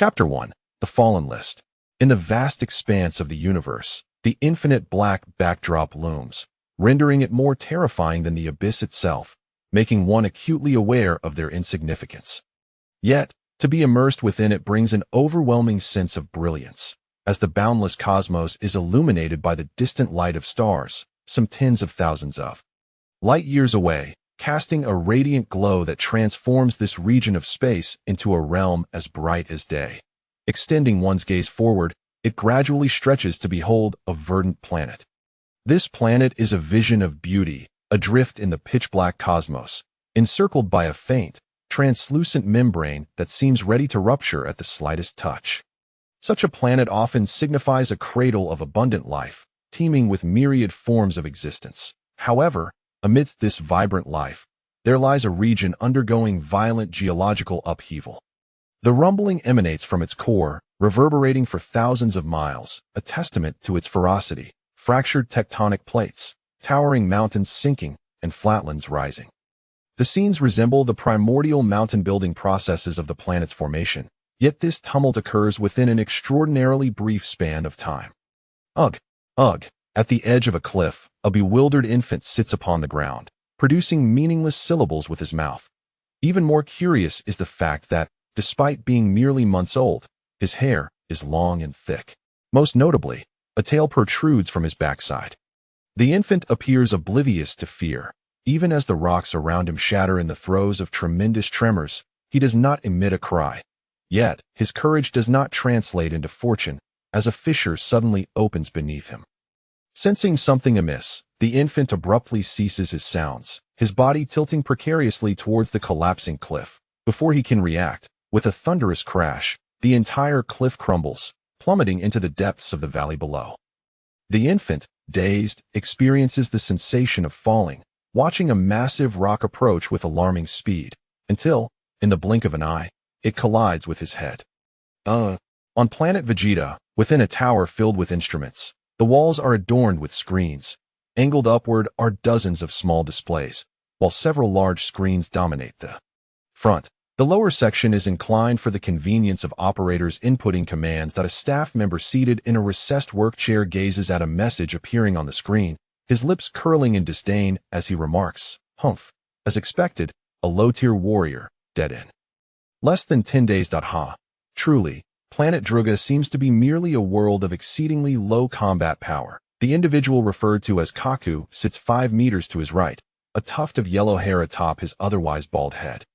Chapter 1. The Fallen List. In the vast expanse of the universe, the infinite black backdrop looms, rendering it more terrifying than the abyss itself, making one acutely aware of their insignificance. Yet, to be immersed within it brings an overwhelming sense of brilliance, as the boundless cosmos is illuminated by the distant light of stars, some tens of thousands of light years away, casting a radiant glow that transforms this region of space into a realm as bright as day. Extending one's gaze forward, it gradually stretches to behold a verdant planet. This planet is a vision of beauty, adrift in the pitch-black cosmos, encircled by a faint, translucent membrane that seems ready to rupture at the slightest touch. Such a planet often signifies a cradle of abundant life, teeming with myriad forms of existence. However, amidst this vibrant life, there lies a region undergoing violent geological upheaval. The rumbling emanates from its core, reverberating for thousands of miles, a testament to its ferocity. Fractured tectonic plates, towering mountains sinking, and flatlands rising. The scenes resemble the primordial mountain-building processes of the planet's formation, yet this tumult occurs within an extraordinarily brief span of time. Ugh! At the edge of a cliff, a bewildered infant sits upon the ground, producing meaningless syllables with his mouth. Even more curious is the fact that, despite being merely months old, his hair is long and thick. Most notably, a tail protrudes from his backside. The infant appears oblivious to fear. Even as the rocks around him shatter in the throes of tremendous tremors, he does not emit a cry. Yet, his courage does not translate into fortune, as a fissure suddenly opens beneath him. Sensing something amiss, the infant abruptly ceases his sounds, his body tilting precariously towards the collapsing cliff. Before he can react, with a thunderous crash, the entire cliff crumbles, plummeting into the depths of the valley below. The infant, dazed, experiences the sensation of falling, watching a massive rock approach with alarming speed, until, in the blink of an eye, it collides with his head. On planet Vegeta, within a tower filled with instruments, the walls are adorned with screens. Angled upward are dozens of small displays, while several large screens dominate the front. The lower section is inclined for the convenience of operators inputting commands that a staff member seated in a recessed work chair gazes at a message appearing on the screen, his lips curling in disdain as he remarks, "Humph. As expected, a low-tier warrior, dead in less than 10 days. Ha. Truly, Planet Druga seems to be merely a world of exceedingly low combat power." The individual referred to as Kaku sits 5 meters to his right, a tuft of yellow hair atop his otherwise bald head.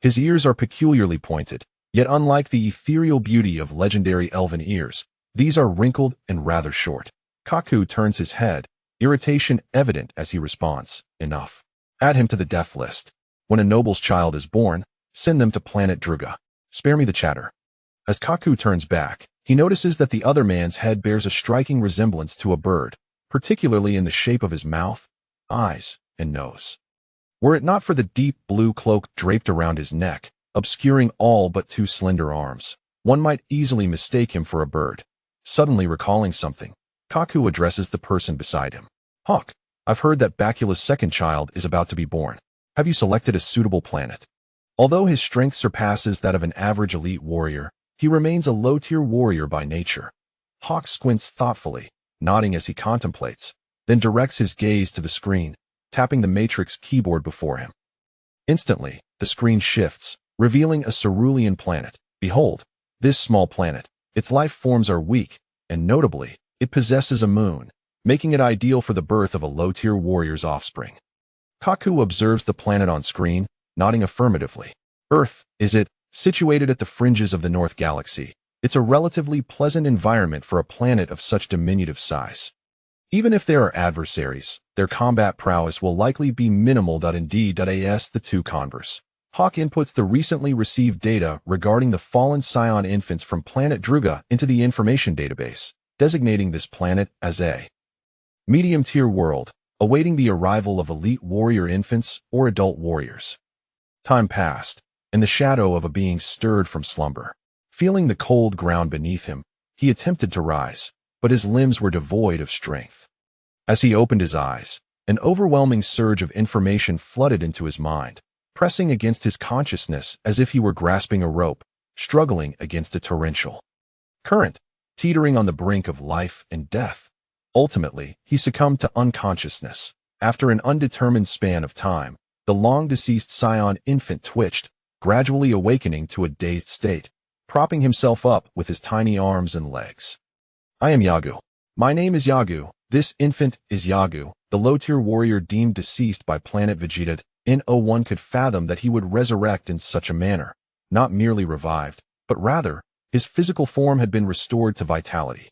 His ears are peculiarly pointed, yet unlike the ethereal beauty of legendary elven ears, these are wrinkled and rather short. Kaku turns his head, irritation evident as he responds, "Enough. Add him to the death list. When a noble's child is born, send them to planet Druga. Spare me the chatter." As Kaku turns back, he notices that the other man's head bears a striking resemblance to a bird, particularly in the shape of his mouth, eyes, and nose. Were it not for the deep blue cloak draped around his neck, obscuring all but 2 slender arms, one might easily mistake him for a bird. Suddenly recalling something, Kaku addresses the person beside him. "Hawk, I've heard that Bacula's second child is about to be born. Have you selected a suitable planet?" Although his strength surpasses that of an average elite warrior, he remains a low-tier warrior by nature. Hawk squints thoughtfully, nodding as he contemplates, then directs his gaze to the screen, tapping the matrix keyboard before him. Instantly, the screen shifts, revealing a cerulean planet. Behold, this small planet. Its life forms are weak, and notably, it possesses a moon, making it ideal for the birth of a low-tier warrior's offspring. Kaku observes the planet on screen, nodding affirmatively. Earth, is it? Situated at the fringes of the North Galaxy, it's a relatively pleasant environment for a planet of such diminutive size. Even if there are adversaries, their combat prowess will likely be minimal. Indeed.as the two converse. Hawk inputs the recently received data regarding the fallen Saiyan infants from planet Druga into the information database, designating this planet as a medium-tier world, awaiting the arrival of elite warrior infants or adult warriors. Time passed, and the shadow of a being stirred from slumber. Feeling the cold ground beneath him, he attempted to rise, but his limbs were devoid of strength. As he opened his eyes, an overwhelming surge of information flooded into his mind, pressing against his consciousness as if he were grasping a rope. struggling against a torrential current, teetering on the brink of life and death. Ultimately, he succumbed to unconsciousness. After an undetermined span of time, the long-deceased Saiyan infant twitched, gradually awakening to a dazed state, propping himself up with his tiny arms and legs. "I am Yagu. My name is Yagu. This infant is Yagu," the low-tier warrior deemed deceased by planet Vegeta. No one could fathom that he would resurrect in such a manner, not merely revived, but rather, his physical form had been restored to vitality.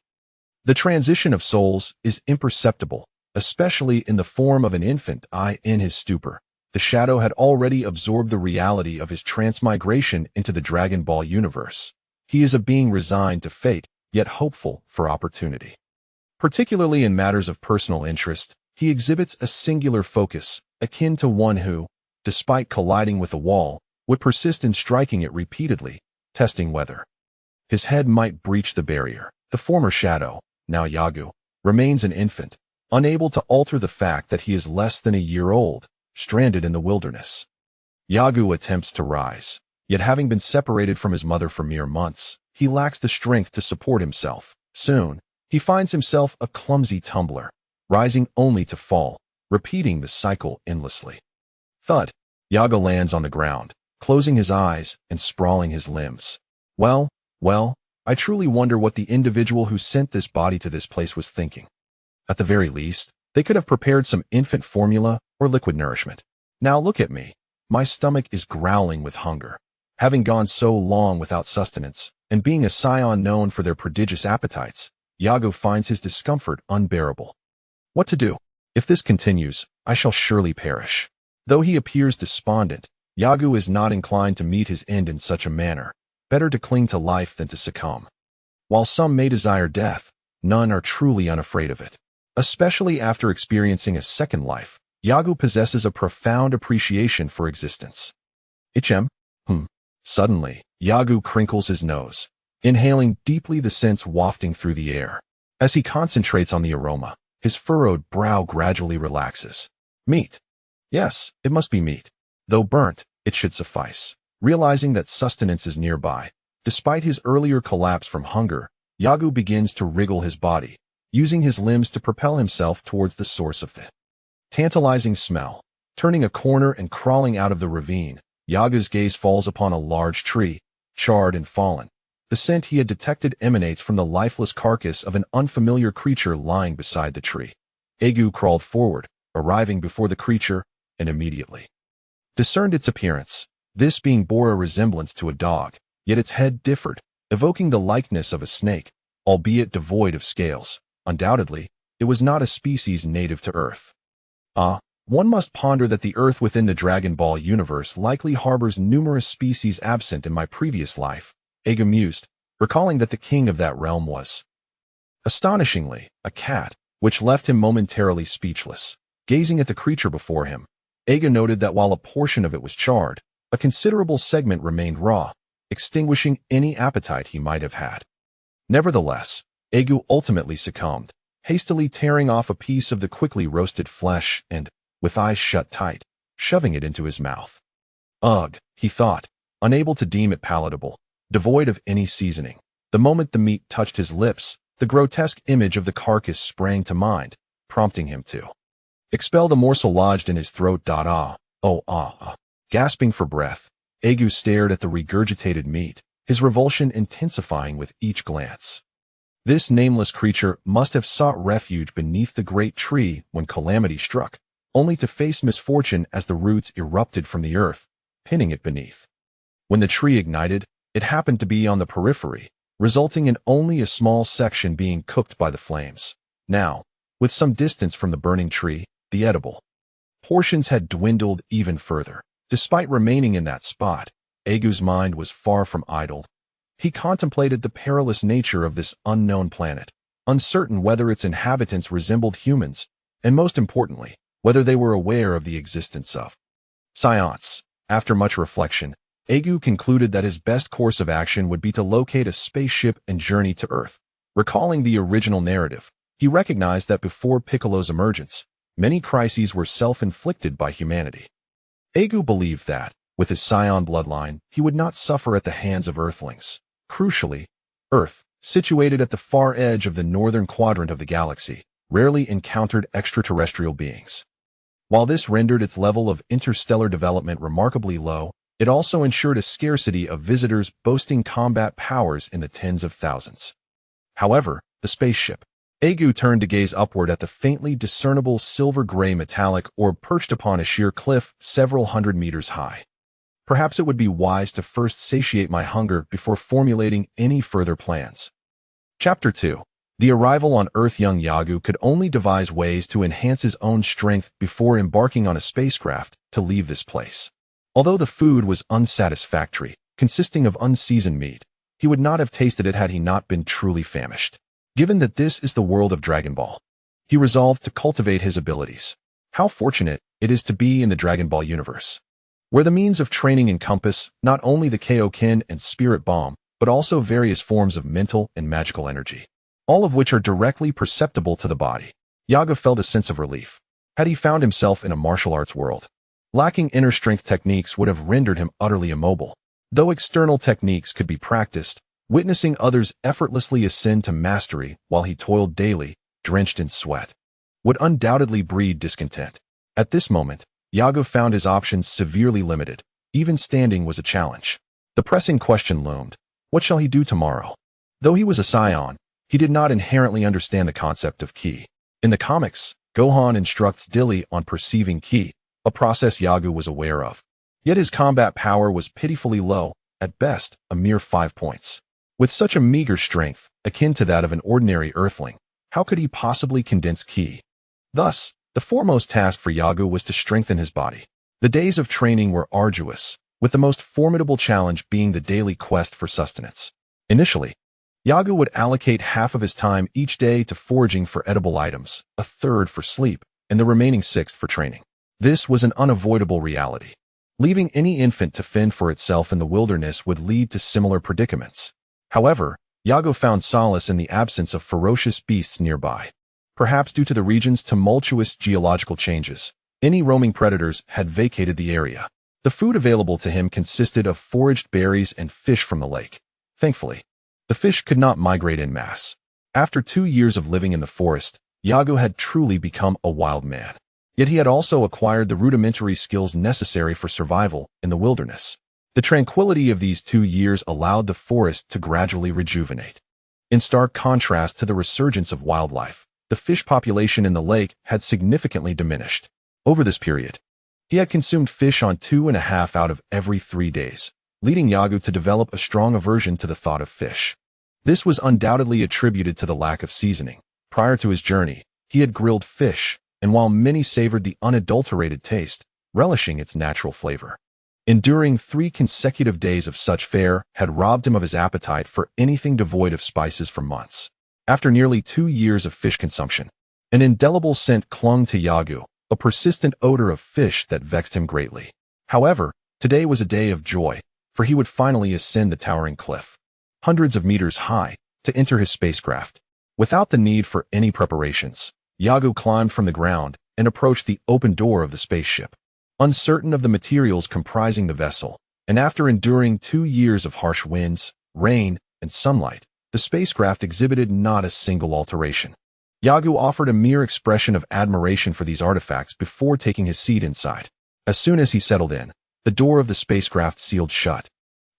The transition of souls is imperceptible, especially in the form of an infant. In his stupor, the shadow had already absorbed the reality of his transmigration into the Dragon Ball universe. He is a being resigned to fate, yet hopeful for opportunity. Particularly in matters of personal interest, he exhibits a singular focus, akin to one who, despite colliding with a wall, would persist in striking it repeatedly, testing whether his head might breach the barrier. The former shadow, now Yagu, remains an infant, unable to alter the fact that he is less than a year old, stranded in the wilderness. Yagu attempts to rise, yet having been separated from his mother for mere months, he lacks the strength to support himself. Soon, he finds himself a clumsy tumbler, rising only to fall, repeating the cycle endlessly. Thud. Yagu lands on the ground, closing his eyes and sprawling his limbs. Well, I truly wonder what the individual who sent this body to this place was thinking. At the very least, they could have prepared some infant formula or liquid nourishment. Now look at me. My stomach is growling with hunger. Having gone so long without sustenance, and being a Saiyan known for their prodigious appetites, Yagu finds his discomfort unbearable. What to do? If this continues, I shall surely perish. Though he appears despondent, Yagu is not inclined to meet his end in such a manner. Better to cling to life than to succumb. While some may desire death, none are truly unafraid of it. Especially after experiencing a second life, Yagu possesses a profound appreciation for existence. Suddenly, Yagu crinkles his nose, inhaling deeply the scents wafting through the air. As he concentrates on the aroma, his furrowed brow gradually relaxes. Meat. Yes, it must be meat. Though burnt, it should suffice. Realizing that sustenance is nearby, despite his earlier collapse from hunger, Yagu begins to wriggle his body, using his limbs to propel himself towards the source of the tantalizing smell. Turning a corner and crawling out of the ravine, Yagu's gaze falls upon a large tree, charred and fallen. The scent he had detected emanates from the lifeless carcass of an unfamiliar creature lying beside the tree. Yagu crawled forward, arriving before the creature, and immediately discerned its appearance. This being bore a resemblance to a dog, yet its head differed, evoking the likeness of a snake, albeit devoid of scales. Undoubtedly, it was not a species native to Earth. One must ponder that the Earth within the Dragon Ball universe likely harbors numerous species absent in my previous life, Yagu mused, recalling that the king of that realm was, astonishingly, a cat, which left him momentarily speechless. Gazing at the creature before him, Yagu noted that while a portion of it was charred, a considerable segment remained raw, extinguishing any appetite he might have had. Nevertheless, Yagu ultimately succumbed, hastily tearing off a piece of the quickly roasted flesh and, with eyes shut tight, shoving it into his mouth. Ugh, he thought, unable to deem it palatable, devoid of any seasoning. The moment the meat touched his lips, the grotesque image of the carcass sprang to mind, prompting him to expel the morsel lodged in his throat. Gasping for breath, Yagu stared at the regurgitated meat, his revulsion intensifying with each glance. This nameless creature must have sought refuge beneath the great tree when calamity struck, only to face misfortune as the roots erupted from the earth, pinning it beneath. When the tree ignited, it happened to be on the periphery, resulting in only a small section being cooked by the flames. Now, with some distance from the burning tree, the edible portions had dwindled even further. Despite remaining in that spot, Yagu's mind was far from idle. He contemplated the perilous nature of this unknown planet, uncertain whether its inhabitants resembled humans, and most importantly, whether they were aware of the existence of Saiyans. After much reflection, Yagu concluded that his best course of action would be to locate a spaceship and journey to Earth. Recalling the original narrative, he recognized that before Piccolo's emergence, many crises were self-inflicted by humanity. Yagu believed that, With his Saiyan bloodline, he would not suffer at the hands of Earthlings. Crucially, Earth, situated at the far edge of the northern quadrant of the galaxy, rarely encountered extraterrestrial beings. While this rendered its level of interstellar development remarkably low, it also ensured a scarcity of visitors boasting combat powers in the tens of thousands. However, the spaceship Argo turned to gaze upward at the faintly discernible silver-gray metallic orb perched upon a sheer cliff several hundred meters high. Perhaps it would be wise to first satiate my hunger before formulating any further plans. Chapter 2. The arrival on Earth. Young Argo could only devise ways to enhance his own strength before embarking on a spacecraft to leave this place. Although the food was unsatisfactory, consisting of unseasoned meat, he would not have tasted it had he not been truly famished. Given that this is the world of Dragon Ball, he resolved to cultivate his abilities. How fortunate it is to be in the Dragon Ball universe, where the means of training encompass not only the Kaioken and Spirit Bomb, but also various forms of mental and magical energy, all of which are directly perceptible to the body. Argo felt a sense of relief. Had he found himself in a martial arts world, lacking inner strength techniques would have rendered him utterly immobile. Though external techniques could be practiced, witnessing others effortlessly ascend to mastery while he toiled daily, drenched in sweat, would undoubtedly breed discontent. At this moment, Argo found his options severely limited. Even standing was a challenge. The pressing question loomed: what shall he do tomorrow? Though he was a Saiyan, he did not inherently understand the concept of ki. In the comics, Gohan instructs Dilly on perceiving ki, a process Argo was aware of. Yet his combat power was pitifully low, at best, a mere 5 points. With such a meager strength, akin to that of an ordinary Earthling, how could he possibly condense ki? Thus, the foremost task for Argo was to strengthen his body. The days of training were arduous, with the most formidable challenge being the daily quest for sustenance. Initially, Argo would allocate half of his time each day to foraging for edible items, a third for sleep, and the remaining sixth for training. This was an unavoidable reality. Leaving any infant to fend for itself in the wilderness would lead to similar predicaments. However, Argo found solace in the absence of ferocious beasts nearby. Perhaps due to the region's tumultuous geological changes, any roaming predators had vacated the area. The food available to him consisted of foraged berries and fish from the lake. Thankfully, the fish could not migrate en masse. After 2 years of living in the forest, Argo had truly become a wild man. Yet he had also acquired the rudimentary skills necessary for survival in the wilderness. The tranquility of these 2 years allowed the forest to gradually rejuvenate. In stark contrast to the resurgence of wildlife, the fish population in the lake had significantly diminished. Over this period, he had consumed fish on 2.5 out of every 3 days, leading Argo to develop a strong aversion to the thought of fish. This was undoubtedly attributed to the lack of seasoning. Prior to his journey, he had grilled fish, and while many savored the unadulterated taste, relishing its natural flavor, enduring 3 consecutive days of such fare had robbed him of his appetite for anything devoid of spices for months. After nearly 2 years of fish consumption, an indelible scent clung to Argo, a persistent odor of fish that vexed him greatly. However, today was a day of joy, for he would finally ascend the towering cliff, hundreds of meters high, to enter his spacecraft. Without the need for any preparations, Argo climbed from the ground and approached the open door of the spaceship. Uncertain of the materials comprising the vessel, and after enduring 2 years of harsh winds, rain, and sunlight, the spacecraft exhibited not a single alteration. Argo offered a mere expression of admiration for these artifacts before taking his seat inside. As soon as he settled in, the door of the spacecraft sealed shut,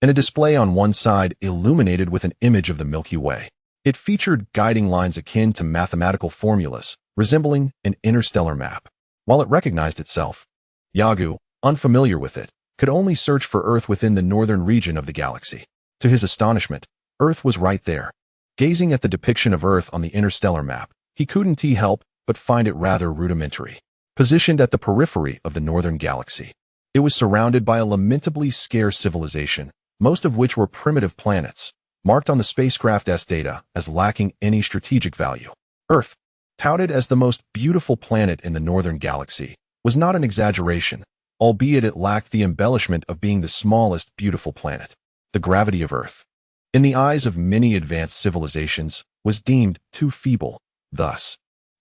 and a display on one side illuminated with an image of the Milky Way. It featured guiding lines akin to mathematical formulas, resembling an interstellar map. While it recognized itself, Argo, unfamiliar with it, could only search for Earth within the northern region of the galaxy. To his astonishment, Earth was right there. Gazing at the depiction of Earth on the interstellar map, he couldn't help but find it rather rudimentary. Positioned at the periphery of the northern galaxy, it was surrounded by a lamentably scarce civilization, most of which were primitive planets, marked on the spacecraft's data as lacking any strategic value. Earth, touted as the most beautiful planet in the northern galaxy, was not an exaggeration, albeit it lacked the embellishment of being the smallest beautiful planet. The gravity of Earth, in the eyes of many advanced civilizations, was deemed too feeble. Thus,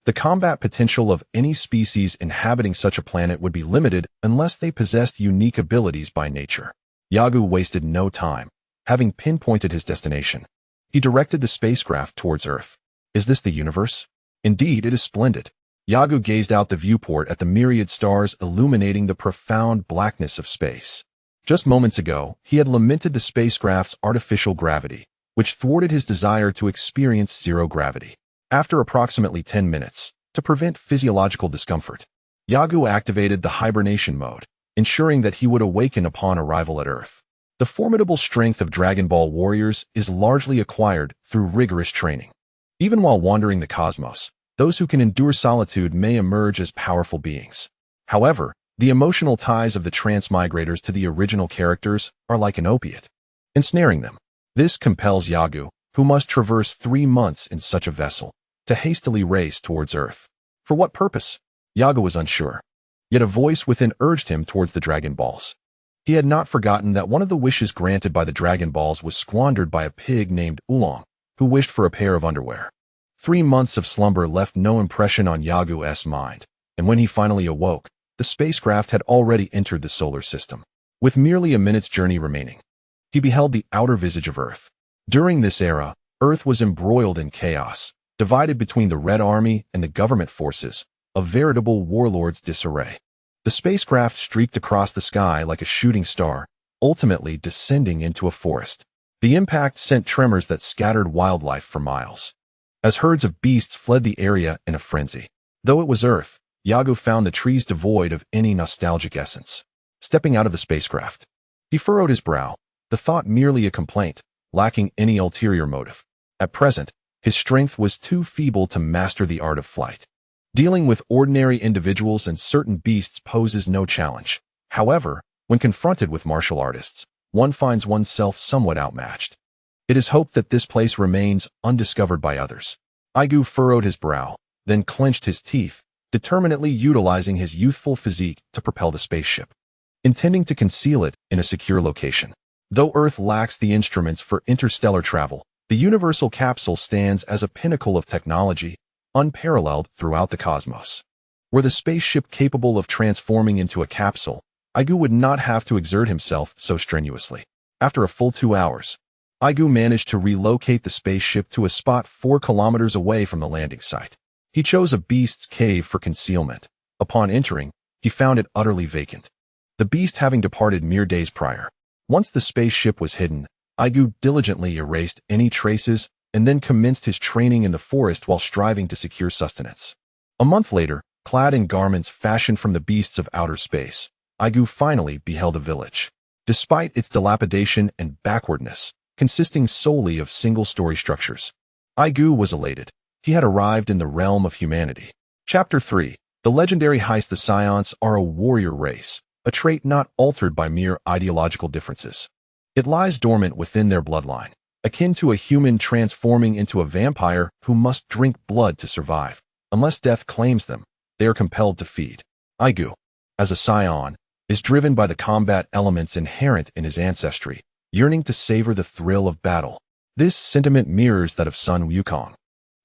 The combat potential of any species inhabiting such a planet would be limited unless they possessed unique abilities by nature. Yagu wasted no time. Having pinpointed his destination, he directed the spacecraft towards Earth. Is this the universe? Indeed, it is splendid. Yagu gazed out the viewport at the myriad stars illuminating the profound blackness of space. Just moments ago, he had lamented the spacecraft's artificial gravity, which thwarted his desire to experience zero gravity. After approximately 10 minutes, to prevent physiological discomfort, Yagu activated the hibernation mode, ensuring that he would awaken upon arrival at Earth. The formidable strength of Dragon Ball warriors is largely acquired through rigorous training. Even while wandering the cosmos, those who can endure solitude may emerge as powerful beings. However, the emotional ties of the transmigrators to the original characters are like an opiate, ensnaring them. This compels Yagu, who must traverse 3 months in such a vessel, to hastily race towards Earth. For what purpose? Yagu was unsure. Yet a voice within urged him towards the Dragon Balls. He had not forgotten that one of the wishes granted by the Dragon Balls was squandered by a pig named Oolong, who wished for a pair of underwear. 3 months of slumber left no impression on Yagu's mind, and when he finally awoke, the spacecraft had already entered the solar system. With merely a minute's journey remaining, he beheld the outer visage of Earth. During this era, Earth was embroiled in chaos, divided between the Red Army and the government forces, a veritable warlord's disarray. The spacecraft streaked across the sky like a shooting star, ultimately descending into a forest. The impact sent tremors that scattered wildlife for miles, as herds of beasts fled the area in a frenzy. Though it was Earth, Yagu found the trees devoid of any nostalgic essence. Stepping out of the spacecraft, he furrowed his brow, the thought merely a complaint, lacking any ulterior motive. At present, his strength was too feeble to master the art of flight. Dealing with ordinary individuals and certain beasts poses no challenge. However, when confronted with martial artists, one finds oneself somewhat outmatched. It is hoped that this place remains undiscovered by others. Yagu furrowed his brow, then clenched his teeth, determinedly utilizing his youthful physique to propel the spaceship, intending to conceal it in a secure location. Though Earth lacks the instruments for interstellar travel, the universal capsule stands as a pinnacle of technology, unparalleled throughout the cosmos. Were the spaceship capable of transforming into a capsule, Yagu would not have to exert himself so strenuously. After a full 2 hours, Yagu managed to relocate the spaceship to a spot 4 kilometers away from the landing site. He chose a beast's cave for concealment. Upon entering, he found it utterly vacant, the beast having departed mere days prior. Once the spaceship was hidden, Yagu diligently erased any traces and then commenced his training in the forest while striving to secure sustenance. A month later, clad in garments fashioned from the beasts of outer space, Yagu finally beheld a village. Despite its dilapidation and backwardness, consisting solely of single-story structures, Yagu was elated. He had arrived in the realm of humanity. Chapter 3. The legendary heist. The Saiyans are a warrior race, a trait not altered by mere ideological differences. It lies dormant within their bloodline, akin to a human transforming into a vampire who must drink blood to survive. Unless death claims them, they are compelled to feed. Yagu, as a Saiyan, is driven by the combat elements inherent in his ancestry, yearning to savor the thrill of battle. This sentiment mirrors that of Sun Wukong,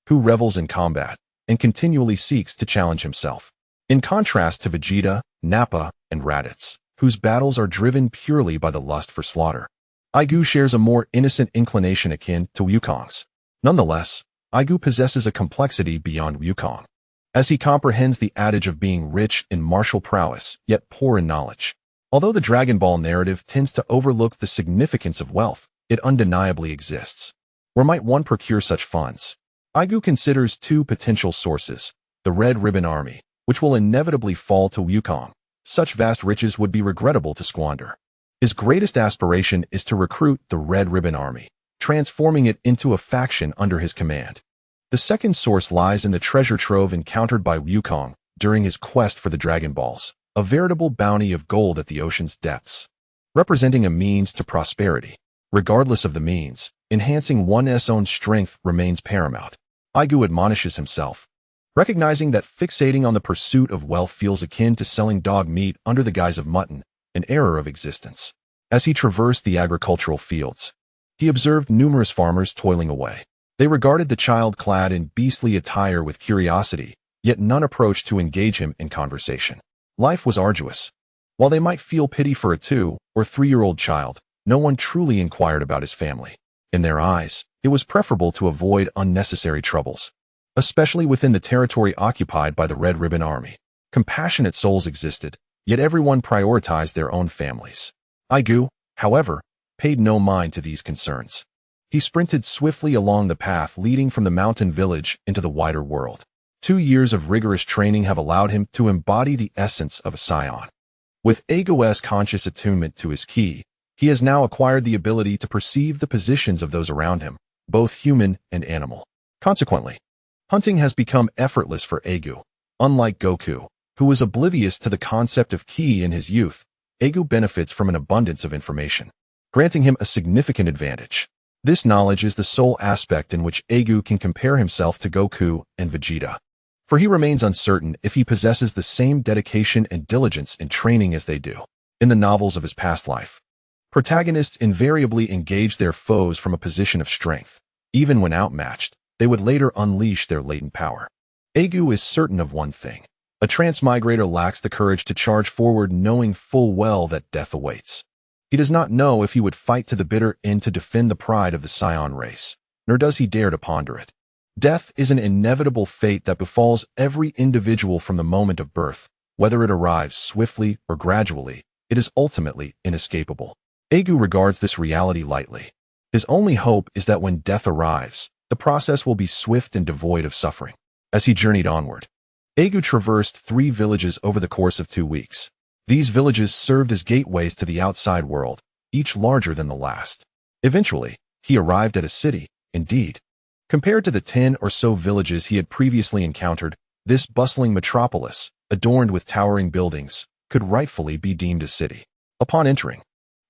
who revels in combat and continually seeks to challenge himself. In contrast to Vegeta, Nappa, and Raditz, whose battles are driven purely by the lust for slaughter, Yagu shares a more innocent inclination akin to Wukong's. Nonetheless, Yagu possesses a complexity beyond Wukong, as he comprehends the adage of being rich in martial prowess, yet poor in knowledge. Although the Dragon Ball narrative tends to overlook the significance of wealth, it undeniably exists. Where might one procure such funds? Yagu considers 2 potential sources: the Red Ribbon Army, which will inevitably fall to Wukong. Such vast riches would be regrettable to squander. His greatest aspiration is to recruit the Red Ribbon Army, transforming it into a faction under his command. The second source lies in the treasure trove encountered by Wukong during his quest for the Dragon Balls, a veritable bounty of gold at the ocean's depths, representing a means to prosperity. Regardless of the means, enhancing one's own strength remains paramount. Yagu admonishes himself, recognizing that fixating on the pursuit of wealth feels akin to selling dog meat under the guise of mutton, an error of existence. As he traversed the agricultural fields, he observed numerous farmers toiling away. They regarded the child clad in beastly attire with curiosity, yet none approached to engage him in conversation. Life was arduous. While they might feel pity for a 2- or 3-year-old child, no one truly inquired about his family. In their eyes, it was preferable to avoid unnecessary troubles, especially within the territory occupied by the Red Ribbon Army. Compassionate souls existed, yet everyone prioritized their own families. Argo, however, paid no mind to these concerns. He sprinted swiftly along the path leading from the mountain village into the wider world. 2 years of rigorous training have allowed him to embody the essence of a Saiyan. With Argo's conscious attunement to his ki, he has now acquired the ability to perceive the positions of those around him, both human and animal. Consequently, hunting has become effortless for Argo. Unlike Goku, who was oblivious to the concept of ki in his youth, Argo benefits from an abundance of information, granting him a significant advantage. This knowledge is the sole aspect in which Argo can compare himself to Goku and Vegeta, for he remains uncertain if he possesses the same dedication and diligence in training as they do. In the novels of his past life, protagonists invariably engage their foes from a position of strength. Even when outmatched, they would later unleash their latent power. Argo is certain of one thing. A transmigrator lacks the courage to charge forward knowing full well that death awaits. He does not know if he would fight to the bitter end to defend the pride of the Saiyan race, nor does he dare to ponder it. Death is an inevitable fate that befalls every individual from the moment of birth. Whether it arrives swiftly or gradually, it is ultimately inescapable. Argo regards this reality lightly. His only hope is that when death arrives, the process will be swift and devoid of suffering. As he journeyed onward, Argo traversed 3 villages over the course of 2 weeks. These villages served as gateways to the outside world, each larger than the last. Eventually, he arrived at a city. Indeed, compared to the 10 or so villages he had previously encountered, this bustling metropolis, adorned with towering buildings, could rightfully be deemed a city. Upon entering,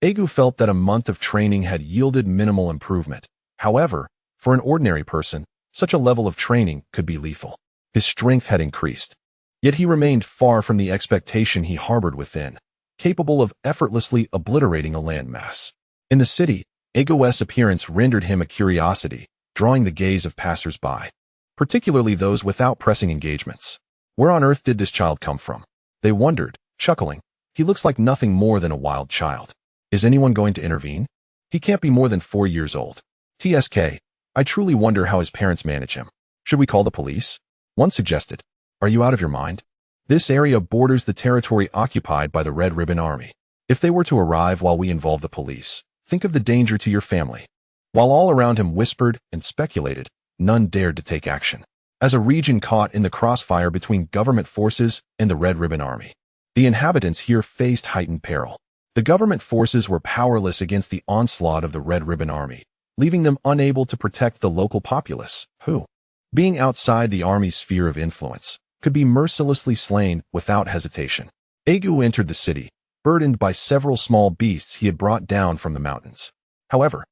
Argo felt that a month of training had yielded minimal improvement. However, for an ordinary person, such a level of training could be lethal. His strength had increased, yet he remained far from the expectation he harbored within, capable of effortlessly obliterating a landmass. In the city, Argo's appearance rendered him a curiosity, drawing the gaze of passers-by, particularly those without pressing engagements. Where on earth did this child come from? They wondered, chuckling. He looks like nothing more than a wild child. Is anyone going to intervene? He can't be more than 4 years old. TSK, I truly wonder how his parents manage him. Should we call the police? One suggested. Are you out of your mind? This area borders the territory occupied by the Red Ribbon Army. If they were to arrive while we involve the police, think of the danger to your family. While all around him whispered and speculated, none dared to take action. As a region caught in the crossfire between government forces and the Red Ribbon Army, the inhabitants here faced heightened peril. The government forces were powerless against the onslaught of the Red Ribbon Army, leaving them unable to protect the local populace, who, being outside the army's sphere of influence, could be mercilessly slain without hesitation. Argo entered the city, burdened by several small beasts he had brought down from the mountains. However,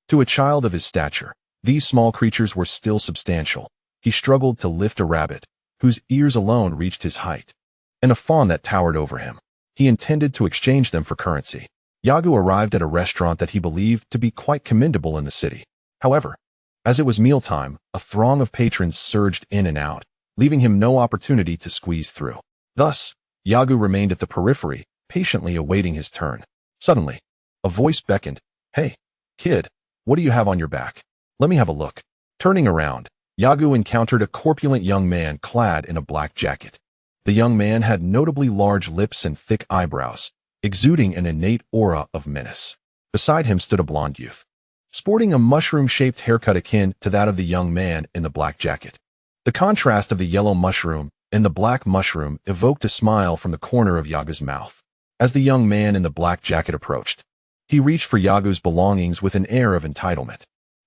to a child of his stature, these small creatures were still substantial. He struggled to lift a rabbit, whose ears alone reached his height, and a fawn that towered over him. He intended to exchange them for currency. Argo arrived at a restaurant that he believed to be quite commendable in the city. However, as it was mealtime, a throng of patrons surged in and out, leaving him no opportunity to squeeze through. Thus, Argo remained at the periphery, patiently awaiting his turn. Suddenly, a voice beckoned. Hey, kid, what do you have on your back? Let me have a look. Turning around, Argo encountered a corpulent young man clad in a black jacket. The young man had notably large lips and thick eyebrows, exuding an innate aura of menace. Beside him stood a blond youth, sporting a mushroom-shaped haircut akin to that of the young man in the black jacket. The contrast of the yellow mushroom and the black mushroom evoked a smile from the corner of Argo's mouth. As the young man in the black jacket approached, he reached for Argo's belongings with an air of entitlement.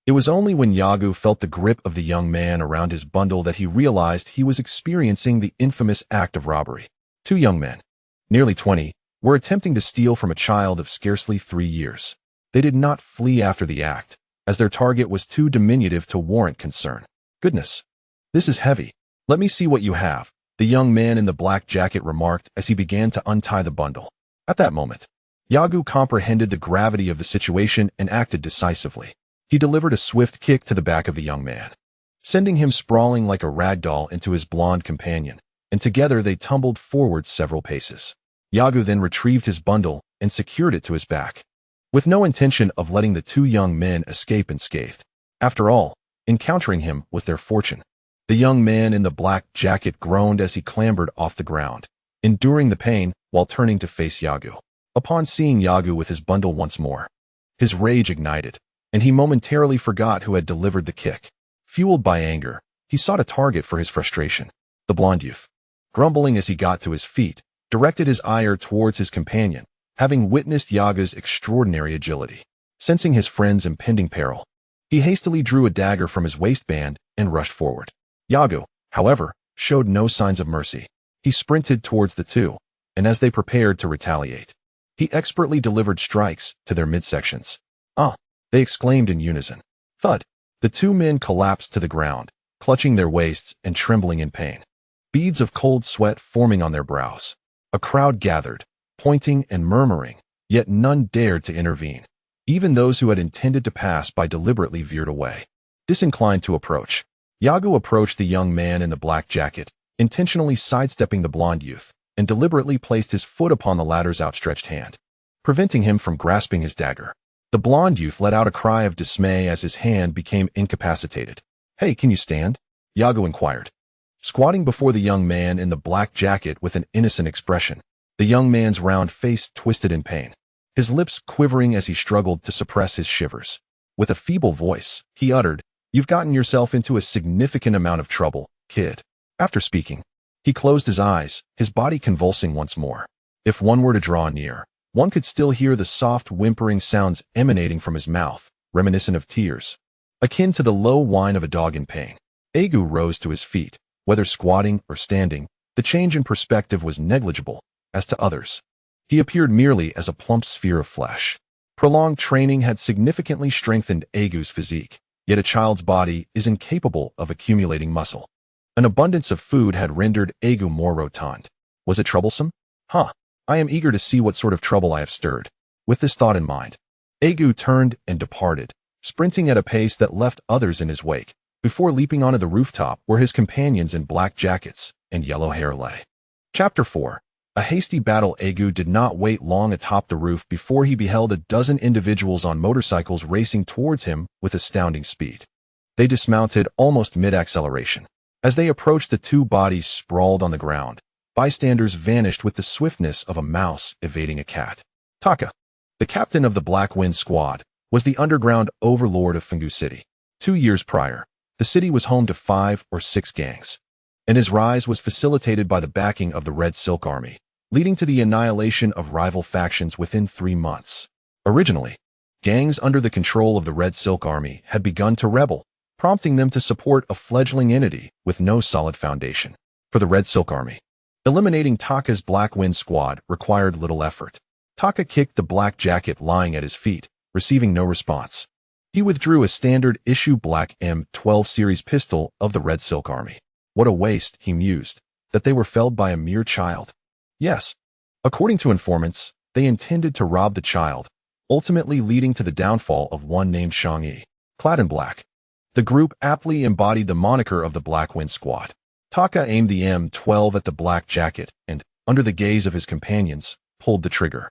It was only when Argo felt the grip of the young man around his bundle that he realized he was experiencing the infamous act of robbery. 2 young men, nearly 20, were attempting to steal from a child of scarcely 3 years. They did not flee after the act, as their target was too diminutive to warrant concern. Goodness, this is heavy. Let me see what you have, the young man in the black jacket remarked as he began to untie the bundle. At that moment, Argo comprehended the gravity of the situation and acted decisively. He delivered a swift kick to the back of the young man. sending him sprawling like a rag doll into his blonde companion, and together they tumbled forward several paces. Yagu then retrieved his bundle and secured it to his back, with no intention of letting the two young men escape unscathed. After all, encountering him was their fortune. The young man in the black jacket groaned as he clambered off the ground, enduring the pain while turning to face Yagu. Upon seeing Yagu with his bundle once more, his rage ignited, and he momentarily forgot who had delivered the kick. Fueled by anger, he sought a target for his frustration. The blonde youth, grumbling as he got to his feet, directed his ire towards his companion, having witnessed Yagu's extraordinary agility. Sensing his friend's impending peril, he hastily drew a dagger from his waistband and rushed forward. Yagu, however, showed no signs of mercy. He sprinted towards the two, and as they prepared to retaliate, he expertly delivered strikes to their midsections. "Ah!" they exclaimed in unison. Thud! The two men collapsed to the ground, clutching their waists and trembling in pain, beads of cold sweat forming on their brows. A crowd gathered, pointing and murmuring, yet none dared to intervene. Even those who had intended to pass by deliberately veered away, disinclined to approach. Yagu approached the young man in the black jacket, intentionally sidestepping the blonde youth, and deliberately placed his foot upon the latter's outstretched hand, preventing him from grasping his dagger. The blonde youth let out a cry of dismay as his hand became incapacitated. "Hey, can you stand?" Yagu inquired, squatting before the young man in the black jacket with an innocent expression. The young man's round face twisted in pain, his lips quivering as he struggled to suppress his shivers. With a feeble voice, he uttered, "You've gotten yourself into a significant amount of trouble, kid." After speaking, he closed his eyes, his body convulsing once more. If one were to draw near, one could still hear the soft whimpering sounds emanating from his mouth, reminiscent of tears, akin to the low whine of a dog in pain. Argo rose to his feet. Whether squatting or standing, the change in perspective was negligible. As to others, he appeared merely as a plump sphere of flesh. Prolonged training had significantly strengthened Argo's physique, yet a child's body is incapable of accumulating muscle. An abundance of food had rendered Argo more rotund. Was it troublesome? I am eager to see what sort of trouble I have stirred. With this thought in mind, Argo turned and departed, sprinting at a pace that left others in his wake, before leaping onto the rooftop where his companions in black jackets and yellow hair lay. Chapter 4. A hasty battle. Argo did not wait long atop the roof before he beheld a dozen individuals on motorcycles racing towards him with astounding speed. They dismounted almost mid-acceleration. As they approached, the two bodies sprawled on the ground. Bystanders vanished with the swiftness of a mouse evading a cat. Taka, the captain of the Black Wind Squad, was the underground overlord of Fungu City. 2 years prior, the city was home to 5 or 6 gangs, and his rise was facilitated by the backing of the Red Silk Army, leading to the annihilation of rival factions within 3 months. Originally, gangs under the control of the Red Silk Army had begun to rebel, prompting them to support a fledgling entity with no solid foundation. For the Red Silk Army, eliminating Taka's Black Wind Squad required little effort. Taka kicked the black jacket lying at his feet, receiving no response. He withdrew a standard-issue Black M12 series pistol of the Red Silk Army. What a waste, he mused, that they were felled by a mere child. Yes, according to informants, they intended to rob the child, ultimately leading to the downfall of one named Shang-Yi. Clad in black, the group aptly embodied the moniker of the Black Wind Squad. Taka aimed the M12 at the black jacket and, under the gaze of his companions, pulled the trigger.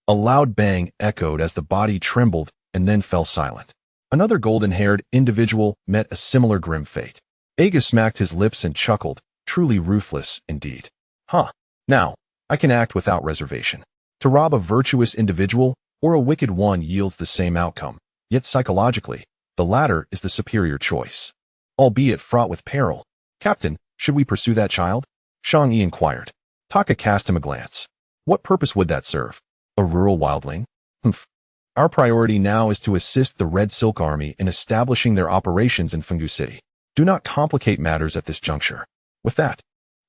A loud bang echoed as the body trembled and then fell silent. Another golden-haired individual met a similar grim fate. Argo smacked his lips and chuckled, truly ruthless indeed. Now, I can act without reservation. To rob a virtuous individual or a wicked one yields the same outcome, yet psychologically, the latter is the superior choice, albeit fraught with peril. Captain, should we pursue that child? Shang-Yi inquired. Taka cast him a glance. What purpose would that serve? A rural wildling? Our priority now is to assist the Red Silk Army in establishing their operations in Fungu City. Do not complicate matters at this juncture. With that,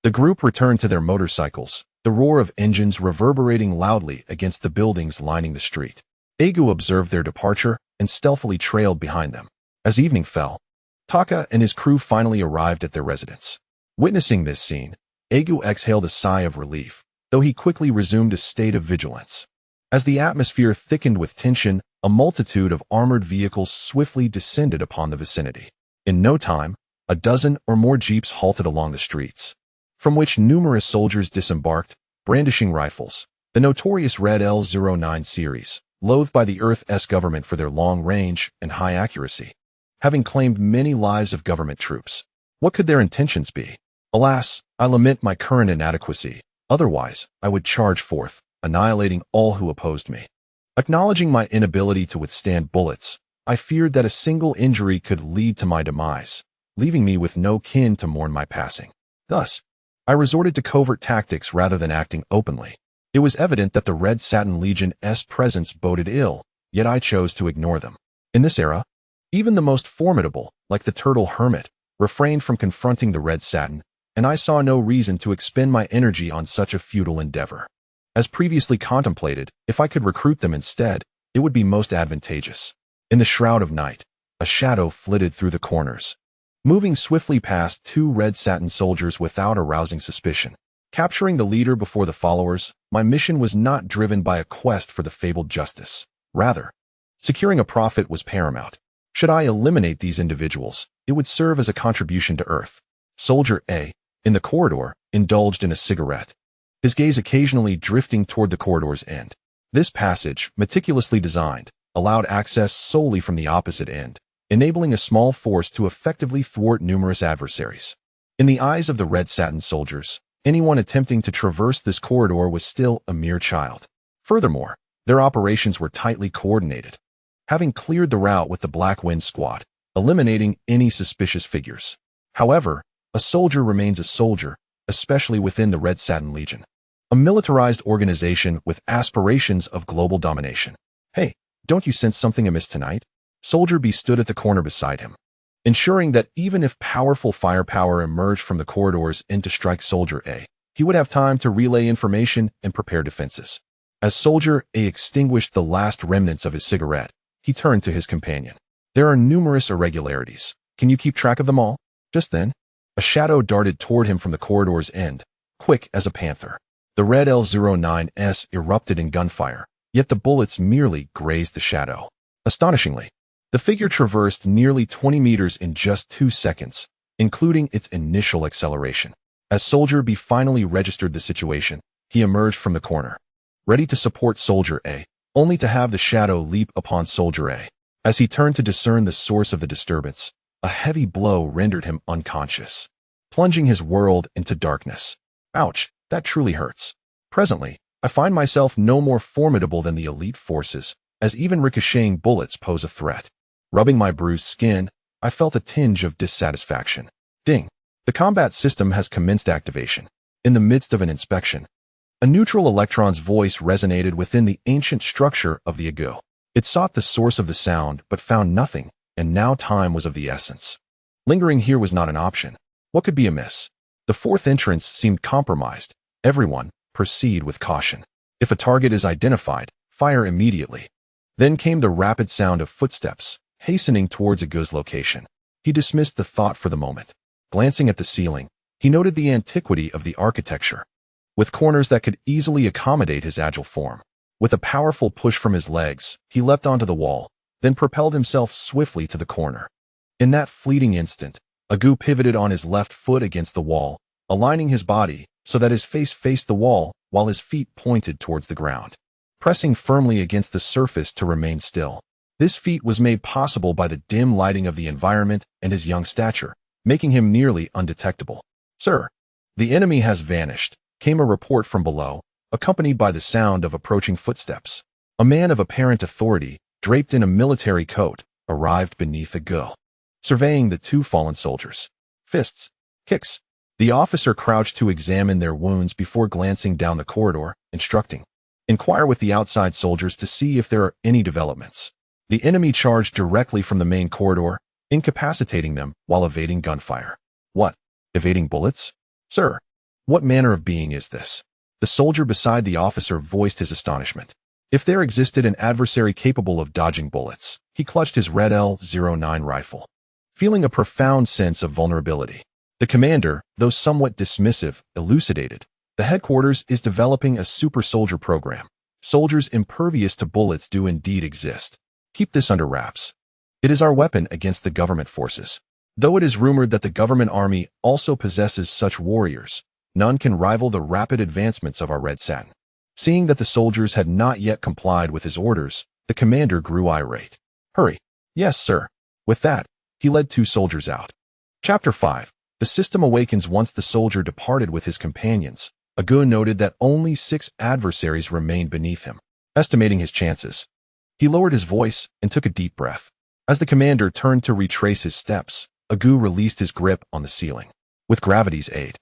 the group returned to their motorcycles, the roar of engines reverberating loudly against the buildings lining the street. Argo observed their departure and stealthily trailed behind them. As evening fell, Taka and his crew finally arrived at their residence. Witnessing this scene, Argo exhaled a sigh of relief, though he quickly resumed a state of vigilance. As the atmosphere thickened with tension, a multitude of armored vehicles swiftly descended upon the vicinity. In no time, A dozen or more jeeps halted along the streets, from which numerous soldiers disembarked, brandishing rifles. The notorious Red L-09 series, loathed by the Earth's government for their long range and high accuracy, having claimed many lives of government troops. What could their intentions be? Alas, I lament my current inadequacy. Otherwise, I would charge forth, annihilating all who opposed me. Acknowledging my inability to withstand bullets, I feared that a single injury could lead to my demise, leaving me with no kin to mourn my passing. Thus, I resorted to covert tactics rather than acting openly. It was evident that the Red Satin Legion's presence boded ill, yet I chose to ignore them. In this era, even the most formidable, like the Turtle Hermit, refrained from confronting the Red Satin, and I saw no reason to expend my energy on such a futile endeavor. As previously contemplated, if I could recruit them instead, it would be most advantageous. In the shroud of night, a shadow flitted through the corners, moving swiftly past two Red Satin soldiers without arousing suspicion. Capturing the leader before the followers, my mission was not driven by a quest for the fabled justice. Rather, securing a profit was paramount. Should I eliminate these individuals, it would serve as a contribution to Earth. Soldier A, in the corridor, indulged in a cigarette, his gaze occasionally drifting toward the corridor's end. This passage, meticulously designed, allowed access solely from the opposite end, enabling a small force to effectively thwart numerous adversaries. In the eyes of the Red Satin soldiers, anyone attempting to traverse this corridor was still a mere child. Furthermore, their operations were tightly coordinated, having cleared the route with the Black Wind Squad, eliminating any suspicious figures. However, a soldier remains a soldier, especially within the Red Satin Legion, a militarized organization with aspirations of global domination. Hey, don't you sense something amiss tonight? Soldier B stood at the corner beside him, ensuring that even if powerful firepower emerged from the corridors to strike Soldier A, he would have time to relay information and prepare defenses. As Soldier A extinguished the last remnants of his cigarette, he turned to his companion. There are numerous irregularities. Can you keep track of them all? Just then, a shadow darted toward him from the corridor's end, quick as a panther. The Red L-09s erupted in gunfire, yet the bullets merely grazed the shadow. Astonishingly, the figure traversed nearly 20 meters in just 2 seconds, including its initial acceleration. As Soldier B finally registered the situation, he emerged from the corner, ready to support Soldier A, only to have the shadow leap upon Soldier A. As he turned to discern the source of the disturbance, a heavy blow rendered him unconscious, plunging his world into darkness. Ouch, that truly hurts. Presently, I find myself no more formidable than the elite forces, as even ricocheting bullets pose a threat. Rubbing my bruised skin, I felt a tinge of dissatisfaction. Ding! The combat system has commenced activation. In the midst of an inspection, a neutral electron's voice resonated within the ancient structure of the Argo. It sought the source of the sound, but found nothing, and now time was of the essence. Lingering here was not an option. What could be amiss? The fourth entrance seemed compromised. Everyone, proceed with caution. If a target is identified, fire immediately. Then came the rapid sound of footsteps, hastening towards Argo's location. He dismissed the thought for the moment. Glancing at the ceiling, he noted the antiquity of the architecture, with corners that could easily accommodate his agile form. With a powerful push from his legs, he leapt onto the wall, then propelled himself swiftly to the corner. In that fleeting instant, Argo pivoted on his left foot against the wall, aligning his body so that his face faced the wall while his feet pointed towards the ground, pressing firmly against the surface to remain still. This feat was made possible by the dim lighting of the environment and his young stature, making him nearly undetectable. "Sir, the enemy has vanished," came a report from below, accompanied by the sound of approaching footsteps. A man of apparent authority, draped in a military coat, arrived beneath Argo, surveying the two fallen soldiers. Fists, kicks. The officer crouched to examine their wounds before glancing down the corridor, instructing, "Inquire with the outside soldiers to see if there are any developments." The enemy charged directly from the main corridor, incapacitating them while evading gunfire. What? Evading bullets? "Sir, what manner of being is this?" The soldier beside the officer voiced his astonishment. If there existed an adversary capable of dodging bullets, he clutched his Red L-09 rifle, feeling a profound sense of vulnerability. The commander, though somewhat dismissive, elucidated, "The headquarters is developing a super soldier program. Soldiers impervious to bullets do indeed exist. Keep this under wraps. It is our weapon against the government forces." Though it is rumored that the government army also possesses such warriors, none can rival the rapid advancements of our Red Satin. Seeing that the soldiers had not yet complied with his orders, the commander grew irate. Hurry. Yes, sir. With that, he led 2 soldiers out. Chapter 5. The system awakens. Once the soldier departed with his companions, Argo noted that only 6 adversaries remained beneath him. Estimating his chances, he lowered his voice and took a deep breath. As the commander turned to retrace his steps, Argo released his grip on the ceiling. With gravity's aid,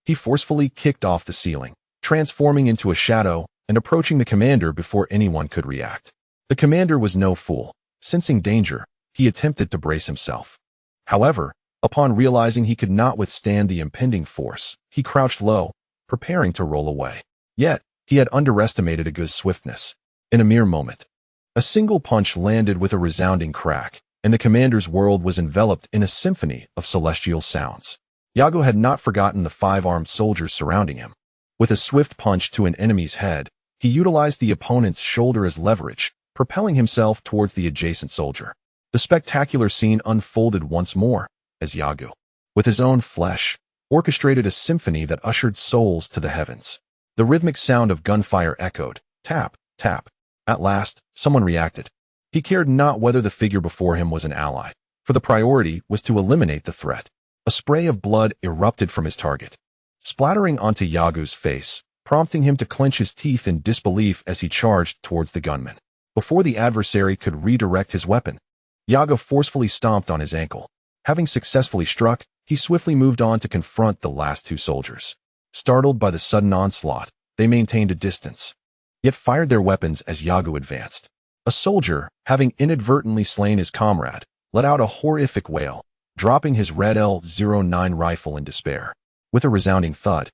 he forcefully kicked off the ceiling, transforming into a shadow and approaching the commander before anyone could react. The commander was no fool. Sensing danger, he attempted to brace himself. However, upon realizing he could not withstand the impending force, he crouched low, preparing to roll away. Yet, he had underestimated Argo's swiftness. In a mere moment, a single punch landed with a resounding crack, and the commander's world was enveloped in a symphony of celestial sounds. Argo had not forgotten the 5 armed soldiers surrounding him. With a swift punch to an enemy's head, he utilized the opponent's shoulder as leverage, propelling himself towards the adjacent soldier. The spectacular scene unfolded once more, as Argo, with his own flesh, orchestrated a symphony that ushered souls to the heavens. The rhythmic sound of gunfire echoed, tap, tap. At last, someone reacted. He cared not whether the figure before him was an ally, for the priority was to eliminate the threat. A spray of blood erupted from his target, splattering onto Argo's face, prompting him to clench his teeth in disbelief as he charged towards the gunman. Before the adversary could redirect his weapon, Argo forcefully stomped on his ankle. Having successfully struck, he swiftly moved on to confront the last 2 soldiers. Startled by the sudden onslaught, they maintained a distance, yet fired their weapons as Argo advanced. A soldier, having inadvertently slain his comrade, let out a horrific wail, dropping his red L-09 rifle in despair. With a resounding thud,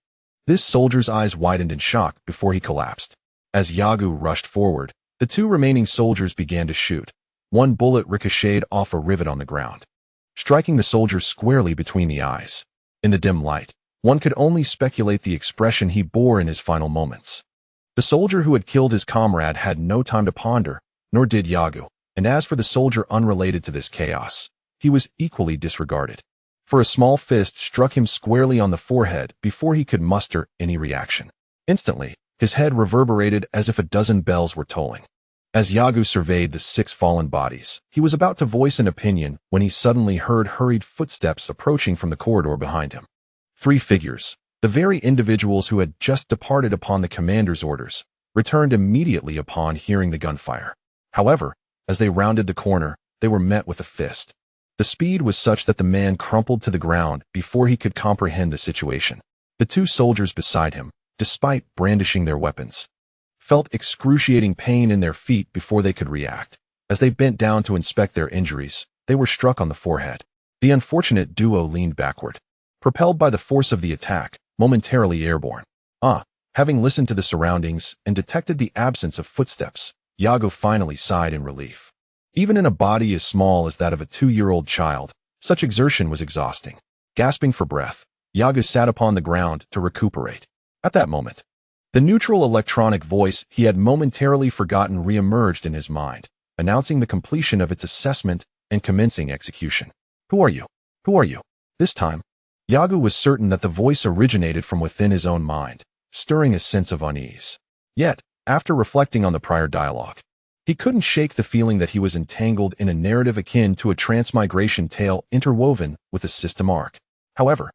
this soldier's eyes widened in shock before he collapsed. As Argo rushed forward, the 2 remaining soldiers began to shoot. One bullet ricocheted off a rivet on the ground, striking the soldier squarely between the eyes. In the dim light, one could only speculate the expression he bore in his final moments. The soldier who had killed his comrade had no time to ponder, nor did Argo, and as for the soldier unrelated to this chaos, he was equally disregarded. For a small fist struck him squarely on the forehead before he could muster any reaction. Instantly, his head reverberated as if a dozen bells were tolling. As Argo surveyed the 6 fallen bodies, he was about to voice an opinion when he suddenly heard hurried footsteps approaching from the corridor behind him. 3 figures, the very individuals who had just departed upon the commander's orders, returned immediately upon hearing the gunfire. However, as they rounded the corner, they were met with a fist. The speed was such that the man crumpled to the ground before he could comprehend the situation. The 2 soldiers beside him, despite brandishing their weapons, felt excruciating pain in their feet before they could react. As they bent down to inspect their injuries, they were struck on the forehead. The unfortunate duo leaned backward, propelled by the force of the attack, momentarily airborne. Having listened to the surroundings and detected the absence of footsteps, Argo finally sighed in relief. Even in a body as small as that of a 2-year-old child, such exertion was exhausting. Gasping for breath, Argo sat upon the ground to recuperate. At that moment, the neutral electronic voice he had momentarily forgotten re-emerged in his mind, announcing the completion of its assessment and commencing execution. Who are you? Who are you? This time, Argo was certain that the voice originated from within his own mind, stirring a sense of unease. Yet, after reflecting on the prior dialogue, he couldn't shake the feeling that he was entangled in a narrative akin to a transmigration tale interwoven with a system arc. However,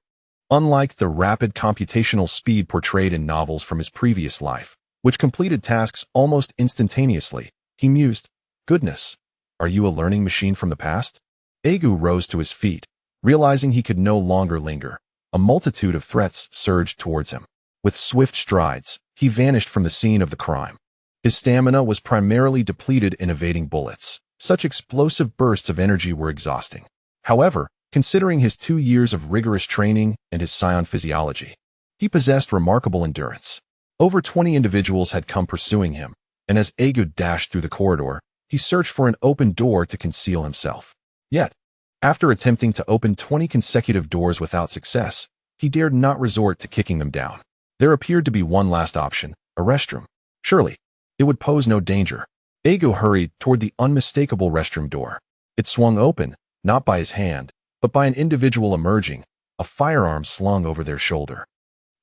unlike the rapid computational speed portrayed in novels from his previous life, which completed tasks almost instantaneously, he mused, "Goodness, are you a learning machine from the past?" Argo rose to his feet, realizing he could no longer linger. A multitude of threats surged towards him. With swift strides, he vanished from the scene of the crime. His stamina was primarily depleted in evading bullets. Such explosive bursts of energy were exhausting. However, considering his 2 years of rigorous training and his Saiyan physiology, he possessed remarkable endurance. Over 20 individuals had come pursuing him, and as Argo dashed through the corridor, he searched for an open door to conceal himself. Yet, after attempting to open 20 consecutive doors without success, he dared not resort to kicking them down. There appeared to be one last option, a restroom. Surely, it would pose no danger. Argo hurried toward the unmistakable restroom door. It swung open, not by his hand, but by an individual emerging, a firearm slung over their shoulder.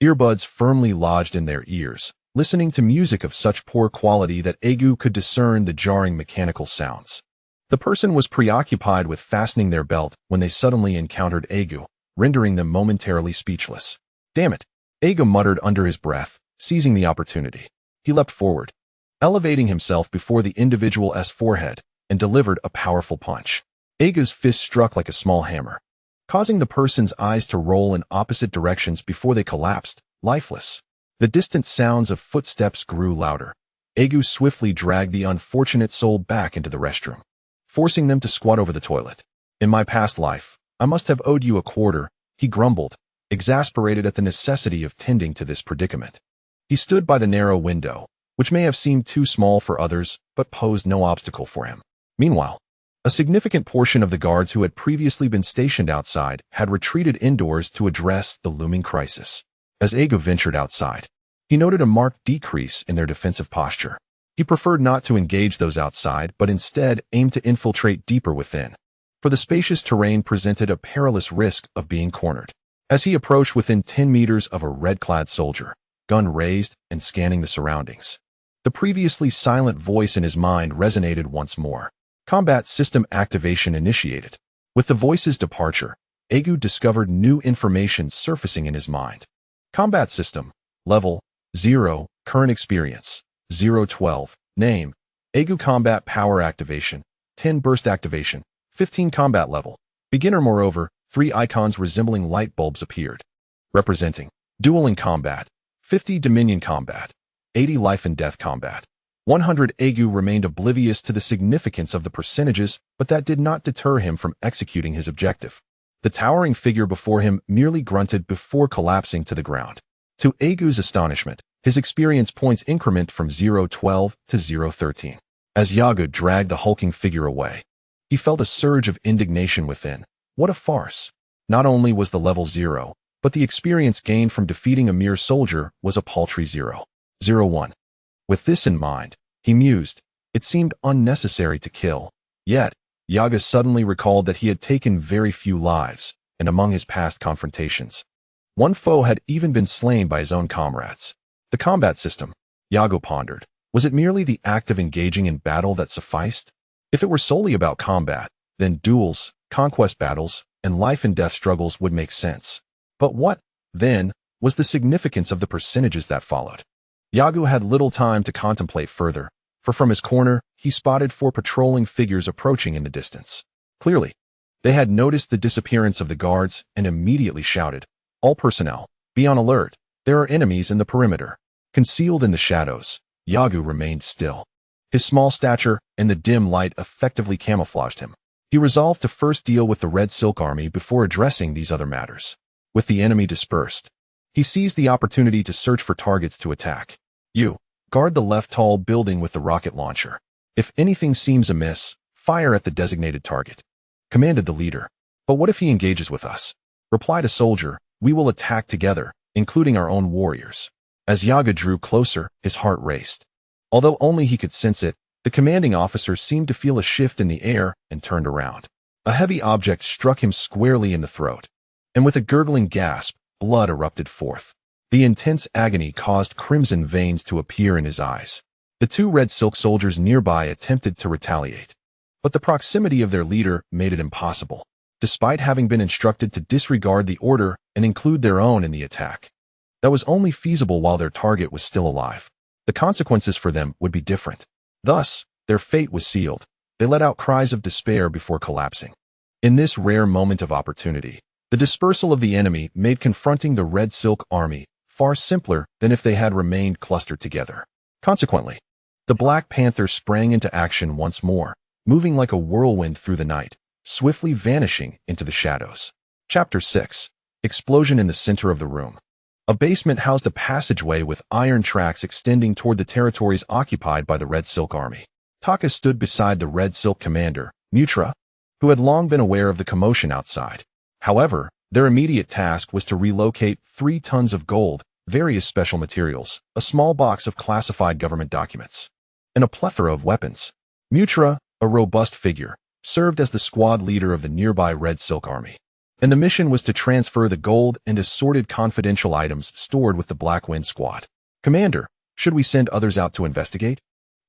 Earbuds firmly lodged in their ears, listening to music of such poor quality that Argo could discern the jarring mechanical sounds. The person was preoccupied with fastening their belt when they suddenly encountered Argo, rendering them momentarily speechless. "Damn it," Argo muttered under his breath, seizing the opportunity. He leapt forward, elevating himself before the individual's forehead, and delivered a powerful punch. Argo's fist struck like a small hammer, causing the person's eyes to roll in opposite directions before they collapsed, lifeless. The distant sounds of footsteps grew louder. Argo swiftly dragged the unfortunate soul back into the restroom, forcing them to squat over the toilet. "In my past life, I must have owed you a quarter," he grumbled, exasperated at the necessity of tending to this predicament. He stood by the narrow window, which may have seemed too small for others, but posed no obstacle for him. Meanwhile, a significant portion of the guards who had previously been stationed outside had retreated indoors to address the looming crisis. As Argo ventured outside, he noted a marked decrease in their defensive posture. He preferred not to engage those outside, but instead aimed to infiltrate deeper within, for the spacious terrain presented a perilous risk of being cornered. As he approached within 10 meters of a red-clad soldier, gun raised and scanning the surroundings, the previously silent voice in his mind resonated once more. Combat system activation initiated. With the voice's departure, Argo discovered new information surfacing in his mind. Combat system. Level 0. Current experience 012. Name. Argo combat power activation 10 burst activation 15 combat level. Beginner. Moreover, 3 icons resembling light bulbs appeared, representing dueling combat, 50 dominion combat, 80 life and death combat. 100. Argo remained oblivious to the significance of the percentages, but that did not deter him from executing his objective. The towering figure before him merely grunted before collapsing to the ground. To Argo's astonishment, his experience points increment from 012 to 013. As Yaga dragged the hulking figure away, he felt a surge of indignation within. What a farce! Not only was the level 0, but the experience gained from defeating a mere soldier was a paltry 0.01. With this in mind, he mused, it seemed unnecessary to kill. Yet, Yaga suddenly recalled that he had taken very few lives, and among his past confrontations, one foe had even been slain by his own comrades. The combat system, Yaga pondered, was it merely the act of engaging in battle that sufficed? If it were solely about combat, then duels, conquest battles, and life and death struggles would make sense. But what, then, was the significance of the percentages that followed? Yaga had little time to contemplate further, for from his corner, he spotted 4 patrolling figures approaching in the distance. Clearly, they had noticed the disappearance of the guards and immediately shouted, "All personnel, be on alert, there are enemies in the perimeter." Concealed in the shadows, Yaga remained still. His small stature and the dim light effectively camouflaged him. He resolved to first deal with the Red Silk Army before addressing these other matters. With the enemy dispersed, he seized the opportunity to search for targets to attack. "You, guard the left tall building with the rocket launcher. If anything seems amiss, fire at the designated target," commanded the leader. "But what if he engages with us?" replied a soldier. "We will attack together, including our own warriors." As Yaga drew closer, his heart raced. Although only he could sense it, the commanding officer seemed to feel a shift in the air and turned around. A heavy object struck him squarely in the throat, and with a gurgling gasp, blood erupted forth. The intense agony caused crimson veins to appear in his eyes. The 2 red silk soldiers nearby attempted to retaliate, but the proximity of their leader made it impossible, despite having been instructed to disregard the order and include their own in the attack. That was only feasible while their target was still alive. The consequences for them would be different. Thus, their fate was sealed. They let out cries of despair before collapsing. In this rare moment of opportunity, the dispersal of the enemy made confronting the Red Silk Army far simpler than if they had remained clustered together. Consequently, the Black Panther sprang into action once more, moving like a whirlwind through the night, swiftly vanishing into the shadows. Chapter 6. Explosion in the center of the room. A basement housed a passageway with iron tracks extending toward the territories occupied by the Red Silk Army. Taka stood beside the Red Silk commander, Mutra, who had long been aware of the commotion outside. However, their immediate task was to relocate 3 tons of gold, various special materials, a small box of classified government documents, and a plethora of weapons. Mutra, a robust figure, served as the squad leader of the nearby Red Silk Army. and the mission was to transfer the gold and assorted confidential items stored with the Black Wind Squad. Commander, should we send others out to investigate?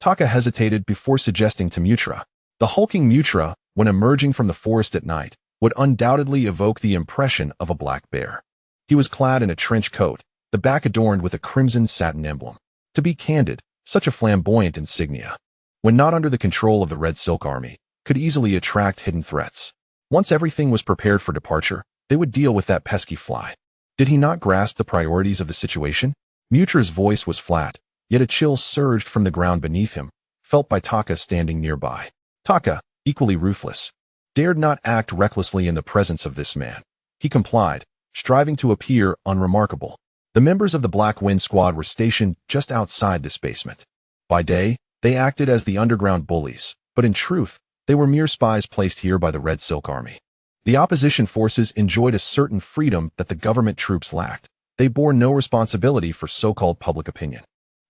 Taka hesitated before suggesting to Mutra. The hulking Mutra, when emerging from the forest at night, would undoubtedly evoke the impression of a black bear. He was clad in a trench coat, the back adorned with a crimson satin emblem. To be candid, such a flamboyant insignia, when not under the control of the Red Silk Army, could easily attract hidden threats. Once everything was prepared for departure, they would deal with that pesky fly. Did he not grasp the priorities of the situation? Mutra's voice was flat, yet a chill surged from the ground beneath him, felt by Taka standing nearby. Taka, equally ruthless, dared not act recklessly in the presence of this man. He complied, striving to appear unremarkable. The members of the Black Wind Squad were stationed just outside this basement. By day, they acted as the underground bullies, but in truth, they were mere spies placed here by the Red Silk Army. The opposition forces enjoyed a certain freedom that the government troops lacked. They bore no responsibility for so-called public opinion.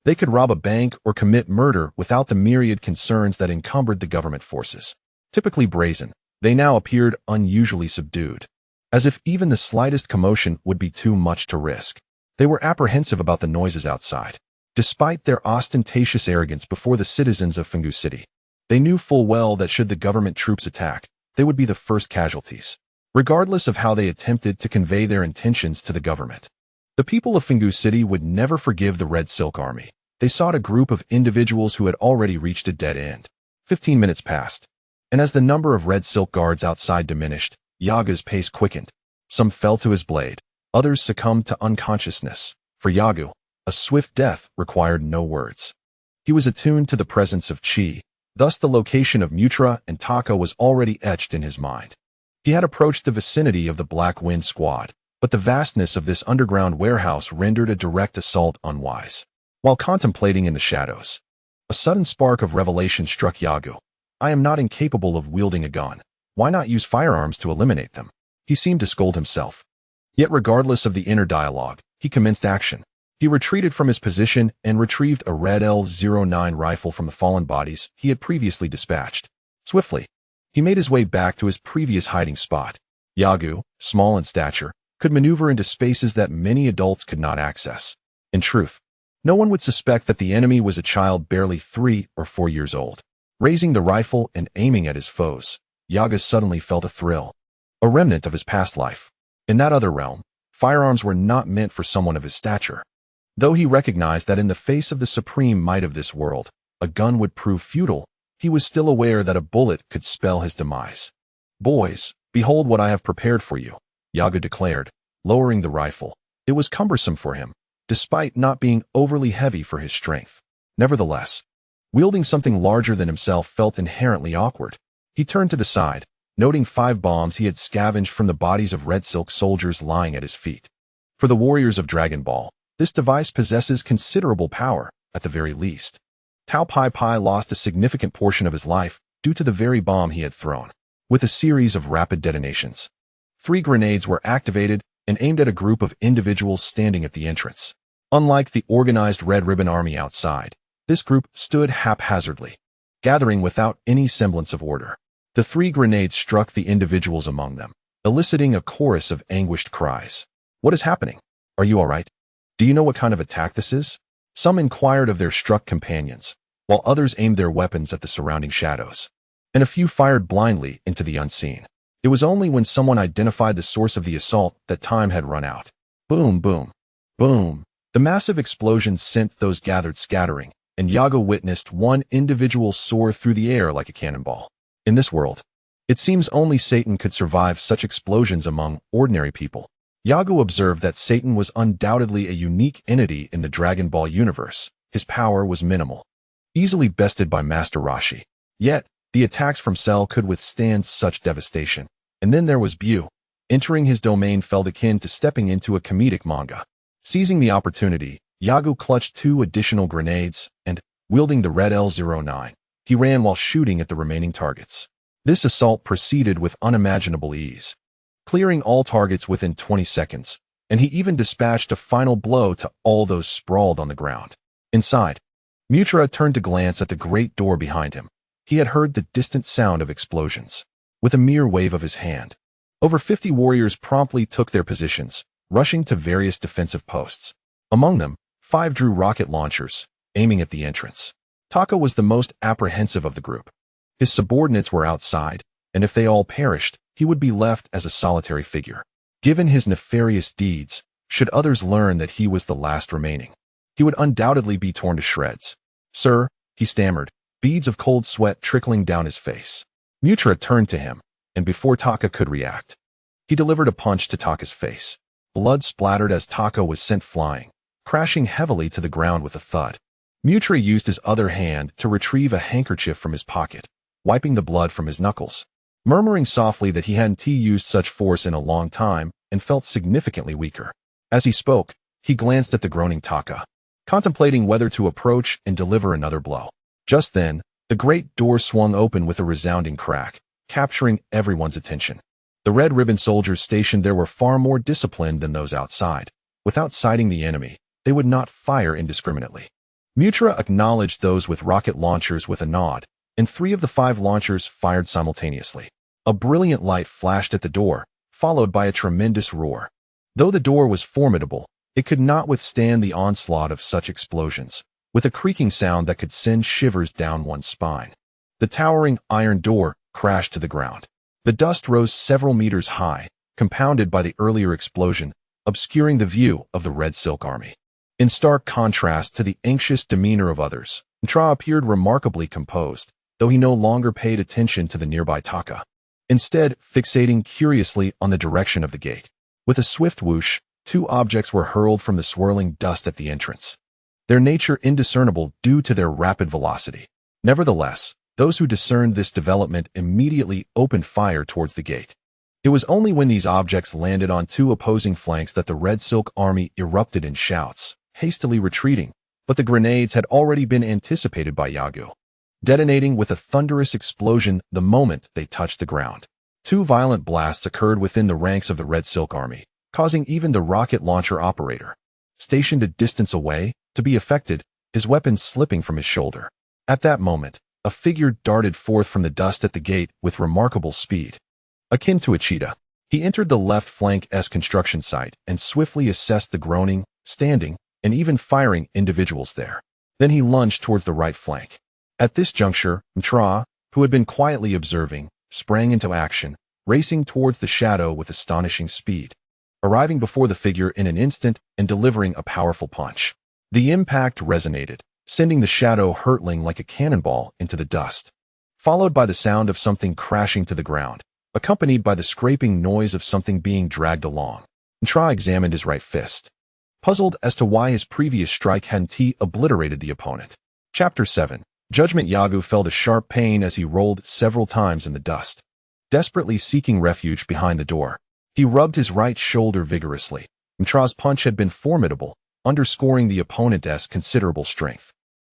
They could rob a bank or commit murder without the myriad concerns that encumbered the government forces. Typically brazen, they now appeared unusually subdued, as if even the slightest commotion would be too much to risk. They were apprehensive about the noises outside. Despite their ostentatious arrogance before the citizens of Fingu City, they knew full well that should the government troops attack, they would be the first casualties, regardless of how they attempted to convey their intentions to the government. The people of Fingu City would never forgive the Red Silk Army. They sought a group of individuals who had already reached a dead end. 15 minutes passed, and as the number of Red Silk guards outside diminished, Yaga's pace quickened. Some fell to his blade, others succumbed to unconsciousness. For Yagu, a swift death required no words. He was attuned to the presence of Chi, thus the location of Mutra and Taka was already etched in his mind. He had approached the vicinity of the Black Wind Squad, but the vastness of this underground warehouse rendered a direct assault unwise. While contemplating in the shadows, a sudden spark of revelation struck Yagu. I am not incapable of wielding a gun. Why not use firearms to eliminate them? He seemed to scold himself. Yet regardless of the inner dialogue, he commenced action. He retreated from his position and retrieved a red L-09 rifle from the fallen bodies he had previously dispatched. Swiftly, he made his way back to his previous hiding spot. Yagu, small in stature, could maneuver into spaces that many adults could not access. In truth, no one would suspect that the enemy was a child barely 3 or 4 years old. Raising the rifle and aiming at his foes, Yaga suddenly felt a thrill, a remnant of his past life. In that other realm, firearms were not meant for someone of his stature. Though he recognized that in the face of the supreme might of this world, a gun would prove futile, he was still aware that a bullet could spell his demise. Boys, behold what I have prepared for you, Yaga declared, lowering the rifle. It was cumbersome for him, despite not being overly heavy for his strength. Nevertheless, wielding something larger than himself felt inherently awkward. He turned to the side, noting 5 bombs he had scavenged from the bodies of Red Silk soldiers lying at his feet. For the warriors of Dragon Ball, this device possesses considerable power, at the very least. Tao Pai Pai lost a significant portion of his life due to the very bomb he had thrown. With a series of rapid detonations, 3 grenades were activated and aimed at a group of individuals standing at the entrance. Unlike the organized Red Ribbon Army outside, this group stood haphazardly, gathering without any semblance of order. The 3 grenades struck the individuals among them, eliciting a chorus of anguished cries. What is happening? Are you all right? Do you know what kind of attack this is? Some inquired of their struck companions, while others aimed their weapons at the surrounding shadows, and a few fired blindly into the unseen. It was only when someone identified the source of the assault that time had run out. Boom, boom, boom. The massive explosion sent those gathered scattering, and Yaga witnessed one individual soar through the air like a cannonball. In this world, it seems only Satan could survive such explosions among ordinary people. Yaga observed that Satan was undoubtedly a unique entity in the Dragon Ball universe. His power was minimal, easily bested by Master Roshi. Yet, the attacks from Cell could withstand such devastation. And then there was Bu. Entering his domain felt akin to stepping into a comedic manga. Seizing the opportunity, Yaga clutched 2 additional grenades, and, wielding the red L-09, he ran while shooting at the remaining targets. This assault proceeded with unimaginable ease, clearing all targets within 20 seconds, and he even dispatched a final blow to all those sprawled on the ground. Inside, Mutra turned to glance at the great door behind him. He had heard the distant sound of explosions. With a mere wave of his hand, Over 50 warriors promptly took their positions, rushing to various defensive posts. Among them, 5 drew rocket launchers, aiming at the entrance. Taka was the most apprehensive of the group. His subordinates were outside, and if they all perished, he would be left as a solitary figure. Given his nefarious deeds, should others learn that he was the last remaining, he would undoubtedly be torn to shreds. "Sir," he stammered, beads of cold sweat trickling down his face. Mutra turned to him, and before Taka could react, he delivered a punch to Taka's face. Blood splattered as Taka was sent flying, crashing heavily to the ground with a thud. Mutra used his other hand to retrieve a handkerchief from his pocket, wiping the blood from his knuckles, murmuring softly that he hadn't used such force in a long time and felt significantly weaker. As he spoke, he glanced at the groaning Taka, contemplating whether to approach and deliver another blow. Just then, the great door swung open with a resounding crack, capturing everyone's attention. The red ribbon soldiers stationed there were far more disciplined than those outside. Without sighting the enemy, they would not fire indiscriminately. Mutra acknowledged those with rocket launchers with a nod, and 3 of the 5 launchers fired simultaneously. A brilliant light flashed at the door, followed by a tremendous roar. Though the door was formidable, it could not withstand the onslaught of such explosions, with a creaking sound that could send shivers down one's spine. The towering iron door crashed to the ground. The dust rose several meters high, compounded by the earlier explosion, obscuring the view of the Red Silk Army. In stark contrast to the anxious demeanor of others, Ntra appeared remarkably composed, though he no longer paid attention to the nearby Taka, instead fixating curiously on the direction of the gate. With a swift whoosh, 2 objects were hurled from the swirling dust at the entrance, their nature indiscernible due to their rapid velocity. Nevertheless, those who discerned this development immediately opened fire towards the gate. It was only when these objects landed on 2 opposing flanks that the Red Silk Army erupted in shouts, hastily retreating, but the grenades had already been anticipated by Yagu, detonating with a thunderous explosion the moment they touched the ground. 2 violent blasts occurred within the ranks of the Red Silk Army, causing even the rocket launcher operator, stationed a distance away, to be affected, his weapon slipping from his shoulder. At that moment, a figure darted forth from the dust at the gate with remarkable speed. Akin to a cheetah, he entered the left flank-esque construction site and swiftly assessed the groaning, standing, and even firing individuals there. Then he lunged towards the right flank. At this juncture, Ntra, who had been quietly observing, sprang into action, racing towards the shadow with astonishing speed, arriving before the figure in an instant and delivering a powerful punch. The impact resonated, sending the shadow hurtling like a cannonball into the dust, followed by the sound of something crashing to the ground, accompanied by the scraping noise of something being dragged along. Ntra examined his right fist, puzzled as to why his previous strike hadn't obliterated the opponent. Chapter 7. Judgment. Yagu felt a sharp pain as he rolled several times in the dust, desperately seeking refuge behind the door. He rubbed his right shoulder vigorously. Ntra's punch had been formidable, underscoring the opponent's considerable strength.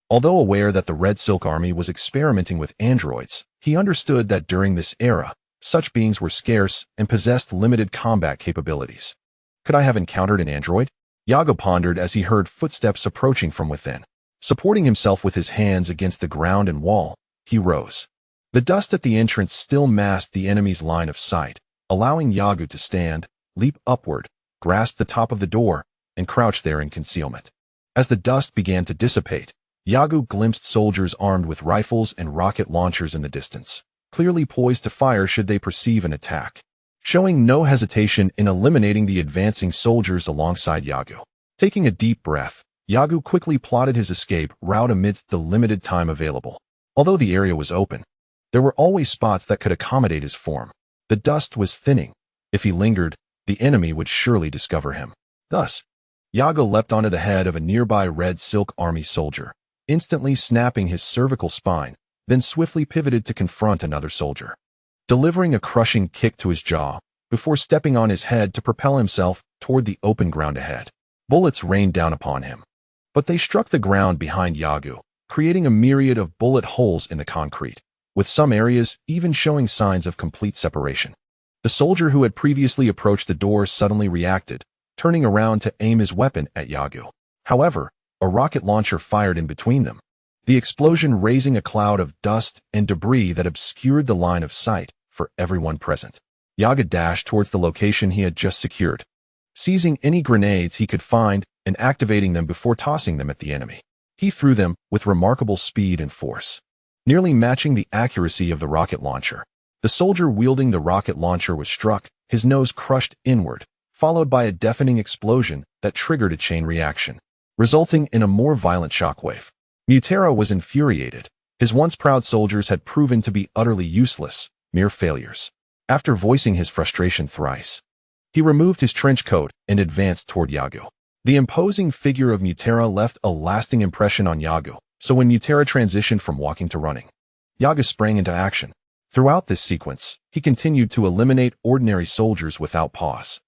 Although aware that the Red Silk Army was experimenting with androids, he understood that during this era, such beings were scarce and possessed limited combat capabilities. Could I have encountered an android? Yagu pondered as he heard footsteps approaching from within. Supporting himself with his hands against the ground and wall, he rose. The dust at the entrance still masked the enemy's line of sight, allowing Yagu to stand, leap upward, grasp the top of the door, and crouch there in concealment. As the dust began to dissipate, Yagu glimpsed soldiers armed with rifles and rocket launchers in the distance, clearly poised to fire should they perceive an attack. Showing no hesitation in eliminating the advancing soldiers alongside Yagu. Taking a deep breath, Yagu quickly plotted his escape route amidst the limited time available. Although the area was open, there were always spots that could accommodate his form. The dust was thinning. If he lingered, the enemy would surely discover him. Thus, Yagu leapt onto the head of a nearby Red Silk Army soldier, instantly snapping his cervical spine, then swiftly pivoted to confront another soldier, delivering a crushing kick to his jaw, before stepping on his head to propel himself toward the open ground ahead. Bullets rained down upon him, but they struck the ground behind Yagu, creating a myriad of bullet holes in the concrete, with some areas even showing signs of complete separation. The soldier who had previously approached the door suddenly reacted, turning around to aim his weapon at Yagu. However, a rocket launcher fired in between them, the explosion raising a cloud of dust and debris that obscured the line of sight for everyone present. Yaga dashed towards the location he had just secured, seizing any grenades he could find and activating them before tossing them at the enemy. He threw them with remarkable speed and force, nearly matching the accuracy of the rocket launcher. The soldier wielding the rocket launcher was struck, his nose crushed inward, followed by a deafening explosion that triggered a chain reaction, resulting in a more violent shockwave. Mutera was infuriated. His once proud soldiers had proven to be utterly useless, mere failures. After voicing his frustration thrice, he removed his trench coat and advanced toward Yago. The imposing figure of Mutera left a lasting impression on Yago, so when Mutera transitioned from walking to running, Yago sprang into action. Throughout this sequence, he continued to eliminate ordinary soldiers without pause.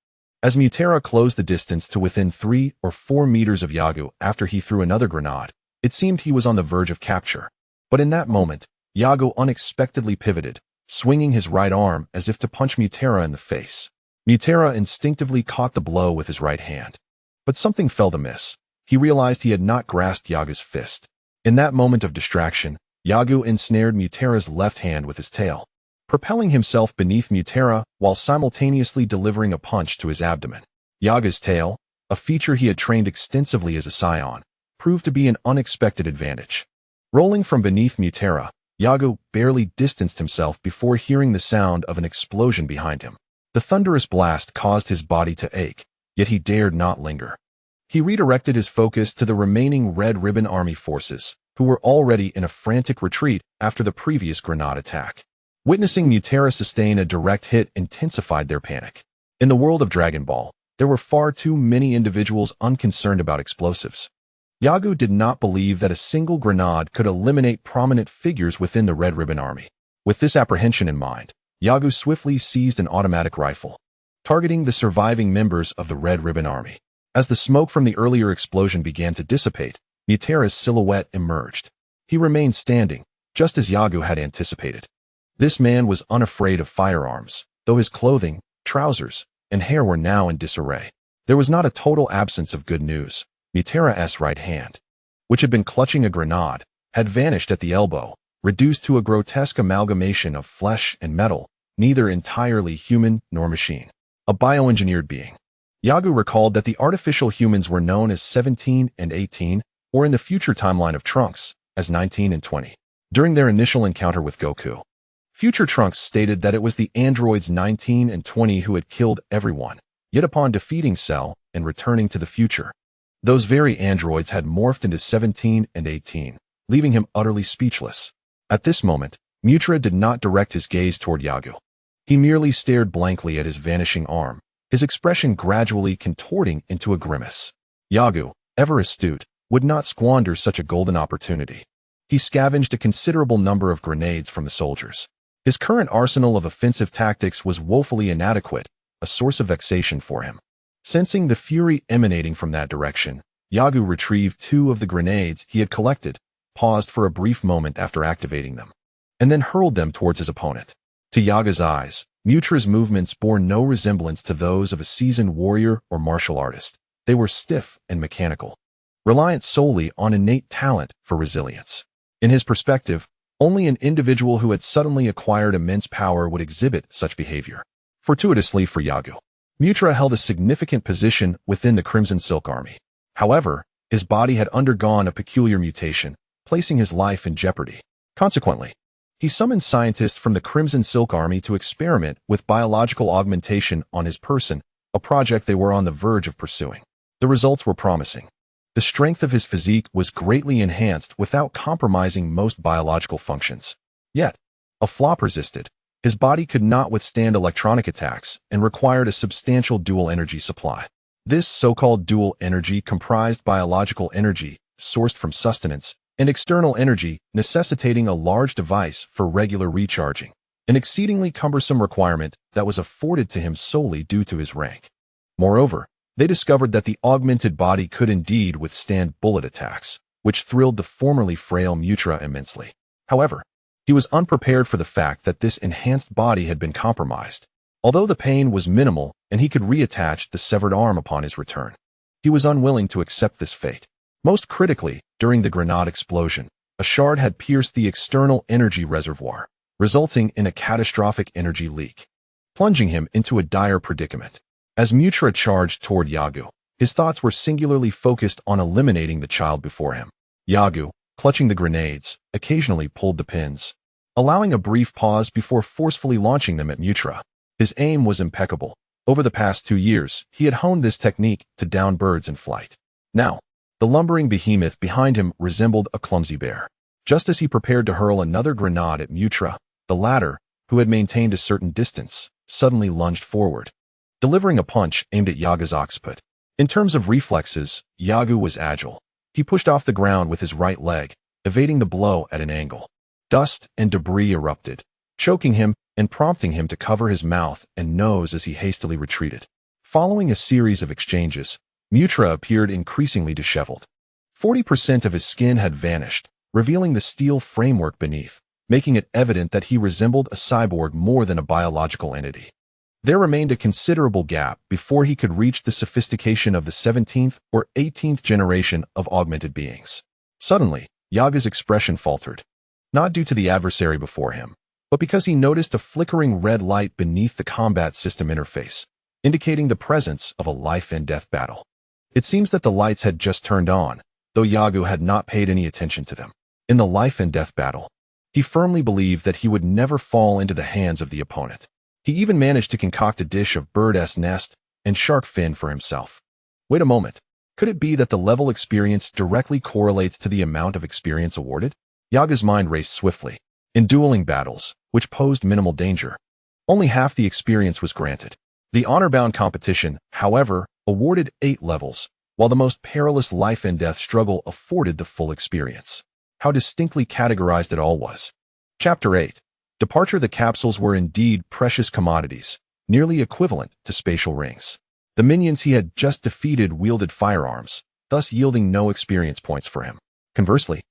As Mutera closed the distance to within 3 or 4 meters of Yago after he threw another grenade, it seemed he was on the verge of capture. But in that moment, Yago unexpectedly pivoted, swinging his right arm as if to punch Mutera in the face. Mutera instinctively caught the blow with his right hand. But something felt amiss. He realized he had not grasped Yago's fist. In that moment of distraction, Yago ensnared Mutera's left hand with his tail, propelling himself beneath Mutera while simultaneously delivering a punch to his abdomen. Yago's tail, a feature he had trained extensively as a Saiyan, proved to be an unexpected advantage. Rolling from beneath Mutera, Yago barely distanced himself before hearing the sound of an explosion behind him. The thunderous blast caused his body to ache, yet he dared not linger. He redirected his focus to the remaining Red Ribbon Army forces, who were already in a frantic retreat after the previous grenade attack. Witnessing Mutera sustain a direct hit intensified their panic. In the world of Dragon Ball, there were far too many individuals unconcerned about explosives. Yago did not believe that a single grenade could eliminate prominent figures within the Red Ribbon Army. With this apprehension in mind, Yago swiftly seized an automatic rifle, targeting the surviving members of the Red Ribbon Army. As the smoke from the earlier explosion began to dissipate, Mutera's silhouette emerged. He remained standing, just as Yago had anticipated. This man was unafraid of firearms, though his clothing, trousers, and hair were now in disarray. There was not a total absence of good news. Mutera's right hand, which had been clutching a grenade, had vanished at the elbow, reduced to a grotesque amalgamation of flesh and metal, neither entirely human nor machine. A bioengineered being. Yago recalled that the artificial humans were known as 17 and 18, or in the future timeline of Trunks, as 19 and 20. During their initial encounter with Goku, future Trunks stated that it was the androids 19 and 20 who had killed everyone, yet upon defeating Cell and returning to the future, those very androids had morphed into 17 and 18, leaving him utterly speechless. At this moment, Mutera did not direct his gaze toward Yago. He merely stared blankly at his vanishing arm, his expression gradually contorting into a grimace. Yago, ever astute, would not squander such a golden opportunity. He scavenged a considerable number of grenades from the soldiers. His current arsenal of offensive tactics was woefully inadequate, a source of vexation for him. Sensing the fury emanating from that direction, Yago retrieved 2 of the grenades he had collected, paused for a brief moment after activating them, and then hurled them towards his opponent. To Yaga's eyes, Mutera's movements bore no resemblance to those of a seasoned warrior or martial artist. They were stiff and mechanical, reliant solely on innate talent for resilience. In his perspective, only an individual who had suddenly acquired immense power would exhibit such behavior. Fortuitously for Yago, Mutera held a significant position within the Crimson Silk Army. However, his body had undergone a peculiar mutation, placing his life in jeopardy. Consequently, he summoned scientists from the Crimson Silk Army to experiment with biological augmentation on his person, a project they were on the verge of pursuing. The results were promising. The strength of his physique was greatly enhanced without compromising most biological functions. Yet, a flaw persisted. His body could not withstand electronic attacks and required a substantial dual energy supply. This so-called dual energy comprised biological energy, sourced from sustenance, and external energy, necessitating a large device for regular recharging, an exceedingly cumbersome requirement that was afforded to him solely due to his rank. Moreover, they discovered that the augmented body could indeed withstand bullet attacks, which thrilled the formerly frail Mutera immensely. However, he was unprepared for the fact that this enhanced body had been compromised. Although the pain was minimal and he could reattach the severed arm upon his return, he was unwilling to accept this fate. Most critically, during the grenade explosion, a shard had pierced the external energy reservoir, resulting in a catastrophic energy leak. plunging him into a dire predicament. As Mutra charged toward Yagu, his thoughts were singularly focused on eliminating the child before him. Yagu, clutching the grenades, occasionally pulled the pins, allowing a brief pause before forcefully launching them at Mutra. His aim was impeccable. Over the past 2 years, he had honed this technique to down birds in flight. Now, the lumbering behemoth behind him resembled a clumsy bear. Just as he prepared to hurl another grenade at Mutra, the latter, who had maintained a certain distance, suddenly lunged forward, delivering a punch aimed at Yaga's occiput. In terms of reflexes, Yagu was agile. He pushed off the ground with his right leg, evading the blow at an angle. Dust and debris erupted, choking him and prompting him to cover his mouth and nose as he hastily retreated. Following a series of exchanges, Mutra appeared increasingly disheveled. 40% of his skin had vanished, revealing the steel framework beneath, making it evident that he resembled a cyborg more than a biological entity. There remained a considerable gap before he could reach the sophistication of the 17th or 18th generation of augmented beings. Suddenly, Yaga's expression faltered, not due to the adversary before him, but because he noticed a flickering red light beneath the combat system interface, indicating the presence of a life-and-death battle. It seems that the lights had just turned on, though Yagu had not paid any attention to them. In the life-and-death battle, he firmly believed that he would never fall into the hands of the opponent. He even managed to concoct a dish of bird's nest and shark fin for himself. Wait a moment. Could it be that the level experience directly correlates to the amount of experience awarded? Yaga's mind raced swiftly. In dueling battles, which posed minimal danger, only half the experience was granted. The honor-bound competition, however, awarded 8 levels, while the most perilous life-and-death struggle afforded the full experience. How distinctly categorized it all was. Chapter 8. Departure. The capsules were indeed precious commodities, nearly equivalent to spatial rings. The minions he had just defeated wielded firearms, thus yielding no experience points for him. Conversely,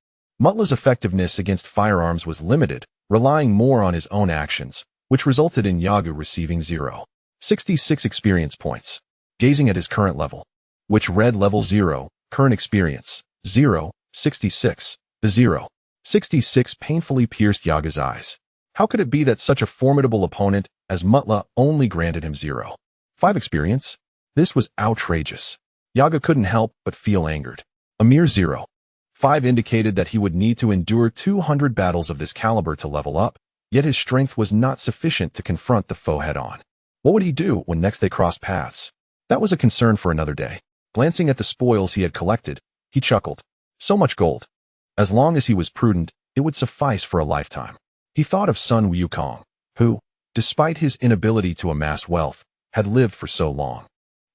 Mutla's effectiveness against firearms was limited, relying more on his own actions, which resulted in Yagu receiving 0.66 experience points. Gazing at his current level, which read level 0, current experience, 0.66, the 0.66 painfully pierced Yaga's eyes. How could it be that such a formidable opponent as Mutla only granted him 0.5 experience? This was outrageous. Yaga couldn't help but feel angered. A mere 0.5 indicated that he would need to endure 200 battles of this caliber to level up, yet his strength was not sufficient to confront the foe head-on. What would he do when next they crossed paths? That was a concern for another day. Glancing at the spoils he had collected, he chuckled. So much gold. As long as he was prudent, it would suffice for a lifetime. He thought of Sun Wukong, who, despite his inability to amass wealth, had lived for so long.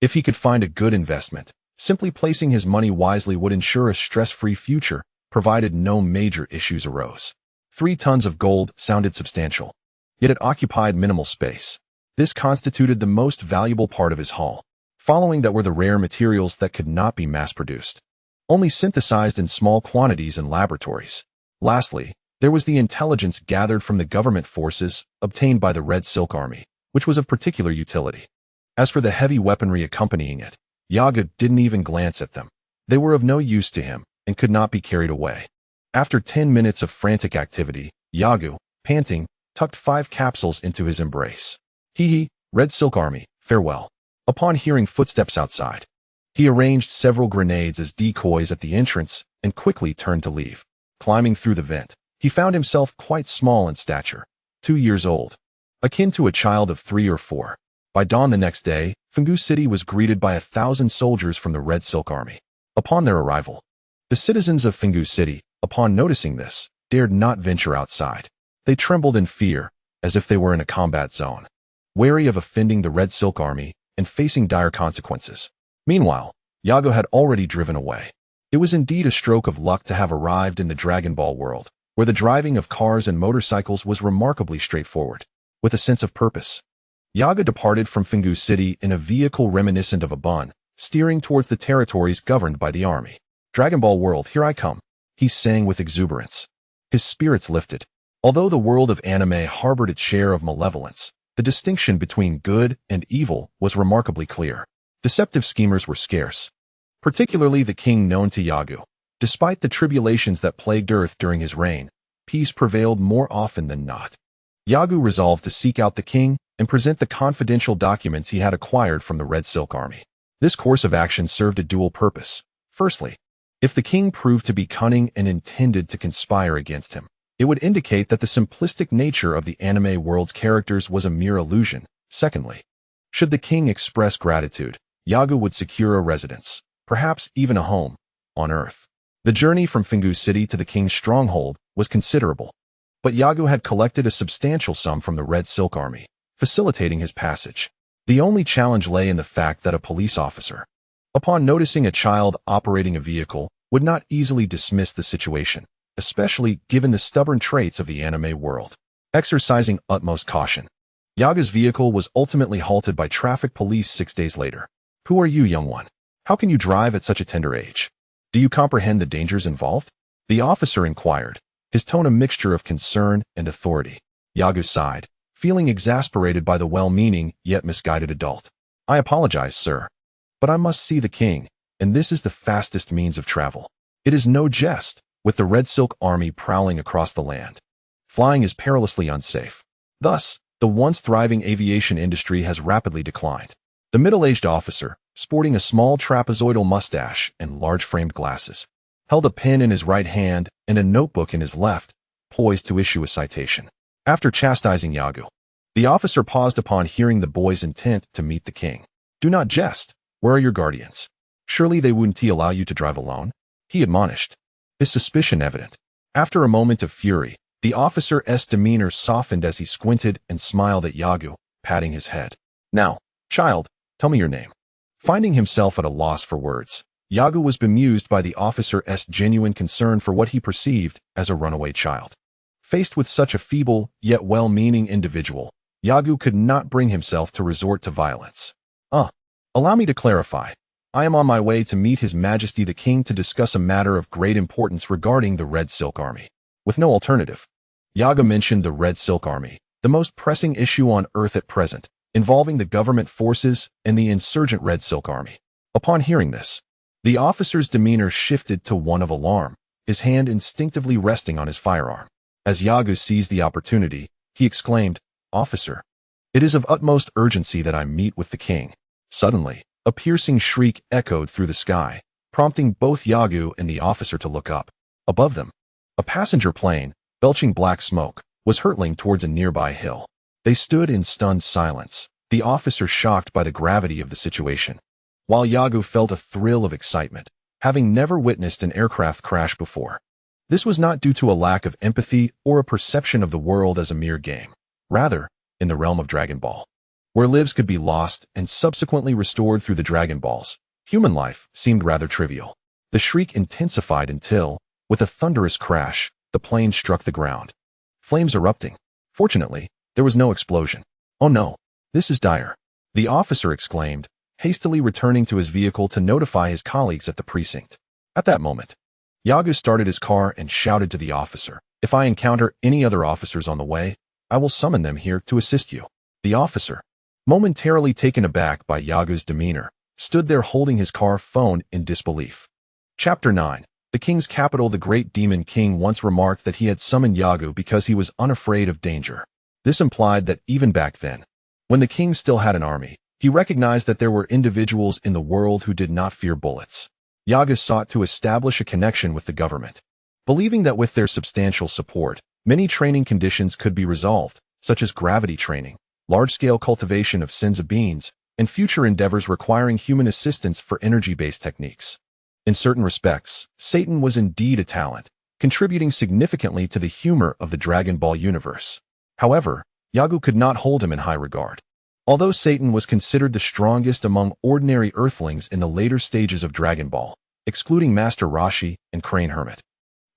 If he could find a good investment, simply placing his money wisely would ensure a stress-free future, provided no major issues arose. 3 tons of gold sounded substantial, yet it occupied minimal space. This constituted the most valuable part of his haul. Following that were the rare materials that could not be mass-produced, only synthesized in small quantities in laboratories. Lastly, there was the intelligence gathered from the government forces obtained by the Red Silk Army, which was of particular utility. As for the heavy weaponry accompanying it, Yaga didn't even glance at them. They were of no use to him and could not be carried away. After 10 minutes of frantic activity, Yagu, panting, tucked 5 capsules into his embrace. Hee, Red Silk Army, farewell. Upon hearing footsteps outside, he arranged several grenades as decoys at the entrance and quickly turned to leave. Climbing through the vent, he found himself quite small in stature, 2 years old, akin to a child of 3 or 4. By dawn the next day, Fenggu City was greeted by 1,000 soldiers from the Red Silk Army. Upon their arrival, the citizens of Fenggu City, upon noticing this, dared not venture outside. They trembled in fear, as if they were in a combat zone, wary of offending the Red Silk Army and facing dire consequences. Meanwhile, Yago had already driven away. It was indeed a stroke of luck to have arrived in the Dragon Ball world, where the driving of cars and motorcycles was remarkably straightforward. With a sense of purpose, Yaga departed from Fenggu City in a vehicle reminiscent of a bun, steering towards the territories governed by the army. Dragon Ball world, here I come, he sang with exuberance. His spirits lifted. Although the world of anime harbored its share of malevolence, the distinction between good and evil was remarkably clear. Deceptive schemers were scarce, particularly the king known to Yagu. Despite the tribulations that plagued Earth during his reign, peace prevailed more often than not. Yagu resolved to seek out the king and present the confidential documents he had acquired from the Red Silk Army. This course of action served a dual purpose. Firstly, if the king proved to be cunning and intended to conspire against him, it would indicate that the simplistic nature of the anime world's characters was a mere illusion. Secondly, should the king express gratitude, Yagu would secure a residence, perhaps even a home, on Earth. The journey from Fingu City to the king's stronghold was considerable, but Yagu had collected a substantial sum from the Red Silk Army, facilitating his passage. The only challenge lay in the fact that a police officer, upon noticing a child operating a vehicle, would not easily dismiss the situation, especially given the stubborn traits of the anime world. Exercising utmost caution, Yaga's vehicle was ultimately halted by traffic police 6 days later. "Who are you, young one? How can you drive at such a tender age? Do you comprehend the dangers involved?" the officer inquired, his tone a mixture of concern and authority. Yagu sighed, feeling exasperated by the well-meaning yet misguided adult. "I apologize, sir, but I must see the king, and this is the fastest means of travel. It is no jest, with the Red Silk Army prowling across the land. Flying is perilously unsafe. Thus, the once thriving aviation industry has rapidly declined." The middle-aged officer, sporting a small trapezoidal mustache and large-framed glasses, held a pen in his right hand and a notebook in his left, poised to issue a citation. After chastising Yagu, the officer paused upon hearing the boy's intent to meet the king. "Do not jest. Where are your guardians? Surely they wouldn't allow you to drive alone?" he admonished, his suspicion evident. After a moment of fury, the officer's demeanor softened as he squinted and smiled at Yagu, patting his head. "Now, child, tell me your name." Finding himself at a loss for words, Yagu was bemused by the officer's genuine concern for what he perceived as a runaway child. Faced with such a feeble, yet well-meaning individual, Yagu could not bring himself to resort to violence. Allow me to clarify. I am on my way to meet His Majesty the King to discuss a matter of great importance regarding the Red Silk Army." With no alternative, Yagu mentioned the Red Silk Army, the most pressing issue on Earth at present, involving the government forces and the insurgent Red Silk Army. Upon hearing this, the officer's demeanor shifted to one of alarm, his hand instinctively resting on his firearm. As Yagu seized the opportunity, he exclaimed, "Officer, it is of utmost urgency that I meet with the king." Suddenly, a piercing shriek echoed through the sky, prompting both Yagu and the officer to look up. Above them, a passenger plane, belching black smoke, was hurtling towards a nearby hill. They stood in stunned silence, the officer shocked by the gravity of the situation, while Yagu felt a thrill of excitement, having never witnessed an aircraft crash before. This was not due to a lack of empathy or a perception of the world as a mere game. Rather, in the realm of Dragon Ball, where lives could be lost and subsequently restored through the Dragon Balls, human life seemed rather trivial. The shriek intensified until, with a thunderous crash, the plane struck the ground, flames erupting. Fortunately, there was no explosion. "Oh no, this is dire," the officer exclaimed, hastily returning to his vehicle to notify his colleagues at the precinct. At that moment, Yagu started his car and shouted to the officer, "If I encounter any other officers on the way, I will summon them here to assist you." The officer, momentarily taken aback by Yagu's demeanor, stood there holding his car phone in disbelief. Chapter 9. The king's capital. The great demon king once remarked that he had summoned Yagu because he was unafraid of danger. This implied that even back then, when the king still had an army, he recognized that there were individuals in the world who did not fear bullets. Yagu sought to establish a connection with the government, believing that with their substantial support, many training conditions could be resolved, such as gravity training, large-scale cultivation of senza beans, and future endeavors requiring human assistance for energy-based techniques. In certain respects, Satan was indeed a talent, contributing significantly to the humor of the Dragon Ball universe. However, Yagu could not hold him in high regard. Although Satan was considered the strongest among ordinary Earthlings in the later stages of Dragon Ball, excluding Master Roshi and Crane Hermit,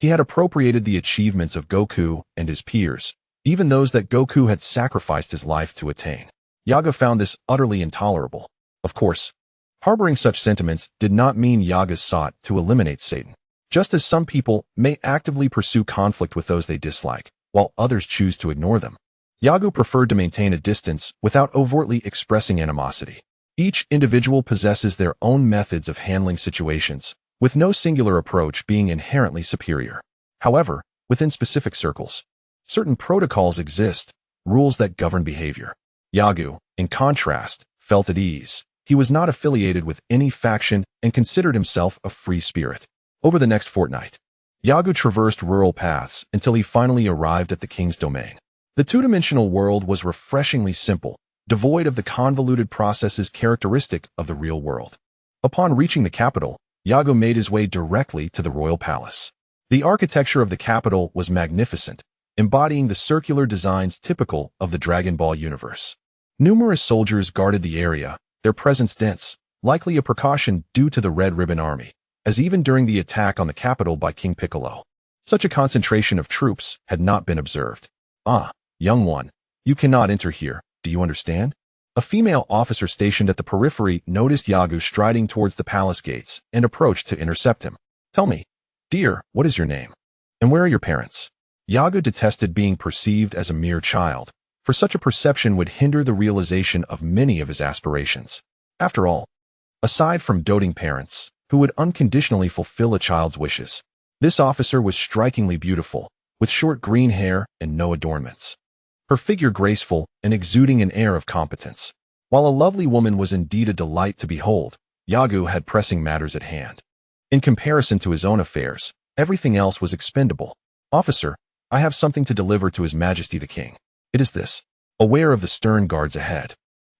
he had appropriated the achievements of Goku and his peers, even those that Goku had sacrificed his life to attain. Yagu found this utterly intolerable. Of course, harboring such sentiments did not mean Yagu sought to eliminate Satan, just as some people may actively pursue conflict with those they dislike, while others choose to ignore them. Yagu preferred to maintain a distance without overtly expressing animosity. Each individual possesses their own methods of handling situations, with no singular approach being inherently superior. However, within specific circles, certain protocols exist, rules that govern behavior. Yagu, in contrast, felt at ease. He was not affiliated with any faction and considered himself a free spirit. Over the next fortnight, Yagu traversed rural paths until he finally arrived at the king's domain. The two-dimensional world was refreshingly simple, devoid of the convoluted processes characteristic of the real world. Upon reaching the capital, Yagu made his way directly to the royal palace. The architecture of the capital was magnificent, embodying the circular designs typical of the Dragon Ball universe. Numerous soldiers guarded the area, their presence dense, likely a precaution due to the Red Ribbon Army, as even during the attack on the capital by King Piccolo, such a concentration of troops had not been observed. "Ah, young one, you cannot enter here, do you understand?" A female officer stationed at the periphery noticed Yagu striding towards the palace gates and approached to intercept him. "Tell me, dear, what is your name? And where are your parents?" Yagu detested being perceived as a mere child, for such a perception would hinder the realization of many of his aspirations. After all, aside from doting parents, who would unconditionally fulfill a child's wishes, this officer was strikingly beautiful, with short green hair and no adornments. Her figure graceful and exuding an air of competence. While a lovely woman was indeed a delight to behold, Yagu had pressing matters at hand. In comparison to his own affairs, everything else was expendable. "Officer, I have something to deliver to His Majesty the King. It is this." Aware of the stern guards ahead,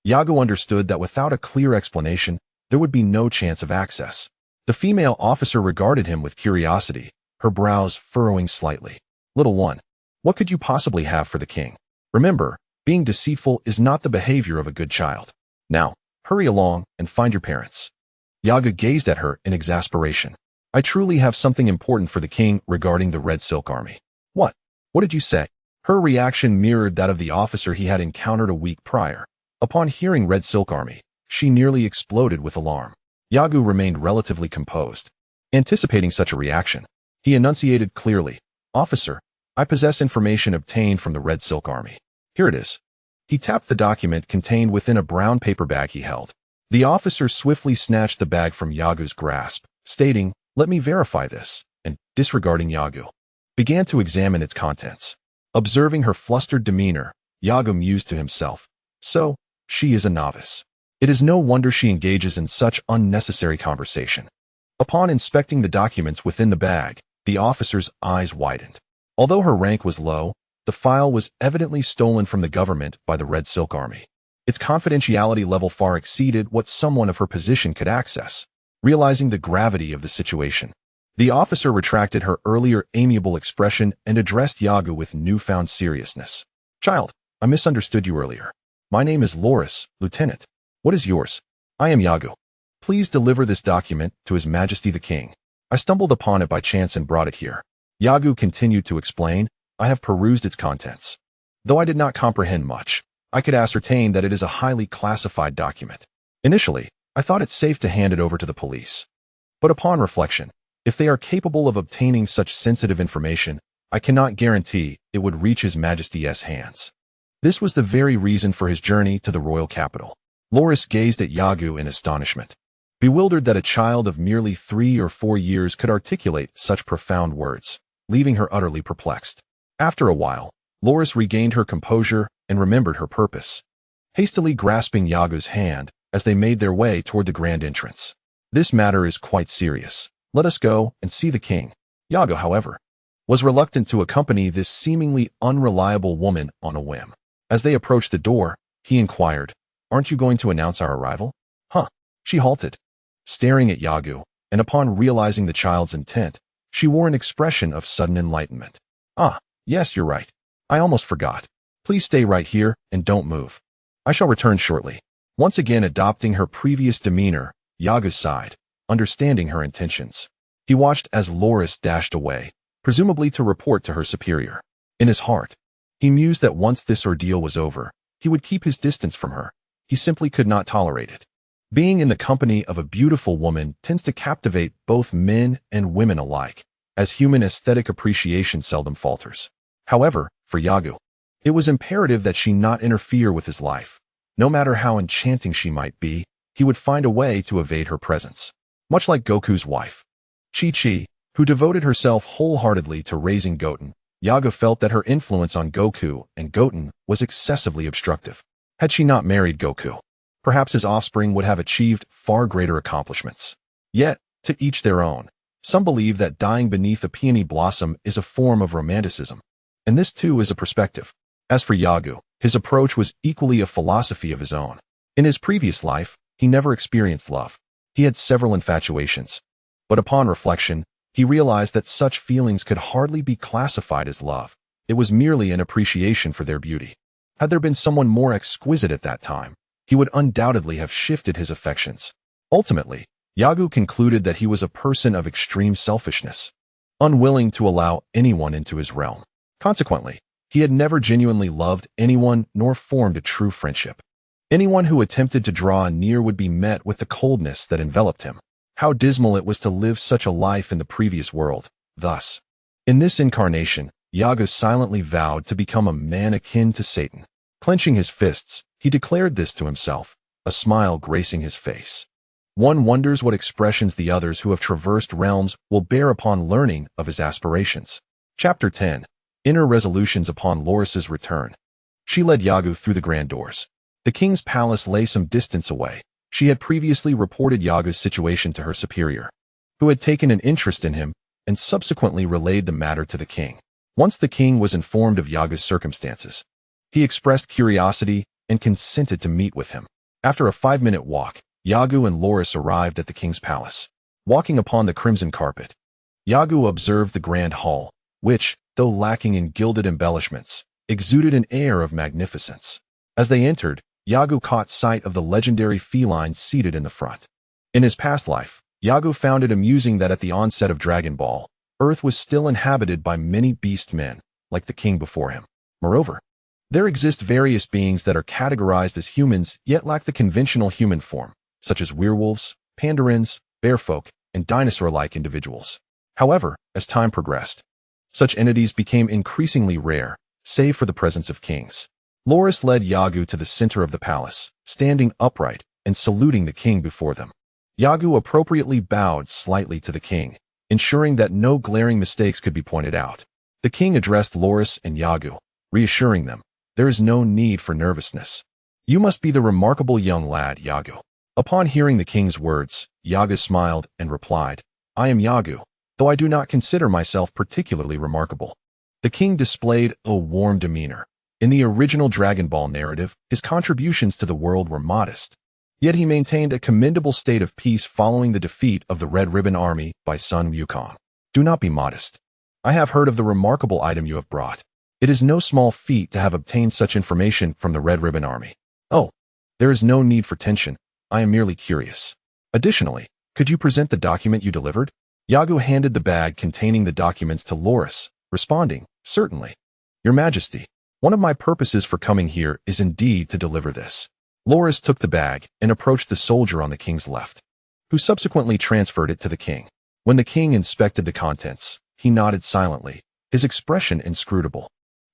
Yagu understood that without a clear explanation, there would be no chance of access. The female officer regarded him with curiosity, her brows furrowing slightly. "Little one, what could you possibly have for the king? Remember, being deceitful is not the behavior of a good child. Now, hurry along and find your parents." Yagu gazed at her in exasperation. "I truly have something important for the king regarding the Red Silk Army." "What? What did you say?" Her reaction mirrored that of the officer he had encountered a week prior. Upon hearing Red Silk Army, she nearly exploded with alarm. Yagu remained relatively composed. Anticipating such a reaction, he enunciated clearly, "Officer, I possess information obtained from the Red Silk Army. Here it is." He tapped the document contained within a brown paper bag he held. The officer swiftly snatched the bag from Yagu's grasp, stating, "Let me verify this," and, disregarding Yagu, began to examine its contents. Observing her flustered demeanor, Yagu mused to himself, "So, she is a novice. It is no wonder she engages in such unnecessary conversation." Upon inspecting the documents within the bag, the officer's eyes widened. Although her rank was low, the file was evidently stolen from the government by the Red Silk Army. Its confidentiality level far exceeded what someone of her position could access. Realizing the gravity of the situation, the officer retracted her earlier amiable expression and addressed Yagu with newfound seriousness. "Child, I misunderstood you earlier. My name is Loris, Lieutenant. What is yours?" "I am Yagu. Please deliver this document to His Majesty the King. I stumbled upon it by chance and brought it here." Yagu continued to explain, "I have perused its contents. Though I did not comprehend much, I could ascertain that it is a highly classified document. Initially, I thought it safe to hand it over to the police. But upon reflection, if they are capable of obtaining such sensitive information, I cannot guarantee it would reach His Majesty's hands." This was the very reason for his journey to the royal capital. Loris gazed at Yagu in astonishment, bewildered that a child of merely 3 or 4 years could articulate such profound words, leaving her utterly perplexed. After a while, Loris regained her composure and remembered her purpose, hastily grasping Yagu's hand as they made their way toward the grand entrance. "This matter is quite serious. Let us go and see the king." Yagu, however, was reluctant to accompany this seemingly unreliable woman on a whim. As they approached the door, he inquired, "Aren't you going to announce our arrival?" "Huh." She halted, staring at Yagu, and upon realizing the child's intent, she wore an expression of sudden enlightenment. "Ah, yes, you're right. I almost forgot. Please stay right here and don't move. I shall return shortly." Once again adopting her previous demeanor, Yagu sighed, understanding her intentions. He watched as Loris dashed away, presumably to report to her superior. In his heart, he mused that once this ordeal was over, he would keep his distance from her. He simply could not tolerate it. Being in the company of a beautiful woman tends to captivate both men and women alike, as human aesthetic appreciation seldom falters. However, for Yagu, it was imperative that she not interfere with his life. No matter how enchanting she might be, he would find a way to evade her presence. Much like Goku's wife, Chi-Chi, who devoted herself wholeheartedly to raising Goten, Yagu felt that her influence on Goku and Goten was excessively obstructive. Had she not married Goku, perhaps his offspring would have achieved far greater accomplishments. Yet, to each their own. Some believe that dying beneath a peony blossom is a form of romanticism. And this too is a perspective. As for Yagu, his approach was equally a philosophy of his own. In his previous life, he never experienced love. He had several infatuations. But upon reflection, he realized that such feelings could hardly be classified as love. It was merely an appreciation for their beauty. Had there been someone more exquisite at that time, he would undoubtedly have shifted his affections. Ultimately, Yagu concluded that he was a person of extreme selfishness, unwilling to allow anyone into his realm. Consequently, he had never genuinely loved anyone nor formed a true friendship. Anyone who attempted to draw near would be met with the coldness that enveloped him. How dismal it was to live such a life in the previous world. Thus, in this incarnation, Yagu silently vowed to become a man akin to Satan. Clenching his fists, he declared this to himself, a smile gracing his face. One wonders what expressions the others who have traversed realms will bear upon learning of his aspirations. Chapter 10. Inner Resolutions upon Loris's return. She led Yagu through the grand doors. The king's palace lay some distance away. She had previously reported Yagu's situation to her superior, who had taken an interest in him and subsequently relayed the matter to the king. Once the king was informed of Yagu's circumstances, he expressed curiosity and consented to meet with him. After a 5-minute walk, Yagu and Loris arrived at the king's palace. Walking upon the crimson carpet, Yagu observed the grand hall, which, though lacking in gilded embellishments, exuded an air of magnificence. As they entered, Yagu caught sight of the legendary feline seated in the front. In his past life, Yagu found it amusing that at the onset of Dragon Ball, Earth was still inhabited by many beast men, like the king before him. Moreover, there exist various beings that are categorized as humans yet lack the conventional human form, such as werewolves, pandarins, bearfolk, and dinosaur-like individuals. However, as time progressed, such entities became increasingly rare, save for the presence of kings. Loris led Yagu to the center of the palace, standing upright and saluting the king before them. Yagu appropriately bowed slightly to the king, ensuring that no glaring mistakes could be pointed out. The king addressed Loris and Yagu, reassuring them, "There is no need for nervousness. You must be the remarkable young lad, Yagu." Upon hearing the king's words, Yagu smiled and replied, "I am Yagu, though I do not consider myself particularly remarkable." The king displayed a warm demeanor. In the original Dragon Ball narrative, his contributions to the world were modest. Yet he maintained a commendable state of peace following the defeat of the Red Ribbon Army by Sun Wukong. "Do not be modest. I have heard of the remarkable item you have brought. It is no small feat to have obtained such information from the Red Ribbon Army." "Oh, there is no need for tension. I am merely curious. Additionally, could you present the document you delivered?" Yagu handed the bag containing the documents to Loris, responding, "Certainly. Your Majesty, one of my purposes for coming here is indeed to deliver this." Loris took the bag and approached the soldier on the king's left, who subsequently transferred it to the king. When the king inspected the contents, he nodded silently, his expression inscrutable.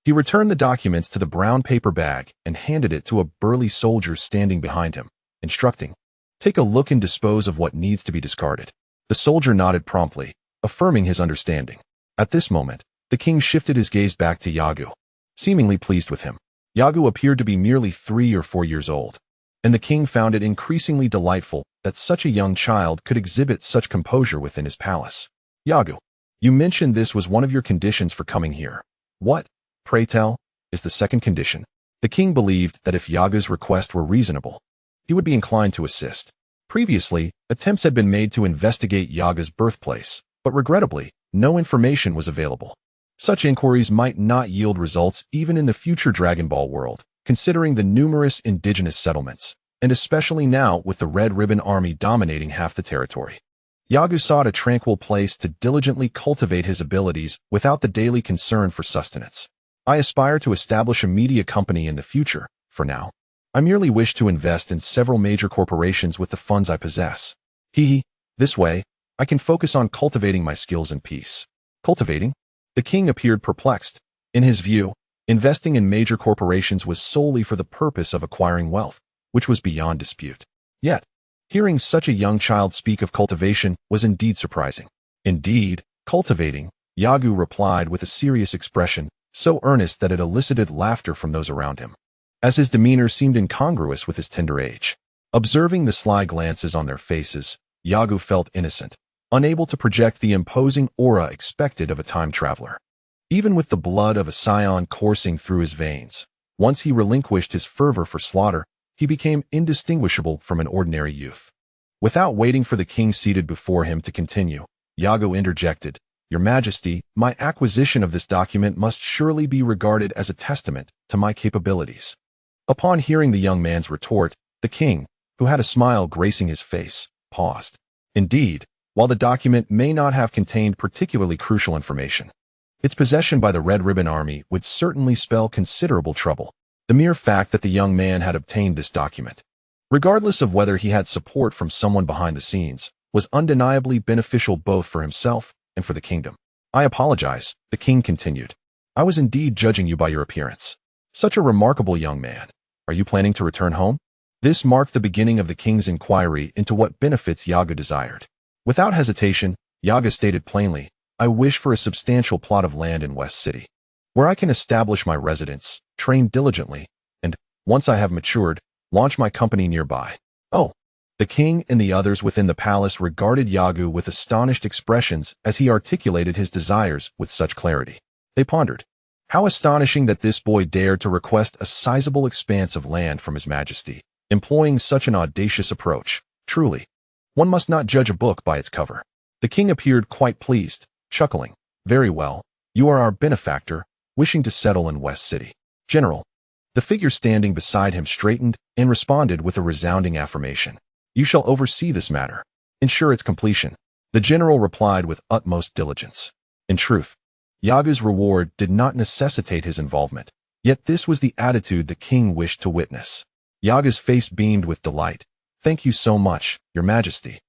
He returned the documents to the brown paper bag and handed it to a burly soldier standing behind him, instructing, "Take a look and dispose of what needs to be discarded." The soldier nodded promptly, affirming his understanding. At this moment, the king shifted his gaze back to Yagu, seemingly pleased with him. Yagu appeared to be merely 3 or 4 years old, and the king found it increasingly delightful that such a young child could exhibit such composure within his palace. "Yagu, you mentioned this was one of your conditions for coming here. What, pray tell, is the second condition?" The king believed that if Yagu's request were reasonable, he would be inclined to assist. Previously, attempts had been made to investigate Yagu's birthplace, but regrettably, no information was available. Such inquiries might not yield results even in the future Dragon Ball world, considering the numerous indigenous settlements, and especially now with the Red Ribbon Army dominating half the territory. Yagu sought a tranquil place to diligently cultivate his abilities without the daily concern for sustenance. "I aspire to establish a media company in the future. For now, I merely wish to invest in several major corporations with the funds I possess. This way, I can focus on cultivating my skills in peace." Cultivating? The king appeared perplexed. In his view, investing in major corporations was solely for the purpose of acquiring wealth, which was beyond dispute. Yet, hearing such a young child speak of cultivation was indeed surprising. "Indeed, cultivating," Yagu replied with a serious expression, so earnest that it elicited laughter from those around him. as his demeanor seemed incongruous with his tender age. Observing the sly glances on their faces, Yagu felt innocent, unable to project the imposing aura expected of a time traveler. Even with the blood of a Saiyan coursing through his veins, once he relinquished his fervor for slaughter, he became indistinguishable from an ordinary youth. Without waiting for the king seated before him to continue, Yagu interjected, "Your Majesty, my acquisition of this document must surely be regarded as a testament to my capabilities." Upon hearing the young man's retort, the king, who had a smile gracing his face, paused. Indeed, while the document may not have contained particularly crucial information, its possession by the Red Ribbon Army would certainly spell considerable trouble. The mere fact that the young man had obtained this document, regardless of whether he had support from someone behind the scenes, was undeniably beneficial both for himself and for the kingdom. "I apologize," the king continued. "I was indeed judging you by your appearance. Such a remarkable young man. Are you planning to return home?" This marked the beginning of the king's inquiry into what benefits Yagu desired. Without hesitation, Yagu stated plainly, "I wish for a substantial plot of land in West City, where I can establish my residence, train diligently, and, once I have matured, launch my company nearby." "Oh!" The king and the others within the palace regarded Yagu with astonished expressions as he articulated his desires with such clarity. They pondered. How astonishing that this boy dared to request a sizable expanse of land from His Majesty, employing such an audacious approach. Truly, one must not judge a book by its cover. The king appeared quite pleased, chuckling. "Very well, you are our benefactor, wishing to settle in West City. General." The figure standing beside him straightened and responded with a resounding affirmation. "You shall oversee this matter. Ensure its completion." The general replied with utmost diligence. In truth, Yagu's reward did not necessitate his involvement, yet this was the attitude the king wished to witness. Yagu's face beamed with delight. "Thank you so much, Your Majesty."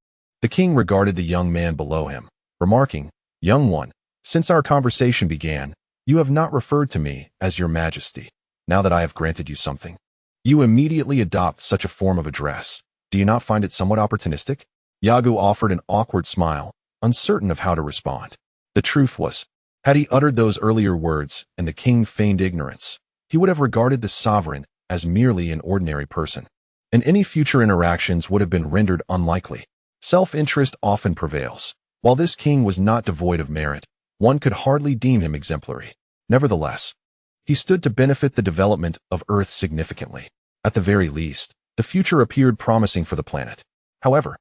The king regarded the young man below him, remarking, "Young one, since our conversation began, you have not referred to me as Your Majesty. Now that I have granted you something, you immediately adopt such a form of address. Do you not find it somewhat opportunistic?" Yagu offered an awkward smile, uncertain of how to respond. The truth was, had he uttered those earlier words and the king feigned ignorance, he would have regarded the sovereign as merely an ordinary person, and any future interactions would have been rendered unlikely. Self-interest often prevails. While this king was not devoid of merit, one could hardly deem him exemplary. Nevertheless, he stood to benefit the development of Earth significantly. At the very least, the future appeared promising for the planet. However,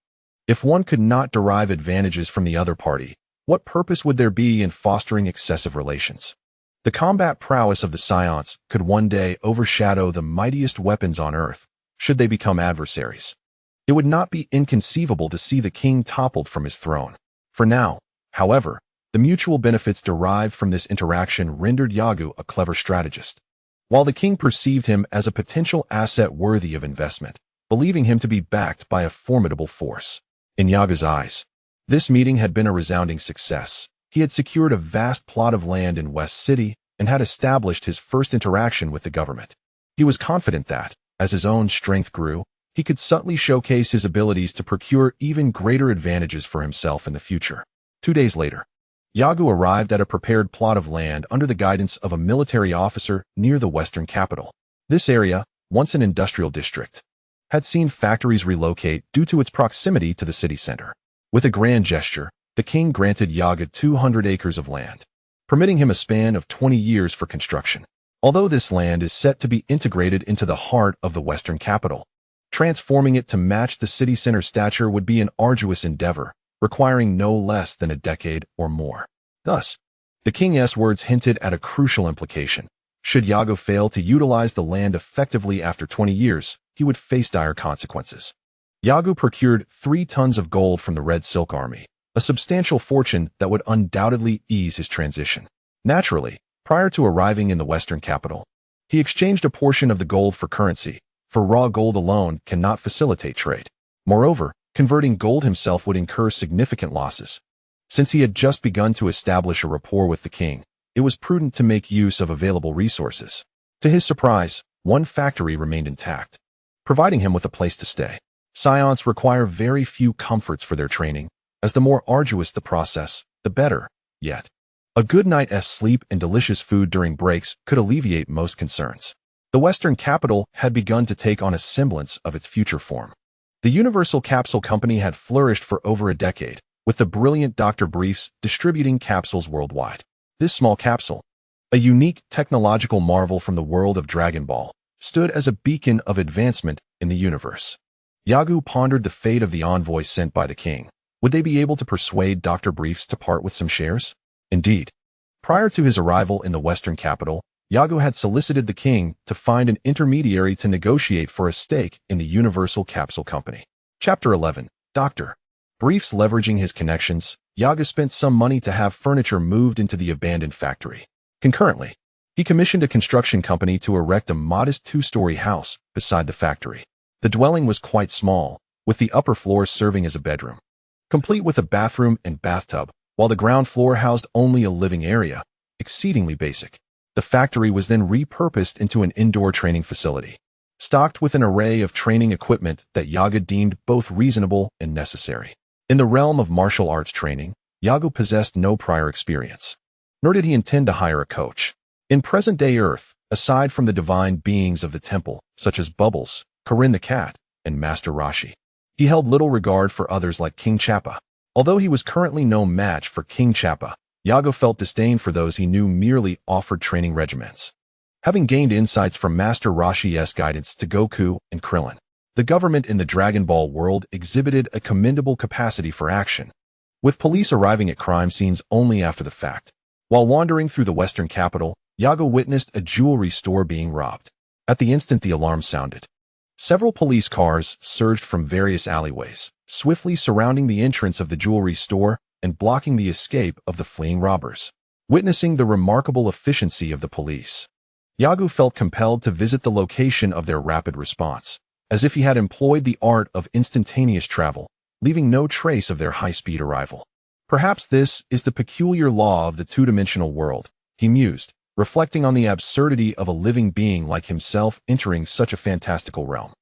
if one could not derive advantages from the other party, what purpose would there be in fostering excessive relations? The combat prowess of the Saiyans could one day overshadow the mightiest weapons on Earth, should they become adversaries. It would not be inconceivable to see the king toppled from his throne. For now, however, the mutual benefits derived from this interaction rendered Yagu a clever strategist. While the king perceived him as a potential asset worthy of investment, believing him to be backed by a formidable force. In Yagu's eyes, this meeting had been a resounding success. He had secured a vast plot of land in West City and had established his first interaction with the government. He was confident that, as his own strength grew, he could subtly showcase his abilities to procure even greater advantages for himself in the future. 2 days later, Yagu arrived at a prepared plot of land under the guidance of a military officer near the western capital. This area, once an industrial district, had seen factories relocate due to its proximity to the city center. With a grand gesture, the king granted Yagu 200 acres of land, permitting him a span of 20 years for construction. Although this land is set to be integrated into the heart of the western capital, transforming it to match the city center stature would be an arduous endeavor, requiring no less than a decade or more. Thus, the king's words hinted at a crucial implication. Should Yagu fail to utilize the land effectively after 20 years, he would face dire consequences. Yagu procured 3 tons of gold from the Red Silk Army, a substantial fortune that would undoubtedly ease his transition. Naturally, prior to arriving in the western capital, he exchanged a portion of the gold for currency, for raw gold alone cannot facilitate trade. Moreover, converting gold himself would incur significant losses. Since he had just begun to establish a rapport with the king, it was prudent to make use of available resources. To his surprise, one factory remained intact, providing him with a place to stay. Saiyans require very few comforts for their training, as the more arduous the process, the better. Yet, a good night's sleep and delicious food during breaks could alleviate most concerns. The Western capital had begun to take on a semblance of its future form. The Universal Capsule Company had flourished for over a decade, with the brilliant Dr. Briefs distributing capsules worldwide. This small capsule, a unique technological marvel from the world of Dragon Ball, stood as a beacon of advancement in the universe. Yagu pondered the fate of the envoy sent by the king. Would they be able to persuade Dr. Briefs to part with some shares? Indeed. Prior to his arrival in the Western capital, Yagu had solicited the king to find an intermediary to negotiate for a stake in the Universal Capsule Company. Chapter 11. Dr. Briefs. Leveraging his connections, Yagu spent some money to have furniture moved into the abandoned factory. Concurrently, he commissioned a construction company to erect a modest two-story house beside the factory. The dwelling was quite small, with the upper floor serving as a bedroom, complete with a bathroom and bathtub, while the ground floor housed only a living area, exceedingly basic. The factory was then repurposed into an indoor training facility, stocked with an array of training equipment that Yagu deemed both reasonable and necessary. In the realm of martial arts training, Yagu possessed no prior experience, nor did he intend to hire a coach. In present-day Earth, aside from the divine beings of the temple, such as Bubbles, Karin the Cat, and Master Rashi, he held little regard for others like King Chappa. Although he was currently no match for King Chappa, Yagu felt disdain for those he knew merely offered training regimens. Having gained insights from Master Rashi's guidance to Goku and Krillin, the government in the Dragon Ball world exhibited a commendable capacity for action, with police arriving at crime scenes only after the fact. While wandering through the Western capital, Yagu witnessed a jewelry store being robbed. At the instant the alarm sounded, several police cars surged from various alleyways, swiftly surrounding the entrance of the jewelry store and blocking the escape of the fleeing robbers. Witnessing the remarkable efficiency of the police, Yagu felt compelled to visit the location of their rapid response, as if he had employed the art of instantaneous travel, leaving no trace of their high-speed arrival. Perhaps this is the peculiar law of the two-dimensional world, he mused, reflecting on the absurdity of a living being like himself entering such a fantastical realm.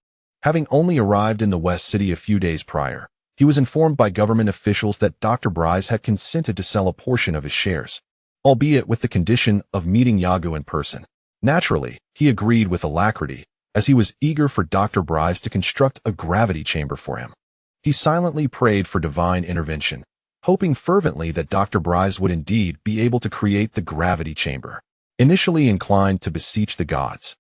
Having only arrived in the West City a few days prior, he was informed by government officials that Dr. Briefs had consented to sell a portion of his shares, albeit with the condition of meeting Yagu in person. Naturally, he agreed with alacrity, as he was eager for Dr. Briefs to construct a gravity chamber for him. He silently prayed for divine intervention, hoping fervently that Dr. Briefs would indeed be able to create the gravity chamber. Initially inclined to beseech the gods,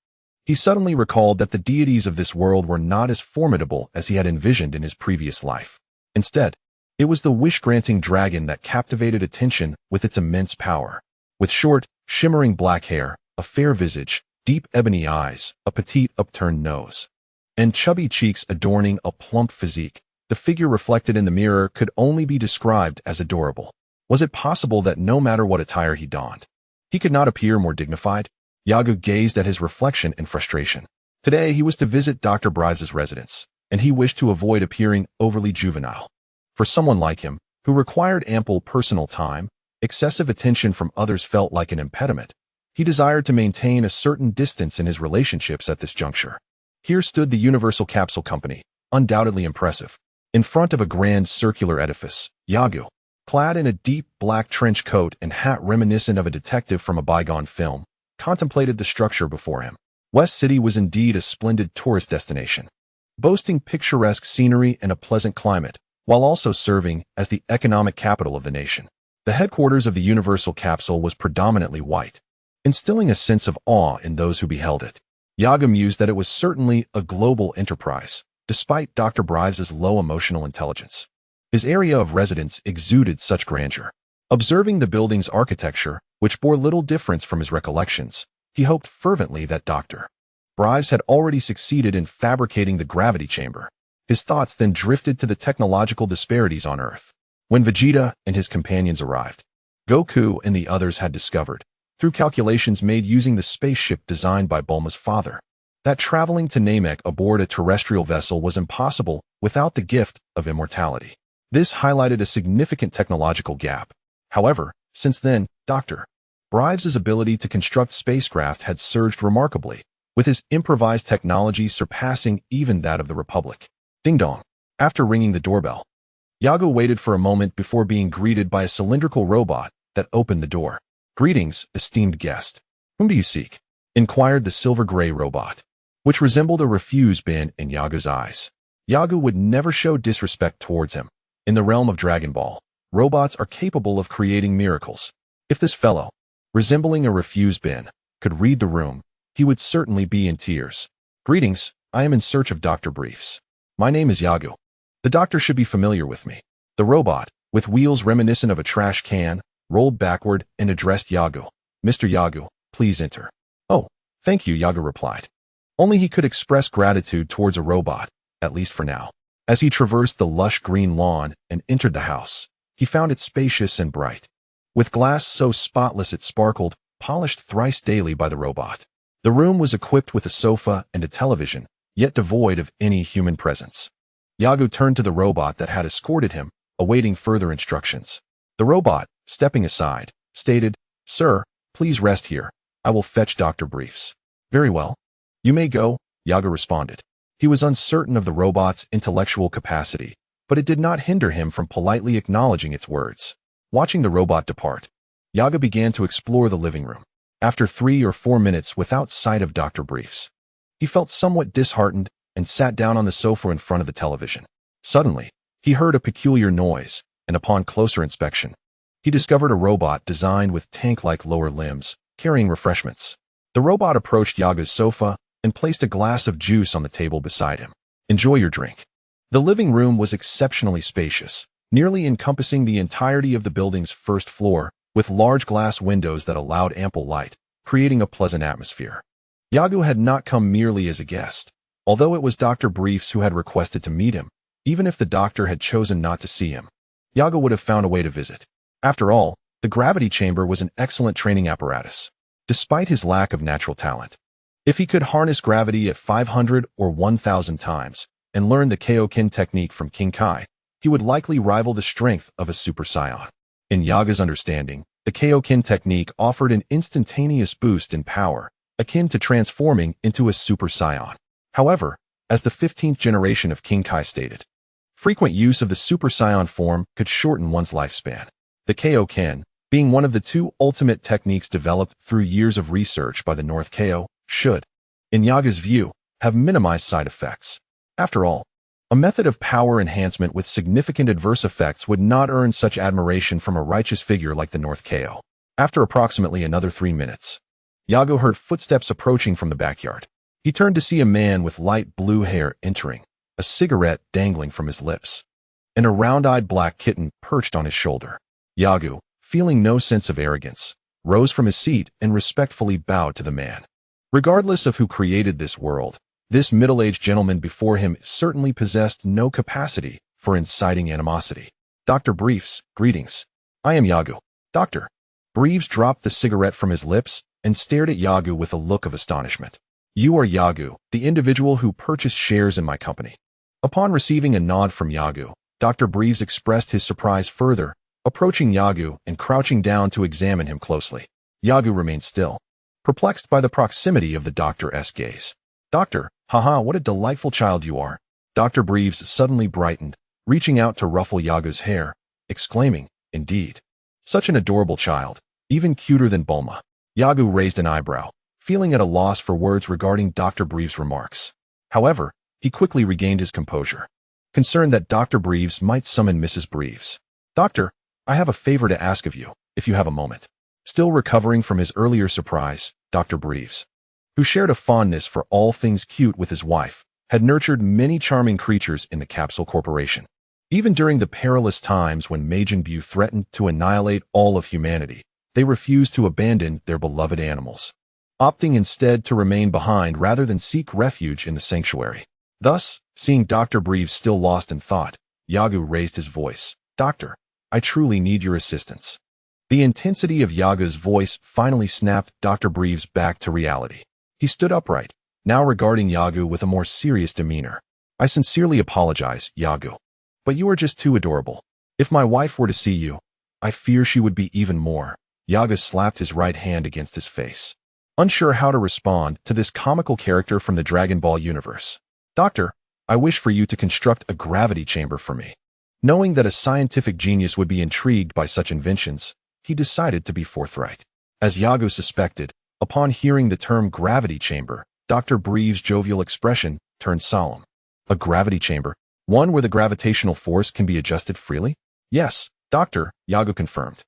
he suddenly recalled that the deities of this world were not as formidable as he had envisioned in his previous life. Instead, it was the wish-granting dragon that captivated attention with its immense power. With short, shimmering black hair, a fair visage, deep ebony eyes, a petite upturned nose, and chubby cheeks adorning a plump physique, the figure reflected in the mirror could only be described as adorable. Was it possible that no matter what attire he donned, he could not appear more dignified? Yagu gazed at his reflection in frustration. Today he was to visit Dr. Briefs' residence, and he wished to avoid appearing overly juvenile. For someone like him, who required ample personal time, excessive attention from others felt like an impediment. He desired to maintain a certain distance in his relationships at this juncture. Here stood the Universal Capsule Company, undoubtedly impressive. In front of a grand circular edifice, Yagu, clad in a deep black trench coat and hat reminiscent of a detective from a bygone film, contemplated the structure before him. West City was indeed a splendid tourist destination, boasting picturesque scenery and a pleasant climate, while also serving as the economic capital of the nation. The headquarters of the Universal Capsule was predominantly white, instilling a sense of awe in those who beheld it. Yagu mused that it was certainly a global enterprise, despite Dr. Briefs' low emotional intelligence. His area of residence exuded such grandeur. Observing the building's architecture, which bore little difference from his recollections, he hoped fervently that Dr. Briefs had already succeeded in fabricating the gravity chamber. His thoughts then drifted to the technological disparities on Earth. When Vegeta and his companions arrived, Goku and the others had discovered, through calculations made using the spaceship designed by Bulma's father, that traveling to Namek aboard a terrestrial vessel was impossible without the gift of immortality. This highlighted a significant technological gap. However, since then, Dr. Briefs' ability to construct spacecraft had surged remarkably, with his improvised technology surpassing even that of the Republic. Ding dong. After ringing the doorbell, Yagu waited for a moment before being greeted by a cylindrical robot that opened the door. Greetings, esteemed guest. Whom do you seek? inquired the silver-gray robot, which resembled a refuse bin in Yagu's eyes. Yagu would never show disrespect towards him. In the realm of Dragon Ball, robots are capable of creating miracles. If this fellow, resembling a refuse bin, could read the room, he would certainly be in tears. Greetings, I am in search of Dr. Briefs. My name is Yagu. The doctor should be familiar with me. The robot, with wheels reminiscent of a trash can, rolled backward and addressed Yagu. Mr. Yagu, please enter. Oh, thank you, Yagu replied. Only he could express gratitude towards a robot, at least for now. As he traversed the lush green lawn and entered the house, he found it spacious and bright. With glass so spotless it sparkled, polished thrice daily by the robot. The room was equipped with a sofa and a television, yet devoid of any human presence. Yagu turned to the robot that had escorted him, awaiting further instructions. The robot, stepping aside, stated, "Sir, please rest here. I will fetch Dr. Briefs." "Very well. You may go," Yagu responded. He was uncertain of the robot's intellectual capacity, but it did not hinder him from politely acknowledging its words. Watching the robot depart, Yagu began to explore the living room. After 3 or 4 minutes without sight of Dr. Briefs, he felt somewhat disheartened and sat down on the sofa in front of the television. Suddenly, he heard a peculiar noise, and upon closer inspection, he discovered a robot designed with tank-like lower limbs, carrying refreshments. The robot approached Yagu's sofa and placed a glass of juice on the table beside him. "Enjoy your drink." The living room was exceptionally spacious, nearly encompassing the entirety of the building's first floor, with large glass windows that allowed ample light, creating a pleasant atmosphere. Yagu had not come merely as a guest, although it was Dr. Briefs who had requested to meet him. Even if the doctor had chosen not to see him, Yagu would have found a way to visit. After all, the gravity chamber was an excellent training apparatus, despite his lack of natural talent. If he could harness gravity at 500 or 1,000 times and learn the Kaioken technique from King Kai, he would likely rival the strength of a Super Saiyan. In Yaga's understanding, the Kaioken technique offered an instantaneous boost in power, akin to transforming into a Super Saiyan. However, as the 15th generation of King Kai stated, frequent use of the Super Saiyan form could shorten one's lifespan. The Kaioken, being one of the 2 ultimate techniques developed through years of research by the North Kao, should, in Yaga's view, have minimized side effects. After all, a method of power enhancement with significant adverse effects would not earn such admiration from a righteous figure like the North Kao. After approximately another 3 minutes, Yagu heard footsteps approaching from the backyard. He turned to see a man with light blue hair entering, a cigarette dangling from his lips, and a round-eyed black kitten perched on his shoulder. Yagu, feeling no sense of arrogance, rose from his seat and respectfully bowed to the man. Regardless of who created this world, this middle-aged gentleman before him certainly possessed no capacity for inciting animosity. "Dr. Briefs, greetings. I am Yagu." Dr. Briefs dropped the cigarette from his lips and stared at Yagu with a look of astonishment. "You are Yagu, the individual who purchased shares in my company." Upon receiving a nod from Yagu, Dr. Briefs expressed his surprise further, approaching Yagu and crouching down to examine him closely. Yagu remained still, perplexed by the proximity of the doctor's gaze. "Doctor, haha, what a delightful child you are." Dr. Briefs suddenly brightened, reaching out to ruffle Yagu's hair, exclaiming, "Indeed. Such an adorable child, even cuter than Bulma." Yagu raised an eyebrow, feeling at a loss for words regarding Dr. Briefs' remarks. However, he quickly regained his composure, concerned that Dr. Briefs might summon Mrs. Briefs. "Doctor, I have a favor to ask of you, if you have a moment." Still recovering from his earlier surprise, Dr. Briefs, who shared a fondness for all things cute with his wife, had nurtured many charming creatures in the Capsule Corporation. Even during the perilous times when Majin Buu threatened to annihilate all of humanity, they refused to abandon their beloved animals, opting instead to remain behind rather than seek refuge in the sanctuary. Thus, seeing Dr. Briefs still lost in thought, Yagu raised his voice. "Doctor, I truly need your assistance." The intensity of Yagu's voice finally snapped Dr. Briefs back to reality. He stood upright, now regarding Yagu with a more serious demeanor. "I sincerely apologize, Yagu, but you are just too adorable. If my wife were to see you, I fear she would be even more." Yagu slapped his right hand against his face, unsure how to respond to this comical character from the Dragon Ball universe. "Doctor, I wish for you to construct a gravity chamber for me." Knowing that a scientific genius would be intrigued by such inventions, he decided to be forthright. As Yagu suspected, Upon hearing the term gravity chamber, Dr. Breeve's jovial expression turned solemn. A gravity chamber? One where the gravitational force can be adjusted freely? Yes, Doctor, Yago confirmed.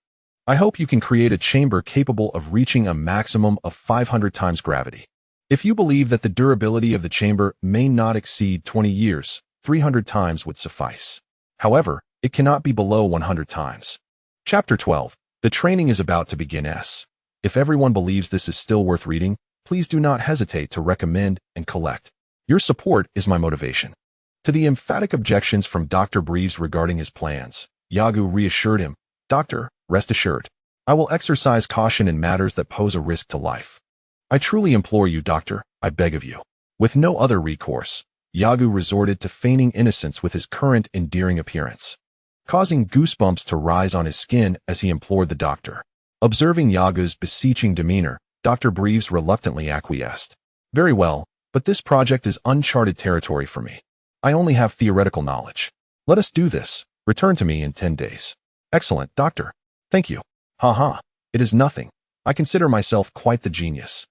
I hope you can create a chamber capable of reaching a maximum of 500 times gravity. If you believe that the durability of the chamber may not exceed 20 years, 300 times would suffice. However, it cannot be below 100 times. Chapter 12. The training is about to begin. If everyone believes this is still worth reading, please do not hesitate to recommend and collect. Your support is my motivation. To the emphatic objections from Dr. Breeves regarding his plans, Yago reassured him, Doctor, rest assured. I will exercise caution in matters that pose a risk to life. I truly implore you, Doctor, I beg of you. With no other recourse, Yago resorted to feigning innocence with his current endearing appearance, causing goosebumps to rise on his skin as he implored the doctor. Observing Yago's beseeching demeanor, Dr. Breeves reluctantly acquiesced. Very well, but this project is uncharted territory for me. I only have theoretical knowledge. Let us do this. Return to me in 10 days. Excellent, Doctor. Thank you. Ha. It is nothing. I consider myself quite the genius.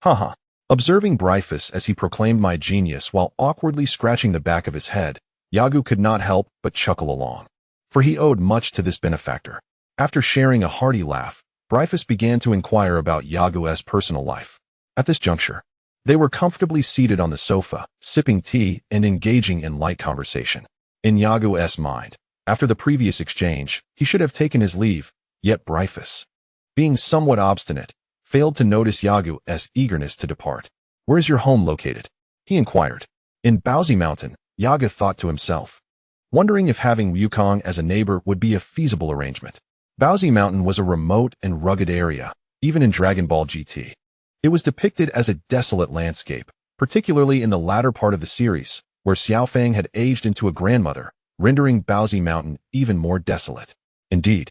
Ha. Observing Bryphus as he proclaimed my genius while awkwardly scratching the back of his head, Yago could not help but chuckle along. For he owed much to this benefactor. After sharing a hearty laugh, Bryphus began to inquire about Yago's personal life. At this juncture, they were comfortably seated on the sofa, sipping tea and engaging in light conversation. In Yago's mind, after the previous exchange, he should have taken his leave, yet Bryphus, being somewhat obstinate, failed to notice Yago's eagerness to depart. Where is your home located? He inquired. In Bowsy Mountain, Yago thought to himself, wondering if having Wukong as a neighbor would be a feasible arrangement. Bowsy Mountain was a remote and rugged area, even in Dragon Ball GT. It was depicted as a desolate landscape, particularly in the latter part of the series, where Xiaofang had aged into a grandmother, rendering Bowsy Mountain even more desolate. Indeed,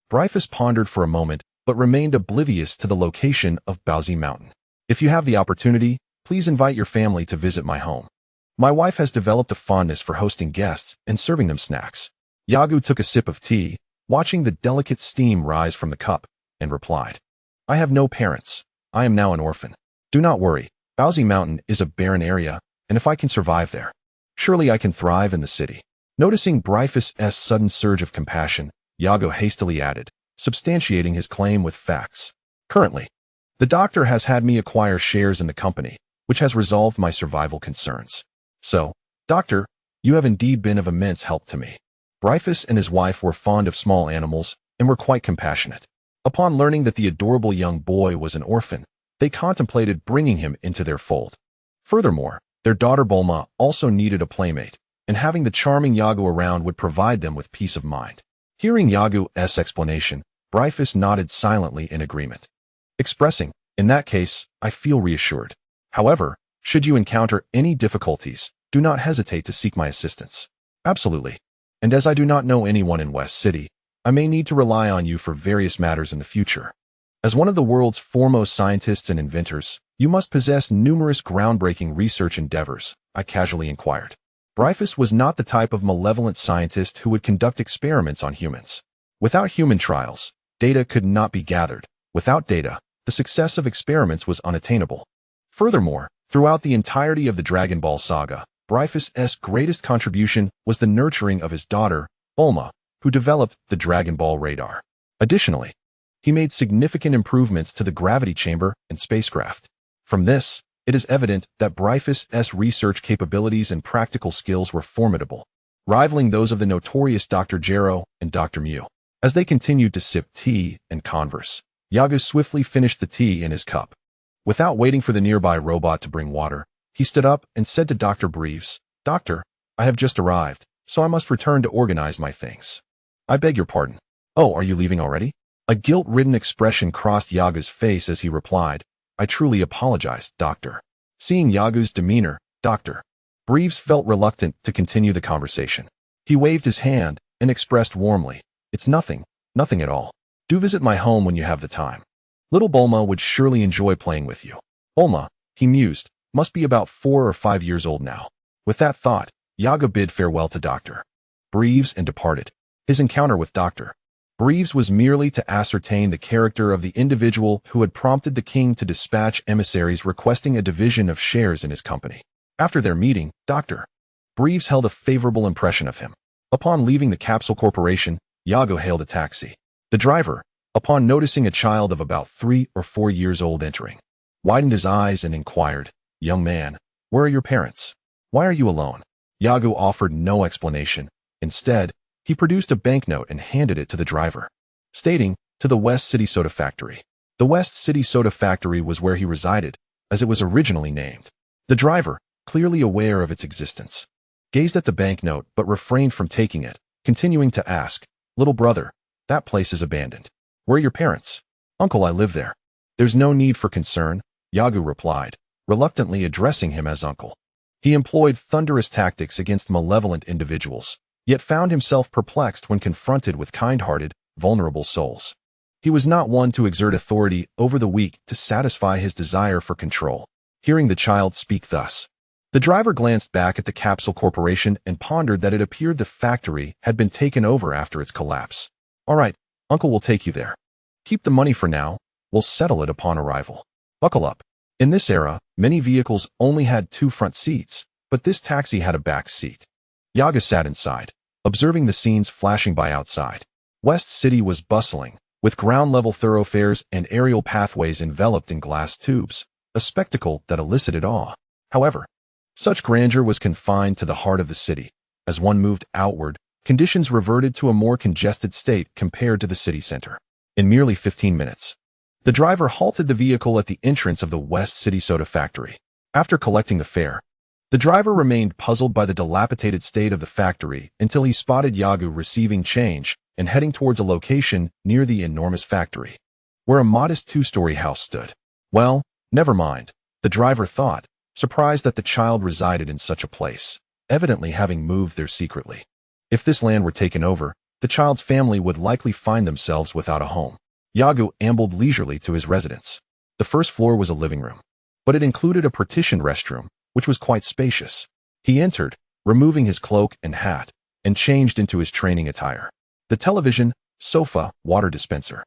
Bryphus pondered for a moment, but remained oblivious to the location of Bowsy Mountain. If you have the opportunity, please invite your family to visit my home. My wife has developed a fondness for hosting guests and serving them snacks. Yago took a sip of tea, watching the delicate steam rise from the cup, and replied, I have no parents. I am now an orphan. Do not worry, Bowsy Mountain is a barren area, and if I can survive there, surely I can thrive in the city. Noticing Bryphus' sudden surge of compassion, Yago hastily added, substantiating his claim with facts. Currently, the doctor has had me acquire shares in the company, which has resolved my survival concerns. So, Doctor, you have indeed been of immense help to me. Bryphus and his wife were fond of small animals and were quite compassionate. Upon learning that the adorable young boy was an orphan, they contemplated bringing him into their fold. Furthermore, their daughter Bulma also needed a playmate, and having the charming Yago around would provide them with peace of mind. Hearing Yago's explanation, Bryphus nodded silently in agreement, expressing, in that case, I feel reassured. However, should you encounter any difficulties, do not hesitate to seek my assistance. Absolutely. And as I do not know anyone in West City, I may need to rely on you for various matters in the future. As one of the world's foremost scientists and inventors, you must possess numerous groundbreaking research endeavors, I casually inquired. Bryphus was not the type of malevolent scientist who would conduct experiments on humans. Without human trials, data could not be gathered. Without data, the success of experiments was unattainable. Furthermore, throughout the entirety of the Dragon Ball saga, Bryphus' greatest contribution was the nurturing of his daughter, Bulma, who developed the Dragon Ball radar. Additionally, he made significant improvements to the gravity chamber and spacecraft. From this, it is evident that Bryphus' research capabilities and practical skills were formidable, rivaling those of the notorious Dr. Gero and Dr. Mew. As they continued to sip tea and converse, Yago swiftly finished the tea in his cup. Without waiting for the nearby robot to bring water, he stood up and said to Dr. Breeves, Doctor, I have just arrived, so I must return to organize my things. I beg your pardon. Oh, are you leaving already? A guilt-ridden expression crossed Yago's face as he replied, I truly apologize, Doctor. Seeing Yago's demeanor, Dr. Breeves felt reluctant to continue the conversation. He waved his hand and expressed warmly, It's nothing at all. Do visit my home when you have the time. Little Bulma would surely enjoy playing with you. Bulma, he mused, must be about 4 or 5 years old now. With that thought, Yago bid farewell to Dr. Breeves and departed. His encounter with Dr. Breves was merely to ascertain the character of the individual who had prompted the king to dispatch emissaries requesting a division of shares in his company. After their meeting, Dr. Breves held a favorable impression of him. Upon leaving the Capsule Corporation, Iago hailed a taxi. The driver, upon noticing a child of about 3 or 4 years old entering, widened his eyes and inquired, "Young man, where are your parents? Why are you alone?" Iago offered no explanation. Instead, he produced a banknote and handed it to the driver, stating, "To the West City Soda Factory." The West City Soda Factory was where he resided, as it was originally named. The driver, clearly aware of its existence, gazed at the banknote but refrained from taking it, continuing to ask, "Little brother, that place is abandoned. Where are your parents?" "Uncle, I live there." "There's no need for concern," Iago replied, reluctantly addressing him as uncle. He employed thunderous tactics against malevolent individuals, yet found himself perplexed when confronted with kind-hearted, vulnerable souls. He was not one to exert authority over the weak to satisfy his desire for control. Hearing the child speak thus, the driver glanced back at the Capsule Corporation and pondered that it appeared the factory had been taken over after its collapse. "All right, Uncle will take you there. Keep the money for now. We'll settle it upon arrival. Buckle up." In this era, many vehicles only had 2 front seats, but this taxi had a back seat. Iago sat inside, observing the scenes flashing by outside. West City was bustling, with ground-level thoroughfares and aerial pathways enveloped in glass tubes, a spectacle that elicited awe. However, such grandeur was confined to the heart of the city. As one moved outward, conditions reverted to a more congested state compared to the city center. In merely 15 minutes, the driver halted the vehicle at the entrance of the West City Soda Factory. After collecting the fare, the driver remained puzzled by the dilapidated state of the factory until he spotted Iago receiving change and heading towards a location near the enormous factory, where a modest 2-story house stood. Well, never mind, the driver thought, surprised that the child resided in such a place, evidently having moved there secretly. If this land were taken over, the child's family would likely find themselves without a home. Iago ambled leisurely to his residence. The first floor was a living room, but it included a partitioned restroom, which was quite spacious. He entered, removing his cloak and hat, and changed into his training attire. The television, sofa, water dispenser,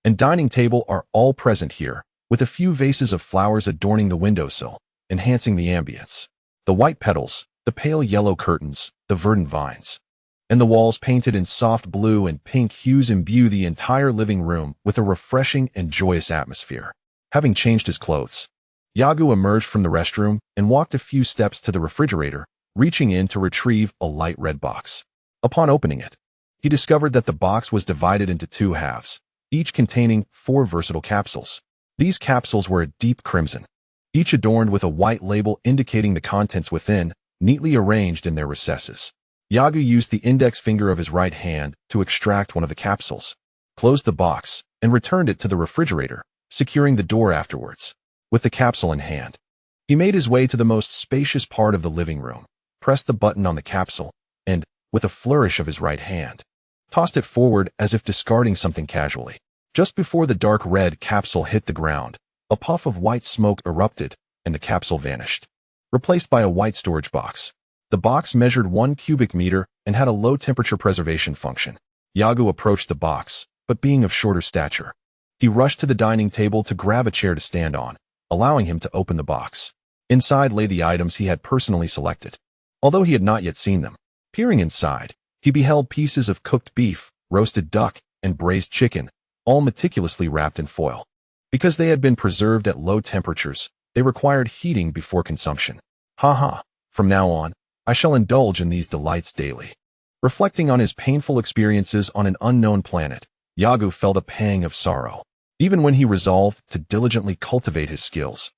and dining table are all present here, with a few vases of flowers adorning the windowsill, enhancing the ambience. The white petals, the pale yellow curtains, the verdant vines, and the walls painted in soft blue and pink hues imbue the entire living room with a refreshing and joyous atmosphere. Having changed his clothes, Iago emerged from the restroom and walked a few steps to the refrigerator, reaching in to retrieve a light red box. Upon opening it, he discovered that the box was divided into 2 halves, each containing 4 versatile capsules. These capsules were a deep crimson, each adorned with a white label indicating the contents within, neatly arranged in their recesses. Iago used the index finger of his right hand to extract one of the capsules, closed the box, and returned it to the refrigerator, securing the door afterwards. With the capsule in hand, he made his way to the most spacious part of the living room, pressed the button on the capsule, and, with a flourish of his right hand, tossed it forward as if discarding something casually. Just before the dark red capsule hit the ground, a puff of white smoke erupted, and the capsule vanished, replaced by a white storage box. The box measured 1 cubic meter and had a low-temperature preservation function. Iago approached the box, but being of shorter stature, he rushed to the dining table to grab a chair to stand on, allowing him to open the box. Inside lay the items he had personally selected, although he had not yet seen them. Peering inside, he beheld pieces of cooked beef, roasted duck, and braised chicken, all meticulously wrapped in foil. Because they had been preserved at low temperatures, they required heating before consumption. From now on, I shall indulge in these delights daily. Reflecting on his painful experiences on an unknown planet, Iago felt a pang of sorrow. Even when he resolved to diligently cultivate his skills,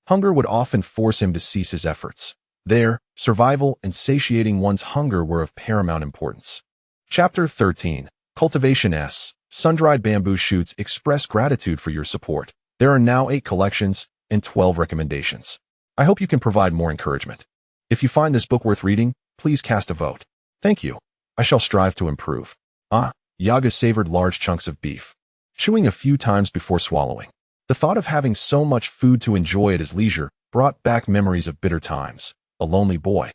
hunger would often force him to cease his efforts. There, survival and satiating one's hunger were of paramount importance. Chapter 13. Cultivation S. Sun-dried bamboo shoots express gratitude for your support. There are now 8 collections and 12 recommendations. I hope you can provide more encouragement. If you find this book worth reading, please cast a vote. Thank you. I shall strive to improve. Iago savored large chunks of beef, chewing a few times before swallowing. The thought of having so much food to enjoy at his leisure brought back memories of bitter times. A lonely boy,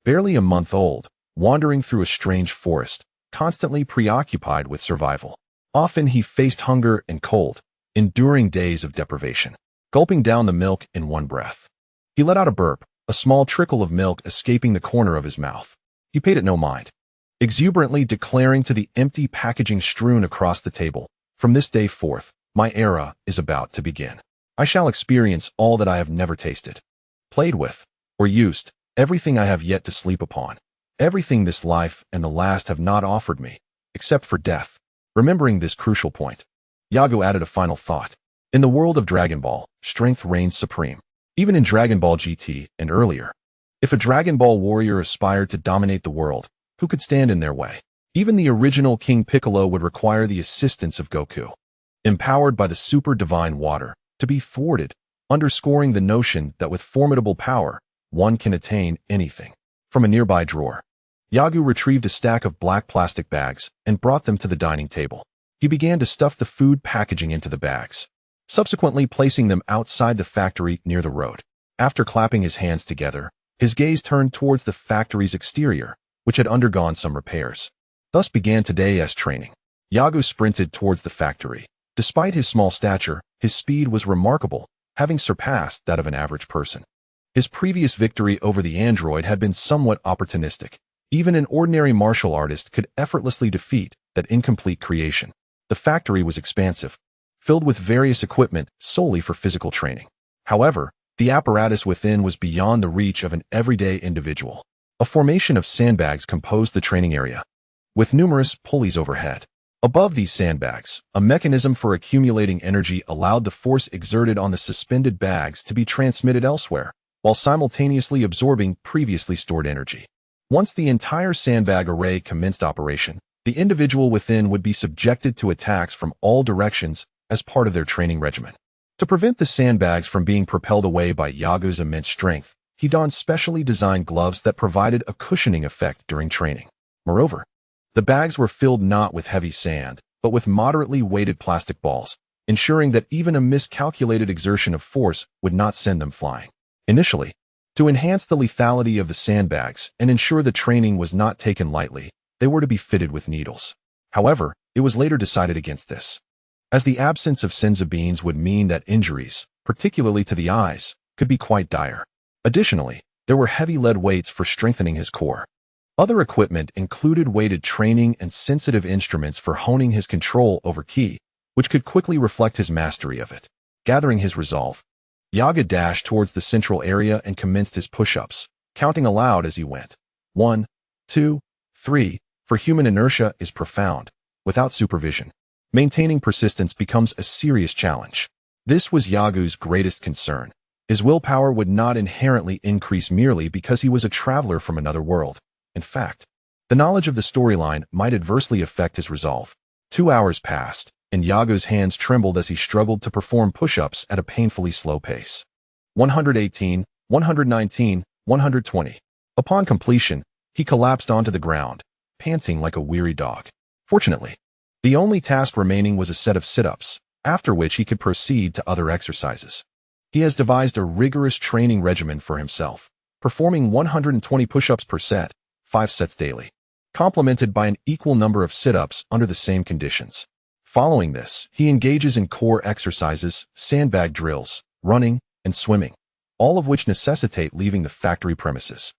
barely a month old, wandering through a strange forest, constantly preoccupied with survival. Often he faced hunger and cold, enduring days of deprivation, gulping down the milk in one breath. He let out a burp, a small trickle of milk escaping the corner of his mouth. He paid it no mind, exuberantly declaring to the empty packaging strewn across the table, "From this day forth, my era is about to begin. I shall experience all that I have never tasted, played with, or used, everything I have yet to sleep upon, everything this life and the last have not offered me, except for death." Remembering this crucial point, Yago added a final thought. In the world of Dragon Ball, strength reigns supreme. Even in Dragon Ball GT and earlier, if a Dragon Ball warrior aspired to dominate the world, who could stand in their way? Even the original King Piccolo would require the assistance of Goku, empowered by the super divine water, to be thwarted, underscoring the notion that with formidable power, one can attain anything. From a nearby drawer, Yagu retrieved a stack of black plastic bags and brought them to the dining table. He began to stuff the food packaging into the bags, subsequently placing them outside the factory near the road. After clapping his hands together, his gaze turned towards the factory's exterior, which had undergone some repairs. Thus began today's training. Yagu sprinted towards the factory. Despite his small stature, his speed was remarkable, having surpassed that of an average person. His previous victory over the android had been somewhat opportunistic. Even an ordinary martial artist could effortlessly defeat that incomplete creation. The factory was expansive, filled with various equipment solely for physical training. However, the apparatus within was beyond the reach of an everyday individual. A formation of sandbags composed the training area, with numerous pulleys overhead. Above these sandbags, a mechanism for accumulating energy allowed the force exerted on the suspended bags to be transmitted elsewhere, while simultaneously absorbing previously stored energy. Once the entire sandbag array commenced operation, the individual within would be subjected to attacks from all directions as part of their training regimen. To prevent the sandbags from being propelled away by Yagu's immense strength, he donned specially designed gloves that provided a cushioning effect during training. Moreover, the bags were filled not with heavy sand, but with moderately weighted plastic balls, ensuring that even a miscalculated exertion of force would not send them flying. Initially, to enhance the lethality of the sandbags and ensure the training was not taken lightly, they were to be fitted with needles. However, it was later decided against this, as the absence of senza beans would mean that injuries, particularly to the eyes, could be quite dire. Additionally, there were heavy lead weights for strengthening his core. Other equipment included weighted training and sensitive instruments for honing his control over ki, which could quickly reflect his mastery of it. Gathering his resolve, Yaga dashed towards the central area and commenced his push-ups, counting aloud as he went. 1, 2, 3, for human inertia is profound. Without supervision, maintaining persistence becomes a serious challenge. This was Yagu's greatest concern. His willpower would not inherently increase merely because he was a traveler from another world. In fact, the knowledge of the storyline might adversely affect his resolve. 2 hours passed, and Yagu's hands trembled as he struggled to perform push-ups at a painfully slow pace. 118, 119, 120. Upon completion, he collapsed onto the ground, panting like a weary dog. Fortunately, the only task remaining was a set of sit-ups, after which he could proceed to other exercises. He has devised a rigorous training regimen for himself, performing 120 push-ups per set, 5 sets daily, complemented by an equal number of sit-ups under the same conditions. Following this, he engages in core exercises, sandbag drills, running, and swimming, all of which necessitate leaving the factory premises.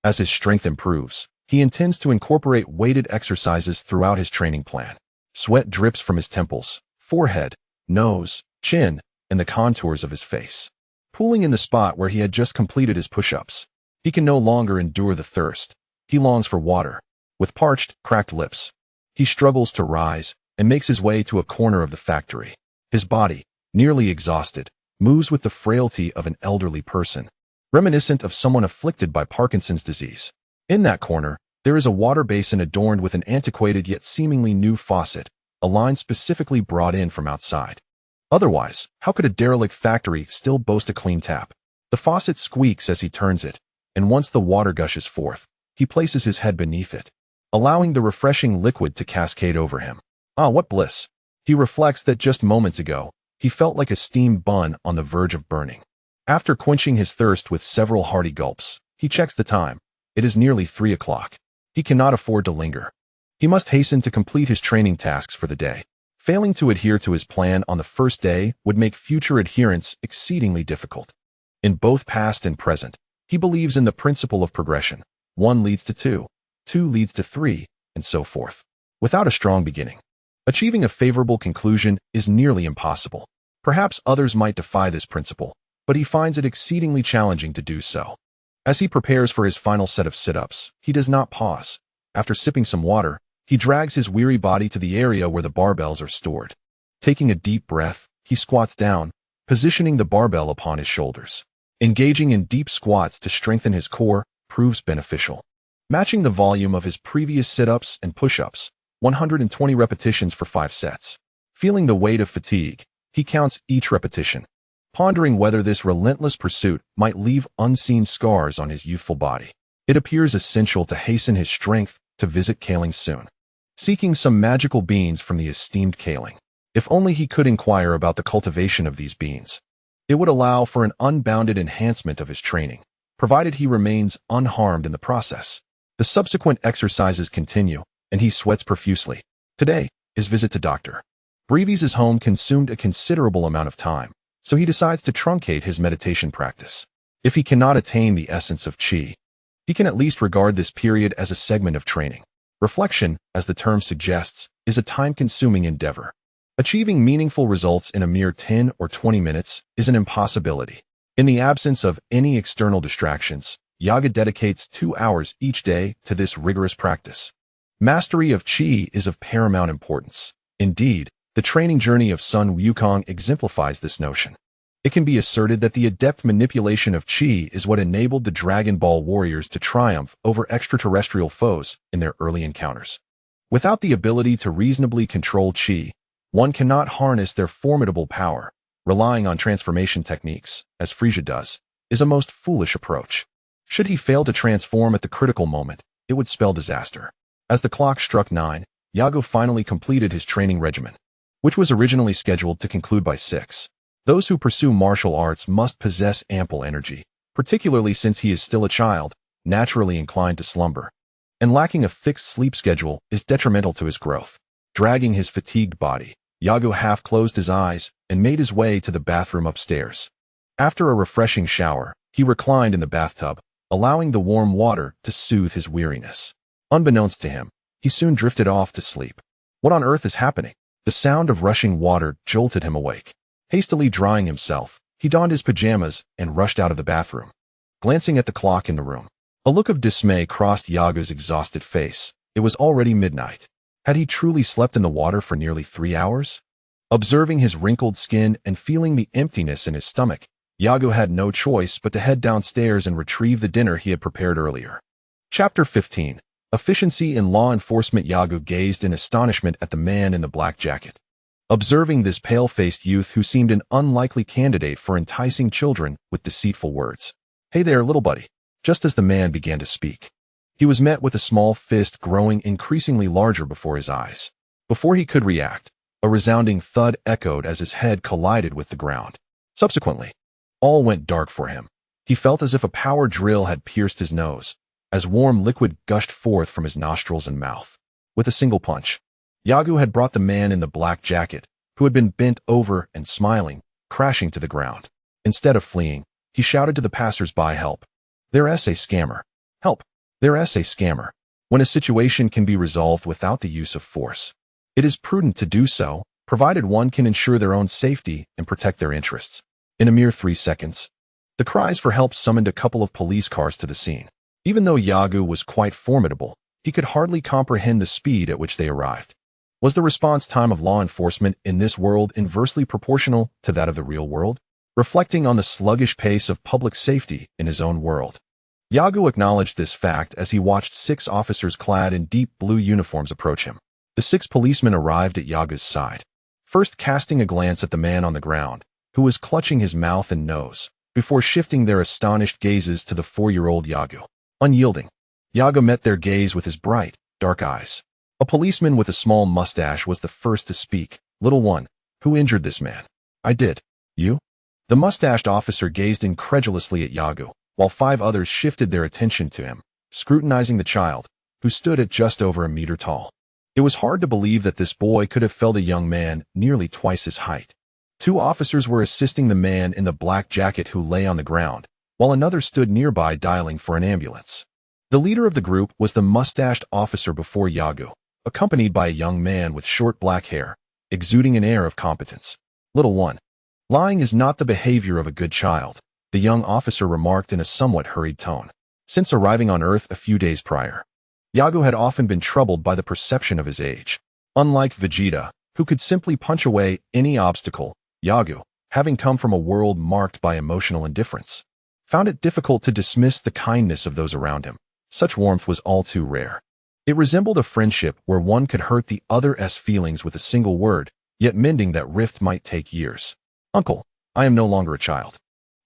As his strength improves, he intends to incorporate weighted exercises throughout his training plan. Sweat drips from his temples, forehead, nose, chin, and the contours of his face, pooling in the spot where he had just completed his push-ups. He can no longer endure the thirst. He longs for water. With parched, cracked lips, he struggles to rise and makes his way to a corner of the factory. His body, nearly exhausted, moves with the frailty of an elderly person, reminiscent of someone afflicted by Parkinson's disease. In that corner, there is a water basin adorned with an antiquated yet seemingly new faucet, a line specifically brought in from outside. Otherwise, how could a derelict factory still boast a clean tap? The faucet squeaks as he turns it, and once the water gushes forth, he places his head beneath it, allowing the refreshing liquid to cascade over him. Ah, what bliss! He reflects that just moments ago, he felt like a steamed bun on the verge of burning. After quenching his thirst with several hearty gulps, he checks the time. It is nearly 3 o'clock. He cannot afford to linger. He must hasten to complete his training tasks for the day. Failing to adhere to his plan on the first day would make future adherence exceedingly difficult. In both past and present, he believes in the principle of progression. 1 leads to 2, 2 leads to 3, and so forth. Without a strong beginning, achieving a favorable conclusion is nearly impossible. Perhaps others might defy this principle, but he finds it exceedingly challenging to do so. As he prepares for his final set of sit-ups, he does not pause. After sipping some water, he drags his weary body to the area where the barbells are stored. Taking a deep breath, he squats down, positioning the barbell upon his shoulders. Engaging in deep squats to strengthen his core proves beneficial. Matching the volume of his previous sit-ups and push-ups, 120 repetitions for 5 sets. Feeling the weight of fatigue, he counts each repetition, pondering whether this relentless pursuit might leave unseen scars on his youthful body. It appears essential to hasten his strength to visit Kaling soon. Seeking some magical beans from the esteemed Kaling. If only he could inquire about the cultivation of these beans. It would allow for an unbounded enhancement of his training, provided he remains unharmed in the process. The subsequent exercises continue, and he sweats profusely. Today, his visit to Dr. Breevy's home consumed a considerable amount of time, so he decides to truncate his meditation practice. If he cannot attain the essence of Qi, he can at least regard this period as a segment of training. Reflection, as the term suggests, is a time-consuming endeavor. Achieving meaningful results in a mere 10 or 20 minutes is an impossibility. In the absence of any external distractions, Yaga dedicates 2 hours each day to this rigorous practice. Mastery of Qi is of paramount importance. Indeed, the training journey of Sun Wukong exemplifies this notion. It can be asserted that the adept manipulation of Qi is what enabled the Dragon Ball warriors to triumph over extraterrestrial foes in their early encounters. Without the ability to reasonably control Qi, one cannot harness their formidable power. Relying on transformation techniques, as Frieza does, is a most foolish approach. Should he fail to transform at the critical moment, it would spell disaster. As the clock struck 9, Yago finally completed his training regimen, which was originally scheduled to conclude by 6. Those who pursue martial arts must possess ample energy, particularly since he is still a child, naturally inclined to slumber, and lacking a fixed sleep schedule is detrimental to his growth. Dragging his fatigued body, Yago half closed his eyes and made his way to the bathroom upstairs. After a refreshing shower, he reclined in the bathtub, allowing the warm water to soothe his weariness. Unbeknownst to him, he soon drifted off to sleep. What on earth is happening? The sound of rushing water jolted him awake. Hastily drying himself, he donned his pajamas and rushed out of the bathroom. Glancing at the clock in the room, a look of dismay crossed Yago's exhausted face. It was already midnight. Had he truly slept in the water for nearly 3 hours? Observing his wrinkled skin and feeling the emptiness in his stomach, Yago had no choice but to head downstairs and retrieve the dinner he had prepared earlier. Chapter 15. Efficiency in Law Enforcement. Yago gazed in astonishment at the man in the black jacket. Observing this pale-faced youth who seemed an unlikely candidate for enticing children with deceitful words. "Hey there, little buddy." Just as the man began to speak, he was met with a small fist growing increasingly larger before his eyes. Before he could react, a resounding thud echoed as his head collided with the ground. Subsequently, all went dark for him. He felt as if a power drill had pierced his nose, as warm liquid gushed forth from his nostrils and mouth. With a single punch, Yago had brought the man in the black jacket, who had been bent over and smiling, crashing to the ground. Instead of fleeing, he shouted to the passers-by, "Help! There's a scammer! Help! There's a scammer!" When a situation can be resolved without the use of force, it is prudent to do so, provided one can ensure their own safety and protect their interests. In a mere 3 seconds, the cries for help summoned a couple of police cars to the scene. Even though Yago was quite formidable, he could hardly comprehend the speed at which they arrived. Was the response time of law enforcement in this world inversely proportional to that of the real world? Reflecting on the sluggish pace of public safety in his own world, Yago acknowledged this fact as he watched 6 officers clad in deep blue uniforms approach him. The 6 policemen arrived at Yago's side, first casting a glance at the man on the ground, who was clutching his mouth and nose, before shifting their astonished gazes to the 4-year-old Yago. Unyielding, Yago met their gaze with his bright, dark eyes. A policeman with a small mustache was the first to speak. "Little one, who injured this man?" "I did." "You?" The mustached officer gazed incredulously at Yago, while 5 others shifted their attention to him, scrutinizing the child, who stood at just over a meter tall. It was hard to believe that this boy could have felled a young man nearly twice his height. Two officers were assisting the man in the black jacket who lay on the ground, while another stood nearby dialing for an ambulance. The leader of the group was the mustached officer before Yago, accompanied by a young man with short black hair, exuding an air of competence. "Little one, lying is not the behavior of a good child," the young officer remarked in a somewhat hurried tone. Since arriving on Earth a few days prior, Yago had often been troubled by the perception of his age. Unlike Vegeta, who could simply punch away any obstacle, Yago, having come from a world marked by emotional indifference, found it difficult to dismiss the kindness of those around him. Such warmth was all too rare. It resembled a friendship where one could hurt the other's feelings with a single word, yet mending that rift might take years. "Uncle, I am no longer a child.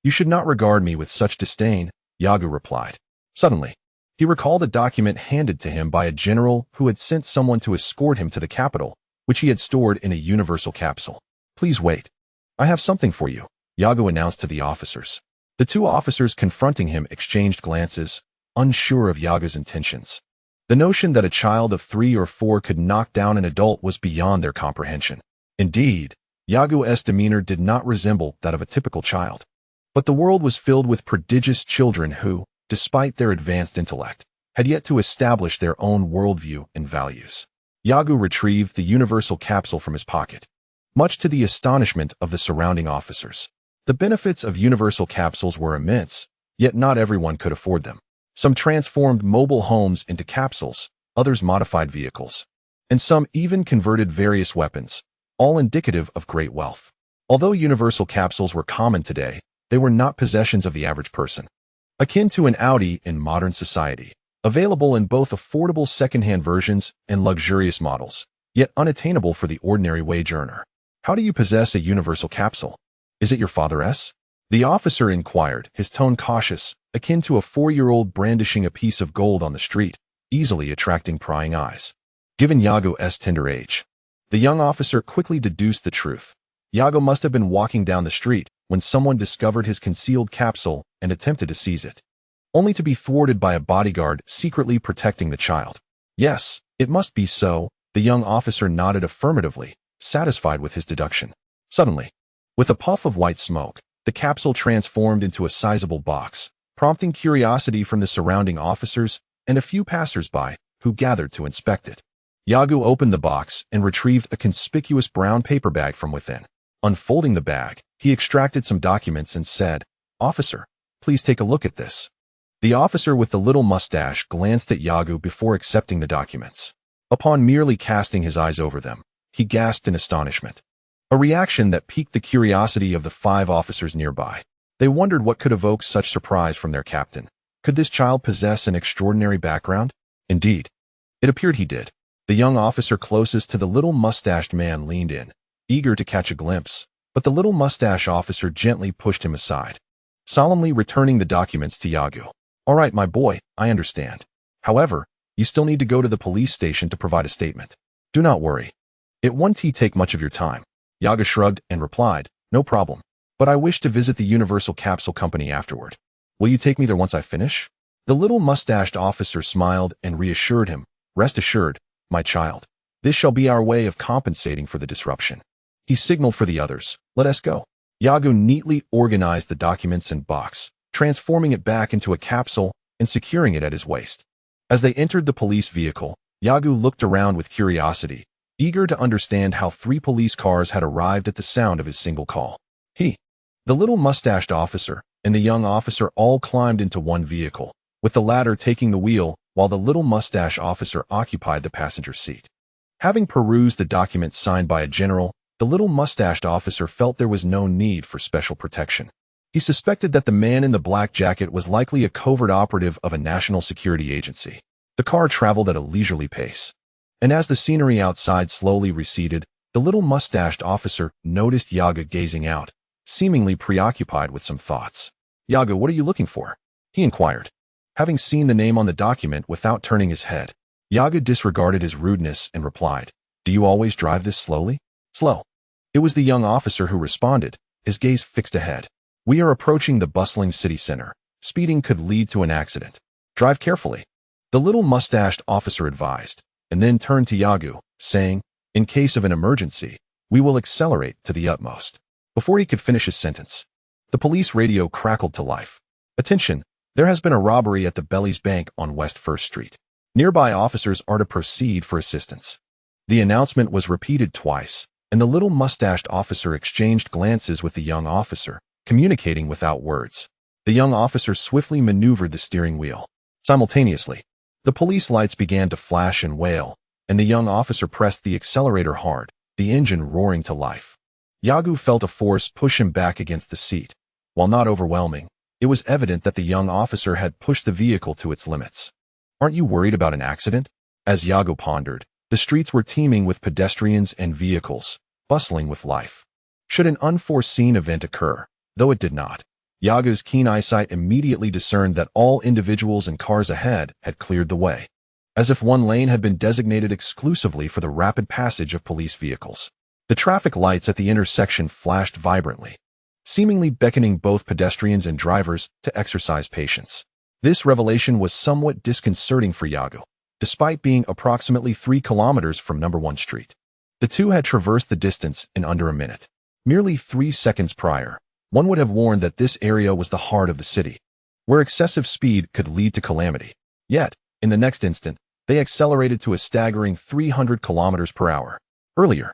You should not regard me with such disdain," Yago replied. Suddenly, he recalled a document handed to him by a general who had sent someone to escort him to the capital, which he had stored in a universal capsule. "Please wait. I have something for you," Yago announced to the officers. The two officers confronting him exchanged glances, unsure of Yago's intentions. The notion that a child of 3 or 4 could knock down an adult was beyond their comprehension. Indeed, Yago's demeanor did not resemble that of a typical child. But the world was filled with prodigious children who, despite their advanced intellect, had yet to establish their own worldview and values. Yago retrieved the universal capsule from his pocket, much to the astonishment of the surrounding officers. The benefits of universal capsules were immense, yet not everyone could afford them. Some transformed mobile homes into capsules, others modified vehicles, and some even converted various weapons, all indicative of great wealth. Although universal capsules were common today, they were not possessions of the average person. Akin to an Audi in modern society, available in both affordable second-hand versions and luxurious models, yet unattainable for the ordinary wage earner. "How do you possess a universal capsule? Is it your father's?" the officer inquired, his tone cautious, akin to a 4-year-old brandishing a piece of gold on the street, easily attracting prying eyes. Given Yago's tender age, the young officer quickly deduced the truth. Yago must have been walking down the street when someone discovered his concealed capsule and attempted to seize it, only to be thwarted by a bodyguard secretly protecting the child. "Yes, it must be so," the young officer nodded affirmatively, satisfied with his deduction. Suddenly, with a puff of white smoke, the capsule transformed into a sizable box, prompting curiosity from the surrounding officers and a few passers-by who gathered to inspect it. Yago opened the box and retrieved a conspicuous brown paper bag from within. Unfolding the bag, he extracted some documents and said, "Officer, please take a look at this." The officer with the little mustache glanced at Yago before accepting the documents. Upon merely casting his eyes over them, he gasped in astonishment, a reaction that piqued the curiosity of the 5 officers nearby. They wondered what could evoke such surprise from their captain. Could this child possess an extraordinary background? Indeed, it appeared he did. The young officer closest to the little mustached man leaned in, eager to catch a glimpse, but the little mustache officer gently pushed him aside, solemnly returning the documents to Yago. "All right, my boy, I understand. However, you still need to go to the police station to provide a statement. Do not worry. It won't take much of your time." Yago shrugged and replied, "No problem. But I wish to visit the Universal Capsule Company afterward. Will you take me there once I finish?" The little mustached officer smiled and reassured him, "Rest assured, my child. This shall be our way of compensating for the disruption." He signaled for the others, "Let us go." Yago neatly organized the documents and box, transforming it back into a capsule and securing it at his waist. As they entered the police vehicle, Yago looked around with curiosity, eager to understand how 3 police cars had arrived at the sound of his single call. The little mustached officer, and the young officer all climbed into one vehicle, with the latter taking the wheel while the little mustache officer occupied the passenger seat. Having perused the documents signed by a general, the little mustached officer felt there was no need for special protection. He suspected that the man in the black jacket was likely a covert operative of a national security agency. The car traveled at a leisurely pace, and as the scenery outside slowly receded, the little mustached officer noticed Yago gazing out, seemingly preoccupied with some thoughts. "Yago, what are you looking for?" he inquired, having seen the name on the document without turning his head. Yago disregarded his rudeness and replied, "Do you always drive this slowly?" "Slow." It was the young officer who responded, his gaze fixed ahead. "We are approaching the bustling city center. Speeding could lead to an accident. Drive carefully," the little mustached officer advised, and then turned to Yagu, saying, "In case of an emergency, we will accelerate to the utmost." Before he could finish his sentence, the police radio crackled to life. "Attention, there has been a robbery at the Belly's Bank on West 1st Street. Nearby officers are to proceed for assistance." The announcement was repeated twice, and the little mustached officer exchanged glances with the young officer, communicating without words. The young officer swiftly maneuvered the steering wheel. Simultaneously, the police lights began to flash and wail, and the young officer pressed the accelerator hard, the engine roaring to life. Yagu felt a force push him back against the seat. While not overwhelming, it was evident that the young officer had pushed the vehicle to its limits. "Aren't you worried about an accident?" As Yagu pondered, the streets were teeming with pedestrians and vehicles, bustling with life. Should an unforeseen event occur, though it did not, Yagu's keen eyesight immediately discerned that all individuals and cars ahead had cleared the way, as if one lane had been designated exclusively for the rapid passage of police vehicles. The traffic lights at the intersection flashed vibrantly, seemingly beckoning both pedestrians and drivers to exercise patience. This revelation was somewhat disconcerting for Yagu, despite being approximately 3 kilometers from number 1 Street. The two had traversed the distance in under a minute. Merely 3 seconds prior, one would have warned that this area was the heart of the city, where excessive speed could lead to calamity. Yet, in the next instant, they accelerated to a staggering 300 kilometers per hour. Earlier,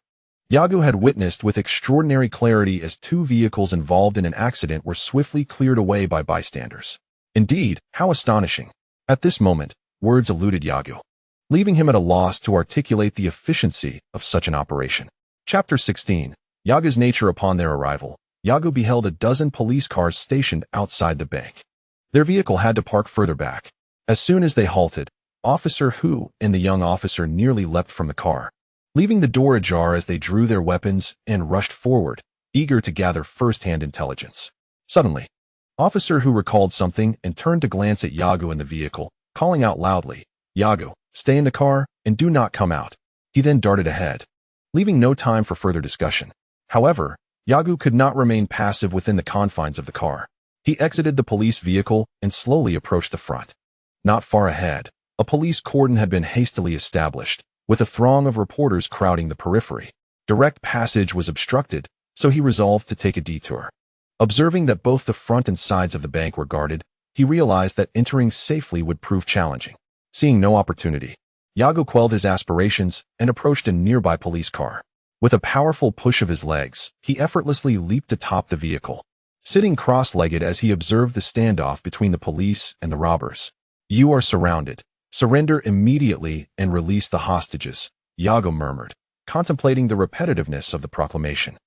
Yagu had witnessed with extraordinary clarity as 2 vehicles involved in an accident were swiftly cleared away by bystanders. Indeed, how astonishing. At this moment, words eluded Yagu, leaving him at a loss to articulate the efficiency of such an operation. Chapter 16. Yagu's nature. Upon their arrival, Yagu beheld a dozen police cars stationed outside the bank. Their vehicle had to park further back. As soon as they halted, Officer Hu and the young officer nearly leapt from the car, leaving the door ajar as they drew their weapons and rushed forward, eager to gather first-hand intelligence. Suddenly, Officer Hu recalled something and turned to glance at Yagu in the vehicle, calling out loudly, "Yagu, stay in the car and do not come out." He then darted ahead, leaving no time for further discussion. However, Yagu could not remain passive within the confines of the car. He exited the police vehicle and slowly approached the front. Not far ahead, a police cordon had been hastily established, with a throng of reporters crowding the periphery. Direct passage was obstructed, so he resolved to take a detour. Observing that both the front and sides of the bank were guarded, he realized that entering safely would prove challenging. Seeing no opportunity, Yagu quelled his aspirations and approached a nearby police car. With a powerful push of his legs, he effortlessly leaped atop the vehicle, sitting cross-legged as he observed the standoff between the police and the robbers. "You are surrounded. Surrender immediately and release the hostages," Yagu murmured, contemplating the repetitiveness of the proclamation.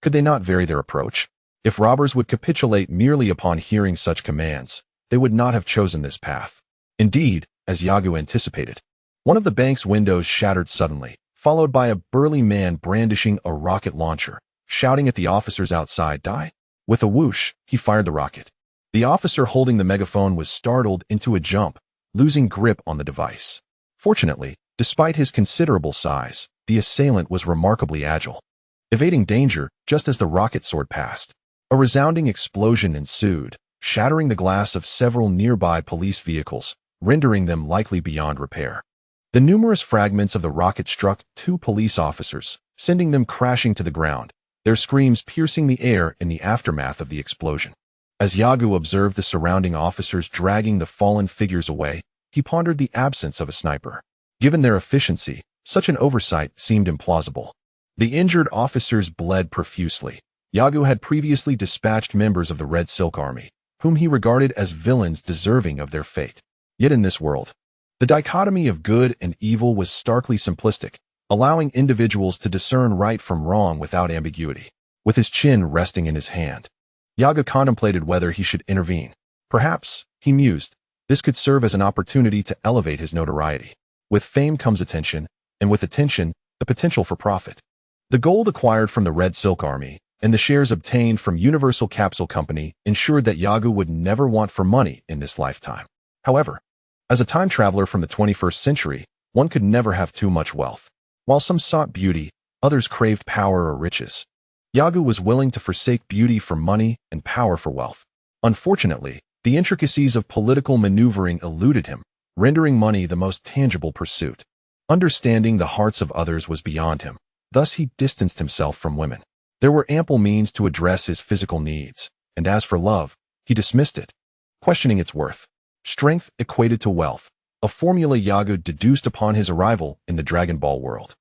Could they not vary their approach? If robbers would capitulate merely upon hearing such commands, they would not have chosen this path. Indeed, as Yagu anticipated, one of the bank's windows shattered suddenly, followed by a burly man brandishing a rocket launcher, shouting at the officers outside, "Die!" With a whoosh, he fired the rocket. The officer holding the megaphone was startled into a jump, losing grip on the device. Fortunately, despite his considerable size, the assailant was remarkably agile, evading danger just as the rocket soared past. A resounding explosion ensued, shattering the glass of several nearby police vehicles, rendering them likely beyond repair. The numerous fragments of the rocket struck 2 police officers, sending them crashing to the ground, their screams piercing the air in the aftermath of the explosion. As Yagu observed the surrounding officers dragging the fallen figures away, he pondered the absence of a sniper. Given their efficiency, such an oversight seemed implausible. The injured officers bled profusely. Yagu had previously dispatched members of the Red Silk Army, whom he regarded as villains deserving of their fate. Yet in this world, the dichotomy of good and evil was starkly simplistic, allowing individuals to discern right from wrong without ambiguity. With his chin resting in his hand, Yagu contemplated whether he should intervene. Perhaps, he mused, this could serve as an opportunity to elevate his notoriety. With fame comes attention, and with attention, the potential for profit. The gold acquired from the Red Silk Army and the shares obtained from Universal Capsule Company ensured that Yagu would never want for money in this lifetime. However, as a time traveler from the 21st century, one could never have too much wealth. While some sought beauty, others craved power or riches. Yagu was willing to forsake beauty for money and power for wealth. Unfortunately, the intricacies of political maneuvering eluded him, rendering money the most tangible pursuit. Understanding the hearts of others was beyond him. Thus he distanced himself from women. There were ample means to address his physical needs, and as for love, he dismissed it, questioning its worth. Strength equated to wealth, a formula Yagu deduced upon his arrival in the Dragon Ball world.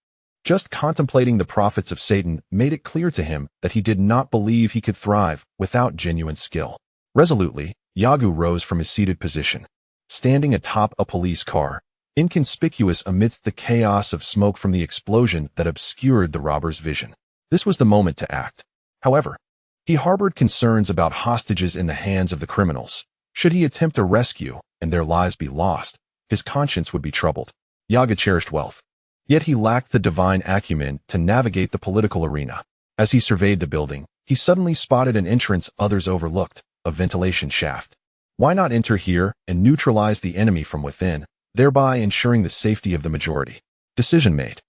Just contemplating the profits of Satan made it clear to him that he did not believe he could thrive without genuine skill. Resolutely, Yagu rose from his seated position, standing atop a police car, inconspicuous amidst the chaos of smoke from the explosion that obscured the robber's vision. This was the moment to act. However, he harbored concerns about hostages in the hands of the criminals. Should he attempt a rescue and their lives be lost, his conscience would be troubled. Yaga cherished wealth, yet he lacked the divine acumen to navigate the political arena. As he surveyed the building, he suddenly spotted an entrance others overlooked, a ventilation shaft. Why not enter here and neutralize the enemy from within, thereby ensuring the safety of the majority? Decision made.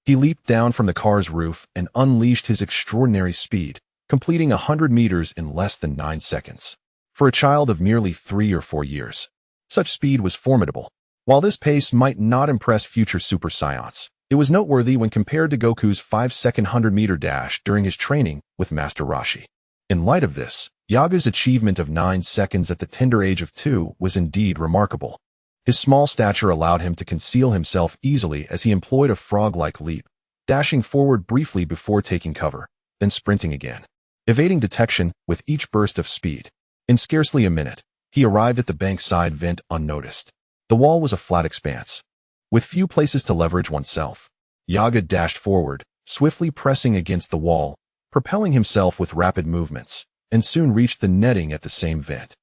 He leaped down from the car's roof and unleashed his extraordinary speed, completing 100 meters in less than 9 seconds. For a child of merely 3 or 4 years, such speed was formidable. While this pace might not impress future Super Saiyans, it was noteworthy when compared to Goku's 5-second 100-meter dash during his training with Master Roshi. In light of this, Yaga's achievement of 9 seconds at the tender age of 2 was indeed remarkable. His small stature allowed him to conceal himself easily as he employed a frog-like leap, dashing forward briefly before taking cover, then sprinting again, evading detection with each burst of speed. In scarcely a minute, he arrived at the bank side vent unnoticed. The wall was a flat expanse, with few places to leverage oneself. Yaga dashed forward, swiftly pressing against the wall, propelling himself with rapid movements, and soon reached the netting at the same vent.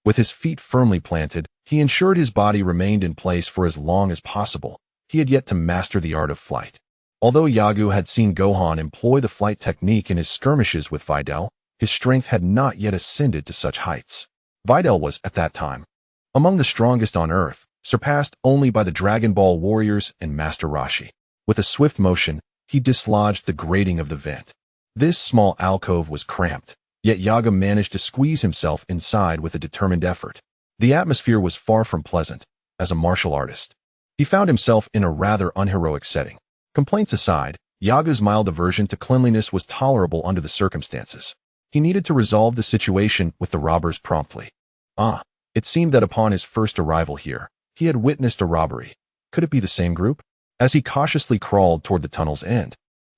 With his feet firmly planted, he ensured his body remained in place for as long as possible. He had yet to master the art of flight. Although Yagu had seen Gohan employ the flight technique in his skirmishes with Videl, his strength had not yet ascended to such heights. Videl was, at that time, among the strongest on Earth, surpassed only by the Dragon Ball warriors and Master Roshi. With a swift motion, he dislodged the grating of the vent. This small alcove was cramped, yet Yaga managed to squeeze himself inside with a determined effort. The atmosphere was far from pleasant. As a martial artist, he found himself in a rather unheroic setting. Complaints aside, Yaga's mild aversion to cleanliness was tolerable under the circumstances. He needed to resolve the situation with the robbers promptly. It seemed that upon his first arrival here, he had witnessed a robbery. Could it be the same group? As he cautiously crawled toward the tunnel's end,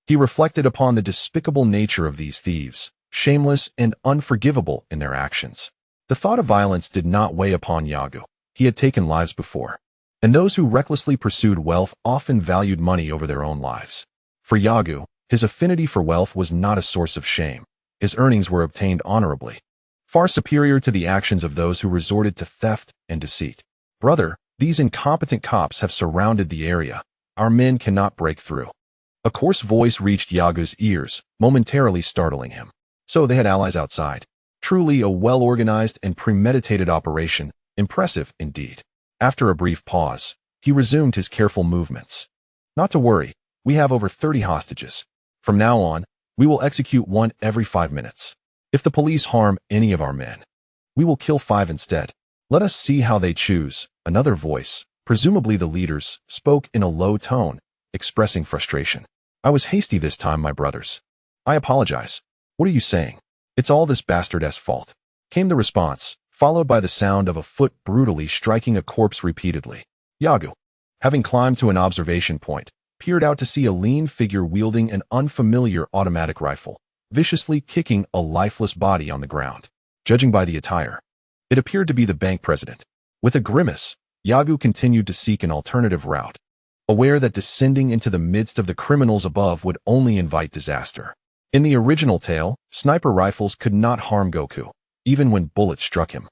he reflected upon the despicable nature of these thieves, shameless and unforgivable in their actions. The thought of violence did not weigh upon Yagu. He had taken lives before, and those who recklessly pursued wealth often valued money over their own lives. For Yagu, his affinity for wealth was not a source of shame. His earnings were obtained honorably, far superior to the actions of those who resorted to theft and deceit. Brother, these incompetent cops have surrounded the area. Our men cannot break through. A coarse voice reached Yagu's ears, momentarily startling him. So they had allies outside. Truly a well-organized and premeditated operation, impressive indeed. After a brief pause, he resumed his careful movements. Not to worry, we have over 30 hostages. From now on, we will execute one every 5 minutes. If the police harm any of our men, we will kill 5 instead. Let us see how they choose. Another voice, presumably the leader's, spoke in a low tone, expressing frustration. I was hasty this time, my brothers. I apologize. What are you saying? It's all this bastard's fault, came the response, followed by the sound of a foot brutally striking a corpse repeatedly. Yagu, having climbed to an observation point, peered out to see a lean figure wielding an unfamiliar automatic rifle, viciously kicking a lifeless body on the ground. Judging by the attire, it appeared to be the bank president. With a grimace, Yagu continued to seek an alternative route, aware that descending into the midst of the criminals above would only invite disaster. In the original tale, sniper rifles could not harm Goku, even when bullets struck him.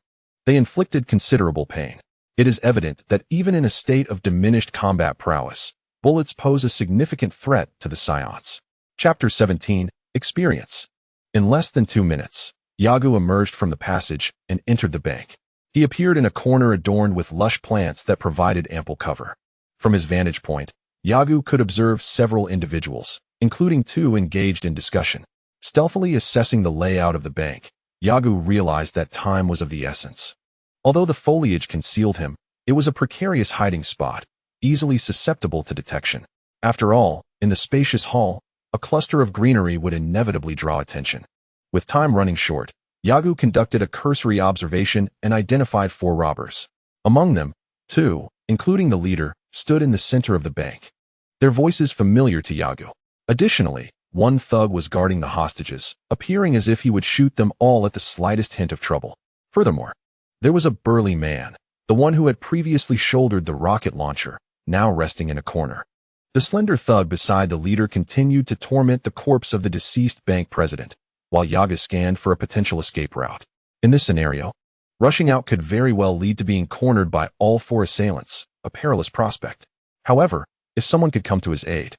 They inflicted considerable pain. It is evident that even in a state of diminished combat prowess, bullets pose a significant threat to the Saiyans. Chapter 17, Experience. In less than 2 minutes, Yagu emerged from the passage and entered the bank. He appeared in a corner adorned with lush plants that provided ample cover. From his vantage point, Yagu could observe several individuals, including 2 engaged in discussion. Stealthily assessing the layout of the bank, Yagu realized that time was of the essence. Although the foliage concealed him, it was a precarious hiding spot, easily susceptible to detection. After all, in the spacious hall, a cluster of greenery would inevitably draw attention. With time running short, Yagu conducted a cursory observation and identified 4 robbers. Among them, 2, including the leader, stood in the center of the bank, their voices familiar to Yagu. Additionally, 1 thug was guarding the hostages, appearing as if he would shoot them all at the slightest hint of trouble. Furthermore, there was a burly man, the one who had previously shouldered the rocket launcher, now resting in a corner. The slender thug beside the leader continued to torment the corpse of the deceased bank president, while Yaga scanned for a potential escape route. In this scenario, rushing out could very well lead to being cornered by all 4 assailants, a perilous prospect. However, if someone could come to his aid,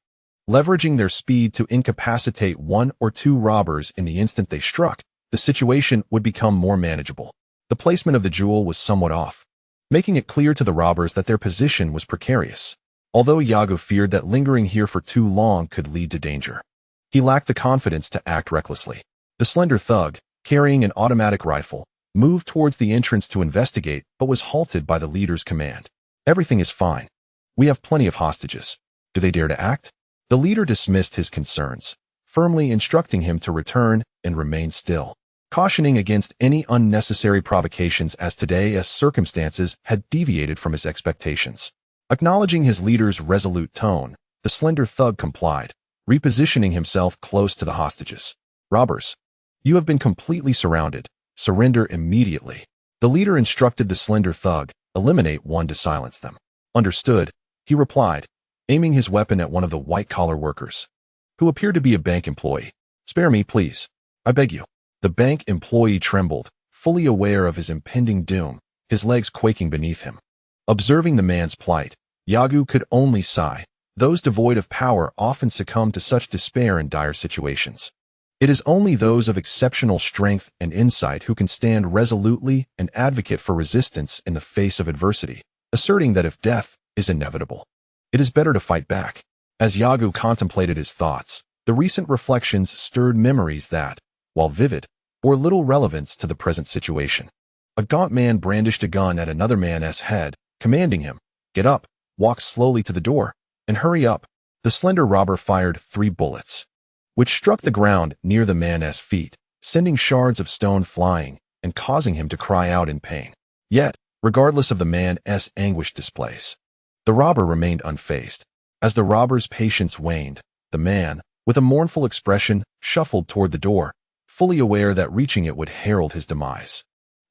leveraging their speed to incapacitate 1 or 2 robbers in the instant they struck, the situation would become more manageable. The placement of the jewel was somewhat off, making it clear to the robbers that their position was precarious. Although Yago feared that lingering here for too long could lead to danger, he lacked the confidence to act recklessly. The slender thug, carrying an automatic rifle, moved towards the entrance to investigate but was halted by the leader's command. "Everything is fine. We have plenty of hostages. Do they dare to act?" The leader dismissed his concerns, firmly instructing him to return and remain still, cautioning against any unnecessary provocations as today's circumstances had deviated from his expectations. Acknowledging his leader's resolute tone, the slender thug complied, repositioning himself close to the hostages. "Robbers, you have been completely surrounded. Surrender immediately." The leader instructed the slender thug, "Eliminate 1 to silence them." "Understood," he replied, aiming his weapon at one of the white-collar workers, who appeared to be a bank employee. "Spare me, please. I beg you." The bank employee trembled, fully aware of his impending doom, his legs quaking beneath him. Observing the man's plight, Yagu could only sigh. Those devoid of power often succumb to such despair in dire situations. It is only those of exceptional strength and insight who can stand resolutely and advocate for resistance in the face of adversity, asserting that if death is inevitable, it is better to fight back. As Yagu contemplated his thoughts, the recent reflections stirred memories that, while vivid, bore little relevance to the present situation. A gaunt man brandished a gun at another man's head, commanding him, "Get up, walk slowly to the door, and hurry up." The slender robber fired 3 bullets, which struck the ground near the man's feet, sending shards of stone flying and causing him to cry out in pain. Yet, regardless of the man's anguished displays, the robber remained unfazed. As the robber's patience waned, the man, with a mournful expression, shuffled toward the door, fully aware that reaching it would herald his demise.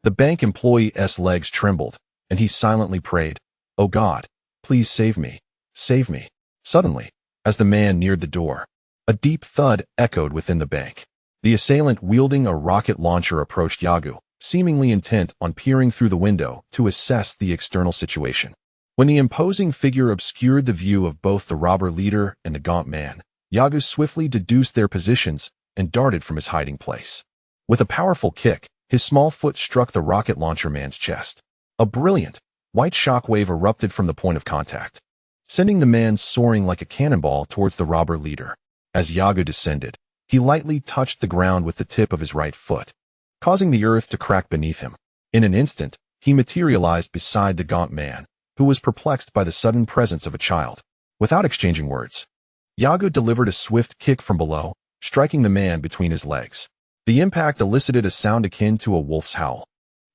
The bank employee's legs trembled, and he silently prayed, "Oh God, please save me, save me." Suddenly, as the man neared the door, a deep thud echoed within the bank. The assailant wielding a rocket launcher approached Yagu, seemingly intent on peering through the window to assess the external situation. When the imposing figure obscured the view of both the robber leader and the gaunt man, Yagu swiftly deduced their positions and darted from his hiding place. With a powerful kick, his small foot struck the rocket launcher man's chest. A brilliant, white shockwave erupted from the point of contact, sending the man soaring like a cannonball towards the robber leader. As Yagu descended, he lightly touched the ground with the tip of his right foot, causing the earth to crack beneath him. In an instant, he materialized beside the gaunt man, who was perplexed by the sudden presence of a child. Without exchanging words, Yagu delivered a swift kick from below, striking the man between his legs. The impact elicited a sound akin to a wolf's howl,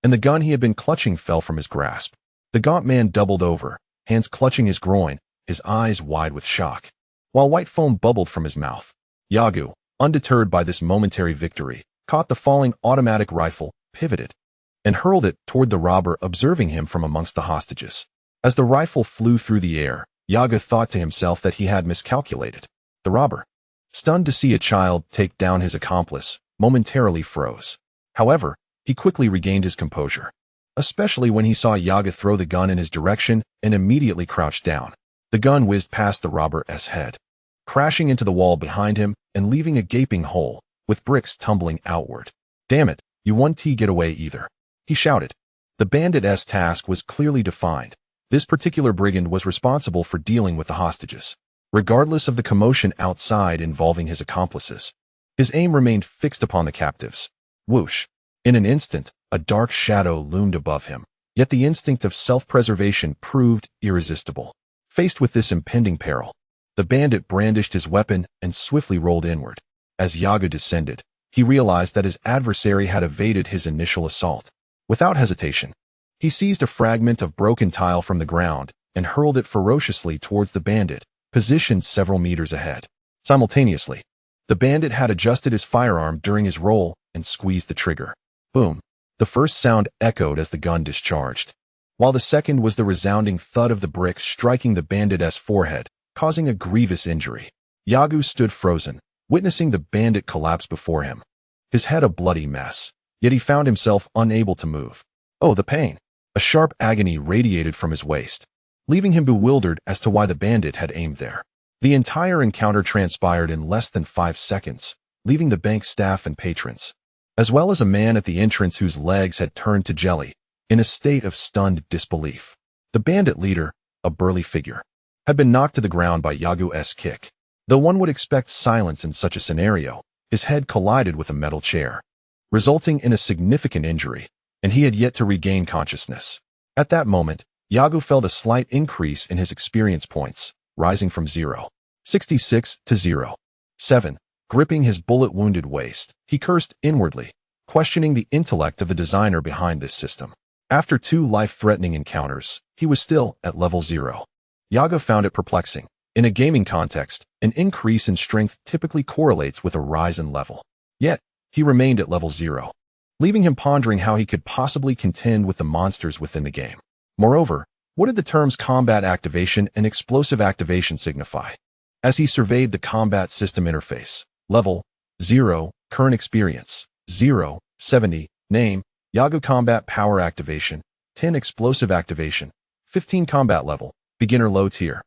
and the gun he had been clutching fell from his grasp. The gaunt man doubled over, hands clutching his groin, his eyes wide with shock, while white foam bubbled from his mouth. Yagu, undeterred by this momentary victory, caught the falling automatic rifle, pivoted, and hurled it toward the robber observing him from amongst the hostages. As the rifle flew through the air, Yagu thought to himself that he had miscalculated. The robber, stunned to see a child take down his accomplice, momentarily froze. However, he quickly regained his composure, especially when he saw Yagu throw the gun in his direction and immediately crouched down. The gun whizzed past the robber's head, crashing into the wall behind him and leaving a gaping hole, with bricks tumbling outward. "Damn it, you won't get away either," he shouted. The bandit's task was clearly defined. This particular brigand was responsible for dealing with the hostages, regardless of the commotion outside involving his accomplices. His aim remained fixed upon the captives. Whoosh! In an instant, a dark shadow loomed above him, yet the instinct of self-preservation proved irresistible. Faced with this impending peril, the bandit brandished his weapon and swiftly rolled inward. As Yago descended, he realized that his adversary had evaded his initial assault. Without hesitation, he seized a fragment of broken tile from the ground and hurled it ferociously towards the bandit, positioned several meters ahead. Simultaneously, the bandit had adjusted his firearm during his roll and squeezed the trigger. Boom! The first sound echoed as the gun discharged, while the second was the resounding thud of the bricks striking the bandit's forehead, causing a grievous injury. Yago stood frozen, witnessing the bandit collapse before him, his head a bloody mess, yet he found himself unable to move. Oh, the pain! A sharp agony radiated from his waist, leaving him bewildered as to why the bandit had aimed there. The entire encounter transpired in less than 5 seconds, leaving the bank staff and patrons, as well as a man at the entrance whose legs had turned to jelly, in a state of stunned disbelief. The bandit leader, a burly figure, had been knocked to the ground by Yago's kick. Though one would expect silence in such a scenario, his head collided with a metal chair, resulting in a significant injury, and he had yet to regain consciousness. At that moment, Yago felt a slight increase in his experience points, rising from 0.66 to 0.7. Gripping his bullet-wounded waist, he cursed inwardly, questioning the intellect of the designer behind this system. After 2 life-threatening encounters, he was still at level 0. Yago found it perplexing. In a gaming context, an increase in strength typically correlates with a rise in level. Yet, he remained at level 0, leaving him pondering how he could possibly contend with the monsters within the game. Moreover, what did the terms combat activation and explosive activation signify? As he surveyed the combat system interface, level 0, current experience 0.70, name Yago combat power activation, 10 explosive activation, 15 combat level, beginner low tier.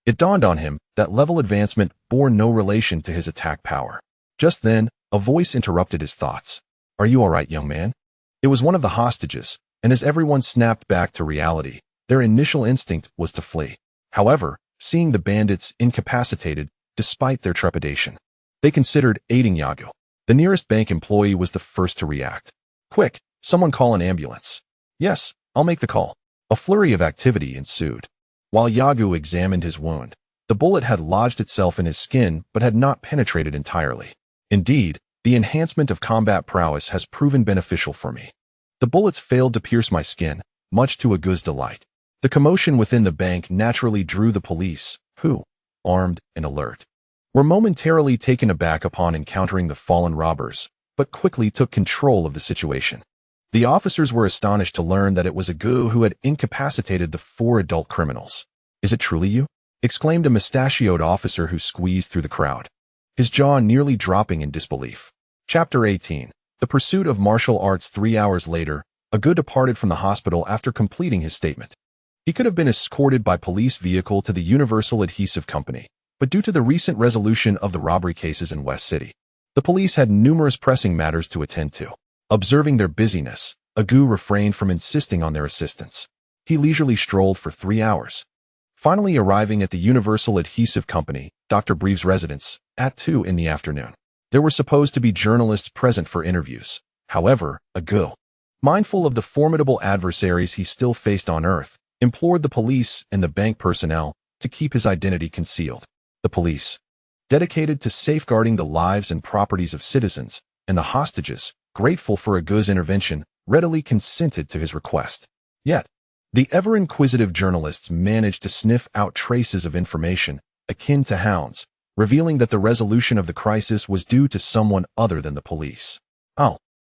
It dawned on him that level advancement bore no relation to his attack power. Just then, a voice interrupted his thoughts. "Are you all right, young man?" It was one of the hostages, and as everyone snapped back to reality, their initial instinct was to flee. However, seeing the bandits incapacitated despite their trepidation, they considered aiding Yago. The nearest bank employee was the first to react. "Quick, someone call an ambulance." "Yes, I'll make the call." A flurry of activity ensued. While Yago examined his wound, the bullet had lodged itself in his skin but had not penetrated entirely. Indeed, the enhancement of combat prowess has proven beneficial for me. The bullets failed to pierce my skin, much to Argo's delight. The commotion within the bank naturally drew the police, who, armed and alert, were momentarily taken aback upon encountering the fallen robbers, but quickly took control of the situation. The officers were astonished to learn that it was Argo who had incapacitated the 4 adult criminals. "Is it truly you?" exclaimed a mustachioed officer who squeezed through the crowd, his jaw nearly dropping in disbelief. Chapter 18. The Pursuit of Martial Arts. 3 hours later, Argo departed from the hospital after completing his statement. He could have been escorted by police vehicle to the Universal Adhesive Company, but due to the recent resolution of the robbery cases in West City, the police had numerous pressing matters to attend to. Observing their busyness, Argo refrained from insisting on their assistance. He leisurely strolled for 3 hours, finally arriving at the Universal Adhesive Company, Dr. Breve's residence, at 2 in the afternoon. There were supposed to be journalists present for interviews. However, Argo, mindful of the formidable adversaries he still faced on Earth, implored the police and the bank personnel to keep his identity concealed. The police, dedicated to safeguarding the lives and properties of citizens, and the hostages, grateful for Argo's intervention, readily consented to his request. Yet, the ever-inquisitive journalists managed to sniff out traces of information, akin to hounds, revealing that the resolution of the crisis was due to someone other than the police. "Oh,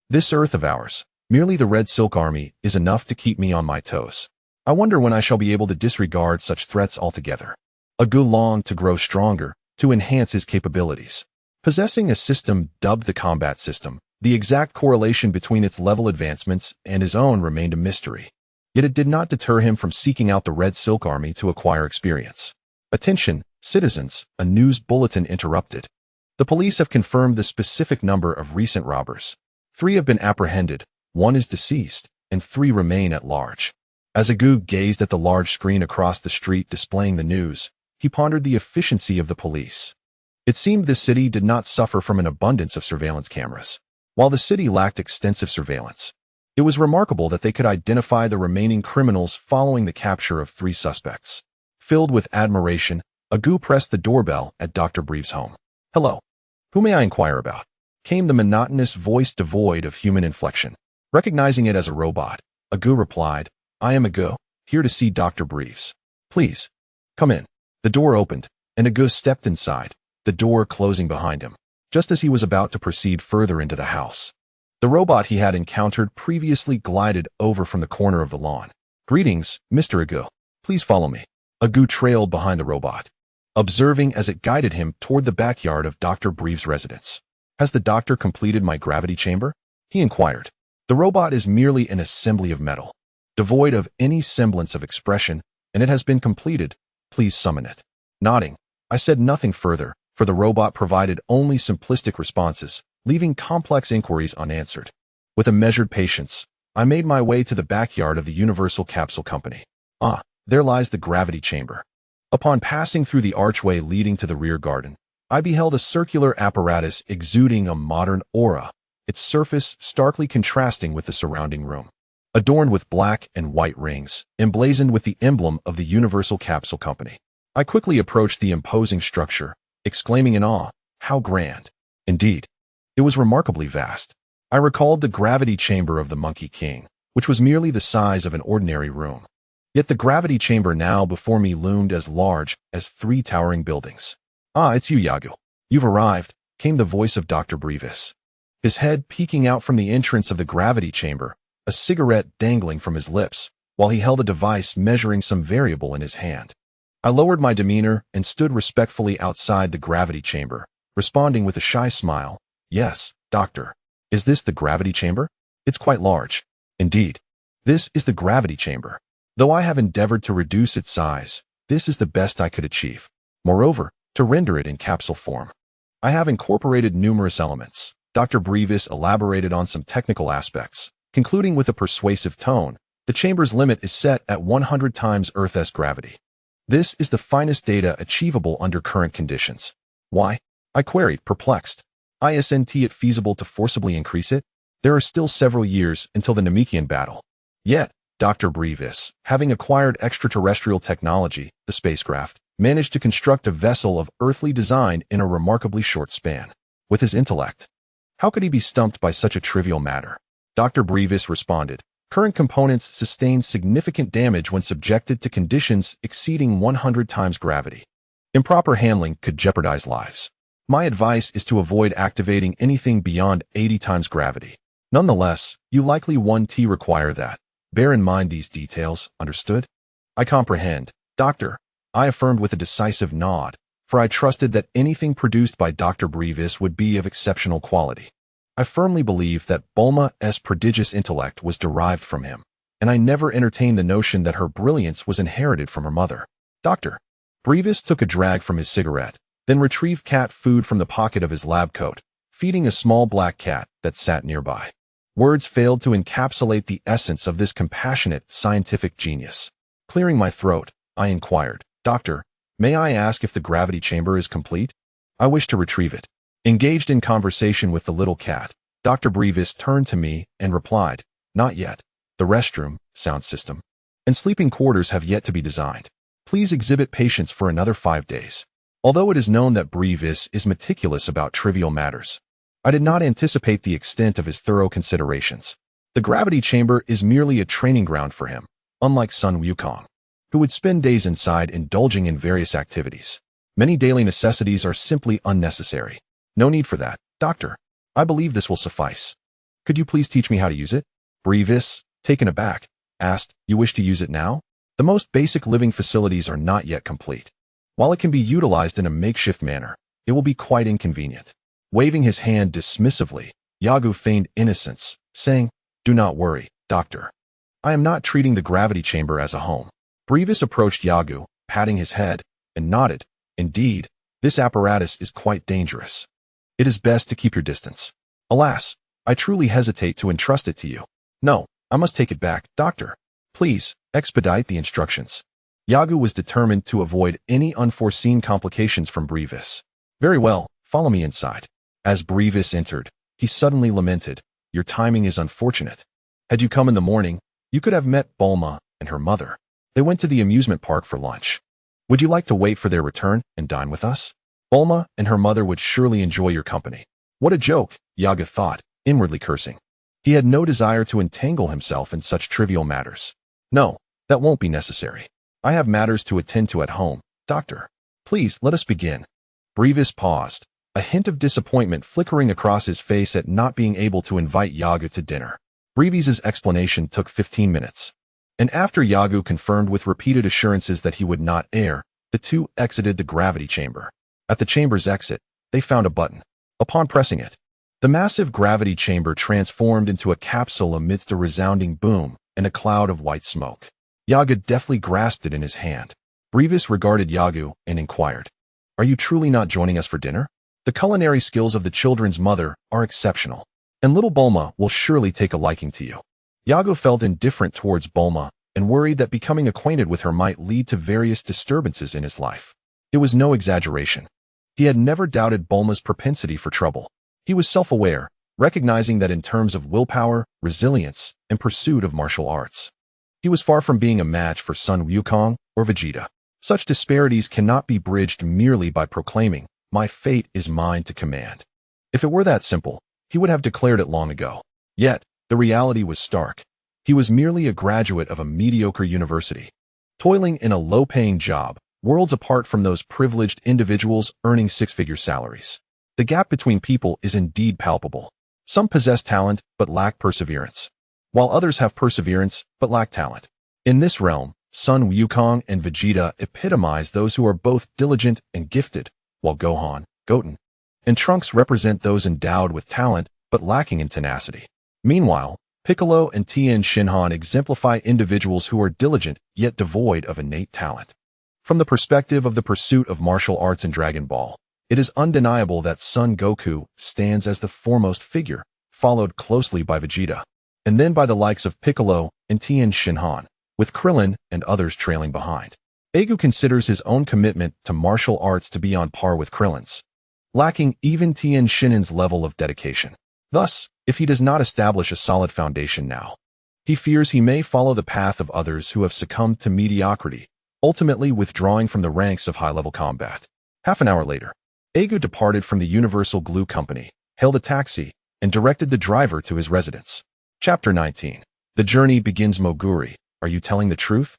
this Earth of ours, merely the Red Silk Army, is enough to keep me on my toes. I wonder when I shall be able to disregard such threats altogether." Argo longed to grow stronger, to enhance his capabilities. Possessing a system dubbed the combat system, the exact correlation between its level advancements and his own remained a mystery. Yet it did not deter him from seeking out the Red Silk Army to acquire experience. "Attention, citizens," a news bulletin interrupted. "The police have confirmed the specific number of recent robbers. 3 have been apprehended, 1 is deceased, and 3 remain at large." As Argo gazed at the large screen across the street displaying the news, he pondered the efficiency of the police. It seemed the city did not suffer from an abundance of surveillance cameras. While the city lacked extensive surveillance, it was remarkable that they could identify the remaining criminals following the capture of 3 suspects. Filled with admiration, Argo pressed the doorbell at Dr. Breeve's home. "Hello. Who may I inquire about?" Came the monotonous voice devoid of human inflection. Recognizing it as a robot, Argo replied, "I am Argo, here to see Dr. Breeves. Please, come in." The door opened, and Argo stepped inside, the door closing behind him, just as he was about to proceed further into the house. The robot he had encountered previously glided over from the corner of the lawn. "Greetings, Mr. Argo. Please follow me." Argo trailed behind the robot, observing as it guided him toward the backyard of Dr. Breeve's residence. "Has the doctor completed my gravity chamber?" he inquired. The robot is merely an assembly of metal, devoid of any semblance of expression, and it has been completed. Please summon it. Nodding, I said nothing further, for the robot provided only simplistic responses, leaving complex inquiries unanswered. With a measured patience, I made my way to the backyard of the Universal Capsule Company. There lies the gravity chamber. Upon passing through the archway leading to the rear garden, I beheld a circular apparatus exuding a modern aura, its surface starkly contrasting with the surrounding room. Adorned with black and white rings, emblazoned with the emblem of the Universal Capsule Company. I quickly approached the imposing structure, exclaiming in awe, "How grand!" Indeed, it was remarkably vast. I recalled the gravity chamber of the Monkey King, which was merely the size of an ordinary room. Yet the gravity chamber now before me loomed as large as 3 towering buildings. "It's you, Argo. You've arrived," came the voice of Dr. Breeves. His head peeking out from the entrance of the gravity chamber, a cigarette dangling from his lips, while he held a device measuring some variable in his hand. I lowered my demeanor and stood respectfully outside the gravity chamber, responding with a shy smile. "Yes, doctor. Is this the gravity chamber? It's quite large." "Indeed. This is the gravity chamber. Though I have endeavored to reduce its size, this is the best I could achieve. Moreover, to render it in capsule form, I have incorporated numerous elements." Dr. Breeves elaborated on some technical aspects, concluding with a persuasive tone, "The chamber's limit is set at 100 times Earth's gravity. This is the finest data achievable under current conditions." "Why?" I queried, perplexed. "Isn't it feasible to forcibly increase it? There are still several years until the Namekian battle." Yet, Dr. Breeves, having acquired extraterrestrial technology, the spacecraft, managed to construct a vessel of earthly design in a remarkably short span. With his intellect, how could he be stumped by such a trivial matter? Dr. Breeves responded, "Current components sustain significant damage when subjected to conditions exceeding 100 times gravity. Improper handling could jeopardize lives. My advice is to avoid activating anything beyond 80 times gravity. Nonetheless, you likely won't require that. Bear in mind these details, understood?" "I comprehend, doctor," I affirmed with a decisive nod, for I trusted that anything produced by Dr. Breeves would be of exceptional quality. I firmly believed that Bulma's prodigious intellect was derived from him, and I never entertained the notion that her brilliance was inherited from her mother. Dr. Breeves took a drag from his cigarette, then retrieved cat food from the pocket of his lab coat, feeding a small black cat that sat nearby. Words failed to encapsulate the essence of this compassionate scientific genius. Clearing my throat, I inquired, "Doctor, may I ask if the gravity chamber is complete? I wish to retrieve it." Engaged in conversation with the little cat, Dr. Breeves turned to me and replied, "Not yet. The restroom, sound system, and sleeping quarters have yet to be designed. Please exhibit patience for another 5 days." Although it is known that Breeves is meticulous about trivial matters, I did not anticipate the extent of his thorough considerations. The gravity chamber is merely a training ground for him, unlike Sun Wukong, who would spend days inside indulging in various activities. Many daily necessities are simply unnecessary. "No need for that, doctor. I believe this will suffice. Could you please teach me how to use it?" Breeves, taken aback, asked, "You wish to use it now? The most basic living facilities are not yet complete. While it can be utilized in a makeshift manner, it will be quite inconvenient." Waving his hand dismissively, Argo feigned innocence, saying, "Do not worry, doctor. I am not treating the gravity chamber as a home." Breeves approached Argo, patting his head, and nodded, "Indeed, this apparatus is quite dangerous. It is best to keep your distance. Alas, I truly hesitate to entrust it to you. No, I must take it back, doctor. Please, expedite the instructions." Argo was determined to avoid any unforeseen complications from Breeves. "Very well, follow me inside." As Breeves entered, he suddenly lamented, "Your timing is unfortunate. Had you come in the morning, you could have met Bulma and her mother. They went to the amusement park for lunch." Would you like to wait for their return and dine with us? Bulma and her mother would surely enjoy your company. What a joke, Yaga thought, inwardly cursing. He had no desire to entangle himself in such trivial matters. No, that won't be necessary. I have matters to attend to at home, Doctor. Please, let us begin. Grievous paused, a hint of disappointment flickering across his face at not being able to invite Yaga to dinner. Grievous's explanation took 15 minutes. And after Yagu confirmed with repeated assurances that he would not err, the two exited the gravity chamber. At the chamber's exit, they found a button. Upon pressing it, the massive gravity chamber transformed into a capsule amidst a resounding boom and a cloud of white smoke. Yaga deftly grasped it in his hand. Grievous regarded Yagu and inquired, "Are you truly not joining us for dinner? The culinary skills of the children's mother are exceptional, and little Bulma will surely take a liking to you." Yago felt indifferent towards Bulma and worried that becoming acquainted with her might lead to various disturbances in his life. It was no exaggeration. He had never doubted Bulma's propensity for trouble. He was self-aware, recognizing that in terms of willpower, resilience, and pursuit of martial arts, he was far from being a match for Sun Wukong or Vegeta. Such disparities cannot be bridged merely by proclaiming, "My fate is mine to command." If it were that simple, he would have declared it long ago. Yet, the reality was stark. He was merely a graduate of a mediocre university, toiling in a low-paying job, worlds apart from those privileged individuals earning six-figure salaries. The gap between people is indeed palpable. Some possess talent but lack perseverance, while others have perseverance but lack talent. In this realm, Sun Wukong and Vegeta epitomize those who are both diligent and gifted, while Gohan, Goten, and Trunks represent those endowed with talent but lacking in tenacity. Meanwhile, Piccolo and Tien Shinhan exemplify individuals who are diligent yet devoid of innate talent. From the perspective of the pursuit of martial arts in Dragon Ball, it is undeniable that Son Goku stands as the foremost figure, followed closely by Vegeta, and then by the likes of Piccolo and Tien Shinhan, with Krillin and others trailing behind. Egu considers his own commitment to martial arts to be on par with Krillin's, lacking even Tien Shinhan's level of dedication. Thus, if he does not establish a solid foundation now, he fears he may follow the path of others who have succumbed to mediocrity, ultimately withdrawing from the ranks of high-level combat. Half an hour later, Egu departed from the Universal Glue Company, hailed a taxi, and directed the driver to his residence. Chapter 19. The journey begins. Moguri, are you telling the truth?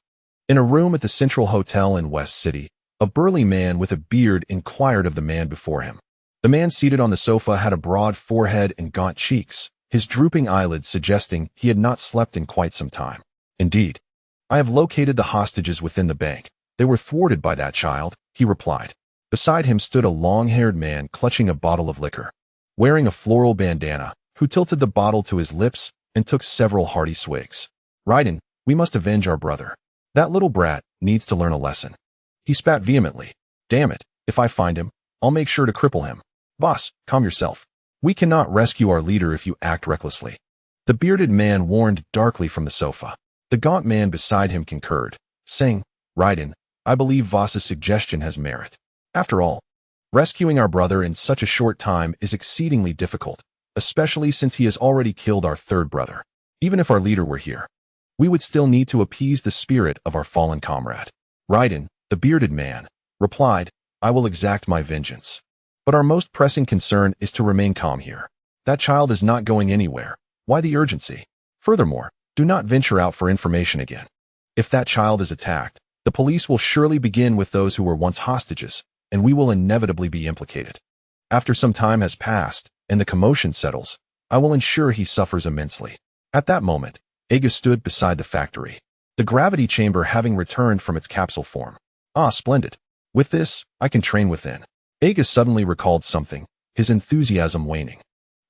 In a room at the Central Hotel in West City, a burly man with a beard inquired of the man before him. The man seated on the sofa had a broad forehead and gaunt cheeks, his drooping eyelids suggesting he had not slept in quite some time. Indeed, I have located the hostages within the bank. They were thwarted by that child, he replied. Beside him stood a long-haired man clutching a bottle of liquor, wearing a floral bandana, who tilted the bottle to his lips and took several hearty swigs. Raiden, we must avenge our brother. That little brat needs to learn a lesson. He spat vehemently. Damn it, if I find him, I'll make sure to cripple him. Boss, calm yourself. We cannot rescue our leader if you act recklessly. The bearded man warned darkly from the sofa. The gaunt man beside him concurred, saying, Raiden, I believe Voss's suggestion has merit. After all, rescuing our brother in such a short time is exceedingly difficult, especially since he has already killed our third brother. Even if our leader were here, we would still need to appease the spirit of our fallen comrade. Raiden, the bearded man, replied, I will exact my vengeance. But our most pressing concern is to remain calm here. That child is not going anywhere. Why the urgency? Furthermore, do not venture out for information again. If that child is attacked, the police will surely begin with those who were once hostages, and we will inevitably be implicated. After some time has passed, and the commotion settles, I will ensure he suffers immensely. At that moment, Ega stood beside the factory, the gravity chamber having returned from its capsule form. Ah, splendid. With this, I can train within. Ega suddenly recalled something, his enthusiasm waning.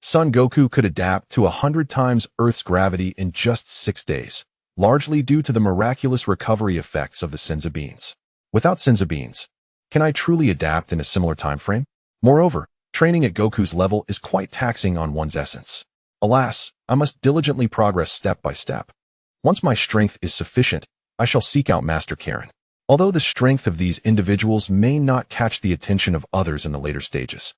Son Goku could adapt to 100 times Earth's gravity in just 6 days, largely due to the miraculous recovery effects of the Senzu beans. Without Senzu beans, can I truly adapt in a similar time frame? Moreover, training at Goku's level is quite taxing on one's essence. Alas, I must diligently progress step by step. Once my strength is sufficient, I shall seek out Master Karen. Although the strength of these individuals may not catch the attention of others in the later stages,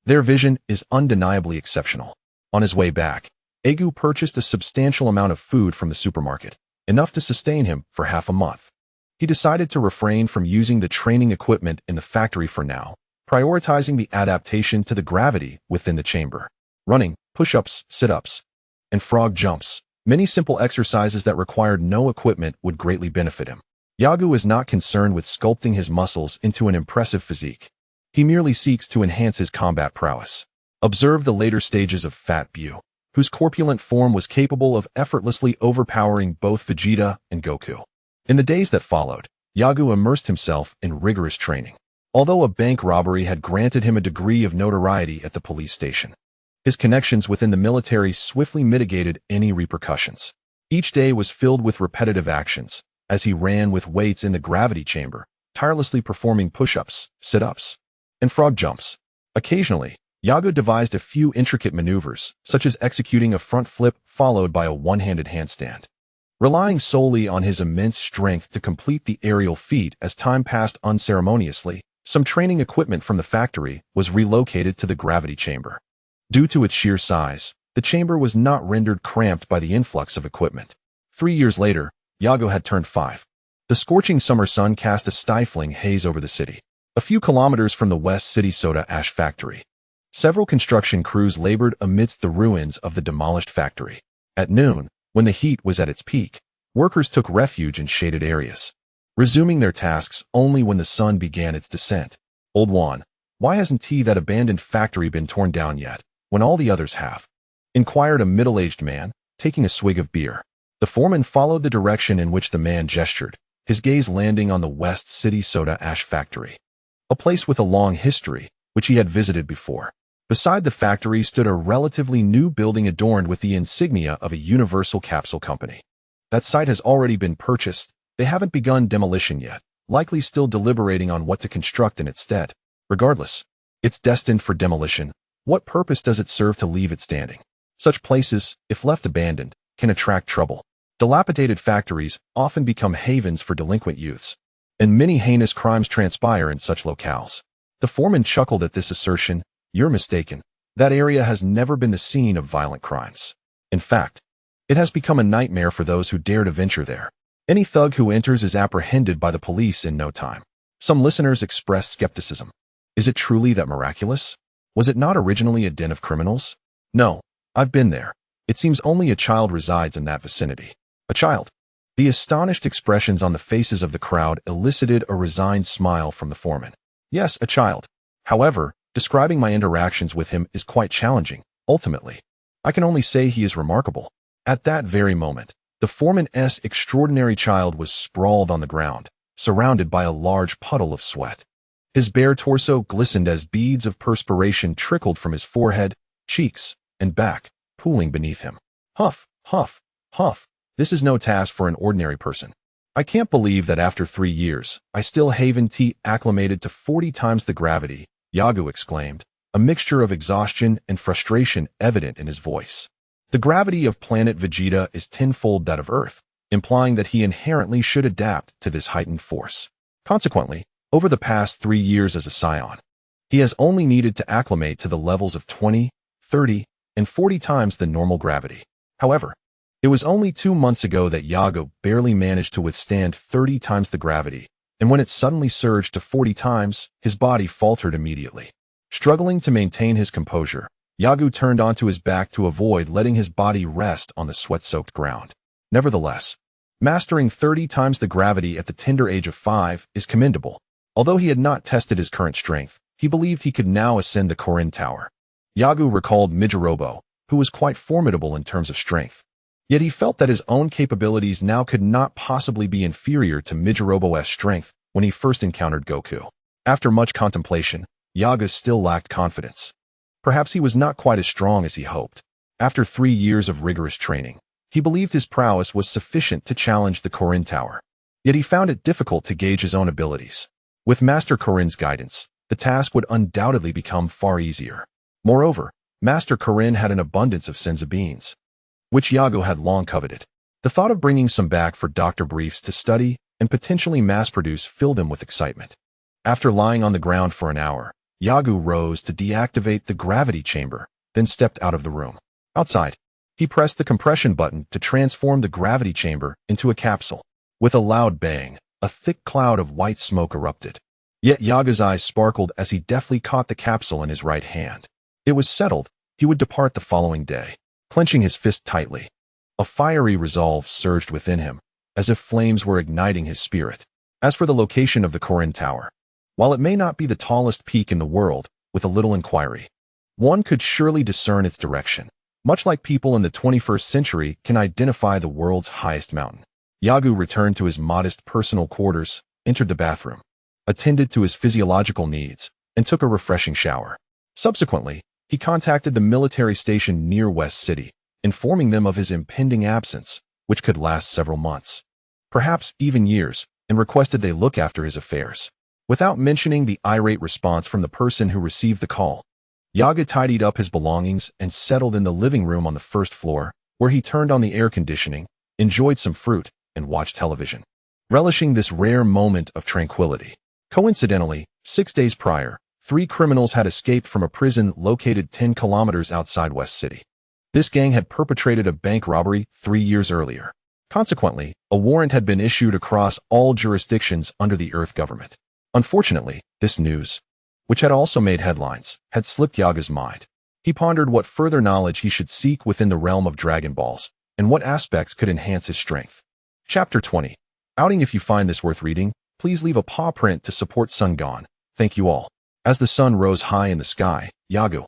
their vision is undeniably exceptional. On his way back, Egu purchased a substantial amount of food from the supermarket, enough to sustain him for half a month. He decided to refrain from using the training equipment in the factory for now, prioritizing the adaptation to the gravity within the chamber. Running, push-ups, sit-ups, and frog jumps, many simple exercises that required no equipment would greatly benefit him. Yagu is not concerned with sculpting his muscles into an impressive physique. He merely seeks to enhance his combat prowess. Observe the later stages of Fat Bu, whose corpulent form was capable of effortlessly overpowering both Vegeta and Goku. In the days that followed, Yagu immersed himself in rigorous training. Although a bank robbery had granted him a degree of notoriety at the police station, his connections within the military swiftly mitigated any repercussions. Each day was filled with repetitive actions, as he ran with weights in the gravity chamber, tirelessly performing push-ups, sit-ups, and frog jumps. Occasionally, Yagu devised a few intricate maneuvers, such as executing a front flip followed by a one-handed handstand. Relying solely on his immense strength to complete the aerial feat as time passed unceremoniously, some training equipment from the factory was relocated to the gravity chamber. Due to its sheer size, the chamber was not rendered cramped by the influx of equipment. 3 years later, Yagu had turned 5. The scorching summer sun cast a stifling haze over the city. A few kilometers from the West City Soda Ash Factory, several construction crews labored amidst the ruins of the demolished factory. At noon, when the heat was at its peak, workers took refuge in shaded areas, resuming their tasks only when the sun began its descent. Old Juan, why hasn't that abandoned factory been torn down yet, when all the others have? Inquired a middle-aged man, taking a swig of beer. The foreman followed the direction in which the man gestured, his gaze landing on the West City Soda Ash Factory, a place with a long history, which he had visited before. Beside the factory stood a relatively new building adorned with the insignia of a universal capsule company. That site has already been purchased. They haven't begun demolition yet, likely still deliberating on what to construct in its stead. Regardless, it's destined for demolition. What purpose does it serve to leave it standing? Such places, if left abandoned, can attract trouble. Dilapidated factories often become havens for delinquent youths, and many heinous crimes transpire in such locales. The foreman chuckled at this assertion. You're mistaken. That area has never been the scene of violent crimes. In fact, it has become a nightmare for those who dare to venture there. Any thug who enters is apprehended by the police in no time. Some listeners expressed skepticism. Is it truly that miraculous? Was it not originally a den of criminals? No, I've been there. It seems only a child resides in that vicinity. A child? The astonished expressions on the faces of the crowd elicited a resigned smile from the foreman. Yes, a child. However, describing my interactions with him is quite challenging. Ultimately, I can only say he is remarkable. At that very moment, the foreman's extraordinary child was sprawled on the ground, surrounded by a large puddle of sweat. His bare torso glistened as beads of perspiration trickled from his forehead, cheeks, and back, pooling beneath him. Huff, huff, huff. This is no task for an ordinary person. I can't believe that after 3 years, I still haven't acclimated to 40 times the gravity, Yagu exclaimed, a mixture of exhaustion and frustration evident in his voice. The gravity of planet Vegeta is tenfold that of Earth, implying that he inherently should adapt to this heightened force. Consequently, over the past 3 years as a Saiyan, he has only needed to acclimate to the levels of 20, 30, and 40 times the normal gravity. However, it was only 2 months ago that Yagu barely managed to withstand 30 times the gravity, and when it suddenly surged to 40 times, his body faltered immediately. Struggling to maintain his composure, Yagu turned onto his back to avoid letting his body rest on the sweat-soaked ground. Nevertheless, mastering 30 times the gravity at the tender age of 5 is commendable. Although he had not tested his current strength, he believed he could now ascend the Korin Tower. Yagu recalled Mijirobo, who was quite formidable in terms of strength. Yet he felt that his own capabilities now could not possibly be inferior to Mijirobo's strength when he first encountered Goku. After much contemplation, Yagu still lacked confidence. Perhaps he was not quite as strong as he hoped. After 3 years of rigorous training, he believed his prowess was sufficient to challenge the Korin Tower. Yet he found it difficult to gauge his own abilities. With Master Korin's guidance, the task would undoubtedly become far easier. Moreover, Master Korin had an abundance of senzu beans, which Yagu had long coveted. The thought of bringing some back for Dr. Briefs to study and potentially mass-produce filled him with excitement. After lying on the ground for an hour, Yagu rose to deactivate the gravity chamber, then stepped out of the room. Outside, he pressed the compression button to transform the gravity chamber into a capsule. With a loud bang, a thick cloud of white smoke erupted. Yet Yaga's eyes sparkled as he deftly caught the capsule in his right hand. It was settled. He would depart the following day, clenching his fist tightly. A fiery resolve surged within him, as if flames were igniting his spirit. As for the location of the Korin Tower, while it may not be the tallest peak in the world, with a little inquiry, one could surely discern its direction, much like people in the 21st century can identify the world's highest mountain. Yagu returned to his modest personal quarters, entered the bathroom, attended to his physiological needs, and took a refreshing shower. Subsequently, he contacted the military station near West City, informing them of his impending absence, which could last several months, perhaps even years, and requested they look after his affairs. Without mentioning the irate response from the person who received the call, Yaga tidied up his belongings and settled in the living room on the first floor, where he turned on the air conditioning, enjoyed some fruit, and watched television, relishing this rare moment of tranquility. Coincidentally, 6 days prior, 3 criminals had escaped from a prison located 10 kilometers outside West City. This gang had perpetrated a bank robbery 3 years earlier. Consequently, a warrant had been issued across all jurisdictions under the Earth government. Unfortunately, this news, which had also made headlines, had slipped Yaga's mind. He pondered what further knowledge he should seek within the realm of Dragon Balls, and what aspects could enhance his strength. Chapter 20. Outing. If you find this worth reading, please leave a paw print to support Sungon. Thank you all. As the sun rose high in the sky, Yagu,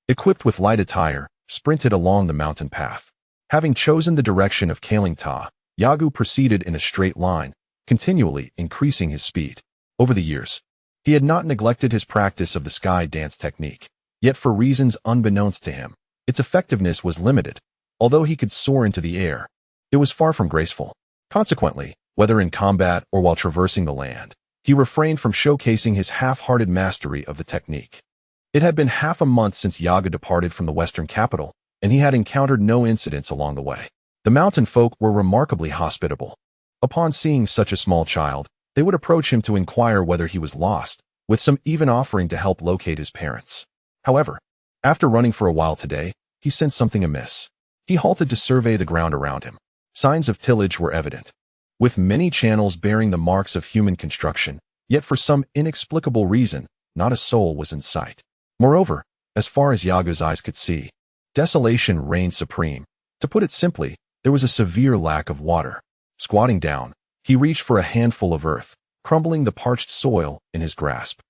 equipped with light attire, sprinted along the mountain path. Having chosen the direction of Kailingta, Yagu proceeded in a straight line, continually increasing his speed. Over the years, he had not neglected his practice of the sky dance technique, yet for reasons unbeknownst to him, its effectiveness was limited. Although he could soar into the air, it was far from graceful. Consequently, whether in combat or while traversing the land, he refrained from showcasing his half-hearted mastery of the technique. It had been half a month since Yaga departed from the western capital, and he had encountered no incidents along the way. The mountain folk were remarkably hospitable. Upon seeing such a small child, they would approach him to inquire whether he was lost, with some even offering to help locate his parents. However, after running for a while today, he sensed something amiss. He halted to survey the ground around him. Signs of tillage were evident, with many channels bearing the marks of human construction, yet for some inexplicable reason, not a soul was in sight. Moreover, as far as Yagu's eyes could see, desolation reigned supreme. To put it simply, there was a severe lack of water. Squatting down, he reached for a handful of earth, crumbling the parched soil in his grasp.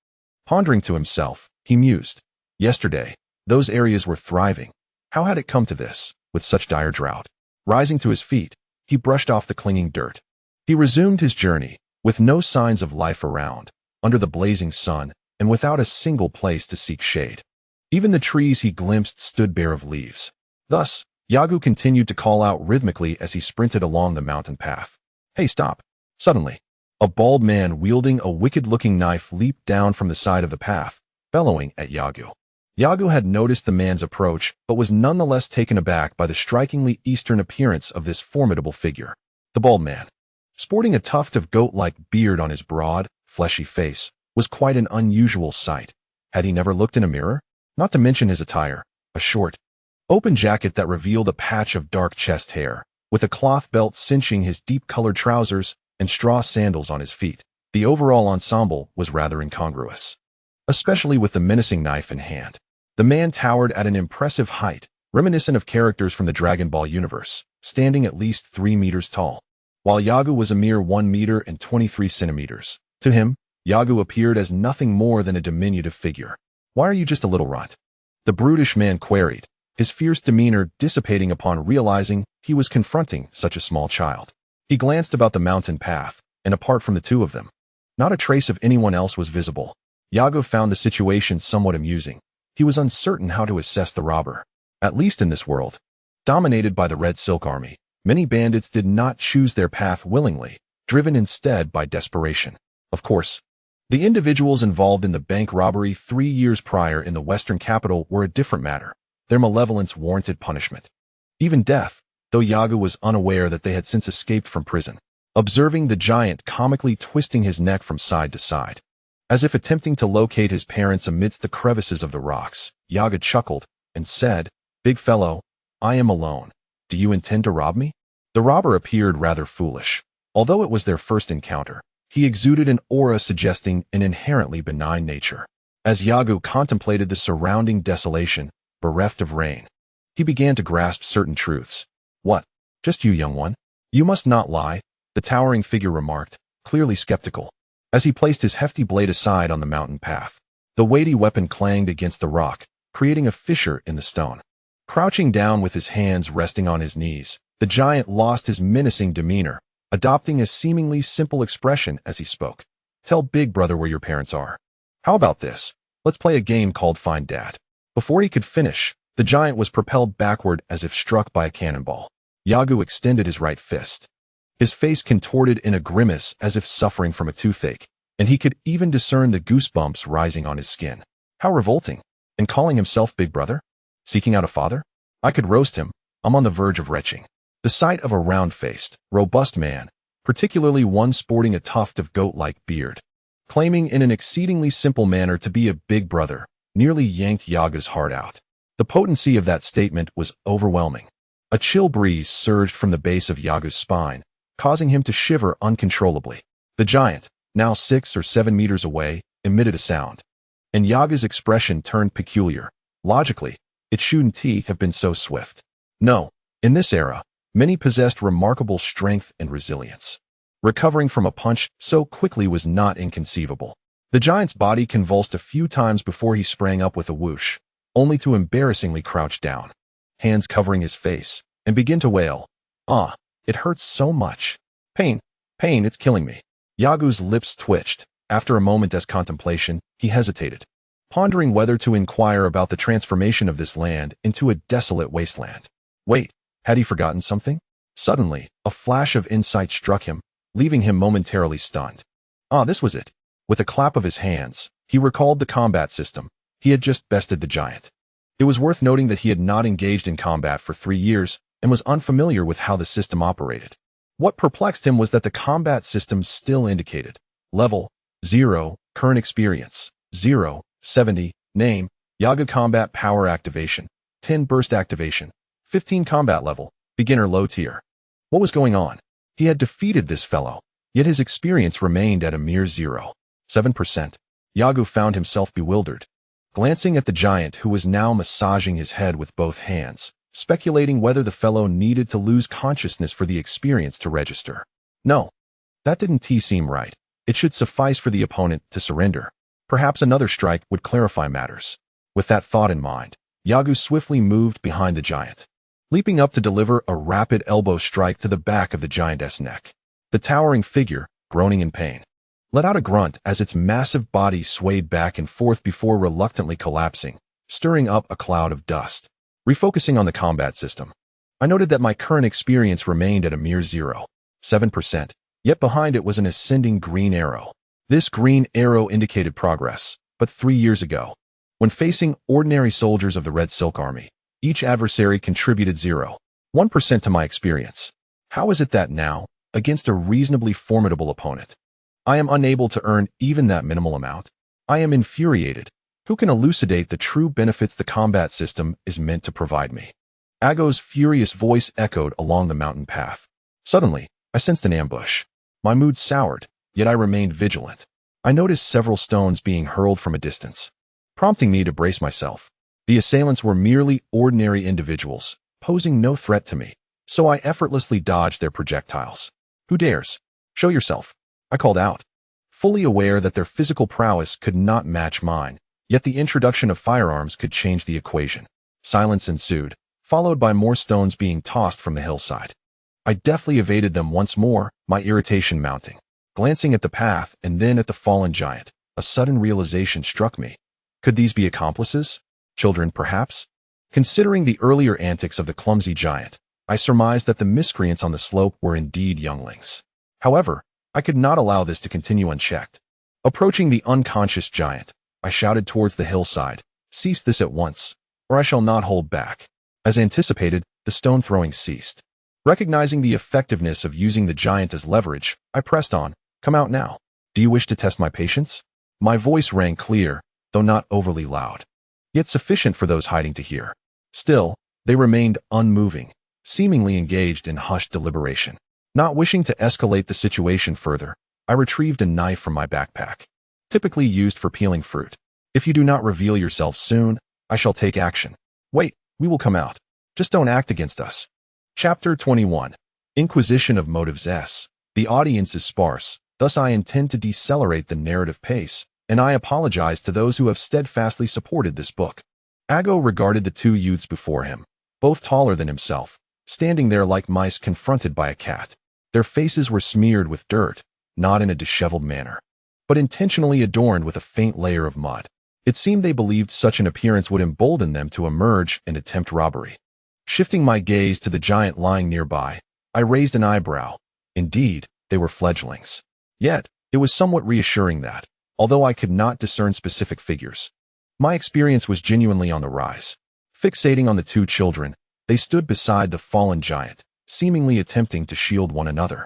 Pondering to himself, he mused. Yesterday, those areas were thriving. How had it come to this, with such dire drought? Rising to his feet, he brushed off the clinging dirt. He resumed his journey, with no signs of life around, under the blazing sun, and without a single place to seek shade. Even the trees he glimpsed stood bare of leaves. Thus, Yagu continued to call out rhythmically as he sprinted along the mountain path. Hey, stop! Suddenly, a bald man wielding a wicked-looking knife leaped down from the side of the path, bellowing at Yagu. Yagu had noticed the man's approach, but was nonetheless taken aback by the strikingly Eastern appearance of this formidable figure. The bald man, sporting a tuft of goat-like beard on his broad, fleshy face, was quite an unusual sight. Had he never looked in a mirror? Not to mention his attire, a short, open jacket that revealed a patch of dark chest hair, with a cloth belt cinching his deep-colored trousers and straw sandals on his feet. The overall ensemble was rather incongruous, especially with the menacing knife in hand. The man towered at an impressive height, reminiscent of characters from the Dragon Ball universe, standing at least 3 meters tall, while Yagu was a mere 1 meter and 23 centimeters. To him, Yagu appeared as nothing more than a diminutive figure. Why are you just a little runt? The brutish man queried, his fierce demeanor dissipating upon realizing he was confronting such a small child. He glanced about the mountain path, and apart from the two of them, not a trace of anyone else was visible. Yagu found the situation somewhat amusing. He was uncertain how to assess the robber. At least in this world, dominated by the Red Silk Army, many bandits did not choose their path willingly, driven instead by desperation. Of course, the individuals involved in the bank robbery 3 years prior in the western capital were a different matter. Their malevolence warranted punishment, even death, though Yagu was unaware that they had since escaped from prison. Observing the giant comically twisting his neck from side to side, as if attempting to locate his parents amidst the crevices of the rocks, Yaga chuckled and said, "Big fellow, I am alone. Do you intend to rob me?" The robber appeared rather foolish. Although it was their first encounter, He exuded an aura suggesting an inherently benign nature. As Yagu contemplated the surrounding desolation, bereft of rain, he began to grasp certain truths. "What? Just you, young one? You must not lie," the towering figure remarked, clearly skeptical. As he placed his hefty blade aside on the mountain path, the weighty weapon clanged against the rock, creating a fissure in the stone. Crouching down with his hands resting on his knees, the giant lost his menacing demeanor, adopting a seemingly simple expression as he spoke. "Tell Big Brother where your parents are. How about this? Let's play a game called Find Dad." Before he could finish, the giant was propelled backward as if struck by a cannonball. Yagu extended his right fist. His face contorted in a grimace as if suffering from a toothache, and he could even discern the goosebumps rising on his skin. How revolting! And calling himself Big Brother? Seeking out a father? I could roast him. I'm on the verge of retching. The sight of a round-faced, robust man, particularly one sporting a tuft of goat-like beard, claiming in an exceedingly simple manner to be a big brother, nearly yanked Yaga's heart out. The potency of that statement was overwhelming. A chill breeze surged from the base of Yagu's spine, causing him to shiver uncontrollably. The giant, now 6 or 7 meters away, emitted a sound, and Yaga's expression turned peculiar. Logically, it shouldn't have been so swift. No, in this era, many possessed remarkable strength and resilience. Recovering from a punch so quickly was not inconceivable. The giant's body convulsed a few times before he sprang up with a whoosh, only to embarrassingly crouch down, hands covering his face, and begin to wail. "Ah, it hurts so much. Pain, pain, it's killing me." Yagu's lips twitched. After a moment's contemplation, he hesitated, pondering whether to inquire about the transformation of this land into a desolate wasteland. Wait, had he forgotten something? Suddenly, a flash of insight struck him, leaving him momentarily stunned. Ah, this was it. With a clap of his hands, he recalled the combat system. He had just bested the giant. It was worth noting that he had not engaged in combat for 3 years and was unfamiliar with how the system operated. What perplexed him was that the combat system still indicated level 0, current experience 0, 70, name, Yaga combat power activation, 10 burst activation, 15 combat level, beginner low tier. What was going on? He had defeated this fellow, yet his experience remained at a mere 0, 7%. Yagu found himself bewildered, glancing at the giant who was now massaging his head with both hands, speculating whether the fellow needed to lose consciousness for the experience to register. No, that didn't seem right. It should suffice for the opponent to surrender. Perhaps another strike would clarify matters. With that thought in mind, Yagu swiftly moved behind the giant, leaping up to deliver a rapid elbow strike to the back of the giant's neck. The towering figure, groaning in pain, let out a grunt as its massive body swayed back and forth before reluctantly collapsing, stirring up a cloud of dust. Refocusing on the combat system, I noted that my current experience remained at a mere 0, 7%, yet behind it was an ascending green arrow. This green arrow indicated progress, but 3 years ago, when facing ordinary soldiers of the Red Silk Army, each adversary contributed 0, 1% to my experience. How is it that now, against a reasonably formidable opponent, I am unable to earn even that minimal amount? I am infuriated. Who can elucidate the true benefits the combat system is meant to provide me? Argo's furious voice echoed along the mountain path. Suddenly, I sensed an ambush. My mood soured, yet I remained vigilant. I noticed several stones being hurled from a distance, prompting me to brace myself. The assailants were merely ordinary individuals, posing no threat to me, so I effortlessly dodged their projectiles. Who dares? Show yourself, I called out, fully aware that their physical prowess could not match mine, yet the introduction of firearms could change the equation. Silence ensued, followed by more stones being tossed from the hillside. I deftly evaded them once more, my irritation mounting. Glancing at the path and then at the fallen giant, a sudden realization struck me. Could these be accomplices? Children, perhaps? Considering the earlier antics of the clumsy giant, I surmised that the miscreants on the slope were indeed younglings. However, I could not allow this to continue unchecked. Approaching the unconscious giant, I shouted towards the hillside, "Cease this at once, or I shall not hold back." As anticipated, the stone throwing ceased. Recognizing the effectiveness of using the giant as leverage, I pressed on. "Come out now. Do you wish to test my patience?" My voice rang clear, though not overly loud, yet sufficient for those hiding to hear. Still, they remained unmoving, seemingly engaged in hushed deliberation. Not wishing to escalate the situation further, I retrieved a knife from my backpack, typically used for peeling fruit. If you do not reveal yourself soon, I shall take action. Wait, we will come out. Just don't act against us. Chapter 21. Inquisition of Motives S. The audience is sparse, thus I intend to decelerate the narrative pace, and I apologize to those who have steadfastly supported this book. Argo regarded the two youths before him, both taller than himself, standing there like mice confronted by a cat. Their faces were smeared with dirt, not in a disheveled manner, but intentionally adorned with a faint layer of mud. It seemed they believed such an appearance would embolden them to emerge and attempt robbery. Shifting my gaze to the giant lying nearby, I raised an eyebrow. Indeed, they were fledglings. Yet, it was somewhat reassuring that, although I could not discern specific figures, my experience was genuinely on the rise. Fixating on the two children, they stood beside the fallen giant, seemingly attempting to shield one another.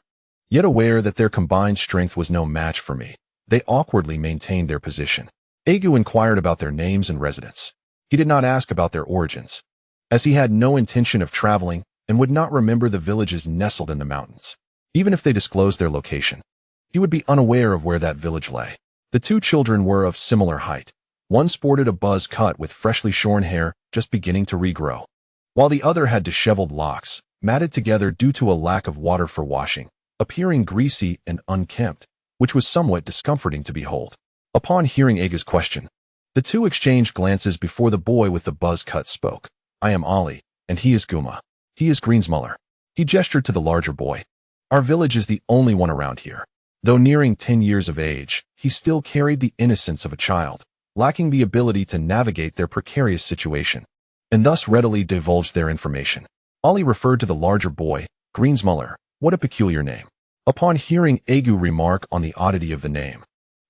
Yet aware that their combined strength was no match for me, they awkwardly maintained their position. Argo inquired about their names and residence. He did not ask about their origins, as he had no intention of traveling and would not remember the villages nestled in the mountains. Even if they disclosed their location, he would be unaware of where that village lay. The two children were of similar height. One sported a buzz cut with freshly shorn hair just beginning to regrow, while the other had disheveled locks, matted together due to a lack of water for washing, appearing greasy and unkempt, which was somewhat discomforting to behold. Upon hearing Argo's question, the two exchanged glances before the boy with the buzz cut spoke. I am Ollie, and he is Guma. He is Greensmuller. He gestured to the larger boy. Our village is the only one around here. Though nearing 10 years of age, he still carried the innocence of a child, lacking the ability to navigate their precarious situation, and thus readily divulged their information. Ollie referred to the larger boy, Greensmuller. What a peculiar name. Upon hearing Argo remark on the oddity of the name,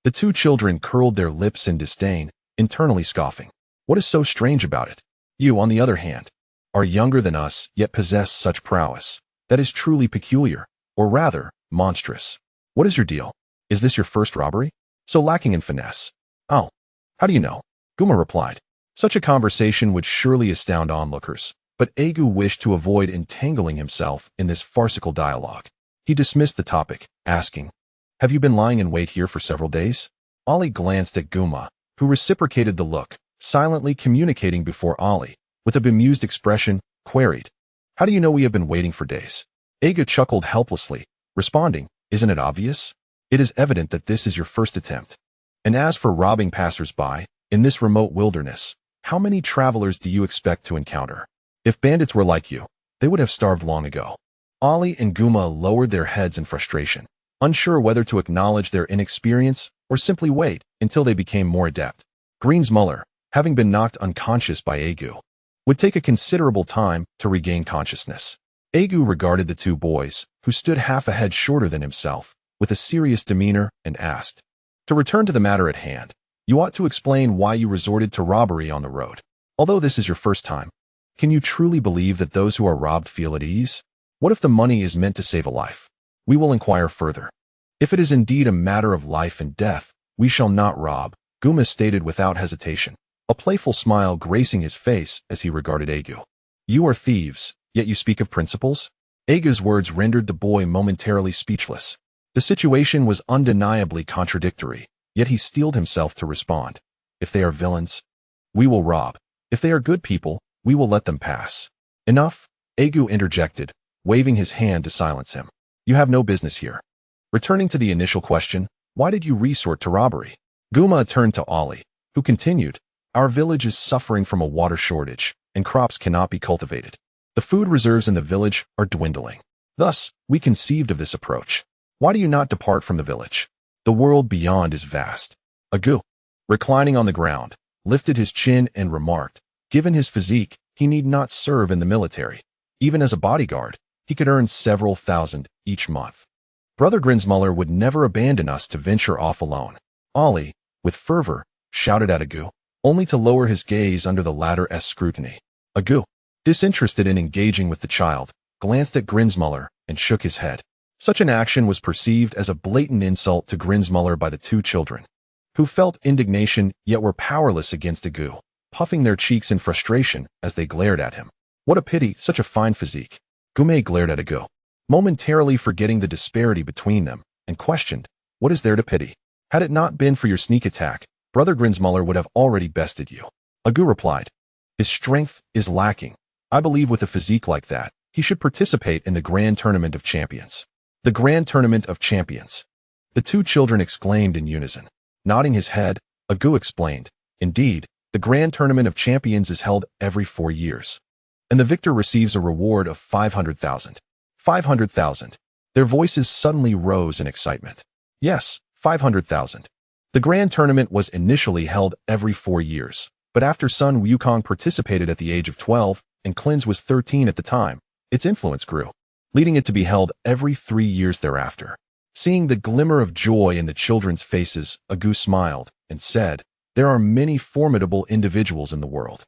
the two children curled their lips in disdain, internally scoffing. What is so strange about it? You, on the other hand, are younger than us, yet possess such prowess. That is truly peculiar, or rather, monstrous. What is your deal? Is this your first robbery? So lacking in finesse. Oh, how do you know? Guma replied. Such a conversation would surely astound onlookers, but Argo wished to avoid entangling himself in this farcical dialogue. He dismissed the topic, asking, Have you been lying in wait here for several days? Ollie glanced at Guma, who reciprocated the look, silently communicating before Ollie, with a bemused expression, queried, How do you know we have been waiting for days? Argo chuckled helplessly, responding, Isn't it obvious? It is evident that this is your first attempt. And as for robbing passers-by, in this remote wilderness, how many travelers do you expect to encounter? If bandits were like you, they would have starved long ago. Ollie and Guma lowered their heads in frustration, unsure whether to acknowledge their inexperience or simply wait until they became more adept. Greensmuller, having been knocked unconscious by Argo, would take a considerable time to regain consciousness. Argo regarded the two boys, who stood half a head shorter than himself, with a serious demeanor and asked, To return to the matter at hand, you ought to explain why you resorted to robbery on the road. Although this is your first time, can you truly believe that those who are robbed feel at ease? What if the money is meant to save a life? We will inquire further. If it is indeed a matter of life and death, we shall not rob, Guma stated without hesitation, a playful smile gracing his face as he regarded Argo. You are thieves, yet you speak of principles? Argo's words rendered the boy momentarily speechless. The situation was undeniably contradictory, yet he steeled himself to respond. If they are villains, we will rob. If they are good people, we will let them pass. Enough, Argo interjected, waving his hand to silence him. You have no business here. Returning to the initial question, why did you resort to robbery? Guma turned to Ollie, who continued, Our village is suffering from a water shortage, and crops cannot be cultivated. The food reserves in the village are dwindling. Thus, we conceived of this approach. Why do you not depart from the village? The world beyond is vast. Argo, reclining on the ground, lifted his chin and remarked, Given his physique, he need not serve in the military. Even as a bodyguard, he could earn several thousand each month. Brother Greensmuller would never abandon us to venture off alone. Ollie, with fervor, shouted at Argo, only to lower his gaze under the latter's scrutiny. Argo, disinterested in engaging with the child, glanced at Greensmuller and shook his head. Such an action was perceived as a blatant insult to Greensmuller by the two children, who felt indignation yet were powerless against Argo, puffing their cheeks in frustration as they glared at him. What a pity, such a fine physique. Guma glared at Argo, momentarily forgetting the disparity between them, and questioned, What is there to pity? Had it not been for your sneak attack, Brother Grinsmuller would have already bested you. Argo replied. His strength is lacking. I believe with a physique like that, he should participate in the Grand Tournament of Champions. The Grand Tournament of Champions. The two children exclaimed in unison. Nodding his head, Argo explained, Indeed, the Grand Tournament of Champions is held every 4 years. And the victor receives a reward of 500,000. 500,000. Their voices suddenly rose in excitement. Yes, 500,000. The Grand Tournament was initially held every 4 years, but after Sun Wukong participated at the age of 12, and Klins was 13 at the time, its influence grew, leading it to be held every 3 years thereafter. Seeing the glimmer of joy in the children's faces, Argo smiled and said, There are many formidable individuals in the world.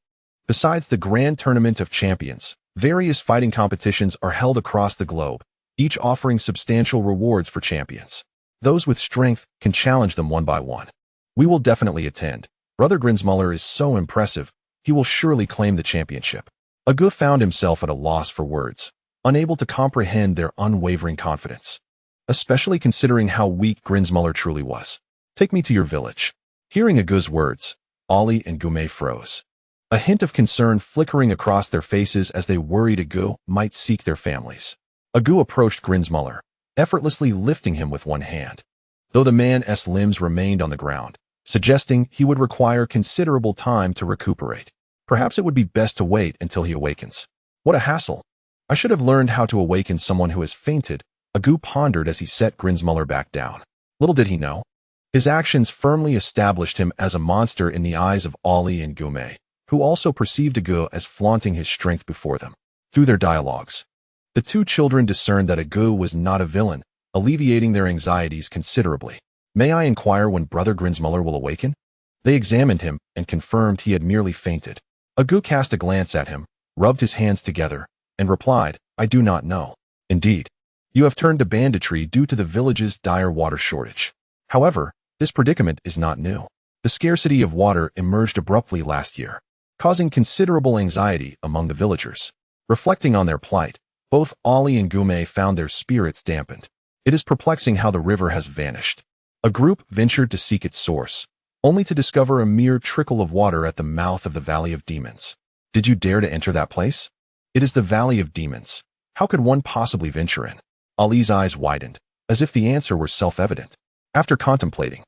Besides the Grand Tournament of Champions, various fighting competitions are held across the globe, each offering substantial rewards for champions. Those with strength can challenge them one by one. We will definitely attend. Brother Grinsmuller is so impressive, he will surely claim the championship. Argo found himself at a loss for words, unable to comprehend their unwavering confidence, especially considering how weak Grinsmuller truly was. Take me to your village. Hearing Argo's words, Ollie and Gume froze, a hint of concern flickering across their faces as they worried Argo might seek their families. Argo approached Grinsmuller, effortlessly lifting him with one hand, though the man's limbs remained on the ground, suggesting he would require considerable time to recuperate. Perhaps it would be best to wait until he awakens. What a hassle. I should have learned how to awaken someone who has fainted, Argo pondered as he set Grinsmuller back down. Little did he know, his actions firmly established him as a monster in the eyes of Ollie and Gume, who also perceived Argo as flaunting his strength before them. Through their dialogues, the two children discerned that Argo was not a villain, alleviating their anxieties considerably. May I inquire when Brother Grinsmuller will awaken? They examined him and confirmed he had merely fainted. Argo cast a glance at him, rubbed his hands together, and replied, I do not know. Indeed, you have turned to banditry due to the village's dire water shortage. However, this predicament is not new. The scarcity of water emerged abruptly last year, causing considerable anxiety among the villagers. Reflecting on their plight, both Ollie and Gume found their spirits dampened. It is perplexing how the river has vanished. A group ventured to seek its source, only to discover a mere trickle of water at the mouth of the Valley of Demons. Did you dare to enter that place? It is the Valley of Demons. How could one possibly venture in? Ollie's eyes widened, as if the answer were self-evident. After contemplating,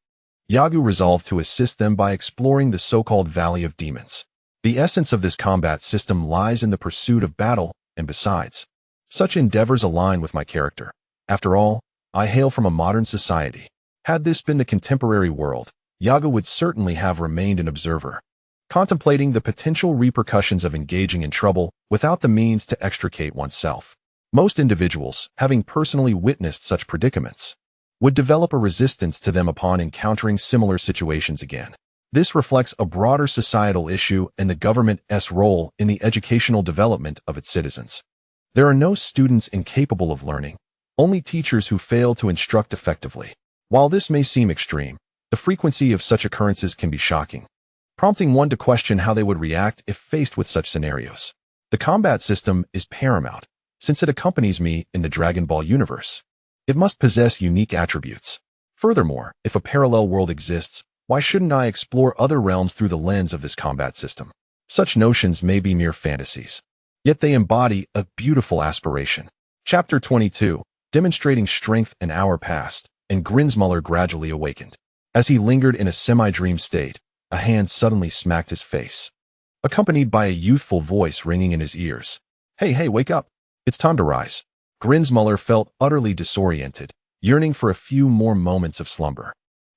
Yagu resolved to assist them by exploring the so-called Valley of Demons. The essence of this combat system lies in the pursuit of battle, and besides, such endeavors align with my character. After all, I hail from a modern society. Had this been the contemporary world, Yagu would certainly have remained an observer, contemplating the potential repercussions of engaging in trouble without the means to extricate oneself. Most individuals, having personally witnessed such predicaments, would develop a resistance to them upon encountering similar situations again. This reflects a broader societal issue and the government's role in the educational development of its citizens. There are no students incapable of learning, only teachers who fail to instruct effectively. While this may seem extreme, the frequency of such occurrences can be shocking, prompting one to question how they would react if faced with such scenarios. The combat system is paramount, since it accompanies me in the Dragon Ball universe. It must possess unique attributes. Furthermore, if a parallel world exists, why shouldn't I explore other realms through the lens of this combat system? Such notions may be mere fantasies, yet they embody a beautiful aspiration. Chapter 22, demonstrating strength. An hour passed, and Grinsmuller gradually awakened. As he lingered in a semi-dream state, a hand suddenly smacked his face, accompanied by a youthful voice ringing in his ears. Hey, wake up. It's time to rise. Grinsmuller felt utterly disoriented, yearning for a few more moments of slumber.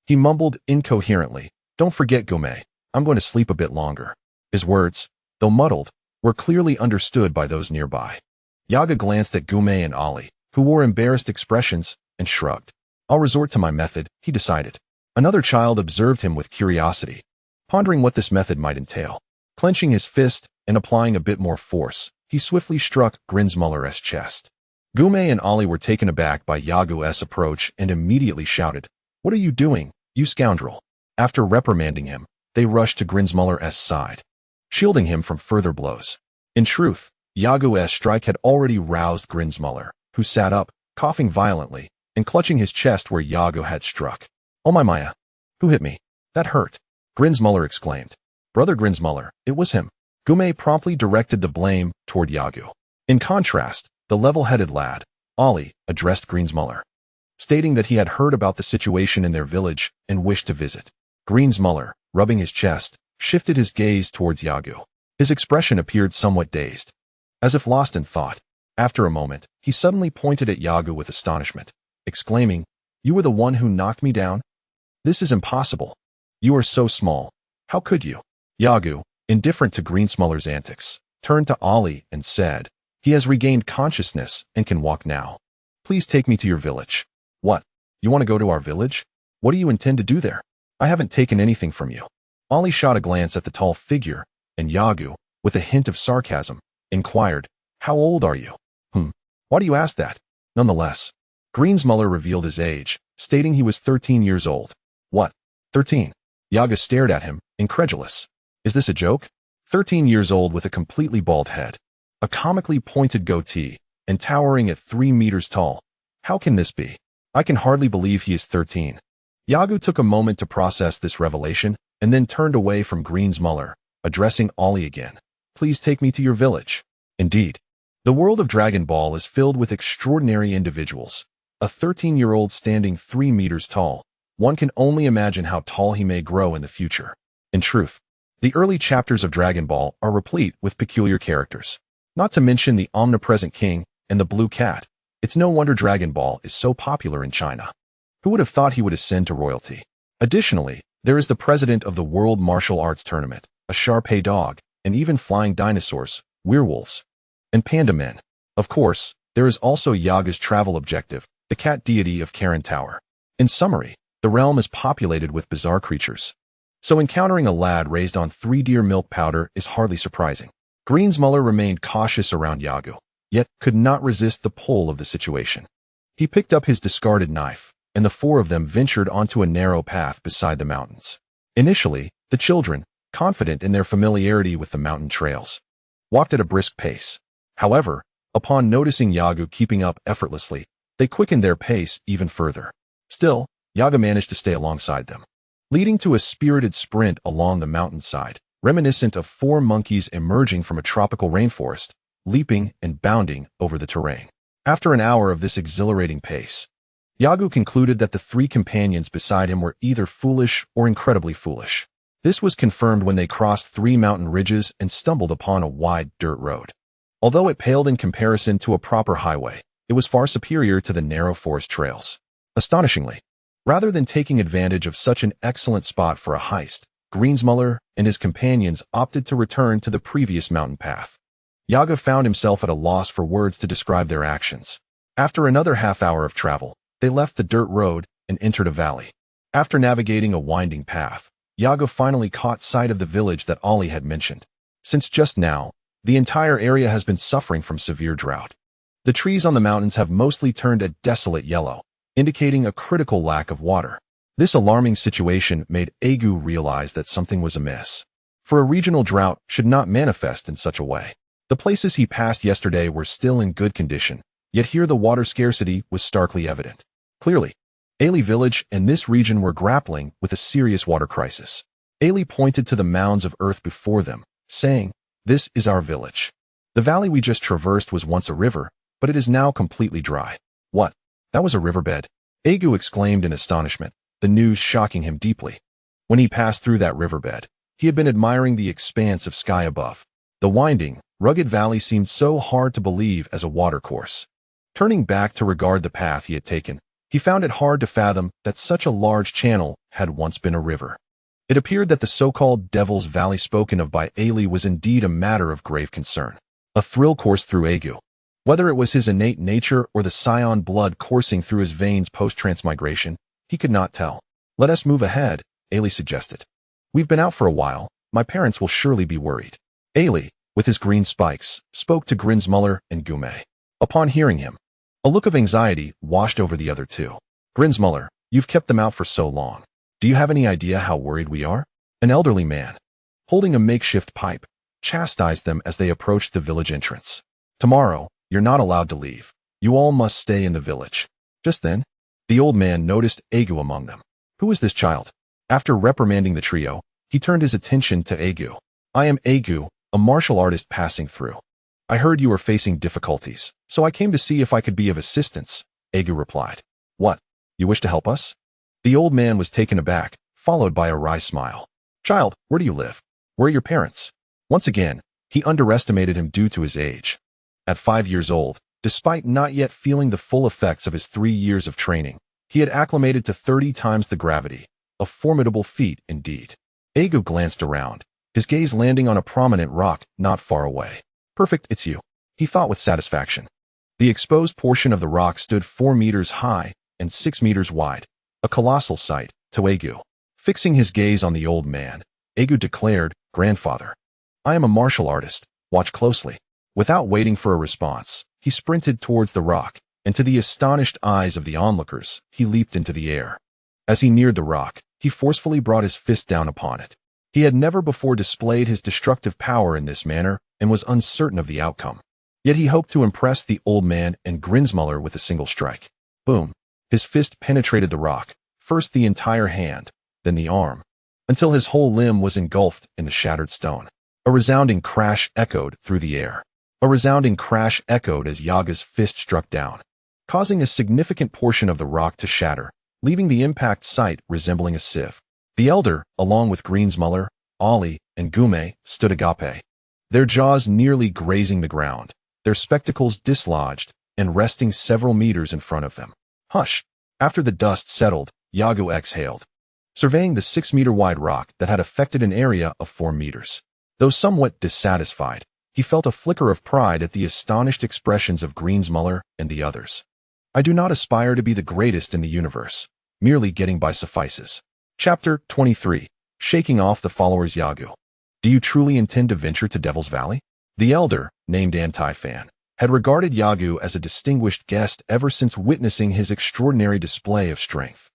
He mumbled incoherently, Don't forget, Gume, I'm going to sleep a bit longer. His words, though muddled, were clearly understood by those nearby. Yaga glanced at Gume and Ollie, who wore embarrassed expressions, and shrugged. I'll resort to my method, he decided. Another child observed him with curiosity, pondering what this method might entail. Clenching his fist and applying a bit more force, he swiftly struck Grinsmuller's chest. Gume and Ollie were taken aback by Yagu's approach and immediately shouted, What are you doing, you scoundrel? After reprimanding him, they rushed to Grinsmuller's side, shielding him from further blows. In truth, Yagu's strike had already roused Grinsmuller, who sat up, coughing violently, and clutching his chest where Yago had struck. "Oh my Maya! Who hit me? That hurt!" Grinsmuller exclaimed. "Brother Grinsmuller, it was him." Gume promptly directed the blame toward Yago. In contrast, the level-headed lad, Ollie, addressed Grinsmuller, stating that he had heard about the situation in their village and wished to visit. Grinsmuller, rubbing his chest, shifted his gaze towards Yago. His expression appeared somewhat dazed, as if lost in thought. After a moment, he suddenly pointed at Yago with astonishment, exclaiming, "You were the one who knocked me down? This is impossible. You are so small. How could you?" Yago, indifferent to Grinsmuller's antics, turned to Ollie and said, "He has regained consciousness and can walk now. Please take me to your village." "What? You want to go to our village? What do you intend to do there? I haven't taken anything from you." Ollie shot a glance at the tall figure, and Yago, with a hint of sarcasm, inquired, "How old are you?" Why do you ask that?" Nonetheless, Grinsmuller revealed his age, stating he was 13 years old. "What? 13? Yaga stared at him, incredulous. "Is this a joke? 13 years old with a completely bald head, a comically pointed goatee, and towering at 3 meters tall. How can this be? I can hardly believe he is 13. Yago took a moment to process this revelation and then turned away from Grinsmuller, addressing Ollie again. "Please take me to your village." Indeed, the world of Dragon Ball is filled with extraordinary individuals. A 13-year-old standing 3 meters tall. One can only imagine how tall he may grow in the future. In truth, the early chapters of Dragon Ball are replete with peculiar characters. Not to mention the omnipresent king and the blue cat. It's no wonder Dragon Ball is so popular in China. Who would have thought he would ascend to royalty? Additionally, there is the president of the World Martial Arts Tournament, a Shar-Pei dog, and even flying dinosaurs, werewolves, and panda men. Of course, there is also Yaga's travel objective, the cat deity of Karen Tower. In summary, the realm is populated with bizarre creatures. So encountering a lad raised on 3 deer milk powder is hardly surprising. Grinsmuller remained cautious around Yago, yet could not resist the pull of the situation. He picked up his discarded knife, and the 4 of them ventured onto a narrow path beside the mountains. Initially, the children, confident in their familiarity with the mountain trails, walked at a brisk pace. However, upon noticing Yago keeping up effortlessly, they quickened their pace even further. Still, Yaga managed to stay alongside them, leading to a spirited sprint along the mountainside, reminiscent of 4 monkeys emerging from a tropical rainforest, leaping and bounding over the terrain. After an hour of this exhilarating pace, Yago concluded that the 3 companions beside him were either foolish or incredibly foolish. This was confirmed when they crossed 3 mountain ridges and stumbled upon a wide dirt road. Although it paled in comparison to a proper highway, it was far superior to the narrow forest trails. Astonishingly, rather than taking advantage of such an excellent spot for a heist, Grinsmuller and his companions opted to return to the previous mountain path. Yaga found himself at a loss for words to describe their actions. After another half-hour of travel, they left the dirt road and entered a valley. After navigating a winding path, Yaga finally caught sight of the village that Ollie had mentioned. Since just now, the entire area has been suffering from severe drought. The trees on the mountains have mostly turned a desolate yellow, indicating a critical lack of water. This alarming situation made Agu realize that something was amiss. For a regional drought should not manifest in such a way. The places he passed yesterday were still in good condition, yet here the water scarcity was starkly evident. Clearly, Ailey village and this region were grappling with a serious water crisis. Ailey pointed to the mounds of earth before them, saying, "This is our village. The valley we just traversed was once a river, but it is now completely dry." "What? That was a riverbed?" Agu exclaimed in astonishment, the news shocking him deeply. When he passed through that riverbed, he had been admiring the expanse of sky above. The winding, rugged valley seemed so hard to believe as a watercourse. Turning back to regard the path he had taken, he found it hard to fathom that such a large channel had once been a river. It appeared that the so-called Devil's Valley spoken of by Ailey was indeed a matter of grave concern. A thrill coursed through Agu. Whether it was his innate nature or the Saiyan blood coursing through his veins post-transmigration, he could not tell. "Let us move ahead," Ailey suggested. "We've been out for a while. My parents will surely be worried." Ailey, with his green spikes, spoke to Grinsmuller and Gume. Upon hearing him, a look of anxiety washed over the other 2. "Grinsmuller, you've kept them out for so long. Do you have any idea how worried we are?" An elderly man, holding a makeshift pipe, chastised them as they approached the village entrance. "Tomorrow, you're not allowed to leave. You all must stay in the village." Just then, The old man noticed Argo among them. Who is this child? After reprimanding the trio, he turned his attention to Argo. I am Argo, a martial artist passing through. I heard you were facing difficulties, so I came to see if I could be of assistance, Argo replied. What? You wish to help us? The old man was taken aback, followed by a wry smile. Child, where do you live? Where are your parents? Once again, he underestimated him due to his age. At 5 years old, despite not yet feeling the full effects of his 3 years of training, he had acclimated to 30 times the gravity, a formidable feat indeed. Argo glanced around, his gaze landing on a prominent rock not far away. Perfect, it's you, he thought with satisfaction. The exposed portion of the rock stood 4 meters high and 6 meters wide, a colossal sight to Argo. Fixing his gaze on the old man, Argo declared, Grandfather, I am a martial artist, watch closely. Without waiting for a response, he sprinted towards the rock, and to the astonished eyes of the onlookers, he leaped into the air. As he neared the rock, he forcefully brought his fist down upon it. He had never before displayed his destructive power in this manner and was uncertain of the outcome. Yet he hoped to impress the old man and Grinsmuller with a single strike. Boom! His fist penetrated the rock, first the entire hand, then the arm, until his whole limb was engulfed in the shattered stone. A resounding crash echoed through the air. A resounding crash echoed as Yaga's fist struck down, causing a significant portion of the rock to shatter, leaving the impact site resembling a sieve. The elder, along with Grinsmuller, Ollie, and Gume, stood agape, their jaws nearly grazing the ground, their spectacles dislodged and resting several meters in front of them. Hush! After the dust settled, Yago exhaled, surveying the 6-meter-wide rock that had affected an area of 4 meters. Though somewhat dissatisfied, he felt a flicker of pride at the astonished expressions of Grinsmuller and the others. I do not aspire to be the greatest in the universe. Merely getting by suffices. Chapter 23. Shaking off the followers Yago. Do you truly intend to venture to Devil's Valley? The elder, named Anti-Fan, had regarded Yago as a distinguished guest ever since witnessing his extraordinary display of strength.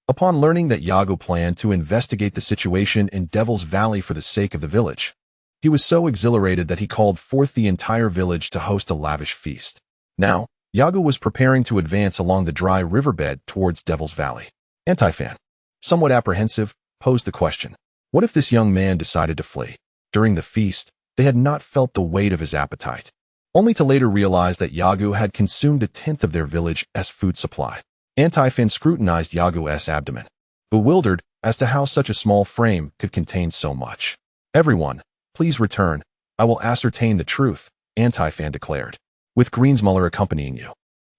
Upon learning that Yago planned to investigate the situation in Devil's Valley for the sake of the village, he was so exhilarated that he called forth the entire village to host a lavish feast. Now, Yago was preparing to advance along the dry riverbed towards Devil's Valley. Anti-Fan, somewhat apprehensive, posed the question, what if this young man decided to flee? During the feast, they had not felt the weight of his appetite, only to later realize that Yago had consumed 1/10 of their village's food supply. Anti-Fan scrutinized Yago's abdomen, bewildered as to how such a small frame could contain so much. Everyone, please return. I will ascertain the truth, Anti-Fan declared, with Grinsmuller accompanying you.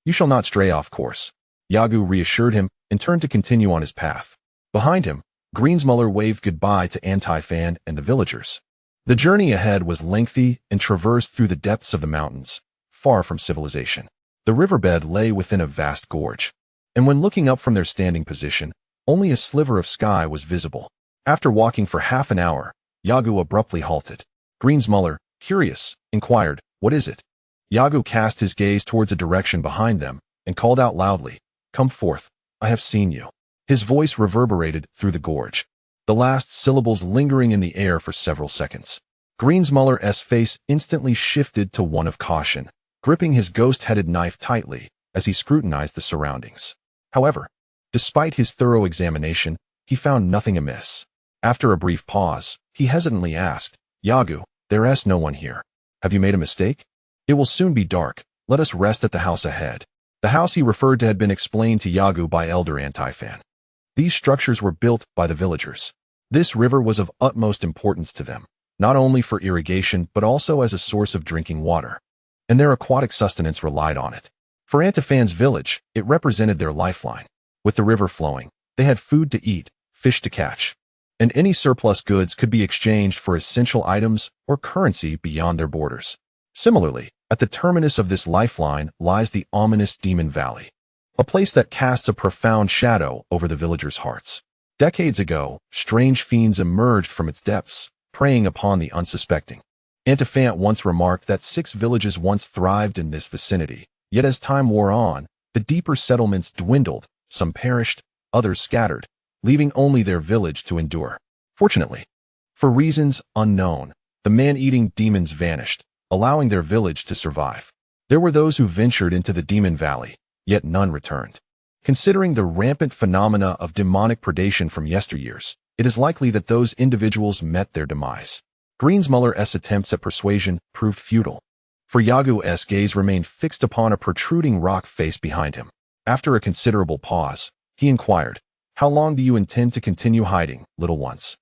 You shall not stray off course. Yago reassured him and turned to continue on his path. Behind him, Grinsmuller waved goodbye to Anti-Fan and the villagers. The journey ahead was lengthy and traversed through the depths of the mountains, far from civilization. The riverbed lay within a vast gorge, and when looking up from their standing position, only a sliver of sky was visible. After walking for half an hour, Yago abruptly halted. Grinsmuller, curious, inquired, what is it? Yago cast his gaze towards a direction behind them and called out loudly, come forth, I have seen you. His voice reverberated through the gorge, the last syllables lingering in the air for several seconds. Grinsmuller's face instantly shifted to one of caution, gripping his ghost-headed knife tightly as he scrutinized the surroundings. However, despite his thorough examination, he found nothing amiss. After a brief pause, he hesitantly asked, Yago, there's no one here. Have you made a mistake? It will soon be dark. Let us rest at the house ahead. The house he referred to had been explained to Yago by Elder Anti-Fan. These structures were built by the villagers. This river was of utmost importance to them, not only for irrigation but also as a source of drinking water, and their aquatic sustenance relied on it. For Anti-Fan's village, it represented their lifeline. With the river flowing, they had food to eat, fish to catch, and any surplus goods could be exchanged for essential items or currency beyond their borders. Similarly, at the terminus of this lifeline lies the ominous Demon Valley, a place that casts a profound shadow over the villagers' hearts. Decades ago, strange fiends emerged from its depths, preying upon the unsuspecting. Anti-Fan once remarked that 6 villages once thrived in this vicinity, yet as time wore on, the deeper settlements dwindled, some perished, others scattered, leaving only their village to endure. Fortunately, for reasons unknown, the man-eating demons vanished, allowing their village to survive. There were those who ventured into the Demon Valley, yet none returned. Considering the rampant phenomena of demonic predation from yesteryears, it is likely that those individuals met their demise. Greensmuller's attempts at persuasion proved futile, for Yagu's gaze remained fixed upon a protruding rock face behind him. After a considerable pause, he inquired, "How long do you intend to continue hiding, little ones?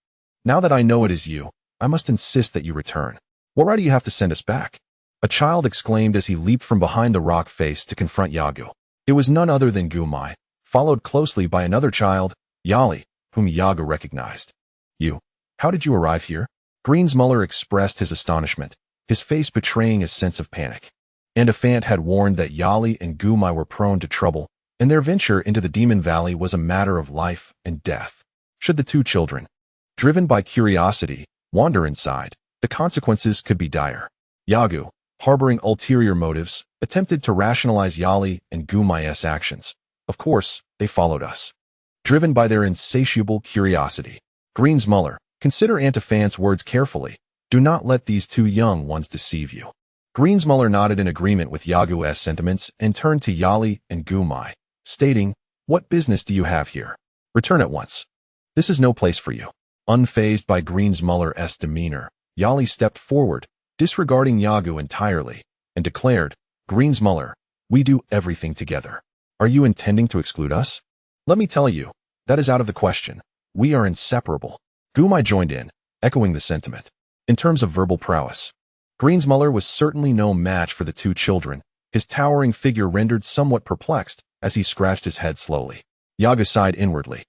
Now that I know it is you, I must insist that you return. What right do you have to send us back?" A child exclaimed as he leaped from behind the rock face to confront Yagu. It was none other than Gumai, followed closely by another child, Yali, whom Yagu recognized. "You? How did you arrive here?" Greensmuller expressed his astonishment, his face betraying a sense of panic. Antifant had warned that Yali and Gumai were prone to trouble, and their venture into the Demon Valley was a matter of life and death. Should the two children, driven by curiosity, wander inside, the consequences could be dire. Yagu, harboring ulterior motives, attempted to rationalize Yali and Gumai's actions. Of course, they followed us, driven by their insatiable curiosity. Greensmuller, consider Antifant's words carefully. Do not let these two young ones deceive you. Greensmuller nodded in agreement with Yagu's sentiments and turned to Yali and Gumai, stating, "What business do you have here? Return at once. This is no place for you." Unfazed by Greensmuller's demeanor, Yali stepped forward, disregarding Yagu entirely, and declared, "Greensmuller, we do everything together. Are you intending to exclude us? Let me tell you, that is out of the question. We are inseparable." Gumai joined in, echoing the sentiment. In terms of verbal prowess, Greensmuller was certainly no match for the two children, his towering figure rendered somewhat perplexed as he scratched his head slowly. Yagu sighed inwardly,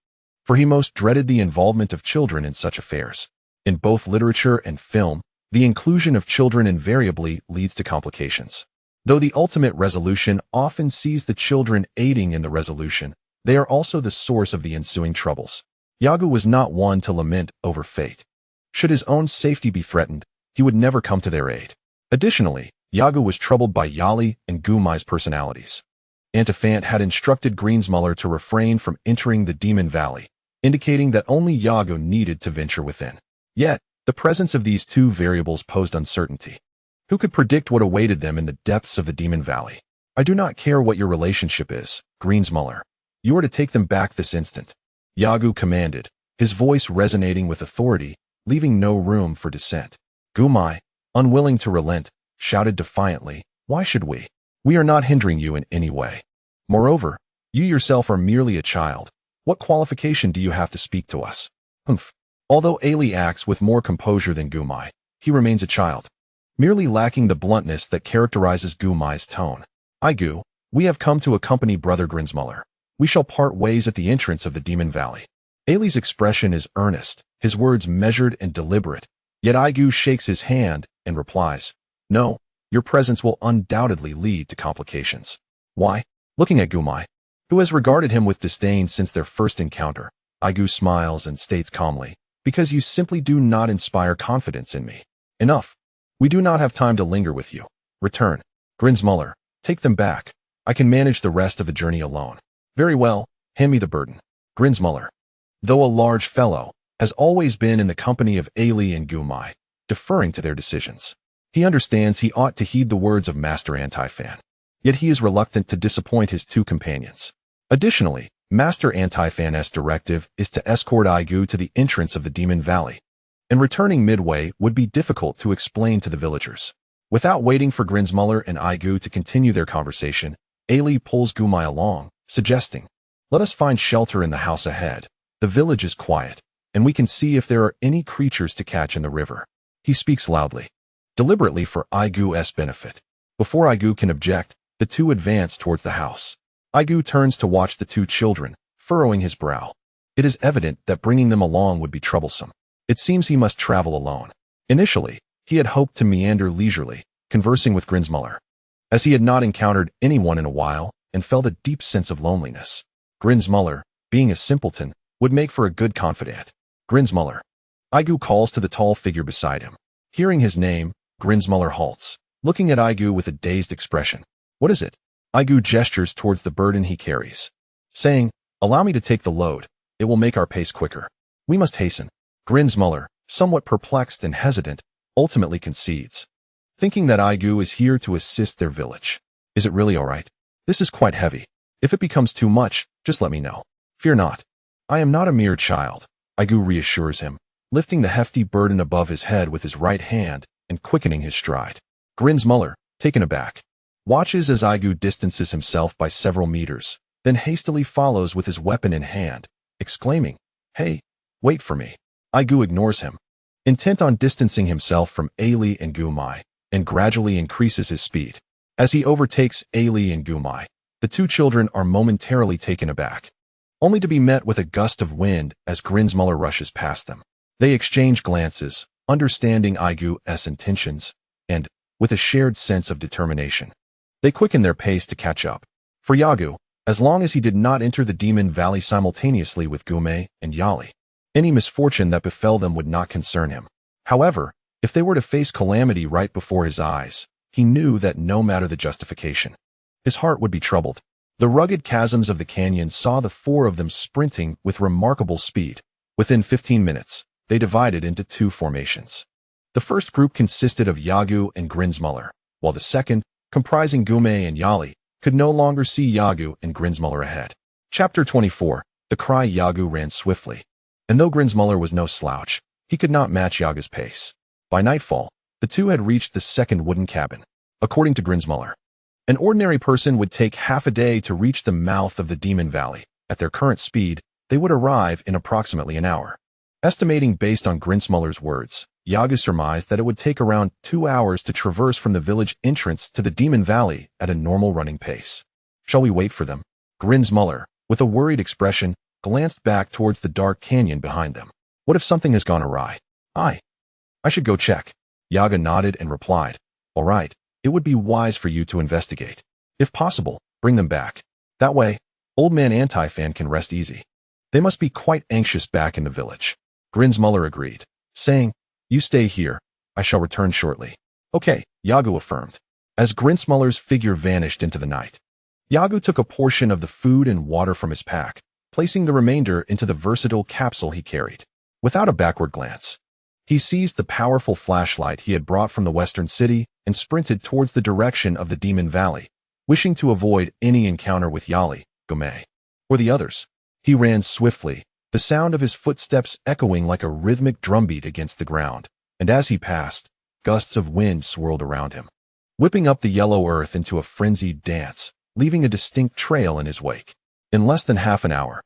for he most dreaded the involvement of children in such affairs. In both literature and film, the inclusion of children invariably leads to complications. Though the ultimate resolution often sees the children aiding in the resolution, they are also the source of the ensuing troubles. Yagu was not one to lament over fate. Should his own safety be threatened, he would never come to their aid. Additionally, Yagu was troubled by Yali and Gumai's personalities. Antifant had instructed Greensmuller to refrain from entering the Demon Valley, indicating that only Yagu needed to venture within. Yet, the presence of these two variables posed uncertainty. Who could predict what awaited them in the depths of the Demon Valley? "I do not care what your relationship is, Greensmuller. You are to take them back this instant," Yagu commanded, his voice resonating with authority, leaving no room for dissent. Gumai, unwilling to relent, shouted defiantly, "Why should we? We are not hindering you in any way. Moreover, you yourself are merely a child. What qualification do you have to speak to us?" "Humph." Although Ali acts with more composure than Gumai, he remains a child, merely lacking the bluntness that characterizes Gumai's tone. "Igu, we have come to accompany Brother Greensmuller. We shall part ways at the entrance of the Demon Valley." Ali's expression is earnest, his words measured and deliberate, yet Igu shakes his hand and replies, "No, your presence will undoubtedly lead to complications." "Why?" Looking at Gumai, who has regarded him with disdain since their first encounter, Igu smiles and states calmly, "Because you simply do not inspire confidence in me. Enough. We do not have time to linger with you. Return. Greensmuller, take them back. I can manage the rest of the journey alone." "Very well, hand me the burden." Greensmuller, though a large fellow, has always been in the company of Ali and Gumai, deferring to their decisions. He understands he ought to heed the words of Master Antifan, yet he is reluctant to disappoint his two companions. Additionally, Master Antifan's directive is to escort Igu to the entrance of the Demon Valley, and returning midway would be difficult to explain to the villagers. Without waiting for Greensmuller and Igu to continue their conversation, Ali pulls Gumai along, suggesting, "Let us find shelter in the house ahead. The village is quiet, and we can see if there are any creatures to catch in the river." He speaks loudly, deliberately for Igu's benefit. Before Igu can object, the two advance towards the house. Igu turns to watch the two children, furrowing his brow. It is evident that bringing them along would be troublesome. It seems he must travel alone. Initially, he had hoped to meander leisurely, conversing with Greensmuller, as he had not encountered anyone in a while and felt a deep sense of loneliness. Greensmuller, being a simpleton, would make for a good confidant. "Greensmuller." Igu calls to the tall figure beside him. Hearing his name, Greensmuller halts, looking at Igu with a dazed expression. "What is it?" Igu gestures towards the burden he carries, saying, "Allow me to take the load. It will make our pace quicker. We must hasten." Greensmuller, somewhat perplexed and hesitant, ultimately concedes, thinking that Igu is here to assist their village. "Is it really all right? This is quite heavy. If it becomes too much, Just let me know. Fear not. I am not a mere child, Aigu reassures him, lifting the hefty burden above his head with his right hand and quickening his stride. Grins Muller, taken aback, watches as Aigu distances himself by several meters, then hastily follows with his weapon in hand, exclaiming, "Hey, wait for me." Aigu ignores him, intent on distancing himself from Ali and Gumai, and gradually increases his speed. As he overtakes Ali and Gumai, the two children are momentarily taken aback, only to be met with a gust of wind as Grinsmuller rushes past them. They exchange glances, understanding Aigu's intentions, and, with a shared sense of determination, they quicken their pace to catch up. For Yagu, as long as he did not enter the Demon Valley simultaneously with Gume and Yali, any misfortune that befell them would not concern him. However, if they were to face calamity right before his eyes, he knew that no matter the justification, his heart would be troubled. The rugged chasms of the canyon saw the four of them sprinting with remarkable speed. Within 15 minutes, they divided into two formations. The first group consisted of Yagu and Grinsmuller, while the second, comprising Gume and Yali, could no longer see Yagu and Grinsmuller ahead. Chapter 24. The cry. Yagu ran swiftly, and though Grinsmuller was no slouch, he could not match Yagu's pace. By nightfall, the two had reached the second wooden cabin. According to Grinsmuller, an ordinary person would take half a day to reach the mouth of the Demon Valley. At their current speed, they would arrive in approximately an hour. Estimating based on Grinsmuller's words, Yagu surmised that it would take around 2 hours to traverse from the village entrance to the Demon Valley at a normal running pace. Shall we wait for them? Grinsmuller, with a worried expression, glanced back towards the dark canyon behind them. What if something has gone awry? I should go check. Yagu nodded and replied, "All right, it would be wise for you to investigate. If possible, bring them back. That way, Old Man Anti-Fan can rest easy. They must be quite anxious back in the village." Grinsmuller agreed, saying, "You stay here. I shall return shortly." "Okay," Yagu affirmed. As Grinsmuller's figure vanished into the night, Yagu took a portion of the food and water from his pack, placing the remainder into the versatile capsule he carried. Without a backward glance, he seized the powerful flashlight he had brought from the western city and sprinted towards the direction of the Demon Valley, wishing to avoid any encounter with Yali, Gume, or the others. He ran swiftly, the sound of his footsteps echoing like a rhythmic drumbeat against the ground, and as he passed, gusts of wind swirled around him, whipping up the yellow earth into a frenzied dance, leaving a distinct trail in his wake. In less than half an hour,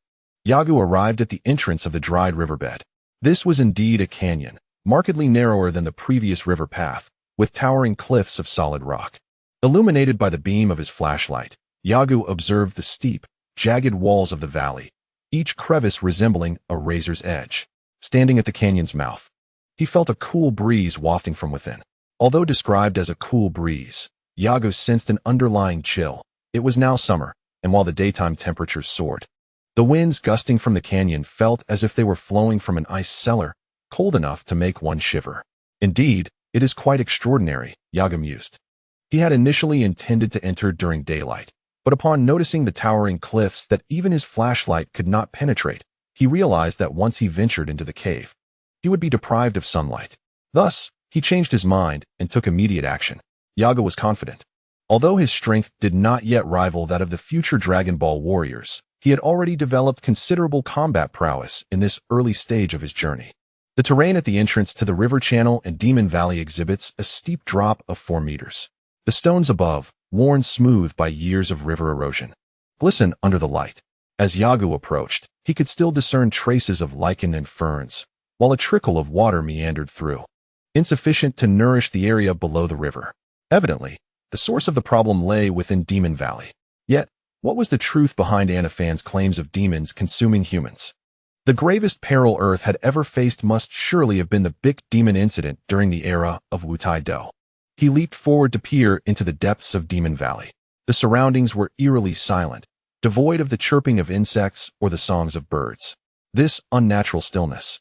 Yagu arrived at the entrance of the dried riverbed. This was indeed a canyon, markedly narrower than the previous river path, with towering cliffs of solid rock. Illuminated by the beam of his flashlight, Yagu observed the steep, jagged walls of the valley, each crevice resembling a razor's edge. Standing at the canyon's mouth, he felt a cool breeze wafting from within. Although described as a cool breeze, Yagu sensed an underlying chill. It was now summer, and while the daytime temperatures soared, the winds gusting from the canyon felt as if they were flowing from an ice cellar, cold enough to make one shiver. Indeed, it is quite extraordinary, Yagu mused. He had initially intended to enter during daylight, but upon noticing the towering cliffs that even his flashlight could not penetrate, he realized that once he ventured into the cave, he would be deprived of sunlight. Thus, he changed his mind and took immediate action. Yagu was confident. Although his strength did not yet rival that of the future Dragon Ball warriors, he had already developed considerable combat prowess in this early stage of his journey. The terrain at the entrance to the river channel and Demon Valley exhibits a steep drop of 4 meters. The stones above, worn smooth by years of river erosion, glisten under the light. As Yagu approached, he could still discern traces of lichen and ferns, while a trickle of water meandered through, insufficient to nourish the area below the river. Evidently, the source of the problem lay within Demon Valley. Yet, what was the truth behind Anafan's claims of demons consuming humans? The gravest peril Earth had ever faced must surely have been the big demon incident during the era of Wutai Do. He leaped forward to peer into the depths of Demon Valley. The surroundings were eerily silent, devoid of the chirping of insects or the songs of birds. This unnatural stillness,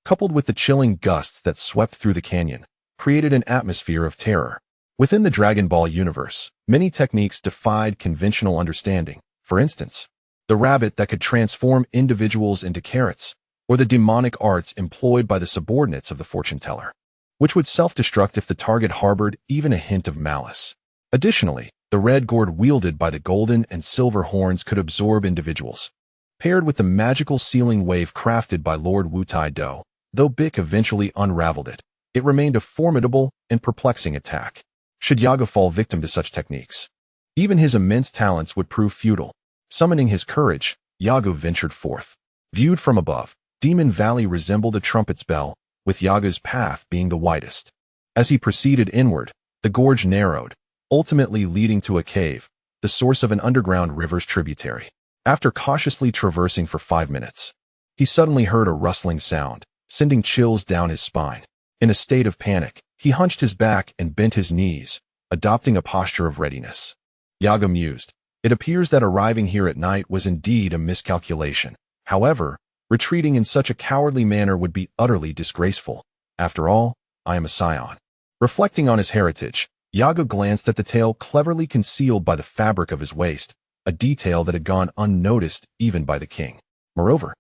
coupled with the chilling gusts that swept through the canyon, created an atmosphere of terror. Within the Dragon Ball universe, many techniques defied conventional understanding. For instance, the rabbit that could transform individuals into carrots, or the demonic arts employed by the subordinates of the fortune teller, which would self-destruct if the target harbored even a hint of malice. Additionally, the red gourd wielded by the golden and silver horns could absorb individuals, paired with the magical sealing wave crafted by Lord Wu Tai Do. Though Bick eventually unraveled it, it remained a formidable and perplexing attack. Should Yaga fall victim to such techniques? Even his immense talents would prove futile. Summoning his courage, Yaga ventured forth. Viewed from above, Demon Valley resembled a trumpet's bell, with Yaga's path being the widest. As he proceeded inward, the gorge narrowed, ultimately leading to a cave, the source of an underground river's tributary. After cautiously traversing for 5 minutes, he suddenly heard a rustling sound, sending chills down his spine. In a state of panic, he hunched his back and bent his knees, adopting a posture of readiness. Yaga mused. It appears that arriving here at night was indeed a miscalculation. However, retreating in such a cowardly manner would be utterly disgraceful. After all, I am a Saiyan. Reflecting on his heritage, Yaga glanced at the tail cleverly concealed by the fabric of his waist, a detail that had gone unnoticed even by the king. Moreover,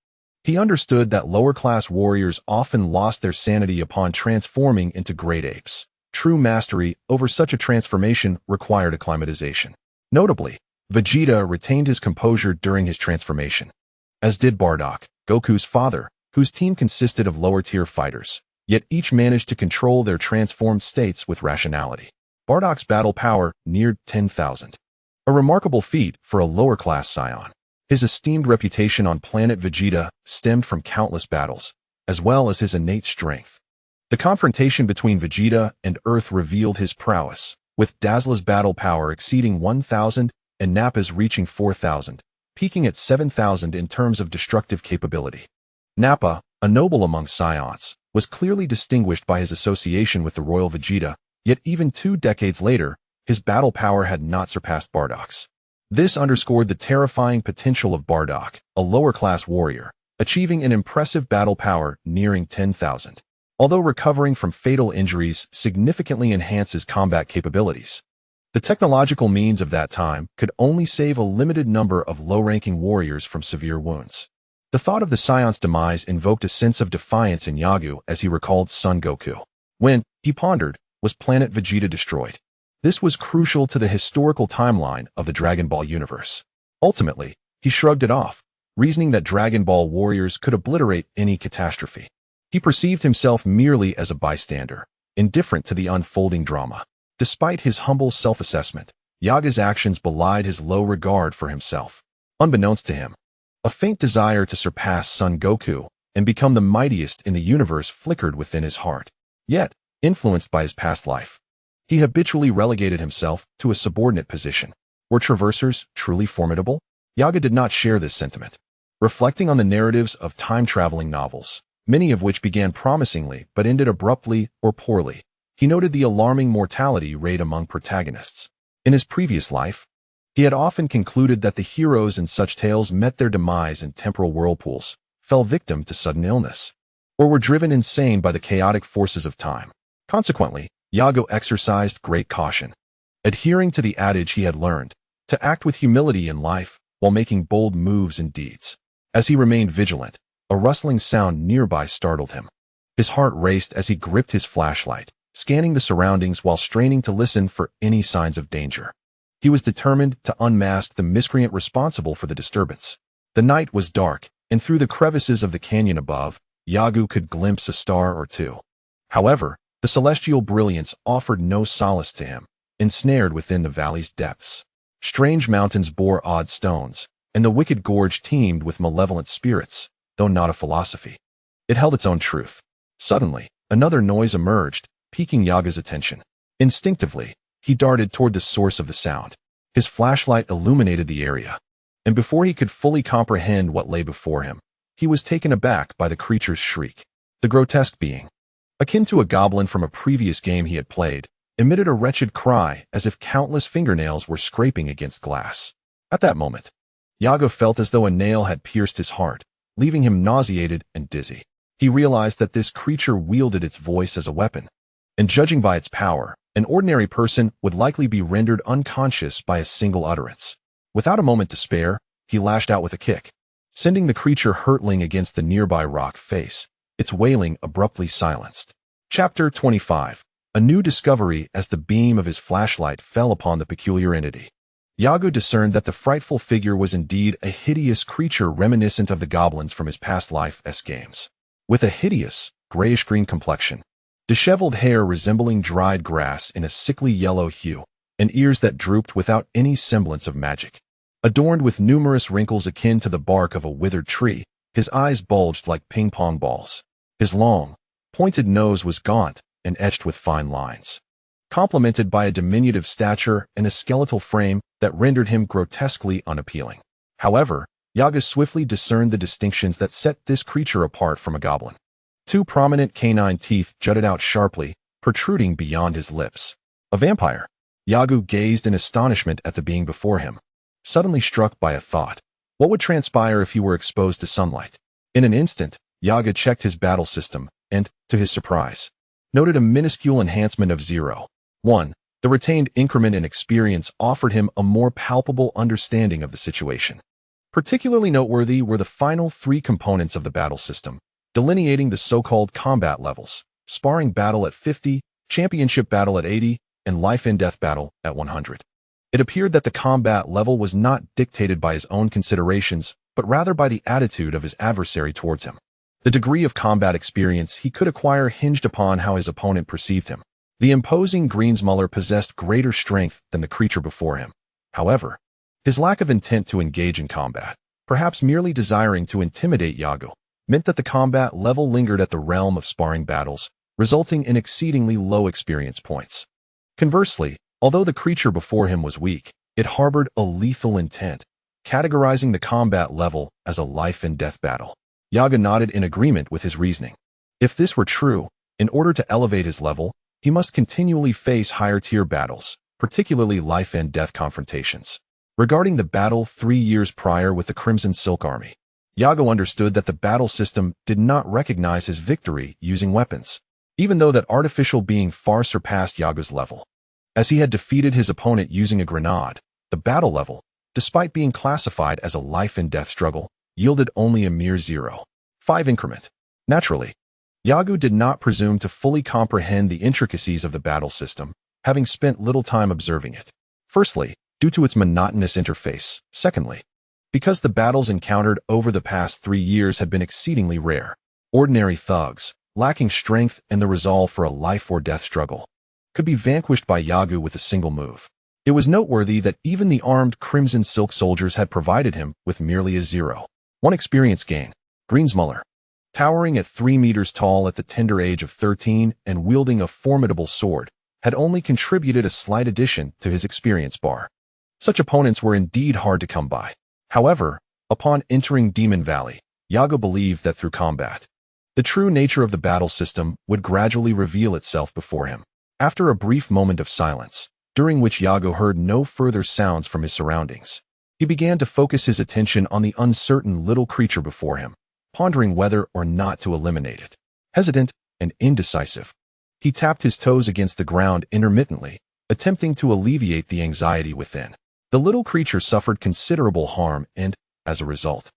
he understood that lower-class warriors often lost their sanity upon transforming into great apes. True mastery over such a transformation required acclimatization. Notably, Vegeta retained his composure during his transformation, as did Bardock, Goku's father, whose team consisted of lower-tier fighters, yet each managed to control their transformed states with rationality. Bardock's battle power neared 10,000. A remarkable feat for a lower-class Saiyan. His esteemed reputation on planet Vegeta stemmed from countless battles, as well as his innate strength. The confrontation between Vegeta and Earth revealed his prowess, with Dazzler's battle power exceeding 1,000 and Nappa's reaching 4,000, peaking at 7,000 in terms of destructive capability. Nappa, a noble among Saiyans, was clearly distinguished by his association with the royal Vegeta, yet even 2 decades later, his battle power had not surpassed Bardock's. This underscored the terrifying potential of Bardock, a lower-class warrior, achieving an impressive battle power nearing 10,000. Although recovering from fatal injuries significantly enhances combat capabilities, the technological means of that time could only save a limited number of low-ranking warriors from severe wounds. The thought of the Saiyans' demise invoked a sense of defiance in Yaga as he recalled Son Goku. When, he pondered, was planet Vegeta destroyed? This was crucial to the historical timeline of the Dragon Ball universe. Ultimately, he shrugged it off, reasoning that Dragon Ball warriors could obliterate any catastrophe. He perceived himself merely as a bystander, indifferent to the unfolding drama. Despite his humble self-assessment, Yaga's actions belied his low regard for himself. Unbeknownst to him, a faint desire to surpass Son Goku and become the mightiest in the universe flickered within his heart. Yet, influenced by his past life, he habitually relegated himself to a subordinate position. Were traversers truly formidable? Yaga did not share this sentiment. Reflecting on the narratives of time-traveling novels, many of which began promisingly but ended abruptly or poorly, he noted the alarming mortality rate among protagonists. In his previous life, he had often concluded that the heroes in such tales met their demise in temporal whirlpools, fell victim to sudden illness, or were driven insane by the chaotic forces of time. Consequently, Yaga exercised great caution, adhering to the adage he had learned, to act with humility in life while making bold moves and deeds. As he remained vigilant, a rustling sound nearby startled him. His heart raced as he gripped his flashlight, scanning the surroundings while straining to listen for any signs of danger. He was determined to unmask the miscreant responsible for the disturbance. The night was dark, and through the crevices of the canyon above, Yaga could glimpse a star or two. However, the celestial brilliance offered no solace to him, ensnared within the valley's depths. Strange mountains bore odd stones, and the wicked gorge teemed with malevolent spirits, though not a philosophy. It held its own truth. Suddenly, another noise emerged, piquing Yaga's attention. Instinctively, he darted toward the source of the sound. His flashlight illuminated the area, and before he could fully comprehend what lay before him, he was taken aback by the creature's shriek. The grotesque being, akin to a goblin from a previous game he had played, emitted a wretched cry as if countless fingernails were scraping against glass. At that moment, Yaga felt as though a nail had pierced his heart, leaving him nauseated and dizzy. He realized that this creature wielded its voice as a weapon, and judging by its power, an ordinary person would likely be rendered unconscious by a single utterance. Without a moment to spare, he lashed out with a kick, sending the creature hurtling against the nearby rock face, its wailing abruptly silenced. Chapter 25. A new discovery as the beam of his flashlight fell upon the peculiar entity. Yago discerned that the frightful figure was indeed a hideous creature reminiscent of the goblins from his past life games. With a hideous, grayish-green complexion, disheveled hair resembling dried grass in a sickly yellow hue, and ears that drooped without any semblance of magic. Adorned with numerous wrinkles akin to the bark of a withered tree, his eyes bulged like ping-pong balls. His long, pointed nose was gaunt and etched with fine lines, complemented by a diminutive stature and a skeletal frame that rendered him grotesquely unappealing. However, Yaga swiftly discerned the distinctions that set this creature apart from a goblin. Two prominent canine teeth jutted out sharply, protruding beyond his lips. A vampire. Yaga gazed in astonishment at the being before him, suddenly struck by a thought. What would transpire if he were exposed to sunlight? In an instant, Yaga checked his battle system and, to his surprise, noted a minuscule enhancement of 0.1. The retained increment in experience offered him a more palpable understanding of the situation. Particularly noteworthy were the final three components of the battle system, delineating the so-called combat levels: sparring battle at 50, championship battle at 80, and life-and-death battle at 100. It appeared that the combat level was not dictated by his own considerations, but rather by the attitude of his adversary towards him. The degree of combat experience he could acquire hinged upon how his opponent perceived him. The imposing Greensmuller possessed greater strength than the creature before him. However, his lack of intent to engage in combat, perhaps merely desiring to intimidate Yago, meant that the combat level lingered at the realm of sparring battles, resulting in exceedingly low experience points. Conversely, although the creature before him was weak, it harbored a lethal intent, categorizing the combat level as a life-and-death battle. Yaga nodded in agreement with his reasoning. If this were true, in order to elevate his level, he must continually face higher-tier battles, particularly life-and-death confrontations. Regarding the battle 3 years prior with the Crimson Silk Army, Yago understood that the battle system did not recognize his victory using weapons, even though that artificial being far surpassed Yaga's level. As he had defeated his opponent using a grenade, the battle level, despite being classified as a life-and-death struggle, yielded only a mere 0.5 increment. Naturally, Yago did not presume to fully comprehend the intricacies of the battle system, having spent little time observing it. Firstly, due to its monotonous interface. Secondly, because the battles encountered over the past 3 years had been exceedingly rare. Ordinary thugs, lacking strength and the resolve for a life-or-death struggle, could be vanquished by Yago with a single move. It was noteworthy that even the armed Crimson Silk soldiers had provided him with merely a 0.1 experience gain. Greensmuller, towering at 3 meters tall at the tender age of 13 and wielding a formidable sword, had only contributed a slight addition to his experience bar. Such opponents were indeed hard to come by. However, upon entering Demon Valley, Yago believed that through combat, the true nature of the battle system would gradually reveal itself before him. After a brief moment of silence, during which Yago heard no further sounds from his surroundings, he began to focus his attention on the uncertain little creature before him, pondering whether or not to eliminate it. Hesitant and indecisive, he tapped his toes against the ground intermittently, attempting to alleviate the anxiety within. The little creature suffered considerable harm and, as a result,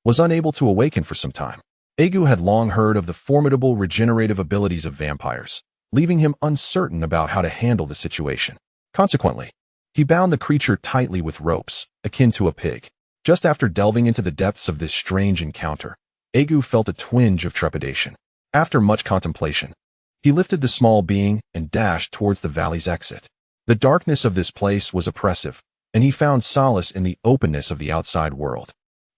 was unable to awaken for some time. Argo had long heard of the formidable regenerative abilities of vampires, leaving him uncertain about how to handle the situation. Consequently, he bound the creature tightly with ropes, akin to a pig. Just after delving into the depths of this strange encounter, Argo felt a twinge of trepidation. After much contemplation, he lifted the small being and dashed towards the valley's exit. The darkness of this place was oppressive, and he found solace in the openness of the outside world.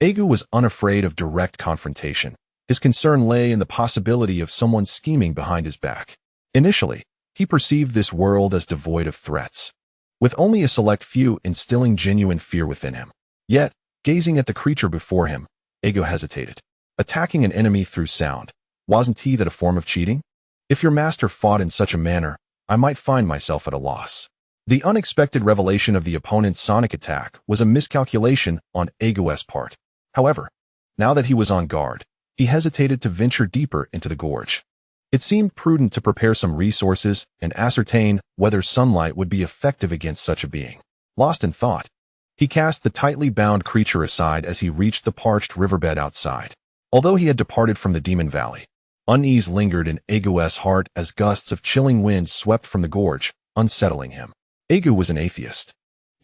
Argo was unafraid of direct confrontation. His concern lay in the possibility of someone scheming behind his back. Initially, he perceived this world as devoid of threats, with only a select few instilling genuine fear within him. Yet, gazing at the creature before him, Argo hesitated. Attacking an enemy through sound, wasn't that a form of cheating? If your master fought in such a manner, I might find myself at a loss. The unexpected revelation of the opponent's sonic attack was a miscalculation on Argo's part. However, now that he was on guard, he hesitated to venture deeper into the gorge. It seemed prudent to prepare some resources and ascertain whether sunlight would be effective against such a being. Lost in thought, he cast the tightly bound creature aside as he reached the parched riverbed outside. Although he had departed from the Demon Valley, unease lingered in Argo's heart as gusts of chilling wind swept from the gorge, unsettling him. Argo was an atheist.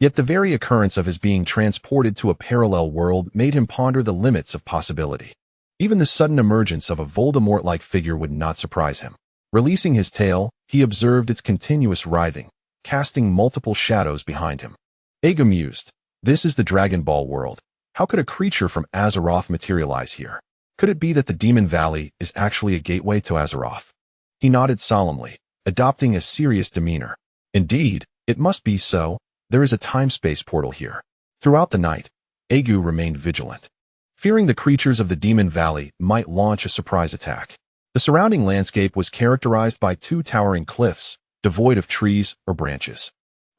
Yet the very occurrence of his being transported to a parallel world made him ponder the limits of possibility. Even the sudden emergence of a Voldemort-like figure would not surprise him. Releasing his tail, he observed its continuous writhing, casting multiple shadows behind him. Argo mused, "This is the Dragon Ball world. How could a creature from Azeroth materialize here? Could it be that the Demon Valley is actually a gateway to Azeroth?" He nodded solemnly, adopting a serious demeanor. "Indeed, it must be so. There is a time-space portal here." Throughout the night, Argo remained vigilant, fearing the creatures of the Demon Valley might launch a surprise attack. The surrounding landscape was characterized by two towering cliffs, devoid of trees or branches,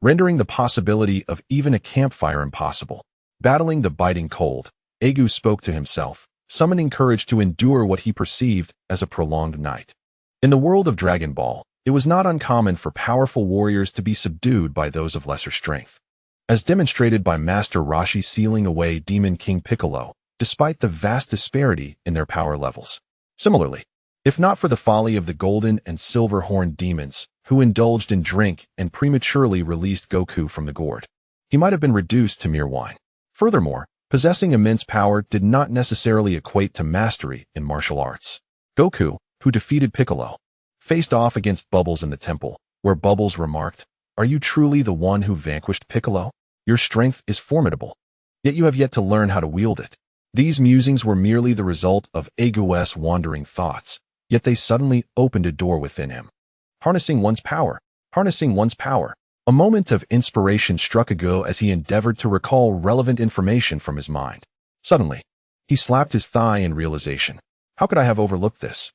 rendering the possibility of even a campfire impossible. Battling the biting cold, Argo spoke to himself, summoning courage to endure what he perceived as a prolonged night. In the world of Dragon Ball, it was not uncommon for powerful warriors to be subdued by those of lesser strength, as demonstrated by Master Roshi sealing away Demon King Piccolo, despite the vast disparity in their power levels. Similarly, if not for the folly of the golden and silver-horned demons, who indulged in drink and prematurely released Goku from the gourd, he might have been reduced to mere wine. Furthermore, possessing immense power did not necessarily equate to mastery in martial arts. Goku, who defeated Piccolo, faced off against Bubbles in the temple, where Bubbles remarked, "Are you truly the one who vanquished Piccolo? Your strength is formidable, yet you have yet to learn how to wield it." These musings were merely the result of Argo's wandering thoughts, yet they suddenly opened a door within him. Harnessing one's power. Harnessing one's power. A moment of inspiration struck Argo as he endeavored to recall relevant information from his mind. Suddenly, he slapped his thigh in realization. How could I have overlooked this?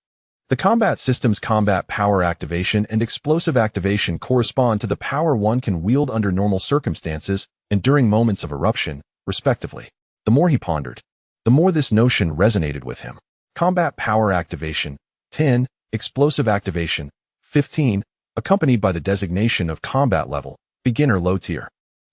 The combat system's combat power activation and explosive activation correspond to the power one can wield under normal circumstances and during moments of eruption, respectively. The more he pondered, the more this notion resonated with him. Combat power activation, 10, explosive activation, 15, accompanied by the designation of combat level, beginner low tier.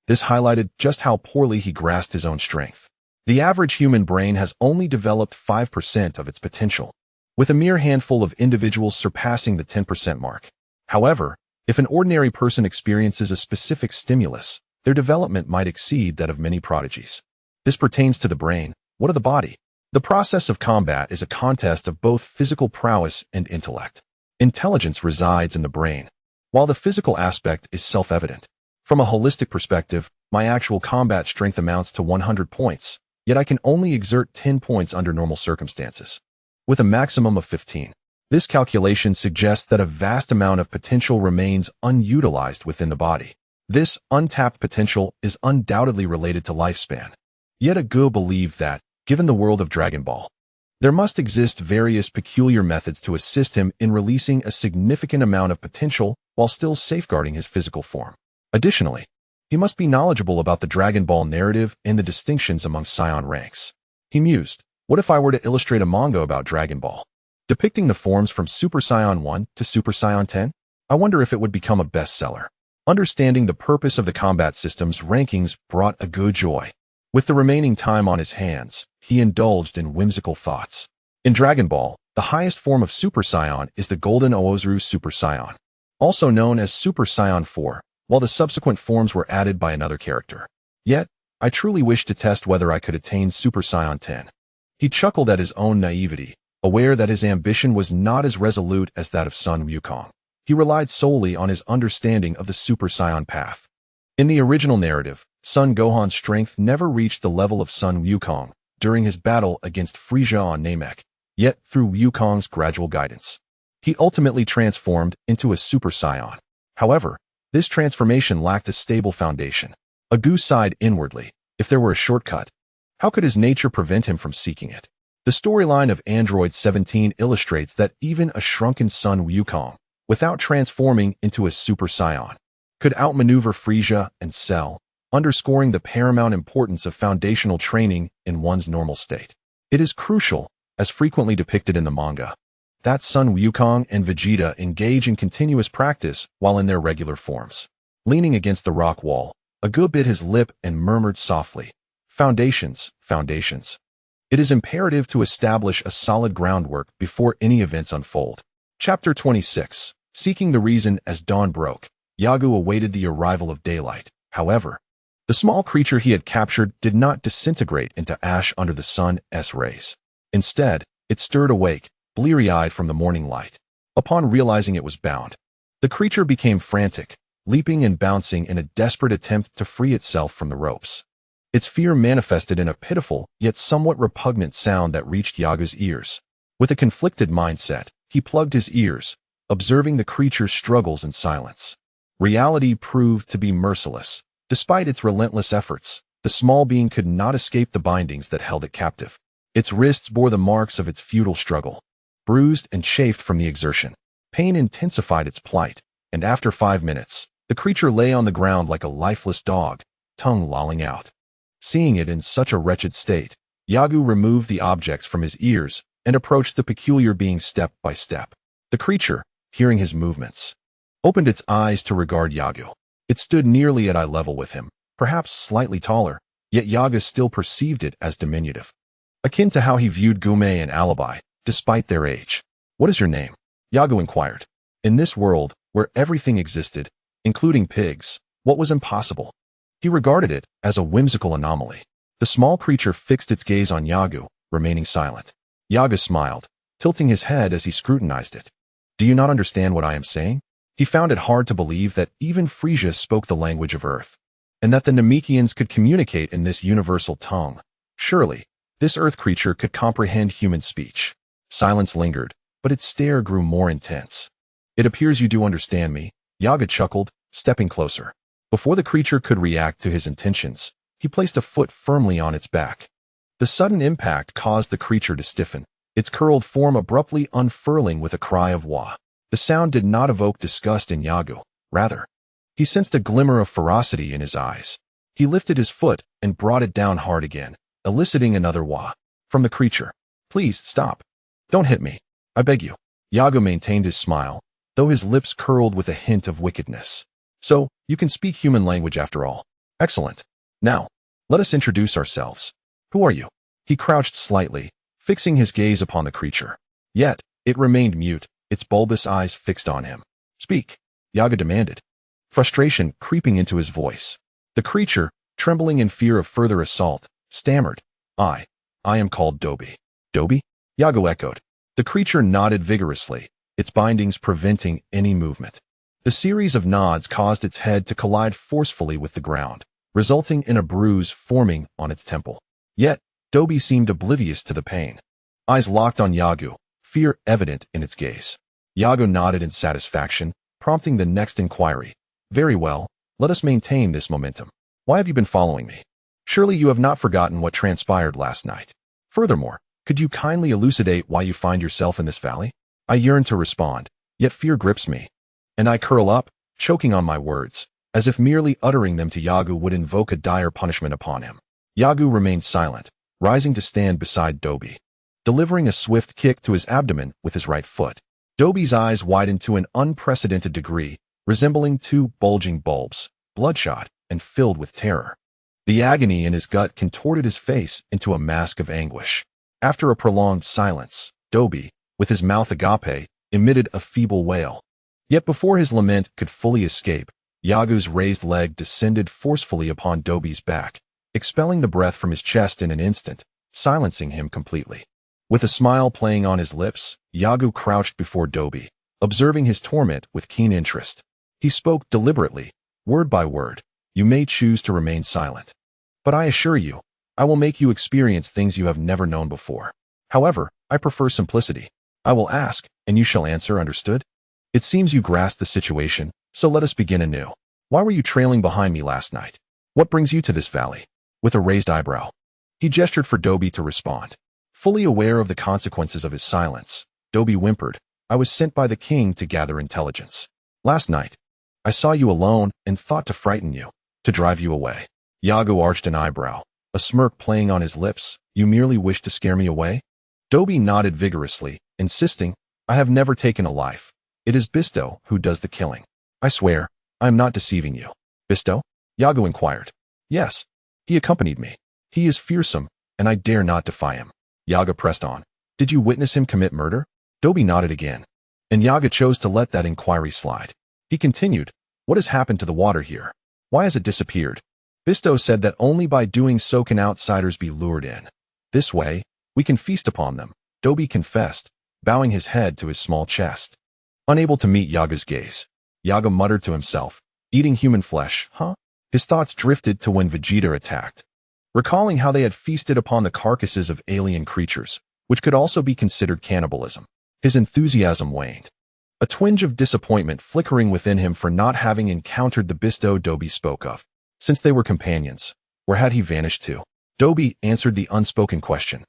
This highlighted just how poorly he grasped his own strength. The average human brain has only developed 5% of its potential, with a mere handful of individuals surpassing the 10% mark. However, if an ordinary person experiences a specific stimulus, their development might exceed that of many prodigies. This pertains to the brain. What of the body? The process of combat is a contest of both physical prowess and intellect. Intelligence resides in the brain, while the physical aspect is self-evident. From a holistic perspective, my actual combat strength amounts to 100 points, yet I can only exert 10 points under normal circumstances, with a maximum of 15. This calculation suggests that a vast amount of potential remains unutilized within the body. This untapped potential is undoubtedly related to lifespan. Yet Argo believed that, given the world of Dragon Ball, there must exist various peculiar methods to assist him in releasing a significant amount of potential while still safeguarding his physical form. Additionally, he must be knowledgeable about the Dragon Ball narrative and the distinctions among Saiyan ranks. He mused, what if I were to illustrate a manga about Dragon Ball, depicting the forms from Super Saiyan 1 to Super Saiyan 10? I wonder if it would become a bestseller. Understanding the purpose of the combat system's rankings brought Argo joy. With the remaining time on his hands, he indulged in whimsical thoughts. In Dragon Ball, the highest form of Super Saiyan is the Golden Oozru Super Saiyan, also known as Super Saiyan 4, while the subsequent forms were added by another character. Yet, I truly wish to test whether I could attain Super Saiyan 10. He chuckled at his own naivety, aware that his ambition was not as resolute as that of Sun Wukong. He relied solely on his understanding of the Super Saiyan path. In the original narrative, Son Gohan's strength never reached the level of Sun Wukong during his battle against Frieza on Namek, yet through Wukong's gradual guidance, he ultimately transformed into a Super Saiyan. However, this transformation lacked a stable foundation. Argo sighed inwardly. If there were a shortcut, how could his nature prevent him from seeking it? The storyline of Android 17 illustrates that even a shrunken Sun Wukong, without transforming into a Super Saiyan, could outmaneuver Frieza and Cell, underscoring the paramount importance of foundational training in one's normal state. It is crucial, as frequently depicted in the manga, that Sun Wukong and Vegeta engage in continuous practice while in their regular forms. Leaning against the rock wall, Argo bit his lip and murmured softly, "Foundations, foundations." It is imperative to establish a solid groundwork before any events unfold. Chapter 26. Seeking the reason. As dawn broke, Argo awaited the arrival of daylight. However, The small creature he had captured did not disintegrate into ash under the sun's rays. Instead, it stirred awake, bleary-eyed from the morning light. Upon realizing it was bound, the creature became frantic, leaping and bouncing in a desperate attempt to free itself from the ropes. Its fear manifested in a pitiful, yet somewhat repugnant sound that reached Yagu's ears. With a conflicted mindset, he plugged his ears, observing the creature's struggles in silence. Reality proved to be merciless. Despite its relentless efforts, the small being could not escape the bindings that held it captive. Its wrists bore the marks of its futile struggle, bruised and chafed from the exertion. Pain intensified its plight, and after 5 minutes, the creature lay on the ground like a lifeless dog, tongue lolling out. Seeing it in such a wretched state, Yagu removed the objects from his ears and approached the peculiar being step by step. The creature, hearing his movements, opened its eyes to regard Yagu. It stood nearly at eye level with him, perhaps slightly taller, yet Yagu still perceived it as diminutive, akin to how he viewed Gume and Alibi, despite their age. "What is your name?" Yagu inquired. In this world, where everything existed, including pigs, what was impossible? He regarded it as a whimsical anomaly. The small creature fixed its gaze on Yagu, remaining silent. Yagu smiled, tilting his head as he scrutinized it. "Do you not understand what I am saying?" He found it hard to believe that even Frisia spoke the language of Earth, and that the Namekians could communicate in this universal tongue. Surely, this Earth creature could comprehend human speech. Silence lingered, but its stare grew more intense. "It appears you do understand me," Yagu chuckled, stepping closer. Before the creature could react to his intentions, he placed a foot firmly on its back. The sudden impact caused the creature to stiffen, its curled form abruptly unfurling with a cry of wah. The sound did not evoke disgust in Yagu. Rather, he sensed a glimmer of ferocity in his eyes. He lifted his foot and brought it down hard again, eliciting another wah from the creature. "Please, stop. Don't hit me. I beg you." Yagu maintained his smile, though his lips curled with a hint of wickedness. "So, you can speak human language after all. Excellent. Now, let us introduce ourselves. Who are you?" He crouched slightly, fixing his gaze upon the creature. Yet, it remained mute, its bulbous eyes fixed on him. "Speak," Yagu demanded, frustration creeping into his voice. The creature, trembling in fear of further assault, stammered, I am called Dobi." "Dobi?" Yagu echoed. The creature nodded vigorously, its bindings preventing any movement. The series of nods caused its head to collide forcefully with the ground, resulting in a bruise forming on its temple. Yet, Dobi seemed oblivious to the pain. Eyes locked on Yagu, fear evident in its gaze. Yagu nodded in satisfaction, prompting the next inquiry. "Very well, let us maintain this momentum. Why have you been following me? Surely you have not forgotten what transpired last night. Furthermore, could you kindly elucidate why you find yourself in this valley?" I yearn to respond, yet fear grips me, and I curl up, choking on my words, as if merely uttering them to Yagu would invoke a dire punishment upon him. Yagu remained silent, rising to stand beside Dobi, delivering a swift kick to his abdomen with his right foot. Dobi's eyes widened to an unprecedented degree, resembling two bulging bulbs, bloodshot and filled with terror. The agony in his gut contorted his face into a mask of anguish. After a prolonged silence, Dobi, with his mouth agape, emitted a feeble wail. Yet before his lament could fully escape, Yagu's raised leg descended forcefully upon Dobi's back, expelling the breath from his chest in an instant, silencing him completely. With a smile playing on his lips, Yagu crouched before Dobi, observing his torment with keen interest. He spoke deliberately, word by word. "You may choose to remain silent, but I assure you, I will make you experience things you have never known before. However, I prefer simplicity. I will ask, and you shall answer, understood? It seems you grasp the situation, so let us begin anew. Why were you trailing behind me last night? What brings you to this valley?" With a raised eyebrow, he gestured for Dobi to respond. Fully aware of the consequences of his silence, Dobi whimpered, "I was sent by the king to gather intelligence. Last night, I saw you alone and thought to frighten you, to drive you away." Yagu arched an eyebrow, a smirk playing on his lips. "You merely wished to scare me away?" Dobi nodded vigorously, insisting, "I have never taken a life. It is Bisto who does the killing. I swear, I am not deceiving you." "Bisto?" Yagu inquired. "Yes. He accompanied me. He is fearsome, and I dare not defy him." Yagu pressed on. "Did you witness him commit murder?" Dobi nodded again, and Yagu chose to let that inquiry slide. He continued, "What has happened to the water here? Why has it disappeared?" Bisto said that only by doing so can outsiders be lured in. This way, we can feast upon them, Dobby confessed, bowing his head to his small chest. Unable to meet Yaga's gaze, Yaga muttered to himself, eating human flesh, huh? His thoughts drifted to when Vegeta attacked. Recalling how they had feasted upon the carcasses of alien creatures, which could also be considered cannibalism, his enthusiasm waned. A twinge of disappointment flickering within him for not having encountered the Bisto Dobby spoke of. Since they were companions, where had he vanished to? Dobby answered the unspoken question,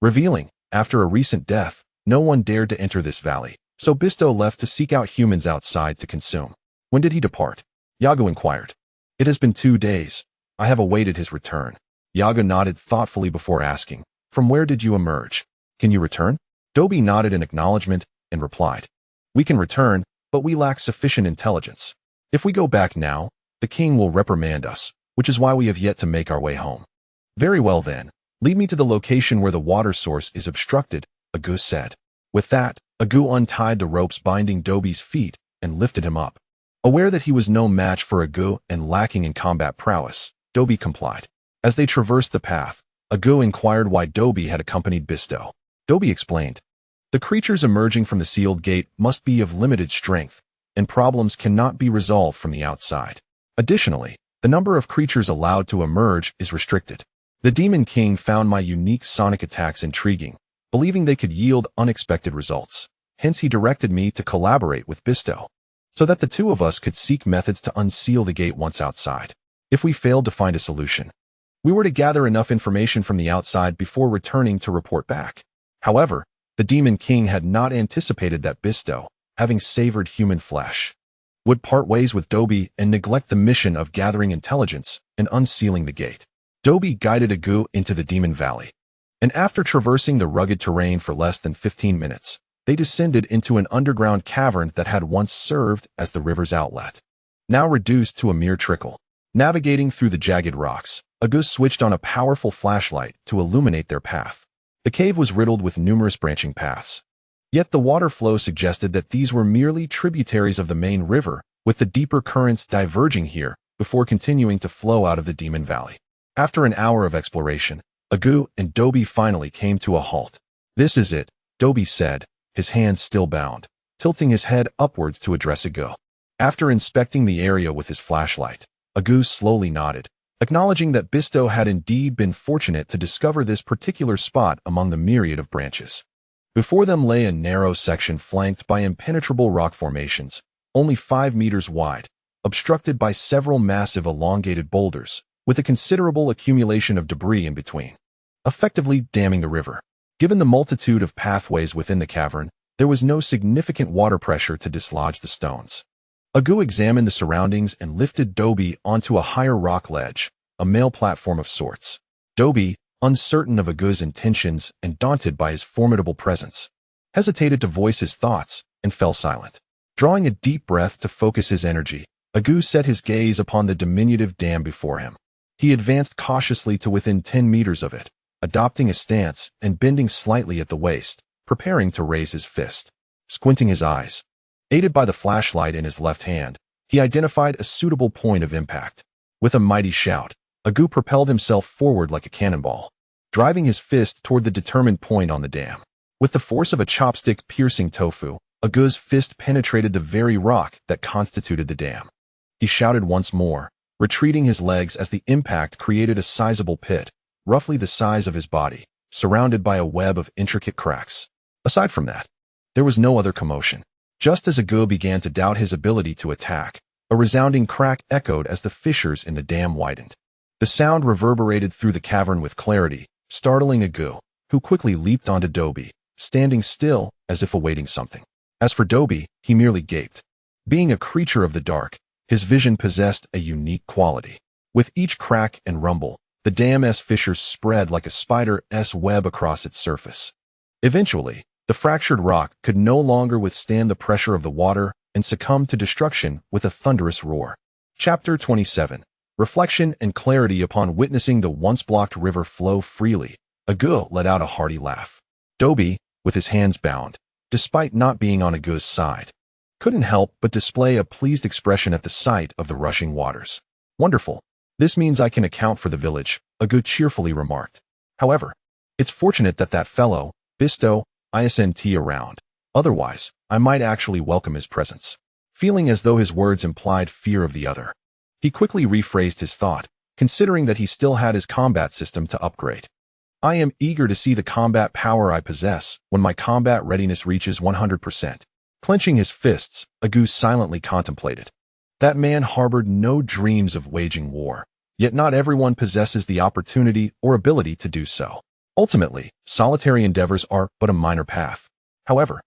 revealing, after a recent death, no one dared to enter this valley, so Bisto left to seek out humans outside to consume. When did he depart? Yaga inquired. It has been 2 days. I have awaited his return. Yaga nodded thoughtfully before asking, from where did you emerge? Can you return? Dobby nodded in acknowledgement and replied, we can return, but we lack sufficient intelligence. If we go back now, the king will reprimand us, which is why we have yet to make our way home. Very well then, lead me to the location where the water source is obstructed, Argo said. With that, Argo untied the ropes binding Dobby's feet and lifted him up. Aware that he was no match for Argo and lacking in combat prowess, Dobby complied. As they traversed the path, Argo inquired why Dobby had accompanied Bisto. Dobby explained, the creatures emerging from the sealed gate must be of limited strength, and problems cannot be resolved from the outside. Additionally, the number of creatures allowed to emerge is restricted. The Demon King found my unique sonic attacks intriguing, believing they could yield unexpected results. Hence he directed me to collaborate with Bisto, so that the two of us could seek methods to unseal the gate once outside. If we failed to find a solution, we were to gather enough information from the outside before returning to report back. However, the Demon King had not anticipated that Bisto, having savored human flesh, would part ways with Dobby and neglect the mission of gathering intelligence and unsealing the gate. Dobby guided Argo into the Demon Valley, and after traversing the rugged terrain for less than 15 minutes, they descended into an underground cavern that had once served as the river's outlet, now reduced to a mere trickle. Navigating through the jagged rocks, Argo switched on a powerful flashlight to illuminate their path. The cave was riddled with numerous branching paths. Yet the water flow suggested that these were merely tributaries of the main river, with the deeper currents diverging here before continuing to flow out of the Demon Valley. After an hour of exploration, Argo and Dobby finally came to a halt. This is it, Dobby said, his hands still bound, tilting his head upwards to address Argo. After inspecting the area with his flashlight, Argo slowly nodded, acknowledging that Bisto had indeed been fortunate to discover this particular spot among the myriad of branches. Before them lay a narrow section flanked by impenetrable rock formations, only 5 meters wide, obstructed by several massive elongated boulders, with a considerable accumulation of debris in between, effectively damming the river. Given the multitude of pathways within the cavern, there was no significant water pressure to dislodge the stones. Argo examined the surroundings and lifted Dobby onto a higher rock ledge, a mail platform of sorts. Dobby, uncertain of Argo's intentions and daunted by his formidable presence, hesitated to voice his thoughts and fell silent. Drawing a deep breath to focus his energy, Argo set his gaze upon the diminutive dam before him. He advanced cautiously to within 10 meters of it, adopting a stance and bending slightly at the waist, preparing to raise his fist. Squinting his eyes, aided by the flashlight in his left hand, he identified a suitable point of impact. With a mighty shout, Argo propelled himself forward like a cannonball, driving his fist toward the determined point on the dam. With the force of a chopstick piercing tofu, Argo's fist penetrated the very rock that constituted the dam. He shouted once more, retreating his legs as the impact created a sizable pit, roughly the size of his body, surrounded by a web of intricate cracks. Aside from that, there was no other commotion. Just as Argo began to doubt his ability to attack, a resounding crack echoed as the fissures in the dam widened. The sound reverberated through the cavern with clarity, startling Argo, who quickly leaped onto Dobby, standing still as if awaiting something. As for Dobby, he merely gaped. Being a creature of the dark, his vision possessed a unique quality. With each crack and rumble, the dam's fissures spread like a spider's web across its surface. Eventually, the fractured rock could no longer withstand the pressure of the water and succumbed to destruction with a thunderous roar. Chapter 27. Reflection and clarity upon witnessing the once-blocked river flow freely, Argo let out a hearty laugh. Dobby, with his hands bound, despite not being on Argo's side, couldn't help but display a pleased expression at the sight of the rushing waters. Wonderful. This means I can account for the village, Argo cheerfully remarked. However, it's fortunate that that fellow, Bisto, isn't around. Otherwise, I might actually welcome his presence. Feeling as though his words implied fear of the other, he quickly rephrased his thought, considering that he still had his combat system to upgrade. I am eager to see the combat power I possess when my combat readiness reaches 100%. Clenching his fists, Argo silently contemplated. That man harbored no dreams of waging war, yet not everyone possesses the opportunity or ability to do so. Ultimately, solitary endeavors are but a minor path. However,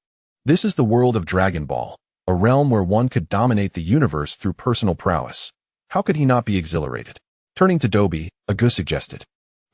this is the world of Dragon Ball, a realm where one could dominate the universe through personal prowess. How could he not be exhilarated? Turning to Dobby, Argo suggested,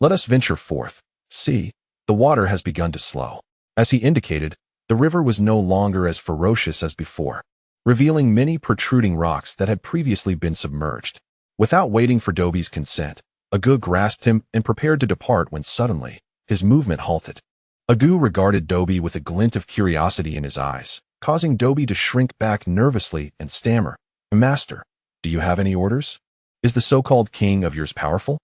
"Let us venture forth. See, the water has begun to slow." As he indicated, the river was no longer as ferocious as before, revealing many protruding rocks that had previously been submerged. Without waiting for Dobby's consent, Argo grasped him and prepared to depart when suddenly, his movement halted. Argo regarded Dobby with a glint of curiosity in his eyes, causing Dobby to shrink back nervously and stammer, "Master, do you have any orders? Is the so-called king of yours powerful?"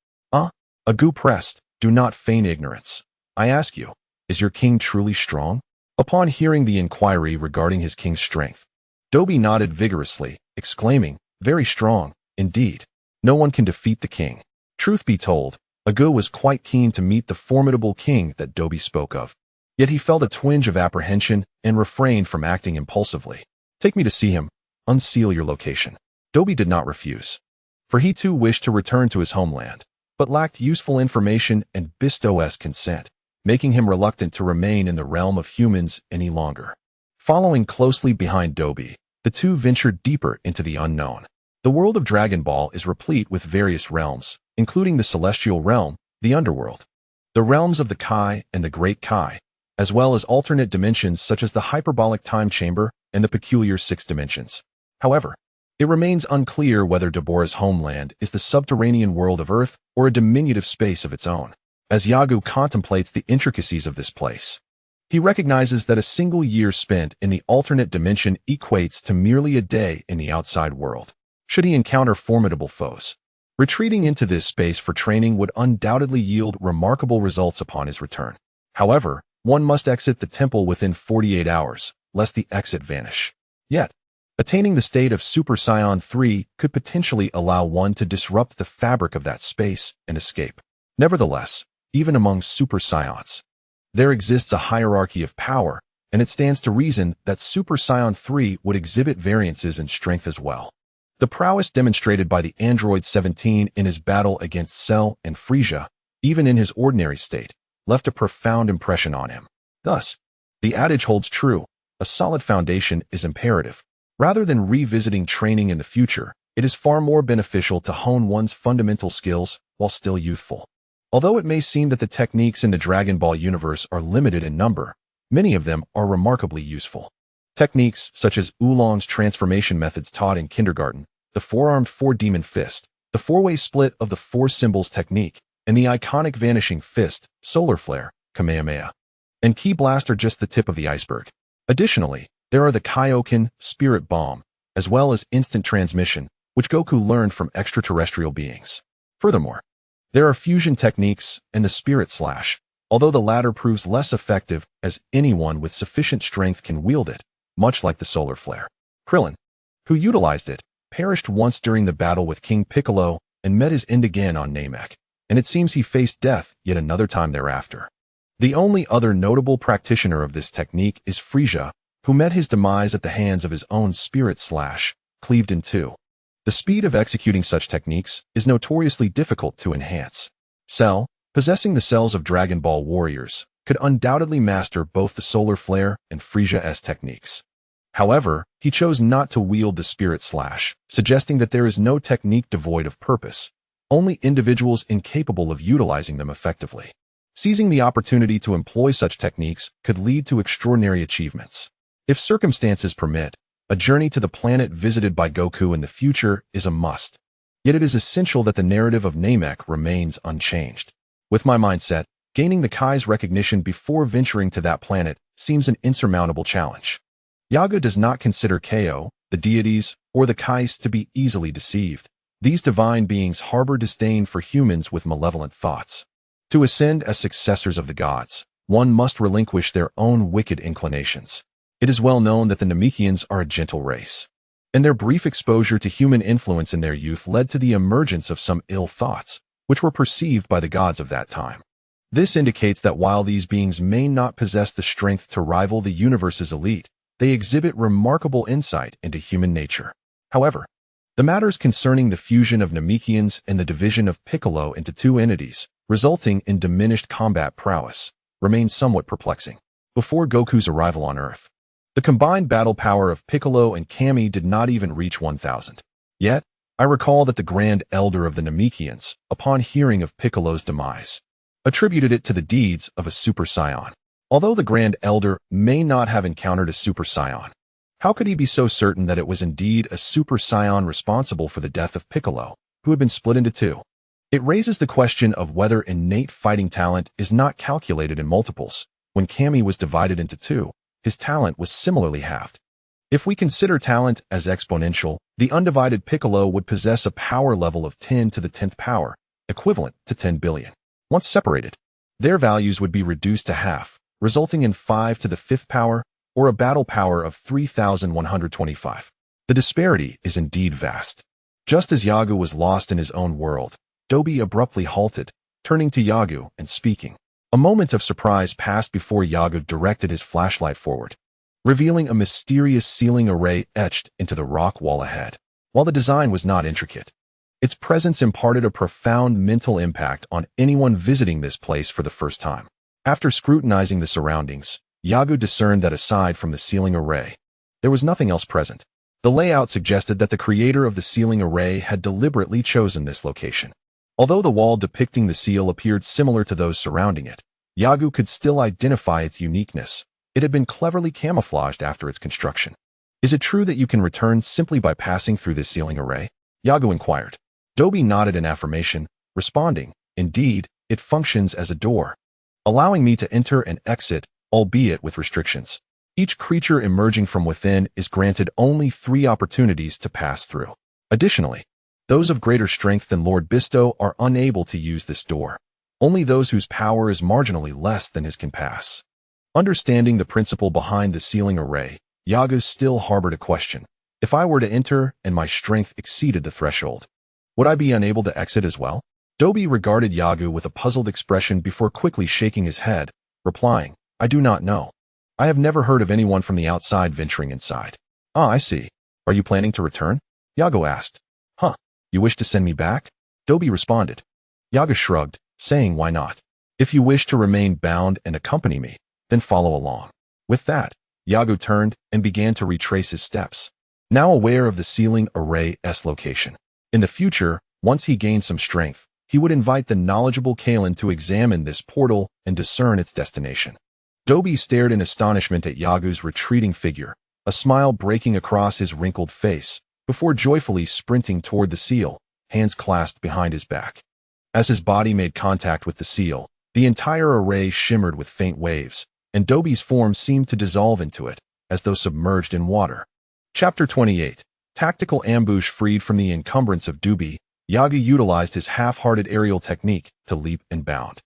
Argo pressed, "Do not feign ignorance. I ask you, is your king truly strong?" Upon hearing the inquiry regarding his king's strength, Dobby nodded vigorously, exclaiming, "Very strong, indeed. No one can defeat the king." Truth be told, Argo was quite keen to meet the formidable king that Dobby spoke of. Yet he felt a twinge of apprehension and refrained from acting impulsively. "Take me to see him. Unseal your location." Dobby did not refuse, for he too wished to return to his homeland, but lacked useful information and Bisto's consent, making him reluctant to remain in the realm of humans any longer. Following closely behind Dobby, the two ventured deeper into the unknown. The world of Dragon Ball is replete with various realms, including the Celestial Realm, the Underworld, the realms of the Kai and the Great Kai, as well as alternate dimensions such as the Hyperbolic Time Chamber and the peculiar Six Dimensions. However, it remains unclear whether Deborah's homeland is the subterranean world of Earth or a diminutive space of its own. As Argo contemplates the intricacies of this place, he recognizes that a single year spent in the alternate dimension equates to merely a day in the outside world. Should he encounter formidable foes, retreating into this space for training would undoubtedly yield remarkable results upon his return. However, one must exit the temple within 48 hours, lest the exit vanish. Yet, attaining the state of Super Saiyan 3 could potentially allow one to disrupt the fabric of that space and escape. Nevertheless, even among Super Saiyans, there exists a hierarchy of power, and it stands to reason that Super Saiyan 3 would exhibit variances in strength as well. The prowess demonstrated by the Android 17 in his battle against Cell and Frieza, even in his ordinary state, left a profound impression on him. Thus, the adage holds true, a solid foundation is imperative. Rather than revisiting training in the future, it is far more beneficial to hone one's fundamental skills while still youthful. Although it may seem that the techniques in the Dragon Ball universe are limited in number, many of them are remarkably useful. Techniques such as Oolong's transformation methods taught in kindergarten, the four-armed four-demon fist, the four-way split of the four symbols technique, and the iconic vanishing fist, solar flare, Kamehameha, and Ki Blast are just the tip of the iceberg. Additionally, there are the Kaioken, Spirit Bomb, as well as instant transmission, which Goku learned from extraterrestrial beings. Furthermore, there are fusion techniques and the Spirit Slash, although the latter proves less effective as anyone with sufficient strength can wield it, much like the solar flare. Krillin, who utilized it, perished once during the battle with King Piccolo and met his end again on Namek, and it seems he faced death yet another time thereafter. The only other notable practitioner of this technique is Frieza, who met his demise at the hands of his own Spirit Slash, cleaved in two. The speed of executing such techniques is notoriously difficult to enhance. Cell, possessing the cells of Dragon Ball warriors, could undoubtedly master both the solar flare and Frieza's techniques. However, he chose not to wield the Spirit Slash, suggesting that there is no technique devoid of purpose, only individuals incapable of utilizing them effectively. Seizing the opportunity to employ such techniques could lead to extraordinary achievements. If circumstances permit, a journey to the planet visited by Goku in the future is a must. Yet it is essential that the narrative of Namek remains unchanged. With my mindset, gaining the Kai's recognition before venturing to that planet seems an insurmountable challenge. Argo does not consider Ko, the deities, or the Kais to be easily deceived. These divine beings harbor disdain for humans with malevolent thoughts. To ascend as successors of the gods, one must relinquish their own wicked inclinations. It is well known that the Namekians are a gentle race, and their brief exposure to human influence in their youth led to the emergence of some ill thoughts, which were perceived by the gods of that time. This indicates that while these beings may not possess the strength to rival the universe's elite, they exhibit remarkable insight into human nature. However, the matters concerning the fusion of Namekians and the division of Piccolo into two entities, resulting in diminished combat prowess, remain somewhat perplexing. Before Goku's arrival on Earth, the combined battle power of Piccolo and Kami did not even reach 1,000. Yet, I recall that the Grand Elder of the Namekians, upon hearing of Piccolo's demise, attributed it to the deeds of a Super Saiyan. Although the Grand Elder may not have encountered a Super Saiyan, how could he be so certain that it was indeed a Super Saiyan responsible for the death of Piccolo, who had been split into two? It raises the question of whether innate fighting talent is not calculated in multiples. When Kami was divided into two, his talent was similarly halved. If we consider talent as exponential, the undivided Piccolo would possess a power level of 10 to the 10th power, equivalent to 10 billion. Once separated, their values would be reduced to half, resulting in 5 to the 5th power, or a battle power of 3,125. The disparity is indeed vast. Just as Yagu was lost in his own world, Dobi abruptly halted, turning to Yagu and speaking. A moment of surprise passed before Yagu directed his flashlight forward, revealing a mysterious ceiling array etched into the rock wall ahead. While the design was not intricate, its presence imparted a profound mental impact on anyone visiting this place for the first time. After scrutinizing the surroundings, Yagu discerned that aside from the ceiling array, there was nothing else present. The layout suggested that the creator of the ceiling array had deliberately chosen this location. Although the wall depicting the seal appeared similar to those surrounding it, Yagu could still identify its uniqueness. It had been cleverly camouflaged after its construction. Is it true that you can return simply by passing through this ceiling array? Yagu inquired. Dobi nodded in affirmation, responding, indeed, it functions as a door, allowing me to enter and exit, albeit with restrictions. Each creature emerging from within is granted only 3 opportunities to pass through. Additionally, those of greater strength than Lord Bisto are unable to use this door. Only those whose power is marginally less than his can pass. Understanding the principle behind the ceiling array, Yagu still harbored a question. If I were to enter and my strength exceeded the threshold, would I be unable to exit as well? Dobi regarded Yagu with a puzzled expression before quickly shaking his head, replying, I do not know. I have never heard of anyone from the outside venturing inside. Ah, I see. Are you planning to return? Yagu asked. Huh, you wish to send me back? Dobi responded. Yagu shrugged, saying why not? If you wish to remain bound and accompany me, then follow along. With that, Yagu turned and began to retrace his steps, now aware of the ceiling array's location. In the future, once he gained some strength, he would invite the knowledgeable Kalen to examine this portal and discern its destination. Dobi stared in astonishment at Yagu's retreating figure, a smile breaking across his wrinkled face, before joyfully sprinting toward the seal, hands clasped behind his back. As his body made contact with the seal, the entire array shimmered with faint waves, and Dobi's form seemed to dissolve into it, as though submerged in water. Chapter 28. Tactical ambush. Freed from the encumbrance of Dobi, Yagu utilized his half-hearted aerial technique to leap and bound.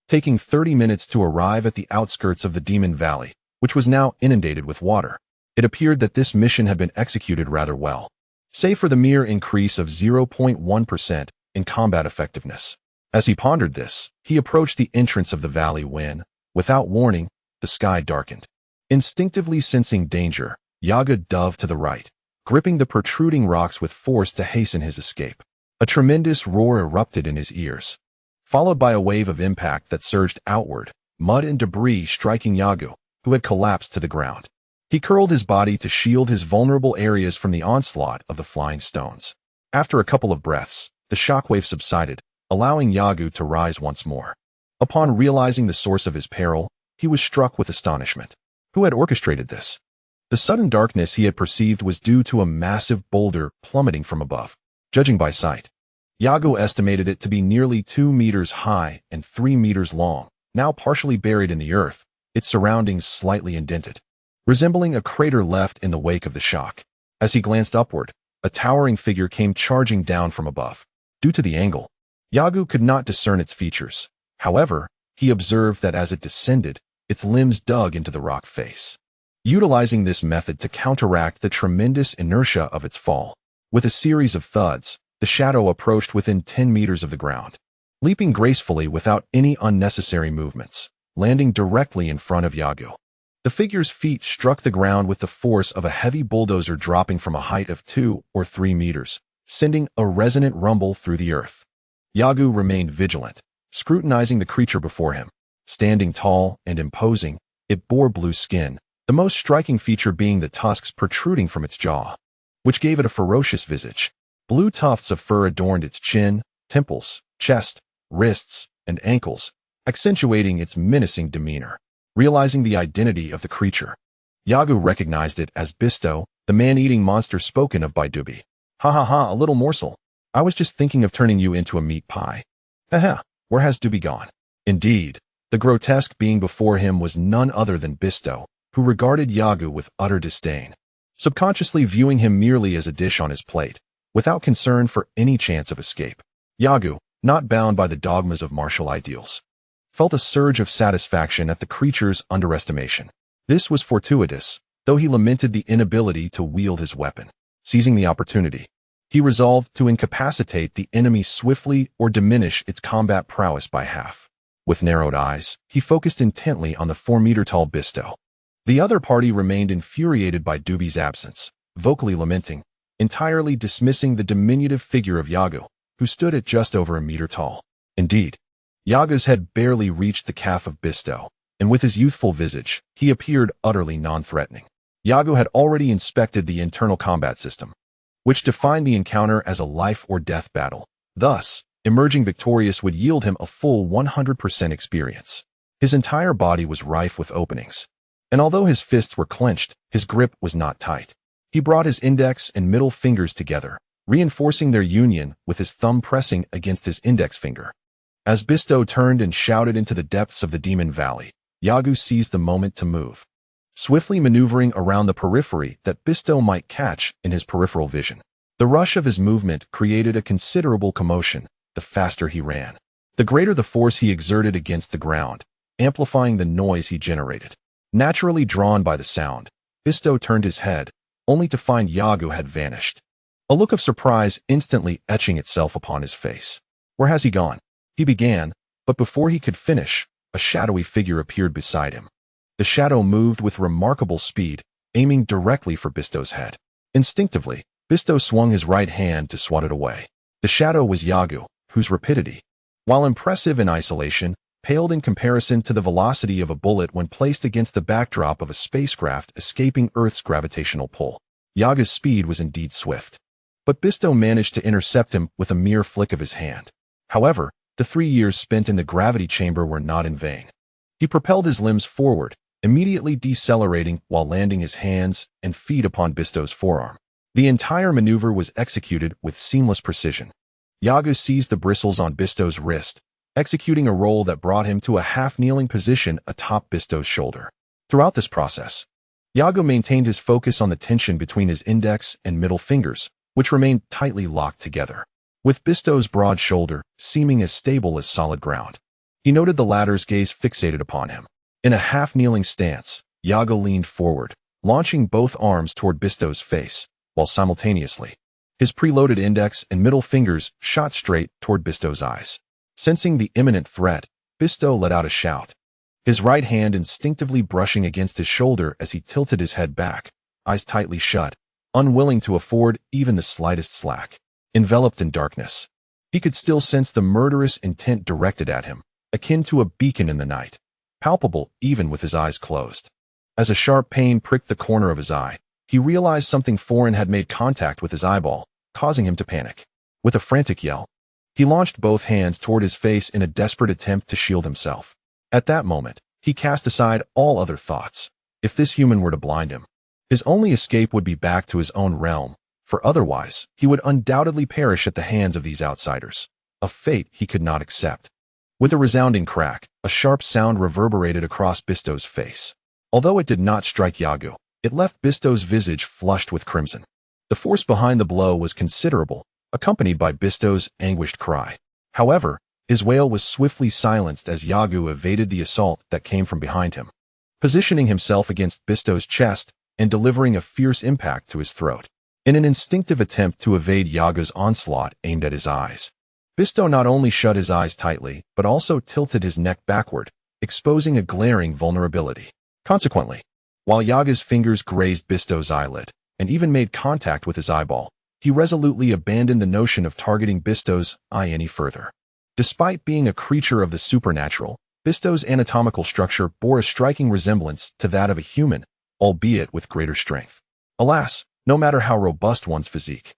Taking 30 minutes to arrive at the outskirts of the Demon Valley, which was now inundated with water, it appeared that this mission had been executed rather well, save for the mere increase of 0.1% in combat effectiveness. As he pondered this, he approached the entrance of the valley when, without warning, the sky darkened. Instinctively sensing danger, Yagu dove to the right, gripping the protruding rocks with force to hasten his escape. A tremendous roar erupted in his ears, followed by a wave of impact that surged outward, mud and debris striking Yagu, who had collapsed to the ground. He curled his body to shield his vulnerable areas from the onslaught of the flying stones. After a couple of breaths, the shockwave subsided, allowing Yagu to rise once more. Upon realizing the source of his peril, he was struck with astonishment. Who had orchestrated this? The sudden darkness he had perceived was due to a massive boulder plummeting from above. Judging by sight, Yagu estimated it to be nearly 2 meters high and 3 meters long, now partially buried in the earth, its surroundings slightly indented, resembling a crater left in the wake of the shock. As he glanced upward, a towering figure came charging down from above. Due to the angle, Yagu could not discern its features. However, he observed that as it descended, its limbs dug into the rock face, utilizing this method to counteract the tremendous inertia of its fall. With a series of thuds, the shadow approached within 10 meters of the ground, leaping gracefully without any unnecessary movements, landing directly in front of Yagu. The figure's feet struck the ground with the force of a heavy bulldozer dropping from a height of 2 or 3 meters, sending a resonant rumble through the earth. Yagu remained vigilant, scrutinizing the creature before him. Standing tall and imposing, it bore blue skin, the most striking feature being the tusks protruding from its jaw, which gave it a ferocious visage. Blue tufts of fur adorned its chin, temples, chest, wrists, and ankles, accentuating its menacing demeanor. Realizing the identity of the creature, Yagu recognized it as Bisto, the man-eating monster spoken of by Dubi. Ha ha ha, a little morsel. I was just thinking of turning you into a meat pie. Haha, where has Dubi gone? Indeed, the grotesque being before him was none other than Bisto, who regarded Yagu with utter disdain, subconsciously viewing him merely as a dish on his plate, without concern for any chance of escape. Yagu, not bound by the dogmas of martial ideals, felt a surge of satisfaction at the creature's underestimation. This was fortuitous, though he lamented the inability to wield his weapon. Seizing the opportunity, he resolved to incapacitate the enemy swiftly or diminish its combat prowess by half. With narrowed eyes, he focused intently on the 4-meter-tall Bisto. The other party remained infuriated by Dubi's absence, vocally lamenting, entirely dismissing the diminutive figure of Yagu, who stood at just over a meter tall. Indeed, Yagu's head barely reached the calf of Bisto, and with his youthful visage, he appeared utterly non-threatening. Yagu had already inspected the internal combat system, which defined the encounter as a life-or-death battle. Thus, emerging victorious would yield him a full 100% experience. His entire body was rife with openings, and although his fists were clenched, his grip was not tight. He brought his index and middle fingers together, reinforcing their union with his thumb pressing against his index finger. As Bisto turned and shouted into the depths of the Demon Valley, Yagu seized the moment to move, swiftly maneuvering around the periphery that Bisto might catch in his peripheral vision. The rush of his movement created a considerable commotion. The faster he ran, the greater the force he exerted against the ground, amplifying the noise he generated. Naturally drawn by the sound, Bisto turned his head, only to find Yagu had vanished. A look of surprise instantly etching itself upon his face. Where has he gone? He began, but before he could finish, a shadowy figure appeared beside him. The shadow moved with remarkable speed, aiming directly for Bisto's head. Instinctively, Bisto swung his right hand to swat it away. The shadow was Yagu, whose rapidity, while impressive in isolation, paled in comparison to the velocity of a bullet when placed against the backdrop of a spacecraft escaping Earth's gravitational pull. Yagu's speed was indeed swift, but Bisto managed to intercept him with a mere flick of his hand. However, the 3 years spent in the gravity chamber were not in vain. He propelled his limbs forward, immediately decelerating while landing his hands and feet upon Bisto's forearm. The entire maneuver was executed with seamless precision. Yagu seized the bristles on Bisto's wrist, executing a roll that brought him to a half-kneeling position atop Bisto's shoulder. Throughout this process, Yagu maintained his focus on the tension between his index and middle fingers, which remained tightly locked together, with Bisto's broad shoulder seeming as stable as solid ground. He noted the latter's gaze fixated upon him. In a half-kneeling stance, Yagu leaned forward, launching both arms toward Bisto's face, while simultaneously, his preloaded index and middle fingers shot straight toward Bisto's eyes. Sensing the imminent threat, Bisto let out a shout, his right hand instinctively brushing against his shoulder as he tilted his head back, eyes tightly shut, unwilling to afford even the slightest slack. Enveloped in darkness, he could still sense the murderous intent directed at him, akin to a beacon in the night, palpable even with his eyes closed. As a sharp pain pricked the corner of his eye, he realized something foreign had made contact with his eyeball, causing him to panic. With a frantic yell, he launched both hands toward his face in a desperate attempt to shield himself. At that moment, he cast aside all other thoughts. If this human were to blind him, his only escape would be back to his own realm, for otherwise, he would undoubtedly perish at the hands of these outsiders, a fate he could not accept. With a resounding crack, a sharp sound reverberated across Bisto's face. Although it did not strike Yagu, it left Bisto's visage flushed with crimson. The force behind the blow was considerable, accompanied by Bistow's anguished cry. However, his wail was swiftly silenced as Yagu evaded the assault that came from behind him, positioning himself against Bistow's chest and delivering a fierce impact to his throat. In an instinctive attempt to evade Yagu's onslaught aimed at his eyes, Bistow not only shut his eyes tightly, but also tilted his neck backward, exposing a glaring vulnerability. Consequently, while Yaga's fingers grazed Bistow's eyelid, and even made contact with his eyeball, he resolutely abandoned the notion of targeting Bistow's eye any further. Despite being a creature of the supernatural, Bistow's anatomical structure bore a striking resemblance to that of a human, albeit with greater strength. Alas, no matter how robust one's physique,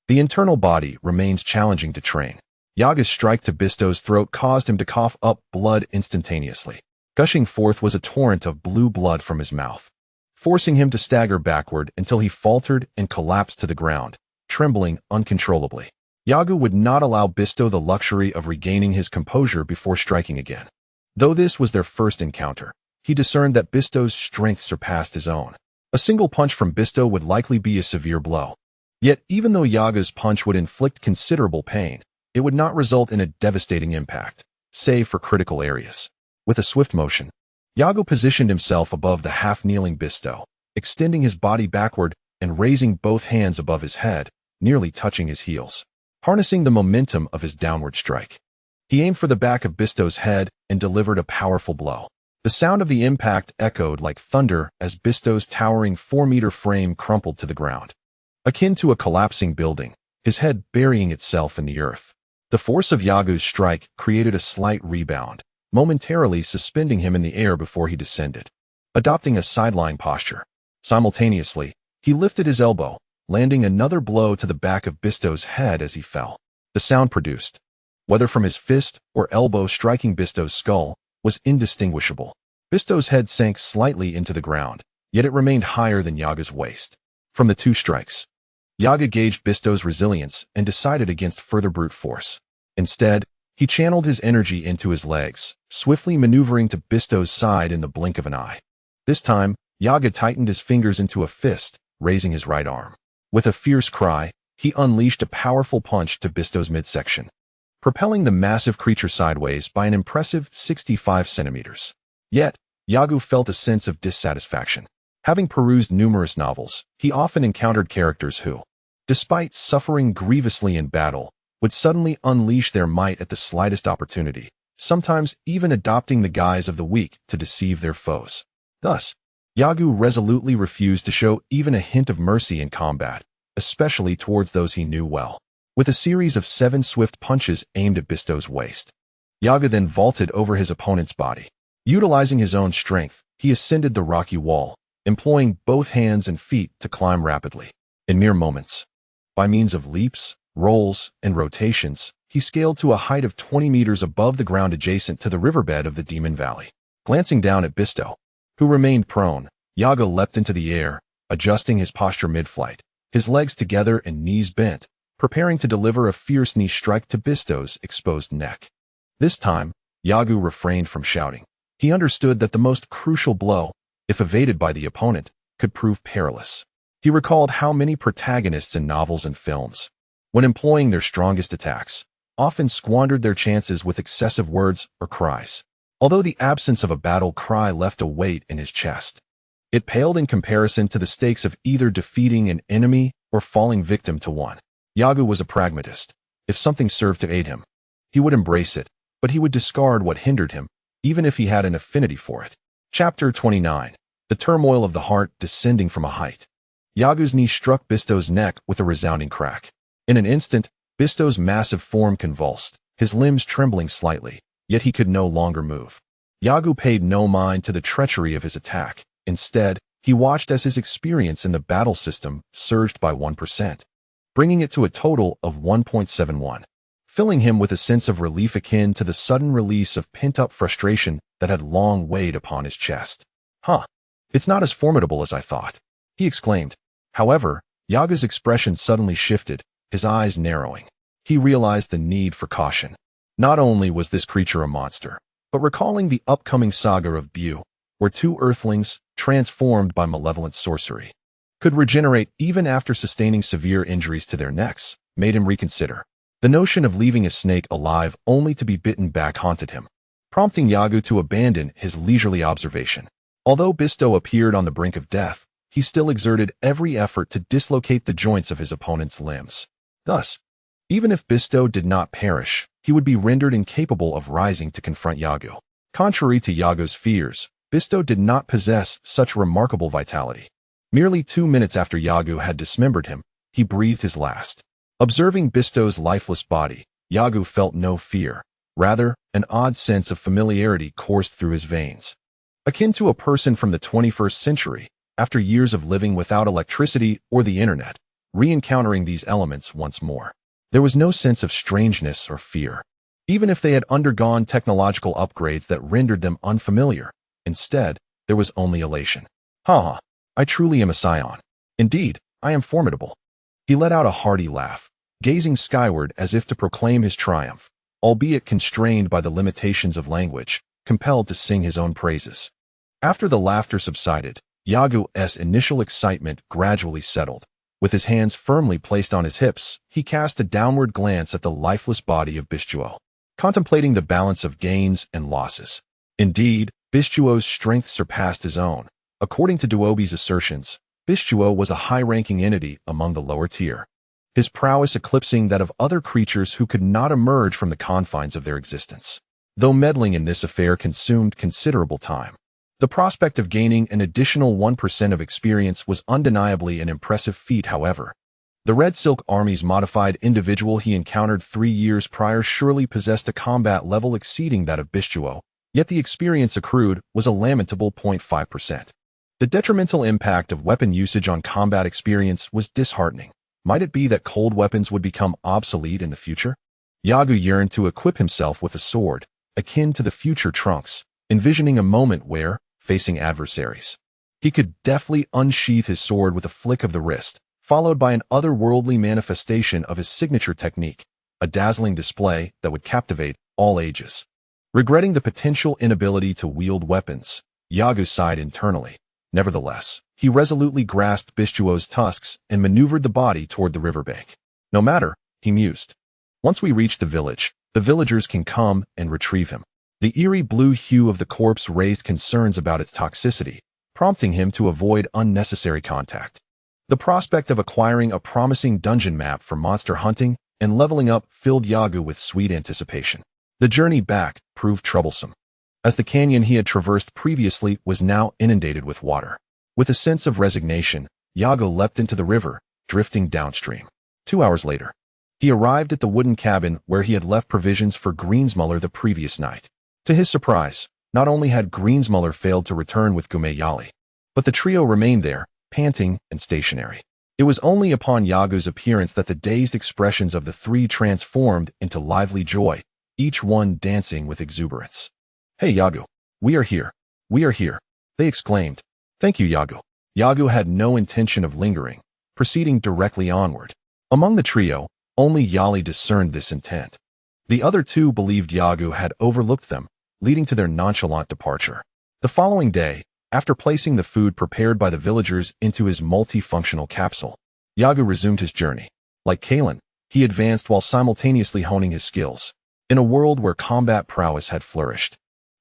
the internal body remains challenging to train. Yaga's strike to Bistow's throat caused him to cough up blood instantaneously. Gushing forth was a torrent of blue blood from his mouth, forcing him to stagger backward until he faltered and collapsed to the ground, trembling uncontrollably. Yagu would not allow Bistow the luxury of regaining his composure before striking again. Though this was their first encounter, he discerned that Bistow's strength surpassed his own. A single punch from Bistow would likely be a severe blow. Yet even though Yaga's punch would inflict considerable pain, it would not result in a devastating impact, save for critical areas. With a swift motion, Yagu positioned himself above the half-kneeling Bistow, extending his body backward and raising both hands above his head, nearly touching his heels. Harnessing the momentum of his downward strike, he aimed for the back of Bistow's head and delivered a powerful blow. The sound of the impact echoed like thunder as Bistow's towering 4-meter frame crumpled to the ground, akin to a collapsing building, his head burying itself in the earth. The force of Yagu's strike created a slight rebound, momentarily suspending him in the air before he descended, adopting a sideline posture. Simultaneously, he lifted his elbow, landing another blow to the back of Bistow's head as he fell. The sound produced, whether from his fist or elbow striking Bistow's skull, was indistinguishable. Bistow's head sank slightly into the ground, yet it remained higher than Yaga's waist. From the two strikes, Yaga gauged Bistow's resilience and decided against further brute force. Instead, he channeled his energy into his legs, swiftly maneuvering to Bistow's side in the blink of an eye. This time, Yaga tightened his fingers into a fist, raising his right arm. With a fierce cry, he unleashed a powerful punch to Bistow's midsection, propelling the massive creature sideways by an impressive 65 centimeters. Yet, Yagu felt a sense of dissatisfaction. Having perused numerous novels, he often encountered characters who, despite suffering grievously in battle, would suddenly unleash their might at the slightest opportunity, sometimes even adopting the guise of the weak to deceive their foes. Thus, Yagu resolutely refused to show even a hint of mercy in combat, especially towards those he knew well. With a series of 7 swift punches aimed at Bistow's waist, Yaga then vaulted over his opponent's body. Utilizing his own strength, he ascended the rocky wall, employing both hands and feet to climb rapidly. In mere moments, by means of leaps, rolls, and rotations, he scaled to a height of 20 meters above the ground adjacent to the riverbed of the Demon Valley. Glancing down at Bistow, who remained prone, Yaga leapt into the air, adjusting his posture mid-flight, his legs together and knees bent, preparing to deliver a fierce knee strike to Bistow's exposed neck. This time, Yagu refrained from shouting. He understood that the most crucial blow, if evaded by the opponent, could prove perilous. He recalled how many protagonists in novels and films, when employing their strongest attacks, often squandered their chances with excessive words or cries. Although the absence of a battle cry left a weight in his chest, it paled in comparison to the stakes of either defeating an enemy or falling victim to one. Yagu was a pragmatist. If something served to aid him, he would embrace it, but he would discard what hindered him, even if he had an affinity for it. Chapter 29. The turmoil of the heart descending from a height. Yagu's knee struck Bistow's neck with a resounding crack. In an instant, Bistow's massive form convulsed, his limbs trembling slightly, yet he could no longer move. Yagu paid no mind to the treachery of his attack. Instead, he watched as his experience in the battle system surged by 1%, bringing it to a total of 1.71, filling him with a sense of relief akin to the sudden release of pent-up frustration that had long weighed upon his chest. It's not as formidable as I thought, he exclaimed. However, Yaga's expression suddenly shifted, his eyes narrowing. He realized the need for caution. Not only was this creature a monster, but recalling the upcoming saga of Bu, where 2 earthlings, transformed by malevolent sorcery, could regenerate even after sustaining severe injuries to their necks, made him reconsider. The notion of leaving a snake alive only to be bitten back haunted him, prompting Yagu to abandon his leisurely observation. Although Bisto appeared on the brink of death, he still exerted every effort to dislocate the joints of his opponent's limbs. Thus, even if Bisto did not perish, he would be rendered incapable of rising to confront Yagu. Contrary to Yagu's fears, Bisto did not possess such remarkable vitality. Merely 2 minutes after Yagu had dismembered him, he breathed his last. Observing Bisto's lifeless body, Yagu felt no fear. Rather, an odd sense of familiarity coursed through his veins. Akin to a person from the 21st century, after years of living without electricity or the internet, re-encountering these elements once more. There was no sense of strangeness or fear, even if they had undergone technological upgrades that rendered them unfamiliar. Instead, there was only elation. Ha! I truly am a Saiyan. Indeed, I am formidable. He let out a hearty laugh, gazing skyward as if to proclaim his triumph, albeit constrained by the limitations of language, compelled to sing his own praises. After the laughter subsided, Yagu's initial excitement gradually settled. With his hands firmly placed on his hips, he cast a downward glance at the lifeless body of Bistuo, contemplating the balance of gains and losses. Indeed, Bistuo's strength surpassed his own. According to Duobi's assertions, Bistuo was a high-ranking entity among the lower tier, his prowess eclipsing that of other creatures who could not emerge from the confines of their existence. Though meddling in this affair consumed considerable time, the prospect of gaining an additional 1% of experience was undeniably an impressive feat. However, the Red Silk Army's modified individual he encountered 3 years prior surely possessed a combat level exceeding that of Bistuo, yet the experience accrued was a lamentable 0.5%. The detrimental impact of weapon usage on combat experience was disheartening. Might it be that cold weapons would become obsolete in the future? Yagu yearned to equip himself with a sword, akin to the future Trunks, envisioning a moment where, facing adversaries, he could deftly unsheath his sword with a flick of the wrist, followed by an otherworldly manifestation of his signature technique, a dazzling display that would captivate all ages. Regretting the potential inability to wield weapons, Yagu sighed internally. Nevertheless, he resolutely grasped Bistuo's tusks and maneuvered the body toward the riverbank. No matter, he mused. Once we reach the village, the villagers can come and retrieve him. The eerie blue hue of the corpse raised concerns about its toxicity, prompting him to avoid unnecessary contact. The prospect of acquiring a promising dungeon map for monster hunting and leveling up filled Yagu with sweet anticipation. The journey back proved troublesome, as the canyon he had traversed previously was now inundated with water. With a sense of resignation, Yagu leapt into the river, drifting downstream. 2 hours later, he arrived at the wooden cabin where he had left provisions for Greensmuller the previous night. To his surprise, not only had Greensmuller failed to return with Gumayali, but the trio remained there, panting and stationary. It was only upon Yagu's appearance that the dazed expressions of the three transformed into lively joy, each one dancing with exuberance. "Hey Yagu, we are here. We are here," they exclaimed. "Thank you, Yagu." Yagu had no intention of lingering, proceeding directly onward. Among the trio, only Yali discerned this intent. The other two believed Yagu had overlooked them, leading to their nonchalant departure. The following day, after placing the food prepared by the villagers into his multifunctional capsule, Yagu resumed his journey. Like Kalen, he advanced while simultaneously honing his skills. In a world where combat prowess had flourished,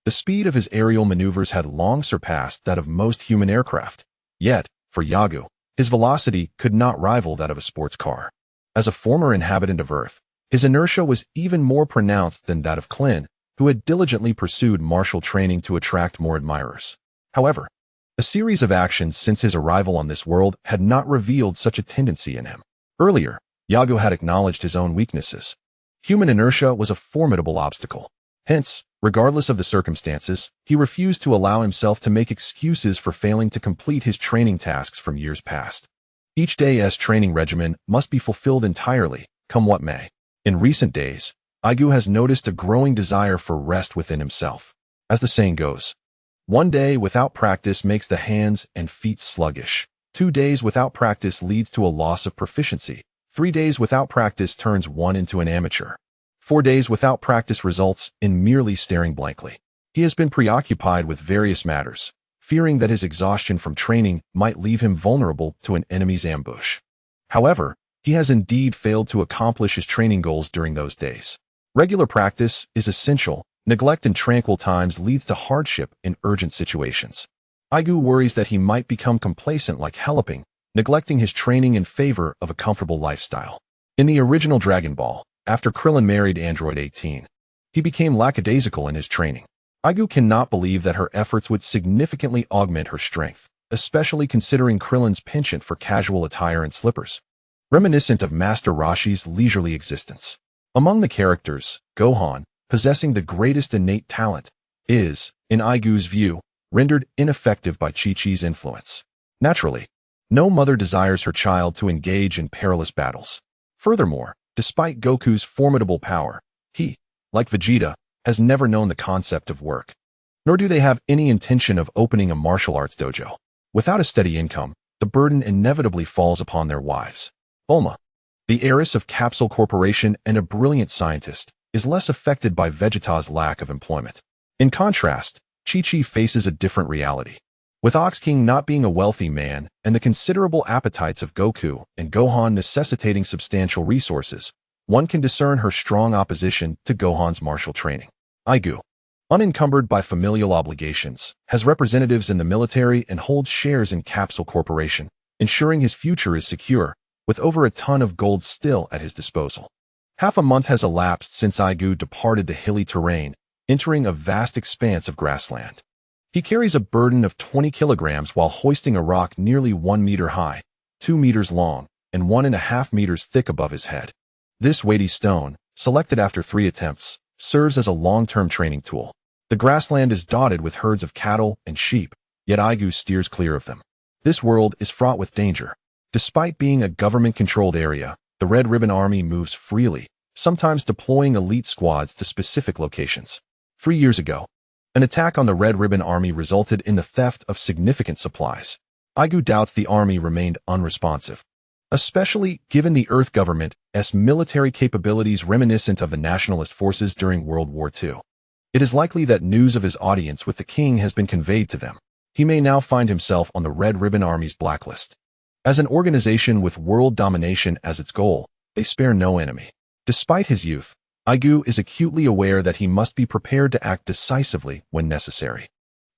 the speed of his aerial maneuvers had long surpassed that of most human aircraft. Yet, for Yagu, his velocity could not rival that of a sports car. As a former inhabitant of Earth, his inertia was even more pronounced than that of Klin, who had diligently pursued martial training to attract more admirers. However, a series of actions since his arrival on this world had not revealed such a tendency in him. Earlier, Yagu had acknowledged his own weaknesses. Human inertia was a formidable obstacle. Hence, regardless of the circumstances, he refused to allow himself to make excuses for failing to complete his training tasks from years past. Each day's training regimen must be fulfilled entirely, come what may. In recent days, Yagu has noticed a growing desire for rest within himself. As the saying goes, 1 day without practice makes the hands and feet sluggish. 2 days without practice leads to a loss of proficiency. 3 days without practice turns one into an amateur. 4 days without practice results in merely staring blankly. He has been preoccupied with various matters, fearing that his exhaustion from training might leave him vulnerable to an enemy's ambush. However, he has indeed failed to accomplish his training goals during those days. Regular practice is essential. Neglect in tranquil times leads to hardship in urgent situations. Argo worries that he might become complacent like Helping, neglecting his training in favor of a comfortable lifestyle. In the original Dragon Ball, after Krillin married Android 18, he became lackadaisical in his training. Argo cannot believe that her efforts would significantly augment her strength, especially considering Krillin's penchant for casual attire and slippers, reminiscent of Master Roshi's leisurely existence. Among the characters, Gohan, possessing the greatest innate talent, is, in Argo's view, rendered ineffective by Chi-Chi's influence. Naturally, no mother desires her child to engage in perilous battles. Furthermore, despite Goku's formidable power, he, like Vegeta, has never known the concept of work. Nor do they have any intention of opening a martial arts dojo. Without a steady income, the burden inevitably falls upon their wives. Bulma, the heiress of Capsule Corporation and a brilliant scientist, is less affected by Vegeta's lack of employment. In contrast, Chi-Chi faces a different reality. With Ox King not being a wealthy man and the considerable appetites of Goku and Gohan necessitating substantial resources, one can discern her strong opposition to Gohan's martial training. Argo, unencumbered by familial obligations, has representatives in the military and holds shares in Capsule Corporation, ensuring his future is secure, with over a ton of gold still at his disposal. Half a month has elapsed since Argo departed the hilly terrain, entering a vast expanse of grassland. He carries a burden of 20 kilograms while hoisting a rock nearly 1 meter high, 2 meters long, and 1.5 meters thick above his head. This weighty stone, selected after 3 attempts, serves as a long-term training tool. The grassland is dotted with herds of cattle and sheep, yet Argo steers clear of them. This world is fraught with danger. Despite being a government-controlled area, the Red Ribbon Army moves freely, sometimes deploying elite squads to specific locations. 3 years ago, an attack on the Red Ribbon Army resulted in the theft of significant supplies. Argo doubts the army remained unresponsive, especially given the Earth government's military capabilities reminiscent of the nationalist forces during World War II. It is likely that news of his audience with the king has been conveyed to them. He may now find himself on the Red Ribbon Army's blacklist. As an organization with world domination as its goal, they spare no enemy. Despite his youth, Argo is acutely aware that he must be prepared to act decisively when necessary.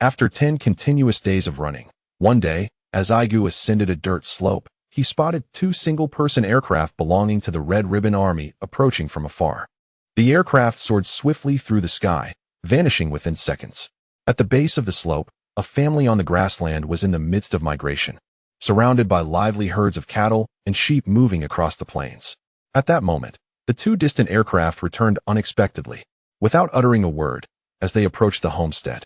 After 10 continuous days of running, one day, as Argo ascended a dirt slope, he spotted 2 single-person aircraft belonging to the Red Ribbon Army approaching from afar. The aircraft soared swiftly through the sky, vanishing within seconds. At the base of the slope, a family on the grassland was in the midst of migration, surrounded by lively herds of cattle and sheep moving across the plains. At that moment, the 2 distant aircraft returned unexpectedly, without uttering a word, as they approached the homestead.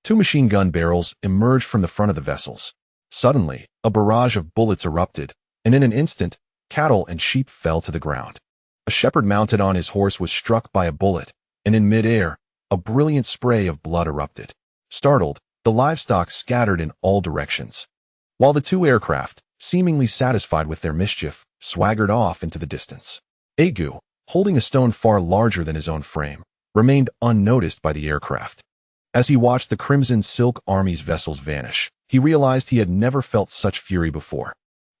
2 machine gun barrels emerged from the front of the vessels. Suddenly, a barrage of bullets erupted, and in an instant, cattle and sheep fell to the ground. A shepherd mounted on his horse was struck by a bullet, and in mid-air, a brilliant spray of blood erupted. Startled, the livestock scattered in all directions, while the 2 aircraft, seemingly satisfied with their mischief, swaggered off into the distance. Argo, holding a stone far larger than his own frame, remained unnoticed by the aircraft. As he watched the Crimson Silk Army's vessels vanish, he realized he had never felt such fury before.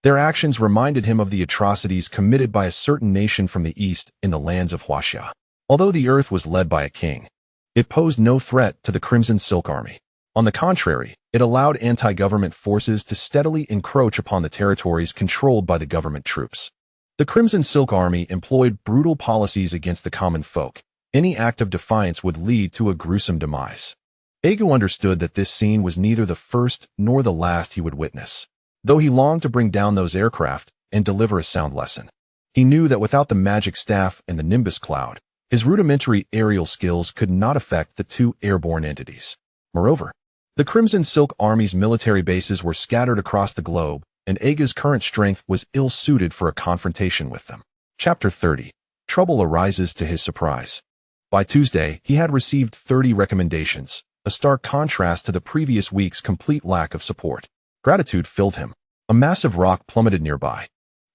Their actions reminded him of the atrocities committed by a certain nation from the east in the lands of Huaxia. Although the earth was led by a king, it posed no threat to the Crimson Silk Army. On the contrary, it allowed anti-government forces to steadily encroach upon the territories controlled by the government troops. The Crimson Silk Army employed brutal policies against the common folk. Any act of defiance would lead to a gruesome demise. Argo understood that this scene was neither the first nor the last he would witness. Though he longed to bring down those aircraft and deliver a sound lesson, he knew that without the magic staff and the Nimbus cloud, his rudimentary aerial skills could not affect the 2 airborne entities. Moreover, the Crimson Silk Army's military bases were scattered across the globe, and Argo's current strength was ill-suited for a confrontation with them. Chapter 30. Trouble arises to his surprise. By Tuesday, he had received 30 recommendations, a stark contrast to the previous week's complete lack of support. Gratitude filled him. A massive rock plummeted nearby,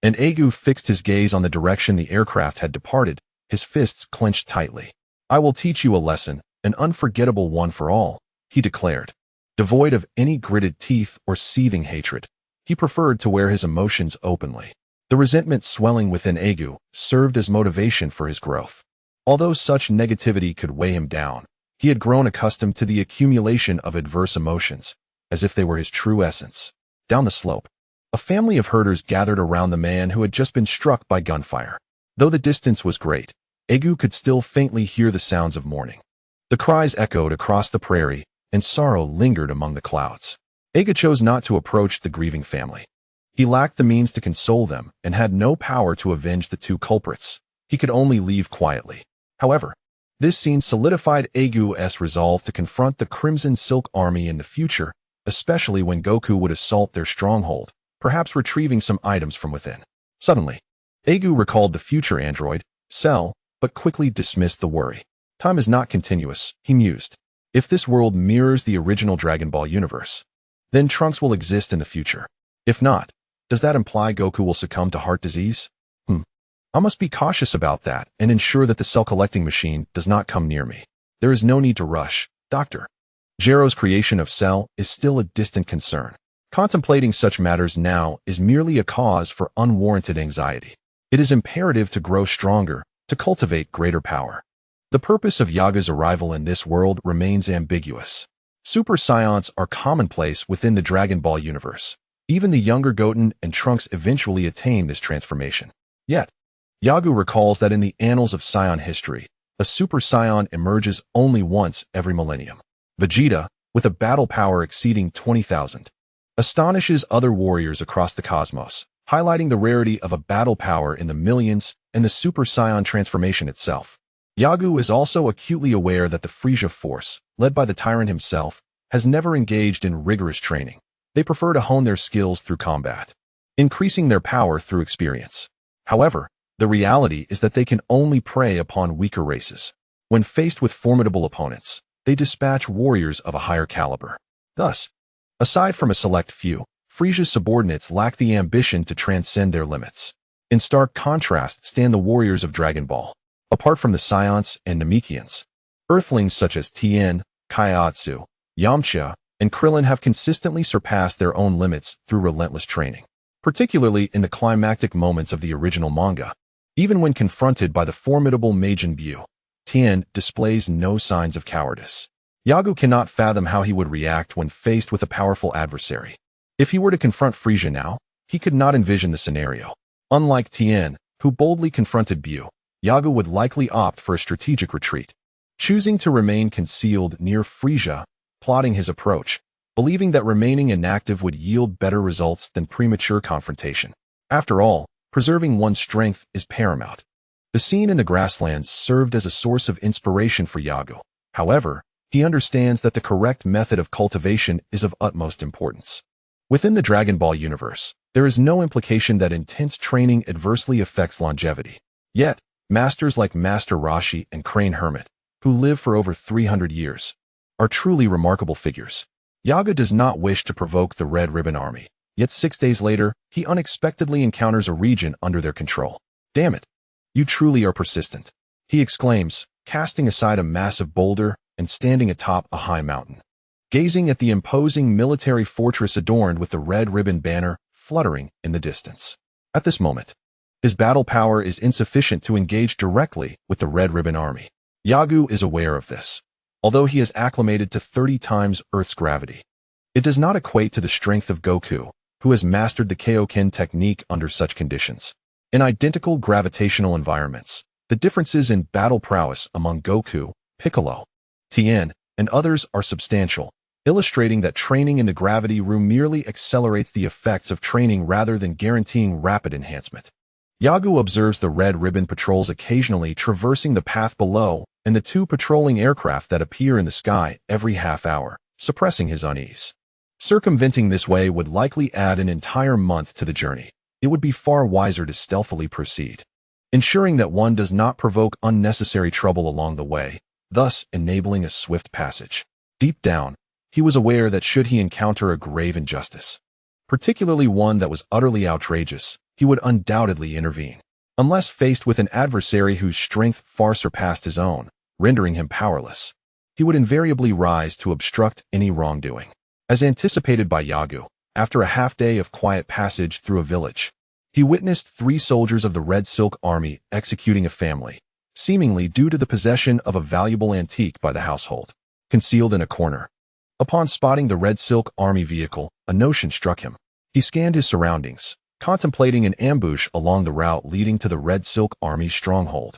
and Argo fixed his gaze on the direction the aircraft had departed, his fists clenched tightly. "I will teach you a lesson, an unforgettable one for all," he declared. Devoid of any gritted teeth or seething hatred, he preferred to wear his emotions openly. The resentment swelling within Argo served as motivation for his growth. Although such negativity could weigh him down, he had grown accustomed to the accumulation of adverse emotions, as if they were his true essence. Down the slope, a family of herders gathered around the man who had just been struck by gunfire. Though the distance was great, Argo could still faintly hear the sounds of mourning. The cries echoed across the prairie, and sorrow lingered among the clouds. Argo chose not to approach the grieving family. He lacked the means to console them and had no power to avenge the two culprits. He could only leave quietly. However, this scene solidified Argo's resolve to confront the Crimson Silk Army in the future, especially when Goku would assault their stronghold, perhaps retrieving some items from within. Suddenly, Argo recalled the future android, Cell, but quickly dismissed the worry. Time is not continuous, he mused. If this world mirrors the original Dragon Ball universe, then Trunks will exist in the future. If not, does that imply Goku will succumb to heart disease? I must be cautious about that and ensure that the cell-collecting machine does not come near me. There is no need to rush, Doctor. Gero's creation of Cell is still a distant concern. Contemplating such matters now is merely a cause for unwarranted anxiety. It is imperative to grow stronger, to cultivate greater power. The purpose of Yaga's arrival in this world remains ambiguous. Super Saiyans are commonplace within the Dragon Ball universe. Even the younger Goten and Trunks eventually attain this transformation. Yet, Yagu recalls that in the annals of Saiyan history, a Super Saiyan emerges only once every millennium. Vegeta, with a battle power exceeding 20,000, astonishes other warriors across the cosmos, highlighting the rarity of a battle power in the millions and the Super Saiyan transformation itself. Yagu is also acutely aware that the Frieza force, led by the tyrant himself, has never engaged in rigorous training. They prefer to hone their skills through combat, increasing their power through experience. However, the reality is that they can only prey upon weaker races. When faced with formidable opponents, they dispatch warriors of a higher caliber. Thus, aside from a select few, Frieza's subordinates lack the ambition to transcend their limits. In stark contrast stand the warriors of Dragon Ball. Apart from the Saiyans and Namekians, Earthlings such as Tien, Kaiatsu, Yamcha, and Krillin have consistently surpassed their own limits through relentless training, particularly in the climactic moments of the original manga. Even when confronted by the formidable Majin Buu, Tien displays no signs of cowardice. Yagu cannot fathom how he would react when faced with a powerful adversary. If he were to confront Frieza now, he could not envision the scenario. Unlike Tien, who boldly confronted Buu, Yagu would likely opt for a strategic retreat, choosing to remain concealed near Frieza, plotting his approach, believing that remaining inactive would yield better results than premature confrontation. After all, preserving one's strength is paramount. The scene in the grasslands served as a source of inspiration for Yagu. However, he understands that the correct method of cultivation is of utmost importance. Within the Dragon Ball universe, there is no implication that intense training adversely affects longevity. Yet, masters like Master Roshi and Crane Hermit, who live for over 300 years, are truly remarkable figures. Yaga does not wish to provoke the Red Ribbon Army, yet 6 days later, he unexpectedly encounters a region under their control. Damn it! You truly are persistent, he exclaims, casting aside a massive boulder and standing atop a high mountain, gazing at the imposing military fortress adorned with the Red Ribbon banner fluttering in the distance. At this moment, his battle power is insufficient to engage directly with the Red Ribbon Army. Yagu is aware of this. Although he is acclimated to 30 times Earth's gravity, it does not equate to the strength of Goku, who has mastered the Kaioken technique under such conditions. In identical gravitational environments, the differences in battle prowess among Goku, Piccolo, Tien, and others are substantial, illustrating that training in the gravity room merely accelerates the effects of training rather than guaranteeing rapid enhancement. Yagu observes the Red Ribbon patrols occasionally traversing the path below and the 2 patrolling aircraft that appear in the sky every half hour, suppressing his unease. Circumventing this way would likely add an entire month to the journey. It would be far wiser to stealthily proceed, ensuring that one does not provoke unnecessary trouble along the way, thus enabling a swift passage. Deep down, he was aware that should he encounter a grave injustice, particularly one that was utterly outrageous, he would undoubtedly intervene. Unless faced with an adversary whose strength far surpassed his own, rendering him powerless, he would invariably rise to obstruct any wrongdoing. As anticipated by Yagu, after a half-day of quiet passage through a village, he witnessed 3 soldiers of the Red Silk Army executing a family, seemingly due to the possession of a valuable antique by the household, concealed in a corner. Upon spotting the Red Silk Army vehicle, a notion struck him. He scanned his surroundings, contemplating an ambush along the route leading to the Red Silk Army's stronghold.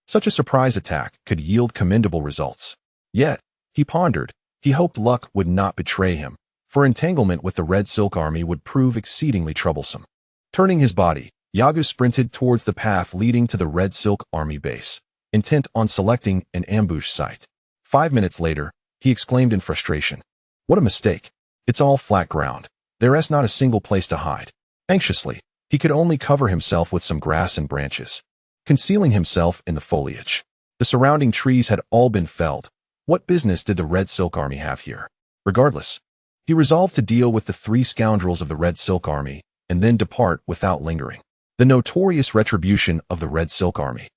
Such a surprise attack could yield commendable results. Yet, he pondered, he hoped luck would not betray him, for entanglement with the Red Silk Army would prove exceedingly troublesome. Turning his body, Yagu sprinted towards the path leading to the Red Silk Army base, intent on selecting an ambush site. 5 minutes later, he exclaimed in frustration, "What a mistake! It's all flat ground. There's not a single place to hide." Anxiously, he could only cover himself with some grass and branches, concealing himself in the foliage. The surrounding trees had all been felled. What business did the Red Silk Army have here? Regardless, he resolved to deal with the 3 scoundrels of the Red Silk Army and then depart without lingering. The notorious retribution of the Red Silk Army,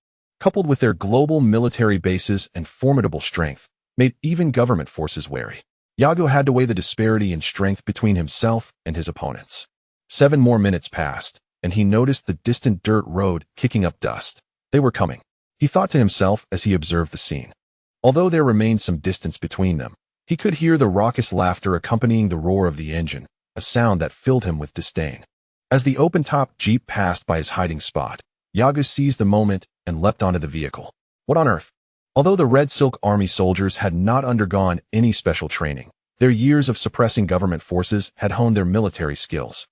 coupled with their global military bases and formidable strength, made even government forces wary. Yagu had to weigh the disparity in strength between himself and his opponents. 7 more minutes passed, and he noticed the distant dirt road kicking up dust. They were coming, he thought to himself as he observed the scene. Although there remained some distance between them, he could hear the raucous laughter accompanying the roar of the engine, a sound that filled him with disdain. As the open-top Jeep passed by his hiding spot, Yagu seized the moment and leapt onto the vehicle. What on earth? Although the Red Silk Army soldiers had not undergone any special training, their years of suppressing government forces had honed their military skills,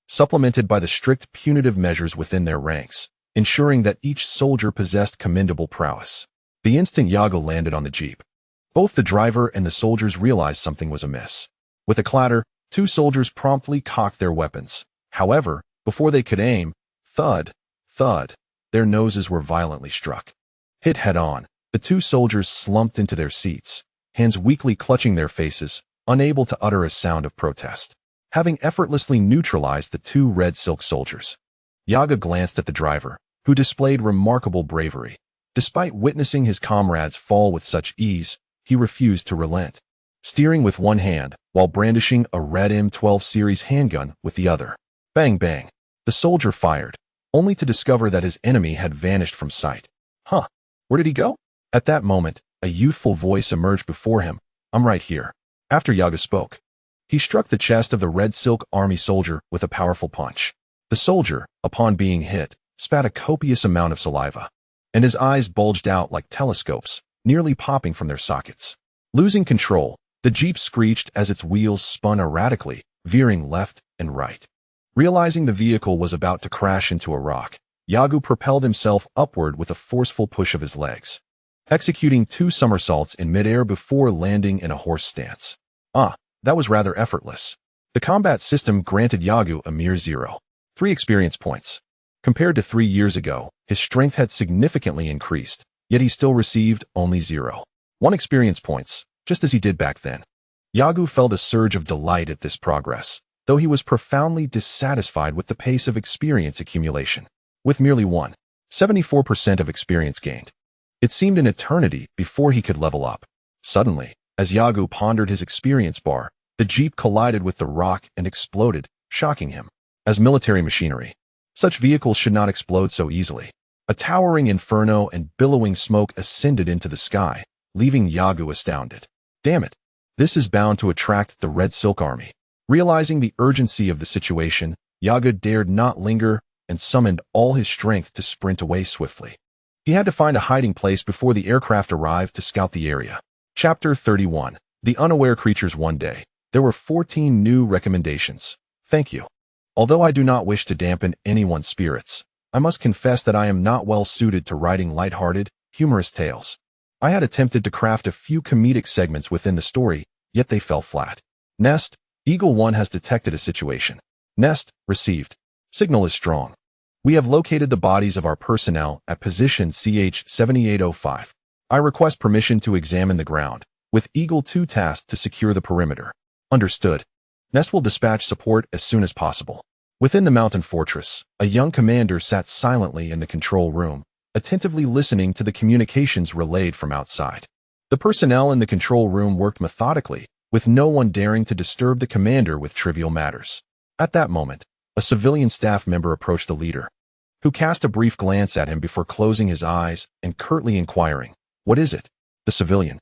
supplemented by the strict punitive measures within their ranks, ensuring that each soldier possessed commendable prowess. The instant Yagu landed on the Jeep, both the driver and the soldiers realized something was amiss. With a clatter, 2 soldiers promptly cocked their weapons. However, before they could aim, thud, thud, their noses were violently struck. Hit head-on, the 2 soldiers slumped into their seats, hands weakly clutching their faces, unable to utter a sound of protest. Having effortlessly neutralized the 2 Red Silk soldiers, Yagu glanced at the driver, who displayed remarkable bravery. Despite witnessing his comrades fall with such ease, he refused to relent, steering with one hand while brandishing a red M12 series handgun with the other. Bang bang. The soldier fired, only to discover that his enemy had vanished from sight. Huh, where did he go? At that moment, a youthful voice emerged before him. I'm right here. After Yagu spoke, he struck the chest of the Red Silk Army soldier with a powerful punch. The soldier, upon being hit, spat a copious amount of saliva, and his eyes bulged out like telescopes, nearly popping from their sockets. Losing control, the Jeep screeched as its wheels spun erratically, veering left and right. Realizing the vehicle was about to crash into a rock, Yagu propelled himself upward with a forceful push of his legs, executing 2 somersaults in midair before landing in a horse stance. That was rather effortless. The combat system granted Yagu a mere 0.3 experience points. Compared to 3 years ago, his strength had significantly increased, yet he still received only 0.1 experience points, just as he did back then. Yagu felt a surge of delight at this progress, though he was profoundly dissatisfied with the pace of experience accumulation. With merely 1.74% of experience gained, it seemed an eternity before he could level up. Suddenly, as Yagu pondered his experience bar, the Jeep collided with the rock and exploded, shocking him. As military machinery, such vehicles should not explode so easily. A towering inferno and billowing smoke ascended into the sky, leaving Yagu astounded. Damn it! This is bound to attract the Red Silk Army. Realizing the urgency of the situation, Yagu dared not linger and summoned all his strength to sprint away swiftly. He had to find a hiding place before the aircraft arrived to scout the area. Chapter 31. The Unaware Creatures. One day, there were 14 new recommendations. Thank you. Although I do not wish to dampen anyone's spirits, I must confess that I am not well suited to writing lighthearted, humorous tales. I had attempted to craft a few comedic segments within the story, yet they fell flat. Nest, Eagle 1 has detected a situation. Nest, received. Signal is strong. We have located the bodies of our personnel at position CH-7805. I request permission to examine the ground, with Eagle 2 tasked to secure the perimeter. Understood. Nest will dispatch support as soon as possible. Within the mountain fortress, a young commander sat silently in the control room, attentively listening to the communications relayed from outside. The personnel in the control room worked methodically, with no one daring to disturb the commander with trivial matters. At that moment, a civilian staff member approached the leader, who cast a brief glance at him before closing his eyes and curtly inquiring, "What is it?" The civilian,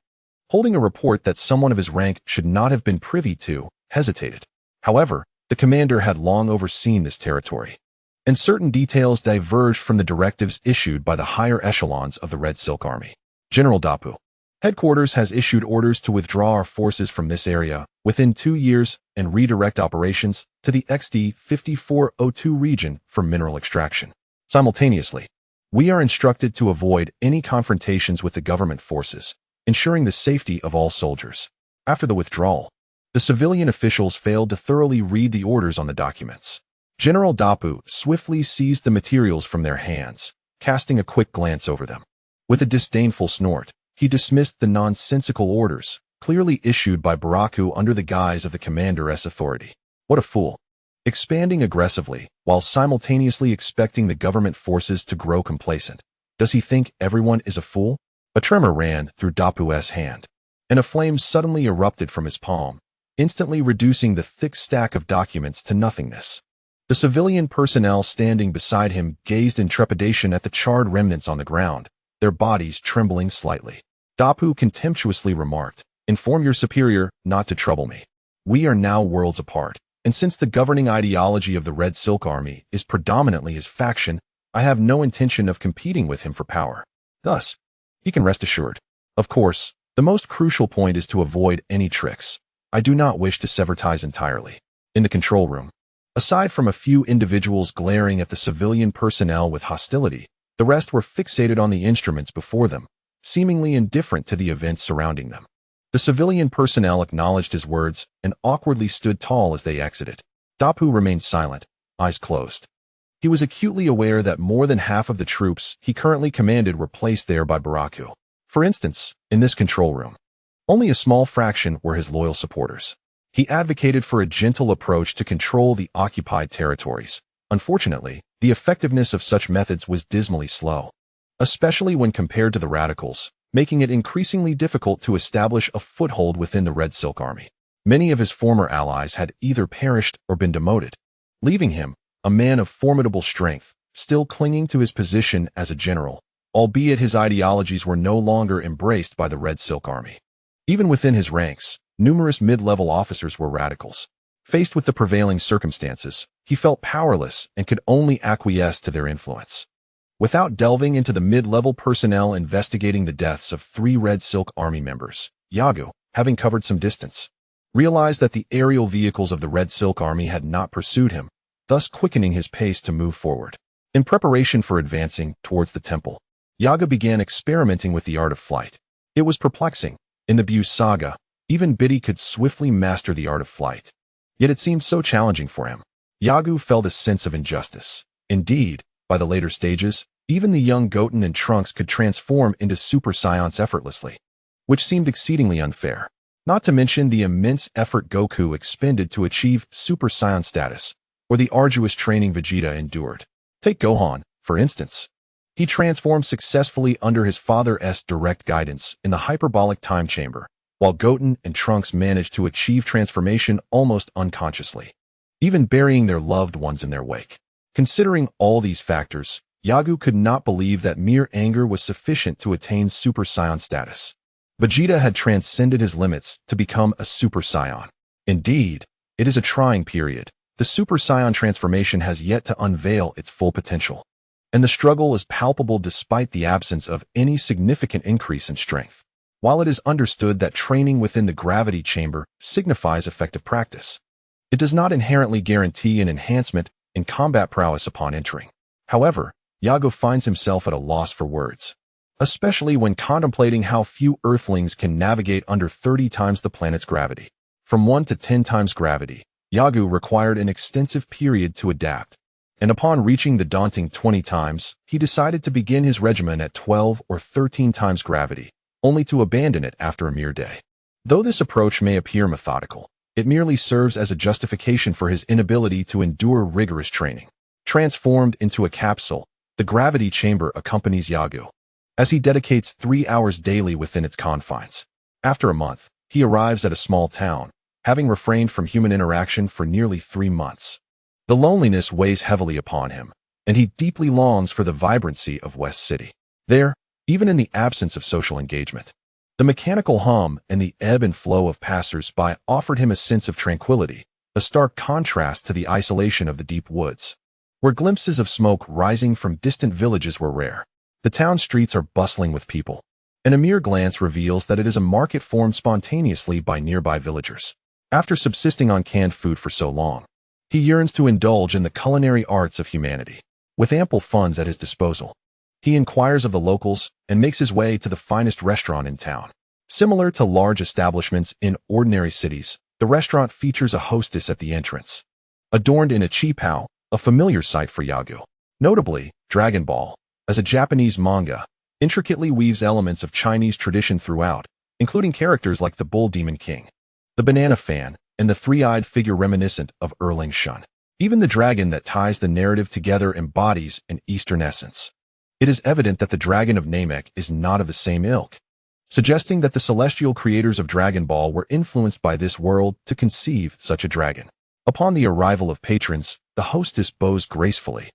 holding a report that someone of his rank should not have been privy to, hesitated. However, the commander had long overseen this territory, and certain details diverged from the directives issued by the higher echelons of the Red Silk Army. General Dapu, Headquarters has issued orders to withdraw our forces from this area within 2 years and redirect operations to the XD 5402 region for mineral extraction. Simultaneously, we are instructed to avoid any confrontations with the government forces, ensuring the safety of all soldiers. After the withdrawal, the civilian officials failed to thoroughly read the orders on the documents. General Dapu swiftly seized the materials from their hands, casting a quick glance over them. With a disdainful snort, he dismissed the nonsensical orders, clearly issued by Baraku under the guise of the commander's authority. What a fool! Expanding aggressively, while simultaneously expecting the government forces to grow complacent. Does he think everyone is a fool? A tremor ran through Dapu's hand, and a flame suddenly erupted from his palm, instantly reducing the thick stack of documents to nothingness. The civilian personnel standing beside him gazed in trepidation at the charred remnants on the ground, their bodies trembling slightly. Dapu contemptuously remarked, "Inform your superior not to trouble me. We are now worlds apart, and since the governing ideology of the Red Silk Army is predominantly his faction, I have no intention of competing with him for power. Thus, he can rest assured. Of course, the most crucial point is to avoid any tricks. I do not wish to sever ties entirely." In the control room, aside from a few individuals glaring at the civilian personnel with hostility, the rest were fixated on the instruments before them, seemingly indifferent to the events surrounding them. The civilian personnel acknowledged his words and awkwardly stood tall as they exited. Dapu remained silent, eyes closed. He was acutely aware that more than half of the troops he currently commanded were placed there by Baraku. For instance, in this control room, only a small fraction were his loyal supporters. He advocated for a gentle approach to control the occupied territories. Unfortunately, the effectiveness of such methods was dismally slow, especially when compared to the radicals, making it increasingly difficult to establish a foothold within the Red Silk Army. Many of his former allies had either perished or been demoted, leaving him, a man of formidable strength, still clinging to his position as a general, albeit his ideologies were no longer embraced by the Red Silk Army. Even within his ranks, numerous mid-level officers were radicals. Faced with the prevailing circumstances, he felt powerless and could only acquiesce to their influence. Without delving into the mid-level personnel investigating the deaths of 3 Red Silk Army members, Yago, having covered some distance, realized that the aerial vehicles of the Red Silk Army had not pursued him, thus quickening his pace to move forward. In preparation for advancing towards the temple, Yaga began experimenting with the art of flight. It was perplexing. In the Buse saga, even Biddy could swiftly master the art of flight. Yet it seemed so challenging for him. Yagu felt a sense of injustice. Indeed, by the later stages, even the young Goten and Trunks could transform into Super Saiyans effortlessly, which seemed exceedingly unfair. Not to mention the immense effort Goku expended to achieve Super Saiyan status, or the arduous training Vegeta endured. Take Gohan, for instance. He transformed successfully under his father's direct guidance in the hyperbolic time chamber, while Goten and Trunks managed to achieve transformation almost unconsciously, even burying their loved ones in their wake. Considering all these factors, Yagu could not believe that mere anger was sufficient to attain Super Saiyan status. Vegeta had transcended his limits to become a Super Saiyan. Indeed, it is a trying period. The Super Saiyan transformation has yet to unveil its full potential, and the struggle is palpable despite the absence of any significant increase in strength. While it is understood that training within the gravity chamber signifies effective practice, it does not inherently guarantee an enhancement in combat prowess upon entering. However, Yago finds himself at a loss for words, especially when contemplating how few Earthlings can navigate under 30 times the planet's gravity. From 1 to 10 times gravity, Yagu required an extensive period to adapt, and upon reaching the daunting 20 times, he decided to begin his regimen at 12 or 13 times gravity, only to abandon it after a mere day. Though this approach may appear methodical, it merely serves as a justification for his inability to endure rigorous training. Transformed into a capsule, the gravity chamber accompanies Yagu, as he dedicates 3 hours daily within its confines. After a month, he arrives at a small town, having refrained from human interaction for nearly 3 months. The loneliness weighs heavily upon him, and he deeply longs for the vibrancy of West City. There, even in the absence of social engagement, the mechanical hum and the ebb and flow of passers-by offered him a sense of tranquility, a stark contrast to the isolation of the deep woods, where glimpses of smoke rising from distant villages were rare. The town streets are bustling with people, and a mere glance reveals that it is a market formed spontaneously by nearby villagers. After subsisting on canned food for so long, he yearns to indulge in the culinary arts of humanity. With ample funds at his disposal, he inquires of the locals and makes his way to the finest restaurant in town. Similar to large establishments in ordinary cities, the restaurant features a hostess at the entrance, adorned in a qipao, a familiar sight for Yagu. Notably, Dragon Ball, as a Japanese manga, intricately weaves elements of Chinese tradition throughout, including characters like the Bull Demon King, the Banana Fan, and the three-eyed figure reminiscent of Erling Shun. Even the dragon that ties the narrative together embodies an Eastern essence. It is evident that the dragon of Namek is not of the same ilk, suggesting that the celestial creators of Dragon Ball were influenced by this world to conceive such a dragon. Upon the arrival of patrons, the hostess bows gracefully,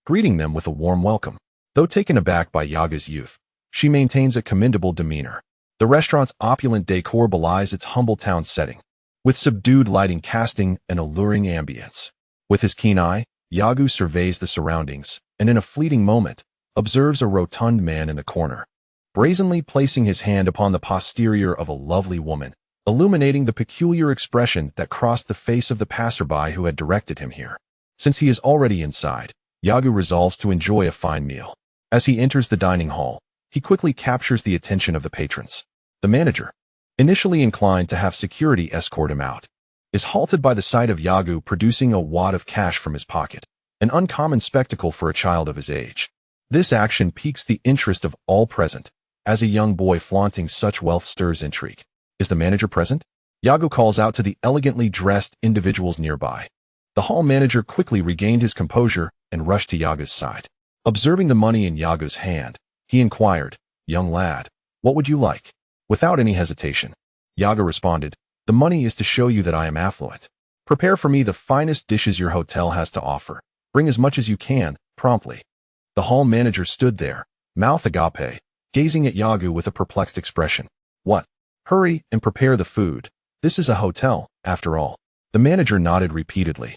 greeting them with a warm welcome. Though taken aback by Yaga's youth, she maintains a commendable demeanor. The restaurant's opulent decor belies its humble town setting, with subdued lighting casting an alluring ambience. With his keen eye, Yagu surveys the surroundings, and in a fleeting moment, observes a rotund man in the corner, brazenly placing his hand upon the posterior of a lovely woman, illuminating the peculiar expression that crossed the face of the passerby who had directed him here. Since he is already inside, Yagu resolves to enjoy a fine meal. As he enters the dining hall, he quickly captures the attention of the patrons. The manager, initially inclined to have security escort him out, is halted by the sight of Yagu producing a wad of cash from his pocket, an uncommon spectacle for a child of his age. This action piques the interest of all present, as a young boy flaunting such wealth stirs intrigue. Is the manager present? Yagu calls out to the elegantly dressed individuals nearby. The hall manager quickly regained his composure and rushed to Yagu's side. Observing the money in Yagu's hand, he inquired, "Young lad, what would you like?" Without any hesitation, Yagu responded, "The money is to show you that I am affluent. Prepare for me the finest dishes your hotel has to offer. Bring as much as you can, promptly." The hall manager stood there, mouth agape, gazing at Yagu with a perplexed expression. "What? Hurry and prepare the food. This is a hotel, after all." The manager nodded repeatedly.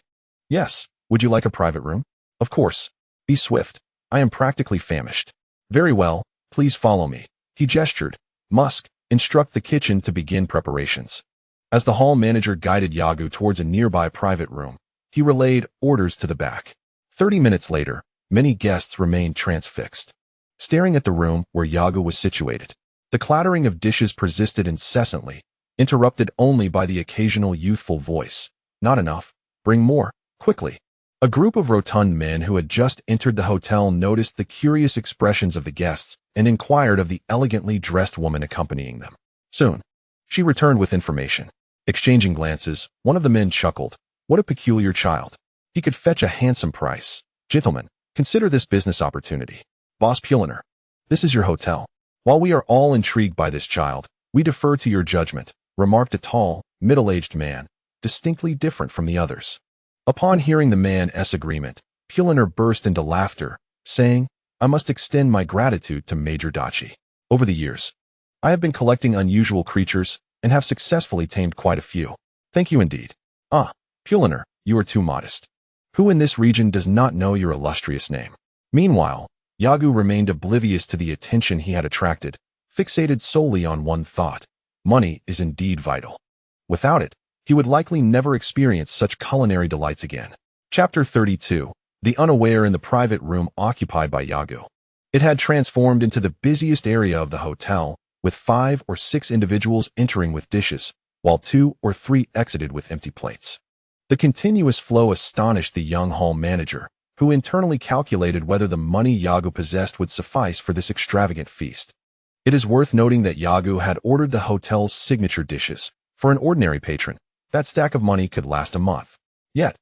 "Yes, would you like a private room?" "Of course. Be swift. I am practically famished." "Very well, please follow me." He gestured. "Musk, instruct the kitchen to begin preparations." As the hall manager guided Yagu towards a nearby private room, he relayed orders to the back. 30 minutes later, many guests remained transfixed, staring at the room where Yagu was situated. The clattering of dishes persisted incessantly, interrupted only by the occasional youthful voice. "Not enough. Bring more, quickly." A group of rotund men who had just entered the hotel noticed the curious expressions of the guests and inquired of the elegantly dressed woman accompanying them. Soon, she returned with information. Exchanging glances, one of the men chuckled. "What a peculiar child. He could fetch a handsome price. Gentlemen, consider this business opportunity. Boss Puliner, this is your hotel. While we are all intrigued by this child, we defer to your judgment," remarked a tall, middle-aged man, distinctly different from the others. Upon hearing the man's agreement, Puliner burst into laughter, saying, "I must extend my gratitude to Major Dachi. Over the years, I have been collecting unusual creatures and have successfully tamed quite a few. Thank you indeed." "Ah, Puliner, you are too modest. Who in this region does not know your illustrious name?" Meanwhile, Yagu remained oblivious to the attention he had attracted, fixated solely on one thought. Money is indeed vital. Without it, he would likely never experience such culinary delights again. Chapter 32. The unaware in the private room occupied by Yagu. It had transformed into the busiest area of the hotel, with 5 or 6 individuals entering with dishes, while 2 or 3 exited with empty plates. The continuous flow astonished the young hall manager, who internally calculated whether the money Yagu possessed would suffice for this extravagant feast. It is worth noting that Yagu had ordered the hotel's signature dishes. For an ordinary patron, that stack of money could last a month. Yet,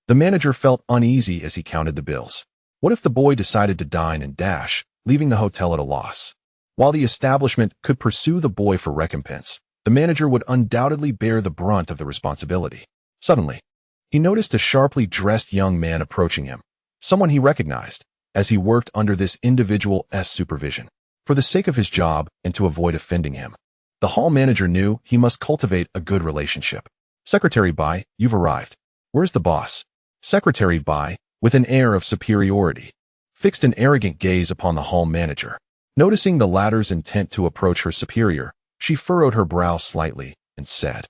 the manager felt uneasy as he counted the bills. What if the boy decided to dine and dash, leaving the hotel at a loss? While the establishment could pursue the boy for recompense, the manager would undoubtedly bear the brunt of the responsibility. Suddenly, he noticed a sharply dressed young man approaching him, someone he recognized, as he worked under this individual's supervision. For the sake of his job and to avoid offending him, the hall manager knew he must cultivate a good relationship. Secretary Bai, you've arrived. Where's the boss? Secretary Bai, with an air of superiority, fixed an arrogant gaze upon the hall manager. Noticing the latter's intent to approach her superior, she furrowed her brow slightly and said,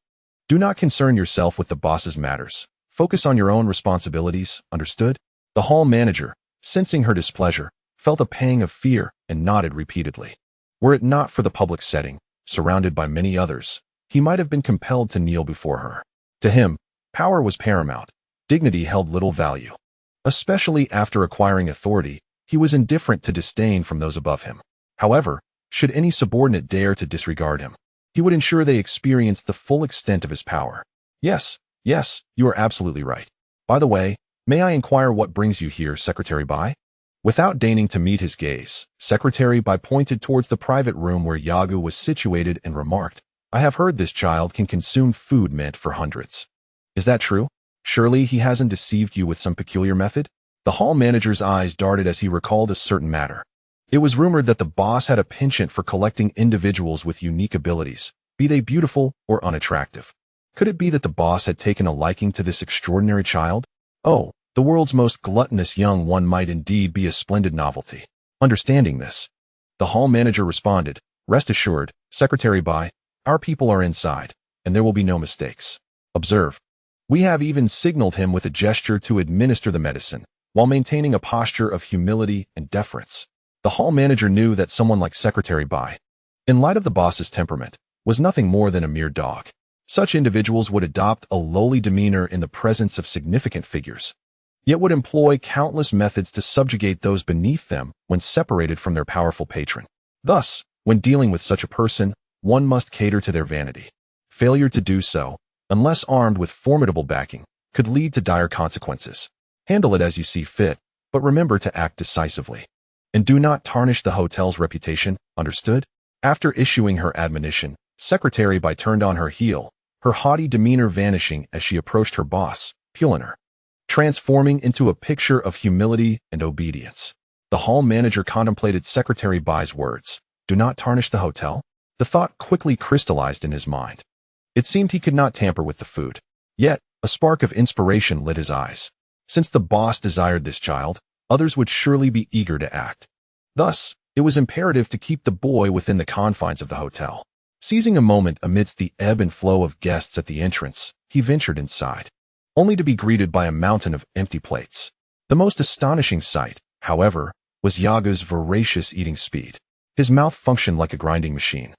"Do not concern yourself with the boss's matters. Focus on your own responsibilities, understood?" The hall manager, sensing her displeasure, felt a pang of fear and nodded repeatedly. Were it not for the public setting, surrounded by many others, he might have been compelled to kneel before her. To him, power was paramount. Dignity held little value. Especially after acquiring authority, he was indifferent to disdain from those above him. However, should any subordinate dare to disregard him, he would ensure they experienced the full extent of his power. Yes, you are absolutely right. By the way, may I inquire what brings you here, Secretary Bai? Without deigning to meet his gaze, Secretary Bai pointed towards the private room where Yagu was situated and remarked, "I have heard this child can consume food meant for hundreds. Is that true? Surely he hasn't deceived you with some peculiar method?" The hall manager's eyes darted as he recalled a certain matter. It was rumored that the boss had a penchant for collecting individuals with unique abilities, be they beautiful or unattractive. Could it be that the boss had taken a liking to this extraordinary child? Oh, the world's most gluttonous young one might indeed be a splendid novelty. Understanding this, the hall manager responded, "Rest assured, Secretary Bai, our people are inside, and there will be no mistakes. Observe, we have even signaled him with a gesture to administer the medicine, while maintaining a posture of humility and deference." The hall manager knew that someone like Secretary Bai, in light of the boss's temperament, was nothing more than a mere dog. Such individuals would adopt a lowly demeanor in the presence of significant figures, yet would employ countless methods to subjugate those beneath them when separated from their powerful patron. Thus, when dealing with such a person, one must cater to their vanity. Failure to do so, unless armed with formidable backing, could lead to dire consequences. Handle it as you see fit, but remember to act decisively. And do not tarnish the hotel's reputation, understood? After issuing her admonition, Secretary Bai turned on her heel, her haughty demeanor vanishing as she approached her boss, Puliner, transforming into a picture of humility and obedience. The hall manager contemplated Secretary Bai's words, "Do not tarnish the hotel?" The thought quickly crystallized in his mind. It seemed he could not tamper with the food. Yet, a spark of inspiration lit his eyes. Since the boss desired this child, others would surely be eager to act. Thus, it was imperative to keep the boy within the confines of the hotel. Seizing a moment amidst the ebb and flow of guests at the entrance, he ventured inside, only to be greeted by a mountain of empty plates. The most astonishing sight, however, was Yagu's voracious eating speed. His mouth functioned like a grinding machine,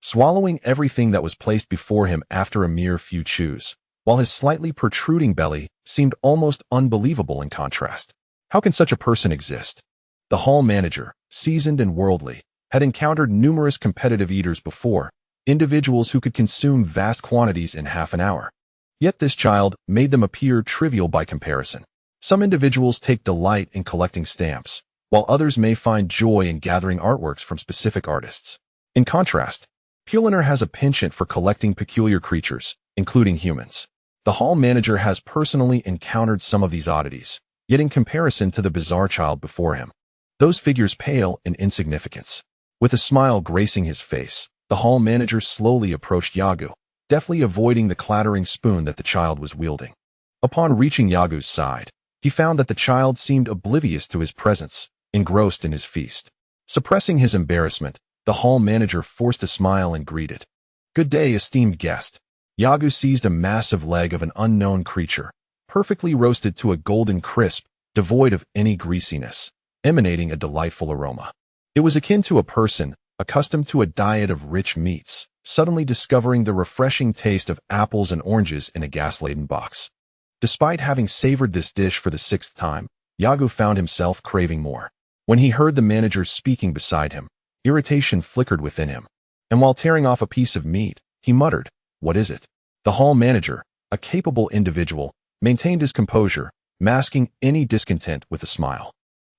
swallowing everything that was placed before him after a mere few chews, while his slightly protruding belly seemed almost unbelievable in contrast. How can such a person exist? The hall manager, seasoned and worldly, had encountered numerous competitive eaters before, individuals who could consume vast quantities in half an hour. Yet this child made them appear trivial by comparison. Some individuals take delight in collecting stamps, while others may find joy in gathering artworks from specific artists. In contrast, Puliner has a penchant for collecting peculiar creatures, including humans. The hall manager has personally encountered some of these oddities, yet in comparison to the bizarre child before him, those figures pale in insignificance. With a smile gracing his face, the hall manager slowly approached Yagu, deftly avoiding the clattering spoon that the child was wielding. Upon reaching Yagu's side, he found that the child seemed oblivious to his presence, engrossed in his feast. Suppressing his embarrassment, the hall manager forced a smile and greeted, "Good day, esteemed guest." Yagu seized a massive leg of an unknown creature, perfectly roasted to a golden crisp, devoid of any greasiness, emanating a delightful aroma. It was akin to a person, accustomed to a diet of rich meats, suddenly discovering the refreshing taste of apples and oranges in a gas-laden box. Despite having savored this dish for the 6th time, Yagu found himself craving more. When he heard the manager speaking beside him, irritation flickered within him, and while tearing off a piece of meat, he muttered, "What is it?" The hall manager, a capable individual, maintained his composure, masking any discontent with a smile.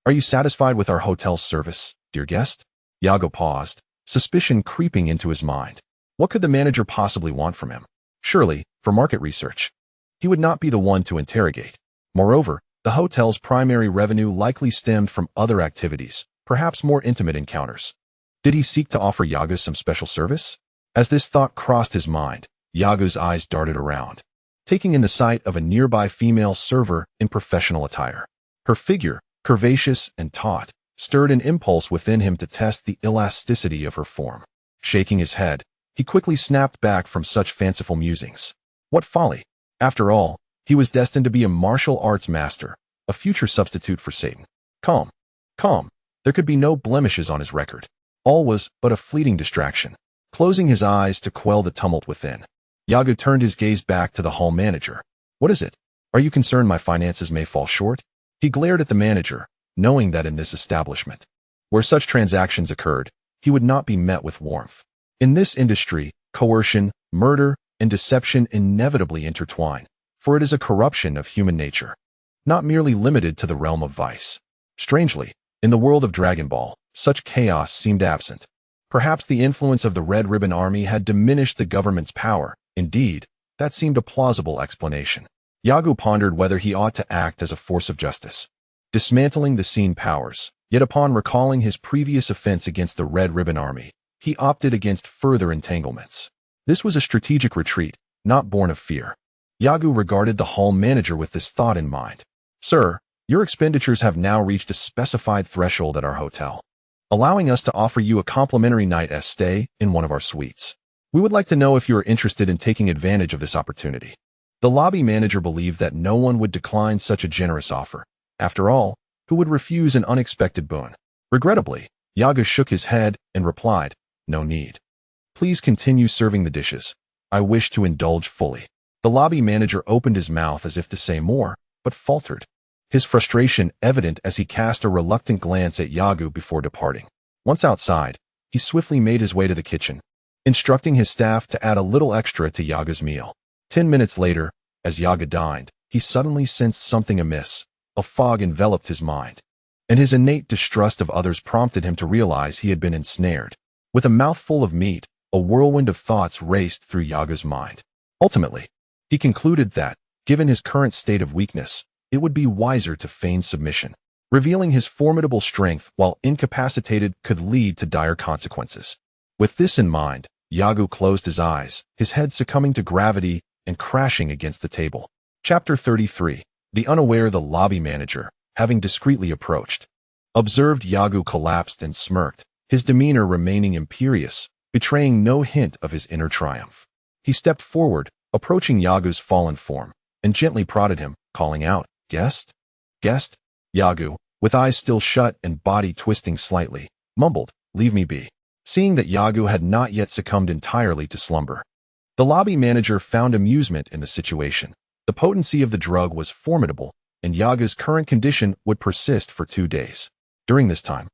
"Are you satisfied with our hotel's service, dear guest?" Yago paused, suspicion creeping into his mind. What could the manager possibly want from him? Surely, for market research. He would not be the one to interrogate. Moreover, the hotel's primary revenue likely stemmed from other activities, perhaps more intimate encounters. Did he seek to offer Yago some special service? As this thought crossed his mind, Yago's eyes darted around, taking in the sight of a nearby female server in professional attire. Her figure, curvaceous and taut, stirred an impulse within him to test the elasticity of her form. Shaking his head, he quickly snapped back from such fanciful musings. What folly! After all, he was destined to be a martial arts master, a future substitute for Satan. Calm. There could be no blemishes on his record. All was but a fleeting distraction. Closing his eyes to quell the tumult within, Yago turned his gaze back to the hall manager. What is it? Are you concerned my finances may fall short? He glared at the manager, knowing that in this establishment, where such transactions occurred, he would not be met with warmth. In this industry, coercion, murder, and deception inevitably intertwine, for it is a corruption of human nature, not merely limited to the realm of vice. Strangely, in the world of Dragon Ball, such chaos seemed absent. Perhaps the influence of the Red Ribbon Army had diminished the government's power. Indeed, that seemed a plausible explanation. Yago pondered whether he ought to act as a force of justice, dismantling the scene powers. Yet upon recalling his previous offense against the Red Ribbon Army, he opted against further entanglements. This was a strategic retreat, not born of fear. Yago regarded the hall manager with this thought in mind. Sir, your expenditures have now reached a specified threshold at our hotel, allowing us to offer you a complimentary night stay in one of our suites. We would like to know if you are interested in taking advantage of this opportunity. The lobby manager believed that no one would decline such a generous offer. After all, who would refuse an unexpected boon? Regrettably, Yago shook his head and replied, No need. Please continue serving the dishes. I wish to indulge fully. The lobby manager opened his mouth as if to say more, but faltered, his frustration evident as he cast a reluctant glance at Yago before departing. Once outside, he swiftly made his way to the kitchen, instructing his staff to add a little extra to Yago's meal. 10 minutes later, as Yago dined, he suddenly sensed something amiss. A fog enveloped his mind, and his innate distrust of others prompted him to realize he had been ensnared. With a mouthful of meat, a whirlwind of thoughts raced through Yago's mind. Ultimately, he concluded that, given his current state of weakness, it would be wiser to feign submission. Revealing his formidable strength while incapacitated could lead to dire consequences. With this in mind, Yago closed his eyes, his head succumbing to gravity and crashing against the table. Chapter 33. The lobby manager, having discreetly approached, observed Yago collapsed and smirked, his demeanor remaining imperious, betraying no hint of his inner triumph. He stepped forward, approaching Yago's fallen form, and gently prodded him, calling out, Guest? Guest? Yago, with eyes still shut and body twisting slightly, mumbled, Leave me be. Seeing that Yago had not yet succumbed entirely to slumber, the lobby manager found amusement in the situation. The potency of the drug was formidable, and Yaga's current condition would persist for 2 days. During this time,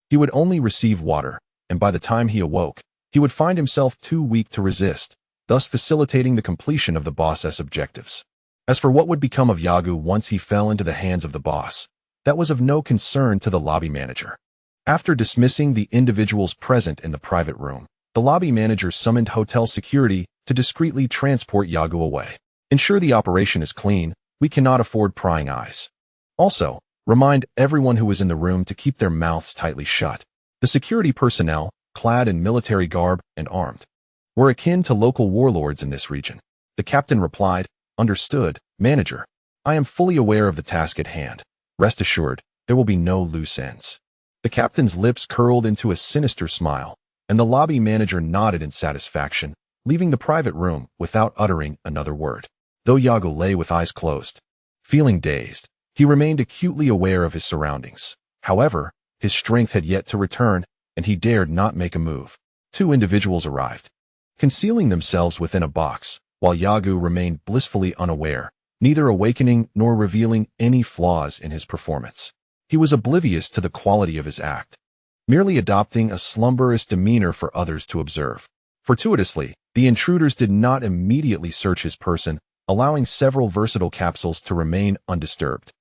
he would only receive water, and by the time he awoke, he would find himself too weak to resist, thus facilitating the completion of the boss's objectives. As for what would become of Yago once he fell into the hands of the boss, that was of no concern to the lobby manager. After dismissing the individuals present in the private room, the lobby manager summoned hotel security to discreetly transport Yago away. Ensure the operation is clean. We cannot afford prying eyes. Also, remind everyone who was in the room to keep their mouths tightly shut. The security personnel, clad in military garb and armed, were akin to local warlords in this region. The captain replied, Understood, manager. I am fully aware of the task at hand. Rest assured, there will be no loose ends. The captain's lips curled into a sinister smile, and the lobby manager nodded in satisfaction, leaving the private room without uttering another word. Though Yago lay with eyes closed, feeling dazed, he remained acutely aware of his surroundings. However, his strength had yet to return, and he dared not make a move. 2 individuals arrived, concealing themselves within a box, while Yago remained blissfully unaware, neither awakening nor revealing any flaws in his performance. He was oblivious to the quality of his act, merely adopting a slumberous demeanor for others to observe. Fortuitously, the intruders did not immediately search his person, allowing several versatile capsules to remain undisturbed.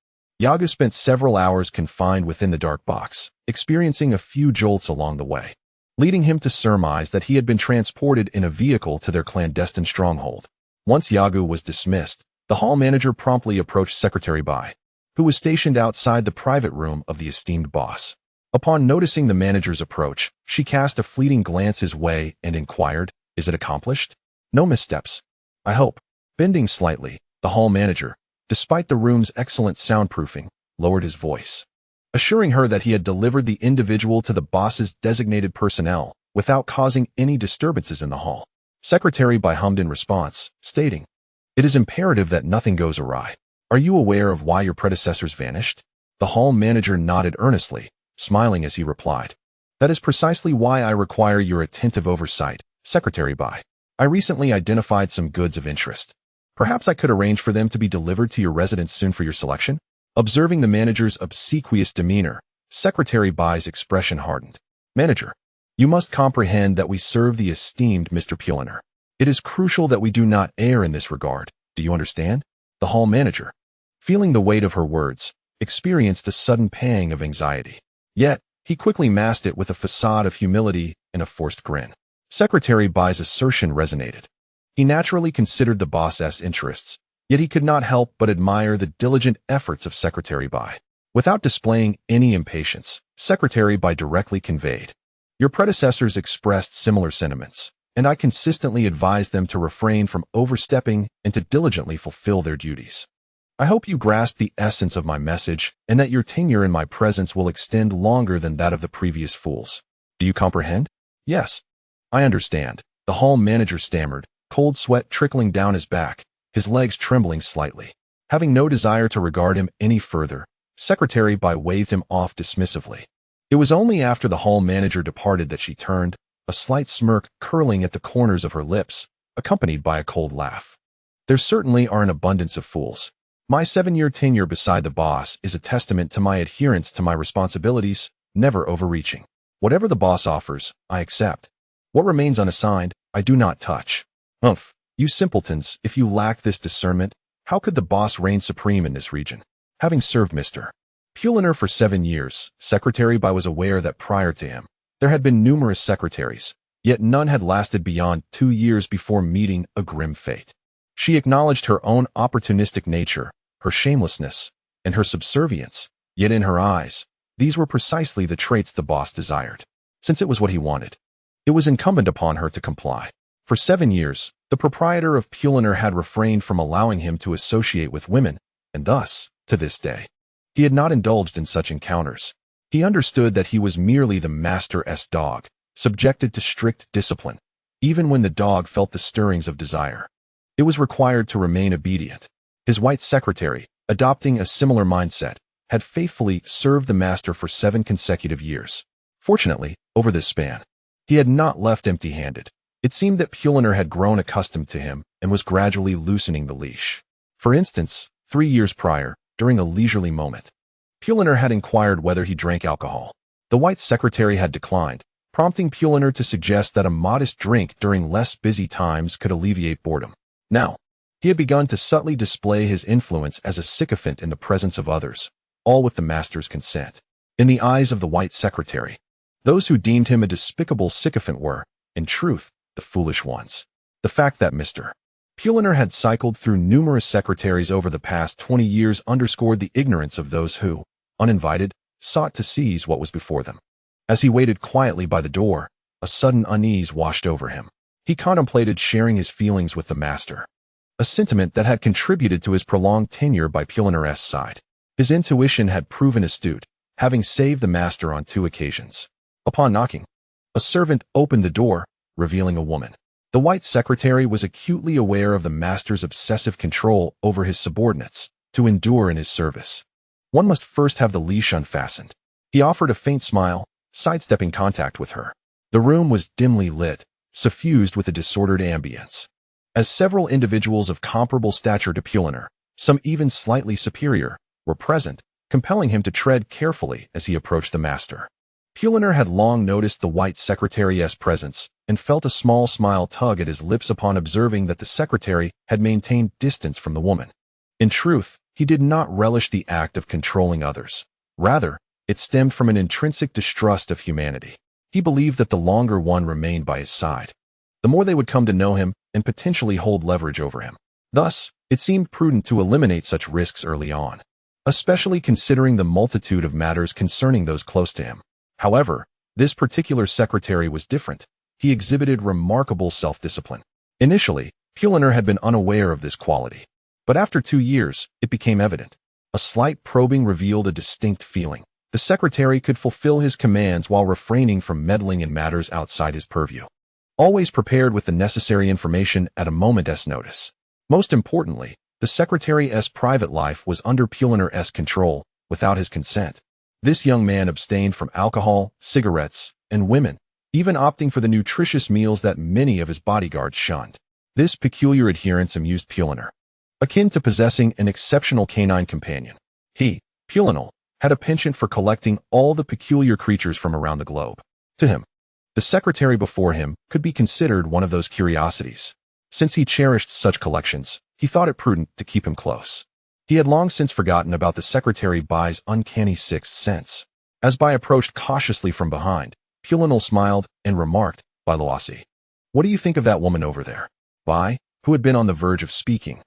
Yago spent several hours confined within the dark box, experiencing a few jolts along the way. leading him to surmise that he had been transported in a vehicle to their clandestine stronghold. Once Yagu was dismissed, the hall manager promptly approached Secretary Bai, who was stationed outside the private room of the esteemed boss. Upon noticing the manager's approach, she cast a fleeting glance his way and inquired, "Is it accomplished? No missteps, I hope." Bending slightly, the hall manager, despite the room's excellent soundproofing, lowered his voice, assuring her that he had delivered the individual to the boss's designated personnel without causing any disturbances in the hall. Secretary Bai hummed in response, stating, "It is imperative that nothing goes awry. Are you aware of why your predecessors vanished?" The hall manager nodded earnestly, smiling as he replied, "That is precisely why I require your attentive oversight, Secretary Bai. I recently identified some goods of interest. Perhaps I could arrange for them to be delivered to your residence soon for your selection?" Observing the manager's obsequious demeanor, Secretary Bai's expression hardened. "Manager, you must comprehend that we serve the esteemed Mr. Puliner. It is crucial that we do not err in this regard. Do you understand?" The hall manager, feeling the weight of her words, experienced a sudden pang of anxiety. Yet, he quickly masked it with a facade of humility and a forced grin. Secretary Bai's assertion resonated. He naturally considered the boss's interests, yet he could not help but admire the diligent efforts of Secretary Bai. Without displaying any impatience, Secretary Bai directly conveyed, "Your predecessors expressed similar sentiments, and I consistently advised them to refrain from overstepping and to diligently fulfill their duties. I hope you grasp the essence of my message and that your tenure in my presence will extend longer than that of the previous fools. Do you comprehend?" "Yes, I understand," the hall manager stammered, cold sweat trickling down his back, his legs trembling slightly. Having no desire to regard him any further, Secretary Bai waved him off dismissively. It was only after the hall manager departed that she turned, a slight smirk curling at the corners of her lips, accompanied by a cold laugh. "There certainly are an abundance of fools. My 7-year tenure beside the boss is a testament to my adherence to my responsibilities, never overreaching. Whatever the boss offers, I accept. What remains unassigned, I do not touch. Umph, you simpletons, if you lack this discernment, how could the boss reign supreme in this region?" Having served Mr. Puliner for 7 years, Secretary Bai was aware that prior to him, there had been numerous secretaries, yet none had lasted beyond 2 years before meeting a grim fate. She acknowledged her own opportunistic nature, her shamelessness, and her subservience, yet in her eyes, these were precisely the traits the boss desired. Since it was what he wanted, it was incumbent upon her to comply. For 7 years, the proprietor of Puliner had refrained from allowing him to associate with women, and thus, to this day, he had not indulged in such encounters. He understood that he was merely the master's dog, subjected to strict discipline, even when the dog felt the stirrings of desire. It was required to remain obedient. His white secretary, adopting a similar mindset, had faithfully served the master for 7 consecutive years. Fortunately, over this span, he had not left empty-handed. It seemed that Puliner had grown accustomed to him and was gradually loosening the leash. For instance, 3 years prior, during a leisurely moment, Puliner had inquired whether he drank alcohol. The white secretary had declined, prompting Puliner to suggest that a modest drink during less busy times could alleviate boredom. Now, he had begun to subtly display his influence as a sycophant in the presence of others, all with the master's consent. In the eyes of the white secretary, those who deemed him a despicable sycophant were, in truth, the foolish ones. The fact that Mr. Puliner had cycled through numerous secretaries over the past 20 years underscored the ignorance of those who, uninvited, sought to seize what was before them. As he waited quietly by the door, a sudden unease washed over him. He contemplated sharing his feelings with the master, a sentiment that had contributed to his prolonged tenure by Puliner's side. His intuition had proven astute, having saved the master on 2 occasions. Upon knocking, a servant opened the door, revealing a woman. The white secretary was acutely aware of the master's obsessive control over his subordinates to endure in his service. One must first have the leash unfastened. He offered a faint smile, sidestepping contact with her. The room was dimly lit, suffused with a disordered ambience. As several individuals of comparable stature to Puliner, some even slightly superior, were present, compelling him to tread carefully as he approached the master. Puliner had long noticed the white secretary's presence and felt a small smile tug at his lips upon observing that the secretary had maintained distance from the woman. In truth, he did not relish the act of controlling others. Rather, it stemmed from an intrinsic distrust of humanity. He believed that the longer one remained by his side, the more they would come to know him and potentially hold leverage over him. Thus, it seemed prudent to eliminate such risks early on, especially considering the multitude of matters concerning those close to him. However, this particular secretary was different. He exhibited remarkable self-discipline. Initially, Puliner had been unaware of this quality, but after 2 years, it became evident. A slight probing revealed a distinct feeling. The secretary could fulfill his commands while refraining from meddling in matters outside his purview, always prepared with the necessary information at a moment's notice. Most importantly, the secretary's private life was under Puliner's control, without his consent. This young man abstained from alcohol, cigarettes, and women, even opting for the nutritious meals that many of his bodyguards shunned. This peculiar adherence amused Puliner, akin to possessing an exceptional canine companion. He, Puliner, had a penchant for collecting all the peculiar creatures from around the globe. To him, the secretary before him could be considered one of those curiosities. Since he cherished such collections, he thought it prudent to keep him close. He had long since forgotten about the secretary Bai's uncanny sixth sense. As Bai approached cautiously from behind, Puliner smiled and remarked, "Bai Luosi, what do you think of that woman over there?" Bai, who had been on the verge of speaking,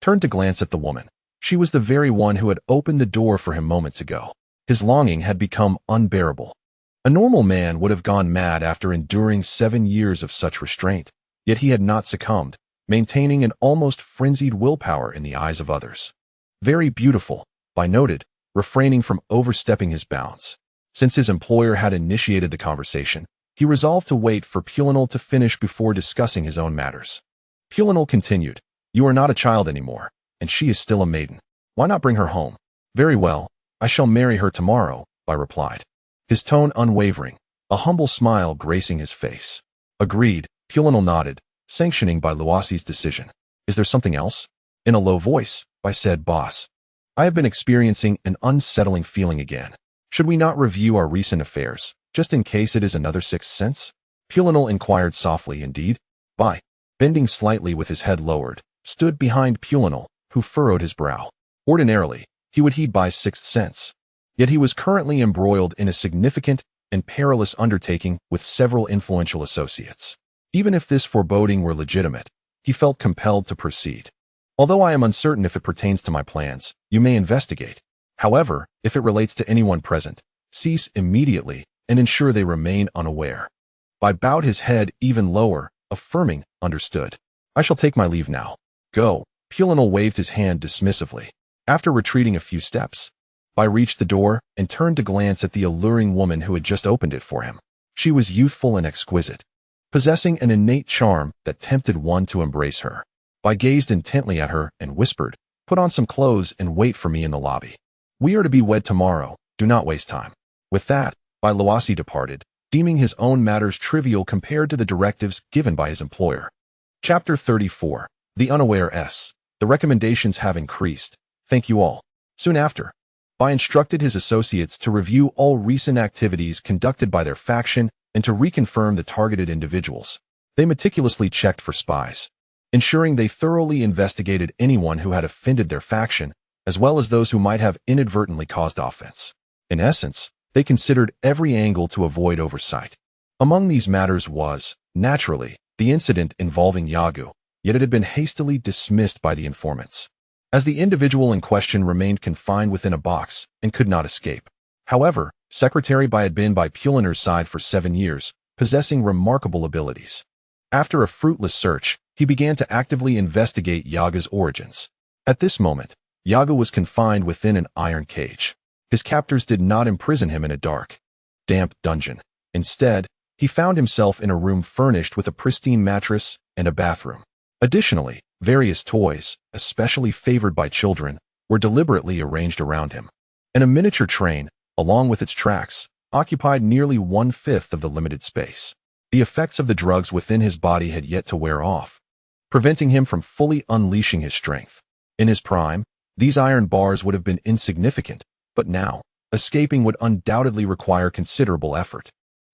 turned to glance at the woman. She was the very one who had opened the door for him moments ago. His longing had become unbearable. A normal man would have gone mad after enduring 7 years of such restraint, yet he had not succumbed, maintaining an almost frenzied willpower in the eyes of others. "Very beautiful," Bai noted, refraining from overstepping his bounds. Since his employer had initiated the conversation, he resolved to wait for Puliner to finish before discussing his own matters. Puliner continued, "You are not a child anymore, and she is still a maiden. Why not bring her home?" "Very well, I shall marry her tomorrow," Bai replied, his tone unwavering, a humble smile gracing his face. "Agreed," Puliner nodded, sanctioning Bai Luosi's decision. "Is there something else?" In a low voice, Bai said, "Boss, I have been experiencing an unsettling feeling again. Should we not review our recent affairs, just in case it is another sixth sense?" Puliner inquired softly. "Indeed?" Bai, bending slightly with his head lowered, stood behind Puliner, who furrowed his brow. Ordinarily, he would heed Bai's sixth sense, yet he was currently embroiled in a significant and perilous undertaking with several influential associates. Even if this foreboding were legitimate, he felt compelled to proceed. "Although I am uncertain if it pertains to my plans, you may investigate. However, if it relates to anyone present, cease immediately and ensure they remain unaware." Bai bowed his head even lower, affirming, "Understood. I shall take my leave now." "Go." Puliner waved his hand dismissively. After retreating a few steps, Bai reached the door and turned to glance at the alluring woman who had just opened it for him. She was youthful and exquisite, possessing an innate charm that tempted one to embrace her. Bai gazed intently at her and whispered, "Put on some clothes and wait for me in the lobby. We are to be wed tomorrow. Do not waste time." With that, Bai Luosi departed, deeming his own matters trivial compared to the directives given by his employer. Chapter 34. The Unaware S. The recommendations have increased. Thank you all. Soon after, Bai instructed his associates to review all recent activities conducted by their faction and to reconfirm the targeted individuals. They meticulously checked for spies, ensuring they thoroughly investigated anyone who had offended their faction, as well as those who might have inadvertently caused offense. In essence, they considered every angle to avoid oversight. Among these matters was, naturally, the incident involving Yagu, yet it had been hastily dismissed by the informants, as the individual in question remained confined within a box and could not escape. However, Secretary Bai had been by Puliner's side for 7 years, possessing remarkable abilities. After a fruitless search, he began to actively investigate Yaga's origins. At this moment, Yaga was confined within an iron cage. His captors did not imprison him in a dark, damp dungeon. Instead, he found himself in a room furnished with a pristine mattress and a bathroom. Additionally, various toys, especially favored by children, were deliberately arranged around him. And a miniature train, along with its tracks, occupied nearly 1/5 of the limited space. The effects of the drugs within his body had yet to wear off, preventing him from fully unleashing his strength. In his prime, these iron bars would have been insignificant, but now, escaping would undoubtedly require considerable effort.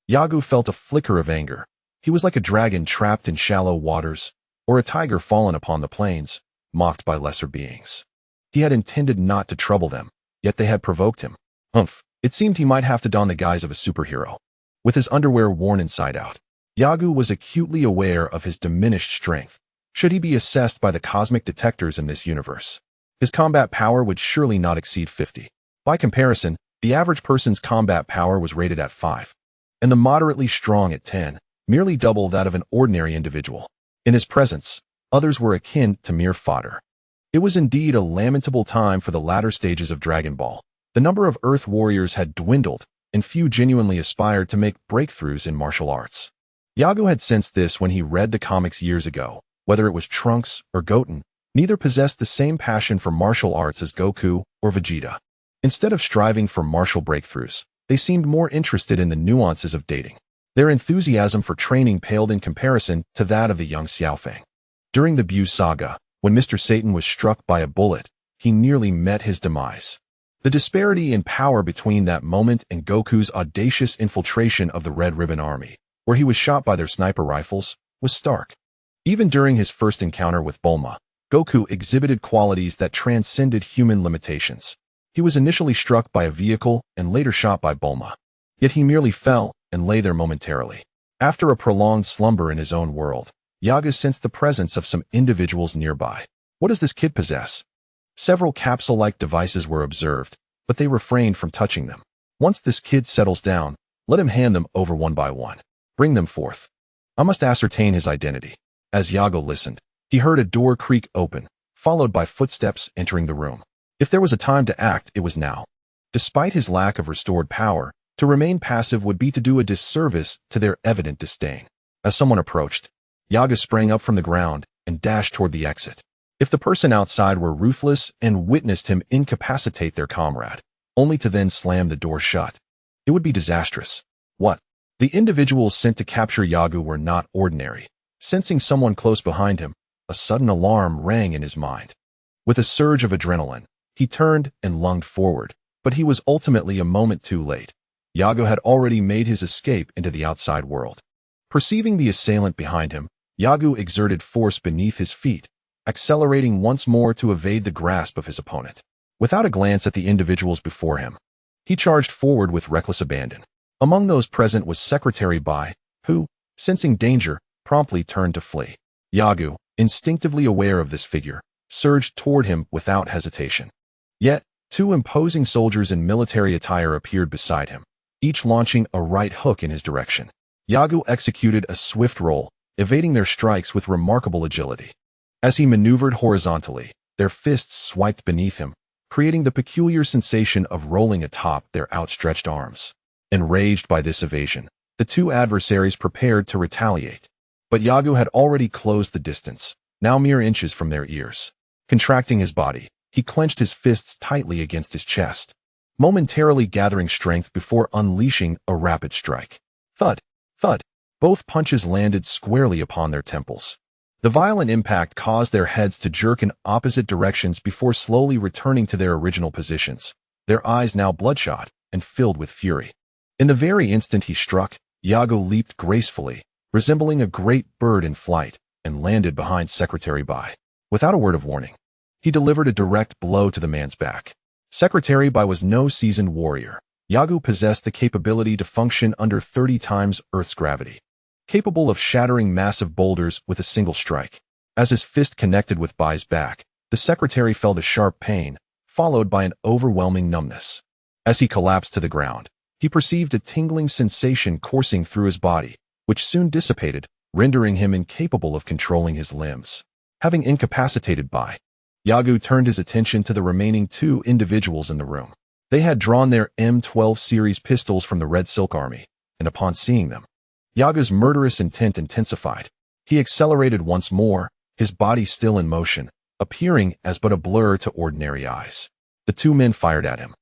Yagu felt a flicker of anger. He was like a dragon trapped in shallow waters, or a tiger fallen upon the plains, mocked by lesser beings. He had intended not to trouble them, yet they had provoked him. It seemed he might have to don the guise of a superhero. with his underwear worn inside out. Yagu was acutely aware of his diminished strength, should he be assessed by the cosmic detectors in this universe. His combat power would surely not exceed 50. By comparison, the average person's combat power was rated at 5, and the moderately strong at 10, merely double that of an ordinary individual. In his presence, others were akin to mere fodder. It was indeed a lamentable time for the latter stages of Dragon Ball. The number of Earth warriors had dwindled, and few genuinely aspired to make breakthroughs in martial arts. Yagu had sensed this when he read the comics years ago. Whether it was Trunks or Goten, neither possessed the same passion for martial arts as Goku or Vegeta. Instead of striving for martial breakthroughs, they seemed more interested in the nuances of dating. Their enthusiasm for training paled in comparison to that of the young Xiaofeng. During the Buu saga, when Mr. Satan was struck by a bullet, he nearly met his demise. The disparity in power between that moment and Goku's audacious infiltration of the Red Ribbon Army, where he was shot by their sniper rifles, was stark. Even during his first encounter with Bulma, Goku exhibited qualities that transcended human limitations. He was initially struck by a vehicle and later shot by Bulma. Yet he merely fell and lay there momentarily. After a prolonged slumber in his own world, Yaga sensed the presence of some individuals nearby. What does this kid possess? Several capsule-like devices were observed, but they refrained from touching them. Once this kid settles down, let him hand them over one by one. Bring them forth. I must ascertain his identity. As Yago listened, he heard a door creak open, followed by footsteps entering the room. If there was a time to act, it was now. Despite his lack of restored power, to remain passive would be to do a disservice to their evident disdain. As someone approached, Yaga sprang up from the ground and dashed toward the exit. If the person outside were ruthless and witnessed him incapacitate their comrade, only to then slam the door shut, it would be disastrous. What? The individuals sent to capture Yagu were not ordinary. Sensing someone close behind him, a sudden alarm rang in his mind. With a surge of adrenaline, he turned and lunged forward, but he was ultimately a moment too late. Yago had already made his escape into the outside world. Perceiving the assailant behind him, Yagu exerted force beneath his feet, accelerating once more to evade the grasp of his opponent. Without a glance at the individuals before him, he charged forward with reckless abandon. Among those present was Secretary Bai, who, sensing danger, promptly turned to flee. Yagu, instinctively aware of this figure, surged toward him without hesitation. Yet, two imposing soldiers in military attire appeared beside him, each launching a right hook in his direction. Yagu executed a swift roll, evading their strikes with remarkable agility. As he maneuvered horizontally, their fists swiped beneath him, creating the peculiar sensation of rolling atop their outstretched arms. Enraged by this evasion, the two adversaries prepared to retaliate. But Yagu had already closed the distance, now mere inches from their ears. Contracting his body, he clenched his fists tightly against his chest, momentarily gathering strength before unleashing a rapid strike. Thud, thud. Both punches landed squarely upon their temples. The violent impact caused their heads to jerk in opposite directions before slowly returning to their original positions, their eyes now bloodshot and filled with fury. In the very instant he struck, Yago leaped gracefully, resembling a great bird in flight, and landed behind Secretary Bai. Without a word of warning, he delivered a direct blow to the man's back. Secretary Bai was no seasoned warrior. Yagu possessed the capability to function under 30 times Earth's gravity, capable of shattering massive boulders with a single strike. As his fist connected with Bai's back, the secretary felt a sharp pain, followed by an overwhelming numbness. As he collapsed to the ground, he perceived a tingling sensation coursing through his body, which soon dissipated, rendering him incapable of controlling his limbs. Having incapacitated Bai, Yagu turned his attention to the remaining two individuals in the room. They had drawn their M12 series pistols from the Red Silk Army, and upon seeing them, Yaga's murderous intent intensified. He accelerated once more, his body still in motion, appearing as but a blur to ordinary eyes. The two men fired at him,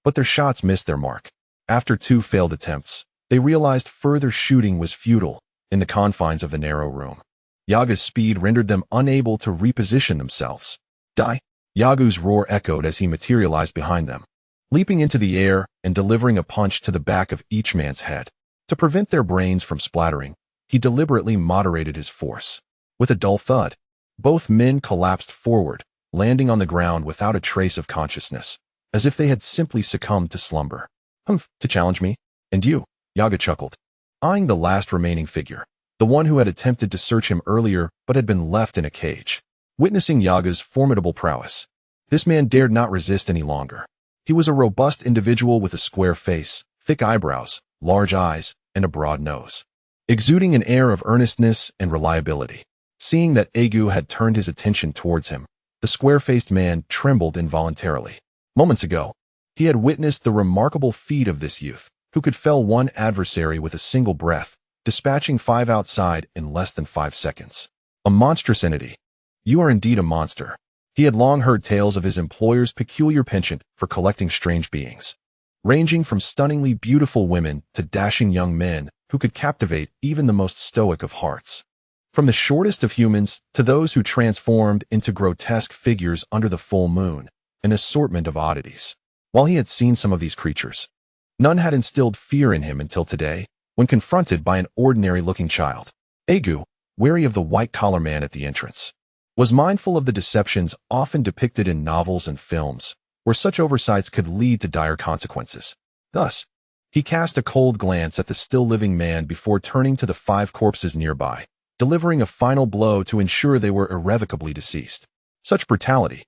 but their shots missed their mark. After two failed attempts, they realized further shooting was futile in the confines of the narrow room. Yaga's speed rendered them unable to reposition themselves. Die! Yagu's roar echoed as he materialized behind them, leaping into the air and delivering a punch to the back of each man's head. To prevent their brains from splattering, he deliberately moderated his force. With a dull thud, both men collapsed forward, landing on the ground without a trace of consciousness, as if they had simply succumbed to slumber. To challenge me? And you? Yaga chuckled. eyeing the last remaining figure, the one who had attempted to search him earlier but had been left in a cage. Witnessing Yaga's formidable prowess, this man dared not resist any longer. He was a robust individual with a square face, thick eyebrows, large eyes, and a broad nose, exuding an air of earnestness and reliability. Seeing that Argo had turned his attention towards him, the square-faced man trembled involuntarily. Moments ago, he had witnessed the remarkable feat of this youth, who could fell one adversary with a single breath, dispatching 5 outside in less than 5 seconds. A monstrous entity. You are indeed a monster. He had long heard tales of his employer's peculiar penchant for collecting strange beings, ranging from stunningly beautiful women to dashing young men who could captivate even the most stoic of hearts. From the shortest of humans to those who transformed into grotesque figures under the full moon, an assortment of oddities. While he had seen some of these creatures, none had instilled fear in him until today, when confronted by an ordinary-looking child. Argo, wary of the white-collar man at the entrance, was mindful of the deceptions often depicted in novels and films, where such oversights could lead to dire consequences. Thus, he cast a cold glance at the still-living man before turning to the 5 corpses nearby, delivering a final blow to ensure they were irrevocably deceased. Such brutality,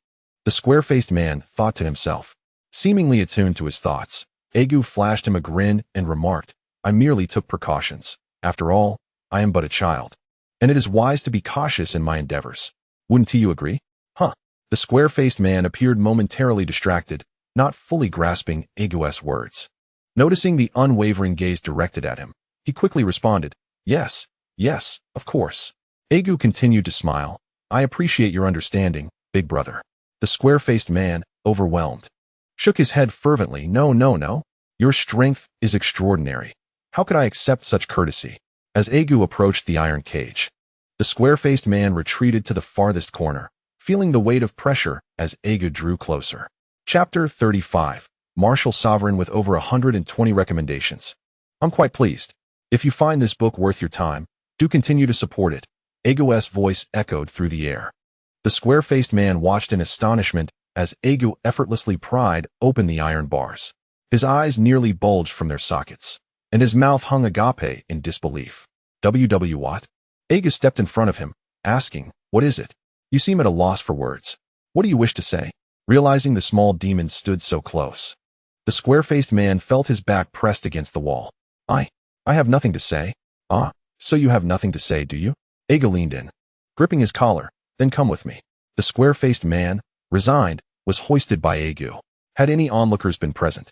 the square-faced man thought to himself. Seemingly attuned to his thoughts, Argo flashed him a grin and remarked, I merely took precautions. After all, I am but a child, and it is wise to be cautious in my endeavors. Wouldn't you agree? Huh. The square-faced man appeared momentarily distracted, not fully grasping Argo's words. Noticing the unwavering gaze directed at him, he quickly responded, Yes, of course. Argo continued to smile. I appreciate your understanding, big brother. The square-faced man, overwhelmed, shook his head fervently. No. Your strength is extraordinary. How could I accept such courtesy? As Argo approached the iron cage, the square-faced man retreated to the farthest corner, feeling the weight of pressure as Argo drew closer. Chapter 35. Martial Sovereign with over 120 recommendations. I'm quite pleased. If you find this book worth your time, do continue to support it. Argo's voice echoed through the air. The square-faced man watched in astonishment as Argo effortlessly pried open the iron bars. His eyes nearly bulged from their sockets, and his mouth hung agape in disbelief. What? Argo stepped in front of him, asking, What is it? You seem at a loss for words. What do you wish to say? Realizing the small demon stood so close, the square-faced man felt his back pressed against the wall. I have nothing to say. Ah, so you have nothing to say, do you? Argo leaned in, gripping his collar. Then come with me. The square-faced man, resigned, was hoisted by Argo. Had any onlookers been present,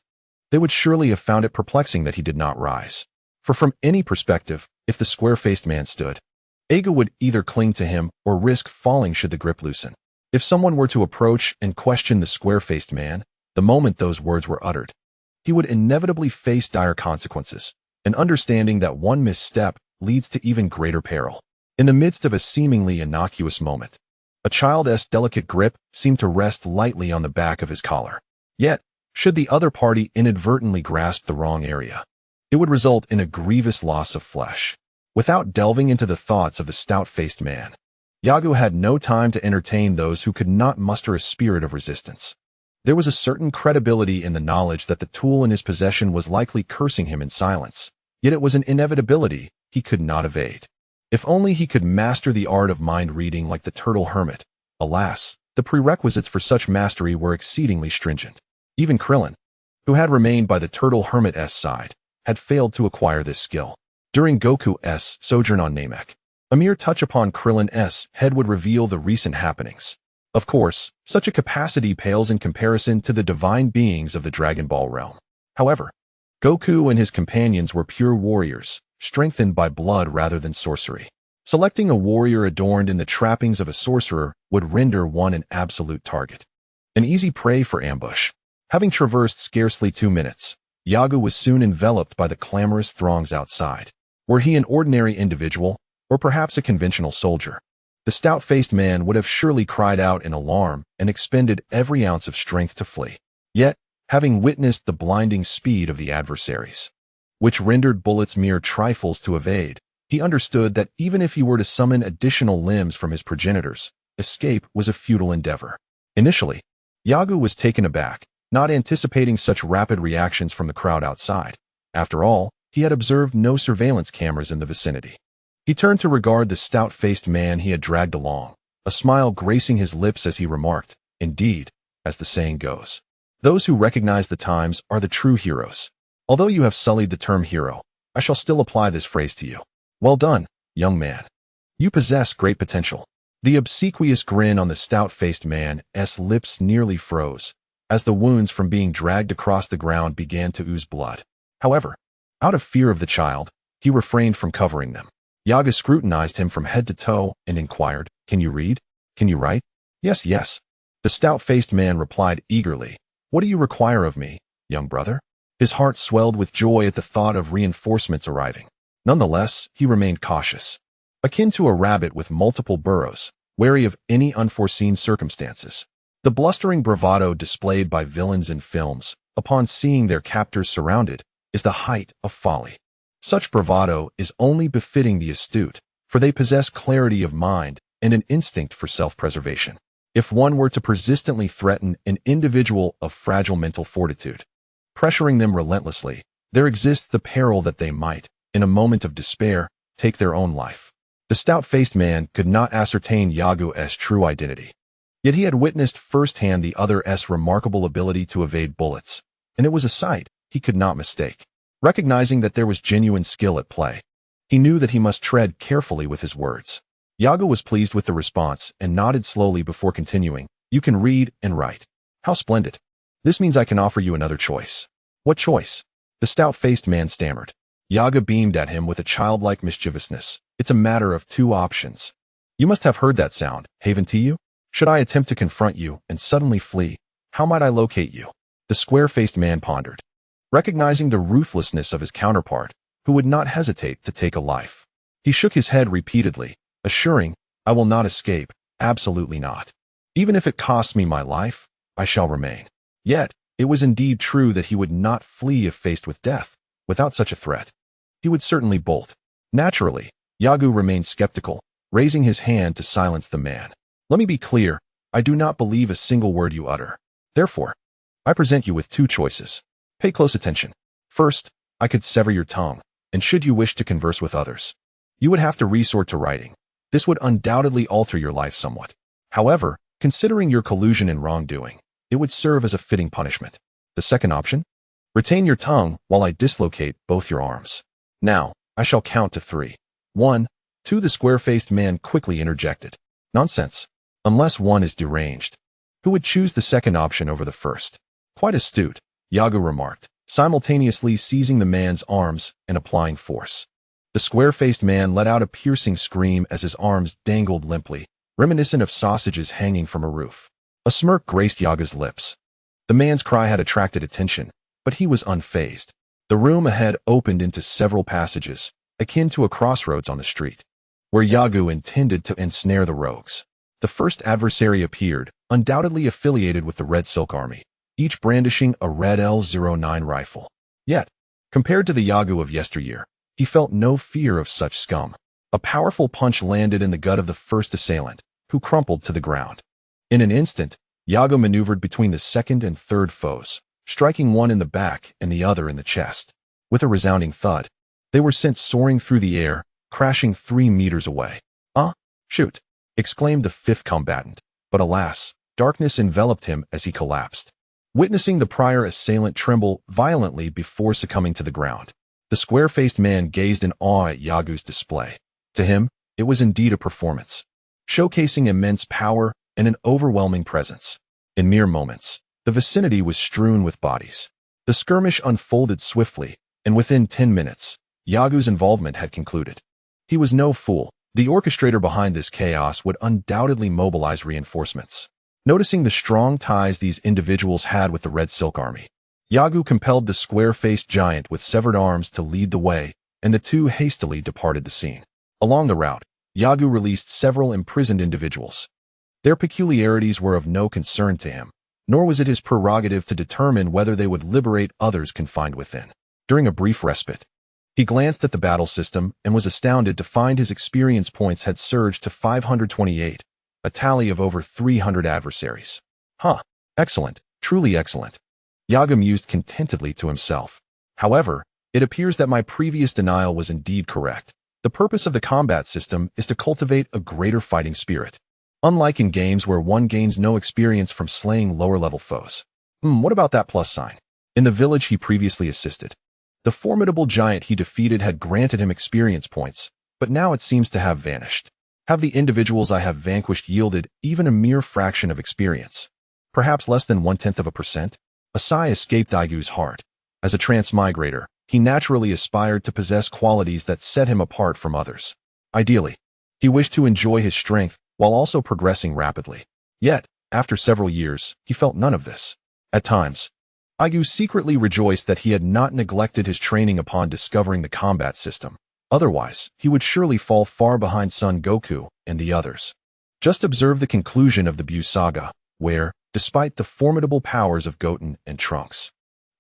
they would surely have found it perplexing that he did not rise. For from any perspective, if the square-faced man stood, Argo would either cling to him or risk falling should the grip loosen. If someone were to approach and question the square-faced man, the moment those words were uttered, he would inevitably face dire consequences, an understanding that one misstep leads to even greater peril. In the midst of a seemingly innocuous moment, a child's delicate grip seemed to rest lightly on the back of his collar. Yet, should the other party inadvertently grasp the wrong area, it would result in a grievous loss of flesh. Without delving into the thoughts of the stout-faced man, Argo had no time to entertain those who could not muster a spirit of resistance. There was a certain credibility in the knowledge that the tool in his possession was likely cursing him in silence, yet it was an inevitability he could not evade. If only he could master the art of mind-reading like the turtle hermit. Alas, the prerequisites for such mastery were exceedingly stringent. Even Krillin, who had remained by the turtle hermit's side, had failed to acquire this skill. During Goku's sojourn on Namek, a mere touch upon Krillin's head would reveal the recent happenings. Of course, such a capacity pales in comparison to the divine beings of the Dragon Ball realm. However, Goku and his companions were pure warriors, strengthened by blood rather than sorcery. Selecting a warrior adorned in the trappings of a sorcerer would render one an absolute target, an easy prey for ambush. Having traversed scarcely 2 minutes, Argo was soon enveloped by the clamorous throngs outside. Were he an ordinary individual, or perhaps a conventional soldier, the stout-faced man would have surely cried out in alarm and expended every ounce of strength to flee. Yet, having witnessed the blinding speed of the adversaries, which rendered bullets mere trifles to evade, he understood that even if he were to summon additional limbs from his progenitors, escape was a futile endeavor. Initially, Argo was taken aback, not anticipating such rapid reactions from the crowd outside. After all, He had observed no surveillance cameras in the vicinity. He turned to regard the stout-faced man he had dragged along, a smile gracing his lips as he remarked, "Indeed, as the saying goes, those who recognize the times are the true heroes. Although you have sullied the term hero, I shall still apply this phrase to you. Well done, young man. You possess great potential." The obsequious grin on the stout-faced man's lips nearly froze, as the wounds from being dragged across the ground began to ooze blood. However, out of fear of the child, he refrained from covering them. Yaga scrutinized him from head to toe and inquired, "Can you read? Can you write?" "Yes, yes." The stout-faced man replied eagerly, "What do you require of me, young brother?" His heart swelled with joy at the thought of reinforcements arriving. Nonetheless, he remained cautious. Akin to a rabbit with multiple burrows, wary of any unforeseen circumstances. The blustering bravado displayed by villains in films, upon seeing their captors surrounded, is the height of folly. Such bravado is only befitting the astute, for they possess clarity of mind and an instinct for self-preservation. If one were to persistently threaten an individual of fragile mental fortitude, pressuring them relentlessly, there exists the peril that they might, in a moment of despair, take their own life. The stout-faced man could not ascertain Yagu's true identity. Yet he had witnessed firsthand the other's remarkable ability to evade bullets, and it was a sight he could not mistake. Recognizing that there was genuine skill at play, he knew that he must tread carefully with his words. Yaga was pleased with the response and nodded slowly before continuing, "You can read and write. How splendid. This means I can offer you another choice." "What choice?" the stout-faced man stammered. Yaga beamed at him with a childlike mischievousness. "It's a matter of two options. You must have heard that sound, haven't you? Should I attempt to confront you and suddenly flee, how might I locate you?" The square-faced man pondered, recognizing the ruthlessness of his counterpart, who would not hesitate to take a life. He shook his head repeatedly, assuring, "I will not escape, absolutely not. Even if it costs me my life, I shall remain." Yet, it was indeed true that he would not flee if faced with death. Without such a threat, he would certainly bolt. Naturally, Yagu remained skeptical, raising his hand to silence the man. "Let me be clear, I do not believe a single word you utter. Therefore, I present you with two choices. Pay close attention. First, I could sever your tongue, and should you wish to converse with others, you would have to resort to writing. This would undoubtedly alter your life somewhat. However, considering your collusion in wrongdoing, it would serve as a fitting punishment. The second option? Retain your tongue while I dislocate both your arms. Now, I shall count to 3. 1, 2. The square-faced man quickly interjected. "Nonsense. Unless one is deranged. Who would choose the second option over the first?" "Quite astute," Yagu remarked, simultaneously seizing the man's arms and applying force. The square-faced man let out a piercing scream as his arms dangled limply, reminiscent of sausages hanging from a roof. A smirk graced Yaga's lips. The man's cry had attracted attention, but he was unfazed. The room ahead opened into several passages, akin to a crossroads on the street, where Yagu intended to ensnare the rogues. The first adversary appeared, undoubtedly affiliated with the Red Silk Army, each brandishing a red L09 rifle. Yet, compared to the Yagu of yesteryear, he felt no fear of such scum. A powerful punch landed in the gut of the first assailant, who crumpled to the ground. In an instant, Yagu maneuvered between the second and third foes, striking one in the back and the other in the chest. With a resounding thud, they were sent soaring through the air, crashing 3 meters away. Shoot!" exclaimed the fifth combatant, but alas, darkness enveloped him as he collapsed, witnessing the prior assailant tremble violently before succumbing to the ground. The square-faced man gazed in awe at Yagu's display. To him, it was indeed a performance, showcasing immense power and an overwhelming presence. In mere moments, the vicinity was strewn with bodies. The skirmish unfolded swiftly, and within 10 minutes, Yagu's involvement had concluded. He was no fool. The orchestrator behind this chaos would undoubtedly mobilize reinforcements. Noticing the strong ties these individuals had with the Red Silk Army, Yagu compelled the square-faced giant with severed arms to lead the way, and the two hastily departed the scene. Along the route, Yagu released several imprisoned individuals. Their peculiarities were of no concern to him, nor was it his prerogative to determine whether they would liberate others confined within. During a brief respite, he glanced at the battle system and was astounded to find his experience points had surged to 528, a tally of over 300 adversaries. Excellent, truly excellent. Yaga mused contentedly to himself. However, It appears that my previous denial was indeed correct. The purpose of the combat system is to cultivate a greater fighting spirit. Unlike in games where one gains no experience from slaying lower-level foes. What about that plus sign? In the village he previously assisted, the formidable giant he defeated had granted him experience points, but now it seems to have vanished. Have the individuals I have vanquished yielded even a mere fraction of experience? Perhaps less than 0.1%? A sigh escaped Aigu's heart. As a transmigrator, he naturally aspired to possess qualities that set him apart from others. Ideally, he wished to enjoy his strength while also progressing rapidly. Yet, after several years, he felt none of this. At times, Aigu secretly rejoiced that he had not neglected his training upon discovering the combat system. Otherwise, he would surely fall far behind Son Goku and the others. Just observe the conclusion of the Buu saga, where, despite the formidable powers of Goten and Trunks,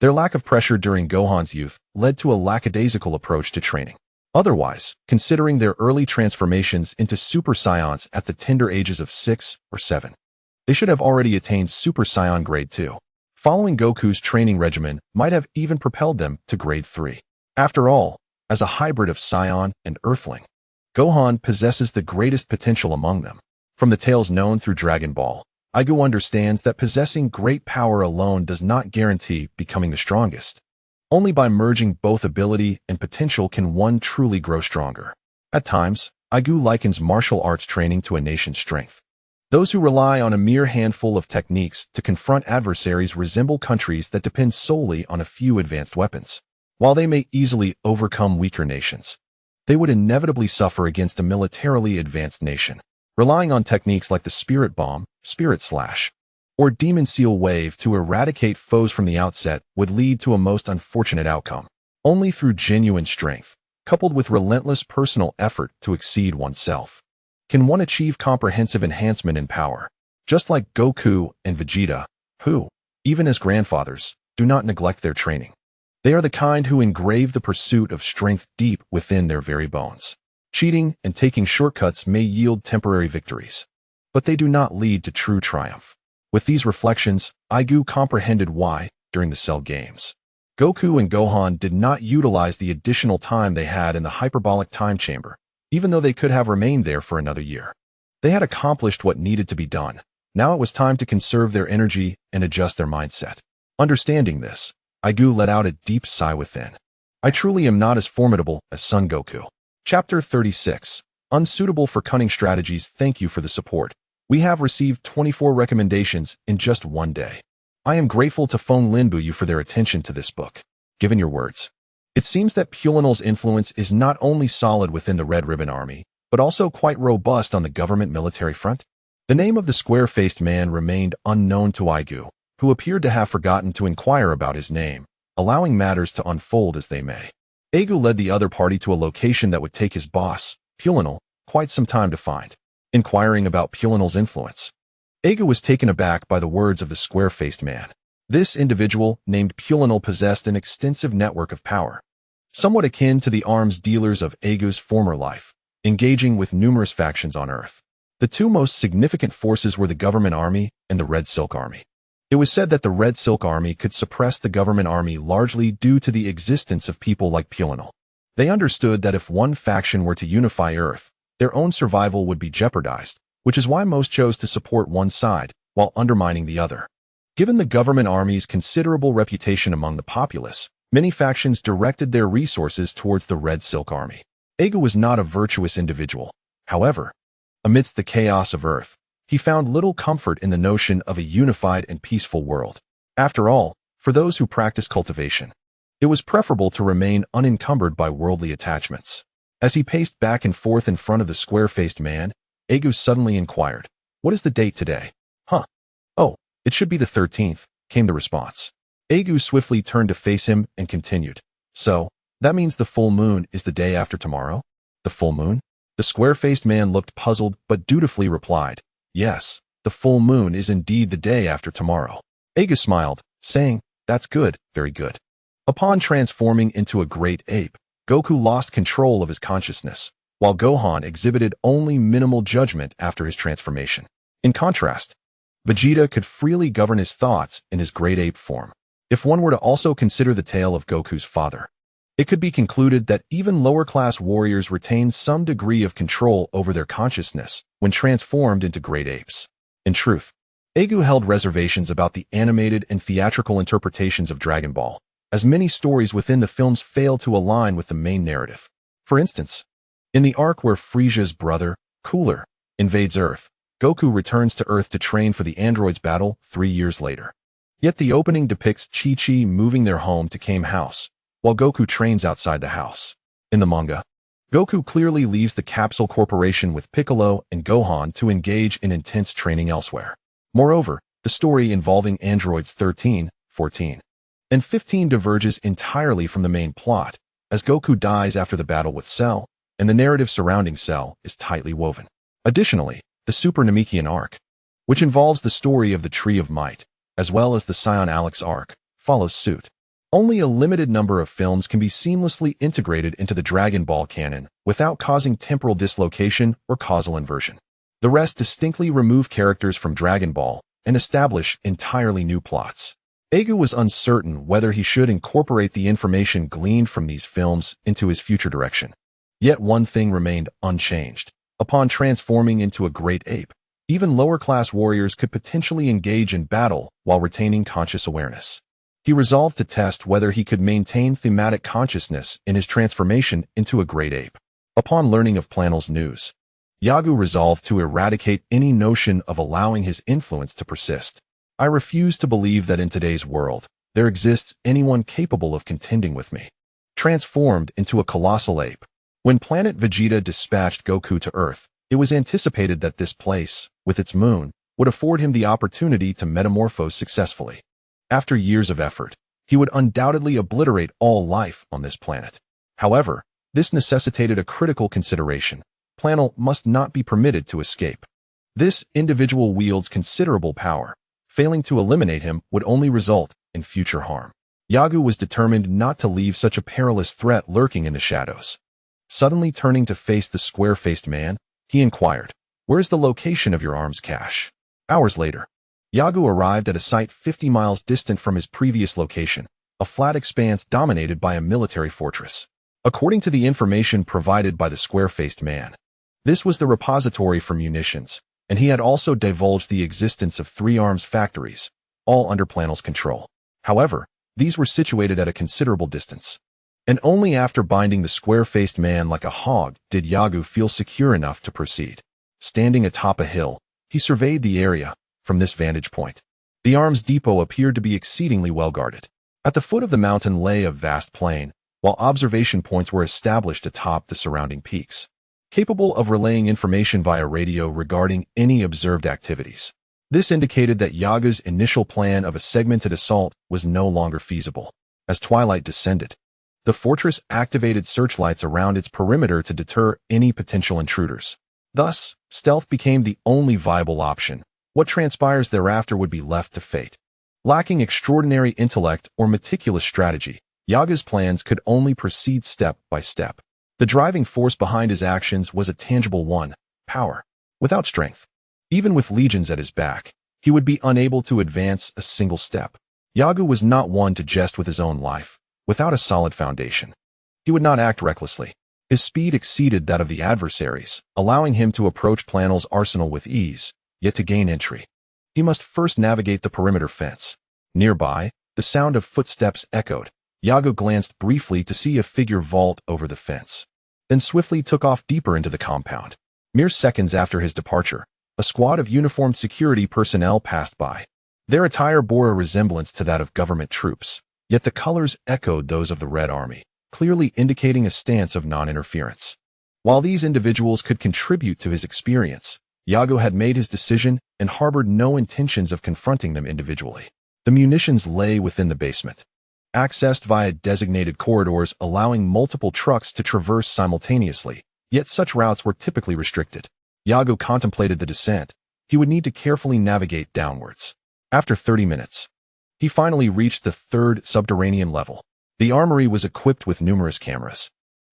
their lack of pressure during Gohan's youth led to a lackadaisical approach to training. Otherwise, considering their early transformations into Super Saiyans at the tender ages of 6 or 7, they should have already attained Super Saiyan Grade 2. Following Goku's training regimen might have even propelled them to Grade 3. After all, as a hybrid of Saiyan and Earthling, Gohan possesses the greatest potential among them. From the tales known through Dragon Ball, Aigu understands that possessing great power alone does not guarantee becoming the strongest. Only by merging both ability and potential can one truly grow stronger. At times, Aigu likens martial arts training to a nation's strength. Those who rely on a mere handful of techniques to confront adversaries resemble countries that depend solely on a few advanced weapons. While they may easily overcome weaker nations, they would inevitably suffer against a militarily advanced nation. Relying on techniques like the Spirit Bomb, Spirit Slash, or Demon Seal Wave to eradicate foes from the outset would lead to a most unfortunate outcome. Only through genuine strength, coupled with relentless personal effort to exceed oneself, can one achieve comprehensive enhancement in power, just like Goku and Vegeta, who, even as grandfathers, do not neglect their training. They are the kind who engrave the pursuit of strength deep within their very bones. Cheating and taking shortcuts may yield temporary victories, but they do not lead to true triumph. With these reflections, Aigu comprehended why, during the Cell Games, Goku and Gohan did not utilize the additional time they had in the hyperbolic time chamber, even though they could have remained there for another year. They had accomplished what needed to be done. Now it was time to conserve their energy and adjust their mindset. Understanding this, Aigu let out a deep sigh within. I truly am not as formidable as Son Goku. Chapter 36. Unsuitable for cunning strategies. Thank you for the support. We have received 24 recommendations in just one day. I am grateful to Feng Linbuyu for their attention to this book. Given your words, it seems that Pulinol's influence is not only solid within the Red Ribbon Army, but also quite robust on the government military front. The name of the square-faced man remained unknown to Aigu, who appeared to have forgotten to inquire about his name, allowing matters to unfold as they may. Aigu led the other party to a location that would take his boss, Pulinol, quite some time to find. Inquiring about Pulinol's influence, Aigu was taken aback by the words of the square-faced man. This individual, named Pulinol, possessed an extensive network of power, somewhat akin to the arms dealers of Aigu's former life, engaging with numerous factions on Earth. The two most significant forces were the government army and the Red Silk Army. It was said that the Red Silk Army could suppress the government army largely due to the existence of people like Pulinol. They understood that if one faction were to unify Earth, their own survival would be jeopardized, which is why most chose to support one side while undermining the other. Given the government army's considerable reputation among the populace, many factions directed their resources towards the Red Silk Army. Aigu was not a virtuous individual. However, amidst the chaos of Earth, he found little comfort in the notion of a unified and peaceful world. After all, for those who practice cultivation, it was preferable to remain unencumbered by worldly attachments. As he paced back and forth in front of the square-faced man, Aigu suddenly inquired, "What is the date today?" "Huh. Oh, it should be the 13th, came the response. Aigu swiftly turned to face him and continued, "So, that means the full moon is the day after tomorrow?" "The full moon?" The square-faced man looked puzzled but dutifully replied, "Yes, the full moon is indeed the day after tomorrow." Aigu smiled, saying, "That's good, very good." Upon transforming into a great ape, Goku lost control of his consciousness, while Gohan exhibited only minimal judgment after his transformation. In contrast, Vegeta could freely govern his thoughts in his great ape form. If one were to also consider the tale of Goku's father, It could be concluded that even lower-class warriors retain some degree of control over their consciousness when transformed into great apes. In truth, Argo held reservations about the animated and theatrical interpretations of Dragon Ball, as many stories within the films fail to align with the main narrative. For instance, in the arc where Frieza's brother, Cooler, invades Earth, Goku returns to Earth to train for the androids' battle 3 years later. Yet the opening depicts Chi-Chi moving their home to Kame House, while Goku trains outside the house. In the manga, Goku clearly leaves the Capsule Corporation with Piccolo and Gohan to engage in intense training elsewhere. Moreover, the story involving androids 13, 14, and 15 diverges entirely from the main plot, as Goku dies after the battle with Cell, and the narrative surrounding Cell is tightly woven. Additionally, the Super Namekian arc, which involves the story of the Tree of Might, as well as the Saiyan Alex arc, follows suit. Only a limited number of films can be seamlessly integrated into the Dragon Ball canon without causing temporal dislocation or causal inversion. The rest distinctly remove characters from Dragon Ball and establish entirely new plots. Argo was uncertain whether he should incorporate the information gleaned from these films into his future direction. Yet one thing remained unchanged. Upon transforming into a great ape, even lower-class warriors could potentially engage in battle while retaining conscious awareness. He resolved to test whether he could maintain thematic consciousness in his transformation into a great ape. Upon learning of Planel's news, Yagu resolved to eradicate any notion of allowing his influence to persist. I refuse to believe that in today's world, there exists anyone capable of contending with me. Transformed into a colossal ape. When Planet Vegeta dispatched Goku to Earth, it was anticipated that this place, with its moon, would afford him the opportunity to metamorphose successfully. After years of effort, he would undoubtedly obliterate all life on this planet. However, this necessitated a critical consideration. Planel must not be permitted to escape. This individual wields considerable power. Failing to eliminate him would only result in future harm. Yagu was determined not to leave such a perilous threat lurking in the shadows. Suddenly turning to face the square-faced man, he inquired, "Where's the location of your arms cache?" Hours later, Yagu arrived at a site 50 miles distant from his previous location, a flat expanse dominated by a military fortress. According to the information provided by the square-faced man, this was the repository for munitions, and he had also divulged the existence of 3 arms factories, all under Planel's control. However, these were situated at a considerable distance. And only after binding the square-faced man like a hog did Yagu feel secure enough to proceed. Standing atop a hill, he surveyed the area. From this vantage point, the arms depot appeared to be exceedingly well guarded. At the foot of the mountain lay a vast plain, while observation points were established atop the surrounding peaks, capable of relaying information via radio regarding any observed activities. This indicated that Yaga's initial plan of a segmented assault was no longer feasible. As twilight descended, the fortress activated searchlights around its perimeter to deter any potential intruders. Thus, stealth became the only viable option. What transpires thereafter would be left to fate. Lacking extraordinary intellect or meticulous strategy, Yaga's plans could only proceed step by step. The driving force behind his actions was a tangible one: power. Without strength, even with legions at his back, he would be unable to advance a single step. Yagu was not one to jest with his own life. Without a solid foundation, he would not act recklessly. His speed exceeded that of the adversaries, allowing him to approach Planel's arsenal with ease. Yet to gain entry, he must first navigate the perimeter fence. Nearby, the sound of footsteps echoed. Yagu glanced briefly to see a figure vault over the fence, then swiftly took off deeper into the compound. Mere seconds after his departure, a squad of uniformed security personnel passed by. Their attire bore a resemblance to that of government troops, yet the colors echoed those of the Red Army, clearly indicating a stance of non-interference. While these individuals could contribute to his experience, Yagu had made his decision and harbored no intentions of confronting them individually. The munitions lay within the basement, accessed via designated corridors allowing multiple trucks to traverse simultaneously, yet such routes were typically restricted. Yagu contemplated the descent. He would need to carefully navigate downwards. After 30 minutes, he finally reached the 3rd subterranean level. The armory was equipped with numerous cameras,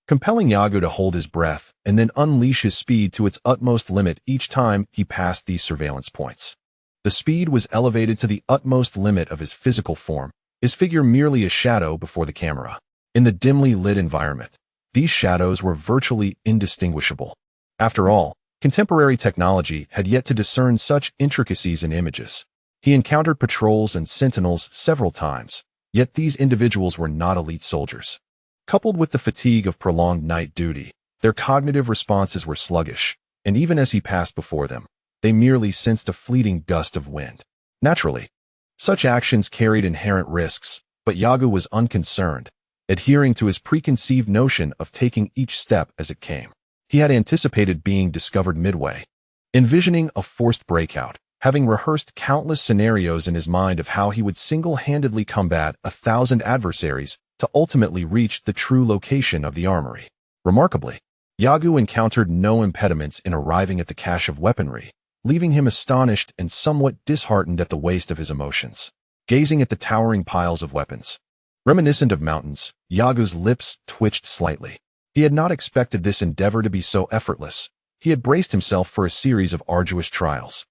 compelling Yagu to hold his breath and then unleash his speed to its utmost limit each time he passed these surveillance points. The speed was elevated to the utmost limit of his physical form, his figure merely a shadow before the camera. In the dimly lit environment, these shadows were virtually indistinguishable. After all, contemporary technology had yet to discern such intricacies in images. He encountered patrols and sentinels several times, yet these individuals were not elite soldiers. Coupled with the fatigue of prolonged night duty, their cognitive responses were sluggish, and even as he passed before them, they merely sensed a fleeting gust of wind. Naturally, such actions carried inherent risks, but Yagu was unconcerned, adhering to his preconceived notion of taking each step as it came. He had anticipated being discovered midway, envisioning a forced breakout, having rehearsed countless scenarios in his mind of how he would single-handedly combat 1,000 adversaries to ultimately reach the true location of the armory. Remarkably, Yagu encountered no impediments in arriving at the cache of weaponry, leaving him astonished and somewhat disheartened at the waste of his emotions. Gazing at the towering piles of weapons, reminiscent of mountains, Yagu's lips twitched slightly. He had not expected this endeavor to be so effortless. He had braced himself for a series of arduous trials.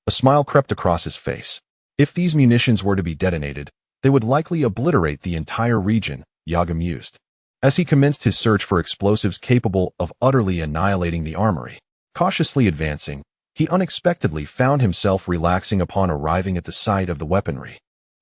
A smile crept across his face. If these munitions were to be detonated, they would likely obliterate the entire region, Yagu mused. As he commenced his search for explosives capable of utterly annihilating the armory, cautiously advancing, he unexpectedly found himself relaxing upon arriving at the site of the weaponry,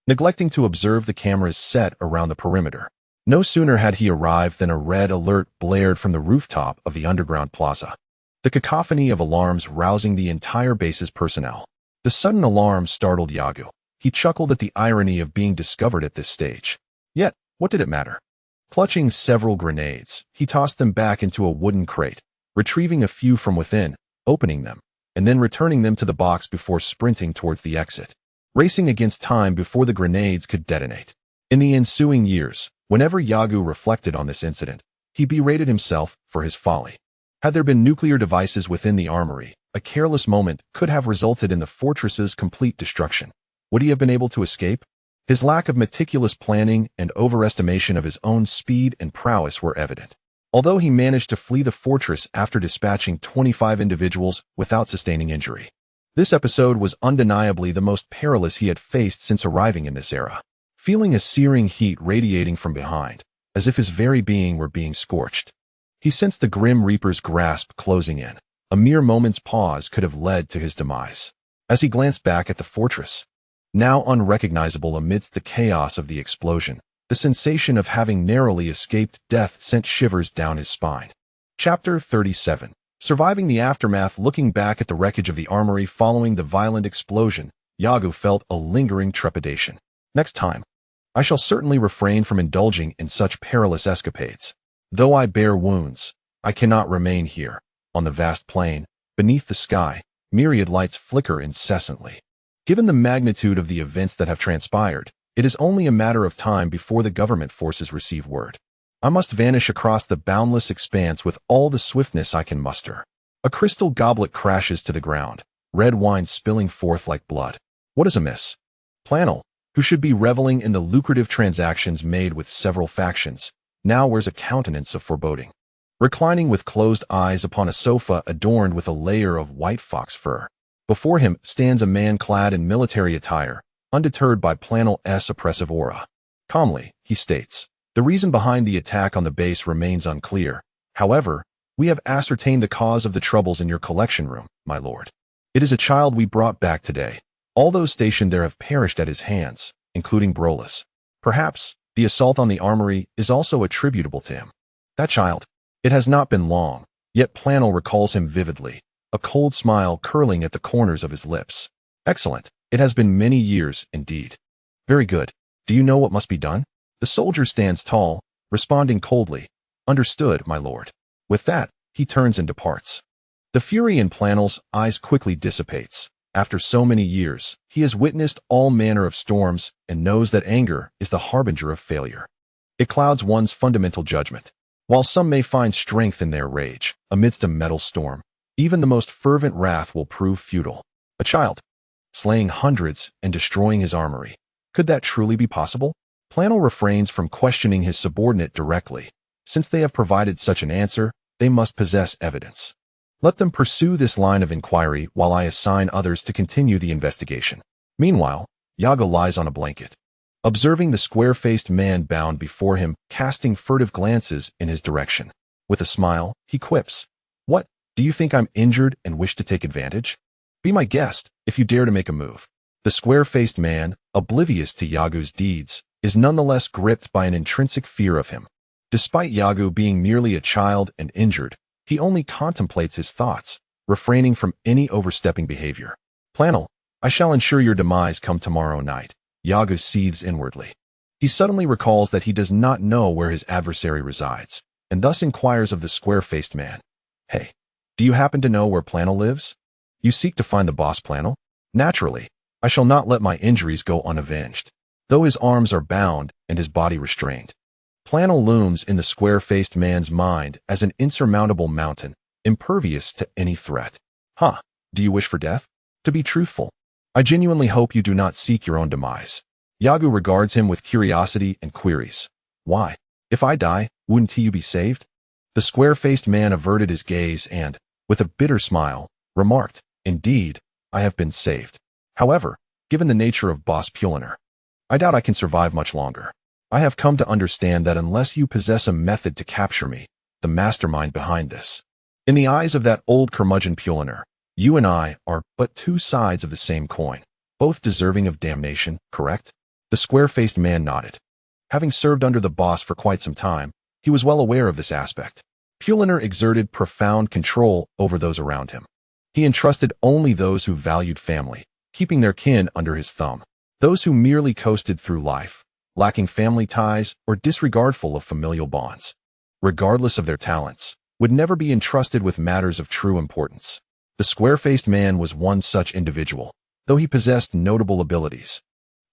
neglecting to observe the cameras set around the perimeter. No sooner had he arrived than a red alert blared from the rooftop of the underground plaza, the cacophony of alarms rousing the entire base's personnel. The sudden alarm startled Yagu. He chuckled at the irony of being discovered at this stage. Yet, what did it matter? Clutching several grenades, he tossed them back into a wooden crate, retrieving a few from within, opening them, and then returning them to the box before sprinting towards the exit, racing against time before the grenades could detonate. In the ensuing years, whenever Yagu reflected on this incident, he berated himself for his folly. Had there been nuclear devices within the armory, a careless moment could have resulted in the fortress's complete destruction. Would he have been able to escape? His lack of meticulous planning and overestimation of his own speed and prowess were evident. Although he managed to flee the fortress after dispatching 25 individuals without sustaining injury, this episode was undeniably the most perilous he had faced since arriving in this era. Feeling a searing heat radiating from behind, as if his very being were being scorched, he sensed the Grim Reaper's grasp closing in. A mere moment's pause could have led to his demise. As he glanced back at the fortress, now unrecognizable amidst the chaos of the explosion, the sensation of having narrowly escaped death sent shivers down his spine. Chapter 37. Surviving the aftermath. Looking back at the wreckage of the armory following the violent explosion, Yagu felt a lingering trepidation. Next time, I shall certainly refrain from indulging in such perilous escapades. Though I bear wounds, I cannot remain here. On the vast plain, beneath the sky, myriad lights flicker incessantly. Given the magnitude of the events that have transpired, it is only a matter of time before the government forces receive word. I must vanish across the boundless expanse with all the swiftness I can muster. A crystal goblet crashes to the ground, red wine spilling forth like blood. What is amiss? Planel, who should be reveling in the lucrative transactions made with several factions, now wears a countenance of foreboding. Reclining with closed eyes upon a sofa adorned with a layer of white fox fur, before him stands a man clad in military attire, undeterred by Planel's oppressive aura. Calmly, he states, "The reason behind the attack on the base remains unclear. However, we have ascertained the cause of the troubles in your collection room, my lord. It is a child we brought back today. All those stationed there have perished at his hands, including Brolus. Perhaps the assault on the armory is also attributable to him. That child. It has not been long, yet Planel recalls him vividly, a cold smile curling at the corners of his lips. Excellent. It has been many years, indeed. Very good. Do you know what must be done?" The soldier stands tall, responding coldly, "Understood, my lord." With that, he turns and departs. The fury in Planel's eyes quickly dissipates. After so many years, he has witnessed all manner of storms and knows that anger is the harbinger of failure. It clouds one's fundamental judgment. While some may find strength in their rage, amidst a metal storm, even the most fervent wrath will prove futile. A child, slaying hundreds and destroying his armory. Could that truly be possible? Planel refrains from questioning his subordinate directly. Since they have provided such an answer, they must possess evidence. Let them pursue this line of inquiry while I assign others to continue the investigation. Meanwhile, Yagu lies on a blanket. Observing the square-faced man bound before him, casting furtive glances in his direction. With a smile, he quips, "What, do you think I'm injured and wish to take advantage? Be my guest, if you dare to make a move." The square-faced man, oblivious to Yagu's deeds, is nonetheless gripped by an intrinsic fear of him. Despite Yagu being merely a child and injured, he only contemplates his thoughts, refraining from any overstepping behavior. "Planel, I shall ensure your demise come tomorrow night." Yagu seethes inwardly. He suddenly recalls that he does not know where his adversary resides, and thus inquires of the square-faced man, "Hey, do you happen to know where Planel lives? You seek to find the boss, Planel? Naturally, I shall not let my injuries go unavenged." Though his arms are bound and his body restrained, Planel looms in the square-faced man's mind as an insurmountable mountain, impervious to any threat. "Huh, do you wish for death? To be truthful, I genuinely hope you do not seek your own demise." Yagu regards him with curiosity and queries, "Why? If I die, wouldn't you be saved?" The square-faced man averted his gaze and, with a bitter smile, remarked, "Indeed, I have been saved. However, given the nature of Boss Puliner, I doubt I can survive much longer. I have come to understand that unless you possess a method to capture me, the mastermind behind this. In the eyes of that old curmudgeon Puliner, you and I are but two sides of the same coin, both deserving of damnation, correct?" The square-faced man nodded. Having served under the boss for quite some time, he was well aware of this aspect. Puliner exerted profound control over those around him. He entrusted only those who valued family, keeping their kin under his thumb. Those who merely coasted through life, lacking family ties or disregardful of familial bonds, regardless of their talents, would never be entrusted with matters of true importance. The square-faced man was one such individual, though he possessed notable abilities.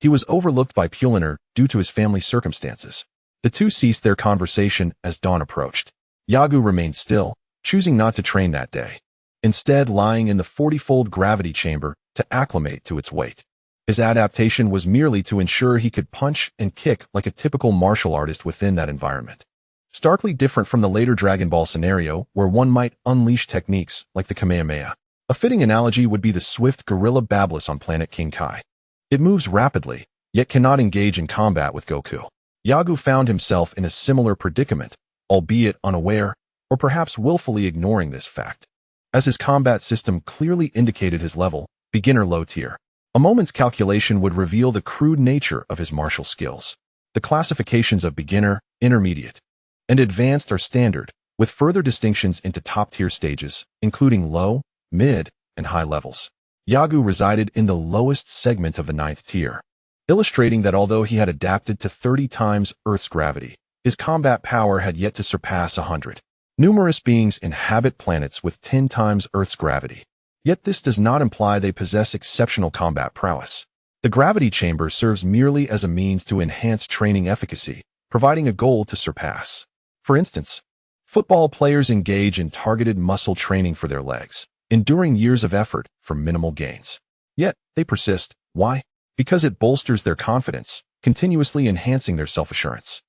He was overlooked by Puliner due to his family circumstances. The two ceased their conversation as dawn approached. Yagu remained still, choosing not to train that day, instead lying in the 40-fold gravity chamber to acclimate to its weight. His adaptation was merely to ensure he could punch and kick like a typical martial artist within that environment. Starkly different from the later Dragon Ball scenario where one might unleash techniques like the Kamehameha. A fitting analogy would be the swift gorilla Bablis on planet King Kai. It moves rapidly, yet cannot engage in combat with Goku. Yagu found himself in a similar predicament, albeit unaware, or perhaps willfully ignoring this fact, as his combat system clearly indicated his level, beginner low tier. A moment's calculation would reveal the crude nature of his martial skills. The classifications of beginner, intermediate, and advanced are standard, with further distinctions into top-tier stages, including low, mid, and high levels. Yagu resided in the lowest segment of the 9th tier, illustrating that although he had adapted to 30 times Earth's gravity, his combat power had yet to surpass 100. Numerous beings inhabit planets with 10 times Earth's gravity. Yet this does not imply they possess exceptional combat prowess. The gravity chamber serves merely as a means to enhance training efficacy, providing a goal to surpass. For instance, football players engage in targeted muscle training for their legs, enduring years of effort for minimal gains. Yet, they persist. Why? Because it bolsters their confidence, continuously enhancing their self-assurance.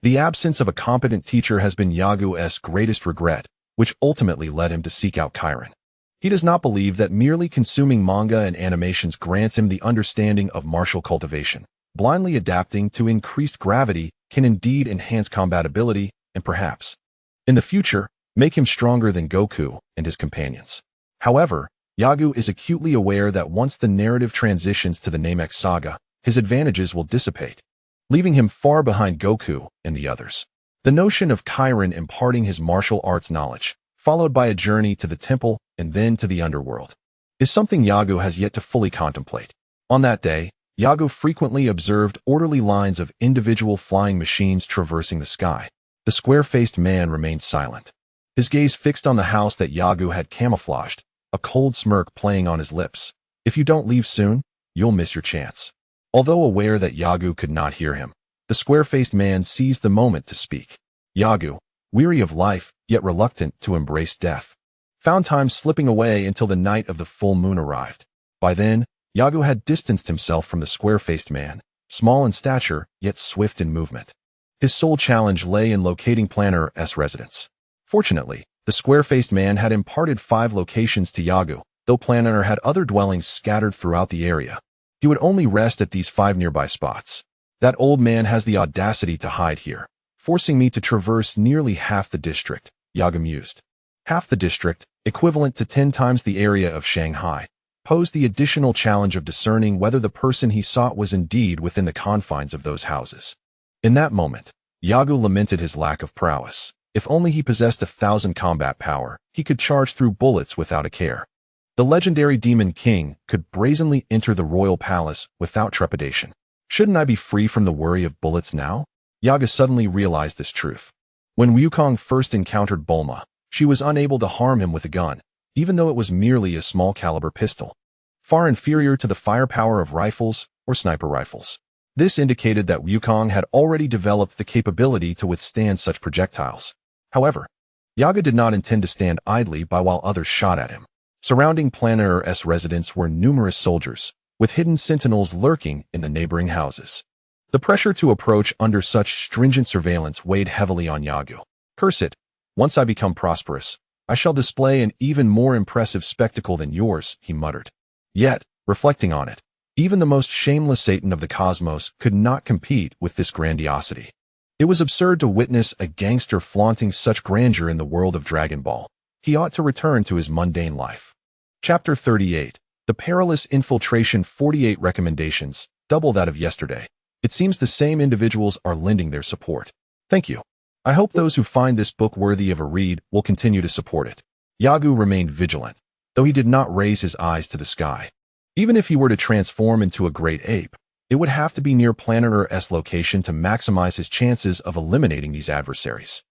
The absence of a competent teacher has been Yagu's greatest regret, which ultimately led him to seek out Chiron. He does not believe that merely consuming manga and animations grants him the understanding of martial cultivation. Blindly adapting to increased gravity can indeed enhance combat ability and perhaps, in the future, make him stronger than Goku and his companions. However, Yagu is acutely aware that once the narrative transitions to the Namek saga, his advantages will dissipate, leaving him far behind Goku and the others. The notion of Chiron imparting his martial arts knowledge, followed by a journey to the temple and then to the underworld, is something Yagu has yet to fully contemplate. On that day, Yagu frequently observed orderly lines of individual flying machines traversing the sky. The square-faced man remained silent, his gaze fixed on the house that Yagu had camouflaged, a cold smirk playing on his lips. "If you don't leave soon, you'll miss your chance." Although aware that Yagu could not hear him, the square-faced man seized the moment to speak. Yagu, weary of life, yet reluctant to embrace death, found time slipping away until the night of the full moon arrived. By then, Yagu had distanced himself from the square-faced man, small in stature, yet swift in movement. His sole challenge lay in locating Planer's residence. Fortunately, the square-faced man had imparted 5 locations to Yagu, though Planer had other dwellings scattered throughout the area. He would only rest at these 5 nearby spots. That old man has the audacity to hide here, forcing me to traverse nearly half the district, Yaga mused. Half the district, equivalent to 10 times the area of Shanghai, posed the additional challenge of discerning whether the person he sought was indeed within the confines of those houses. In that moment, Yagu lamented his lack of prowess. If only he possessed 1,000 combat power, he could charge through bullets without a care. The legendary Demon King could brazenly enter the royal palace without trepidation. Shouldn't I be free from the worry of bullets now? Yaga suddenly realized this truth. When Wukong first encountered Bulma, she was unable to harm him with a gun, even though it was merely a small-caliber pistol, far inferior to the firepower of rifles or sniper rifles. This indicated that Wukong had already developed the capability to withstand such projectiles. However, Yaga did not intend to stand idly by while others shot at him. Surrounding Planet-Earth's residents were numerous soldiers, with hidden sentinels lurking in the neighboring houses. The pressure to approach under such stringent surveillance weighed heavily on Yagu. Curse it, once I become prosperous, I shall display an even more impressive spectacle than yours, he muttered. Yet, reflecting on it, even the most shameless Satan of the cosmos could not compete with this grandiosity. It was absurd to witness a gangster flaunting such grandeur in the world of Dragon Ball. He ought to return to his mundane life. Chapter 38. The Perilous Infiltration. 48 recommendations, double that of yesterday. It seems the same individuals are lending their support. Thank you. I hope those who find this book worthy of a read will continue to support it. Yagu remained vigilant, though he did not raise his eyes to the sky. Even if he were to transform into a great ape, it would have to be near Planet-Earth's location to maximize his chances of eliminating these adversaries.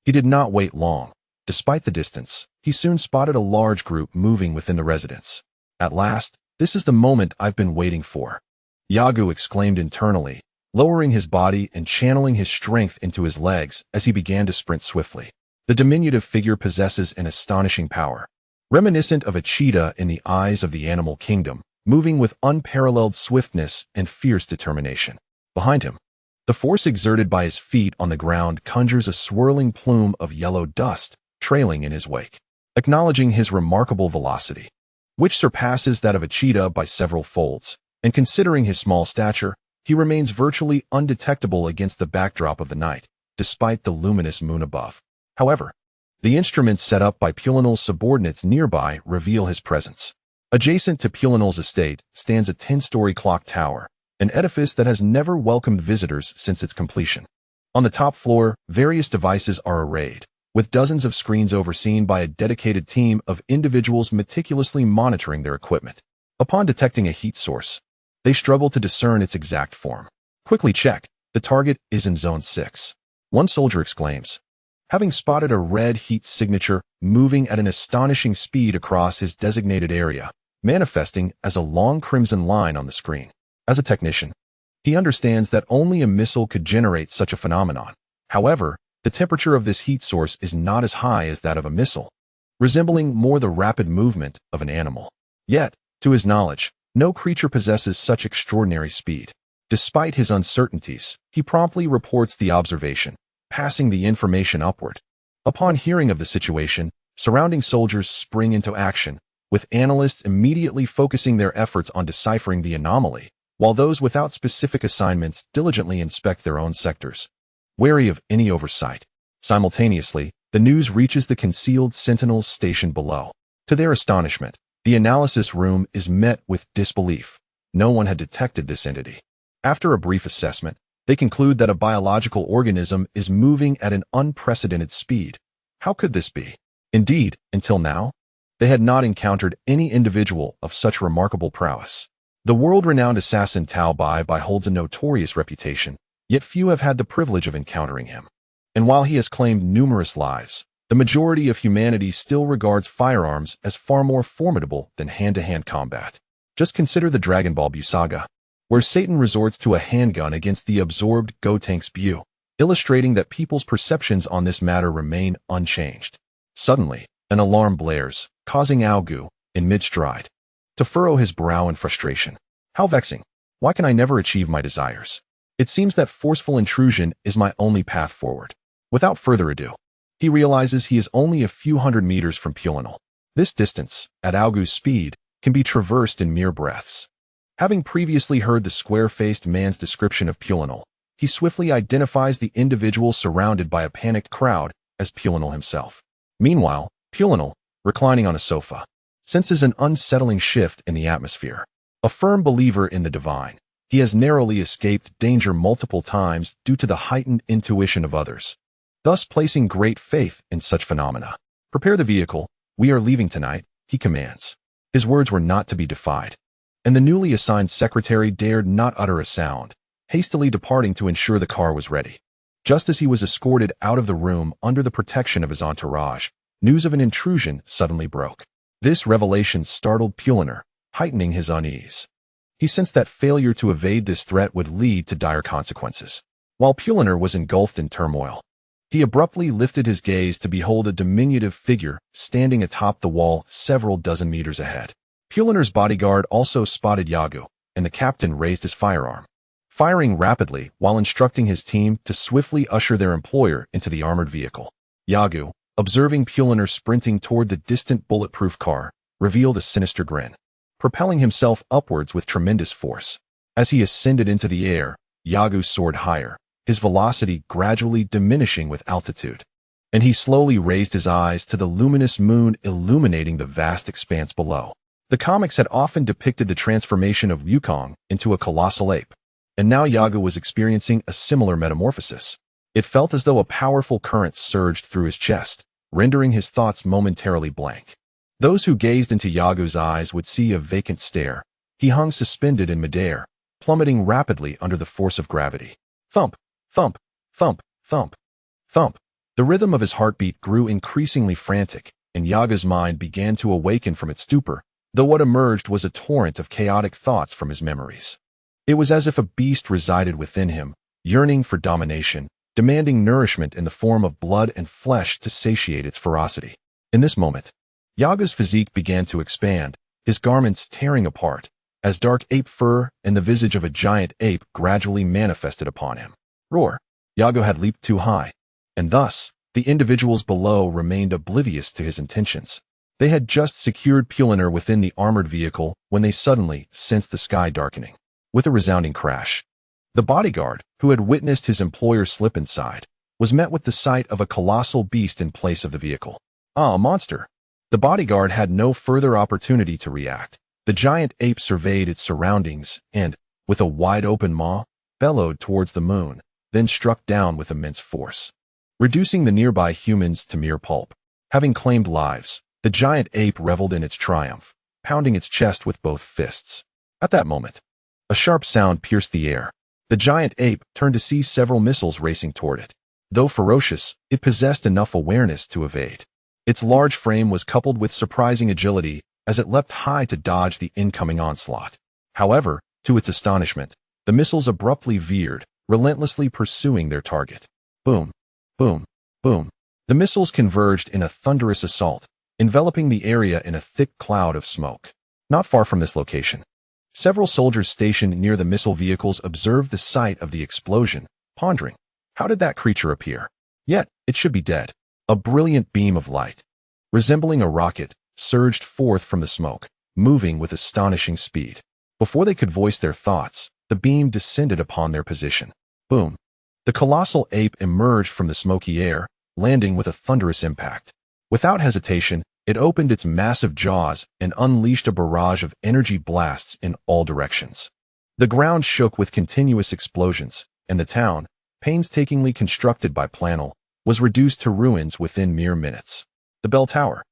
He did not wait long. Despite the distance, he soon spotted a large group moving within the residence. At last, this is the moment I've been waiting for, Yagu exclaimed internally, lowering his body and channeling his strength into his legs as he began to sprint swiftly. The diminutive figure possesses an astonishing power, reminiscent of a cheetah in the eyes of the animal kingdom, moving with unparalleled swiftness and fierce determination. Behind him, the force exerted by his feet on the ground conjures a swirling plume of yellow dust trailing in his wake, acknowledging his remarkable velocity, which surpasses that of a cheetah by several folds, and considering his small stature, he remains virtually undetectable against the backdrop of the night, despite the luminous moon above. However, the instruments set up by Pulinol's subordinates nearby reveal his presence. Adjacent to Pulinol's estate stands a 10-story clock tower, an edifice that has never welcomed visitors since its completion. On the top floor, various devices are arrayed, with dozens of screens overseen by a dedicated team of individuals meticulously monitoring their equipment. Upon detecting a heat source, they struggle to discern its exact form. Quickly check, the target is in Zone 6. One soldier exclaims, having spotted a red heat signature moving at an astonishing speed across his designated area, manifesting as a long crimson line on the screen. As a technician, he understands that only a missile could generate such a phenomenon. However, the temperature of this heat source is not as high as that of a missile, resembling more the rapid movement of an animal. Yet, to his knowledge, no creature possesses such extraordinary speed. Despite his uncertainties, he promptly reports the observation, passing the information upward. Upon hearing of the situation, surrounding soldiers spring into action, with analysts immediately focusing their efforts on deciphering the anomaly, while those without specific assignments diligently inspect their own sectors, wary of any oversight. Simultaneously, the news reaches the concealed sentinels stationed below. To their astonishment, the analysis room is met with disbelief. No one had detected this entity. After a brief assessment, they conclude that a biological organism is moving at an unprecedented speed. How could this be? Indeed, until now, they had not encountered any individual of such remarkable prowess. The world-renowned assassin Tao Bai holds a notorious reputation, yet few have had the privilege of encountering him. And while he has claimed numerous lives, the majority of humanity still regards firearms as far more formidable than hand-to-hand combat. Just consider the Dragon Ball Bu saga, where Satan resorts to a handgun against the absorbed Gotenks Bu, illustrating that people's perceptions on this matter remain unchanged. Suddenly, an alarm blares, causing Aogu, in mid-stride, to furrow his brow in frustration. How vexing! Why can I never achieve my desires? It seems that forceful intrusion is my only path forward. Without further ado, he realizes he is only a few hundred meters from Pulinol. This distance, at Aogu's speed, can be traversed in mere breaths. Having previously heard the square-faced man's description of Pulinal, he swiftly identifies the individual surrounded by a panicked crowd as Pulinal himself. Meanwhile, Pulinal, reclining on a sofa, senses an unsettling shift in the atmosphere. A firm believer in the divine, he has narrowly escaped danger multiple times due to the heightened intuition of others, thus placing great faith in such phenomena. "Prepare the vehicle. We are leaving tonight," he commands. His words were not to be defied, and the newly assigned secretary dared not utter a sound, hastily departing to ensure the car was ready. Just as he was escorted out of the room under the protection of his entourage, news of an intrusion suddenly broke. This revelation startled Pulinal, heightening his unease. He sensed that failure to evade this threat would lead to dire consequences. While Pulinal was engulfed in turmoil, he abruptly lifted his gaze to behold a diminutive figure standing atop the wall several dozen meters ahead. Pulinal's bodyguard also spotted Yagu, and the captain raised his firearm, firing rapidly while instructing his team to swiftly usher their employer into the armored vehicle. Yagu, observing Pulinal sprinting toward the distant bulletproof car, revealed a sinister grin, propelling himself upwards with tremendous force. As he ascended into the air, Yagu soared higher, his velocity gradually diminishing with altitude, and he slowly raised his eyes to the luminous moon illuminating the vast expanse below. The comics had often depicted the transformation of Wukong into a colossal ape, and now Yagu was experiencing a similar metamorphosis. It felt as though a powerful current surged through his chest, rendering his thoughts momentarily blank. Those who gazed into Yagu's eyes would see a vacant stare. He hung suspended in midair, plummeting rapidly under the force of gravity. Thump, thump, thump, thump, thump. The rhythm of his heartbeat grew increasingly frantic, and Yagu's mind began to awaken from its stupor, though what emerged was a torrent of chaotic thoughts from his memories. It was as if a beast resided within him, yearning for domination, demanding nourishment in the form of blood and flesh to satiate its ferocity. In this moment, Yagu's physique began to expand, his garments tearing apart, as dark ape fur and the visage of a giant ape gradually manifested upon him. Roar! Yagu had leaped too high, and thus, the individuals below remained oblivious to his intentions. They had just secured Pulinal within the armored vehicle when they suddenly sensed the sky darkening. With a resounding crash, the bodyguard, who had witnessed his employer slip inside, was met with the sight of a colossal beast in place of the vehicle. Ah, a monster! The bodyguard had no further opportunity to react. The giant ape surveyed its surroundings and, with a wide-open maw, bellowed towards the moon, then struck down with immense force, reducing the nearby humans to mere pulp. Having claimed lives, the giant ape reveled in its triumph, pounding its chest with both fists. At that moment, a sharp sound pierced the air. The giant ape turned to see several missiles racing toward it. Though ferocious, it possessed enough awareness to evade. Its large frame was coupled with surprising agility as it leapt high to dodge the incoming onslaught. However, to its astonishment, the missiles abruptly veered, relentlessly pursuing their target. Boom, boom, boom. The missiles converged in a thunderous assault, enveloping the area in a thick cloud of smoke. Not far from this location, several soldiers stationed near the missile vehicles observed the sight of the explosion, pondering, how did that creature appear? Yet, it should be dead. A brilliant beam of light, resembling a rocket, surged forth from the smoke, moving with astonishing speed. Before they could voice their thoughts, the beam descended upon their position. Boom! The colossal ape emerged from the smoky air, landing with a thunderous impact. Without hesitation, it opened its massive jaws and unleashed a barrage of energy blasts in all directions. The ground shook with continuous explosions, and the town, painstakingly constructed by Planel, was reduced to ruins within mere minutes. The bell tower,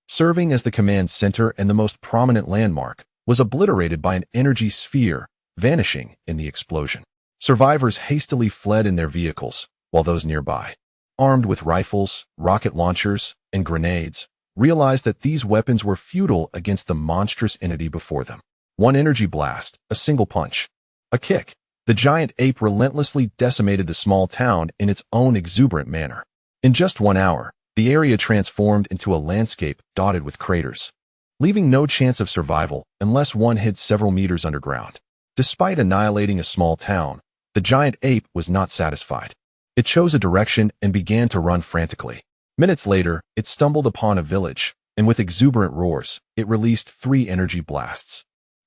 serving as the command center and the most prominent landmark, was obliterated by an energy sphere, vanishing in the explosion. Survivors hastily fled in their vehicles, while those nearby, armed with rifles, rocket launchers, and grenades, realized that these weapons were futile against the monstrous entity before them. One energy blast, a single punch, a kick. The giant ape relentlessly decimated the small town in its own exuberant manner. In just 1 hour, the area transformed into a landscape dotted with craters, leaving no chance of survival unless one hid several meters underground. Despite annihilating a small town, the giant ape was not satisfied. It chose a direction and began to run frantically. Minutes later, it stumbled upon a village, and with exuberant roars, it released 3 energy blasts.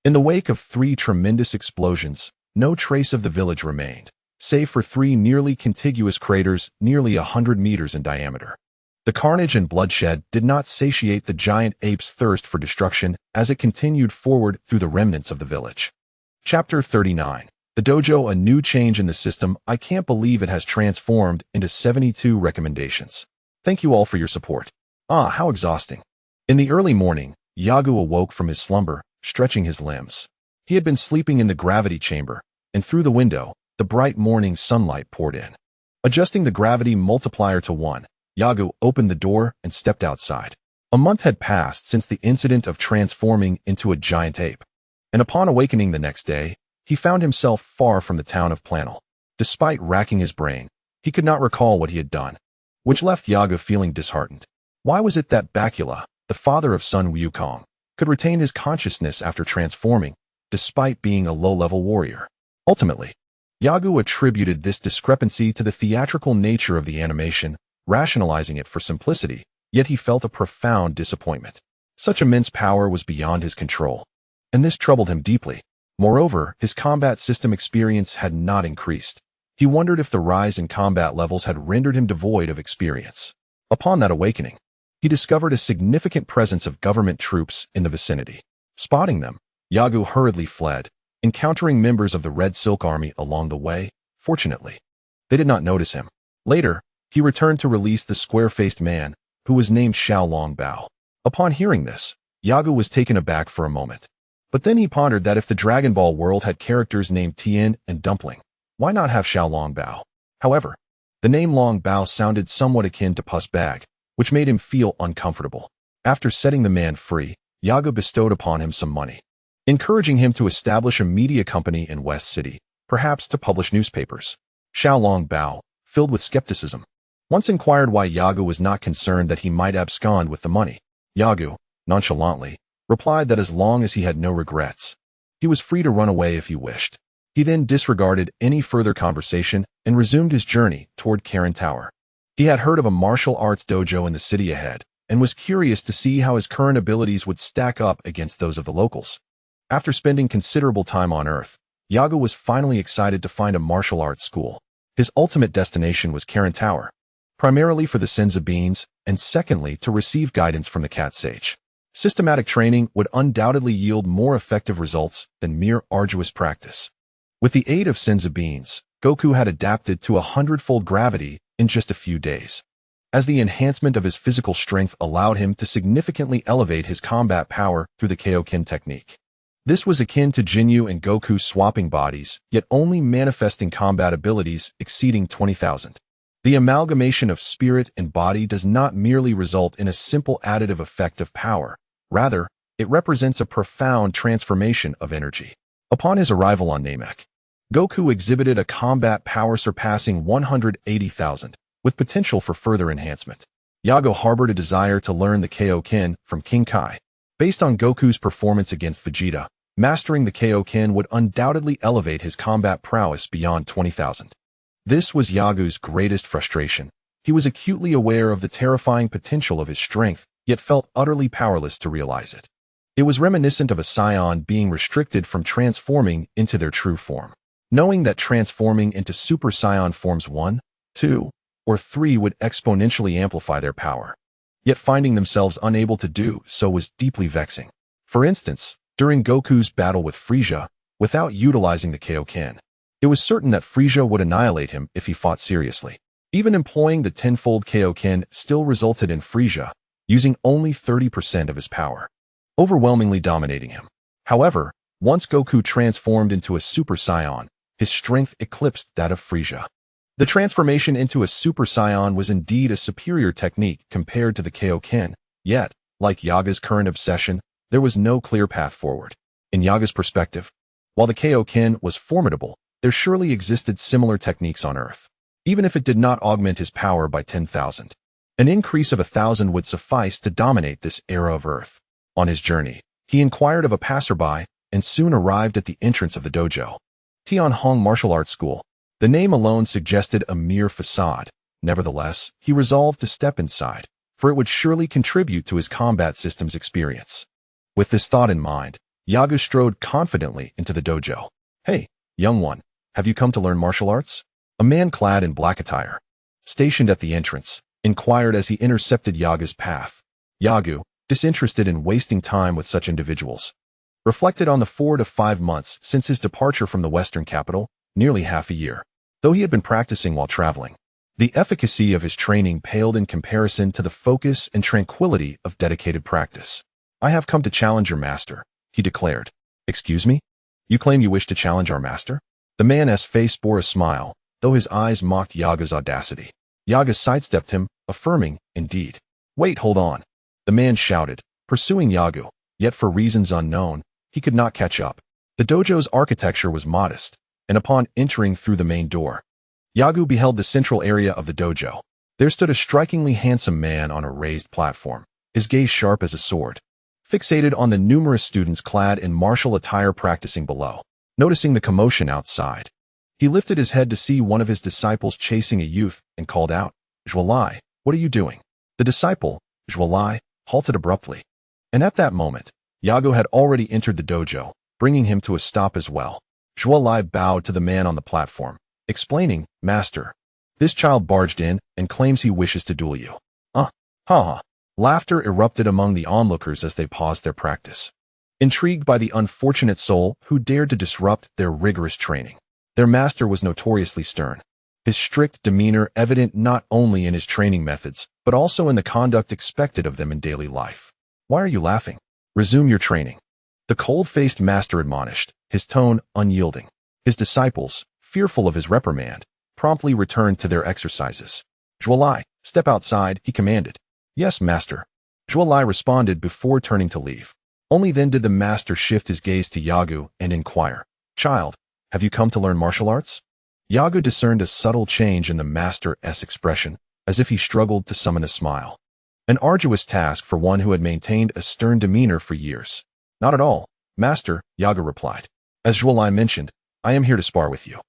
In the wake of 3 tremendous explosions, no trace of the village remained, save for 3 nearly contiguous craters nearly 100 meters in diameter. The carnage and bloodshed did not satiate the giant ape's thirst for destruction as it continued forward through the remnants of the village. Chapter 39. The Dojo, a new change in the system. I can't believe it has transformed into 72 recommendations. Thank you all for your support. How exhausting. In the early morning, Yagu awoke from his slumber, stretching his limbs. He had been sleeping in the gravity chamber, and through the window, the bright morning sunlight poured in. Adjusting the gravity multiplier to 1, Yagu opened the door and stepped outside. A month had passed since the incident of transforming into a giant ape, and upon awakening the next day, he found himself far from the town of Planel. Despite racking his brain, he could not recall what he had done, which left Yagu feeling disheartened. Why was it that Bakula, the father of Sun Wukong, could retain his consciousness after transforming, despite being a low-level warrior? Ultimately, Yagu attributed this discrepancy to the theatrical nature of the animation, rationalizing it for simplicity, yet he felt a profound disappointment. Such immense power was beyond his control, and this troubled him deeply. Moreover, his combat system experience had not increased. He wondered if the rise in combat levels had rendered him devoid of experience. Upon that awakening, he discovered a significant presence of government troops in the vicinity. Spotting them, Yagu hurriedly fled, encountering members of the Red Silk Army along the way. Fortunately, they did not notice him. Later, he returned to release the square-faced man, who was named Xiaolong Bao. Upon hearing this, Yagu was taken aback for a moment. But then he pondered that if the Dragon Ball world had characters named Tien and Dumpling, why not have Xiaolong Bao? However, the name Long Bao sounded somewhat akin to Puss Bag, which made him feel uncomfortable. After setting the man free, Yagu bestowed upon him some money, encouraging him to establish a media company in West City, perhaps to publish newspapers. Xiaolong Bao, filled with skepticism, once inquired why Yagu was not concerned that he might abscond with the money. Yagu, nonchalantly, replied that as long as he had no regrets, he was free to run away if he wished. He then disregarded any further conversation and resumed his journey toward Karen Tower. He had heard of a martial arts dojo in the city ahead and was curious to see how his current abilities would stack up against those of the locals. After spending considerable time on Earth, Yagu was finally excited to find a martial arts school. His ultimate destination was Karen Tower, primarily for the Senza beans, and secondly to receive guidance from the Cat Sage. Systematic training would undoubtedly yield more effective results than mere arduous practice. With the aid of Senza beans, Goku had adapted to 100-fold gravity in just a few days, as the enhancement of his physical strength allowed him to significantly elevate his combat power through the Kaioken technique. This was akin to Jinyu and Goku swapping bodies, yet only manifesting combat abilities exceeding 20,000. The amalgamation of spirit and body does not merely result in a simple additive effect of power. Rather, it represents a profound transformation of energy. Upon his arrival on Namek, Goku exhibited a combat power surpassing 180,000, with potential for further enhancement. Yagu harbored a desire to learn the Kaioken from King Kai. Based on Goku's performance against Vegeta, mastering the Kaioken would undoubtedly elevate his combat prowess beyond 20,000. This was Yagu's greatest frustration. He was acutely aware of the terrifying potential of his strength, yet felt utterly powerless to realize it. It was reminiscent of a Saiyan being restricted from transforming into their true form. Knowing that transforming into Super Saiyan forms 1, 2, or 3 would exponentially amplify their power, yet finding themselves unable to do so was deeply vexing. For instance, during Goku's battle with Frieza, without utilizing the Kaioken, it was certain that Frieza would annihilate him if he fought seriously. Even employing the tenfold Kaioken still resulted in Frieza using only 30% of his power, overwhelmingly dominating him. However, once Goku transformed into a Super Saiyan, his strength eclipsed that of Frieza. The transformation into a Super Saiyan was indeed a superior technique compared to the Kaioken, yet, like Yaga's current obsession, there was no clear path forward. In Yaga's perspective, while the Kaioken was formidable, there surely existed similar techniques on Earth. Even if it did not augment his power by 10,000, an increase of 1,000 would suffice to dominate this era of Earth. On his journey, he inquired of a passerby and soon arrived at the entrance of the dojo. Tianhong Martial Arts School. The name alone suggested a mere facade. Nevertheless, he resolved to step inside, for it would surely contribute to his combat systems experience. With this thought in mind, Yagu strode confidently into the dojo. Hey, young one, have you come to learn martial arts? A man clad in black attire, stationed at the entrance, inquired as he intercepted Yagu's path. Yagu, disinterested in wasting time with such individuals, reflected on the 4 to 5 months since his departure from the western capital, nearly half a year. Though he had been practicing while traveling, the efficacy of his training paled in comparison to the focus and tranquility of dedicated practice. I have come to challenge your master, he declared. Excuse me? You claim you wish to challenge our master? The man's face bore a smile, though his eyes mocked Yagu's audacity. Yagu sidestepped him, affirming, indeed. Wait, hold on. The man shouted, pursuing Yagu, yet for reasons unknown, he could not catch up. The dojo's architecture was modest, and upon entering through the main door, Yagu beheld the central area of the dojo. There stood a strikingly handsome man on a raised platform, his gaze sharp as a sword, fixated on the numerous students clad in martial attire practicing below. Noticing the commotion outside, he lifted his head to see one of his disciples chasing a youth and called out, Zhualai, what are you doing? The disciple, Zhualai, halted abruptly. And at that moment, Yagu had already entered the dojo, bringing him to a stop as well. Zhualai bowed to the man on the platform, explaining, Master, this child barged in and claims he wishes to duel you. Ha. Laughter erupted among the onlookers as they paused their practice, intrigued by the unfortunate soul who dared to disrupt their rigorous training. Their master was notoriously stern, his strict demeanor evident not only in his training methods, but also in the conduct expected of them in daily life. Why are you laughing? Resume your training. The cold-faced master admonished, his tone unyielding. His disciples, fearful of his reprimand, promptly returned to their exercises. Zhualai, step outside, he commanded. Yes, master. Zhualai responded before turning to leave. Only then did the master shift his gaze to Yagu and inquire, Child, have you come to learn martial arts? Yagu discerned a subtle change in the master's expression, as if he struggled to summon a smile. An arduous task for one who had maintained a stern demeanor for years. Not at all, master, Yagu replied. As Zhualai mentioned, I am here to spar with you.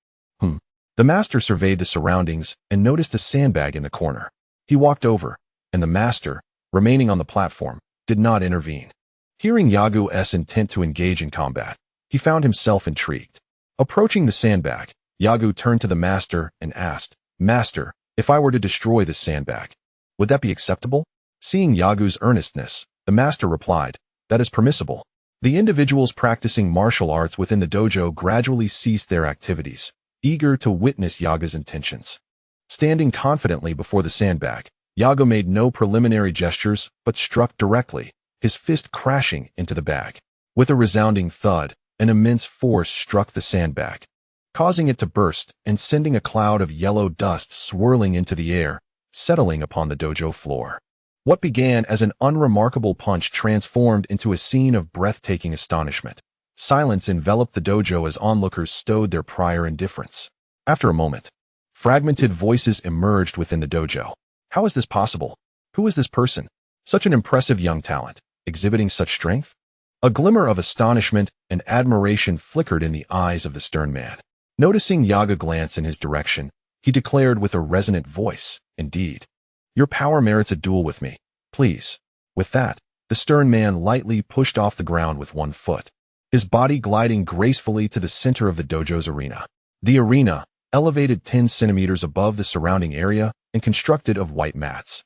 The master surveyed the surroundings and noticed a sandbag in the corner. He walked over, and the master, remaining on the platform, did not intervene. Hearing Yagu's intent to engage in combat, he found himself intrigued. Approaching the sandbag, Yagu turned to the master and asked, Master, if I were to destroy this sandbag, would that be acceptable? Seeing Yagu's earnestness, the master replied, That is permissible. The individuals practicing martial arts within the dojo gradually ceased their activities, eager to witness Yagu's intentions. Standing confidently before the sandbag, Yagu made no preliminary gestures but struck directly, his fist crashing into the bag. With a resounding thud, an immense force struck the sandbag, causing it to burst and sending a cloud of yellow dust swirling into the air, settling upon the dojo floor. What began as an unremarkable punch transformed into a scene of breathtaking astonishment. Silence enveloped the dojo as onlookers stowed their prior indifference. After a moment, fragmented voices emerged within the dojo. How is this possible? Who is this person? Such an impressive young talent, exhibiting such strength? A glimmer of astonishment and admiration flickered in the eyes of the stern man. Noticing Yagu glance in his direction, he declared with a resonant voice, Indeed. Your power merits a duel with me, please. With that, the stern man lightly pushed off the ground with one foot, his body gliding gracefully to the center of the dojo's arena. The arena, elevated 10 centimeters above the surrounding area and constructed of white mats,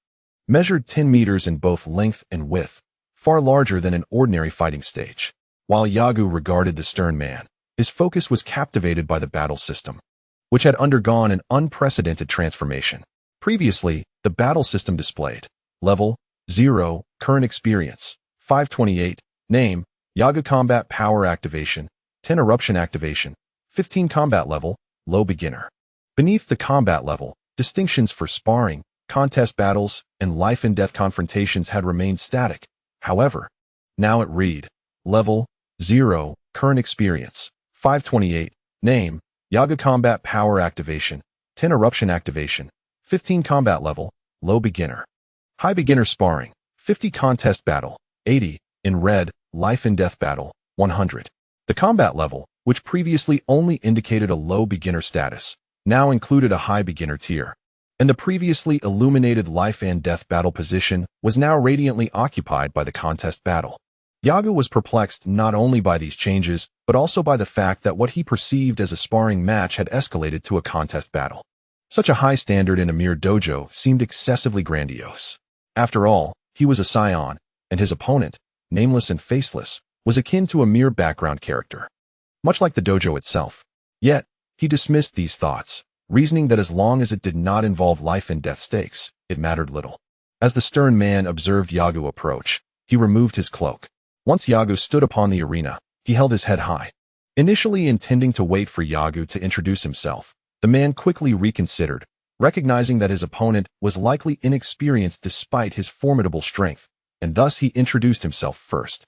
measured 10 meters in both length and width, far larger than an ordinary fighting stage. While Yagu regarded the stern man, his focus was captivated by the battle system, which had undergone an unprecedented transformation. Previously, the battle system displayed Level 0, Current Experience, 528, Name, Yagu Combat Power Activation, 10 Eruption Activation, 15 Combat Level, Low Beginner. Beneath the combat level, distinctions for sparring, contest battles, and life-and-death confrontations had remained static. However, now it read, Level 0, Current Experience, 528, Name, Yagu Combat Power Activation, 10 Eruption Activation, 15 Combat Level, Low Beginner. High Beginner Sparring, 50 Contest Battle, 80, in red, Life and Death Battle, 100. The combat level, which previously only indicated a low beginner status, now included a high beginner tier, and the previously illuminated life and death battle position was now radiantly occupied by the contest battle. Yago was perplexed not only by these changes, but also by the fact that what he perceived as a sparring match had escalated to a contest battle. Such a high standard in a mere dojo seemed excessively grandiose. After all, he was a Saiyan, and his opponent, nameless and faceless, was akin to a mere background character, much like the dojo itself. Yet, he dismissed these thoughts, reasoning that as long as it did not involve life and death stakes, it mattered little. As the stern man observed Yago approach, he removed his cloak. Once Yago stood upon the arena, he held his head high. Initially intending to wait for Yago to introduce himself, the man quickly reconsidered, recognizing that his opponent was likely inexperienced despite his formidable strength, and thus he introduced himself first.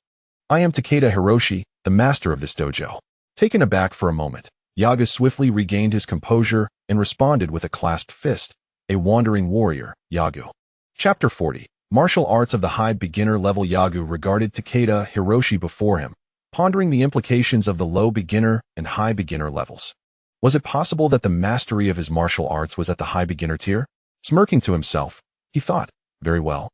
"I am Takeda Hiroshi, the master of this dojo." Taken aback for a moment, Yago swiftly regained his composure and responded with a clasped fist. "A wandering warrior, Yago." Chapter 40. Martial Arts of the High Beginner Level. Yago regarded Takeda Hiroshi before him, pondering the implications of the low beginner and high beginner levels. Was it possible that the mastery of his martial arts was at the high beginner tier? Smirking to himself, he thought, "Very well.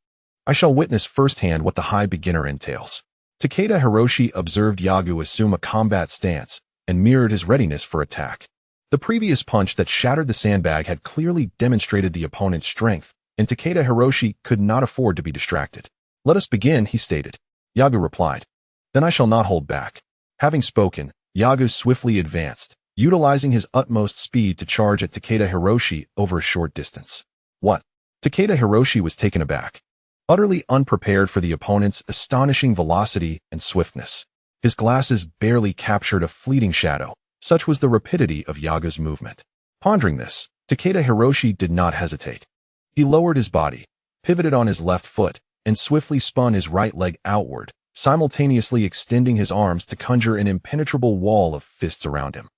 I shall witness firsthand what the high beginner entails." Takeda Hiroshi observed Yago assume a combat stance and mirrored his readiness for attack. The previous punch that shattered the sandbag had clearly demonstrated the opponent's strength, and Takeda Hiroshi could not afford to be distracted. "Let us begin," he stated. Yago replied. "Then I shall not hold back." Having spoken, Yago swiftly advanced, utilizing his utmost speed to charge at Takeda Hiroshi over a short distance. "What?" Takeda Hiroshi was taken aback, utterly unprepared for the opponent's astonishing velocity and swiftness. His glasses barely captured a fleeting shadow, such was the rapidity of Yago's movement. Pondering this, Takeda Hiroshi did not hesitate. He lowered his body, pivoted on his left foot, and swiftly spun his right leg outward, simultaneously extending his arms to conjure an impenetrable wall of fists around him.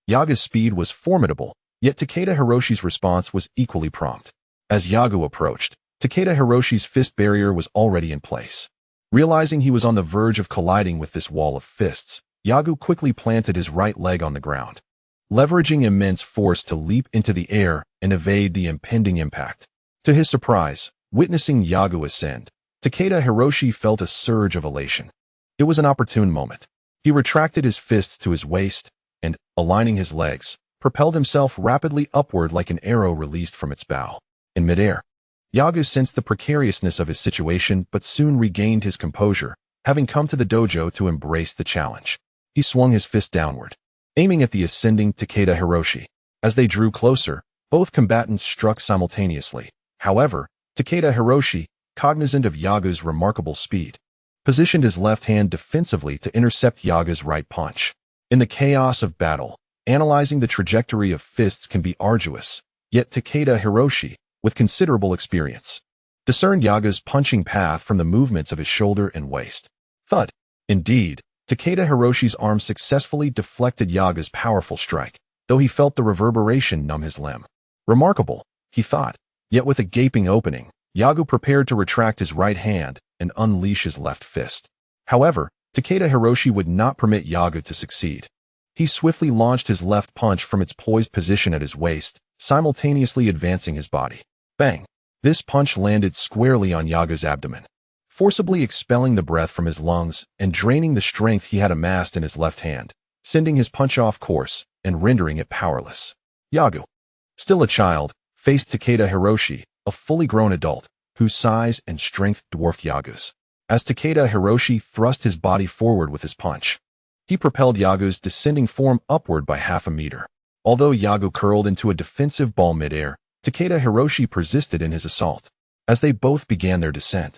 Yago's speed was formidable, yet Takeda Hiroshi's response was equally prompt. As Yago approached, Takeda Hiroshi's fist barrier was already in place. Realizing he was on the verge of colliding with this wall of fists, Yago quickly planted his right leg on the ground, leveraging immense force to leap into the air and evade the impending impact. To his surprise, witnessing Yago ascend, Takeda Hiroshi felt a surge of elation. It was an opportune moment. He retracted his fists to his waist and, aligning his legs, propelled himself rapidly upward like an arrow released from its bow. In midair, Yago sensed the precariousness of his situation but soon regained his composure, having come to the dojo to embrace the challenge. He swung his fist downward, aiming at the ascending Takeda Hiroshi. As they drew closer, both combatants struck simultaneously. However, Takeda Hiroshi, cognizant of Yago's remarkable speed, positioned his left hand defensively to intercept Yago's right punch. In the chaos of battle, analyzing the trajectory of fists can be arduous, yet Takeda Hiroshi, with considerable experience, discerned Yago's punching path from the movements of his shoulder and waist. Thud. Indeed, Takeda Hiroshi's arm successfully deflected Yago's powerful strike, though he felt the reverberation numb his limb. Remarkable, he thought, yet with a gaping opening, Yago prepared to retract his right hand and unleash his left fist. However, Takeda Hiroshi would not permit Yago to succeed. He swiftly launched his left punch from its poised position at his waist, simultaneously advancing his body. Bang! This punch landed squarely on Yago's abdomen, forcibly expelling the breath from his lungs and draining the strength he had amassed in his left hand, sending his punch off course and rendering it powerless. Yago, still a child, faced Takeda Hiroshi, a fully grown adult, whose size and strength dwarfed Yago's. As Takeda Hiroshi thrust his body forward with his punch, he propelled Yago's descending form upward by half a meter. Although Yago curled into a defensive ball midair, Takeda Hiroshi persisted in his assault. As they both began their descent,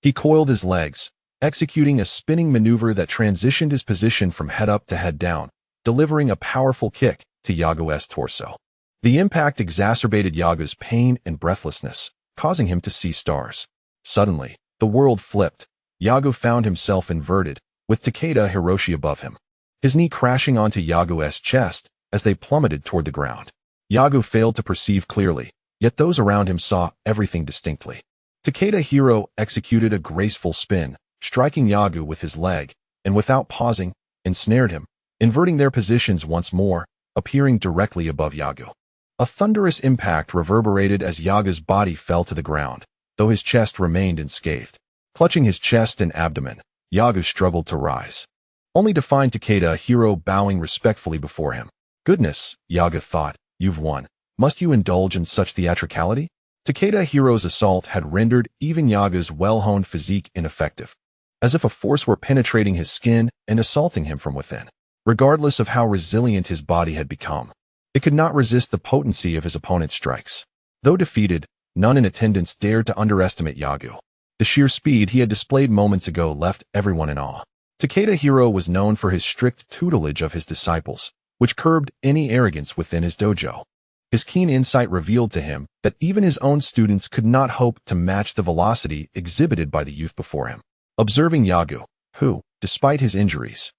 he coiled his legs, executing a spinning maneuver that transitioned his position from head up to head down, delivering a powerful kick to Yago's torso. The impact exacerbated Yago's pain and breathlessness, causing him to see stars. Suddenly, the world flipped. Yago found himself inverted, with Takeda Hiroshi above him, his knee crashing onto Yago's chest as they plummeted toward the ground. Yago failed to perceive clearly, yet those around him saw everything distinctly. Takeda Hiro executed a graceful spin, striking Yago with his leg, and without pausing, ensnared him, inverting their positions once more, appearing directly above Yago. A thunderous impact reverberated as Yago's body fell to the ground, though his chest remained unscathed. Clutching his chest and abdomen, Yagu struggled to rise, only to find Takeda Hiro bowing respectfully before him. Goodness, Yagu thought, you've won. Must you indulge in such theatricality? Takeda Hiro's assault had rendered even Yagu's well-honed physique ineffective, as if a force were penetrating his skin and assaulting him from within. Regardless of how resilient his body had become, it could not resist the potency of his opponent's strikes. Though defeated, none in attendance dared to underestimate Yagu. The sheer speed he had displayed moments ago left everyone in awe. Takeda Hiro was known for his strict tutelage of his disciples, which curbed any arrogance within his dojo. His keen insight revealed to him that even his own students could not hope to match the velocity exhibited by the youth before him. Observing Yagu, who, despite his injuries,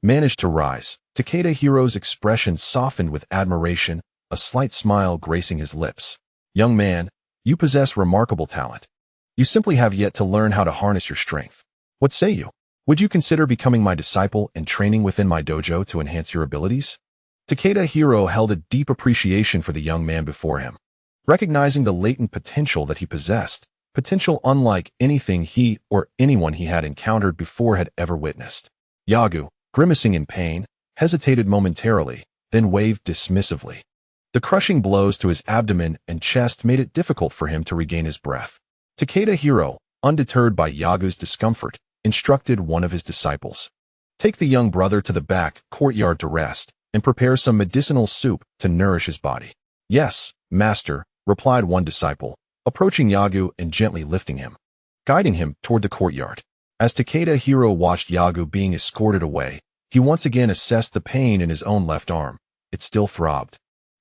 managed to rise, Takeda Hiro's expression softened with admiration, a slight smile gracing his lips. Young man, you possess remarkable talent. You simply have yet to learn how to harness your strength. What say you? Would you consider becoming my disciple and training within my dojo to enhance your abilities? Takeda Hiro held a deep appreciation for the young man before him, recognizing the latent potential that he possessed, potential unlike anything he or anyone he had encountered before had ever witnessed. Yagu, grimacing in pain, hesitated momentarily, then waved dismissively. The crushing blows to his abdomen and chest made it difficult for him to regain his breath. Takeda Hiro, undeterred by Yagu's discomfort, instructed one of his disciples. Take the young brother to the back courtyard to rest, and prepare some medicinal soup to nourish his body. Yes, master, replied one disciple, approaching Yagu and gently lifting him, guiding him toward the courtyard. As Takeda Hiro watched Yagu being escorted away, he once again assessed the pain in his own left arm. It still throbbed,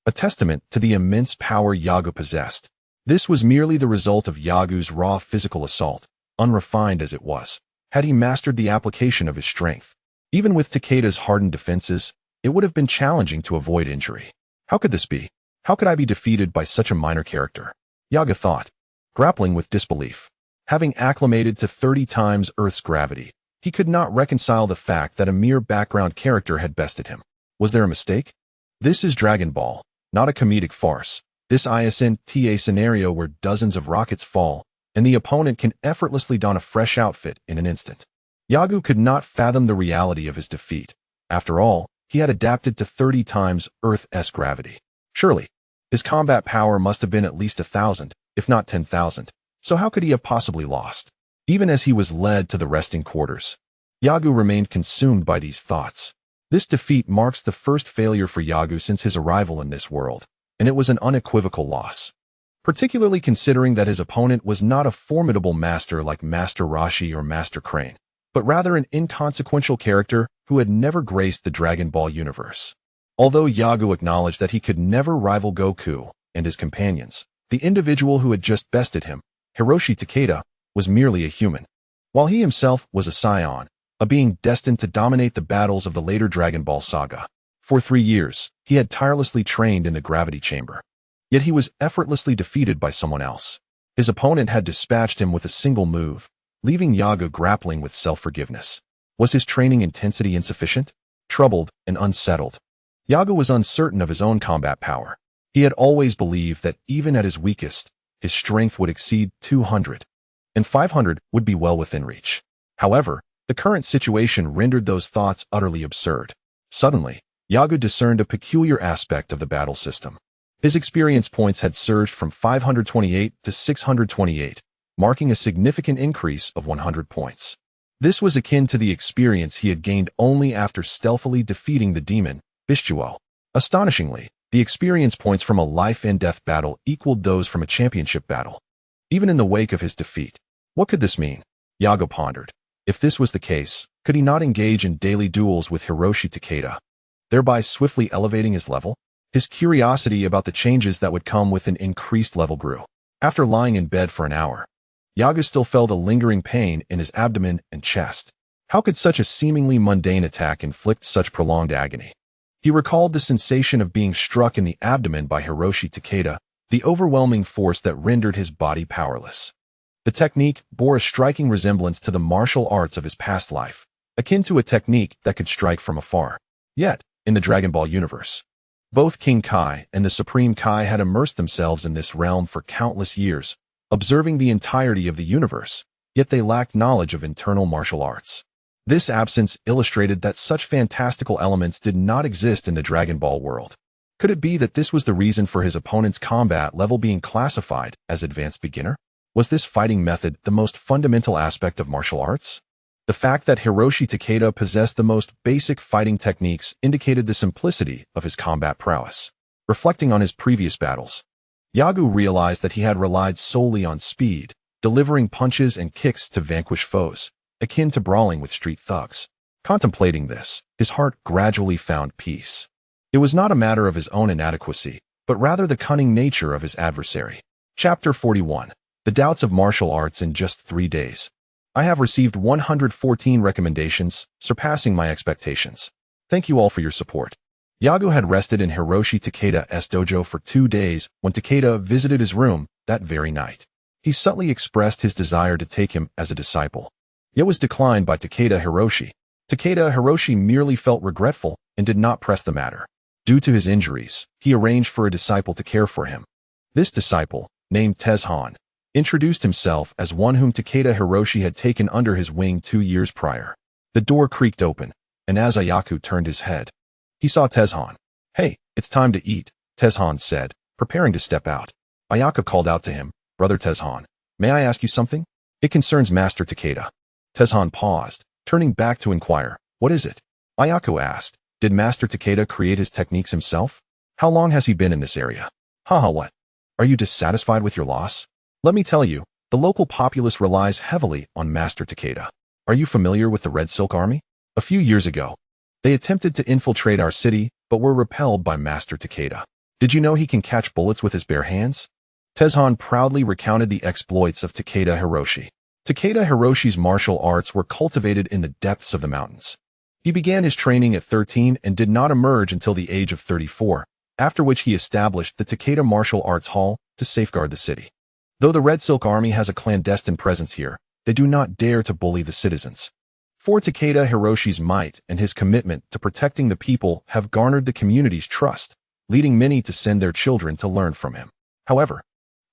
a testament to the immense power Yagu possessed. This was merely the result of Yagu's raw physical assault, unrefined as it was. Had he mastered the application of his strength, even with Takeda's hardened defenses, it would have been challenging to avoid injury. How could this be? How could I be defeated by such a minor character? Yagu thought, grappling with disbelief. Having acclimated to 30 times Earth's gravity, he could not reconcile the fact that a mere background character had bested him. Was there a mistake? This is Dragon Ball, not a comedic farce. This ISNTA scenario where dozens of rockets fall, and the opponent can effortlessly don a fresh outfit in an instant. Yagu could not fathom the reality of his defeat. After all, he had adapted to 30 times Earth's gravity. Surely, his combat power must have been at least 1,000, if not 10,000. So how could he have possibly lost? Even as he was led to the resting quarters, Yagu remained consumed by these thoughts. This defeat marks the first failure for Yagu since his arrival in this world, and it was an unequivocal loss. Particularly considering that his opponent was not a formidable master like Master Roshi or Master Crane, but rather an inconsequential character who had never graced the Dragon Ball universe. Although Yagu acknowledged that he could never rival Goku and his companions, the individual who had just bested him, Hiroshi Takeda, was merely a human. While he himself was a Saiyan, a being destined to dominate the battles of the later Dragon Ball saga. For 3 years, he had tirelessly trained in the gravity chamber. Yet he was effortlessly defeated by someone else. His opponent had dispatched him with a single move, leaving Yagu grappling with self-forgiveness. Was his training intensity insufficient? Troubled and unsettled, Yagu was uncertain of his own combat power. He had always believed that even at his weakest, his strength would exceed 200, and 500 would be well within reach. However, the current situation rendered those thoughts utterly absurd. Suddenly, Yagu discerned a peculiar aspect of the battle system. His experience points had surged from 528 to 628, marking a significant increase of 100 points. This was akin to the experience he had gained only after stealthily defeating the demon, Bishchuo. Astonishingly, the experience points from a life-and-death battle equaled those from a championship battle. Even in the wake of his defeat, what could this mean? Yagu pondered. If this was the case, could he not engage in daily duels with Hiroshi Takeda, thereby swiftly elevating his level? His curiosity about the changes that would come with an increased level grew. After lying in bed for an hour, Yagu still felt a lingering pain in his abdomen and chest. How could such a seemingly mundane attack inflict such prolonged agony? He recalled the sensation of being struck in the abdomen by Hiroshi Takeda, the overwhelming force that rendered his body powerless. The technique bore a striking resemblance to the martial arts of his past life, akin to a technique that could strike from afar. Yet, in the Dragon Ball universe, both King Kai and the Supreme Kai had immersed themselves in this realm for countless years, observing the entirety of the universe, yet they lacked knowledge of internal martial arts. This absence illustrated that such fantastical elements did not exist in the Dragon Ball world. Could it be that this was the reason for his opponent's combat level being classified as advanced beginner? Was this fighting method the most fundamental aspect of martial arts? The fact that Hiroshi Takeda possessed the most basic fighting techniques indicated the simplicity of his combat prowess. Reflecting on his previous battles, Yagu realized that he had relied solely on speed, delivering punches and kicks to vanquish foes, akin to brawling with street thugs. Contemplating this, his heart gradually found peace. It was not a matter of his own inadequacy, but rather the cunning nature of his adversary. Chapter 41. The Doubts of Martial Arts in Just 3 Days. I have received 114 recommendations, surpassing my expectations. Thank you all for your support. Yagu had rested in Hiroshi Takeda's dojo for 2 days when Takeda visited his room that very night. He subtly expressed his desire to take him as a disciple, yet was declined by Takeda Hiroshi. Takeda Hiroshi merely felt regretful and did not press the matter. Due to his injuries, he arranged for a disciple to care for him. This disciple, named Tezhan, introduced himself as one whom Takeda Hiroshi had taken under his wing 2 years prior. The door creaked open, and as Ayaku turned his head, he saw Tezhan. "Hey, it's time to eat," Tezhan said, preparing to step out. Ayaku called out to him, "Brother Tezhan, may I ask you something? It concerns Master Takeda." Tezhan paused, turning back to inquire, "What is it?" Ayaku asked, "Did Master Takeda create his techniques himself? How long has he been in this area?" "Haha, what? Are you dissatisfied with your loss? Let me tell you, the local populace relies heavily on Master Takeda. Are you familiar with the Red Silk Army? A few years ago, they attempted to infiltrate our city, but were repelled by Master Takeda. Did you know he can catch bullets with his bare hands?" Tezhan proudly recounted the exploits of Takeda Hiroshi. Takeda Hiroshi's martial arts were cultivated in the depths of the mountains. He began his training at 13 and did not emerge until the age of 34, after which he established the Takeda Martial Arts Hall to safeguard the city. Though the Red Silk Army has a clandestine presence here, they do not dare to bully the citizens. For Takeda Hiroshi's might and his commitment to protecting the people have garnered the community's trust, leading many to send their children to learn from him. However,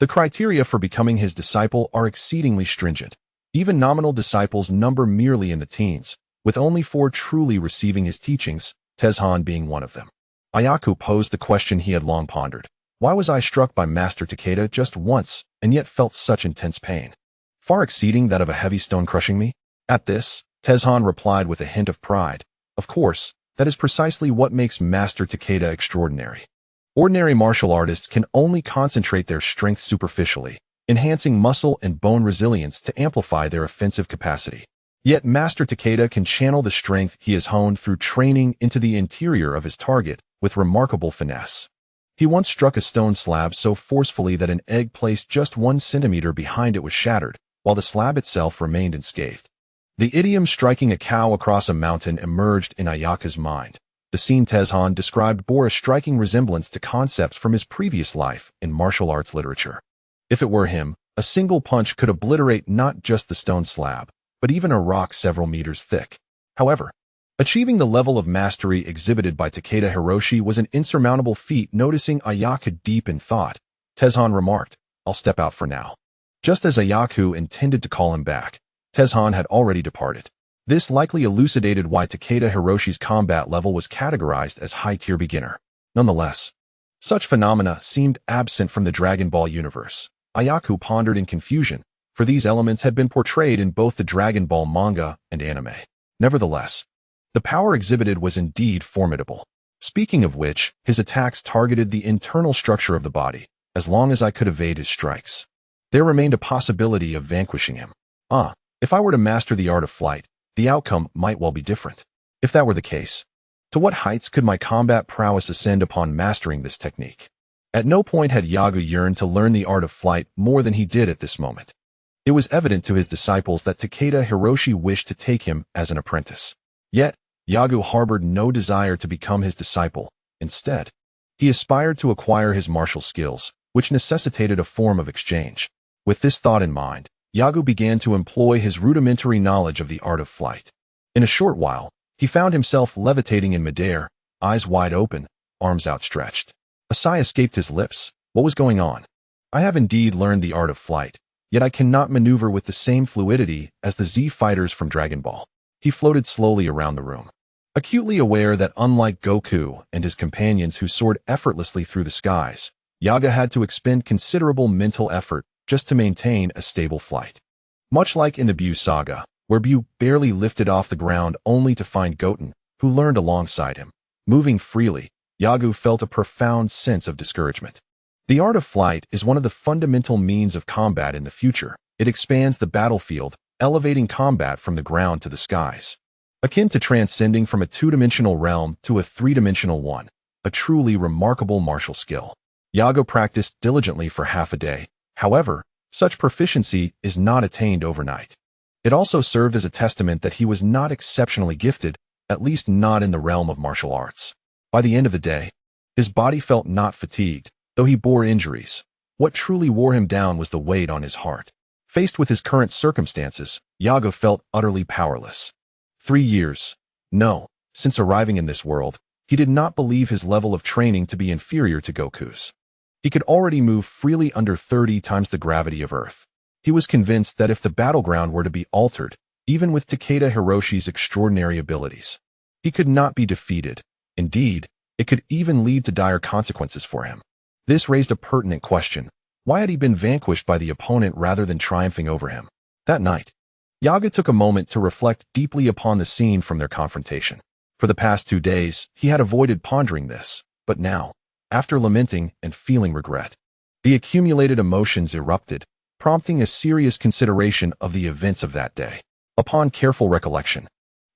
the criteria for becoming his disciple are exceedingly stringent. Even nominal disciples number merely in the teens, with only 4 truly receiving his teachings, Tezhan being one of them. Ayaku posed the question he had long pondered. Why was I struck by Master Takeda just once, and yet felt such intense pain, far exceeding that of a heavy stone crushing me? At this, Tezhan replied with a hint of pride, "Of course, that is precisely what makes Master Takeda extraordinary. Ordinary martial artists can only concentrate their strength superficially, enhancing muscle and bone resilience to amplify their offensive capacity. Yet Master Takeda can channel the strength he has honed through training into the interior of his target with remarkable finesse. He once struck a stone slab so forcefully that an egg placed just 1 centimeter behind it was shattered, while the slab itself remained unscathed." The idiom "striking a cow across a mountain" emerged in Ayaku's mind. The scene Tezhan described bore a striking resemblance to concepts from his previous life in martial arts literature. If it were him, a single punch could obliterate not just the stone slab, but even a rock several meters thick. However, achieving the level of mastery exhibited by Takeda Hiroshi was an insurmountable feat. Noticing Ayaku deep in thought, Tezhan remarked, "I'll step out for now." Just as Ayaku intended to call him back, Tezhan had already departed. This likely elucidated why Takeda Hiroshi's combat level was categorized as high-tier beginner. Nonetheless, such phenomena seemed absent from the Dragon Ball universe. Ayaku pondered in confusion, for these elements had been portrayed in both the Dragon Ball manga and anime. Nevertheless, the power exhibited was indeed formidable. Speaking of which, his attacks targeted the internal structure of the body, as long as I could evade his strikes. There remained a possibility of vanquishing him. If I were to master the art of flight, the outcome might well be different. If that were the case, to what heights could my combat prowess ascend upon mastering this technique? At no point had Yagu yearned to learn the art of flight more than he did at this moment. It was evident to his disciples that Takeda Hiroshi wished to take him as an apprentice. Yet, Yagu harbored no desire to become his disciple. Instead, he aspired to acquire his martial skills, which necessitated a form of exchange. With this thought in mind, Yagu began to employ his rudimentary knowledge of the art of flight. In a short while, he found himself levitating in midair, eyes wide open, arms outstretched. A sigh escaped his lips. What was going on? I have indeed learned the art of flight, yet I cannot maneuver with the same fluidity as the Z fighters from Dragon Ball. He floated slowly around the room, acutely aware that unlike Goku and his companions who soared effortlessly through the skies, Yaga had to expend considerable mental effort just to maintain a stable flight. Much like in the Bu saga, where Bu barely lifted off the ground only to find Goten, who learned alongside him. Moving freely, Yaga felt a profound sense of discouragement. The art of flight is one of the fundamental means of combat in the future. It expands the battlefield, elevating combat from the ground to the skies. Akin to transcending from a two-dimensional realm to a three-dimensional one, a truly remarkable martial skill. Yaga practiced diligently for half a day. However, such proficiency is not attained overnight. It also served as a testament that he was not exceptionally gifted, at least not in the realm of martial arts. By the end of the day, his body felt not fatigued, though he bore injuries. What truly wore him down was the weight on his heart. Faced with his current circumstances, Yaga felt utterly powerless. 3 years. No, since arriving in this world, he did not believe his level of training to be inferior to Goku's. He could already move freely under 30 times the gravity of Earth. He was convinced that if the battleground were to be altered, even with Takeda Hiroshi's extraordinary abilities, he could not be defeated. Indeed, it could even lead to dire consequences for him. This raised a pertinent question. Why had he been vanquished by the opponent rather than triumphing over him? That night, Yaga took a moment to reflect deeply upon the scene from their confrontation. For the past 2 days, he had avoided pondering this, but now, after lamenting and feeling regret, the accumulated emotions erupted, prompting a serious consideration of the events of that day. Upon careful recollection,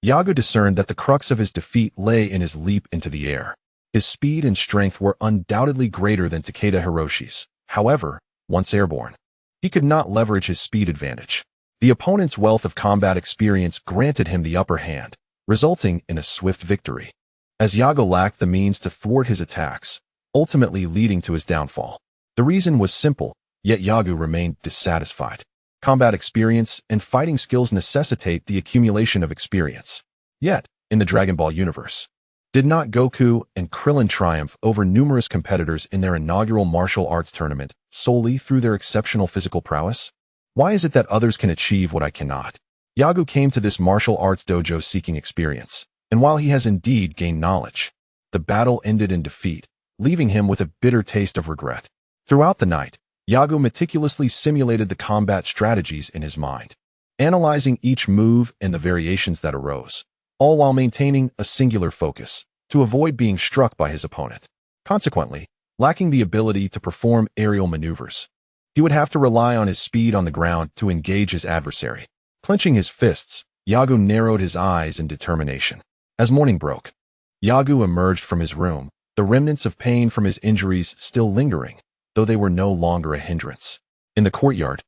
Yaga discerned that the crux of his defeat lay in his leap into the air. His speed and strength were undoubtedly greater than Takeda Hiroshi's. However, once airborne, he could not leverage his speed advantage. The opponent's wealth of combat experience granted him the upper hand, resulting in a swift victory. As Yaga lacked the means to thwart his attacks, ultimately leading to his downfall. The reason was simple, yet Yaga remained dissatisfied. Combat experience and fighting skills necessitate the accumulation of experience. Yet, in the Dragon Ball universe, did not Goku and Krillin triumph over numerous competitors in their inaugural martial arts tournament solely through their exceptional physical prowess? Why is it that others can achieve what I cannot? Yaga came to this martial arts dojo seeking experience, and while he has indeed gained knowledge, the battle ended in defeat, leaving him with a bitter taste of regret. Throughout the night, Yaga meticulously simulated the combat strategies in his mind, analyzing each move and the variations that arose, all while maintaining a singular focus, to avoid being struck by his opponent. Consequently, lacking the ability to perform aerial maneuvers, he would have to rely on his speed on the ground to engage his adversary. Clenching his fists, Yaga narrowed his eyes in determination. As morning broke, Yaga emerged from his room, the remnants of pain from his injuries still lingering, though they were no longer a hindrance. In the courtyard,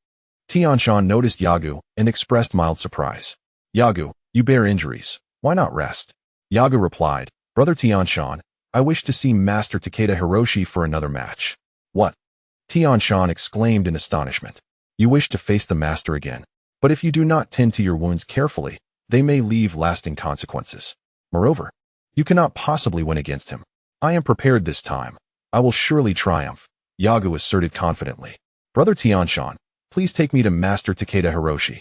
Tianshan noticed Yaga and expressed mild surprise. Yaga, you bear injuries. Why not rest? Yaga replied, Brother Tianshan, I wish to see Master Takeda Hiroshi for another match. What? Tianshan exclaimed in astonishment. You wish to face the master again. But if you do not tend to your wounds carefully, they may leave lasting consequences. Moreover, you cannot possibly win against him. I am prepared this time. I will surely triumph, Yaga asserted confidently. Brother Tianshan, please take me to Master Takeda Hiroshi.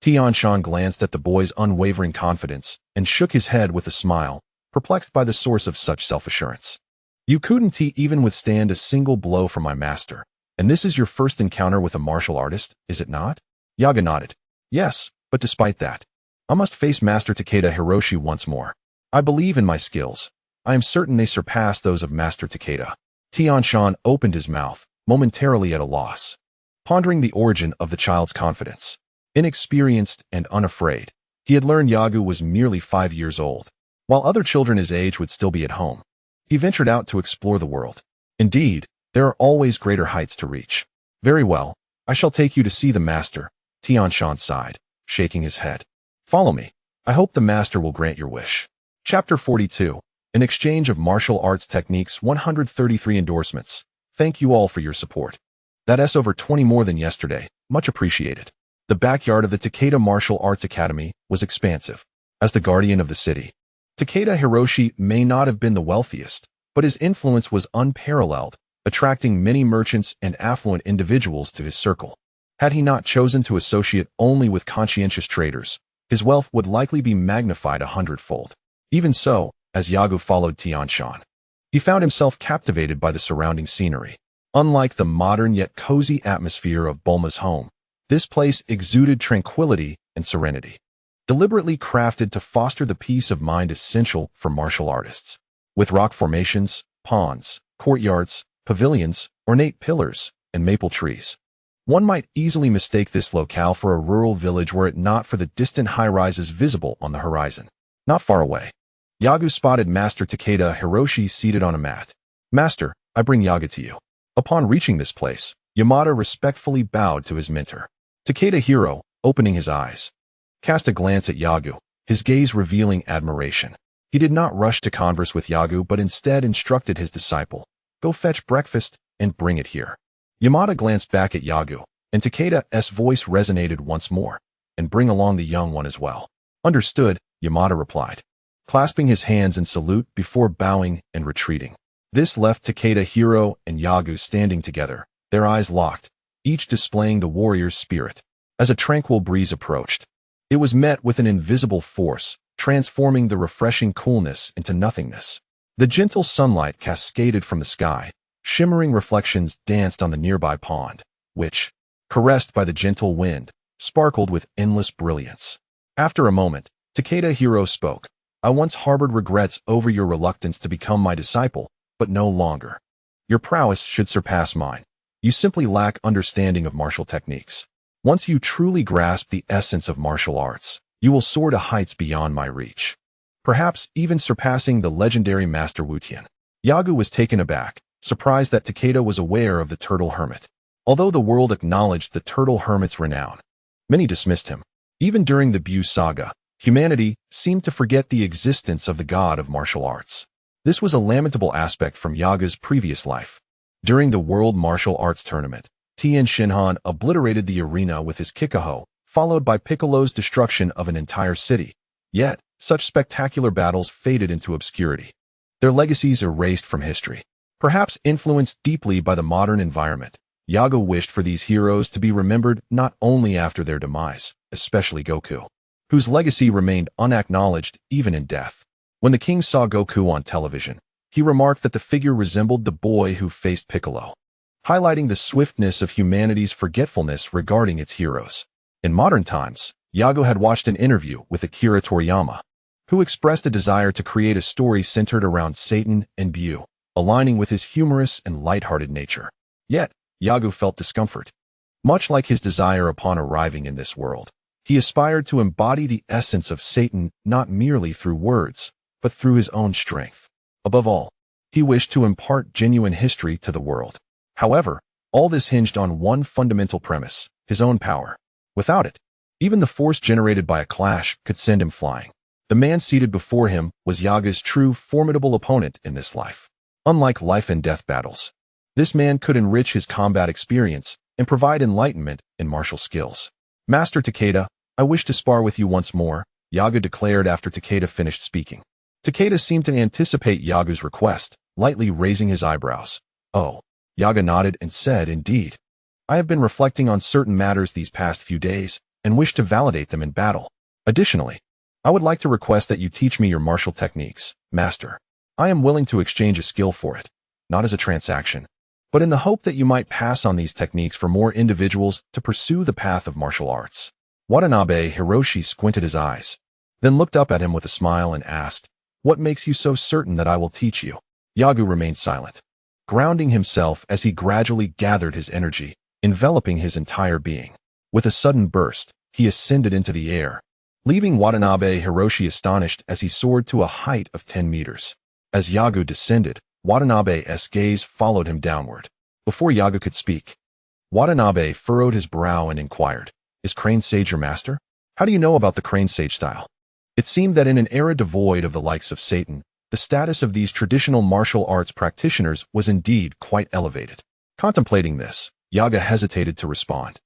Tianshan glanced at the boy's unwavering confidence and shook his head with a smile, perplexed by the source of such self-assurance. You couldn't even withstand a single blow from my master, and this is your first encounter with a martial artist, is it not? Yaga nodded. Yes, but despite that, I must face Master Takeda Hiroshi once more. I believe in my skills. I am certain they surpass those of Master Takeda. Tianshan opened his mouth, momentarily at a loss, pondering the origin of the child's confidence. Inexperienced and unafraid, he had learned Yaga was merely 5 years old, while other children his age would still be at home. He ventured out to explore the world. Indeed, there are always greater heights to reach. Very well, I shall take you to see the master, Tianshan sighed, shaking his head. Follow me. I hope the master will grant your wish. Chapter 42. An exchange of martial arts techniques. 133 endorsements. Thank you all for your support. That's over 20 more than yesterday. Much appreciated. The backyard of the Takeda Martial Arts Academy was expansive. As the guardian of the city, Takeda Hiroshi may not have been the wealthiest, but his influence was unparalleled, attracting many merchants and affluent individuals to his circle. Had he not chosen to associate only with conscientious traders, his wealth would likely be magnified 100-fold. Even so, as Yagu followed Tianshan, he found himself captivated by the surrounding scenery. Unlike the modern yet cozy atmosphere of Bulma's home, this place exuded tranquility and serenity, deliberately crafted to foster the peace of mind essential for martial artists. With rock formations, ponds, courtyards, pavilions, ornate pillars, and maple trees, one might easily mistake this locale for a rural village were it not for the distant high-rises visible on the horizon. Not far away, Yagu spotted Master Takeda Hiroshi seated on a mat. "Master, I bring Yaga to you." Upon reaching this place, Yamada respectfully bowed to his mentor. Takeda Hiro, opening his eyes, cast a glance at Yagu, his gaze revealing admiration. He did not rush to converse with Yagu but instead instructed his disciple, "Go fetch breakfast and bring it here." Yamada glanced back at Yagu, and Takeda's voice resonated once more, "And bring along the young one as well." "Understood," Yamada replied, clasping his hands in salute before bowing and retreating. This left Takeda Hiro and Yagu standing together, their eyes locked, each displaying the warrior's spirit. As a tranquil breeze approached, it was met with an invisible force, transforming the refreshing coolness into nothingness. The gentle sunlight cascaded from the sky, shimmering reflections danced on the nearby pond, which, caressed by the gentle wind, sparkled with endless brilliance. After a moment, Takeda Hiro spoke. "I once harbored regrets over your reluctance to become my disciple, but no longer. Your prowess should surpass mine. You simply lack understanding of martial techniques. Once you truly grasp the essence of martial arts, you will soar to heights beyond my reach, perhaps even surpassing the legendary Master Wutian." Yagu was taken aback, surprised that Takeda was aware of the Turtle Hermit. Although the world acknowledged the Turtle Hermit's renown, many dismissed him. Even during the Bu saga, humanity seemed to forget the existence of the god of martial arts. This was a lamentable aspect from Yaga's previous life. During the World Martial Arts Tournament, Tien Shinhan obliterated the arena with his Kikaho, followed by Piccolo's destruction of an entire city. Yet, such spectacular battles faded into obscurity, their legacies erased from history. Perhaps influenced deeply by the modern environment, Yaga wished for these heroes to be remembered not only after their demise, especially Goku, whose legacy remained unacknowledged even in death. When the king saw Goku on television, he remarked that the figure resembled the boy who faced Piccolo, highlighting the swiftness of humanity's forgetfulness regarding its heroes. In modern times, Yago had watched an interview with Akira Toriyama, who expressed a desire to create a story centered around Satan and Bu, aligning with his humorous and lighthearted nature. Yet, Yago felt discomfort. Much like his desire upon arriving in this world, he aspired to embody the essence of Satan not merely through words, but through his own strength. Above all, he wished to impart genuine history to the world. However, all this hinged on one fundamental premise, his own power. Without it, even the force generated by a clash could send him flying. The man seated before him was Yaga's true formidable opponent in this life. Unlike life and death battles, this man could enrich his combat experience and provide enlightenment in martial skills. "Master Takeda, I wish to spar with you once more," Yaga declared after Takeda finished speaking. Takeda seemed to anticipate Yaga's request, lightly raising his eyebrows. "Oh." Yaga nodded and said, "Indeed. I have been reflecting on certain matters these past few days and wish to validate them in battle. Additionally, I would like to request that you teach me your martial techniques, Master. I am willing to exchange a skill for it, not as a transaction, but in the hope that you might pass on these techniques for more individuals to pursue the path of martial arts." Watanabe Hiroshi squinted his eyes, then looked up at him with a smile and asked, "What makes you so certain that I will teach you?" Yagu remained silent, grounding himself as he gradually gathered his energy, enveloping his entire being. With a sudden burst, he ascended into the air, leaving Watanabe Hiroshi astonished as he soared to a height of 10 meters. As Yagu descended, Watanabe's gaze followed him downward. Before Yagu could speak, Watanabe furrowed his brow and inquired, "Is Crane Sage your master? How do you know about the Crane Sage style?" It seemed that in an era devoid of the likes of Satan, the status of these traditional martial arts practitioners was indeed quite elevated. Contemplating this, Yaga hesitated to respond.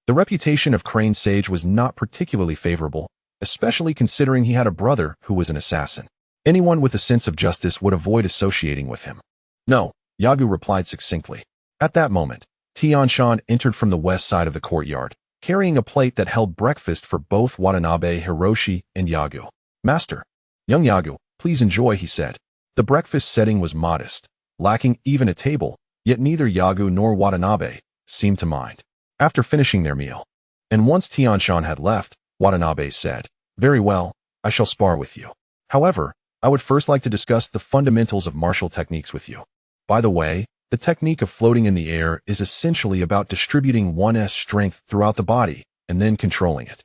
The reputation of Crane Sage was not particularly favorable, especially considering he had a brother who was an assassin. Anyone with a sense of justice would avoid associating with him. "No," Yagu replied succinctly. At that moment, Tianshan entered from the west side of the courtyard, carrying a plate that held breakfast for both Watanabe, Hiroshi, and Yagu. "Master, young Yagu, please enjoy," he said. The breakfast setting was modest, lacking even a table, yet neither Yagu nor Watanabe seemed to mind. After finishing their meal, and once Tianshan had left, Watanabe said, "Very well, I shall spar with you. However, I would first like to discuss the fundamentals of martial techniques with you. By the way, the technique of floating in the air is essentially about distributing one's strength throughout the body and then controlling it.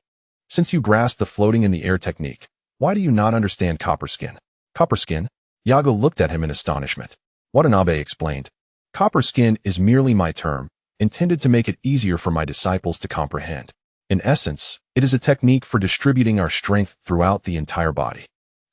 Since you grasp the floating in the air technique, why do you not understand copper skin?" "Copper skin?" Yagu looked at him in astonishment. Watanabe explained, "Copper skin is merely my term, intended to make it easier for my disciples to comprehend. In essence, it is a technique for distributing our strength throughout the entire body.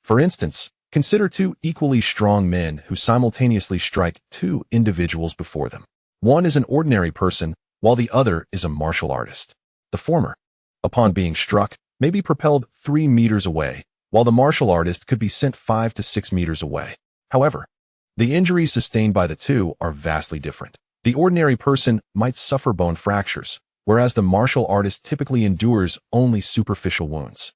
For instance, consider two equally strong men who simultaneously strike two individuals before them. One is an ordinary person, while the other is a martial artist. The former, upon being struck, may be propelled 3 meters away, while the martial artist could be sent 5 to 6 meters away. However, the injuries sustained by the two are vastly different. The ordinary person might suffer bone fractures, whereas the martial artist typically endures only superficial wounds.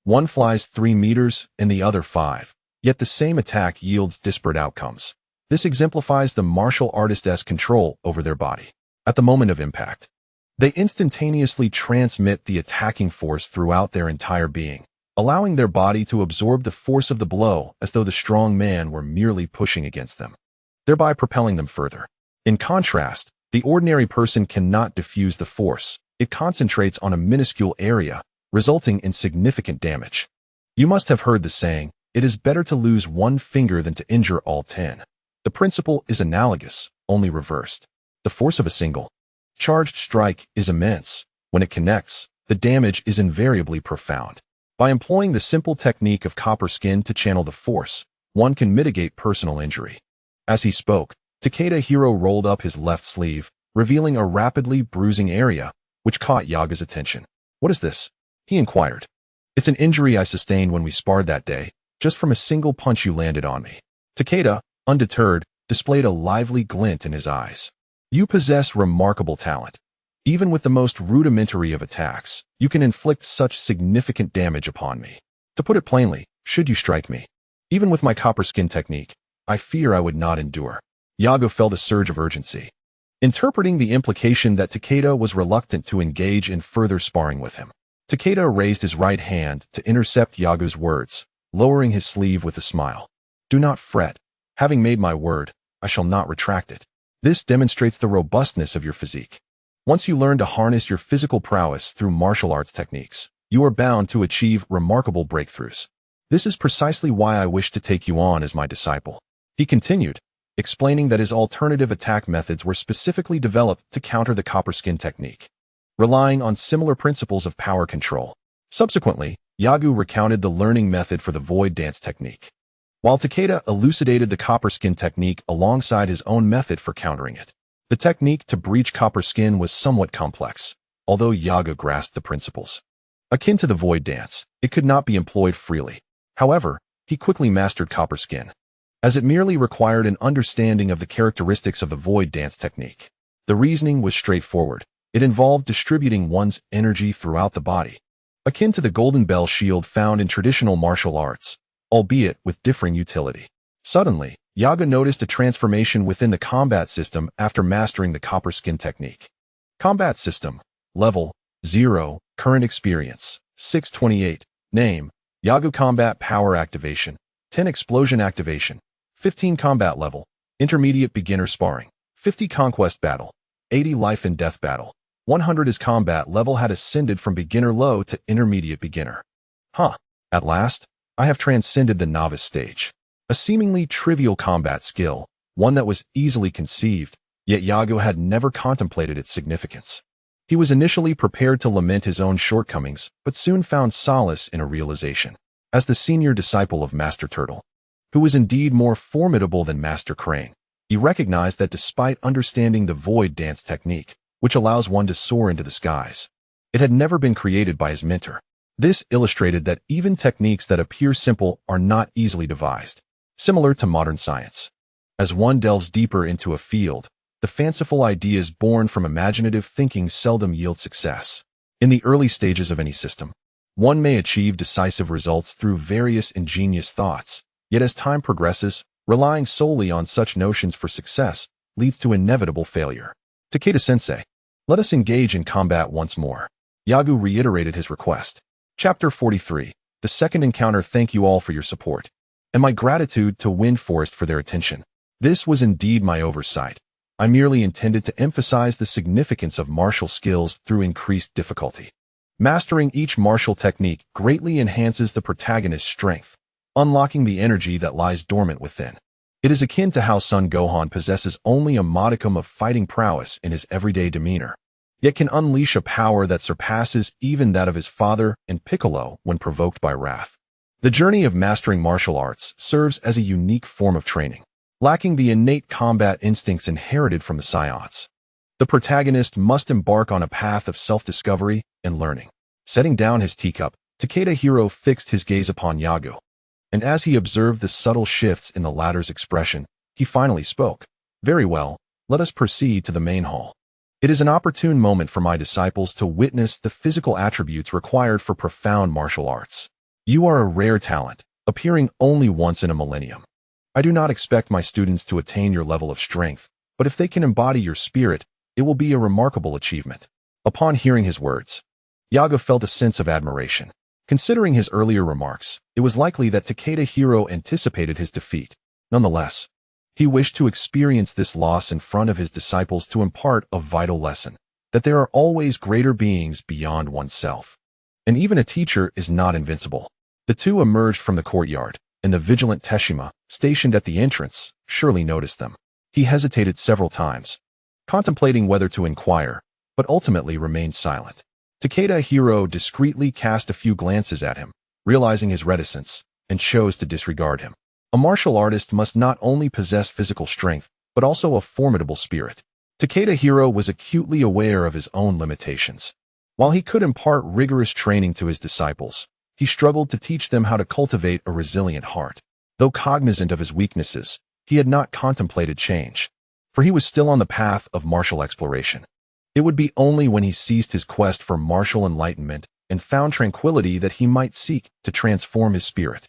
One flies 3 meters and the other 5, yet the same attack yields disparate outcomes. This exemplifies the martial artist's control over their body. At the moment of impact, they instantaneously transmit the attacking force throughout their entire being, allowing their body to absorb the force of the blow as though the strong man were merely pushing against them, thereby propelling them further. In contrast, the ordinary person cannot diffuse the force. It concentrates on a minuscule area, resulting in significant damage. You must have heard the saying, "It is better to lose one finger than to injure all 10. The principle is analogous, only reversed. The force of a single, charged strike is immense. When it connects, the damage is invariably profound. By employing the simple technique of copper skin to channel the force, one can mitigate personal injury." As he spoke, Takeda Hiro rolled up his left sleeve, revealing a rapidly bruising area, which caught Yaga's attention. "What is this?" he inquired. "It's an injury I sustained when we sparred that day, just from a single punch you landed on me." Takeda, undeterred, displayed a lively glint in his eyes. "You possess remarkable talent. Even with the most rudimentary of attacks, you can inflict such significant damage upon me. To put it plainly, should you strike me, even with my copper skin technique, I fear I would not endure." Yagu felt a surge of urgency, interpreting the implication that Takeda was reluctant to engage in further sparring with him. Takeda raised his right hand to intercept Yagu's words, lowering his sleeve with a smile. "Do not fret. Having made my word, I shall not retract it. This demonstrates the robustness of your physique. Once you learn to harness your physical prowess through martial arts techniques, you are bound to achieve remarkable breakthroughs. This is precisely why I wish to take you on as my disciple." He continued, explaining that his alternative attack methods were specifically developed to counter the copper skin technique, relying on similar principles of power control. Subsequently, Yagu recounted the learning method for the void dance technique, while Takeda elucidated the copper skin technique alongside his own method for countering it. The technique to breach copper skin was somewhat complex, although Yagu grasped the principles. Akin to the void dance, it could not be employed freely. However, he quickly mastered copper skin, as it merely required an understanding of the characteristics of the void dance technique. The reasoning was straightforward. It involved distributing one's energy throughout the body, akin to the golden bell shield found in traditional martial arts, albeit with differing utility. Suddenly, Yagu noticed a transformation within the combat system after mastering the copper skin technique. Combat system, level 0, current experience, 628, name, Yagu combat power activation, 10 explosion activation, 15 combat level, intermediate beginner sparring, 50 conquest battle, 80 life and death battle, 100 as combat level had ascended from beginner low to intermediate beginner. At last, I have transcended the novice stage. A seemingly trivial combat skill, one that was easily conceived, yet Yagu had never contemplated its significance. He was initially prepared to lament his own shortcomings, but soon found solace in a realization. As the senior disciple of Master Turtle, who was indeed more formidable than Master Crane, he recognized that despite understanding the void dance technique, which allows one to soar into the skies, it had never been created by his mentor. This illustrated that even techniques that appear simple are not easily devised, similar to modern science. As one delves deeper into a field, the fanciful ideas born from imaginative thinking seldom yield success. In the early stages of any system, one may achieve decisive results through various ingenious thoughts, yet as time progresses, relying solely on such notions for success leads to inevitable failure. Takeda-sensei, let us engage in combat once more. Yagu reiterated his request. Chapter 43. The second encounter. Thank you all for your support, and my gratitude to Wind Forest for their attention. This was indeed my oversight. I merely intended to emphasize the significance of martial skills through increased difficulty. Mastering each martial technique greatly enhances the protagonist's strength, unlocking the energy that lies dormant within. It is akin to how Son Gohan possesses only a modicum of fighting prowess in his everyday demeanor, yet can unleash a power that surpasses even that of his father and Piccolo when provoked by wrath. The journey of mastering martial arts serves as a unique form of training, lacking the innate combat instincts inherited from the Saiyans. The protagonist must embark on a path of self-discovery and learning. Setting down his teacup, Takeda Hero fixed his gaze upon Yagu, and as he observed the subtle shifts in the latter's expression, he finally spoke. Very well, let us proceed to the main hall. It is an opportune moment for my disciples to witness the physical attributes required for profound martial arts. You are a rare talent, appearing only once in a millennium. I do not expect my students to attain your level of strength, but if they can embody your spirit, it will be a remarkable achievement. Upon hearing his words, Yaga felt a sense of admiration. Considering his earlier remarks, it was likely that Takeda Hero anticipated his defeat. Nonetheless, he wished to experience this loss in front of his disciples to impart a vital lesson, that there are always greater beings beyond oneself. And even a teacher is not invincible. The two emerged from the courtyard, and the vigilant Teshima, stationed at the entrance, surely noticed them. He hesitated several times, contemplating whether to inquire, but ultimately remained silent. Takeda Hero discreetly cast a few glances at him, realizing his reticence, and chose to disregard him. A martial artist must not only possess physical strength, but also a formidable spirit. Takeda Hero was acutely aware of his own limitations. While he could impart rigorous training to his disciples, he struggled to teach them how to cultivate a resilient heart. Though cognizant of his weaknesses, he had not contemplated change, for he was still on the path of martial exploration. It would be only when he ceased his quest for martial enlightenment and found tranquility that he might seek to transform his spirit.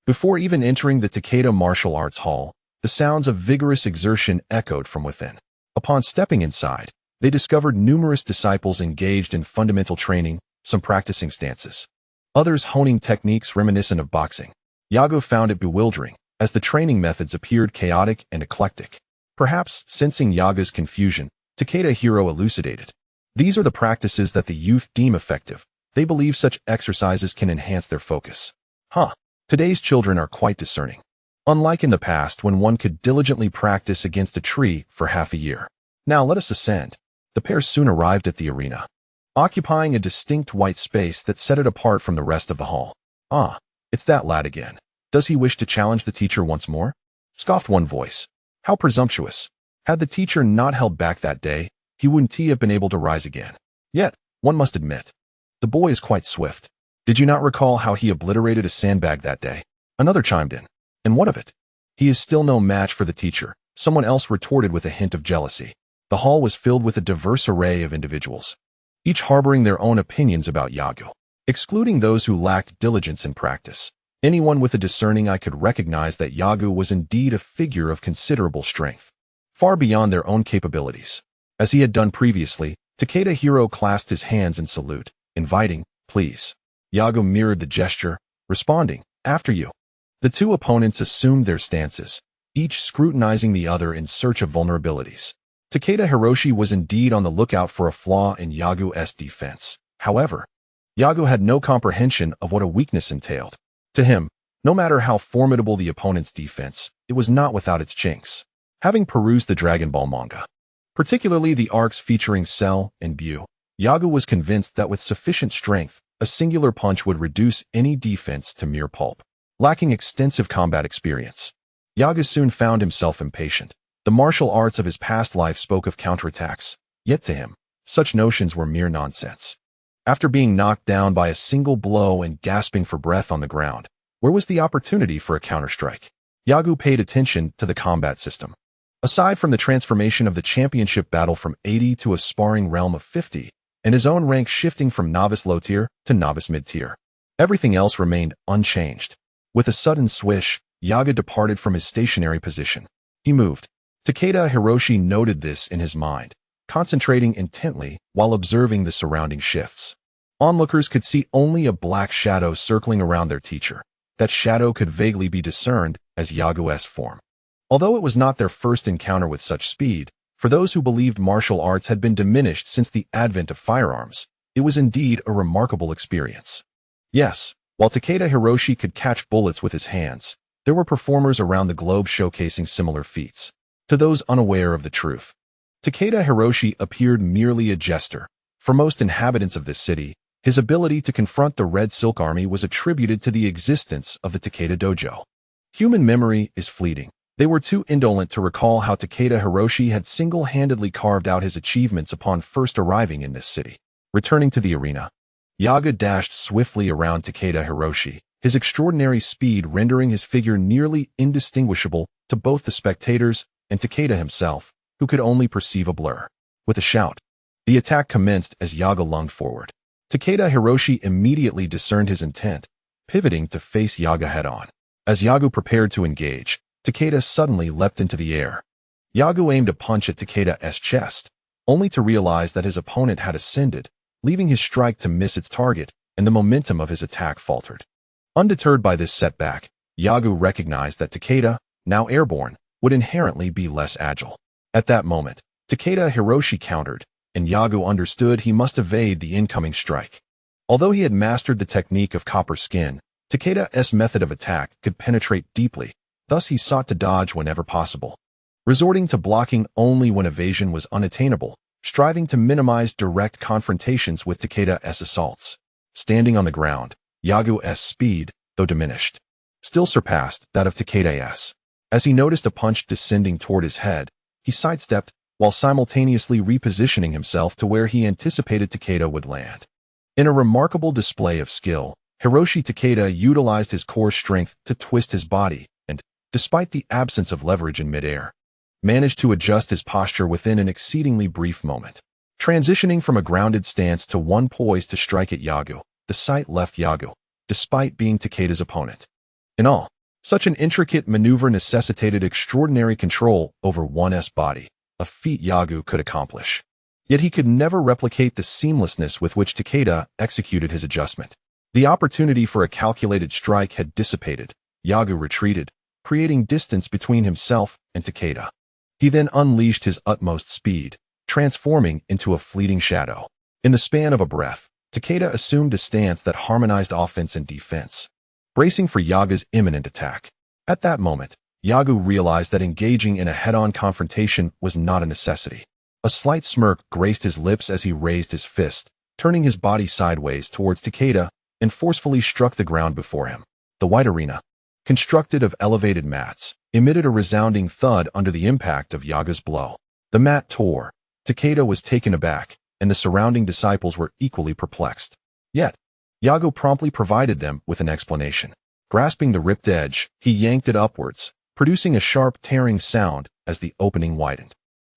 Before even entering the Takeda Martial Arts Hall, the sounds of vigorous exertion echoed from within. Upon stepping inside, they discovered numerous disciples engaged in fundamental training, some practicing stances, others honing techniques reminiscent of boxing. Yago found it bewildering, as the training methods appeared chaotic and eclectic. Perhaps, sensing Yaga's confusion, Takeda Hero elucidated. These are the practices that the youth deem effective. They believe such exercises can enhance their focus. Today's children are quite discerning. Unlike in the past when one could diligently practice against a tree for half a year. Now let us ascend. The pair soon arrived at the arena, occupying a distinct white space that set it apart from the rest of the hall. It's that lad again. Does he wish to challenge the teacher once more? Scoffed one voice. How presumptuous. Had the teacher not held back that day, he wouldn't have been able to rise again. Yet, one must admit, the boy is quite swift. Did you not recall how he obliterated a sandbag that day? Another chimed in. And what of it? He is still no match for the teacher, someone else retorted with a hint of jealousy. The hall was filled with a diverse array of individuals, each harboring their own opinions about Yagu. Excluding those who lacked diligence in practice, anyone with a discerning eye could recognize that Yagu was indeed a figure of considerable strength, far beyond their own capabilities. As he had done previously, Takeda Hero clasped his hands in salute, inviting, please. Yagu mirrored the gesture, responding, after you. The two opponents assumed their stances, each scrutinizing the other in search of vulnerabilities. Takeda Hiroshi was indeed on the lookout for a flaw in Yagu's defense. However, Yagu had no comprehension of what a weakness entailed. To him, no matter how formidable the opponent's defense, it was not without its chinks. Having perused the Dragon Ball manga, particularly the arcs featuring Cell and Bu, Yagu was convinced that with sufficient strength, a singular punch would reduce any defense to mere pulp. Lacking extensive combat experience, Yagu soon found himself impatient. The martial arts of his past life spoke of counterattacks, yet to him, such notions were mere nonsense. After being knocked down by a single blow and gasping for breath on the ground, where was the opportunity for a counterstrike? Yagu paid attention to the combat system. Aside from the transformation of the championship battle from 80 to a sparring realm of 50, and his own rank shifting from novice low tier to novice mid tier. Everything else remained unchanged. With a sudden swish, Yaga departed from his stationary position. He moved. Takeda Hiroshi noted this in his mind, concentrating intently while observing the surrounding shifts. Onlookers could see only a black shadow circling around their teacher. That shadow could vaguely be discerned as Yagu's form. Although it was not their first encounter with such speed, for those who believed martial arts had been diminished since the advent of firearms, it was indeed a remarkable experience. Yes, while Takeda Hiroshi could catch bullets with his hands, there were performers around the globe showcasing similar feats. To those unaware of the truth, Takeda Hiroshi appeared merely a jester. For most inhabitants of this city, his ability to confront the Red Silk Army was attributed to the existence of the Takeda Dojo. Human memory is fleeting. They were too indolent to recall how Takeda Hiroshi had single-handedly carved out his achievements upon first arriving in this city. Returning to the arena, Yaga dashed swiftly around Takeda Hiroshi, his extraordinary speed rendering his figure nearly indistinguishable to both the spectators and Takeda himself, who could only perceive a blur. With a shout, the attack commenced as Yaga lunged forward. Takeda Hiroshi immediately discerned his intent, pivoting to face Yaga head-on. As Yaga prepared to engage, Takeda suddenly leapt into the air. Yaga aimed a punch at Takeda's chest, only to realize that his opponent had ascended, leaving his strike to miss its target, and the momentum of his attack faltered. Undeterred by this setback, Yaga recognized that Takeda, now airborne, would inherently be less agile. At that moment, Takeda Hiroshi countered, and Yaga understood he must evade the incoming strike. Although he had mastered the technique of copper skin, Takeda's method of attack could penetrate deeply, thus he sought to dodge whenever possible, resorting to blocking only when evasion was unattainable, striving to minimize direct confrontations with Takeda's assaults. Standing on the ground, Yagu's speed, though diminished, still surpassed that of Takeda's. As he noticed a punch descending toward his head, he sidestepped, while simultaneously repositioning himself to where he anticipated Takeda would land. In a remarkable display of skill, Hiroshi Takeda utilized his core strength to twist his body and, despite the absence of leverage in midair, managed to adjust his posture within an exceedingly brief moment. Transitioning from a grounded stance to one poised to strike at Yaga, the sight left Yaga, despite being Takeda's opponent. In all, such an intricate maneuver necessitated extraordinary control over one's body, a feat Yaga could accomplish. Yet he could never replicate the seamlessness with which Takeda executed his adjustment. The opportunity for a calculated strike had dissipated. Yaga retreated, creating distance between himself and Takeda. He then unleashed his utmost speed, transforming into a fleeting shadow. In the span of a breath, Takeda assumed a stance that harmonized offense and defense, bracing for Yaga's imminent attack. At that moment, Yaga realized that engaging in a head-on confrontation was not a necessity. A slight smirk graced his lips as he raised his fist, turning his body sideways towards Takeda, and forcefully struck the ground before him. The white arena, constructed of elevated mats, emitted a resounding thud under the impact of Yaga's blow. The mat tore. Takeda was taken aback, and the surrounding disciples were equally perplexed. Yet, Yaga promptly provided them with an explanation. Grasping the ripped edge, he yanked it upwards, producing a sharp tearing sound as the opening widened.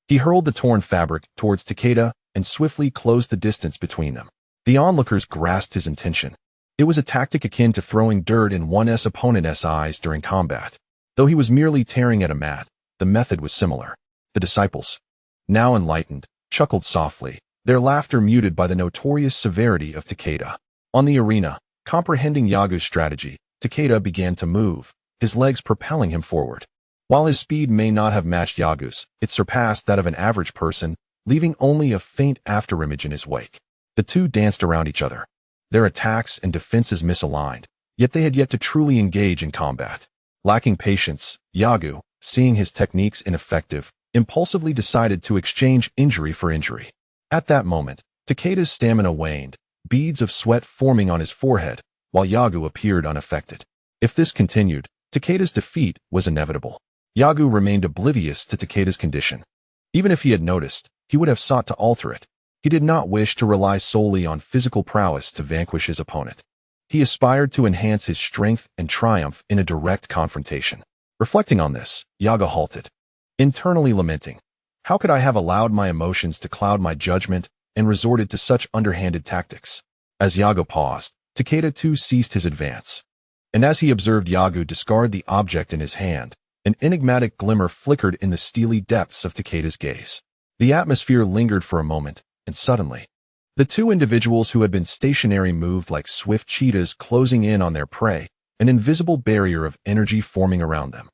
He hurled the torn fabric towards Takeda and swiftly closed the distance between them. The onlookers grasped his intention. It was a tactic akin to throwing dirt in one's opponent's eyes during combat. Though he was merely tearing at a mat, the method was similar. The disciples, now enlightened, chuckled softly, their laughter muted by the notorious severity of Takeda. On the arena, comprehending Yaga's strategy, Takeda began to move, his legs propelling him forward. While his speed may not have matched Yaga's, it surpassed that of an average person, leaving only a faint afterimage in his wake. The two danced around each other, their attacks and defenses misaligned, yet they had yet to truly engage in combat. Lacking patience, Yaga, seeing his techniques ineffective, impulsively decided to exchange injury for injury. At that moment, Takeda's stamina waned, beads of sweat forming on his forehead, while Yaga appeared unaffected. If this continued, Takeda's defeat was inevitable. Yaga remained oblivious to Takeda's condition. Even if he had noticed, he would have sought to alter it. He did not wish to rely solely on physical prowess to vanquish his opponent. He aspired to enhance his strength and triumph in a direct confrontation. Reflecting on this, Yaga halted, internally lamenting, "How could I have allowed my emotions to cloud my judgment and resorted to such underhanded tactics. As Yago paused, Takeda too ceased his advance. And as he observed Yago discard the object in his hand, an enigmatic glimmer flickered in the steely depths of Takeda's gaze. The atmosphere lingered for a moment, and suddenly, the two individuals who had been stationary moved like swift cheetahs closing in on their prey, an invisible barrier of energy forming around them.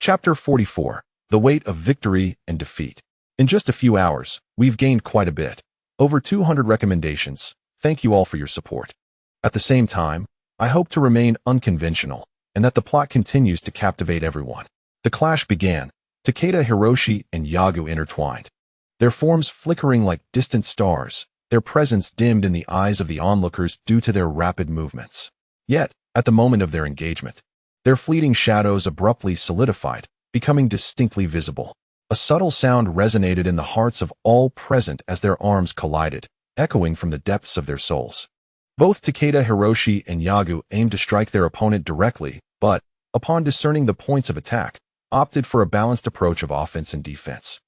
Chapter 44. The Weight of Victory and Defeat. In just a few hours, we've gained quite a bit. Over 200 recommendations. Thank you all for your support. At the same time, I hope to remain unconventional, and that the plot continues to captivate everyone. The clash began. Takeda, Hiroshi, and Yago intertwined. Their forms flickering like distant stars, their presence dimmed in the eyes of the onlookers due to their rapid movements. Yet, at the moment of their engagement, their fleeting shadows abruptly solidified, becoming distinctly visible. A subtle sound resonated in the hearts of all present as their arms collided, echoing from the depths of their souls. Both Takeda, Hiroshi, and Yago aimed to strike their opponent directly, but, upon discerning the points of attack, opted for a balanced approach of offense and defense.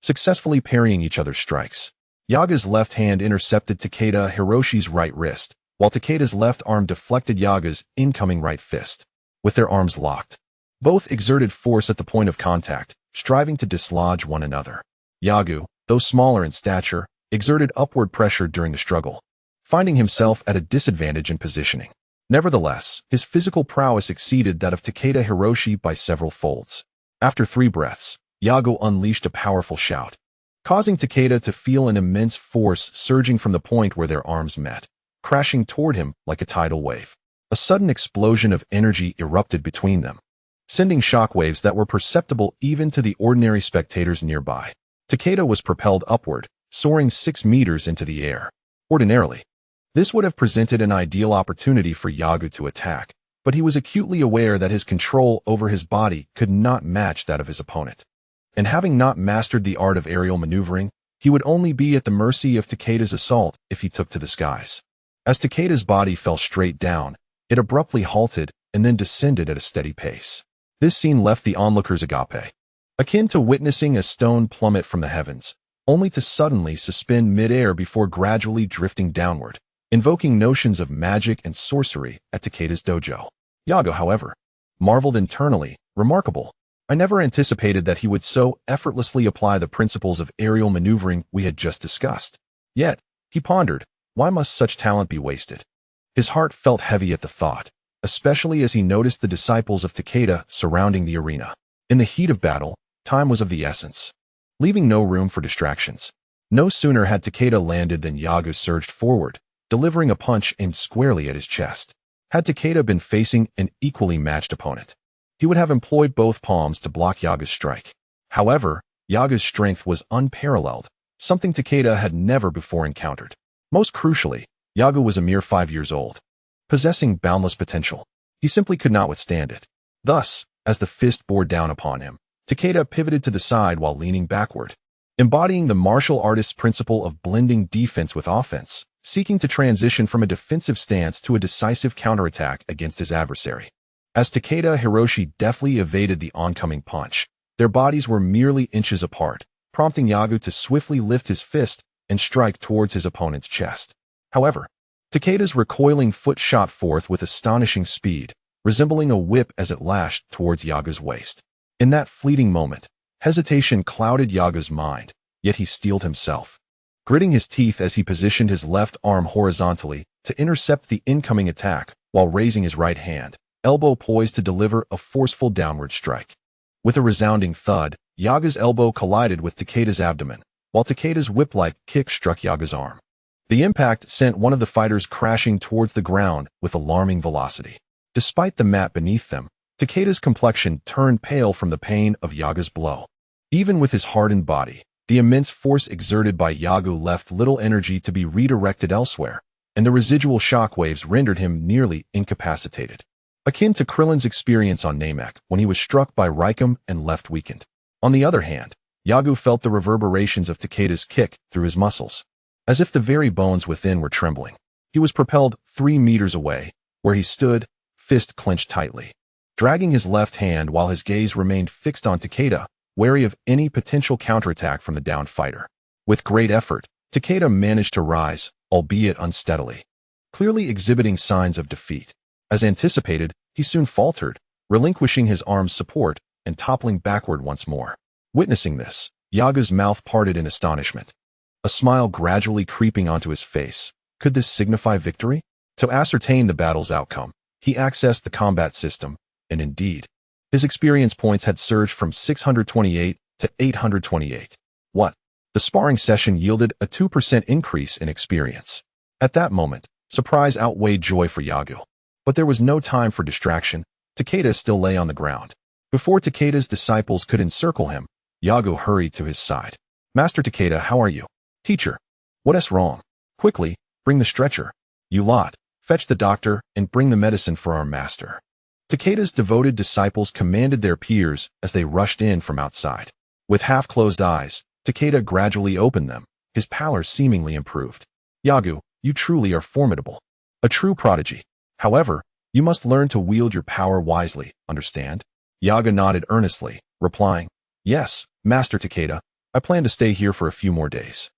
Successfully parrying each other's strikes, Yaga's left hand intercepted Takeda Hiroshi's right wrist, while Takeda's left arm deflected Yaga's incoming right fist. With their arms locked, both exerted force at the point of contact, striving to dislodge one another. Yago, though smaller in stature, exerted upward pressure during the struggle, finding himself at a disadvantage in positioning. Nevertheless, his physical prowess exceeded that of Takeda Hiroshi by several folds. After 3 breaths, Yago unleashed a powerful shout, causing Takeda to feel an immense force surging from the point where their arms met, crashing toward him like a tidal wave. A sudden explosion of energy erupted between them, sending shockwaves that were perceptible even to the ordinary spectators nearby. Takeda was propelled upward, soaring 6 meters into the air. Ordinarily, this would have presented an ideal opportunity for Yago to attack, but he was acutely aware that his control over his body could not match that of his opponent. And having not mastered the art of aerial maneuvering, he would only be at the mercy of Takeda's assault if he took to the skies. As Takeda's body fell straight down, it abruptly halted and then descended at a steady pace. This scene left the onlookers agape, akin to witnessing a stone plummet from the heavens, only to suddenly suspend mid-air before gradually drifting downward, invoking notions of magic and sorcery at Takeda's dojo. Yago, however, marveled internally, remarkable. I never anticipated that he would so effortlessly apply the principles of aerial maneuvering we had just discussed. Yet, he pondered, why must such talent be wasted? His heart felt heavy at the thought, especially as he noticed the disciples of Takeda surrounding the arena. In the heat of battle, time was of the essence, leaving no room for distractions. No sooner had Takeda landed than Yago surged forward, delivering a punch aimed squarely at his chest. Had Takeda been facing an equally matched opponent, he would have employed both palms to block Yaga's strike. However, Yaga's strength was unparalleled, something Takeda had never before encountered. Most crucially, Yago was a mere 5 years old, possessing boundless potential. He simply could not withstand it. Thus, as the fist bore down upon him, Takeda pivoted to the side while leaning backward, embodying the martial artist's principle of blending defense with offense, seeking to transition from a defensive stance to a decisive counterattack against his adversary. As Takeda Hiroshi deftly evaded the oncoming punch, their bodies were merely inches apart, prompting Yago to swiftly lift his fist and strike towards his opponent's chest. However, Takeda's recoiling foot shot forth with astonishing speed, resembling a whip as it lashed towards Yaga's waist. In that fleeting moment, hesitation clouded Yaga's mind, yet he steeled himself, gritting his teeth as he positioned his left arm horizontally to intercept the incoming attack while raising his right hand, elbow poised to deliver a forceful downward strike. With a resounding thud, Yaga's elbow collided with Takeda's abdomen, while Takeda's whip-like kick struck Yaga's arm. The impact sent one of the fighters crashing towards the ground with alarming velocity. Despite the mat beneath them, Takeda's complexion turned pale from the pain of Yaga's blow. Even with his hardened body, the immense force exerted by Yago left little energy to be redirected elsewhere, and the residual shockwaves rendered him nearly incapacitated, akin to Krillin's experience on Namek when he was struck by Raikum and left weakened. On the other hand, Yago felt the reverberations of Takeda's kick through his muscles, as if the very bones within were trembling. He was propelled 3 meters away, where he stood, fist clenched tightly, dragging his left hand while his gaze remained fixed on Takeda, wary of any potential counterattack from the downed fighter. With great effort, Takeda managed to rise, albeit unsteadily, clearly exhibiting signs of defeat. As anticipated, he soon faltered, relinquishing his arm's support and toppling backward once more. Witnessing this, Yaga's mouth parted in astonishment, a smile gradually creeping onto his face. Could this signify victory? To ascertain the battle's outcome, he accessed the combat system, and indeed, his experience points had surged from 628 to 828. What? The sparring session yielded a 2% increase in experience. At that moment, surprise outweighed joy for Yagu. But there was no time for distraction. Takeda still lay on the ground. Before Takeda's disciples could encircle him, Yagu hurried to his side. Master Takeda, how are you? Teacher. What's wrong? Quickly, bring the stretcher. You lot, fetch the doctor and bring the medicine for our master. Takeda's devoted disciples commanded their peers as they rushed in from outside. With half-closed eyes, Takeda gradually opened them, his pallor seemingly improved. Yagu, you truly are formidable. A true prodigy. However, you must learn to wield your power wisely, understand? Yaga nodded earnestly, replying, Yes, Master Takeda, I plan to stay here for a few more days.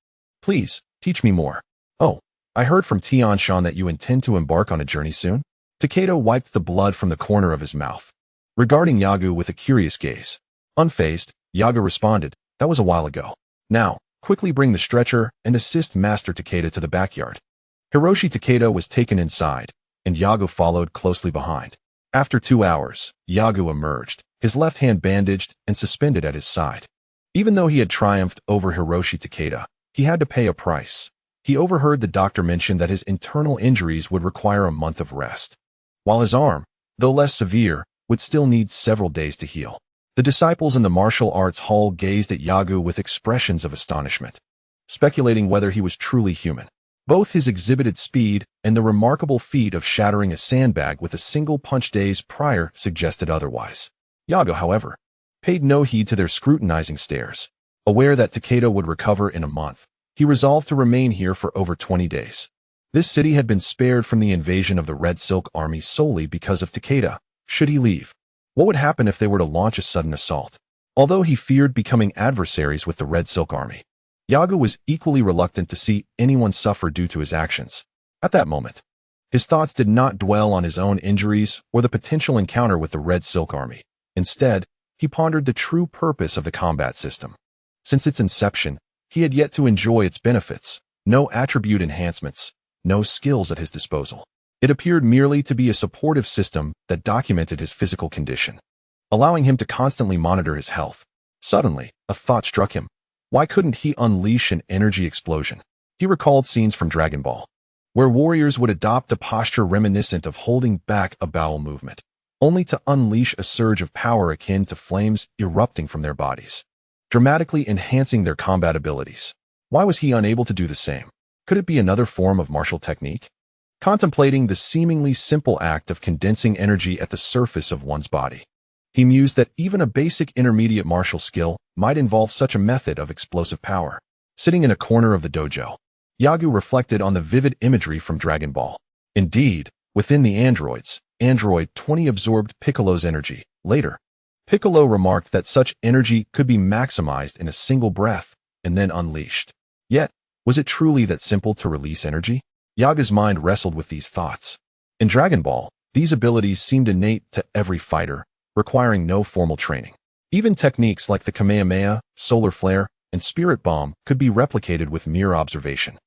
Please, teach me more. Oh, I heard from Tianshan that you intend to embark on a journey soon? Takeda wiped the blood from the corner of his mouth, regarding Yagu with a curious gaze. Unfazed, Yaga responded, That was a while ago. Now, quickly bring the stretcher and assist Master Takeda to the backyard. Hiroshi Takeda was taken inside, and Yagu followed closely behind. After 2 hours, Yagu emerged, his left hand bandaged and suspended at his side. Even though he had triumphed over Hiroshi Takeda, he had to pay a price. He overheard the doctor mention that his internal injuries would require a month of rest, while his arm, though less severe, would still need several days to heal. The disciples in the martial arts hall gazed at Yagu with expressions of astonishment, speculating whether he was truly human. Both his exhibited speed and the remarkable feat of shattering a sandbag with a single punch days prior suggested otherwise. Yagu, however, paid no heed to their scrutinizing stares. Aware that Takeda would recover in a month, he resolved to remain here for over 20 days. This city had been spared from the invasion of the Red Silk Army solely because of Takeda. Should he leave? What would happen if they were to launch a sudden assault? Although he feared becoming adversaries with the Red Silk Army, Yagu was equally reluctant to see anyone suffer due to his actions. At that moment, his thoughts did not dwell on his own injuries or the potential encounter with the Red Silk Army. Instead, he pondered the true purpose of the combat system. Since its inception, he had yet to enjoy its benefits, no attribute enhancements, no skills at his disposal. It appeared merely to be a supportive system that documented his physical condition, allowing him to constantly monitor his health. Suddenly, a thought struck him. Why couldn't he unleash an energy explosion? He recalled scenes from Dragon Ball, where warriors would adopt a posture reminiscent of holding back a bowel movement, only to unleash a surge of power akin to flames erupting from their bodies, dramatically enhancing their combat abilities. Why was he unable to do the same? Could it be another form of martial technique? Contemplating the seemingly simple act of condensing energy at the surface of one's body, he mused that even a basic intermediate martial skill might involve such a method of explosive power. Sitting in a corner of the dojo, Yagu reflected on the vivid imagery from Dragon Ball. Indeed, within the androids, Android 20 absorbed Piccolo's energy. Later, Piccolo remarked that such energy could be maximized in a single breath and then unleashed. Yet, was it truly that simple to release energy? Yaga's mind wrestled with these thoughts. In Dragon Ball, these abilities seemed innate to every fighter, requiring no formal training. Even techniques like the Kamehameha, Solar Flare, and Spirit Bomb could be replicated with mere observation.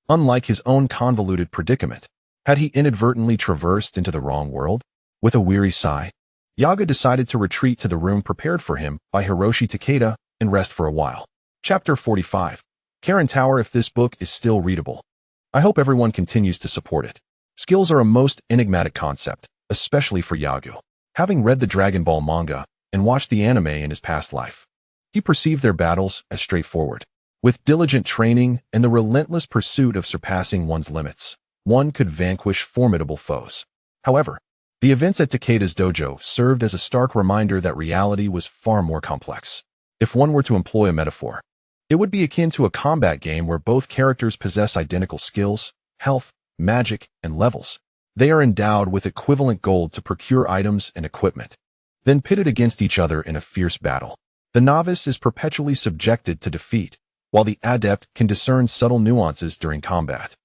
Unlike his own convoluted predicament, had he inadvertently traversed into the wrong world? With a weary sigh, Yaga decided to retreat to the room prepared for him by Hiroshi Takeda and rest for a while. Chapter 45. Karen Tower. If this book is still readable, I hope everyone continues to support it. Skills are a most enigmatic concept, especially for Yagu. Having read the Dragon Ball manga and watched the anime in his past life, he perceived their battles as straightforward. With diligent training and the relentless pursuit of surpassing one's limits, one could vanquish formidable foes. However, the events at Takeda's dojo served as a stark reminder that reality was far more complex. If one were to employ a metaphor, it would be akin to a combat game where both characters possess identical skills, health, magic, and levels. They are endowed with equivalent gold to procure items and equipment, then pitted against each other in a fierce battle. The novice is perpetually subjected to defeat, while the adept can discern subtle nuances during combat,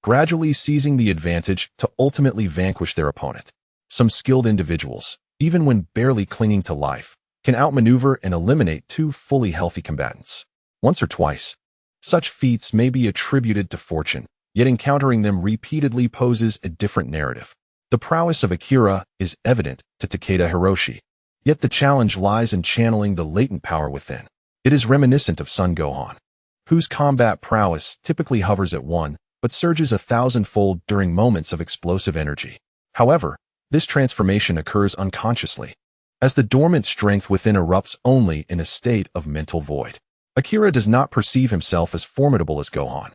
gradually seizing the advantage to ultimately vanquish their opponent. Some skilled individuals, even when barely clinging to life, can outmaneuver and eliminate two fully healthy combatants. Once or twice, such feats may be attributed to fortune, yet encountering them repeatedly poses a different narrative. The prowess of Akira is evident to Takeda Hiroshi, yet the challenge lies in channeling the latent power within. It is reminiscent of Son Gohan, whose combat prowess typically hovers at 1, but surges 1,000-fold during moments of explosive energy. However, this transformation occurs unconsciously, as the dormant strength within erupts only in a state of mental void. Akira does not perceive himself as formidable as Gohan,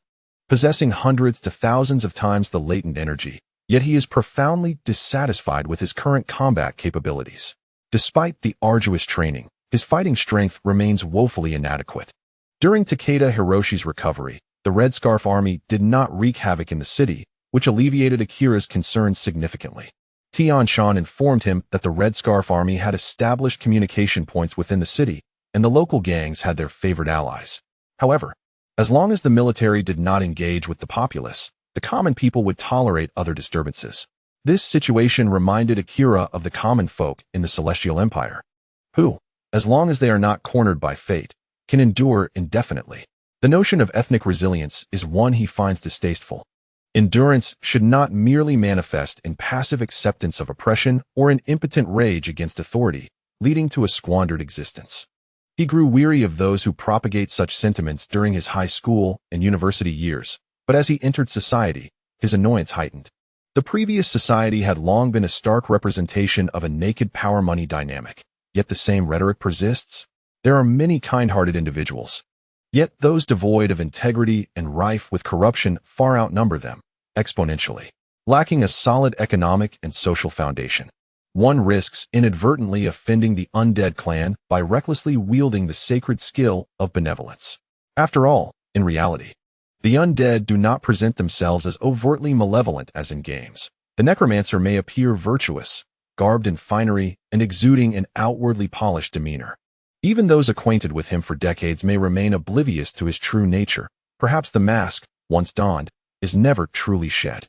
possessing hundreds to thousands of times the latent energy, yet he is profoundly dissatisfied with his current combat capabilities. Despite the arduous training, his fighting strength remains woefully inadequate. During Takeda Hiroshi's recovery, the Red Scarf Army did not wreak havoc in the city, which alleviated Akira's concerns significantly. Tian Shan informed him that the Red Scarf Army had established communication points within the city, and the local gangs had their favored allies. However, as long as the military did not engage with the populace, the common people would tolerate other disturbances. This situation reminded Akira of the common folk in the Celestial Empire, who, as long as they are not cornered by fate, can endure indefinitely. The notion of ethnic resilience is one he finds distasteful. Endurance should not merely manifest in passive acceptance of oppression or an impotent rage against authority, leading to a squandered existence. He grew weary of those who propagate such sentiments during his high school and university years, but as he entered society, his annoyance heightened. The previous society had long been a stark representation of a naked power-money dynamic, yet the same rhetoric persists. There are many kind-hearted individuals, yet those devoid of integrity and rife with corruption far outnumber them, exponentially. Lacking a solid economic and social foundation, one risks inadvertently offending the undead clan by recklessly wielding the sacred skill of benevolence. After all, in reality, the undead do not present themselves as overtly malevolent as in games. The necromancer may appear virtuous, garbed in finery, and exuding an outwardly polished demeanor. Even those acquainted with him for decades may remain oblivious to his true nature. Perhaps the mask, once donned, is never truly shed.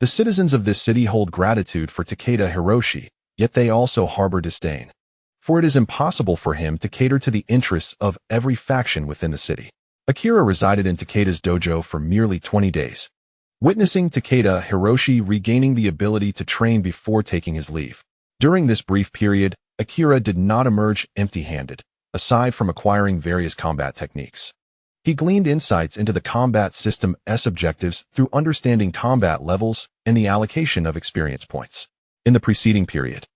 The citizens of this city hold gratitude for Takeda Hiroshi, yet they also harbor disdain, for it is impossible for him to cater to the interests of every faction within the city. Akira resided in Takeda's dojo for merely 20 days, witnessing Takeda Hiroshi regaining the ability to train before taking his leave. During this brief period, Akira did not emerge empty-handed, aside from acquiring various combat techniques. He gleaned insights into the combat system's objectives through understanding combat levels and the allocation of experience points. In the preceding period,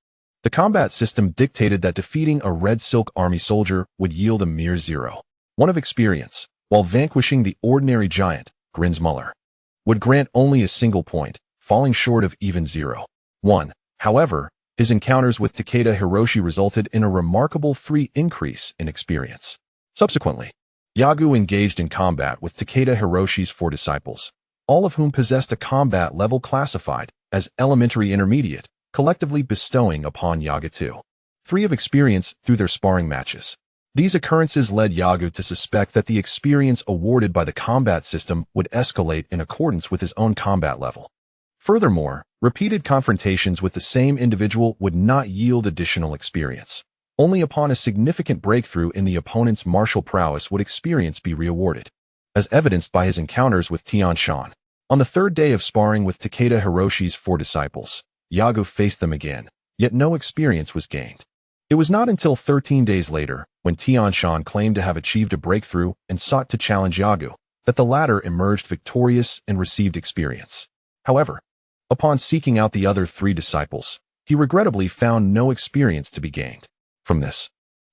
the combat system dictated that defeating a Red Silk Army soldier would yield a mere 0.1 of experience, while vanquishing the ordinary giant, Grinsmuller, would grant only a single point, falling short of even 0.1. However, his encounters with Takeda Hiroshi resulted in a remarkable 3 increase in experience. Subsequently, Yagu engaged in combat with Takeda Hiroshi's 4 disciples, all of whom possessed a combat level classified as elementary intermediate, collectively bestowing upon Yagu 2.3 of experience through their sparring matches. These occurrences led Yagu to suspect that the experience awarded by the combat system would escalate in accordance with his own combat level. Furthermore, repeated confrontations with the same individual would not yield additional experience. Only upon a significant breakthrough in the opponent's martial prowess would experience be rewarded, as evidenced by his encounters with Tian Shan. On the 3rd day of sparring with Takeda Hiroshi's 4 disciples, Yagu faced them again, yet no experience was gained. It was not until 13 days later, when Tian Shan claimed to have achieved a breakthrough and sought to challenge Yagu, that the latter emerged victorious and received experience. However, upon seeking out the other 3 disciples, he regrettably found no experience to be gained. From this,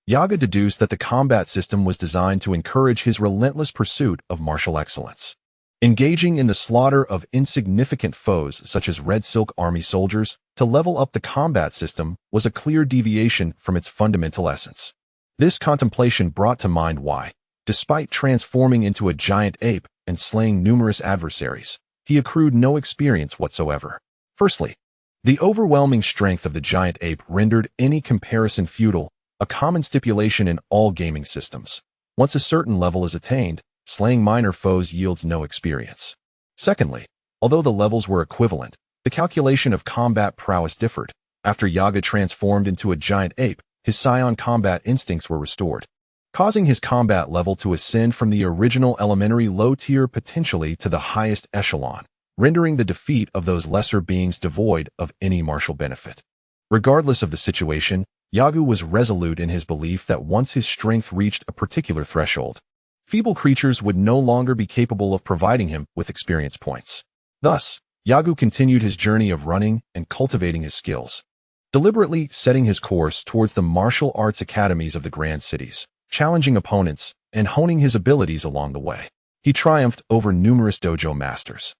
Yagu deduced that the combat system was designed to encourage his relentless pursuit of martial excellence. Engaging in the slaughter of insignificant foes such as Red Silk Army soldiers to level up the combat system was a clear deviation from its fundamental essence. This contemplation brought to mind why, despite transforming into a giant ape and slaying numerous adversaries, he accrued no experience whatsoever. Firstly, the overwhelming strength of the giant ape rendered any comparison futile, a common stipulation in all gaming systems. Once a certain level is attained, slaying minor foes yields no experience. Secondly, although the levels were equivalent, the calculation of combat prowess differed. After Yaga transformed into a giant ape, his Saiyan combat instincts were restored, causing his combat level to ascend from the original elementary low tier potentially to the highest echelon, rendering the defeat of those lesser beings devoid of any martial benefit. Regardless of the situation, Yagu was resolute in his belief that once his strength reached a particular threshold, feeble creatures would no longer be capable of providing him with experience points. Thus, Yagu continued his journey of running and cultivating his skills, deliberately setting his course towards the martial arts academies of the grand cities, challenging opponents and honing his abilities along the way. He triumphed over numerous dojo masters,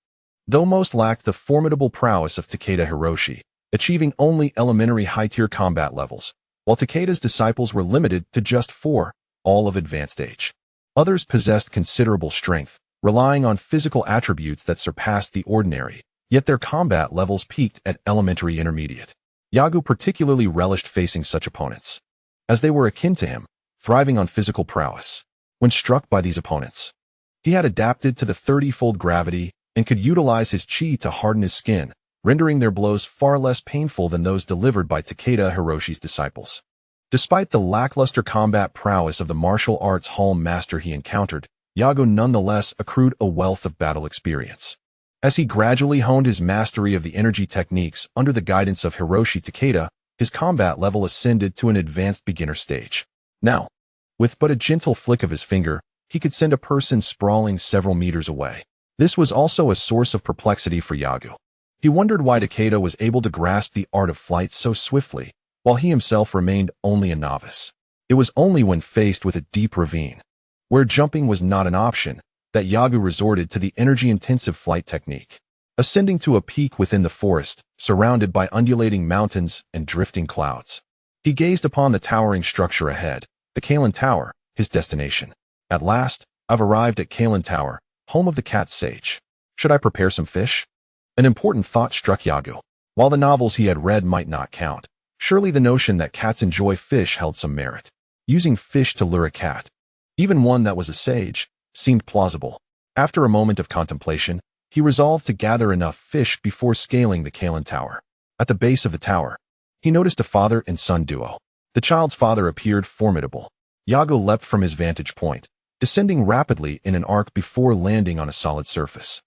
though most lacked the formidable prowess of Takeda Hiroshi, achieving only elementary high-tier combat levels, while Takeda's disciples were limited to just 4, all of advanced age. Others possessed considerable strength, relying on physical attributes that surpassed the ordinary, yet their combat levels peaked at elementary intermediate. Yagu particularly relished facing such opponents, as they were akin to him, thriving on physical prowess. When struck by these opponents, he had adapted to the 30-fold gravity and could utilize his chi to harden his skin, rendering their blows far less painful than those delivered by Takeda Hiroshi's disciples. Despite the lackluster combat prowess of the martial arts hall master he encountered, Yago nonetheless accrued a wealth of battle experience. As he gradually honed his mastery of the energy techniques under the guidance of Hiroshi Takeda, his combat level ascended to an advanced beginner stage. Now, with but a gentle flick of his finger, he could send a person sprawling several meters away. This was also a source of perplexity for Yagu. He wondered why Takeda was able to grasp the art of flight so swiftly, while he himself remained only a novice. It was only when faced with a deep ravine, where jumping was not an option, that Yagu resorted to the energy-intensive flight technique. Ascending to a peak within the forest, surrounded by undulating mountains and drifting clouds, he gazed upon the towering structure ahead, the Kalen Tower, his destination. At last, I've arrived at Kalen Tower, home of the cat sage. Should I prepare some fish? An important thought struck Yagu. While the novels he had read might not count, surely the notion that cats enjoy fish held some merit. Using fish to lure a cat, even one that was a sage, seemed plausible. After a moment of contemplation, he resolved to gather enough fish before scaling the Kalen Tower. At the base of the tower, he noticed a father and son duo. The child's father appeared formidable. Yago leapt from his vantage point, descending rapidly in an arc before landing on a solid surface.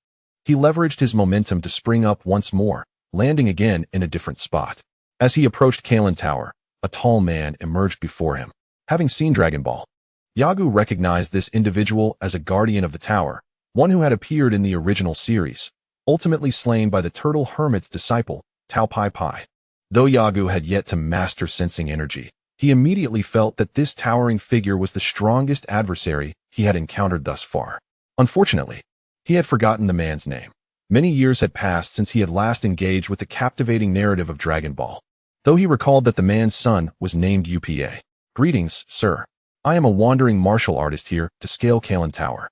He leveraged his momentum to spring up once more, landing again in a different spot. As he approached Kalen Tower, a tall man emerged before him. Having seen Dragon Ball, Yagu recognized this individual as a guardian of the tower, one who had appeared in the original series, ultimately slain by the Turtle Hermit's disciple, Tao Pai Pai. Though Yagu had yet to master sensing energy, he immediately felt that this towering figure was the strongest adversary he had encountered thus far. Unfortunately, he had forgotten the man's name. Many years had passed since he had last engaged with the captivating narrative of Dragon Ball, though he recalled that the man's son was named UPA. Greetings, sir. I am a wandering martial artist here to scale Kalen Tower.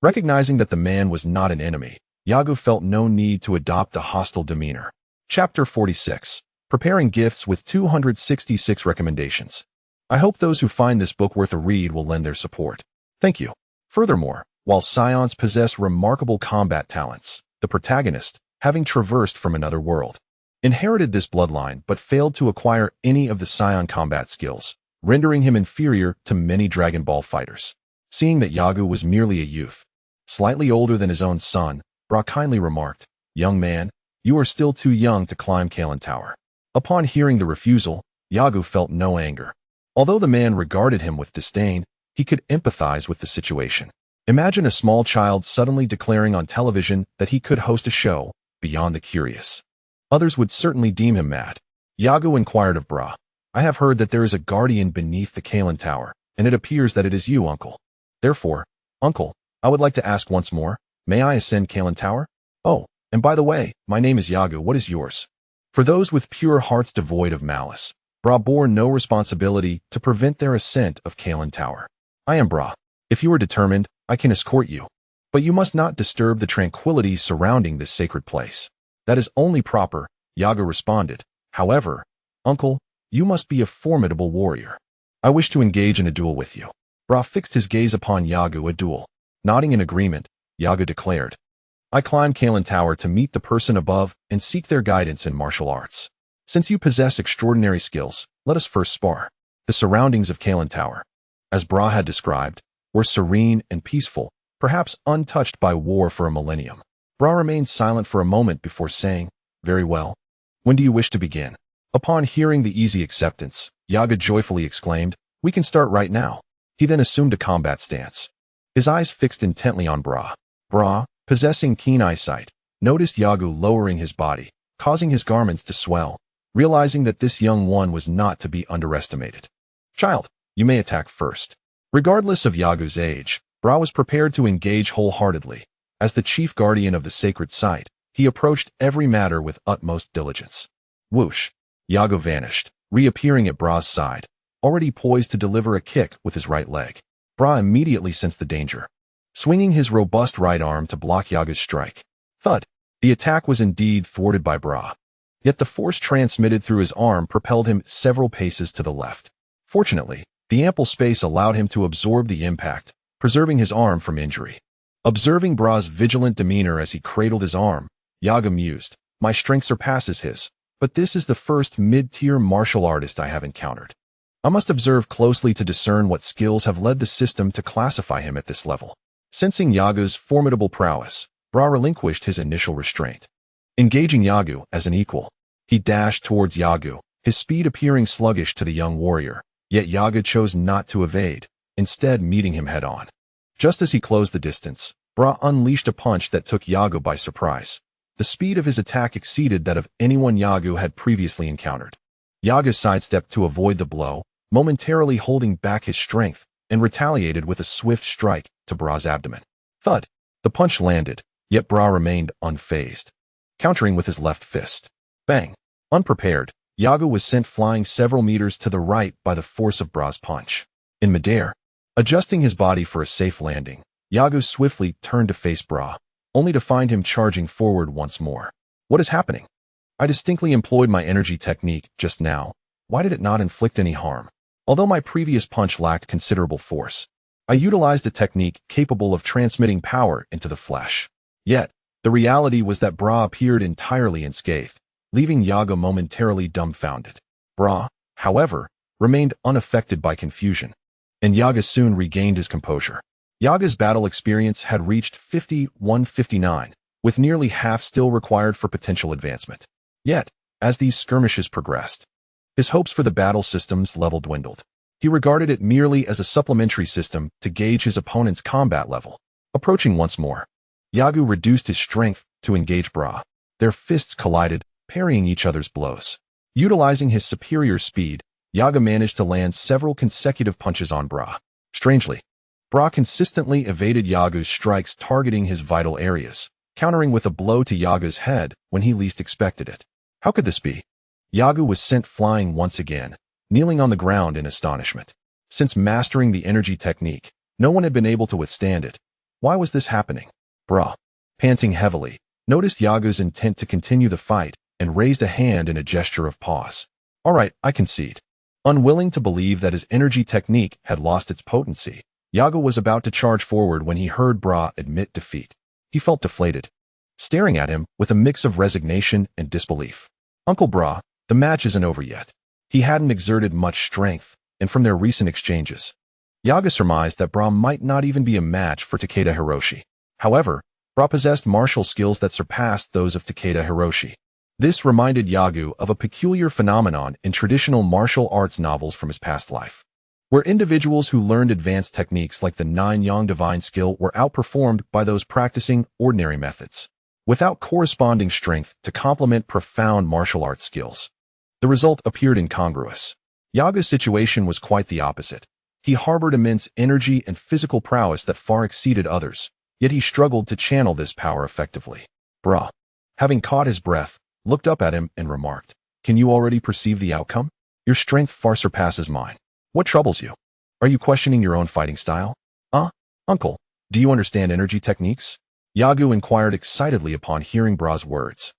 Recognizing that the man was not an enemy, Yagu felt no need to adopt a hostile demeanor. Chapter 46. Preparing Gifts with 266 Recommendations. I hope those who find this book worth a read will lend their support. Thank you. Furthermore, while Saiyans possess remarkable combat talents, the protagonist, having traversed from another world, inherited this bloodline but failed to acquire any of the Saiyan combat skills, rendering him inferior to many Dragon Ball fighters. Seeing that Yagu was merely a youth, slightly older than his own son, Bra kindly remarked, "Young man, you are still too young to climb Kalen Tower." Upon hearing the refusal, Yagu felt no anger. Although the man regarded him with disdain, he could empathize with the situation. Imagine a small child suddenly declaring on television that he could host a show beyond the curious. Others would certainly deem him mad. Yagu inquired of Bra, "I have heard that there is a guardian beneath the Kalen Tower, and it appears that it is you, uncle. Therefore, uncle, I would like to ask once more, may I ascend Kalen Tower? Oh, and by the way, my name is Yagu, what is yours?" For those with pure hearts devoid of malice, Bra bore no responsibility to prevent their ascent of Kalen Tower. "I am Bra. If you are determined, I can escort you. But you must not disturb the tranquility surrounding this sacred place." "That is only proper," Yagu responded. "However, uncle, you must be a formidable warrior. I wish to engage in a duel with you." Bra fixed his gaze upon Yagu. "A duel? Nodding in agreement, Yaga declared, I climbed Kalen Tower to meet the person above and seek their guidance in martial arts. Since you possess extraordinary skills, let us first spar. The surroundings of Kalen Tower, as Bra had described, were serene and peaceful, perhaps untouched by war for a millennium. Bra remained silent for a moment before saying, Very well. When do you wish to begin? Upon hearing the easy acceptance, Yaga joyfully exclaimed, We can start right now. He then assumed a combat stance, his eyes fixed intently on Bra. Bra, possessing keen eyesight, noticed Yaga lowering his body, causing his garments to swell, realizing that this young one was not to be underestimated. Child, you may attack first. Regardless of Yaga's age, Bra was prepared to engage wholeheartedly. As the chief guardian of the sacred site, he approached every matter with utmost diligence. Whoosh! Yaga vanished, reappearing at Bra's side, already poised to deliver a kick with his right leg. Bra immediately sensed the danger, swinging his robust right arm to block Yaga's strike. Thud! The attack was indeed thwarted by Bra. Yet the force transmitted through his arm propelled him several paces to the left. Fortunately, the ample space allowed him to absorb the impact, preserving his arm from injury. Observing Bra's vigilant demeanor as he cradled his arm, Yaga mused, My strength surpasses his, but this is the first mid-tier martial artist I have encountered. I must observe closely to discern what skills have led the system to classify him at this level. Sensing Yaga's formidable prowess, Bra relinquished his initial restraint. Engaging Yagu as an equal, he dashed towards Yagu, his speed appearing sluggish to the young warrior, yet Yaga chose not to evade, instead meeting him head-on. Just as he closed the distance, Bra unleashed a punch that took Yagu by surprise. The speed of his attack exceeded that of anyone Yagu had previously encountered. Yaga sidestepped to avoid the blow, momentarily holding back his strength, and retaliated with a swift strike to Bra's abdomen. Thud! The punch landed, yet Bra remained unfazed, countering with his left fist. Bang! Unprepared, Yaga was sent flying several meters to the right by the force of Bra's punch. In midair, adjusting his body for a safe landing, Yaga swiftly turned to face Bra, only to find him charging forward once more. What is happening? I distinctly employed my energy technique just now. Why did it not inflict any harm? Although my previous punch lacked considerable force, I utilized a technique capable of transmitting power into the flesh. Yet, the reality was that Bra appeared entirely unscathed, leaving Yaga momentarily dumbfounded. Bra, however, remained unaffected by confusion, and Yaga soon regained his composure. Yaga's battle experience had reached 51-59, with nearly half still required for potential advancement. Yet, as these skirmishes progressed, his hopes for the battle system's level dwindled. He regarded it merely as a supplementary system to gauge his opponent's combat level. Approaching once more, Yaga reduced his strength to engage Bra. Their fists collided, parrying each other's blows. Utilizing his superior speed, Yaga managed to land several consecutive punches on Bra. Strangely, Bra consistently evaded Yaga's strikes targeting his vital areas, countering with a blow to Yaga's head when he least expected it. How could this be? Yaga was sent flying once again, kneeling on the ground in astonishment. Since mastering the energy technique, no one had been able to withstand it. Why was this happening? Bra, panting heavily, noticed Yaga's intent to continue the fight and raised a hand in a gesture of pause. All right, I concede. Unwilling to believe that his energy technique had lost its potency, Yaga was about to charge forward when he heard Bra admit defeat. He felt deflated, staring at him with a mix of resignation and disbelief. Uncle Bra, the match isn't over yet. He hadn't exerted much strength, and from their recent exchanges, Yaga surmised that Bra might not even be a match for Takeda Hiroshi. However, Bra possessed martial skills that surpassed those of Takeda Hiroshi. This reminded Yaga of a peculiar phenomenon in traditional martial arts novels from his past life, where individuals who learned advanced techniques like the Nine-Yang Divine Skill were outperformed by those practicing ordinary methods, without corresponding strength to complement profound martial arts skills. The result appeared incongruous. Yaga's situation was quite the opposite. He harbored immense energy and physical prowess that far exceeded others, yet he struggled to channel this power effectively. Bra, having caught his breath, looked up at him and remarked, Can you already perceive the outcome? Your strength far surpasses mine. What troubles you? Are you questioning your own fighting style? Uncle, do you understand energy techniques? Yaga inquired excitedly upon hearing Bra's words.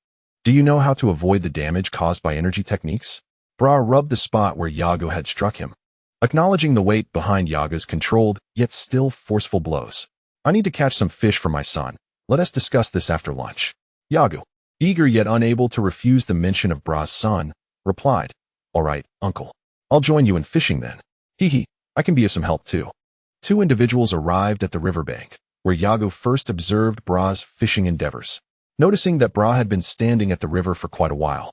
Do you know how to avoid the damage caused by energy techniques? Bra rubbed the spot where Yaga had struck him, acknowledging the weight behind Yaga's controlled, yet still forceful blows. I need to catch some fish for my son. Let us discuss this after lunch. Yago, eager yet unable to refuse the mention of Bra's son, replied, All right, uncle. I'll join you in fishing then. Hee, I can be of some help too. Two individuals arrived at the riverbank, where Yago first observed Bra's fishing endeavors. Noticing that Bra had been standing at the river for quite a while,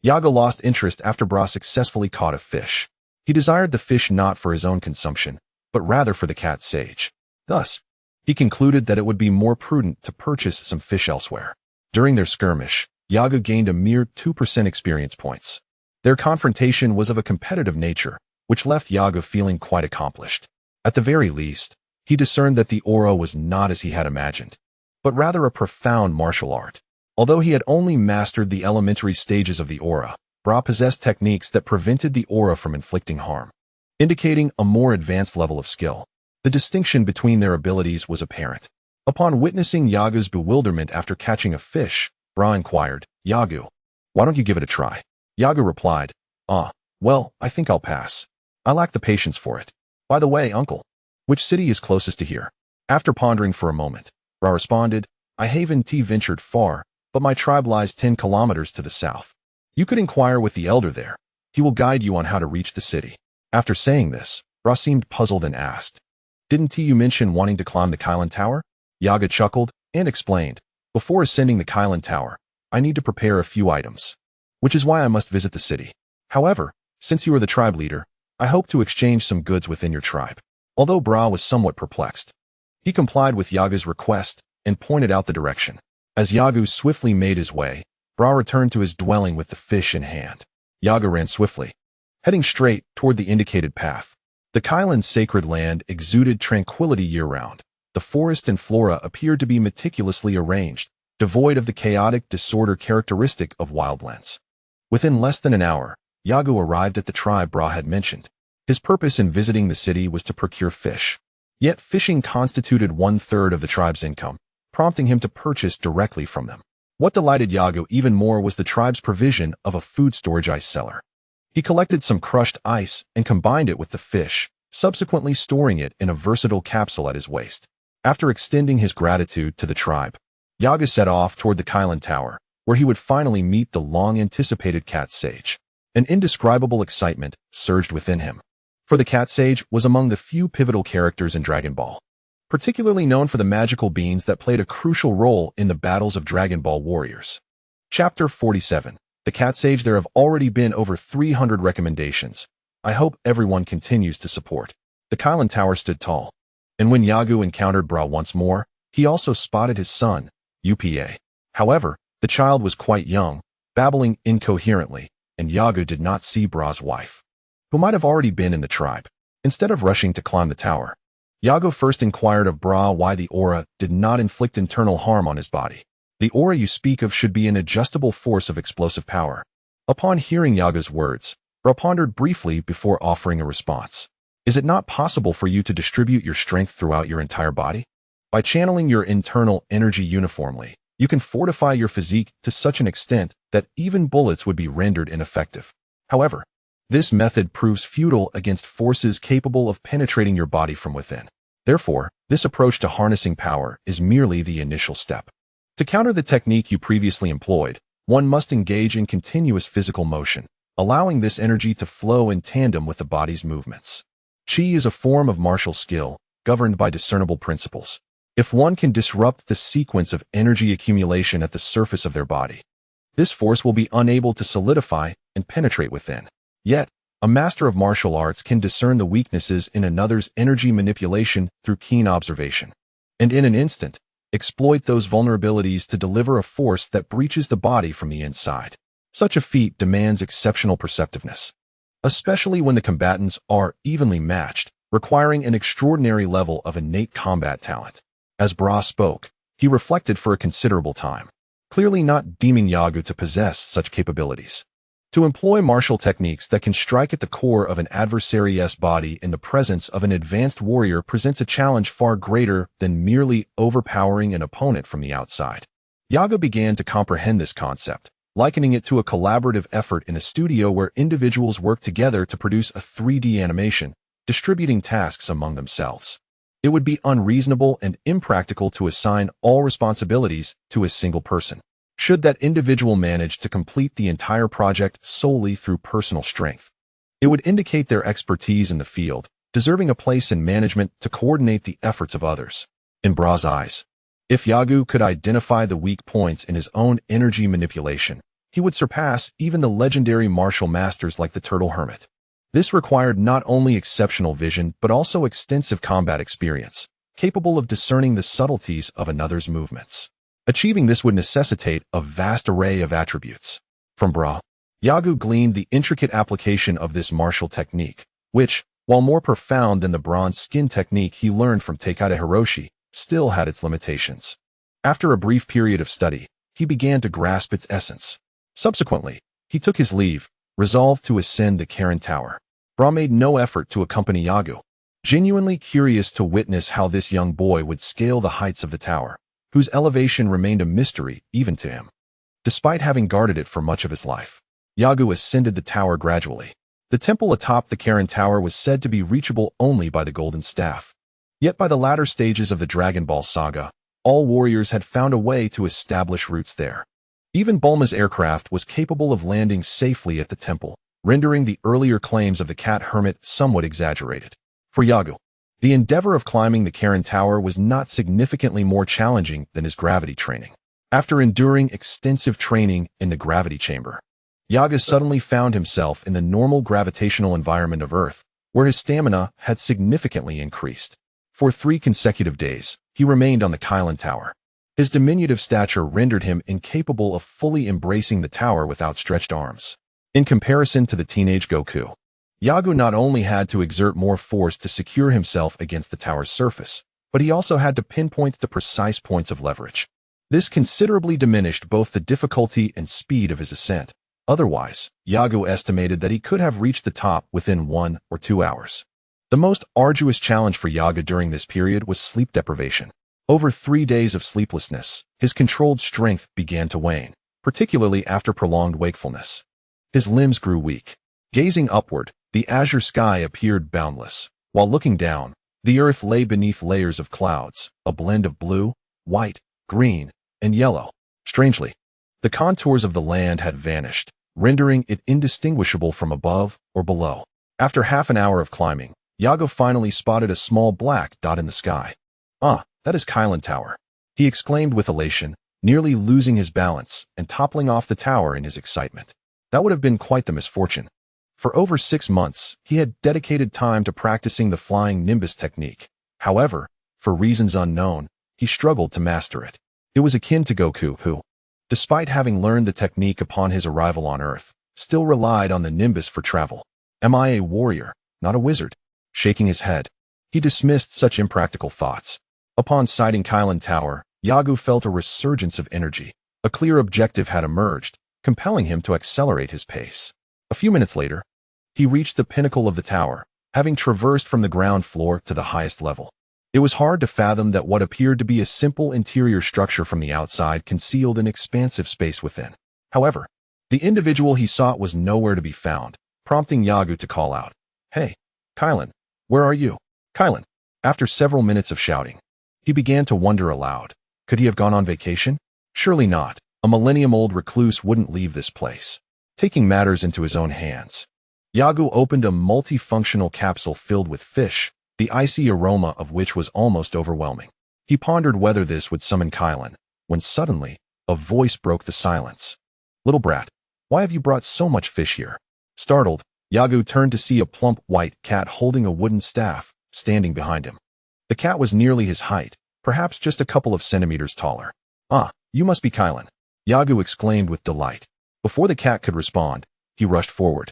Yago lost interest after Bra successfully caught a fish. He desired the fish not for his own consumption, but rather for the cat sage. Thus, he concluded that it would be more prudent to purchase some fish elsewhere. During their skirmish, Yago gained a mere 2% experience points. Their confrontation was of a competitive nature, which left Yago feeling quite accomplished. At the very least, he discerned that the aura was not as he had imagined, but rather a profound martial art. Although he had only mastered the elementary stages of the aura, Bra possessed techniques that prevented the aura from inflicting harm, indicating a more advanced level of skill. The distinction between their abilities was apparent. Upon witnessing Yago's bewilderment after catching a fish, Bra inquired, Yago, why don't you give it a try? Yago replied, well, I think I'll pass. I lack the patience for it. By the way, uncle, which city is closest to here? After pondering for a moment, Bra responded, I haven't ventured far, but my tribe lies 10 kilometers to the south. You could inquire with the elder there. He will guide you on how to reach the city. After saying this, Bra seemed puzzled and asked, Didn't you mention wanting to climb the Kylan Tower? Yaga chuckled and explained, Before ascending the Kylan Tower, I need to prepare a few items, which is why I must visit the city. However, since you are the tribe leader, I hope to exchange some goods within your tribe. Although Bra was somewhat perplexed, he complied with Yaga's request and pointed out the direction. As Yagu swiftly made his way, Bra returned to his dwelling with the fish in hand. Yaga ran swiftly, heading straight toward the indicated path. The Kylan's sacred land exuded tranquility year-round. The forest and flora appeared to be meticulously arranged, devoid of the chaotic disorder characteristic of wildlands. Within less than an hour, Yago arrived at the tribe Bra had mentioned. His purpose in visiting the city was to procure fish. Yet fishing constituted 1/3 of the tribe's income, prompting him to purchase directly from them. What delighted Yago even more was the tribe's provision of a food storage ice cellar. He collected some crushed ice and combined it with the fish, subsequently storing it in a versatile capsule at his waist. After extending his gratitude to the tribe, Yaga set off toward the Kylan Tower, where he would finally meet the long-anticipated cat sage. An indescribable excitement surged within him, for the cat sage was among the few pivotal characters in Dragon Ball, particularly known for the magical beings that played a crucial role in the battles of Dragon Ball warriors. Chapter 47. The Cat Sage. There have already been over 300 recommendations. I hope everyone continues to support. The Kylan Tower stood tall, and when Yagu encountered Bra once more, he also spotted his son, Upa. However, the child was quite young, babbling incoherently, and Yagu did not see Bra's wife, who might have already been in the tribe. Instead of rushing to climb the tower, Yago first inquired of Bra why the aura did not inflict internal harm on his body. The aura you speak of should be an adjustable force of explosive power. Upon hearing Yaga's words, Bra pondered briefly before offering a response. Is it not possible for you to distribute your strength throughout your entire body? By channeling your internal energy uniformly, you can fortify your physique to such an extent that even bullets would be rendered ineffective. However, this method proves futile against forces capable of penetrating your body from within. Therefore, this approach to harnessing power is merely the initial step. To counter the technique you previously employed, one must engage in continuous physical motion, allowing this energy to flow in tandem with the body's movements. Qi is a form of martial skill, governed by discernible principles. If one can disrupt the sequence of energy accumulation at the surface of their body, this force will be unable to solidify and penetrate within. Yet, a master of martial arts can discern the weaknesses in another's energy manipulation through keen observation, and in an instant, exploit those vulnerabilities to deliver a force that breaches the body from the inside. Such a feat demands exceptional perceptiveness, especially when the combatants are evenly matched, requiring an extraordinary level of innate combat talent. As Bra spoke, he reflected for a considerable time, clearly not deeming Yagu to possess such capabilities. To employ martial techniques that can strike at the core of an adversary's body in the presence of an advanced warrior presents a challenge far greater than merely overpowering an opponent from the outside. Yaga began to comprehend this concept, likening it to a collaborative effort in a studio where individuals work together to produce a 3D animation, distributing tasks among themselves. It would be unreasonable and impractical to assign all responsibilities to a single person. Should that individual manage to complete the entire project solely through personal strength, it would indicate their expertise in the field, deserving a place in management to coordinate the efforts of others. In Bra's eyes, if Yagu could identify the weak points in his own energy manipulation, he would surpass even the legendary martial masters like the Turtle Hermit. This required not only exceptional vision but also extensive combat experience, capable of discerning the subtleties of another's movements. Achieving this would necessitate a vast array of attributes. From Bra, Yagu gleaned the intricate application of this martial technique, which, while more profound than the bronze skin technique he learned from Takada Hiroshi, still had its limitations. After a brief period of study, he began to grasp its essence. Subsequently, he took his leave, resolved to ascend the Karen Tower. Bra made no effort to accompany Yagu, genuinely curious to witness how this young boy would scale the heights of the tower, whose elevation remained a mystery even to him. Despite having guarded it for much of his life, Yagu ascended the tower gradually. The temple atop the Karen Tower was said to be reachable only by the Golden Staff. Yet by the latter stages of the Dragon Ball saga, all warriors had found a way to establish roots there. Even Bulma's aircraft was capable of landing safely at the temple, rendering the earlier claims of the Cat Hermit somewhat exaggerated. For Yagu, the endeavor of climbing the Karen Tower was not significantly more challenging than his gravity training. After enduring extensive training in the gravity chamber, Yagu suddenly found himself in the normal gravitational environment of Earth, where his stamina had significantly increased. For 3 consecutive days, he remained on the Kylan Tower. His diminutive stature rendered him incapable of fully embracing the tower with outstretched arms. In comparison to the teenage Goku, Yagu not only had to exert more force to secure himself against the tower's surface, but he also had to pinpoint the precise points of leverage. This considerably diminished both the difficulty and speed of his ascent. Otherwise, Yagu estimated that he could have reached the top within 1 or 2 hours. The most arduous challenge for Yagu during this period was sleep deprivation. Over 3 days of sleeplessness, his controlled strength began to wane, particularly after prolonged wakefulness. His limbs grew weak. Gazing upward, the azure sky appeared boundless. While looking down, the earth lay beneath layers of clouds, a blend of blue, white, green, and yellow. Strangely, the contours of the land had vanished, rendering it indistinguishable from above or below. After half an hour of climbing, Yagu finally spotted a small black dot in the sky. "Ah, that is Kylan Tower," he exclaimed with elation, nearly losing his balance and toppling off the tower in his excitement. That would have been quite the misfortune. For over 6 months, he had dedicated time to practicing the flying Nimbus technique. However, for reasons unknown, he struggled to master it. It was akin to Goku, who, despite having learned the technique upon his arrival on Earth, still relied on the Nimbus for travel. "Am I a warrior, not a wizard?" Shaking his head, he dismissed such impractical thoughts. Upon sighting Kylan Tower, Yagu felt a resurgence of energy. A clear objective had emerged, compelling him to accelerate his pace. A few minutes later, he reached the pinnacle of the tower, having traversed from the ground floor to the highest level. It was hard to fathom that what appeared to be a simple interior structure from the outside concealed an expansive space within. However, the individual he sought was nowhere to be found, prompting Yagu to call out, "Hey, Kylan, where are you?" Kylan. After several minutes of shouting, he began to wonder aloud. Could he have gone on vacation? Surely not. A millennium-old recluse wouldn't leave this place. Taking matters into his own hands, Yagu opened a multifunctional capsule filled with fish, the icy aroma of which was almost overwhelming. He pondered whether this would summon Kylan, when suddenly, a voice broke the silence. "Little brat, why have you brought so much fish here?" Startled, Yagu turned to see a plump white cat holding a wooden staff, standing behind him. The cat was nearly his height, perhaps just a couple of centimeters taller. "Ah, you must be Kylan," Yagu exclaimed with delight. Before the cat could respond, he rushed forward,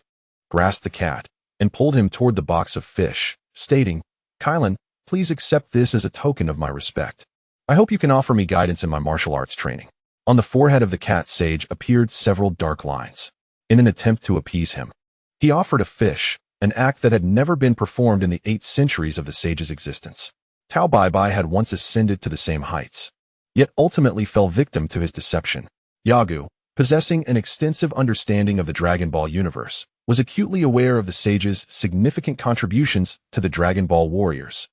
grasped the cat, and pulled him toward the box of fish, stating, "Kylan, please accept this as a token of my respect. I hope you can offer me guidance in my martial arts training." On the forehead of the cat sage appeared several dark lines. In an attempt to appease him, he offered a fish, an act that had never been performed in the 8 centuries of the sage's existence. Tao Bai had once ascended to the same heights, yet ultimately fell victim to his deception. Yagu, possessing an extensive understanding of the Dragon Ball universe, was acutely aware of the sage's significant contributions to the Dragon Ball warriors.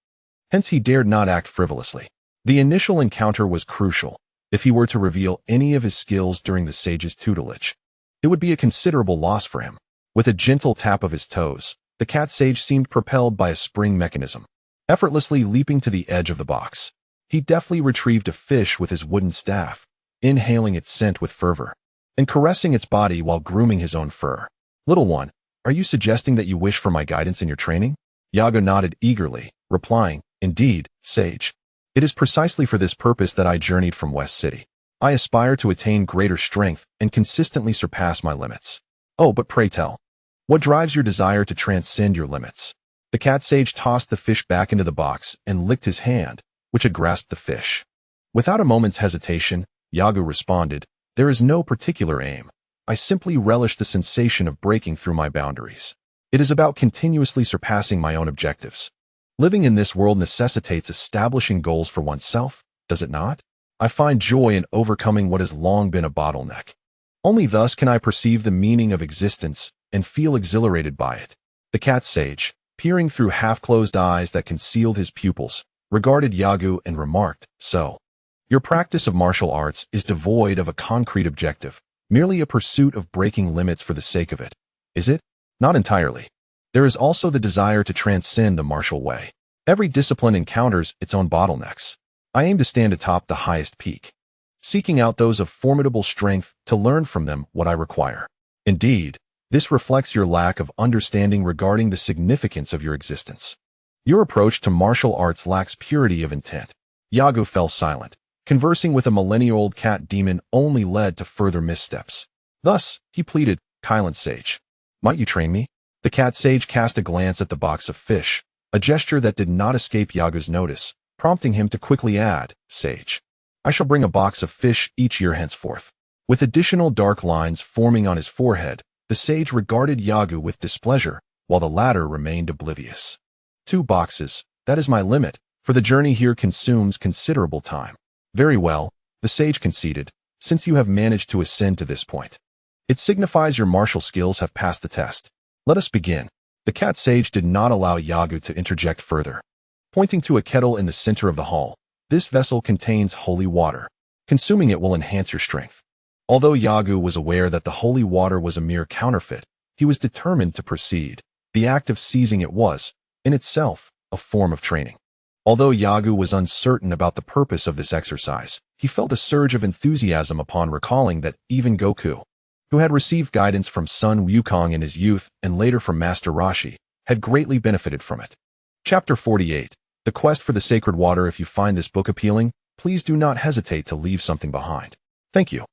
Hence he dared not act frivolously. The initial encounter was crucial. If he were to reveal any of his skills during the sage's tutelage, it would be a considerable loss for him. With a gentle tap of his toes, the cat sage seemed propelled by a spring mechanism. Effortlessly leaping to the edge of the box, he deftly retrieved a fish with his wooden staff, inhaling its scent with fervor, and caressing its body while grooming his own fur. Little one, are you suggesting that you wish for my guidance in your training? Yago nodded eagerly, replying, Indeed, sage. It is precisely for this purpose that I journeyed from West City. I aspire to attain greater strength and consistently surpass my limits. Oh, but pray tell, what drives your desire to transcend your limits? The cat sage tossed the fish back into the box and licked his hand, which had grasped the fish. Without a moment's hesitation, Yago responded, There is no particular aim. I simply relish the sensation of breaking through my boundaries. It is about continuously surpassing my own objectives. Living in this world necessitates establishing goals for oneself, does it not? I find joy in overcoming what has long been a bottleneck. Only thus can I perceive the meaning of existence and feel exhilarated by it. The cat sage, peering through half-closed eyes that concealed his pupils, regarded Yago and remarked, So, your practice of martial arts is devoid of a concrete objective, merely a pursuit of breaking limits for the sake of it, is it? Not entirely. There is also the desire to transcend the martial way. Every discipline encounters its own bottlenecks. I aim to stand atop the highest peak, seeking out those of formidable strength to learn from them what I require. Indeed, this reflects your lack of understanding regarding the significance of your existence. Your approach to martial arts lacks purity of intent. Yago fell silent. Conversing with a millennia-old cat demon only led to further missteps. Thus, he pleaded, Kylan Sage, might you train me? The cat sage cast a glance at the box of fish, a gesture that did not escape Yago's notice, prompting him to quickly add, Sage, I shall bring a box of fish each year henceforth. With additional dark lines forming on his forehead, the sage regarded Yago with displeasure, while the latter remained oblivious. 2 boxes, that is my limit, for the journey here consumes considerable time. Very well, the sage conceded, since you have managed to ascend to this point. It signifies your martial skills have passed the test. Let us begin. The cat sage did not allow Yago to interject further. Pointing to a kettle in the center of the hall, this vessel contains holy water. Consuming it will enhance your strength. Although Yago was aware that the holy water was a mere counterfeit, he was determined to proceed. The act of seizing it was, in itself, a form of training. Although Yago was uncertain about the purpose of this exercise, he felt a surge of enthusiasm upon recalling that even Goku, who had received guidance from Sun Wukong in his youth and later from Master Roshi, had greatly benefited from it. Chapter 48. The Quest for the Sacred Water. If you find this book appealing, please do not hesitate to leave something behind. Thank you.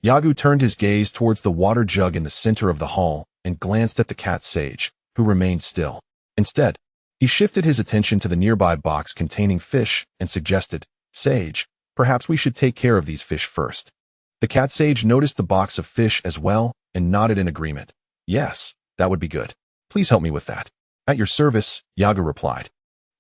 Yago turned his gaze towards the water jug in the center of the hall and glanced at the cat sage, who remained still. Instead, he shifted his attention to the nearby box containing fish and suggested, Sage, perhaps we should take care of these fish first. The cat sage noticed the box of fish as well and nodded in agreement. Yes, that would be good. Please help me with that. At your service, Yago replied.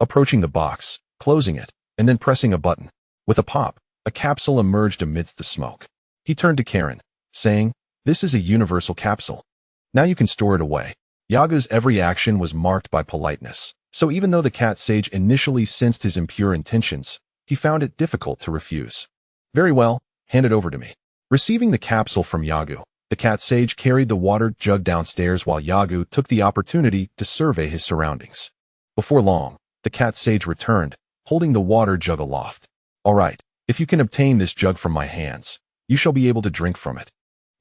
Approaching the box, closing it, and then pressing a button. With a pop, a capsule emerged amidst the smoke. He turned to Karen, saying, This is a universal capsule. Now you can store it away. Yago's every action was marked by politeness, so even though the cat sage initially sensed his impure intentions, he found it difficult to refuse. Very well, hand it over to me. Receiving the capsule from Yago, the cat sage carried the water jug downstairs while Yago took the opportunity to survey his surroundings. Before long, the cat sage returned, holding the water jug aloft. All right, if you can obtain this jug from my hands, you shall be able to drink from it.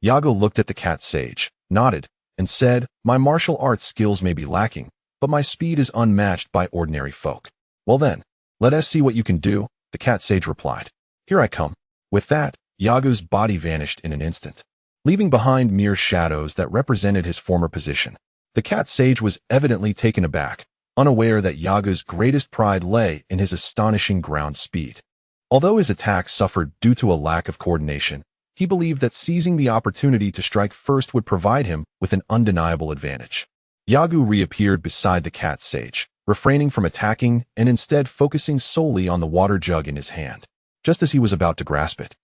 Yago looked at the cat sage, nodded, and said, My martial arts skills may be lacking, but my speed is unmatched by ordinary folk. Well then, let us see what you can do, the cat sage replied. Here I come. With that, Yago's body vanished in an instant, leaving behind mere shadows that represented his former position. The cat sage was evidently taken aback, unaware that Yago's greatest pride lay in his astonishing ground speed. Although his attack suffered due to a lack of coordination, he believed that seizing the opportunity to strike first would provide him with an undeniable advantage. Yago reappeared beside the cat sage, refraining from attacking and instead focusing solely on the water jug in his hand. Just as he was about to grasp it,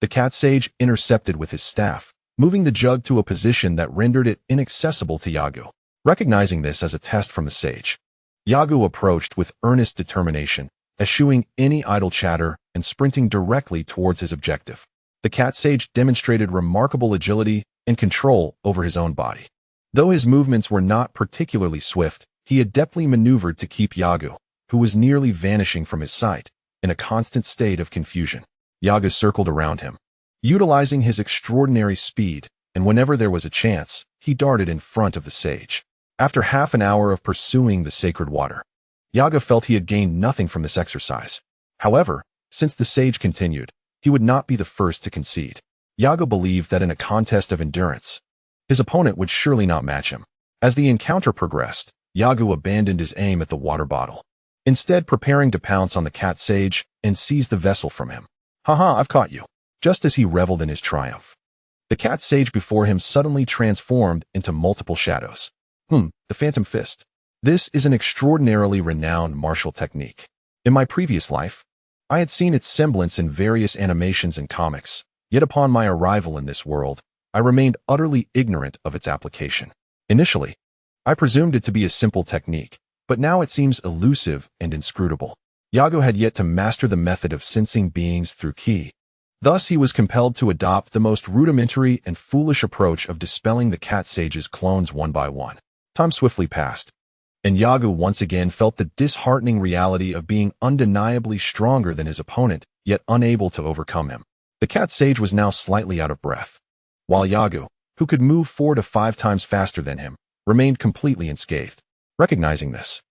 the cat sage intercepted with his staff, moving the jug to a position that rendered it inaccessible to Yago. Recognizing this as a test from the sage, Yago approached with earnest determination, eschewing any idle chatter and sprinting directly towards his objective. The cat sage demonstrated remarkable agility and control over his own body. Though his movements were not particularly swift, he adeptly maneuvered to keep Yagu, who was nearly vanishing from his sight, in a constant state of confusion. Yagu circled around him, utilizing his extraordinary speed, and whenever there was a chance, he darted in front of the sage. After half an hour of pursuing the sacred water, Yagu felt he had gained nothing from this exercise. However, since the sage continued, he would not be the first to concede. Yagu believed that in a contest of endurance, his opponent would surely not match him. As the encounter progressed, Yagu abandoned his aim at the water bottle, instead preparing to pounce on the cat sage and seize the vessel from him. "Haha, I've caught you," just as he reveled in his triumph. The cat sage before him suddenly transformed into multiple shadows. The Phantom Fist. This is an extraordinarily renowned martial technique. In my previous life, I had seen its semblance in various animations and comics, yet upon my arrival in this world, I remained utterly ignorant of its application. Initially, I presumed it to be a simple technique, but now it seems elusive and inscrutable. Yagu had yet to master the method of sensing beings through ki. Thus, he was compelled to adopt the most rudimentary and foolish approach of dispelling the cat sage's clones one by one. Time swiftly passed, and Yagu once again felt the disheartening reality of being undeniably stronger than his opponent, yet unable to overcome him. The cat sage was now slightly out of breath, while Yagu, who could move 4 to 5 times faster than him, remained completely unscathed. Recognizing this,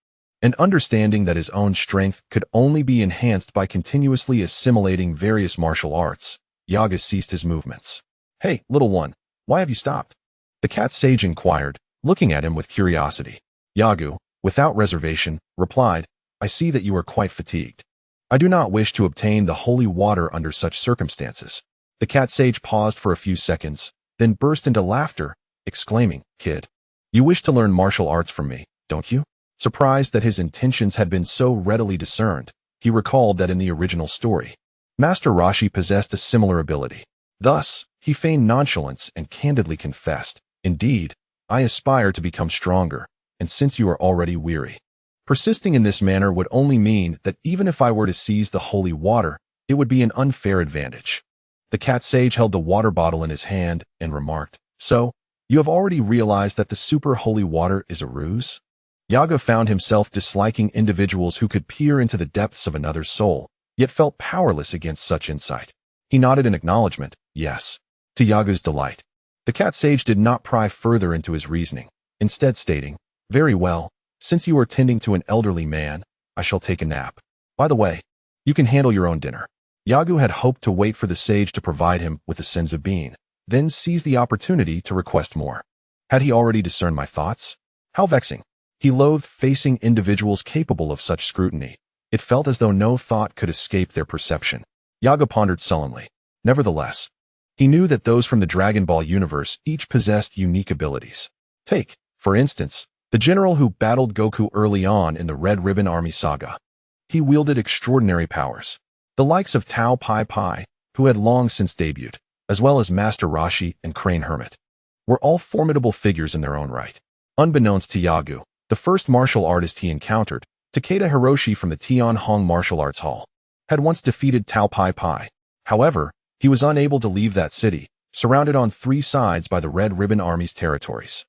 and understanding that his own strength could only be enhanced by continuously assimilating various martial arts, Yagu ceased his movements. "Hey, little one, why have you stopped?" The cat sage inquired, looking at him with curiosity. Yagu, without reservation, replied, "I see that you are quite fatigued. I do not wish to obtain the holy water under such circumstances." The cat sage paused for a few seconds, then burst into laughter, exclaiming, "Kid, you wish to learn martial arts from me, don't you?" Surprised that his intentions had been so readily discerned, he recalled that in the original story, Master Roshi possessed a similar ability. Thus, he feigned nonchalance and candidly confessed, "Indeed, I aspire to become stronger, and since you are already weary." Persisting in this manner would only mean that even if I were to seize the holy water, it would be an unfair advantage. The cat sage held the water bottle in his hand and remarked, "So, you have already realized that the super holy water is a ruse?" Yagu found himself disliking individuals who could peer into the depths of another's soul, yet felt powerless against such insight. He nodded in acknowledgement, yes. To Yagu's delight, the cat sage did not pry further into his reasoning, instead stating, "Very well, since you are tending to an elderly man, I shall take a nap. By the way, you can handle your own dinner." Yagu had hoped to wait for the sage to provide him with a senzu bean, then seize the opportunity to request more. Had he already discerned my thoughts? How vexing. He loathed facing individuals capable of such scrutiny. It felt as though no thought could escape their perception. Yagu pondered sullenly. Nevertheless, he knew that those from the Dragon Ball universe each possessed unique abilities. Take, for instance, the general who battled Goku early on in the Red Ribbon Army saga. He wielded extraordinary powers. The likes of Tao Pai Pai, who had long since debuted, as well as Master Roshi and Crane Hermit, were all formidable figures in their own right. Unbeknownst to Yagu, the first martial artist he encountered, Takeda Hiroshi from the Tianhong Martial Arts Hall, had once defeated Tao Pai Pai. However, he was unable to leave that city, surrounded on 3 sides by the Red Ribbon Army's territories.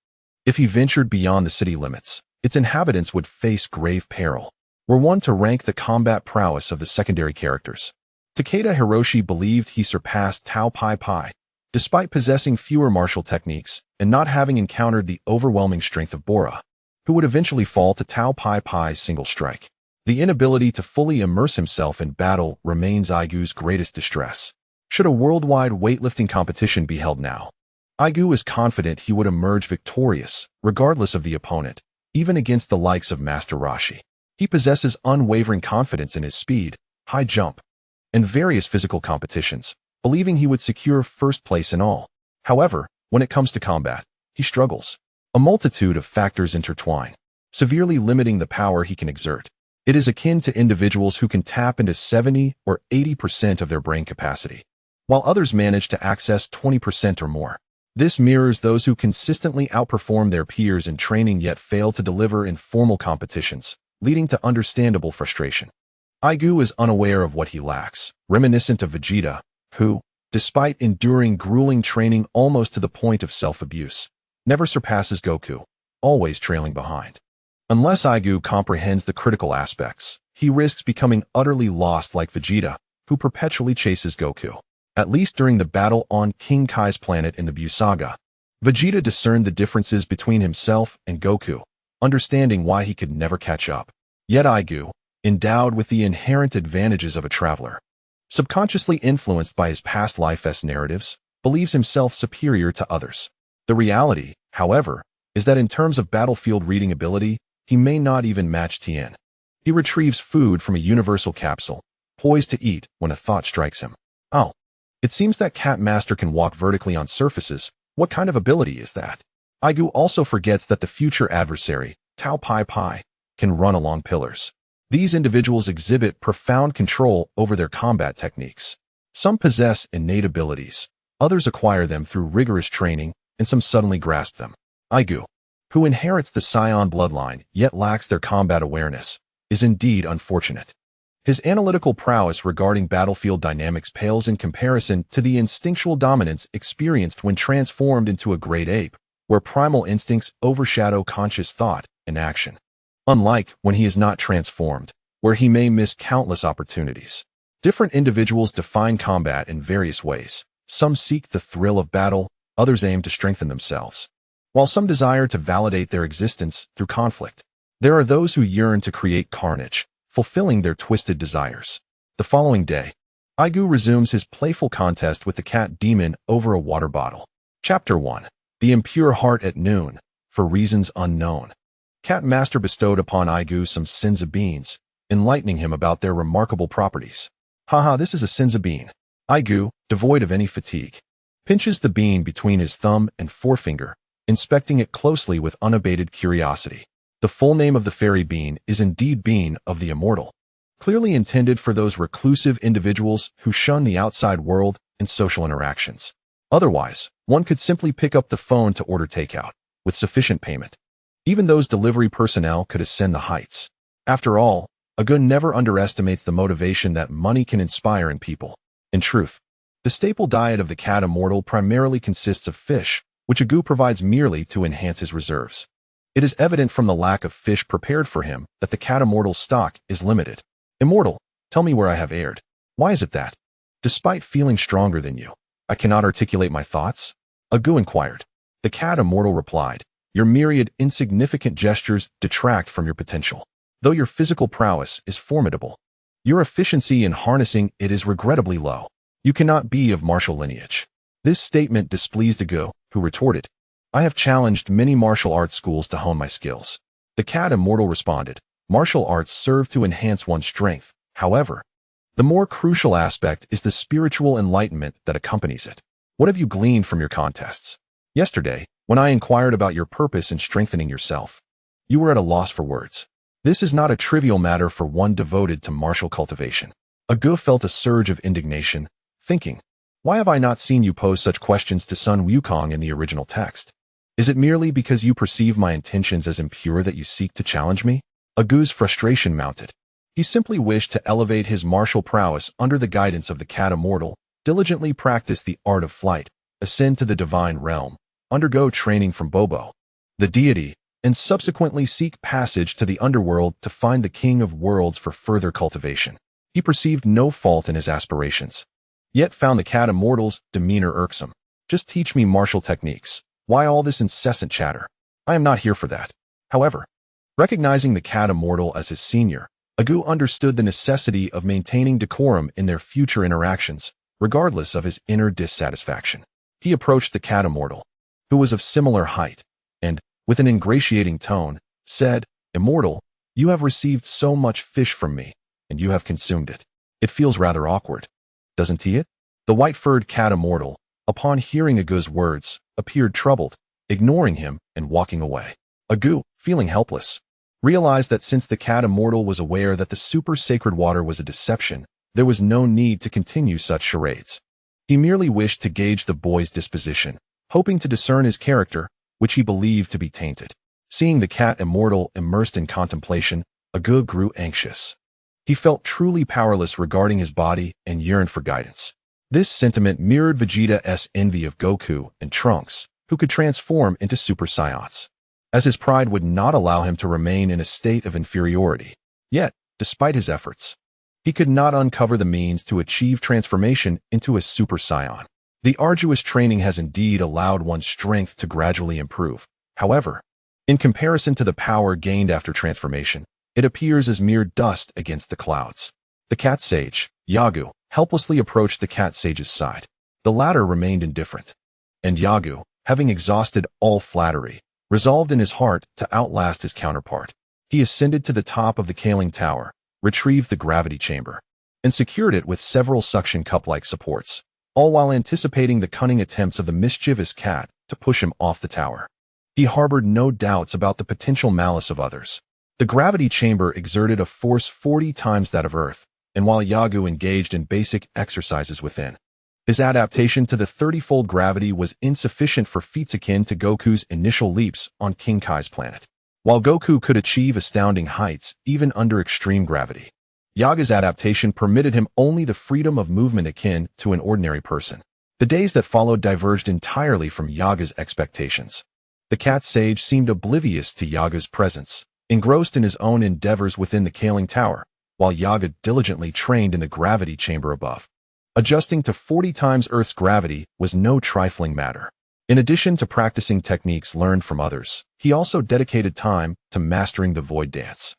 If he ventured beyond the city limits, its inhabitants would face grave peril. Were one to rank the combat prowess of the secondary characters, Takeda Hiroshi believed he surpassed Tao Pai Pai, despite possessing fewer martial techniques and not having encountered the overwhelming strength of Bora, who would eventually fall to Tao Pai Pai's single strike. The inability to fully immerse himself in battle remains Aigu's greatest distress. Should a worldwide weightlifting competition be held now, Aigu is confident he would emerge victorious, regardless of the opponent, even against the likes of Master Roshi. He possesses unwavering confidence in his speed, high jump, and various physical competitions, believing he would secure first place in all. However, when it comes to combat, he struggles. A multitude of factors intertwine, severely limiting the power he can exert. It is akin to individuals who can tap into 70 or 80% of their brain capacity, while others manage to access 20% or more. This mirrors those who consistently outperform their peers in training yet fail to deliver in formal competitions, leading to understandable frustration. Aigu is unaware of what he lacks, reminiscent of Vegeta, who, despite enduring grueling training almost to the point of self-abuse, never surpasses Goku, always trailing behind. Unless Aigu comprehends the critical aspects, he risks becoming utterly lost like Vegeta, who perpetually chases Goku. At least during the battle on King Kai's planet in the Buu saga, Vegeta discerned the differences between himself and Goku, understanding why he could never catch up. Yet Aigu, endowed with the inherent advantages of a traveler, subconsciously influenced by his past life's narratives, believes himself superior to others. The reality, however, is that in terms of battlefield reading ability, he may not even match Tien. He retrieves food from a universal capsule, poised to eat when a thought strikes him. Oh, it seems that Cat Master can walk vertically on surfaces. What kind of ability is that? Aigu also forgets that the future adversary, Tao Pai Pai, can run along pillars. These individuals exhibit profound control over their combat techniques. Some possess innate abilities, others acquire them through rigorous training, and some suddenly grasp them. Aigu, who inherits the Saiyan bloodline yet lacks their combat awareness, is indeed unfortunate. His analytical prowess regarding battlefield dynamics pales in comparison to the instinctual dominance experienced when transformed into a great ape, where primal instincts overshadow conscious thought and action. Unlike when he is not transformed, where he may miss countless opportunities. Different individuals define combat in various ways. Some seek the thrill of battle, others aim to strengthen themselves, while some desire to validate their existence through conflict. There are those who yearn to create carnage, fulfilling their twisted desires. The following day, Aigu resumes his playful contest with the cat demon over a water bottle. Chapter 1. The Impure Heart at Noon, for reasons unknown. Cat Master bestowed upon Aigu some Sinza beans, enlightening him about their remarkable properties. Haha, this is a Sinza bean. Aigu, devoid of any fatigue, pinches the bean between his thumb and forefinger, inspecting it closely with unabated curiosity. The full name of the fairy bean is indeed Bean of the Immortal, clearly intended for those reclusive individuals who shun the outside world and social interactions. Otherwise, one could simply pick up the phone to order takeout, with sufficient payment. Even those delivery personnel could ascend the heights. After all, Argo never underestimates the motivation that money can inspire in people. In truth, the staple diet of the cat immortal primarily consists of fish, which Argo provides merely to enhance his reserves. It is evident from the lack of fish prepared for him that the cat immortal's stock is limited. Immortal, tell me where I have erred. Why is it that, despite feeling stronger than you, I cannot articulate my thoughts? Argo inquired. The cat immortal replied, your myriad insignificant gestures detract from your potential. Though your physical prowess is formidable, your efficiency in harnessing it is regrettably low. You cannot be of martial lineage. This statement displeased Argo, who retorted, I have challenged many martial arts schools to hone my skills. The cat immortal responded, martial arts serve to enhance one's strength. However, the more crucial aspect is the spiritual enlightenment that accompanies it. What have you gleaned from your contests? Yesterday, when I inquired about your purpose in strengthening yourself, you were at a loss for words. This is not a trivial matter for one devoted to martial cultivation. Argo felt a surge of indignation, thinking, why have I not seen you pose such questions to Sun Wukong in the original text? Is it merely because you perceive my intentions as impure that you seek to challenge me? Argo's frustration mounted. He simply wished to elevate his martial prowess under the guidance of the cat immortal, diligently practice the art of flight, ascend to the divine realm, undergo training from Bobo, the deity, and subsequently seek passage to the underworld to find the king of worlds for further cultivation. He perceived no fault in his aspirations, yet found the cat immortal's demeanor irksome. Just teach me martial techniques. Why all this incessant chatter? I am not here for that. However, recognizing the cat immortal as his senior, Argo understood the necessity of maintaining decorum in their future interactions, regardless of his inner dissatisfaction. He approached the cat immortal, who was of similar height, and, with an ingratiating tone, said, Immortal, you have received so much fish from me, and you have consumed it. It feels rather awkward, doesn't it? The white-furred cat immortal, upon hearing Argo's words, appeared troubled, ignoring him and walking away. Argo, feeling helpless, realized that since the cat immortal was aware that the super sacred water was a deception, there was no need to continue such charades. He merely wished to gauge the boy's disposition, hoping to discern his character, which he believed to be tainted. Seeing the cat immortal immersed in contemplation, Argo grew anxious. He felt truly powerless regarding his body and yearned for guidance. This sentiment mirrored Vegeta's envy of Goku and Trunks, who could transform into Super Saiyans, as his pride would not allow him to remain in a state of inferiority. Yet, despite his efforts, he could not uncover the means to achieve transformation into a Super Saiyan. The arduous training has indeed allowed one's strength to gradually improve. However, in comparison to the power gained after transformation, it appears as mere dust against the clouds. The cat sage, Yagu, helplessly approached the cat sage's side. The latter remained indifferent, and Yagu, having exhausted all flattery, resolved in his heart to outlast his counterpart. He ascended to the top of the Kaling Tower, retrieved the gravity chamber, and secured it with several suction cup-like supports, all while anticipating the cunning attempts of the mischievous cat to push him off the tower. He harbored no doubts about the potential malice of others. The gravity chamber exerted a force 40 times that of Earth, and while Yagu engaged in basic exercises within, his adaptation to the 30-fold gravity was insufficient for feats akin to Goku's initial leaps on King Kai's planet. While Goku could achieve astounding heights even under extreme gravity, Yaga's adaptation permitted him only the freedom of movement akin to an ordinary person. The days that followed diverged entirely from Yaga's expectations. The cat sage seemed oblivious to Yaga's presence, engrossed in his own endeavors within the Kaling Tower, while Yaga diligently trained in the gravity chamber above. Adjusting to 40 times Earth's gravity was no trifling matter. In addition to practicing techniques learned from others, he also dedicated time to mastering the void dance.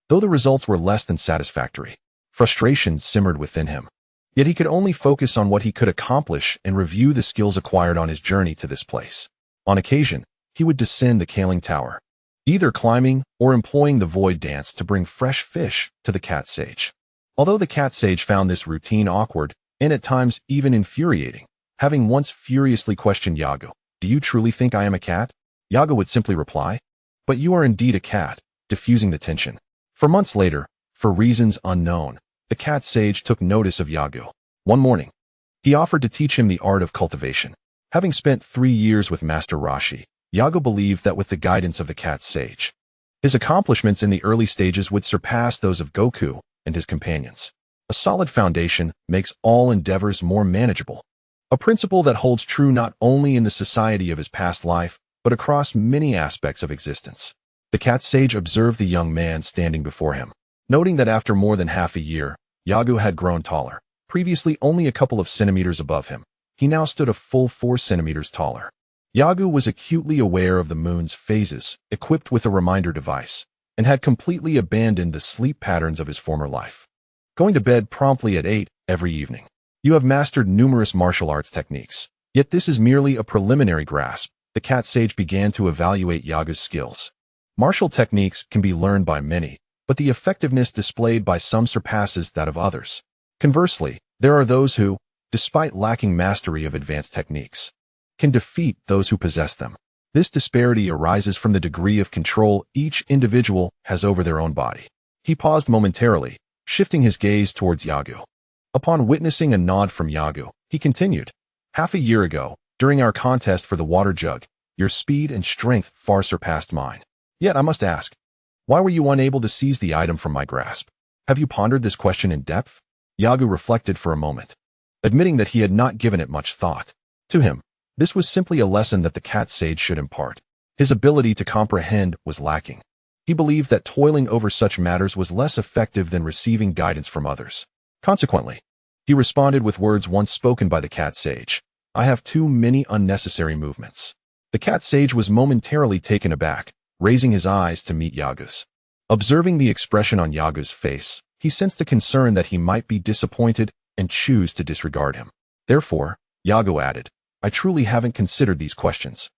Though the results were less than satisfactory, frustration simmered within him. Yet he could only focus on what he could accomplish and review the skills acquired on his journey to this place. On occasion, he would descend the Kaling Tower, either climbing or employing the void dance to bring fresh fish to the cat sage. Although the cat sage found this routine awkward and at times even infuriating, having once furiously questioned Yagu, "Do you truly think I am a cat?" Yagu would simply reply, "But you are indeed a cat," diffusing the tension. For months later, for reasons unknown, the cat sage took notice of Yagu. One morning, he offered to teach him the art of cultivation. Having spent 3 years with Master Roshi, Yagu believed that with the guidance of the cat sage, his accomplishments in the early stages would surpass those of Goku and his companions. A solid foundation makes all endeavors more manageable, a principle that holds true not only in the society of his past life, but across many aspects of existence. The cat sage observed the young man standing before him, noting that after more than half a year, Yagu had grown taller. Previously only a couple of centimeters above him, he now stood a full 4 centimeters taller. Yagu was acutely aware of the moon's phases, equipped with a reminder device, and had completely abandoned the sleep patterns of his former life, going to bed promptly at 8 every evening. You have mastered numerous martial arts techniques, yet this is merely a preliminary grasp. The cat sage began to evaluate Yagu's skills. Martial techniques can be learned by many, but the effectiveness displayed by some surpasses that of others. Conversely, there are those who, despite lacking mastery of advanced techniques, can defeat those who possess them. This disparity arises from the degree of control each individual has over their own body. He paused momentarily, shifting his gaze towards Yagu. Upon witnessing a nod from Yagu, he continued, "Half a year ago, during our contest for the water jug, your speed and strength far surpassed mine. Yet I must ask, why were you unable to seize the item from my grasp? Have you pondered this question in depth?" Yagu reflected for a moment, admitting that he had not given it much thought. To him, this was simply a lesson that the cat sage should impart. His ability to comprehend was lacking. He believed that toiling over such matters was less effective than receiving guidance from others. Consequently, he responded with words once spoken by the cat sage, "I have too many unnecessary movements." The cat sage was momentarily taken aback, raising his eyes to meet Yagu's. Observing the expression on Yagu's face, he sensed a concern that he might be disappointed and choose to disregard him. Therefore, Yagu added, "I truly haven't considered these questions.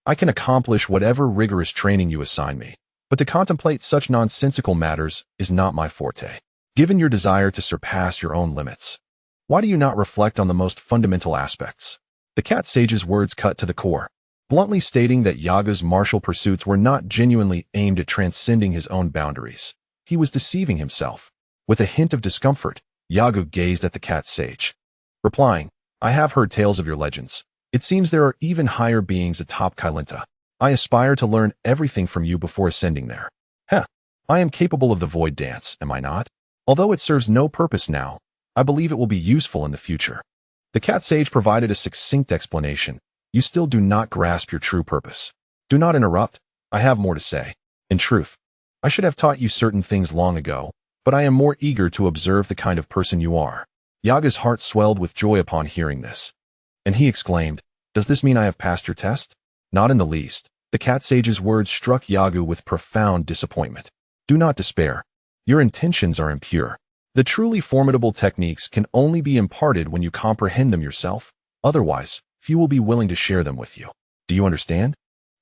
I can accomplish whatever rigorous training you assign me, but to contemplate such nonsensical matters is not my forte. Given your desire to surpass your own limits, why do you not reflect on the most fundamental aspects?" The cat sage's words cut to the core, bluntly stating that Yagu's martial pursuits were not genuinely aimed at transcending his own boundaries. He was deceiving himself. With a hint of discomfort, Yagu gazed at the cat sage, replying, "I have heard tales of your legends. It seems there are even higher beings atop Kailinta. I aspire to learn everything from you before ascending there." "Heh, I am capable of the void dance, am I not?" Although it serves no purpose now, I believe it will be useful in the future. The cat sage provided a succinct explanation. You still do not grasp your true purpose. Do not interrupt. I have more to say. In truth, I should have taught you certain things long ago, but I am more eager to observe the kind of person you are. Yaga's heart swelled with joy upon hearing this. And he exclaimed, Does this mean I have passed your test? Not in the least. The cat sage's words struck Yagu with profound disappointment. Do not despair. Your intentions are impure. The truly formidable techniques can only be imparted when you comprehend them yourself. Otherwise, few will be willing to share them with you. Do you understand?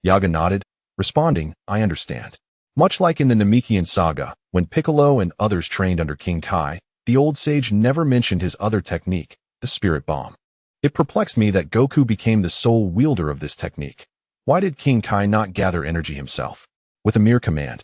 Yaga nodded, responding, I understand. Much like in the Namekian saga, when Piccolo and others trained under King Kai, the old sage never mentioned his other technique, the spirit bomb. It perplexed me that Goku became the sole wielder of this technique. Why did King Kai not gather energy himself? With a mere command,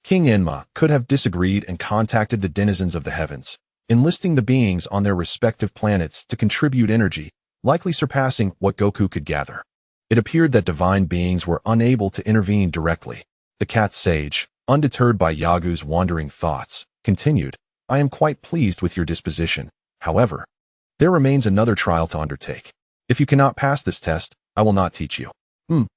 King Enma could have disagreed and contacted the denizens of the heavens, enlisting the beings on their respective planets to contribute energy, likely surpassing what Goku could gather. It appeared that divine beings were unable to intervene directly. The cat sage, undeterred by Yagu's wandering thoughts, continued, I am quite pleased with your disposition. However, there remains another trial to undertake. If you cannot pass this test, I will not teach you.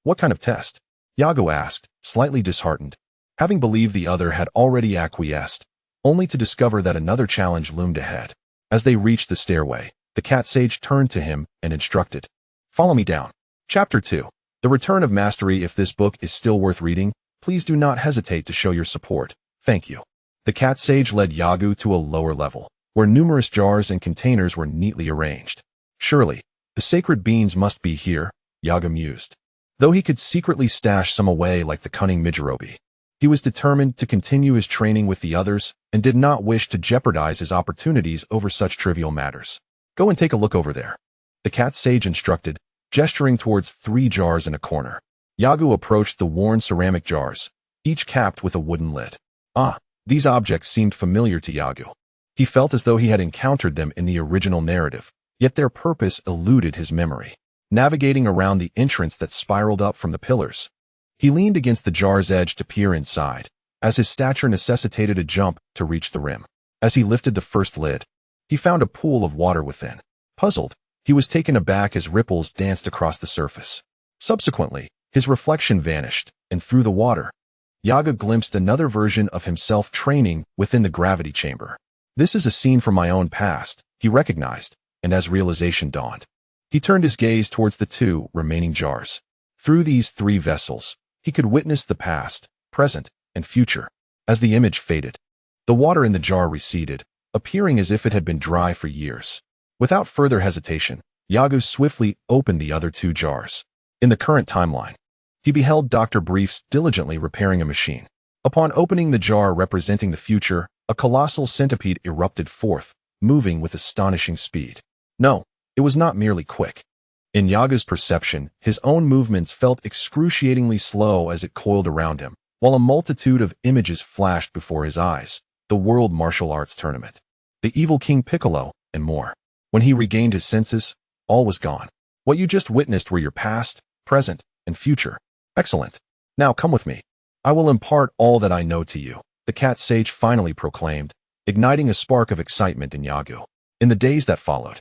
What kind of test? Yagu asked, slightly disheartened, having believed the other had already acquiesced, only to discover that another challenge loomed ahead. As they reached the stairway, the cat sage turned to him and instructed, Follow me down. Chapter 2. The Return of Mastery. If this book is still worth reading, please do not hesitate to show your support. Thank you. The cat sage led Yagu to a lower level, where numerous jars and containers were neatly arranged. Surely, the sacred beans must be here, Yagu mused. Though he could secretly stash some away like the cunning Mijirobe, he was determined to continue his training with the others and did not wish to jeopardize his opportunities over such trivial matters. Go and take a look over there. The cat sage instructed, gesturing towards 3 jars in a corner. Yagu approached the worn ceramic jars, each capped with a wooden lid. These objects seemed familiar to Yagu. He felt as though he had encountered them in the original narrative, yet their purpose eluded his memory. Navigating around the entrance that spiraled up from the pillars, he leaned against the jar's edge to peer inside, as his stature necessitated a jump to reach the rim. As he lifted the first lid, he found a pool of water within. Puzzled, he was taken aback as ripples danced across the surface. Subsequently, his reflection vanished, and through the water, Yaga glimpsed another version of himself training within the gravity chamber. This is a scene from my own past, he recognized, and as realization dawned, he turned his gaze towards the 2 remaining jars. Through these 3 vessels, he could witness the past, present, and future. As the image faded, the water in the jar receded, appearing as if it had been dry for years. Without further hesitation, Yagu swiftly opened the other 2 jars. In the current timeline, he beheld Dr. Briefs diligently repairing a machine. Upon opening the jar representing the future, a colossal centipede erupted forth, moving with astonishing speed. No, it was not merely quick. In Yaga's perception, his own movements felt excruciatingly slow as it coiled around him, while a multitude of images flashed before his eyes. The World Martial Arts Tournament, the evil King Piccolo, and more. When he regained his senses, all was gone. What you just witnessed were your past, present, and future. Excellent. Now come with me. I will impart all that I know to you, the cat sage finally proclaimed, igniting a spark of excitement in Yagu. In the days that followed,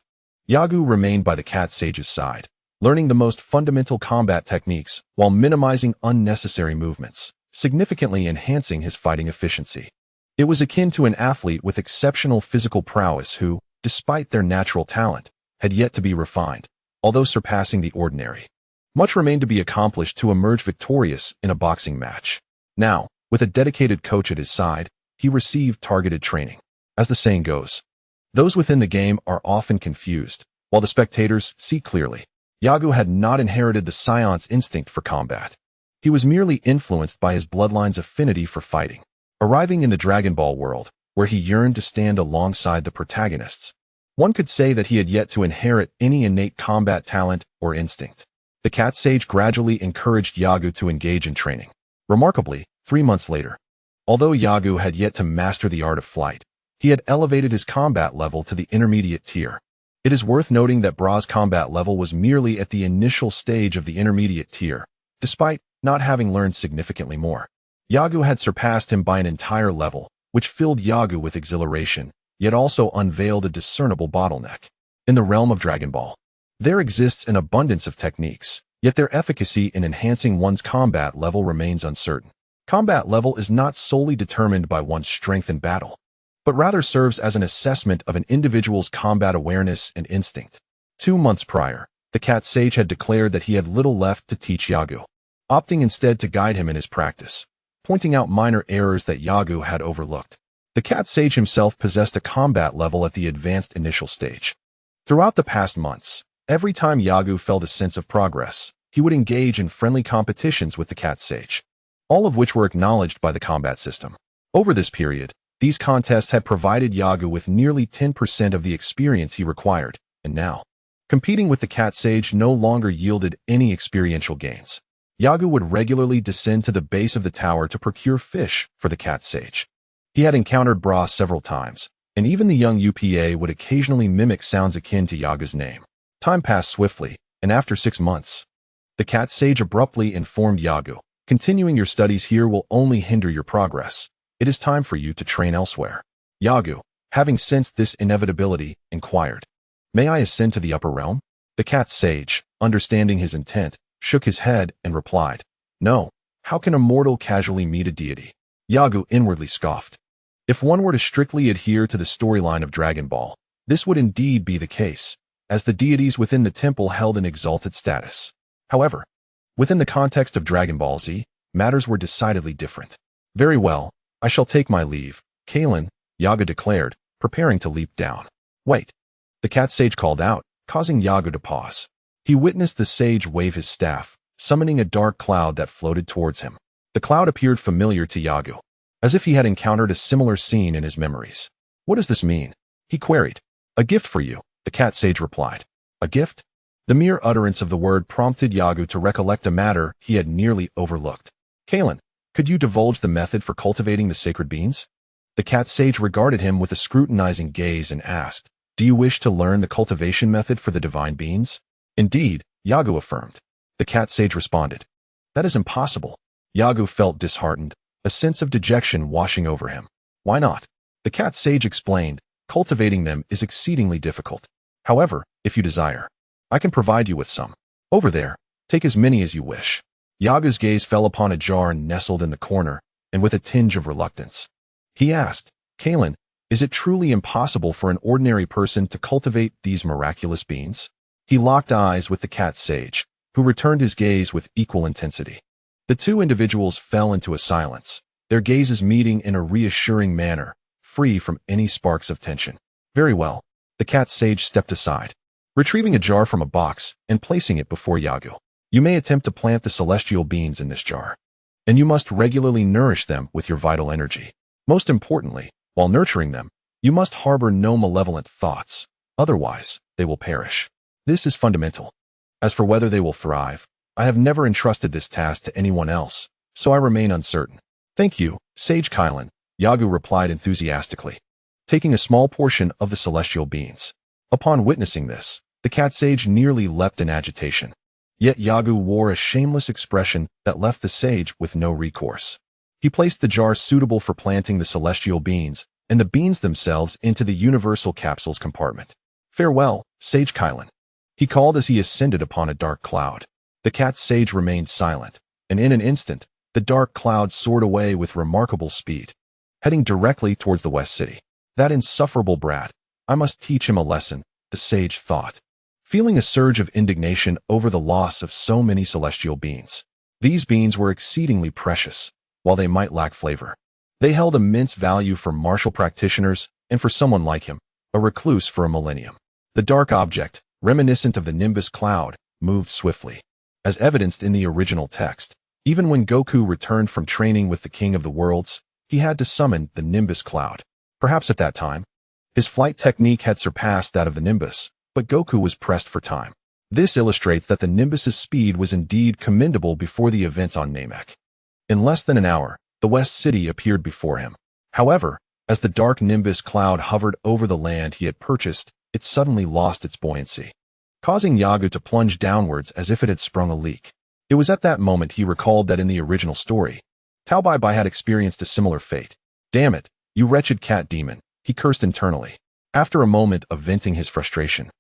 Yagu remained by the cat sage's side, learning the most fundamental combat techniques while minimizing unnecessary movements, significantly enhancing his fighting efficiency. It was akin to an athlete with exceptional physical prowess who, despite their natural talent, had yet to be refined, although surpassing the ordinary. Much remained to be accomplished to emerge victorious in a boxing match. Now, with a dedicated coach at his side, he received targeted training. As the saying goes, those within the game are often confused, while the spectators see clearly. Yagu had not inherited the Saiyan's instinct for combat. He was merely influenced by his bloodline's affinity for fighting. Arriving in the Dragon Ball world, where he yearned to stand alongside the protagonists, one could say that he had yet to inherit any innate combat talent or instinct. The cat sage gradually encouraged Yagu to engage in training. Remarkably, 3 months later, although Yagu had yet to master the art of flight, he had elevated his combat level to the intermediate tier. It is worth noting that Bra's combat level was merely at the initial stage of the intermediate tier, despite not having learned significantly more. Yagu had surpassed him by an entire level, which filled Yagu with exhilaration, yet also unveiled a discernible bottleneck. In the realm of Dragon Ball, there exists an abundance of techniques, yet their efficacy in enhancing one's combat level remains uncertain. Combat level is not solely determined by one's strength in battle, but rather serves as an assessment of an individual's combat awareness and instinct. 2 months prior, the cat sage had declared that he had little left to teach Yagu, opting instead to guide him in his practice, pointing out minor errors that Yagu had overlooked. The cat sage himself possessed a combat level at the advanced initial stage. Throughout the past months, every time Yagu felt a sense of progress, he would engage in friendly competitions with the cat sage, all of which were acknowledged by the combat system. Over this period, these contests had provided Yagu with nearly 10% of the experience he required, and now, competing with the cat sage no longer yielded any experiential gains. Yagu would regularly descend to the base of the tower to procure fish for the cat sage. He had encountered Bra several times, and even the young UPA would occasionally mimic sounds akin to Yagu's name. Time passed swiftly, and after 6 months, the cat sage abruptly informed Yagu, "Continuing your studies here will only hinder your progress. It is time for you to train elsewhere." Yagu, having sensed this inevitability, inquired, "May I ascend to the upper realm?" The cat sage, understanding his intent, shook his head and replied, "No, how can a mortal casually meet a deity?" Yagu inwardly scoffed. If one were to strictly adhere to the storyline of Dragon Ball, this would indeed be the case, as the deities within the temple held an exalted status. However, within the context of Dragon Ball Z, matters were decidedly different. "Very well, I shall take my leave, Kalen," Yagu declared, preparing to leap down. "Wait," the cat sage called out, causing Yagu to pause. He witnessed the sage wave his staff, summoning a dark cloud that floated towards him. The cloud appeared familiar to Yagu, as if he had encountered a similar scene in his memories. "What does this mean?" he queried. "A gift for you," the cat sage replied. "A gift?" The mere utterance of the word prompted Yagu to recollect a matter he had nearly overlooked. "Kalen, could you divulge the method for cultivating the sacred beans?" The cat sage regarded him with a scrutinizing gaze and asked, "Do you wish to learn the cultivation method for the divine beans?" "Indeed," Yagu affirmed. The cat sage responded, "That is impossible." Yagu felt disheartened, a sense of dejection washing over him. "Why not?" The cat sage explained, "Cultivating them is exceedingly difficult. However, if you desire, I can provide you with some. Over there, take as many as you wish." Yagu's gaze fell upon a jar nestled in the corner, and with a tinge of reluctance, he asked, "Kalen, is it truly impossible for an ordinary person to cultivate these miraculous beans?" He locked eyes with the cat sage, who returned his gaze with equal intensity. The two individuals fell into a silence, their gazes meeting in a reassuring manner, free from any sparks of tension. "Very well." The cat sage stepped aside, retrieving a jar from a box and placing it before Yagu. "You may attempt to plant the celestial beans in this jar, and you must regularly nourish them with your vital energy. Most importantly, while nurturing them, you must harbor no malevolent thoughts, otherwise they will perish. This is fundamental. As for whether they will thrive, I have never entrusted this task to anyone else, so I remain uncertain." "Thank you, Sage Kylan," Yagu replied enthusiastically, taking a small portion of the celestial beans. Upon witnessing this, the cat sage nearly leapt in agitation. Yet Yagu wore a shameless expression that left the sage with no recourse. He placed the jar suitable for planting the celestial beans and the beans themselves into the universal capsule's compartment. "Farewell, Sage Kylan," he called as he ascended upon a dark cloud. The cat sage remained silent, and in an instant, the dark cloud soared away with remarkable speed, heading directly towards the West City. "That insufferable brat, I must teach him a lesson," the sage thought, feeling a surge of indignation over the loss of so many celestial beans. These beans were exceedingly precious, while they might lack flavor. They held immense value for martial practitioners and for someone like him, a recluse for a millennium. The dark object, reminiscent of the Nimbus cloud, moved swiftly. As evidenced in the original text, even when Goku returned from training with the King of the Worlds, he had to summon the Nimbus cloud. Perhaps at that time, his flight technique had surpassed that of the Nimbus, but Goku was pressed for time. This illustrates that the Nimbus's speed was indeed commendable before the events on Namek. In less than an hour, the West City appeared before him. However, as the dark Nimbus cloud hovered over the land he had purchased, it suddenly lost its buoyancy, causing Yagu to plunge downwards as if it had sprung a leak. It was at that moment he recalled that in the original story, Tao Bai Bai had experienced a similar fate. "Damn it," You wretched cat demon, he cursed internally. After a moment of venting his frustration,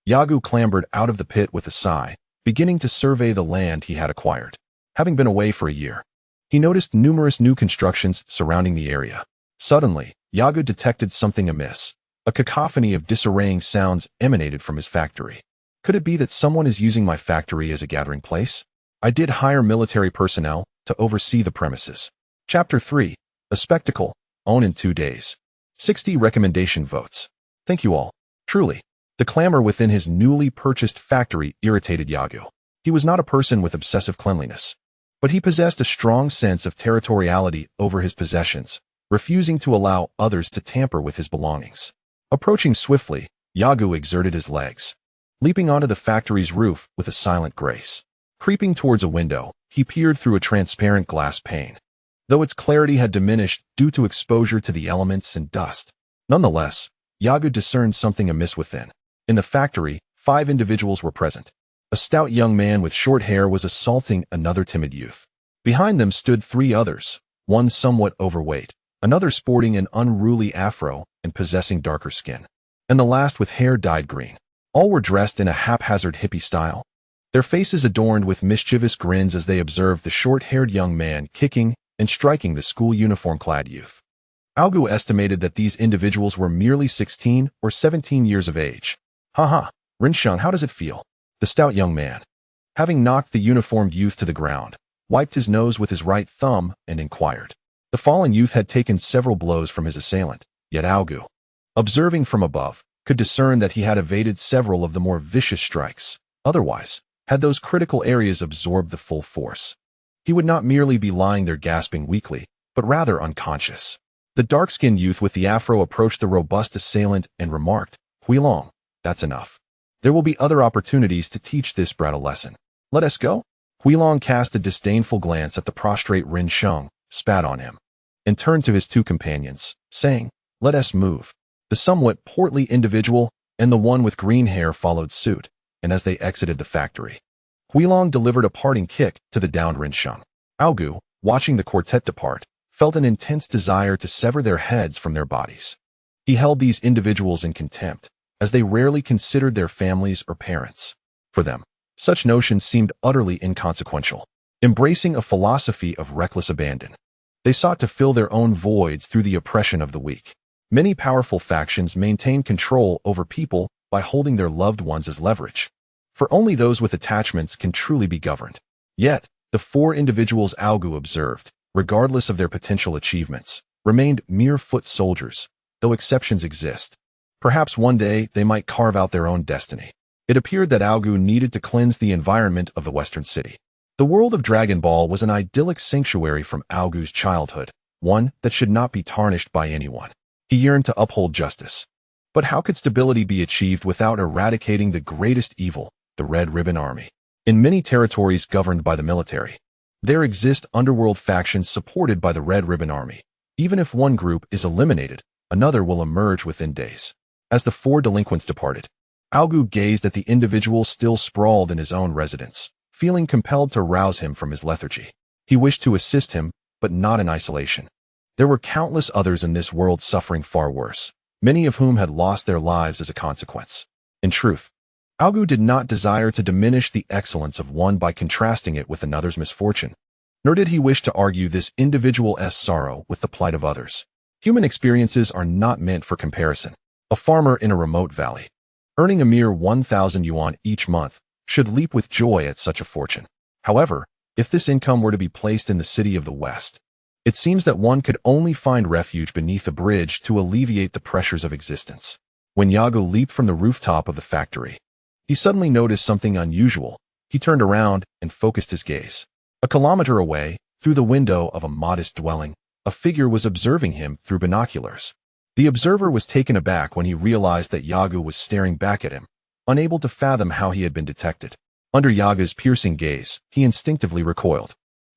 Yagu clambered out of the pit with a sigh, beginning to survey the land he had acquired. Having been away for a year, he noticed numerous new constructions surrounding the area. Suddenly, Yagu detected something amiss. A cacophony of disarraying sounds emanated from his factory. Could it be that someone is using my factory as a gathering place? I did hire military personnel to oversee the premises. Chapter 3. A Spectacle. Own in 2 days. 60 recommendation votes. Thank you all. Truly. The clamor within his newly purchased factory irritated Yagu. He was not a person with obsessive cleanliness, but he possessed a strong sense of territoriality over his possessions, refusing to allow others to tamper with his belongings. Approaching swiftly, Yagu exerted his legs, leaping onto the factory's roof with a silent grace. Creeping towards a window, he peered through a transparent glass pane, though its clarity had diminished due to exposure to the elements and dust. Nonetheless, Yagu discerned something amiss within. In the factory, 5 individuals were present. A stout young man with short hair was assaulting another timid youth. Behind them stood 3 others, one somewhat overweight, another sporting an unruly afro and possessing darker skin, and the last with hair dyed green. All were dressed in a haphazard hippie style, their faces adorned with mischievous grins as they observed the short-haired young man kicking and striking the school uniform-clad youth. Argo estimated that these individuals were merely 16 or 17 years of age. Haha, Rinsheng, how does it feel? The stout young man, having knocked the uniformed youth to the ground, wiped his nose with his right thumb and inquired. The fallen youth had taken several blows from his assailant, yet Argo, observing from above, could discern that he had evaded several of the more vicious strikes. Otherwise, had those critical areas absorbed the full force, he would not merely be lying there gasping weakly, but rather unconscious. The dark-skinned youth with the afro approached the robust assailant and remarked, "Huilong, that's enough. There will be other opportunities to teach this brat a lesson. Let us go." Huilong cast a disdainful glance at the prostrate Rinsheng, spat on him, and turned to his 2 companions, saying, "Let us move." The somewhat portly individual and the one with green hair followed suit, and as they exited the factory, Huilong delivered a parting kick to the downed Rinsheng. Argo, watching the quartet depart, felt an intense desire to sever their heads from their bodies. He held these individuals in contempt, as they rarely considered their families or parents. For them, such notions seemed utterly inconsequential, embracing a philosophy of reckless abandon. They sought to fill their own voids through the oppression of the weak. Many powerful factions maintain control over people by holding their loved ones as leverage, for only those with attachments can truly be governed. Yet, the 4 individuals Argo observed, regardless of their potential achievements, remained mere foot soldiers, though exceptions exist. Perhaps one day they might carve out their own destiny. It appeared that Argo needed to cleanse the environment of the Western city. The world of Dragon Ball was an idyllic sanctuary from Argo's childhood, one that should not be tarnished by anyone. He yearned to uphold justice. But how could stability be achieved without eradicating the greatest evil, the Red Ribbon Army? In many territories governed by the military, there exist underworld factions supported by the Red Ribbon Army. Even if one group is eliminated, another will emerge within days. As the 4 delinquents departed, Argo gazed at the individual still sprawled in his own residence, feeling compelled to rouse him from his lethargy. He wished to assist him, but not in isolation. There were countless others in this world suffering far worse, many of whom had lost their lives as a consequence. In truth, Argo did not desire to diminish the excellence of one by contrasting it with another's misfortune, nor did he wish to argue this individual's sorrow with the plight of others. Human experiences are not meant for comparison. A farmer in a remote valley, earning a mere 1,000 yuan each month, should leap with joy at such a fortune. However, if this income were to be placed in the city of the West, it seems that one could only find refuge beneath a bridge to alleviate the pressures of existence. When Yago leaped from the rooftop of the factory, he suddenly noticed something unusual. He turned around and focused his gaze. A kilometer away, through the window of a modest dwelling, a figure was observing him through binoculars. The observer was taken aback when he realized that Yago was staring back at him, unable to fathom how he had been detected. Under Yago's piercing gaze, he instinctively recoiled.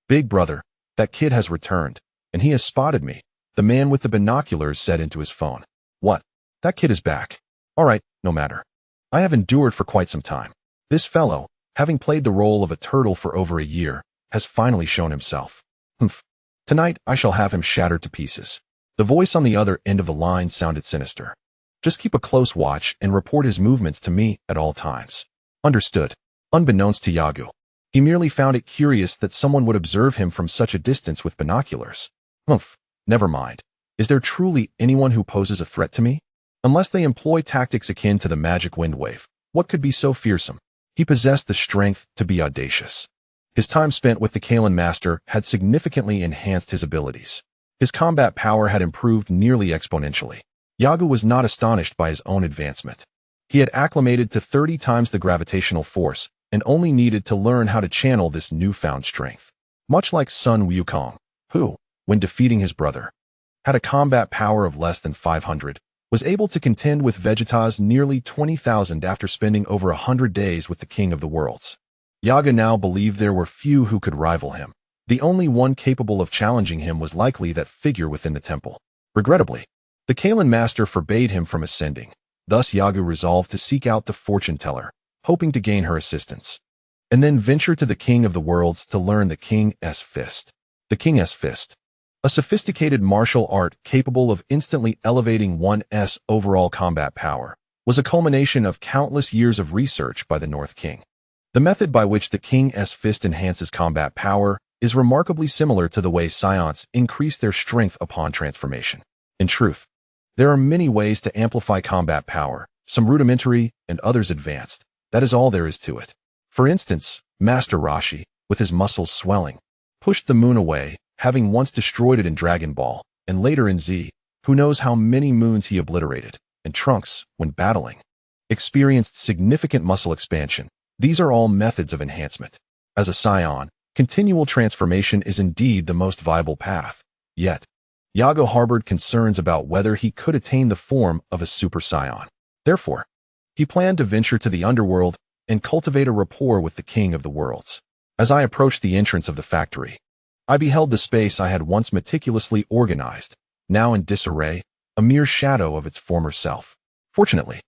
"Big brother, that kid has returned, and he has spotted me," the man with the binoculars said into his phone. "What? That kid is back. All right, no matter. I have endured for quite some time. This fellow, having played the role of a turtle for over a year, has finally shown himself. Humph. Tonight I shall have him shattered to pieces." The voice on the other end of the line sounded sinister. Just keep a close watch and report his movements to me at all times. Understood. Unbeknownst to Yagu, he merely found it curious that someone would observe him from such a distance with binoculars. Humph, never mind. Is there truly anyone who poses a threat to me? Unless they employ tactics akin to the magic wind wave, what could be so fearsome? He possessed the strength to be audacious. His time spent with the Kalen Master had significantly enhanced his abilities. His combat power had improved nearly exponentially. Yagu was not astonished by his own advancement. He had acclimated to 30 times the gravitational force and only needed to learn how to channel this newfound strength. Much like Sun Wukong, who, when defeating his brother, had a combat power of less than 500, was able to contend with Vegeta's nearly 20,000 after spending over 100 days with the King of the Worlds. Yaga now believed there were few who could rival him. The only one capable of challenging him was likely that figure within the temple. Regrettably, the Kalen Master forbade him from ascending. Thus Yagu resolved to seek out the fortune teller, hoping to gain her assistance, and then venture to the King of the Worlds to learn the King's Fist. The King's Fist, a sophisticated martial art capable of instantly elevating one's overall combat power, was a culmination of countless years of research by the North King. The method by which the King's Fist enhances combat power is remarkably similar to the way Saiyans increase their strength upon transformation. In truth, there are many ways to amplify combat power, some rudimentary and others advanced. That is all there is to it. For instance, Master Roshi, with his muscles swelling, pushed the moon away, having once destroyed it in Dragon Ball, and later in Z, who knows how many moons he obliterated, and Trunks, when battling, experienced significant muscle expansion. These are all methods of enhancement. As a Saiyan, continual transformation is indeed the most viable path. Yet, Yago harbored concerns about whether he could attain the form of a Super Saiyan. Therefore, he planned to venture to the underworld and cultivate a rapport with the King of the Worlds. As I approached the entrance of the factory, I beheld the space I had once meticulously organized, now in disarray, a mere shadow of its former self. Fortunately,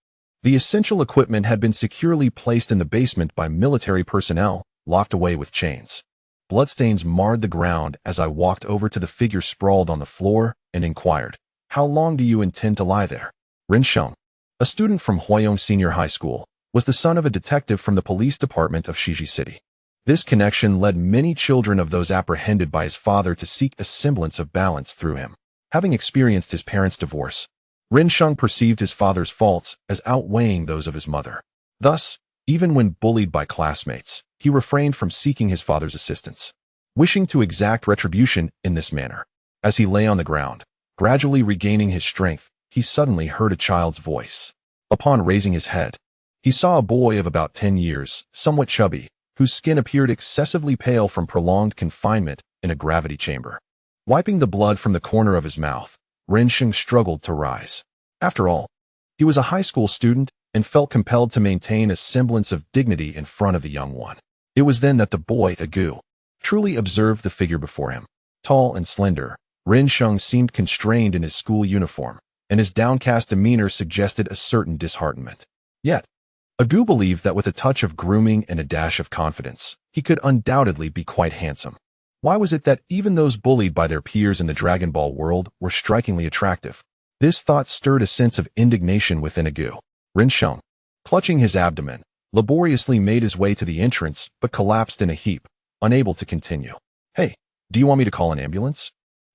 the essential equipment had been securely placed in the basement by military personnel, locked away with chains. Bloodstains marred the ground as I walked over to the figure sprawled on the floor and inquired, "How long do you intend to lie there?" Rin Sheng, a student from Huayong Senior High School, was the son of a detective from the police department of Shiji City. This connection led many children of those apprehended by his father to seek a semblance of balance through him. Having experienced his parents' divorce, Rin Sheng perceived his father's faults as outweighing those of his mother. Thus, even when bullied by classmates, he refrained from seeking his father's assistance, wishing to exact retribution in this manner. As he lay on the ground, gradually regaining his strength, he suddenly heard a child's voice. Upon raising his head, he saw a boy of about 10 years, somewhat chubby, whose skin appeared excessively pale from prolonged confinement in a gravity chamber. Wiping the blood from the corner of his mouth, Rin Sheng struggled to rise. After all, he was a high school student and felt compelled to maintain a semblance of dignity in front of the young one. It was then that the boy, Argo, truly observed the figure before him. Tall and slender, Rin Sheng seemed constrained in his school uniform, and his downcast demeanor suggested a certain disheartenment. Yet, Argo believed that with a touch of grooming and a dash of confidence, he could undoubtedly be quite handsome. Why was it that even those bullied by their peers in the Dragon Ball world were strikingly attractive? This thought stirred a sense of indignation within Argo. Rin Sheng, clutching his abdomen, laboriously made his way to the entrance but collapsed in a heap, unable to continue. "Hey, do you want me to call an ambulance?"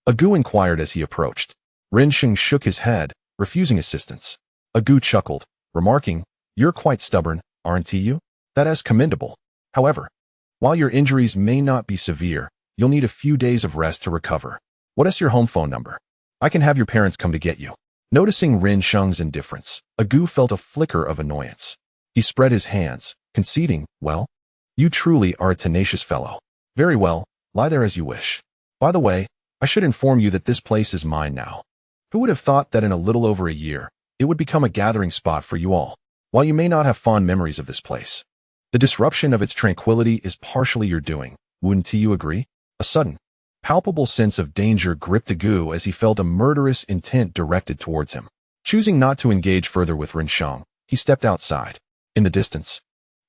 Argo inquired as he approached. Rin Sheng shook his head, refusing assistance. Argo chuckled, remarking, "You're quite stubborn, aren't you? That is commendable. However, while your injuries may not be severe, you'll need a few days of rest to recover. What is your home phone number? I can have your parents come to get you." Noticing Rin Sheng's indifference, Argo felt a flicker of annoyance. He spread his hands, conceding, "Well, you truly are a tenacious fellow. Very well, lie there as you wish. By the way, I should inform you that this place is mine now. Who would have thought that in a little over a year, it would become a gathering spot for you all? While you may not have fond memories of this place, the disruption of its tranquility is partially your doing, wouldn't you agree?" A sudden, palpable sense of danger gripped Argo as he felt a murderous intent directed towards him. Choosing not to engage further with Rin Sheng, he stepped outside. In the distance,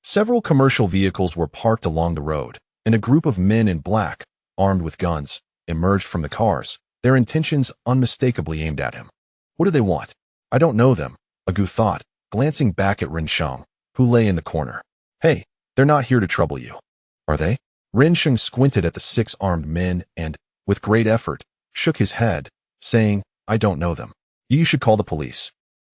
several commercial vehicles were parked along the road, and a group of men in black, armed with guns, emerged from the cars, their intentions unmistakably aimed at him. What do they want? I don't know them, Argo thought, glancing back at Ren Sheng, who lay in the corner. Hey, they're not here to trouble you. Are they? Ren Sheng squinted at the 6 armed men and, with great effort, shook his head, saying, I don't know them. You should call the police.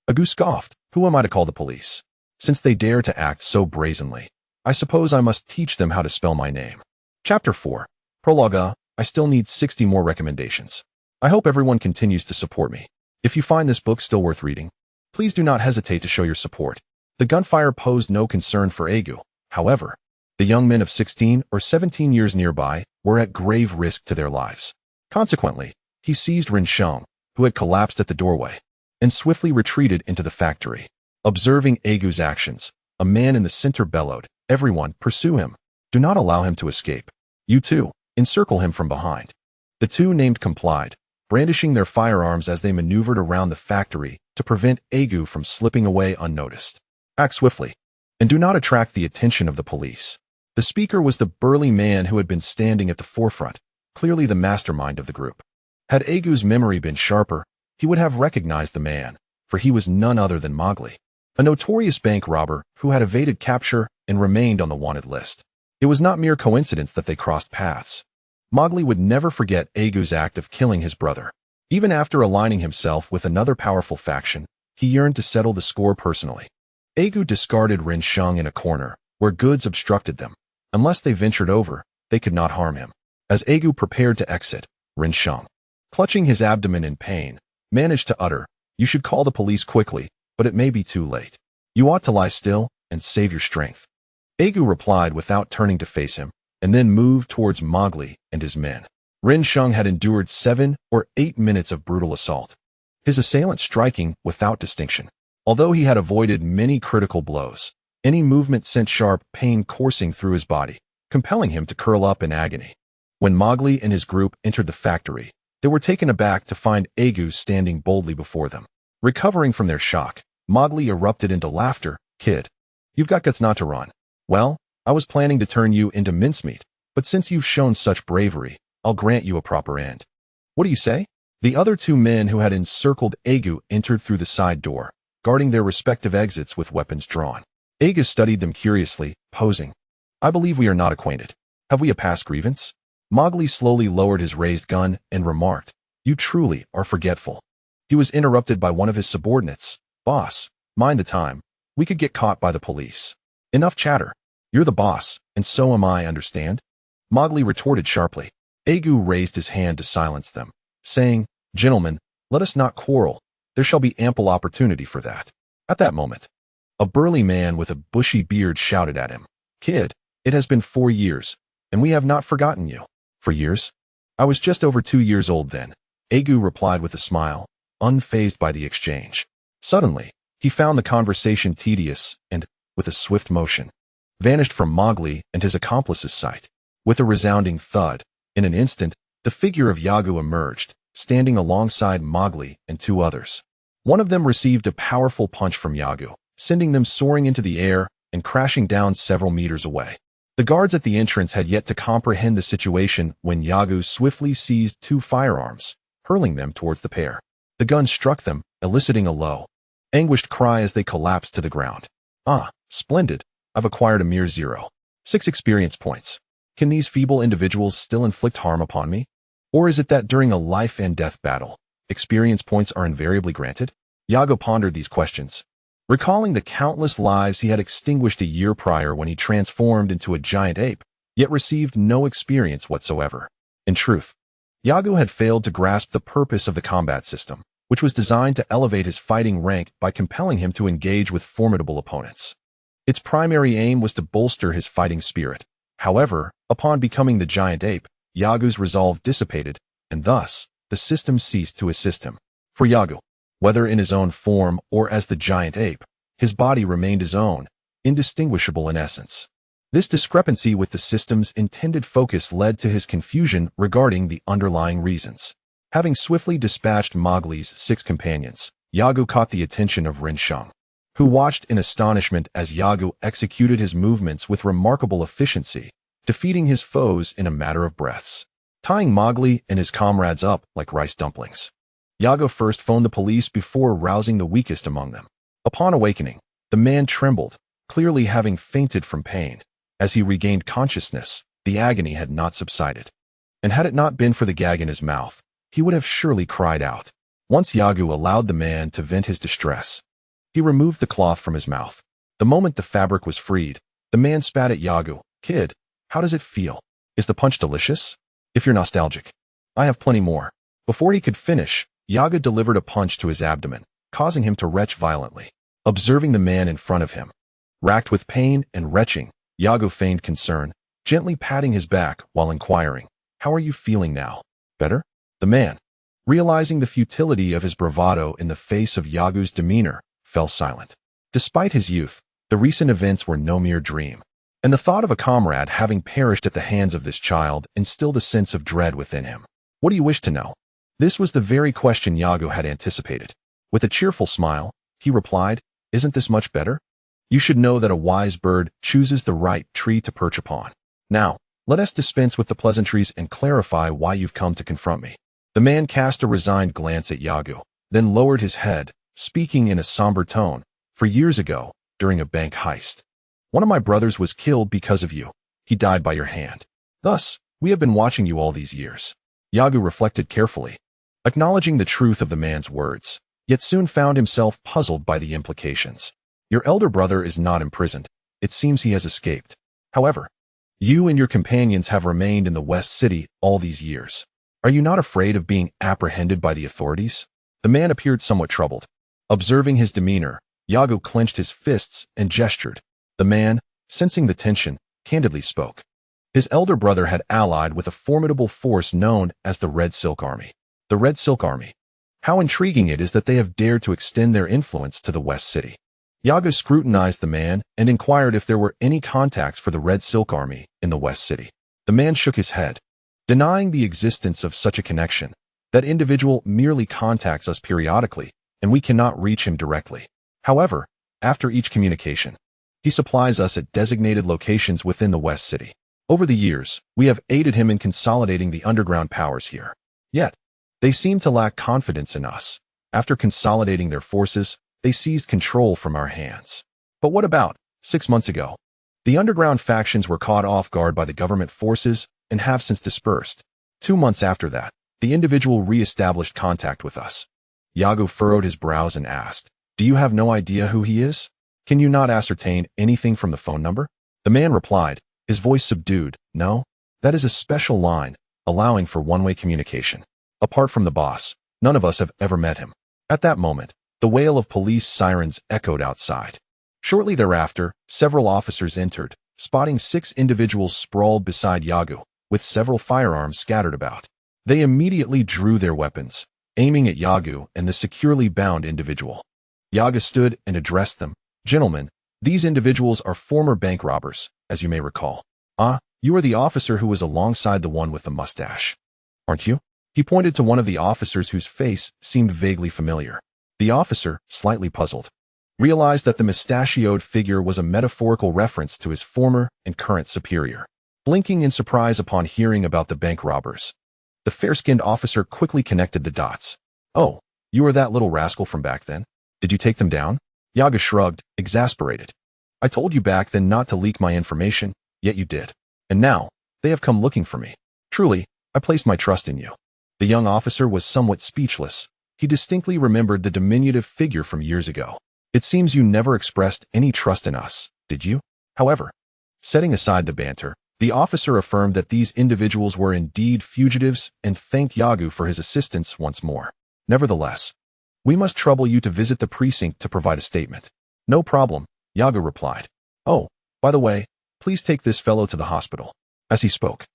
Argo scoffed. Who am I to call the police? Since they dare to act so brazenly, I suppose I must teach them how to spell my name. Chapter 4. Prologue. I still need 60 more recommendations. I hope everyone continues to support me. If you find this book still worth reading, please do not hesitate to show your support. The gunfire posed no concern for Argo. However, the young men of 16 or 17 years nearby were at grave risk to their lives. Consequently, he seized Ren Sheng, who had collapsed at the doorway, and swiftly retreated into the factory. Observing Argo's actions, a man in the center bellowed, Everyone, pursue him. Do not allow him to escape. You too, encircle him from behind. The 2 named complied, brandishing their firearms as they maneuvered around the factory to prevent Argo from slipping away unnoticed. Act swiftly, and do not attract the attention of the police. The speaker was the burly man who had been standing at the forefront, clearly the mastermind of the group. Had Argo's memory been sharper, he would have recognized the man, for he was none other than Mowgli, a notorious bank robber who had evaded capture and remained on the wanted list. It was not mere coincidence that they crossed paths. Mowgli would never forget Argo's act of killing his brother. Even after aligning himself with another powerful faction, he yearned to settle the score personally. Argo discarded Ren Sheng in a corner, where goods obstructed them. Unless they ventured over, they could not harm him. As Argo prepared to exit, Ren Sheng, clutching his abdomen in pain, managed to utter, You should call the police quickly, but it may be too late. You ought to lie still and save your strength. Argo replied without turning to face him, and then moved towards Mowgli and his men. Ren Sheng had endured 7 or 8 minutes of brutal assault, his assailant striking without distinction. Although he had avoided many critical blows, any movement sent sharp pain coursing through his body, compelling him to curl up in agony. When Mowgli and his group entered the factory, they were taken aback to find Argo standing boldly before them. Recovering from their shock, Mowgli erupted into laughter. Kid, you've got guts not to run. Well, I was planning to turn you into mincemeat, but since you've shown such bravery, I'll grant you a proper end. What do you say? The other 2 men who had encircled Argo entered through the side door, guarding their respective exits with weapons drawn. Argo studied them curiously, posing. I believe we are not acquainted. Have we a past grievance? Mowgli slowly lowered his raised gun and remarked, You truly are forgetful. He was interrupted by one of his subordinates. Boss, mind the time. We could get caught by the police. Enough chatter. You're the boss, and so am I, understand? Mowgli retorted sharply. Argo raised his hand to silence them, saying, Gentlemen, let us not quarrel. There shall be ample opportunity for that. At that moment, a burly man with a bushy beard shouted at him, Kid, it has been 4 years, and we have not forgotten you. 4 years? I was just over 2 years old then, Argo replied with a smile, unfazed by the exchange. Suddenly, he found the conversation tedious and, with a swift motion, vanished from Mowgli and his accomplice's sight. With a resounding thud, in an instant, the figure of Argo emerged, standing alongside Mowgli and 2 others. One of them received a powerful punch from Argo, sending them soaring into the air and crashing down several meters away. The guards at the entrance had yet to comprehend the situation when Argo swiftly seized 2 firearms, hurling them towards the pair. The gun struck them, eliciting a low, anguished cry as they collapsed to the ground. Ah, splendid. I've acquired a mere 0.6 experience points. Can these feeble individuals still inflict harm upon me? Or is it that during a life and death battle, experience points are invariably granted? Argo pondered these questions, recalling the countless lives he had extinguished a year prior when he transformed into a giant ape, yet received no experience whatsoever. In truth, Argo had failed to grasp the purpose of the combat system, which was designed to elevate his fighting rank by compelling him to engage with formidable opponents. Its primary aim was to bolster his fighting spirit. However, upon becoming the giant ape, Argo's resolve dissipated, and thus, the system ceased to assist him. For Argo, whether in his own form or as the giant ape, his body remained his own, indistinguishable in essence. This discrepancy with the system's intended focus led to his confusion regarding the underlying reasons. Having swiftly dispatched Mowgli's 6 companions, Argo caught the attention of Ren Sheng, who watched in astonishment as Argo executed his movements with remarkable efficiency, defeating his foes in a matter of breaths. tying Mowgli and his comrades up like rice dumplings. Yago first phoned the police before rousing the weakest among them. Upon awakening, the man trembled, clearly having fainted from pain. As he regained consciousness, the agony had not subsided. And had it not been for the gag in his mouth, he would have surely cried out. Once Yago allowed the man to vent his distress, he removed the cloth from his mouth. The moment the fabric was freed, the man spat at Yago. Kid, how does it feel? Is the punch delicious? If you're nostalgic, I have plenty more. Before he could finish, Yago delivered a punch to his abdomen, causing him to retch violently. Observing the man in front of him, racked with pain and retching, Yago feigned concern, gently patting his back while inquiring, "How are you feeling now? Better?" The man, realizing the futility of his bravado in the face of Yago's demeanor, fell silent. Despite his youth, the recent events were no mere dream, and the thought of a comrade having perished at the hands of this child instilled a sense of dread within him. "What do you wish to know?" This was the very question Yago had anticipated. With a cheerful smile, he replied, "Isn't this much better? You should know that a wise bird chooses the right tree to perch upon. Now, let us dispense with the pleasantries and clarify why you've come to confront me." The man cast a resigned glance at Yago, then lowered his head, speaking in a somber tone. "For years ago, during a bank heist, one of my brothers was killed because of you. He died by your hand. Thus, we have been watching you all these years." Yago reflected carefully, acknowledging the truth of the man's words, yet soon found himself puzzled by the implications. "Your elder brother is not imprisoned. It seems he has escaped. However, you and your companions have remained in the West City all these years. Are you not afraid of being apprehended by the authorities?" The man appeared somewhat troubled. Observing his demeanor, Yago clenched his fists and gestured. The man, sensing the tension, candidly spoke. His elder brother had allied with a formidable force known as the Red Silk Army. The Red Silk Army. How intriguing it is that they have dared to extend their influence to the West City. Yago scrutinized the man and inquired if there were any contacts for the Red Silk Army in the West City. The man shook his head, denying the existence of such a connection. "That individual merely contacts us periodically, and we cannot reach him directly. However, after each communication, he supplies us at designated locations within the West City. Over the years, we have aided him in consolidating the underground powers here. Yet, they seem to lack confidence in us. After consolidating their forces, they seized control from our hands. But what about 6 months ago? The underground factions were caught off guard by the government forces and have since dispersed. 2 months after that, the individual re-established contact with us." Yago furrowed his brows and asked, "Do you have no idea who he is? Can you not ascertain anything from the phone number?" The man replied, his voice subdued, "No, that is a special line, allowing for one-way communication. Apart from the boss, none of us have ever met him." At that moment, the wail of police sirens echoed outside. Shortly thereafter, several officers entered, spotting 6 individuals sprawled beside Yago, with several firearms scattered about. They immediately drew their weapons, aiming at Yago and the securely bound individual. Yago stood and addressed them. "Gentlemen, these individuals are former bank robbers, as you may recall. Ah, you are the officer who was alongside the one with the mustache, aren't you?" He pointed to one of the officers whose face seemed vaguely familiar. The officer, slightly puzzled, realized that the mustachioed figure was a metaphorical reference to his former and current superior. Blinking in surprise upon hearing about the bank robbers, the fair-skinned officer quickly connected the dots. "Oh, you are that little rascal from back then? Did you take them down?" Yago shrugged, exasperated. "I told you back then not to leak my information, yet you did. And now, they have come looking for me. Truly, I placed my trust in you." The young officer was somewhat speechless. He distinctly remembered the diminutive figure from years ago. "It seems you never expressed any trust in us, did you?" However, setting aside the banter, the officer affirmed that these individuals were indeed fugitives and thanked Yago for his assistance once more. "Nevertheless, we must trouble you to visit the precinct to provide a statement." "No problem," Yago replied. "Oh, by the way, please take this fellow to the hospital." As he spoke,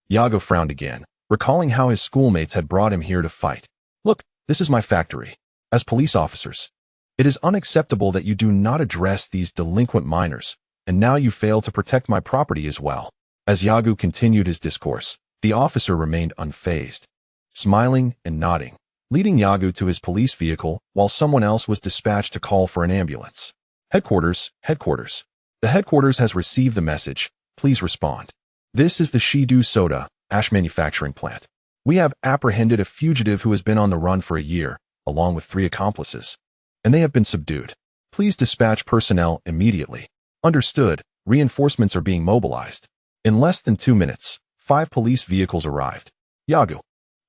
Yago frowned again, recalling how his schoolmates had brought him here to fight. "Look, this is my factory. As police officers, it is unacceptable that you do not address these delinquent minors, and now you fail to protect my property as well." As Yago continued his discourse, the officer remained unfazed, smiling and nodding, leading Yago to his police vehicle while someone else was dispatched to call for an ambulance. Headquarters. The headquarters has received the message. Please respond. This is the Shidu Soda, Ash manufacturing plant. We have apprehended a fugitive who has been on the run for a year, along with 3 accomplices, and they have been subdued. Please dispatch personnel immediately. Understood. Reinforcements are being mobilized. In less than 2 minutes, 5 police vehicles arrived. Yagu,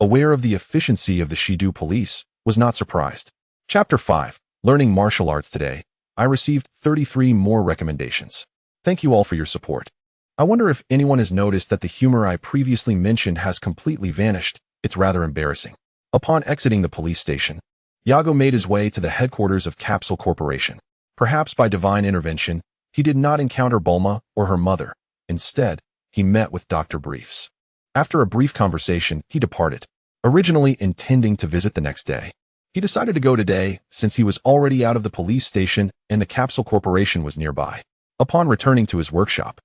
aware of the efficiency of the Shidu police, was not surprised. Chapter 5. Learning martial arts today. I received 33 more recommendations. Thank you all for your support. I wonder if anyone has noticed that the humor I previously mentioned has completely vanished. It's rather embarrassing. Upon exiting the police station, Yago made his way to the headquarters of Capsule Corporation. Perhaps by divine intervention, he did not encounter Bulma or her mother. Instead, he met with Dr. Briefs. After a brief conversation, he departed, originally intending to visit the next day. He decided to go today since he was already out of the police station and the Capsule Corporation was nearby. Upon returning to his workshop,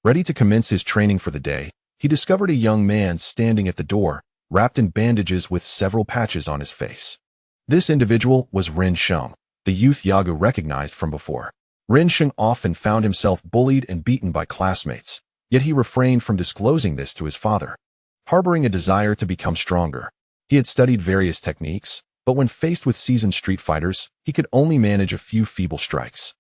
ready to commence his training for the day, he discovered a young man standing at the door, wrapped in bandages with several patches on his face. This individual was Ren Sheng, the youth Yagu recognized from before. Ren Sheng often found himself bullied and beaten by classmates, yet he refrained from disclosing this to his father. Harboring a desire to become stronger, he had studied various techniques, but when faced with seasoned street fighters, he could only manage a few feeble strikes.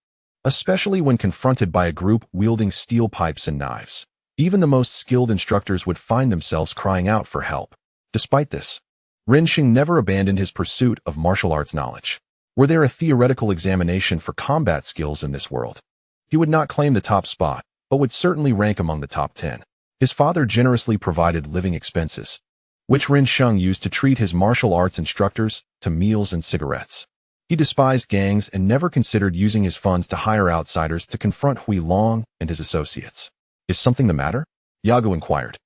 Especially when confronted by a group wielding steel pipes and knives, even the most skilled instructors would find themselves crying out for help. Despite this, Ren Sheng never abandoned his pursuit of martial arts knowledge. Were there a theoretical examination for combat skills in this world, he would not claim the top spot, but would certainly rank among the top 10. His father generously provided living expenses, which Ren Sheng used to treat his martial arts instructors to meals and cigarettes. He despised gangs and never considered using his funds to hire outsiders to confront Hui Long and his associates. Is something the matter? Yago inquired.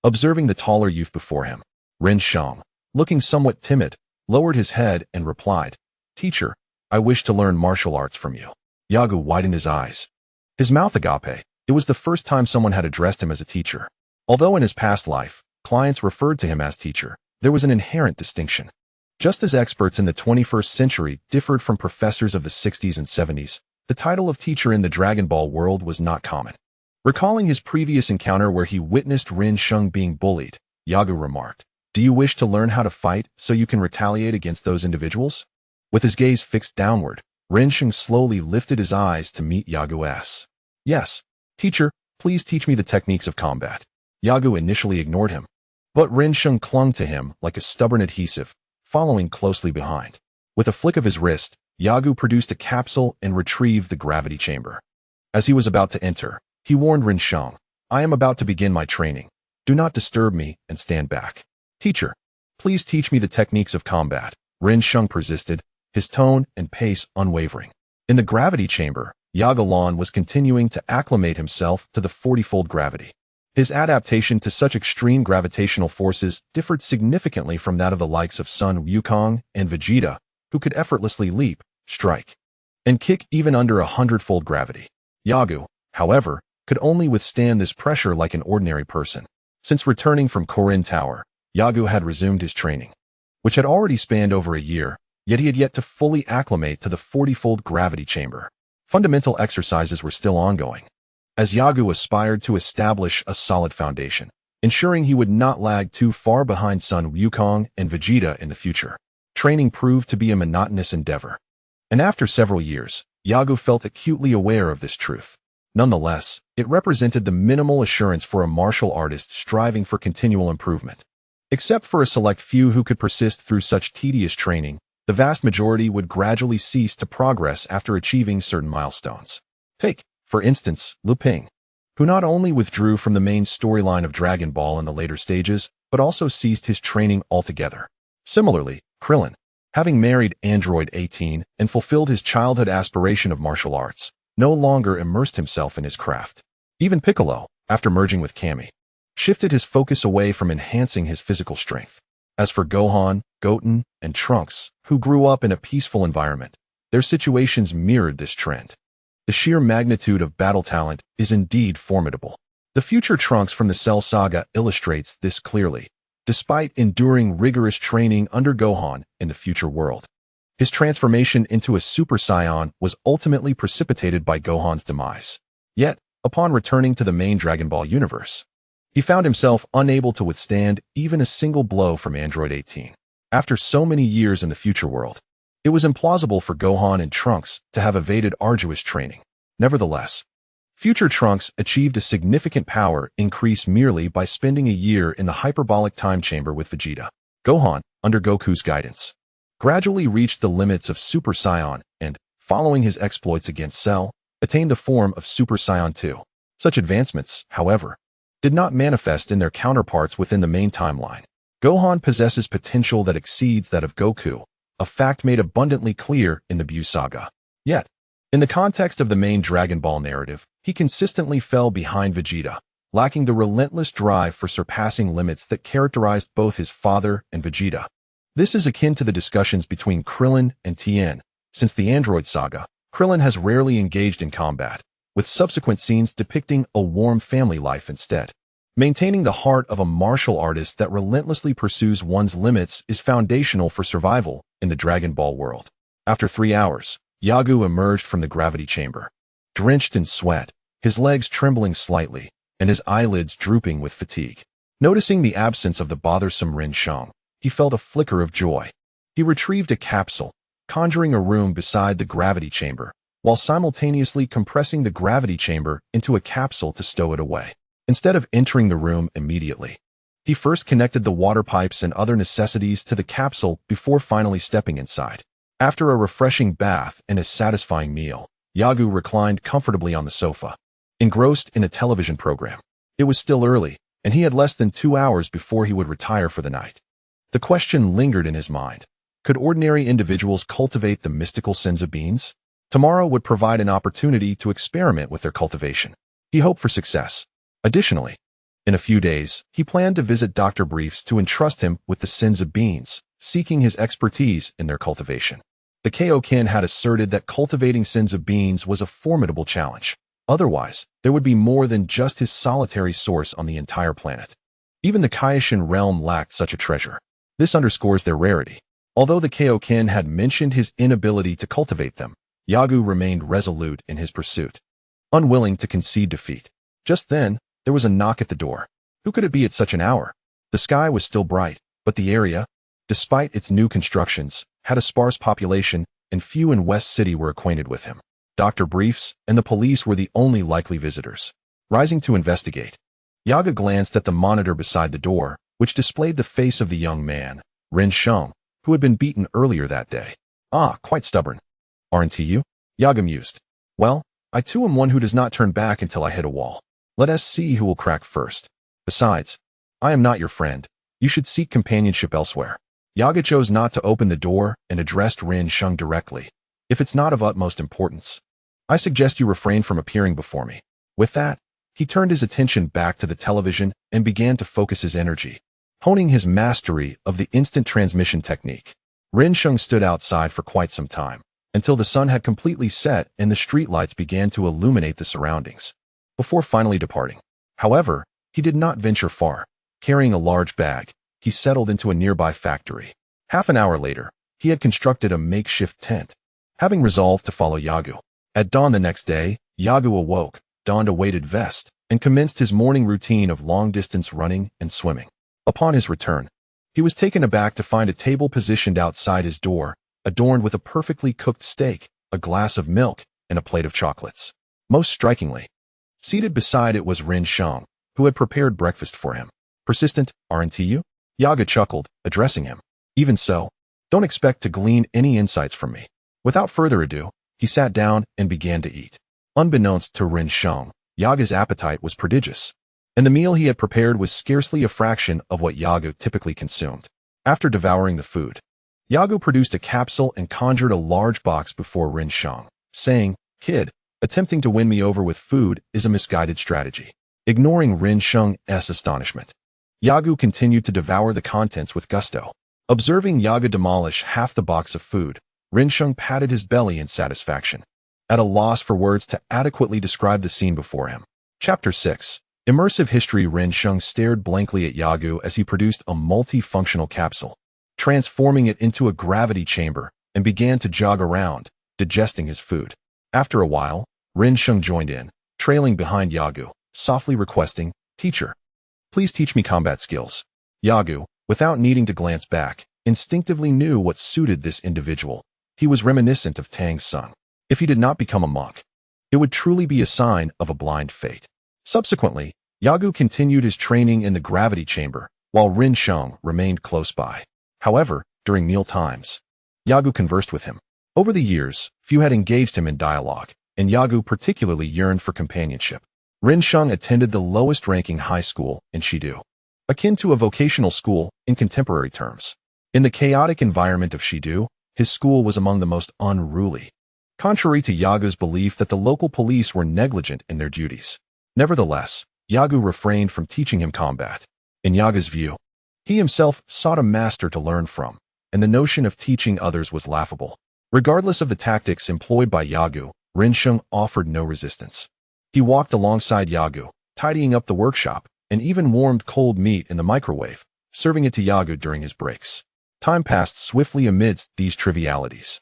Observing the taller youth before him, Ren Sheng, looking somewhat timid, lowered his head and replied, "Teacher, I wish to learn martial arts from you." Yago widened his eyes. His mouth agape. It was the first time someone had addressed him as a teacher. Although in his past life, clients referred to him as teacher, there was an inherent distinction. Just as experts in the 21st century differed from professors of the 60s and 70s, the title of teacher in the Dragon Ball world was not common. Recalling his previous encounter where he witnessed Ren Sheng being bullied, Yago remarked, "Do you wish to learn how to fight so you can retaliate against those individuals?" With his gaze fixed downward, Ren Sheng slowly lifted his eyes to meet Yagu's. "Yes, teacher, please teach me the techniques of combat." Yagu initially ignored him, but Ren Sheng clung to him like a stubborn adhesive, following closely behind. With a flick of his wrist, Yagu produced a capsule and retrieved the gravity chamber. As he was about to enter, he warned Ren Sheng, "I am about to begin my training. Do not disturb me and stand back." "Teacher, please teach me the techniques of combat." Ren Sheng persisted, his tone and pace unwavering. In the gravity chamber, Yagulon was continuing to acclimate himself to the 40-fold gravity. His adaptation to such extreme gravitational forces differed significantly from that of the likes of Sun Wukong and Vegeta, who could effortlessly leap, strike, and kick even under 100-fold gravity. Yagu, however, could only withstand this pressure like an ordinary person. Since returning from Korin Tower, Yagu had resumed his training, which had already spanned over a year, yet he had yet to fully acclimate to the 40-fold gravity chamber. Fundamental exercises were still ongoing, as Yagu aspired to establish a solid foundation, ensuring he would not lag too far behind Sun Wukong and Vegeta in the future. Training proved to be a monotonous endeavor, and after several years, Yagu felt acutely aware of this truth. Nonetheless, it represented the minimal assurance for a martial artist striving for continual improvement. Except for a select few who could persist through such tedious training, the vast majority would gradually cease to progress after achieving certain milestones. Take, for instance, Lu Ping, who not only withdrew from the main storyline of Dragon Ball in the later stages, but also ceased his training altogether. Similarly, Krillin, having married Android 18 and fulfilled his childhood aspiration of martial arts, no longer immersed himself in his craft. Even Piccolo, after merging with Kami, shifted his focus away from enhancing his physical strength. As for Gohan, Goten, and Trunks, who grew up in a peaceful environment, their situations mirrored this trend. The sheer magnitude of battle talent is indeed formidable. The future Trunks from the Cell Saga illustrates this clearly, despite enduring rigorous training under Gohan in the future world. His transformation into a Super Saiyan was ultimately precipitated by Gohan's demise. Yet, upon returning to the main Dragon Ball universe, He found himself unable to withstand even a single blow from Android 18. After so many years in the future world, it was implausible for Gohan and Trunks to have evaded arduous training. Nevertheless, future Trunks achieved a significant power increase merely by spending a year in the hyperbolic time chamber with Vegeta. Gohan, under Goku's guidance, gradually reached the limits of Super Saiyan and, following his exploits against Cell, attained the form of Super Saiyan 2. Such advancements, however, did not manifest in their counterparts within the main timeline. Gohan possesses potential that exceeds that of Goku, a fact made abundantly clear in the Buu saga. Yet, in the context of the main Dragon Ball narrative, he consistently fell behind Vegeta, lacking the relentless drive for surpassing limits that characterized both his father and Vegeta. This is akin to the discussions between Krillin and Tien. Since the Android saga, Krillin has rarely engaged in combat, with subsequent scenes depicting a warm family life instead. Maintaining the heart of a martial artist that relentlessly pursues one's limits is foundational for survival in the Dragon Ball world. After 3 hours, Yagu emerged from the gravity chamber, drenched in sweat, his legs trembling slightly, and his eyelids drooping with fatigue. Noticing the absence of the bothersome Rin Shang, he felt a flicker of joy. He retrieved a capsule, conjuring a room beside the gravity chamber, while simultaneously compressing the gravity chamber into a capsule to stow it away. Instead of entering the room immediately, he first connected the water pipes and other necessities to the capsule before finally stepping inside. After a refreshing bath and a satisfying meal, Yagu reclined comfortably on the sofa, engrossed in a television program. It was still early, and he had less than 2 hours before he would retire for the night. The question lingered in his mind. Could ordinary individuals cultivate the mystical senzu beans? Tomorrow would provide an opportunity to experiment with their cultivation. He hoped for success. Additionally, in a few days, he planned to visit Dr. Briefs to entrust him with the senzu beans, seeking his expertise in their cultivation. The Kaioken had asserted that cultivating senzu beans was a formidable challenge. Otherwise, there would be more than just his solitary source on the entire planet. Even the Kaioshin realm lacked such a treasure. This underscores their rarity. Although the Kaioken had mentioned his inability to cultivate them, Yagu remained resolute in his pursuit, unwilling to concede defeat. Just then, there was a knock at the door. Who could it be at such an hour? The sky was still bright, but the area, despite its new constructions, had a sparse population, and few in West City were acquainted with him. Dr. Briefs and the police were the only likely visitors. Rising to investigate, Yaga glanced at the monitor beside the door, which displayed the face of the young man, Rin Sheng, who had been beaten earlier that day. Ah, quite stubborn. Aren't you? Yaga mused. Well, I too am one who does not turn back until I hit a wall. Let us see who will crack first. Besides, I am not your friend. You should seek companionship elsewhere. Yaga chose not to open the door and addressed Rin Sheng directly. If it's not of utmost importance, I suggest you refrain from appearing before me. With that, he turned his attention back to the television and began to focus his energy, honing his mastery of the instant transmission technique. Rin Sheng stood outside for quite some time, until the sun had completely set and the streetlights began to illuminate the surroundings, before finally departing. However, he did not venture far. Carrying a large bag, he settled into a nearby factory. Half an hour later, he had constructed a makeshift tent, having resolved to follow Yagu. At dawn the next day, Yagu awoke, donned a weighted vest, and commenced his morning routine of long-distance running and swimming. Upon his return, he was taken aback to find a table positioned outside his door, adorned with a perfectly cooked steak, a glass of milk, and a plate of chocolates. Most strikingly, seated beside it was Rin Sheng, who had prepared breakfast for him. Persistent, aren't you? Yaga chuckled, addressing him. Even so, don't expect to glean any insights from me. Without further ado, he sat down and began to eat. Unbeknownst to Rin Sheng, Yaga's appetite was prodigious, and the meal he had prepared was scarcely a fraction of what Yaga typically consumed. After devouring the food, Yaga produced a capsule and conjured a large box before Rin Sheng, saying, Kid, attempting to win me over with food is a misguided strategy. Ignoring Rin Sheng's astonishment, Yagu continued to devour the contents with gusto. Observing Yaga demolish half the box of food, Rin Sheng patted his belly in satisfaction, at a loss for words to adequately describe the scene before him. Chapter 6. Immersive History. Rin Sheng stared blankly at Yagu as he produced a multifunctional capsule, transforming it into a gravity chamber, and began to jog around, digesting his food. After a while, Rin Sheng joined in, trailing behind Yagu, softly requesting, Teacher, Please teach me combat skills. Yagu, without needing to glance back, instinctively knew what suited this individual. He was reminiscent of Tang's son. If he did not become a monk, it would truly be a sign of a blind fate. Subsequently, Yagu continued his training in the gravity chamber, while Rin Sheng remained close by. However, during meal times, Yagu conversed with him. Over the years, few had engaged him in dialogue, and Yagu particularly yearned for companionship. Rin Sheng attended the lowest-ranking high school in Shidu, akin to a vocational school in contemporary terms. In the chaotic environment of Shidu, his school was among the most unruly, contrary to Yagu's belief that the local police were negligent in their duties. Nevertheless, Yagu refrained from teaching him combat. In Yagu's view, he himself sought a master to learn from, and the notion of teaching others was laughable. Regardless of the tactics employed by Yagu, Rin Sheng offered no resistance. He walked alongside Yagu, tidying up the workshop, and even warmed cold meat in the microwave, serving it to Yagu during his breaks. Time passed swiftly amidst these trivialities.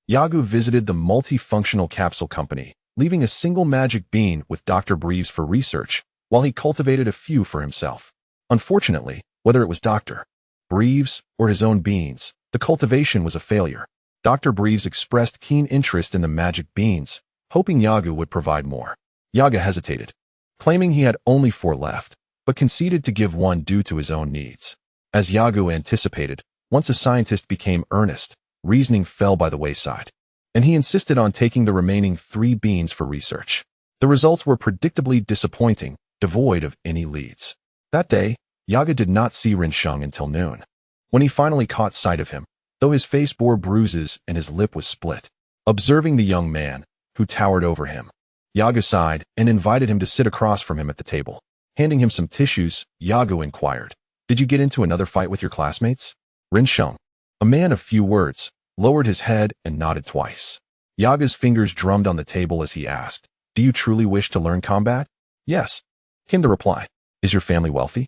Yagu visited the multifunctional capsule company, leaving a single magic bean with Dr. Breves for research, while he cultivated a few for himself. Unfortunately, whether it was Dr. Breves or his own beans, the cultivation was a failure. Dr. Breves expressed keen interest in the magic beans, hoping Yagu would provide more. Yagu hesitated, claiming he had only 4 left, but conceded to give one due to his own needs. As Yagu anticipated, once a scientist became earnest, reasoning fell by the wayside, and he insisted on taking the remaining 3 beans for research. The results were predictably disappointing, devoid of any leads. That day, Yagu did not see Rin Sheng until noon. When he finally caught sight of him, though his face bore bruises and his lip was split, observing the young man, who towered over him, Yagu sighed and invited him to sit across from him at the table. Handing him some tissues, Yagu inquired, "Did you get into another fight with your classmates?" Rin Sheng, a man of few words, lowered his head and nodded twice. Yagu's fingers drummed on the table as he asked, "Do you truly wish to learn combat?" "Yes," came the reply. "Is your family wealthy?"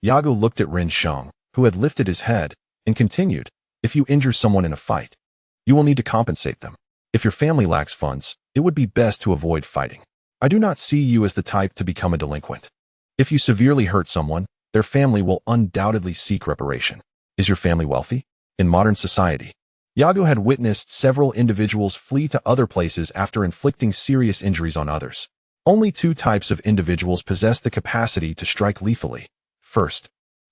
Yagu looked at Rin Sheng, who had lifted his head, and continued, "If you injure someone in a fight, you will need to compensate them. If your family lacks funds, it would be best to avoid fighting. I do not see you as the type to become a delinquent. If you severely hurt someone, their family will undoubtedly seek reparation. Is your family wealthy?" In modern society, Yagu had witnessed several individuals flee to other places after inflicting serious injuries on others. Only 2 types of individuals possess the capacity to strike lethally. First,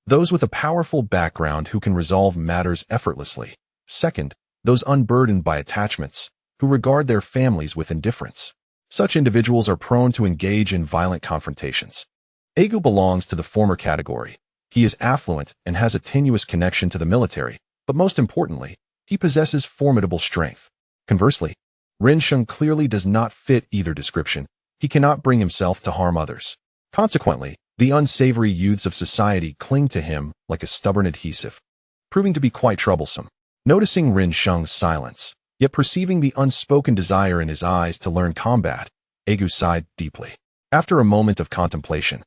those with a powerful background who can resolve matters effortlessly. Second, those unburdened by attachments, who regard their families with indifference. Such individuals are prone to engage in violent confrontations. Argo belongs to the former category. He is affluent and has a tenuous connection to the military, but most importantly, he possesses formidable strength. Conversely, Rin Sheng clearly does not fit either description. He cannot bring himself to harm others. Consequently, the unsavory youths of society cling to him like a stubborn adhesive, proving to be quite troublesome. Noticing Rin Sheng's silence, yet perceiving the unspoken desire in his eyes to learn combat, Argo sighed deeply. After a moment of contemplation,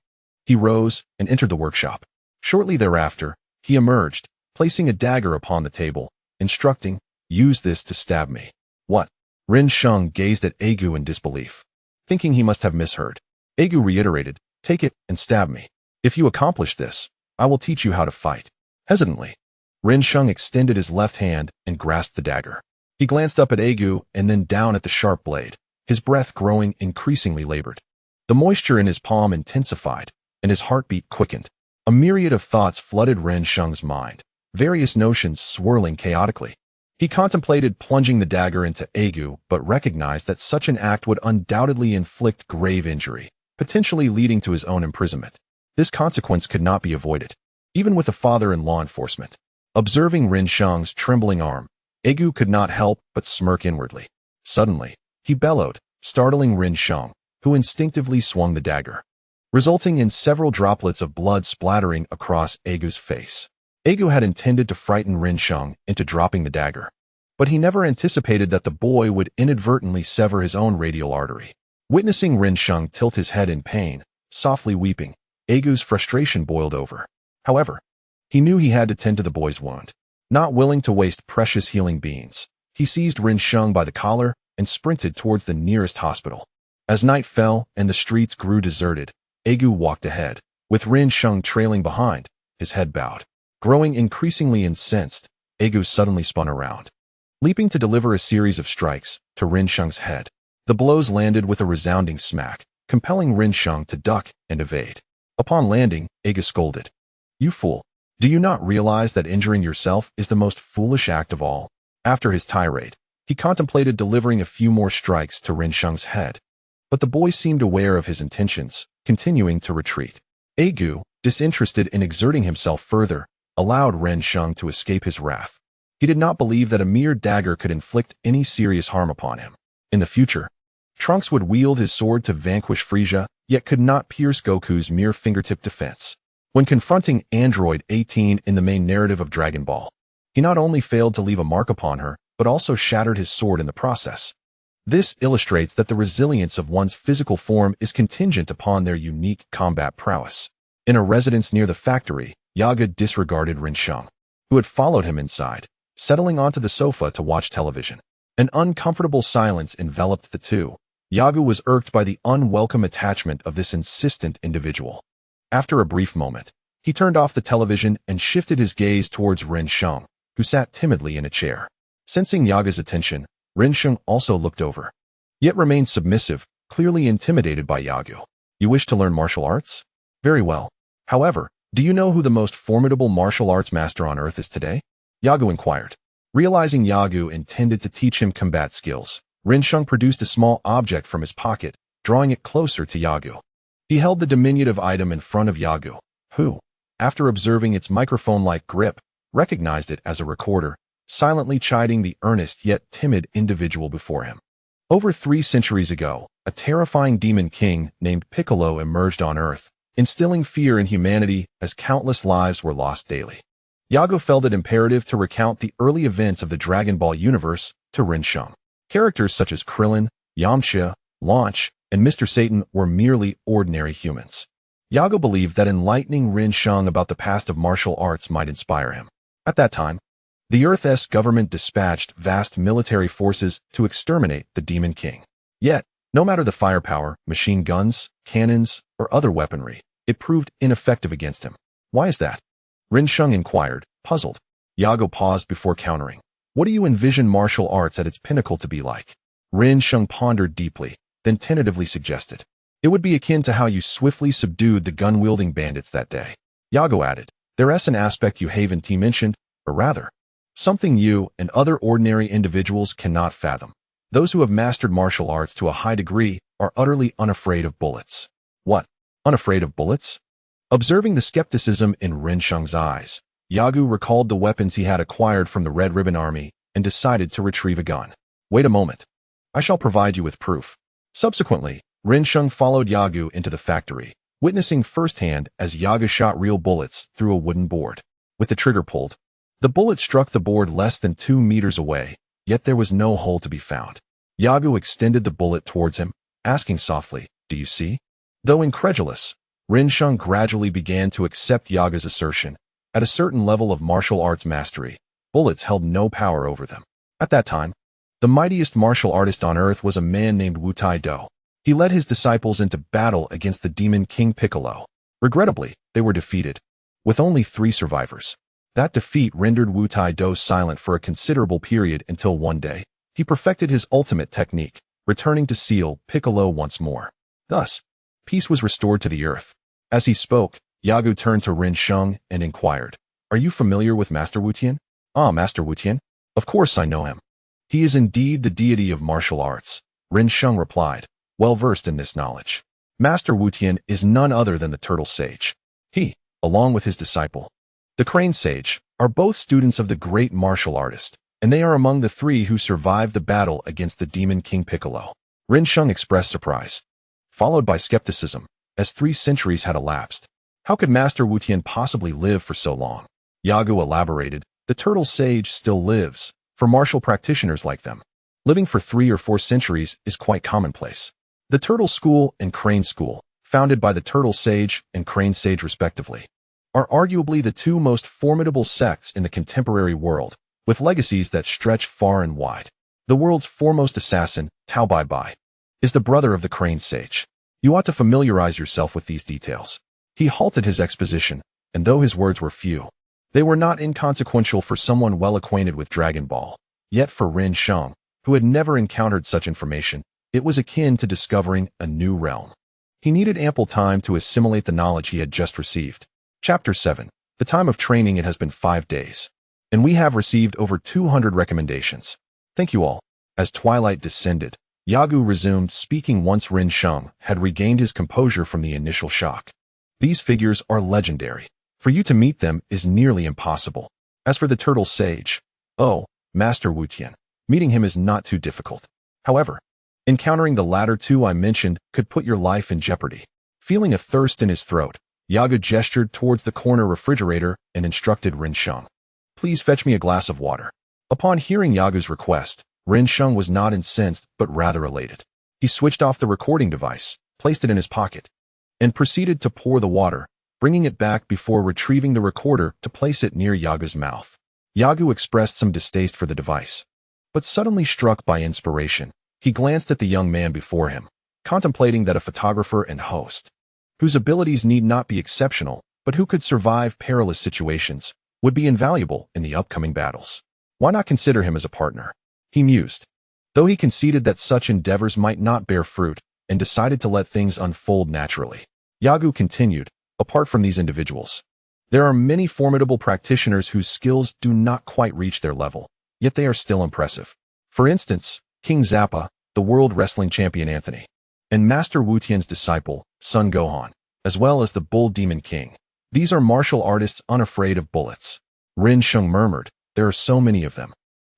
he rose and entered the workshop. Shortly thereafter, he emerged, placing a dagger upon the table, instructing, "Use this to stab me." "What?" Rin Sheng gazed at Argo in disbelief. Thinking he must have misheard, Argo reiterated, "Take it and stab me. If you accomplish this, I will teach you how to fight." Hesitantly, Rin Sheng extended his left hand and grasped the dagger. He glanced up at Argo and then down at the sharp blade, his breath growing increasingly labored. The moisture in his palm intensified, and his heartbeat quickened. A myriad of thoughts flooded Rin Sheng's mind, various notions swirling chaotically. He contemplated plunging the dagger into Argo, but recognized that such an act would undoubtedly inflict grave injury, potentially leading to his own imprisonment. This consequence could not be avoided, even with a father in law enforcement. Observing Rin Sheng's trembling arm, Argo could not help but smirk inwardly. Suddenly, he bellowed, startling Rin Sheng, who instinctively swung the dagger, resulting in several droplets of blood splattering across Argo's face. Argo had intended to frighten Rin Sheng into dropping the dagger, but he never anticipated that the boy would inadvertently sever his own radial artery. Witnessing Rin Sheng tilt his head in pain, softly weeping, Argo's frustration boiled over. However, he knew he had to tend to the boy's wound. Not willing to waste precious healing beans, he seized Rin Sheng by the collar and sprinted towards the nearest hospital. As night fell and the streets grew deserted, Argo walked ahead, With Rin Sheng trailing behind, his head bowed. Growing increasingly incensed, Argo suddenly spun around, leaping to deliver a series of strikes to Rin Sheng's head. The blows landed with a resounding smack, compelling Rin Sheng to duck and evade. Upon landing, Argo scolded, "You fool! Do you not realize that injuring yourself is the most foolish act of all?" After his tirade, he contemplated delivering a few more strikes to Rin Sheng's head. But the boy seemed aware of his intentions, continuing to retreat. Argo, disinterested in exerting himself further, allowed Rin Sheng to escape his wrath. He did not believe that a mere dagger could inflict any serious harm upon him. In the future, Trunks would wield his sword to vanquish Frieza, yet could not pierce Goku's mere fingertip defense. When confronting Android 18 in the main narrative of Dragon Ball, he not only failed to leave a mark upon her, but also shattered his sword in the process. This illustrates that the resilience of one's physical form is contingent upon their unique combat prowess. In a residence near the factory, Yaga disregarded Rin Sheng, who had followed him inside, settling onto the sofa to watch television. An uncomfortable silence enveloped the two. Yaga was irked by the unwelcome attachment of this insistent individual. After a brief moment, he turned off the television and shifted his gaze towards Rin Sheng, who sat timidly in a chair. Sensing Yaga's attention, Rin Sheng also looked over, yet remained submissive, clearly intimidated by Yaga. "You wish to learn martial arts? Very well. However, do you know who the most formidable martial arts master on Earth is today?" Yaga inquired. Realizing Yaga intended to teach him combat skills, Rin Sheng produced a small object from his pocket, drawing it closer to Yaga. He held the diminutive item in front of Yaga, who, after observing its microphone-like grip, recognized it as a recorder, silently chiding the earnest yet timid individual before him. Over 3 centuries ago, a terrifying demon king named Piccolo emerged on Earth, instilling fear in humanity as countless lives were lost daily. Yaga felt it imperative to recount the early events of the Dragon Ball universe to Rin Sheng. Characters such as Krillin, Yamcha, Launch, and Mr. Satan were merely ordinary humans. Yaga believed that enlightening Rin Sheng about the past of martial arts might inspire him. At that time, the Earth's government dispatched vast military forces to exterminate the Demon King. Yet, no matter the firepower, machine guns, cannons, or other weaponry, it proved ineffective against him. Why is that? Rin Sheng inquired, puzzled. Yaga paused before countering. What do you envision martial arts at its pinnacle to be like? Rin Sheng pondered deeply, then tentatively suggested. It would be akin to how you swiftly subdued the gun-wielding bandits that day. Yaga added, there's an aspect you haven't mentioned, or rather, something you and other ordinary individuals cannot fathom. Those who have mastered martial arts to a high degree are utterly unafraid of bullets. What? Unafraid of bullets? Observing the skepticism in Rin Sheng's eyes, Yaga recalled the weapons he had acquired from the Red Ribbon Army and decided to retrieve a gun. Wait a moment. I shall provide you with proof. Subsequently, Rin Sheng followed Yaga into the factory, witnessing firsthand as Yaga shot real bullets through a wooden board. With the trigger pulled, the bullet struck the board less than 2 meters away, yet there was no hole to be found. Yaga extended the bullet towards him, asking softly, "Do you see?" Though incredulous, Rin Sheng gradually began to accept Yaga's assertion. At a certain level of martial arts mastery, bullets held no power over them. At that time, the mightiest martial artist on Earth was a man named Wu Tai Do. He led his disciples into battle against the Demon King Piccolo. Regrettably, they were defeated, with only 3 survivors. That defeat rendered Wu Tai Do silent for a considerable period until one day, he perfected his ultimate technique, returning to seal Piccolo once more. Thus, peace was restored to the earth. As he spoke, Yaga turned to Rin Sheng and inquired, "Are you familiar with Master Wu Tian?" "Ah, Master Wu Tian? Of course I know him. He is indeed the deity of martial arts," Rin Sheng replied, well versed in this knowledge. Master Wu Tian is none other than the Turtle Sage. He, along with his disciple, the Crane Sage, are both students of the great martial artist, and they are among the 3 who survived the battle against the Demon King Piccolo. Rin Sheng expressed surprise, followed by skepticism, as 3 centuries had elapsed. How could Master Wu Tian possibly live for so long? Yaga elaborated, the Turtle Sage still lives. For martial practitioners like them, living for 3 or 4 centuries is quite commonplace. The Turtle School and Crane School, founded by the Turtle Sage and Crane Sage respectively, are arguably the 2 most formidable sects in the contemporary world, with legacies that stretch far and wide. The world's foremost assassin, Tao Bai Bai, is the brother of the Crane Sage. You ought to familiarize yourself with these details. He halted his exposition, and though his words were few, they were not inconsequential for someone well acquainted with Dragon Ball. Yet for Rin Sheng, who had never encountered such information, it was akin to discovering a new realm. He needed ample time to assimilate the knowledge he had just received. Chapter 7. The time of training. It has been 5 days, and we have received over 200 recommendations. Thank you all. As twilight descended, Yagu resumed speaking once Rin Sheng had regained his composure from the initial shock. These figures are legendary. For you to meet them is nearly impossible. As for the turtle sage, oh, Master Wu Tian, meeting him is not too difficult. However, encountering the latter two I mentioned could put your life in jeopardy. Feeling a thirst in his throat, Yagu gestured towards the corner refrigerator and instructed Rin Sheng. Please fetch me a glass of water. Upon hearing Yagu's request, Rin Sheng was not incensed but rather elated. He switched off the recording device, placed it in his pocket, and proceeded to pour the water, bringing it back before retrieving the recorder to place it near Yagu's mouth. Yagu expressed some distaste for the device, but suddenly struck by inspiration, he glanced at the young man before him, contemplating that a photographer and host, whose abilities need not be exceptional, but who could survive perilous situations, would be invaluable in the upcoming battles. Why not consider him as a partner? He mused, though he conceded that such endeavors might not bear fruit, and decided to let things unfold naturally. Yagu continued, apart from these individuals, there are many formidable practitioners whose skills do not quite reach their level, yet they are still impressive. For instance, King Zappa, the World Wrestling Champion Anthony, and Master Wu Tian's disciple, Sun Gohan, as well as the Bull Demon King. These are martial artists unafraid of bullets. Rin Sheng murmured, there are so many of them.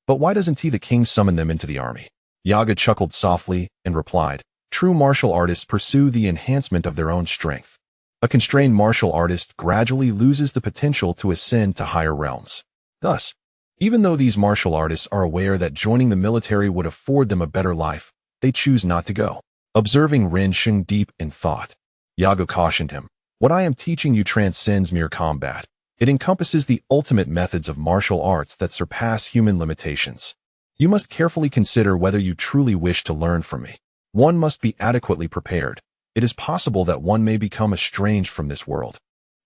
But why doesn't he the king summon them into the army? Yaga chuckled softly and replied, true martial artists pursue the enhancement of their own strength. A constrained martial artist gradually loses the potential to ascend to higher realms. Thus, even though these martial artists are aware that joining the military would afford them a better life, they choose not to go. Observing Rin Sheng deep in thought, Yaga cautioned him, what I am teaching you transcends mere combat. It encompasses the ultimate methods of martial arts that surpass human limitations. You must carefully consider whether you truly wish to learn from me. One must be adequately prepared. It is possible that one may become estranged from this world.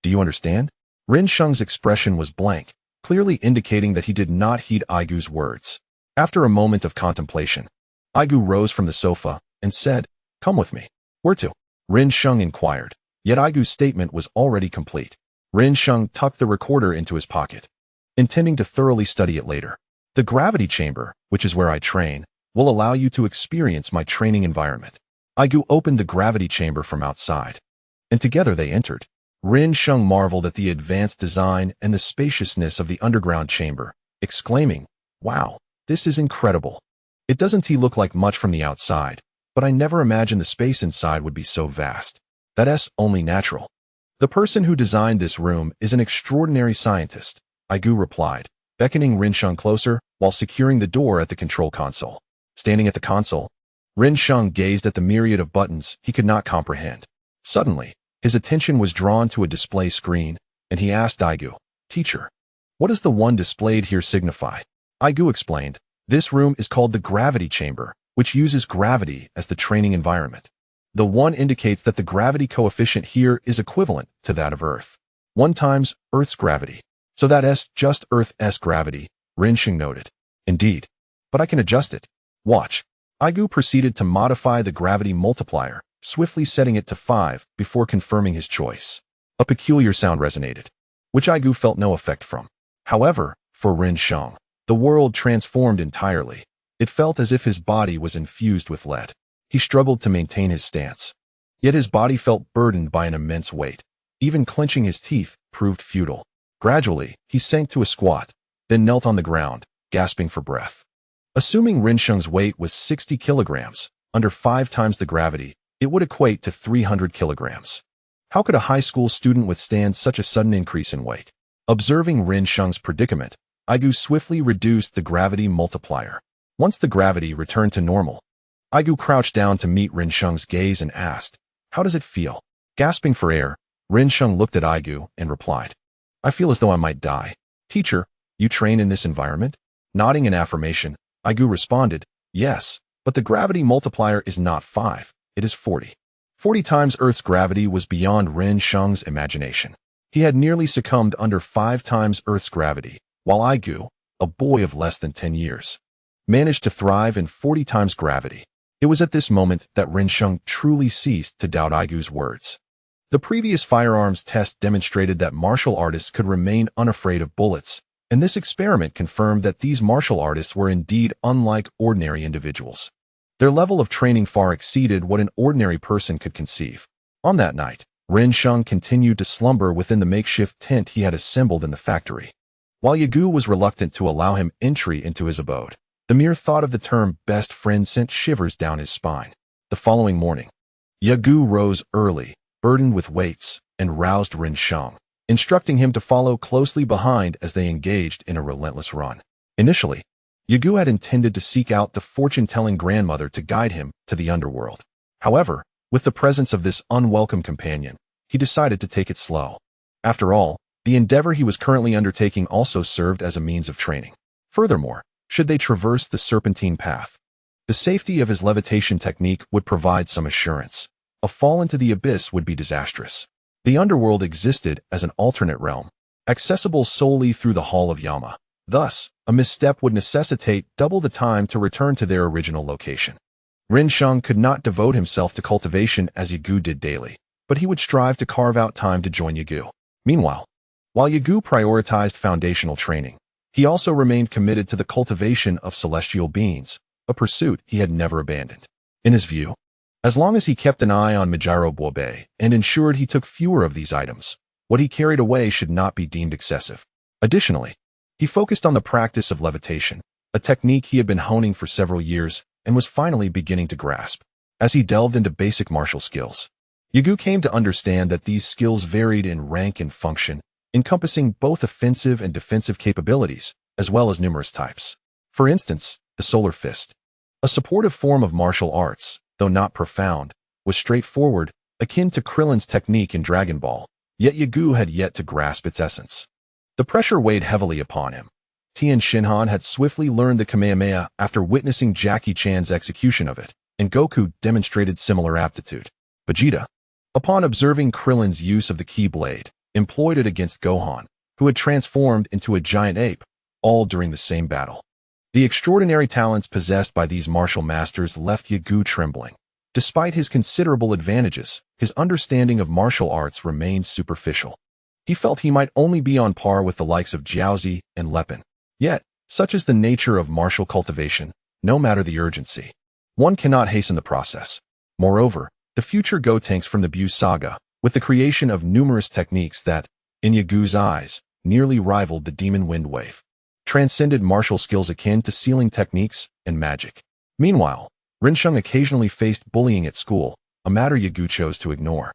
Do you understand? Rin Sheng's expression was blank, clearly indicating that he did not heed Aigu's words. After a moment of contemplation, Aigu rose from the sofa and said, come with me. Where to? Rin Sheng inquired, yet Aigu's statement was already complete. Rin Sheng tucked the recorder into his pocket, intending to thoroughly study it later. The gravity chamber, which is where I train, will allow you to experience my training environment. Aigu opened the gravity chamber from outside, and together they entered. Rin Sheng marveled at the advanced design and the spaciousness of the underground chamber, exclaiming, wow, this is incredible. It doesn't look like much from the outside, but I never imagined the space inside would be so vast. That's only natural. The person who designed this room is an extraordinary scientist, Aigu replied, beckoning Rin Sheng closer while securing the door at the control console. Standing at the console, Rin Sheng gazed at the myriad of buttons he could not comprehend. Suddenly, his attention was drawn to a display screen, and he asked Aigu, teacher, what does the one displayed here signify? Aigu explained, this room is called the gravity chamber, which uses gravity as the training environment. The 1 indicates that the gravity coefficient here is equivalent to that of Earth. 1 times Earth's gravity. So that's just Earth's gravity, Rin Sheng noted. Indeed. But I can adjust it. Watch. Aigu proceeded to modify the gravity multiplier, swiftly setting it to 5 before confirming his choice. A peculiar sound resonated, which Aigu felt no effect from. However, for Rin Sheng, the world transformed entirely. It felt as if his body was infused with lead. He struggled to maintain his stance. Yet his body felt burdened by an immense weight. Even clenching his teeth proved futile. Gradually, he sank to a squat, then knelt on the ground, gasping for breath. Assuming Rin Sheng's weight was 60 kilograms, under 5 times the gravity, it would equate to 300 kilograms. How could a high school student withstand such a sudden increase in weight? Observing Rin Sheng's predicament, Aigu swiftly reduced the gravity multiplier. Once the gravity returned to normal, Aigu crouched down to meet Rin Sheng's gaze and asked, how does it feel? Gasping for air, Rin Sheng looked at Aigu and replied, I feel as though I might die. Teacher, you train in this environment? Nodding in affirmation, Aigu responded, yes, but the gravity multiplier is not 5, it is 40. 40 times Earth's gravity was beyond Ren Sheng's imagination. He had nearly succumbed under 5 times Earth's gravity, while Aigu, a boy of less than 10 years, managed to thrive in 40 times gravity. It was at this moment that Ren Sheng truly ceased to doubt Aigu's words. The previous firearms test demonstrated that martial artists could remain unafraid of bullets, and this experiment confirmed that these martial artists were indeed unlike ordinary individuals. Their level of training far exceeded what an ordinary person could conceive. On that night, Ren Sheng continued to slumber within the makeshift tent he had assembled in the factory. While Yagu was reluctant to allow him entry into his abode, the mere thought of the term best friend sent shivers down his spine. The following morning, Yagu rose early, burdened with weights, and roused Ren Sheng, instructing him to follow closely behind as they engaged in a relentless run. Initially, Yagu had intended to seek out the fortune-telling grandmother to guide him to the underworld. However, with the presence of this unwelcome companion, he decided to take it slow. After all, the endeavor he was currently undertaking also served as a means of training. Furthermore, should they traverse the serpentine path, the safety of his levitation technique would provide some assurance. A fall into the abyss would be disastrous. The underworld existed as an alternate realm, accessible solely through the Hall of Yama. Thus, a misstep would necessitate double the time to return to their original location. Ren Sheng could not devote himself to cultivation as Yagu did daily, but he would strive to carve out time to join Yagu. Meanwhile, while Yagu prioritized foundational training, he also remained committed to the cultivation of celestial beings, a pursuit he had never abandoned. In his view, as long as he kept an eye on Majiro Bobe and ensured he took fewer of these items, what he carried away should not be deemed excessive. Additionally, he focused on the practice of levitation, a technique he had been honing for several years and was finally beginning to grasp. As he delved into basic martial skills, Yagu came to understand that these skills varied in rank and function, encompassing both offensive and defensive capabilities, as well as numerous types. For instance, the solar fist, a supportive form of martial arts, though not profound, was straightforward, akin to Krillin's technique in Dragon Ball, yet Yagu had yet to grasp its essence. The pressure weighed heavily upon him. Tien Shinhan had swiftly learned the Kamehameha after witnessing Jackie Chan's execution of it, and Goku demonstrated similar aptitude. Vegeta, upon observing Krillin's use of the Keyblade, employed it against Gohan, who had transformed into a giant ape, all during the same battle. The extraordinary talents possessed by these martial masters left Yagu trembling. Despite his considerable advantages, his understanding of martial arts remained superficial. He felt he might only be on par with the likes of Jiaozi and Lepin. Yet, such is the nature of martial cultivation, no matter the urgency, one cannot hasten the process. Moreover, the future Gotenks from the Buu saga, with the creation of numerous techniques that, in Yagu's eyes, nearly rivaled the demon wind wave, transcended martial skills akin to sealing techniques and magic. Meanwhile, Ren Sheng occasionally faced bullying at school, a matter Yagu chose to ignore,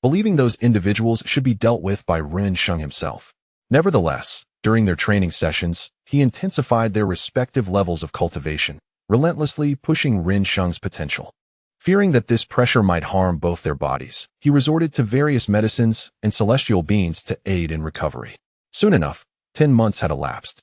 believing those individuals should be dealt with by Ren Sheng himself. Nevertheless, during their training sessions, he intensified their respective levels of cultivation, relentlessly pushing Ren Sheng's potential. Fearing that this pressure might harm both their bodies, he resorted to various medicines and celestial beings to aid in recovery. Soon enough, 10 months had elapsed,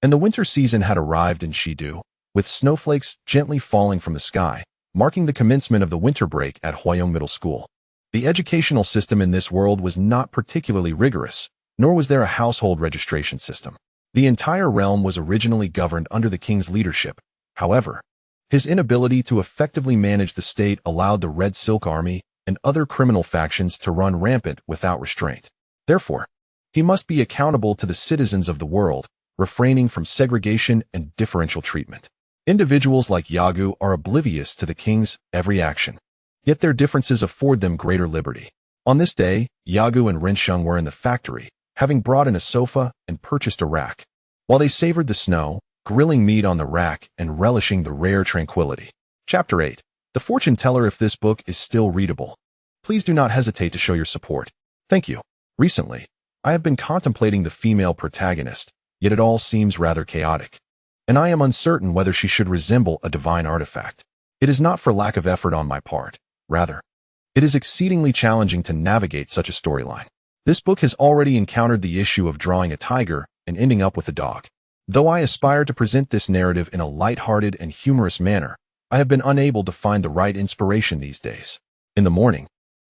and the winter season had arrived in Shidu, with snowflakes gently falling from the sky, marking the commencement of the winter break at Huayong Middle School. The educational system in this world was not particularly rigorous, nor was there a household registration system. The entire realm was originally governed under the king's leadership. However, his inability to effectively manage the state allowed the Red Silk Army and other criminal factions to run rampant without restraint. Therefore, he must be accountable to the citizens of the world, refraining from segregation and differential treatment. Individuals like Yagu are oblivious to the king's every action, yet their differences afford them greater liberty. On this day, Yagu and Ren Sheng were in the factory, having brought in a sofa and purchased a rack. While they savored the snow, grilling meat on the rack and relishing the rare tranquility. Chapter 8. The Fortune Teller. If this book is still readable, please do not hesitate to show your support. Thank you. Recently, I have been contemplating the female protagonist, yet it all seems rather chaotic, and I am uncertain whether she should resemble a divine artifact. It is not for lack of effort on my part. Rather, it is exceedingly challenging to navigate such a storyline. This book has already encountered the issue of drawing a tiger and ending up with a dog. Though I aspire to present this narrative in a light-hearted and humorous manner, I have been unable to find the right inspiration these days. In the morning,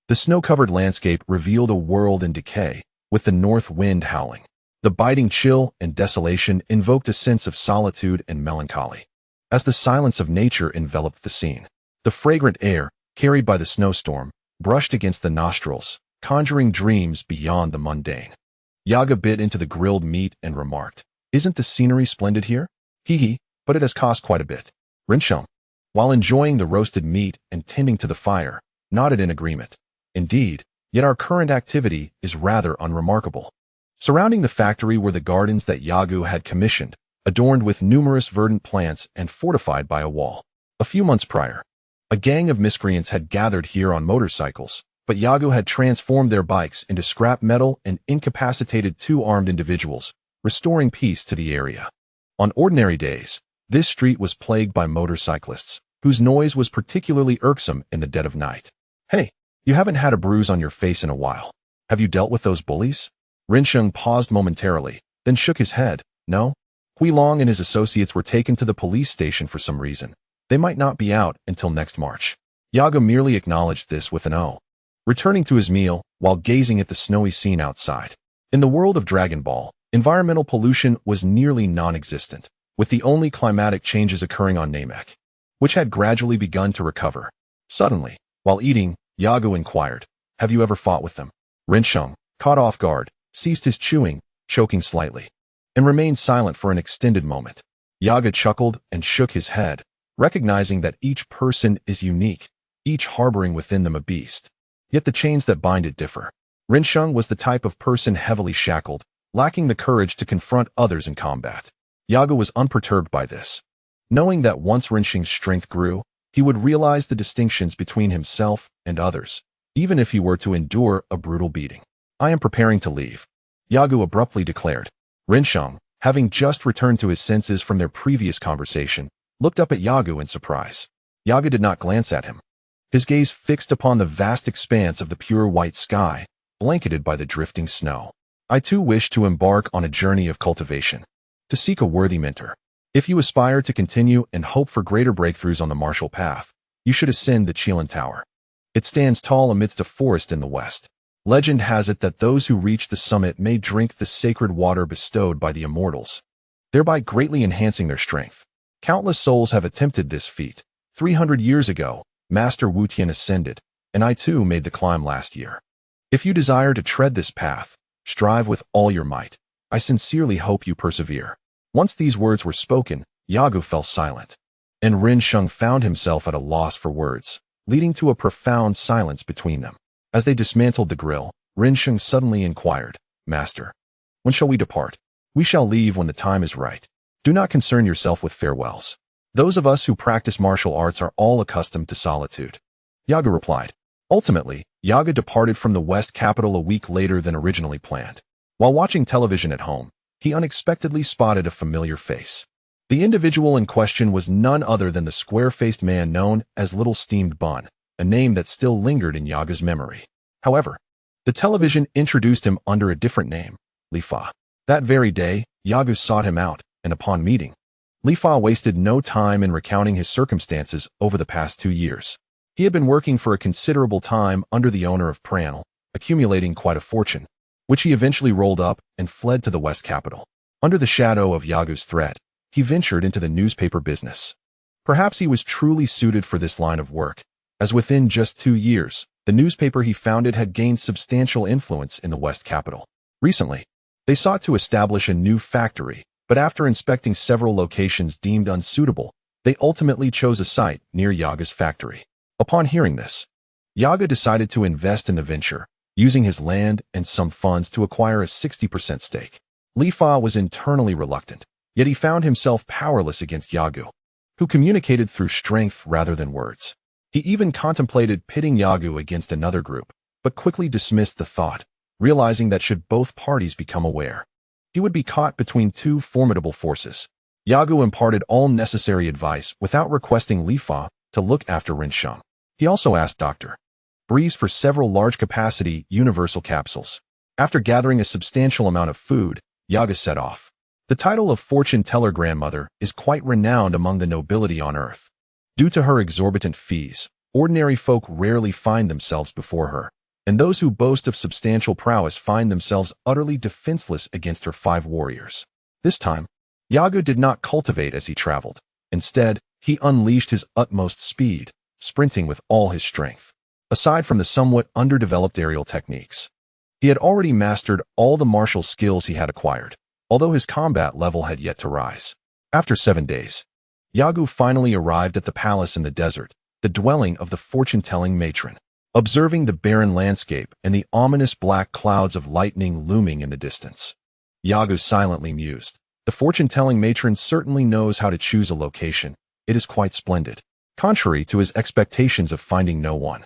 The snow-covered landscape revealed a world in decay, with the north wind howling. The biting chill and desolation invoked a sense of solitude and melancholy. As the silence of nature enveloped the scene, the fragrant air, carried by the snowstorm, brushed against the nostrils, conjuring dreams beyond the mundane. Yaga bit into the grilled meat and remarked, "Isn't the scenery splendid here? Hee, but it has cost quite a bit." Rinsheng, while enjoying the roasted meat and tending to the fire, nodded in agreement. "Indeed, yet our current activity is rather unremarkable." Surrounding the factory were the gardens that Yagu had commissioned, adorned with numerous verdant plants and fortified by a wall. A few months prior, a gang of miscreants had gathered here on motorcycles, but Yagu had transformed their bikes into scrap metal and incapacitated two armed individuals, restoring peace to the area. On ordinary days, this street was plagued by motorcyclists, whose noise was particularly irksome in the dead of night. "Hey, you haven't had a bruise on your face in a while. Have you dealt with those bullies?" Rinsheng paused momentarily, then shook his head. "No. Huilong and his associates were taken to the police station for some reason. They might not be out until next March." Yaga merely acknowledged this with an "oh," returning to his meal while gazing at the snowy scene outside. In the world of Dragon Ball, environmental pollution was nearly non-existent, with the only climatic changes occurring on Namek, which had gradually begun to recover. Suddenly, while eating, Yago inquired, "Have you ever fought with them?" Rinsheng, caught off guard, ceased his chewing, choking slightly, and remained silent for an extended moment. Yaga chuckled and shook his head, recognizing that each person is unique, each harboring within them a beast. Yet the chains that bind it differ. Rinsheng was the type of person heavily shackled, lacking the courage to confront others in combat. Yaga was unperturbed by this, knowing that once Rinsheng's strength grew, he would realize the distinctions between himself and others, even if he were to endure a brutal beating. "I am preparing to leave," Yagu abruptly declared. Rinsheng, having just returned to his senses from their previous conversation, looked up at Yagu in surprise. Yaga did not glance at him. His gaze fixed upon the vast expanse of the pure white sky, blanketed by the drifting snow. "I too wish to embark on a journey of cultivation, to seek a worthy mentor. If you aspire to continue and hope for greater breakthroughs on the martial path, you should ascend the Qilin Tower. It stands tall amidst a forest in the west. Legend has it that those who reach the summit may drink the sacred water bestowed by the immortals, thereby greatly enhancing their strength. Countless souls have attempted this feat. 300 years ago, Master Wu Tian ascended, and I too made the climb last year. If you desire to tread this path, strive with all your might. I sincerely hope you persevere." Once these words were spoken, Yagu fell silent, and Rinsheng found himself at a loss for words, leading to a profound silence between them. As they dismantled the grill, Rinsheng suddenly inquired, "Master, when shall we depart?" "We shall leave when the time is right. Do not concern yourself with farewells. Those of us who practice martial arts are all accustomed to solitude," Yaga replied. Ultimately, Yaga departed from the West capital a week later than originally planned. While watching television at home, he unexpectedly spotted a familiar face. The individual in question was none other than the square-faced man known as Little Steamed Bun, a name that still lingered in Yaga's memory. However, the television introduced him under a different name, Li Fa. That very day, Yaga sought him out, and upon meeting, Li Fa wasted no time in recounting his circumstances over the past 2 years. He had been working for a considerable time under the owner of Pranal, accumulating quite a fortune, which he eventually rolled up and fled to the West capital. Under the shadow of Yagu's threat, he ventured into the newspaper business. Perhaps he was truly suited for this line of work, as within just 2 years, the newspaper he founded had gained substantial influence in the West capital. Recently, they sought to establish a new factory, but after inspecting several locations deemed unsuitable, they ultimately chose a site near Yaga's factory. Upon hearing this, Yaga decided to invest in the venture, using his land and some funds to acquire a 60% stake. Li Fa was internally reluctant, yet he found himself powerless against Yagu, who communicated through strength rather than words. He even contemplated pitting Yagu against another group, but quickly dismissed the thought, realizing that should both parties become aware, he would be caught between two formidable forces. Yagu imparted all necessary advice without requesting Li Fa to look after Rinsheng. He also asked Dr. Breeze for several large-capacity universal capsules. After gathering a substantial amount of food, Yaga set off. The title of fortune teller grandmother is quite renowned among the nobility on Earth. Due to her exorbitant fees, ordinary folk rarely find themselves before her, and those who boast of substantial prowess find themselves utterly defenseless against her 5 warriors. This time, Yago did not cultivate as he traveled. Instead, he unleashed his utmost speed, sprinting with all his strength. Aside from the somewhat underdeveloped aerial techniques, he had already mastered all the martial skills he had acquired, although his combat level had yet to rise. After 7 days, Yago finally arrived at the palace in the desert, the dwelling of the fortune-telling matron. Observing the barren landscape and the ominous black clouds of lightning looming in the distance, Yago silently mused. The fortune-telling matron certainly knows how to choose a location. It is quite splendid. Contrary to his expectations of finding no one,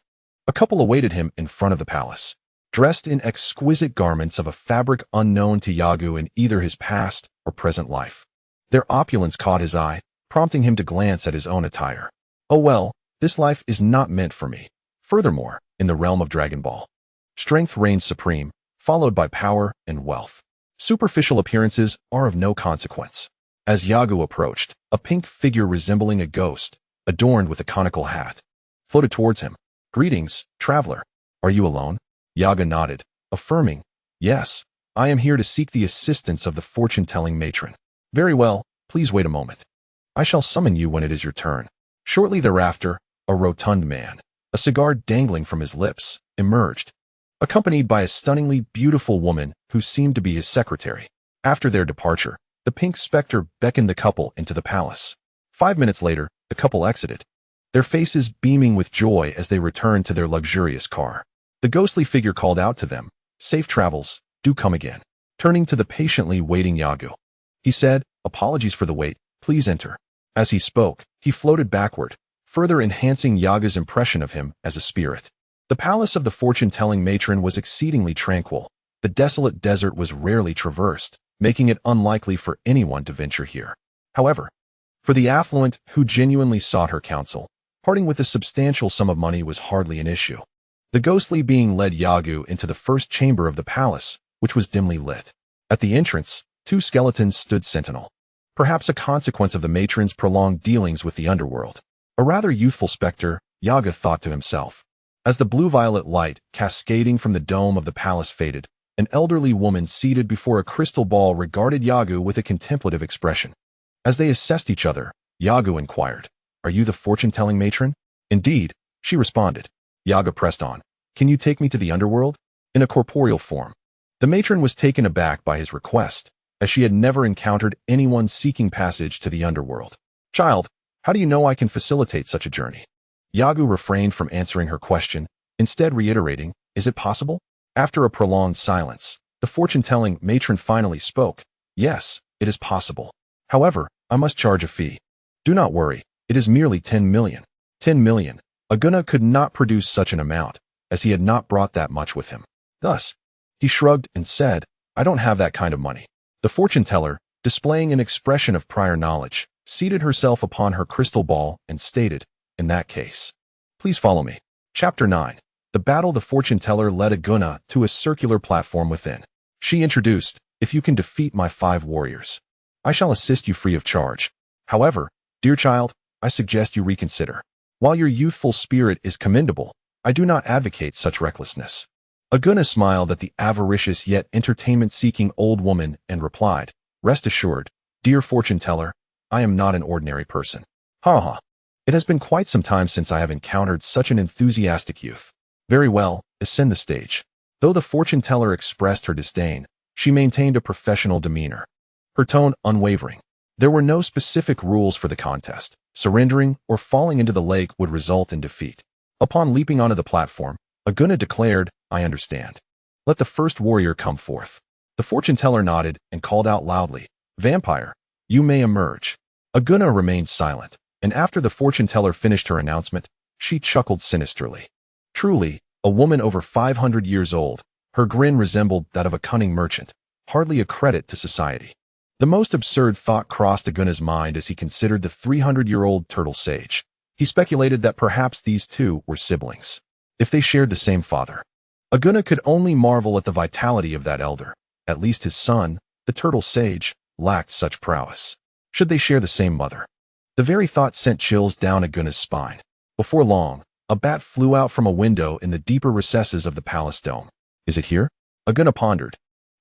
a couple awaited him in front of the palace, dressed in exquisite garments of a fabric unknown to Yago in either his past or present life. Their opulence caught his eye, prompting him to glance at his own attire. Oh well, this life is not meant for me. Furthermore, in the realm of Dragon Ball, strength reigns supreme, followed by power and wealth. Superficial appearances are of no consequence. As Yago approached, a pink figure resembling a ghost, adorned with a conical hat, floated towards him. Greetings, traveler. Are you alone? Yago nodded, affirming, yes, I am here to seek the assistance of the fortune-telling matron. Very well, please wait a moment. I shall summon you when it is your turn. Shortly thereafter, a rotund man, a cigar dangling from his lips, emerged, accompanied by a stunningly beautiful woman who seemed to be his secretary. After their departure, the pink specter beckoned the couple into the palace. 5 minutes later, the couple exited, their faces beaming with joy as they returned to their luxurious car. The ghostly figure called out to them, "Safe travels, do come again." Turning to the patiently waiting Yago, he said, "Apologies for the wait, please enter." As he spoke, he floated backward, further enhancing Yaga's impression of him as a spirit. The palace of the fortune-telling matron was exceedingly tranquil. The desolate desert was rarely traversed, making it unlikely for anyone to venture here. However, for the affluent who genuinely sought her counsel, parting with a substantial sum of money was hardly an issue. The ghostly being led Yago into the first chamber of the palace, which was dimly lit. At the entrance, 2 skeletons stood sentinel, perhaps a consequence of the matron's prolonged dealings with the underworld. A rather youthful specter, Yago thought to himself. As the blue-violet light cascading from the dome of the palace faded, an elderly woman seated before a crystal ball regarded Yago with a contemplative expression. As they assessed each other, Yago inquired, "Are you the fortune-telling matron?" "Indeed," she responded. Yago pressed on, "Can you take me to the underworld?" In a corporeal form. The matron was taken aback by his request, as she had never encountered anyone seeking passage to the underworld. "Child, how do you know I can facilitate such a journey?" Yago refrained from answering her question, instead reiterating, "Is it possible?" After a prolonged silence, the fortune-telling matron finally spoke, "Yes, it is possible. However, I must charge a fee." "Do not worry, it is merely 10 million. 10 million. Aguna could not produce such an amount, as he had not brought that much with him. Thus, he shrugged and said, "I don't have that kind of money." The fortune-teller, displaying an expression of prior knowledge, seated herself upon her crystal ball and stated, "In that case, please follow me." Chapter 9. The battle. The fortune-teller led Aguna to a circular platform within. She introduced, "If you can defeat my 5 warriors, I shall assist you free of charge. However, dear child, I suggest you reconsider. While your youthful spirit is commendable, I do not advocate such recklessness." Aguna smiled at the avaricious yet entertainment-seeking old woman and replied, "Rest assured, dear fortune-teller, I am not an ordinary person." "Ha ha. It has been quite some time since I have encountered such an enthusiastic youth." "Very well, ascend the stage." Though the fortune-teller expressed her disdain, she maintained a professional demeanor, her tone unwavering. There were no specific rules for the contest. Surrendering or falling into the lake would result in defeat. Upon leaping onto the platform, Aguna declared, "I understand. Let the first warrior come forth." The fortune-teller nodded and called out loudly, "Vampire, you may emerge." Aguna remained silent, and after the fortune-teller finished her announcement, she chuckled sinisterly. Truly, a woman over 500 years old, her grin resembled that of a cunning merchant, hardly a credit to society. The most absurd thought crossed Aguna's mind as he considered the 300-year-old turtle sage. He speculated that perhaps these two were siblings, if they shared the same father. Aguna could only marvel at the vitality of that elder. At least his son, the turtle sage, lacked such prowess. Should they share the same mother? The very thought sent chills down Aguna's spine. Before long, A bat flew out from a window in the deeper recesses of the palace dome. Is it here? Aguna pondered,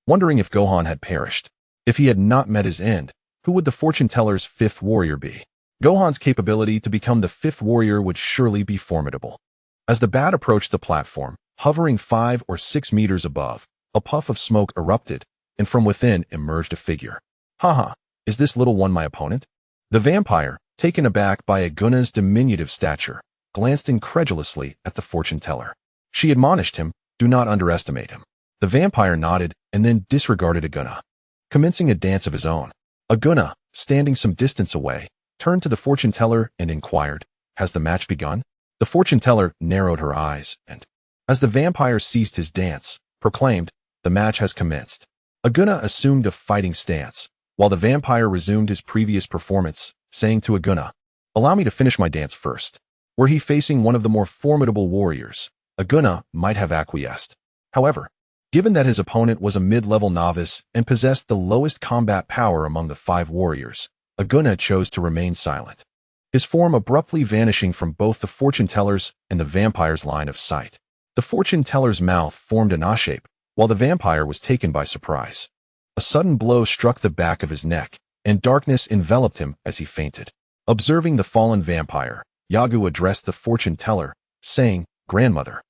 wondering if Gohan had perished. If he had not met his end, who would the fortune-teller's fifth warrior be? Gohan's capability to become the fifth warrior would surely be formidable. As the bat approached the platform, hovering 5 or 6 meters above, a puff of smoke erupted, and from within emerged a figure. Haha, is this little one my opponent? The vampire, taken aback by Aguna's diminutive stature, glanced incredulously at the fortune-teller. She admonished him, do not underestimate him. The vampire nodded and then disregarded Aguna. Commencing a dance of his own, Aguna, standing some distance away, turned to the fortune-teller and inquired, has the match begun? The fortune-teller narrowed her eyes and, as the vampire ceased his dance, proclaimed, the match has commenced. Aguna assumed a fighting stance, while the vampire resumed his previous performance, saying to Aguna, allow me to finish my dance first. Were he facing one of the more formidable warriors, Aguna might have acquiesced. However, given that his opponent was a mid-level novice and possessed the lowest combat power among the 5 warriors, Aguna chose to remain silent, his form abruptly vanishing from both the fortune-teller's and the vampire's line of sight. The fortune-teller's mouth formed an A-shape, while the vampire was taken by surprise. A sudden blow struck the back of his neck, and darkness enveloped him as he fainted. Observing the fallen vampire, Yagu addressed the fortune-teller, saying, Grandmother,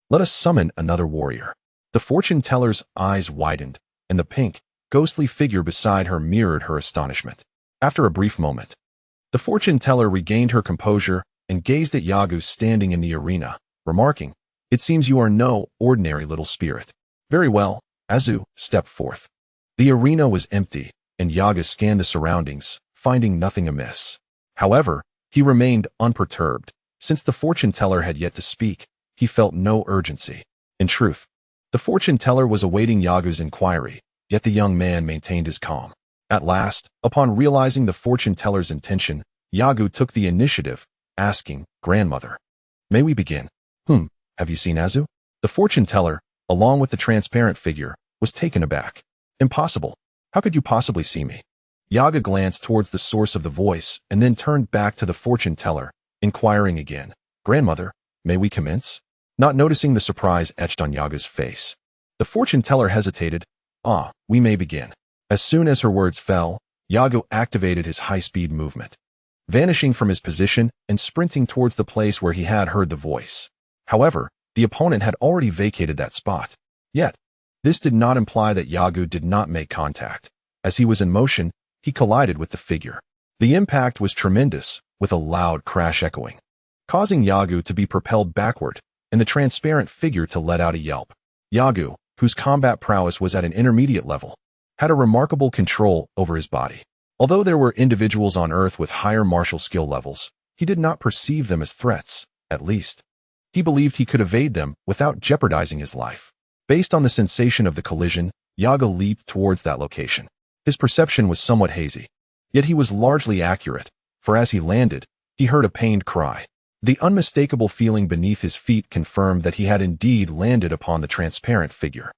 let us summon another warrior. The fortune-teller's eyes widened, and the pink, ghostly figure beside her mirrored her astonishment. After a brief moment, the fortune-teller regained her composure and gazed at Yagu standing in the arena, remarking, it seems you are no ordinary little spirit. Very well, Azu, step forth. The arena was empty, and Yagu scanned the surroundings, finding nothing amiss. However, he remained unperturbed. Since the fortune-teller had yet to speak, he felt no urgency. In truth, the fortune-teller was awaiting Yagu's inquiry, yet the young man maintained his calm. At last, upon realizing the fortune-teller's intention, Yagu took the initiative, asking, Grandmother, may we begin? Have you seen Azu? The fortune-teller, along with the transparent figure, was taken aback. Impossible. How could you possibly see me? Yagu glanced towards the source of the voice and then turned back to the fortune-teller, inquiring again, Grandmother, may we commence? Not noticing the surprise etched on Yagu's face, the fortune-teller hesitated. We may begin. As soon as her words fell, Yagu activated his high-speed movement, vanishing from his position and sprinting towards the place where he had heard the voice. However, the opponent had already vacated that spot. Yet, this did not imply that Yagu did not make contact. As he was in motion, he collided with the figure. The impact was tremendous, with a loud crash echoing, causing Yagu to be propelled backward and the transparent figure to let out a yelp. Yagu, whose combat prowess was at an intermediate level, had a remarkable control over his body. Although there were individuals on Earth with higher martial skill levels, he did not perceive them as threats, at least. He believed he could evade them without jeopardizing his life. Based on the sensation of the collision, Yagu leaped towards that location. His perception was somewhat hazy, yet he was largely accurate, for as he landed, he heard a pained cry. The unmistakable feeling beneath his feet confirmed that he had indeed landed upon the transparent figure.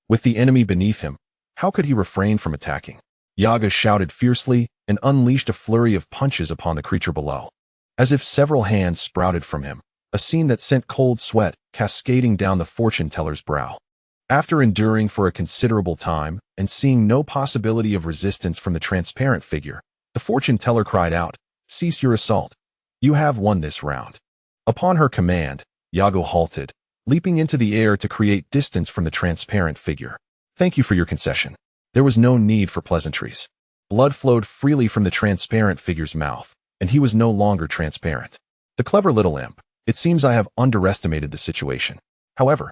With the enemy beneath him, how could he refrain from attacking? Yagu shouted fiercely and unleashed a flurry of punches upon the creature below. As if several hands sprouted from him, a scene that sent cold sweat cascading down the fortune-teller's brow. After enduring for a considerable time and seeing no possibility of resistance from the transparent figure, the fortune-teller cried out, cease your assault. You have won this round. Upon her command, Yagu halted, leaping into the air to create distance from the transparent figure. Thank you for your concession. There was no need for pleasantries. Blood flowed freely from the transparent figure's mouth, and he was no longer transparent. The clever little imp. It seems I have underestimated the situation. However,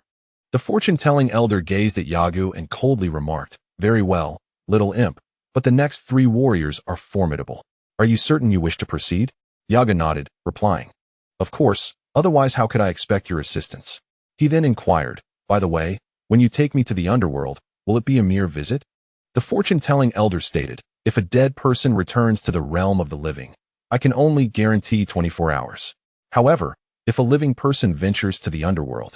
the fortune-telling elder gazed at Yagu and coldly remarked, very well, little imp, but the next 3 warriors are formidable. Are you certain you wish to proceed? Yagu nodded, replying, of course, otherwise how could I expect your assistance? He then inquired, by the way, when you take me to the underworld, will it be a mere visit? The fortune-telling elder stated, if a dead person returns to the realm of the living, I can only guarantee 24 hours. However, if a living person ventures to the underworld,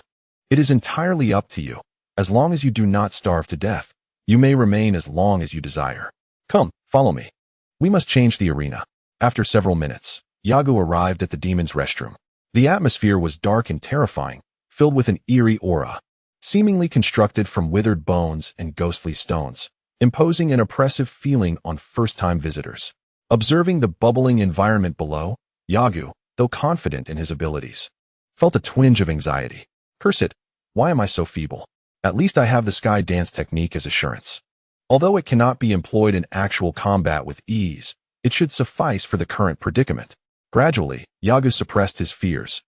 it is entirely up to you. As long as you do not starve to death, you may remain as long as you desire. Come, follow me. We must change the arena. After several minutes, Yagu arrived at the demon's restroom. The atmosphere was dark and terrifying, filled with an eerie aura, seemingly constructed from withered bones and ghostly stones, imposing an oppressive feeling on first-time visitors. Observing the bubbling environment below, Yagu, though confident in his abilities, felt a twinge of anxiety. Curse it, why am I so feeble? At least I have the sky dance technique as assurance. Although it cannot be employed in actual combat with ease, it should suffice for the current predicament. Gradually, Yagu suppressed his fears,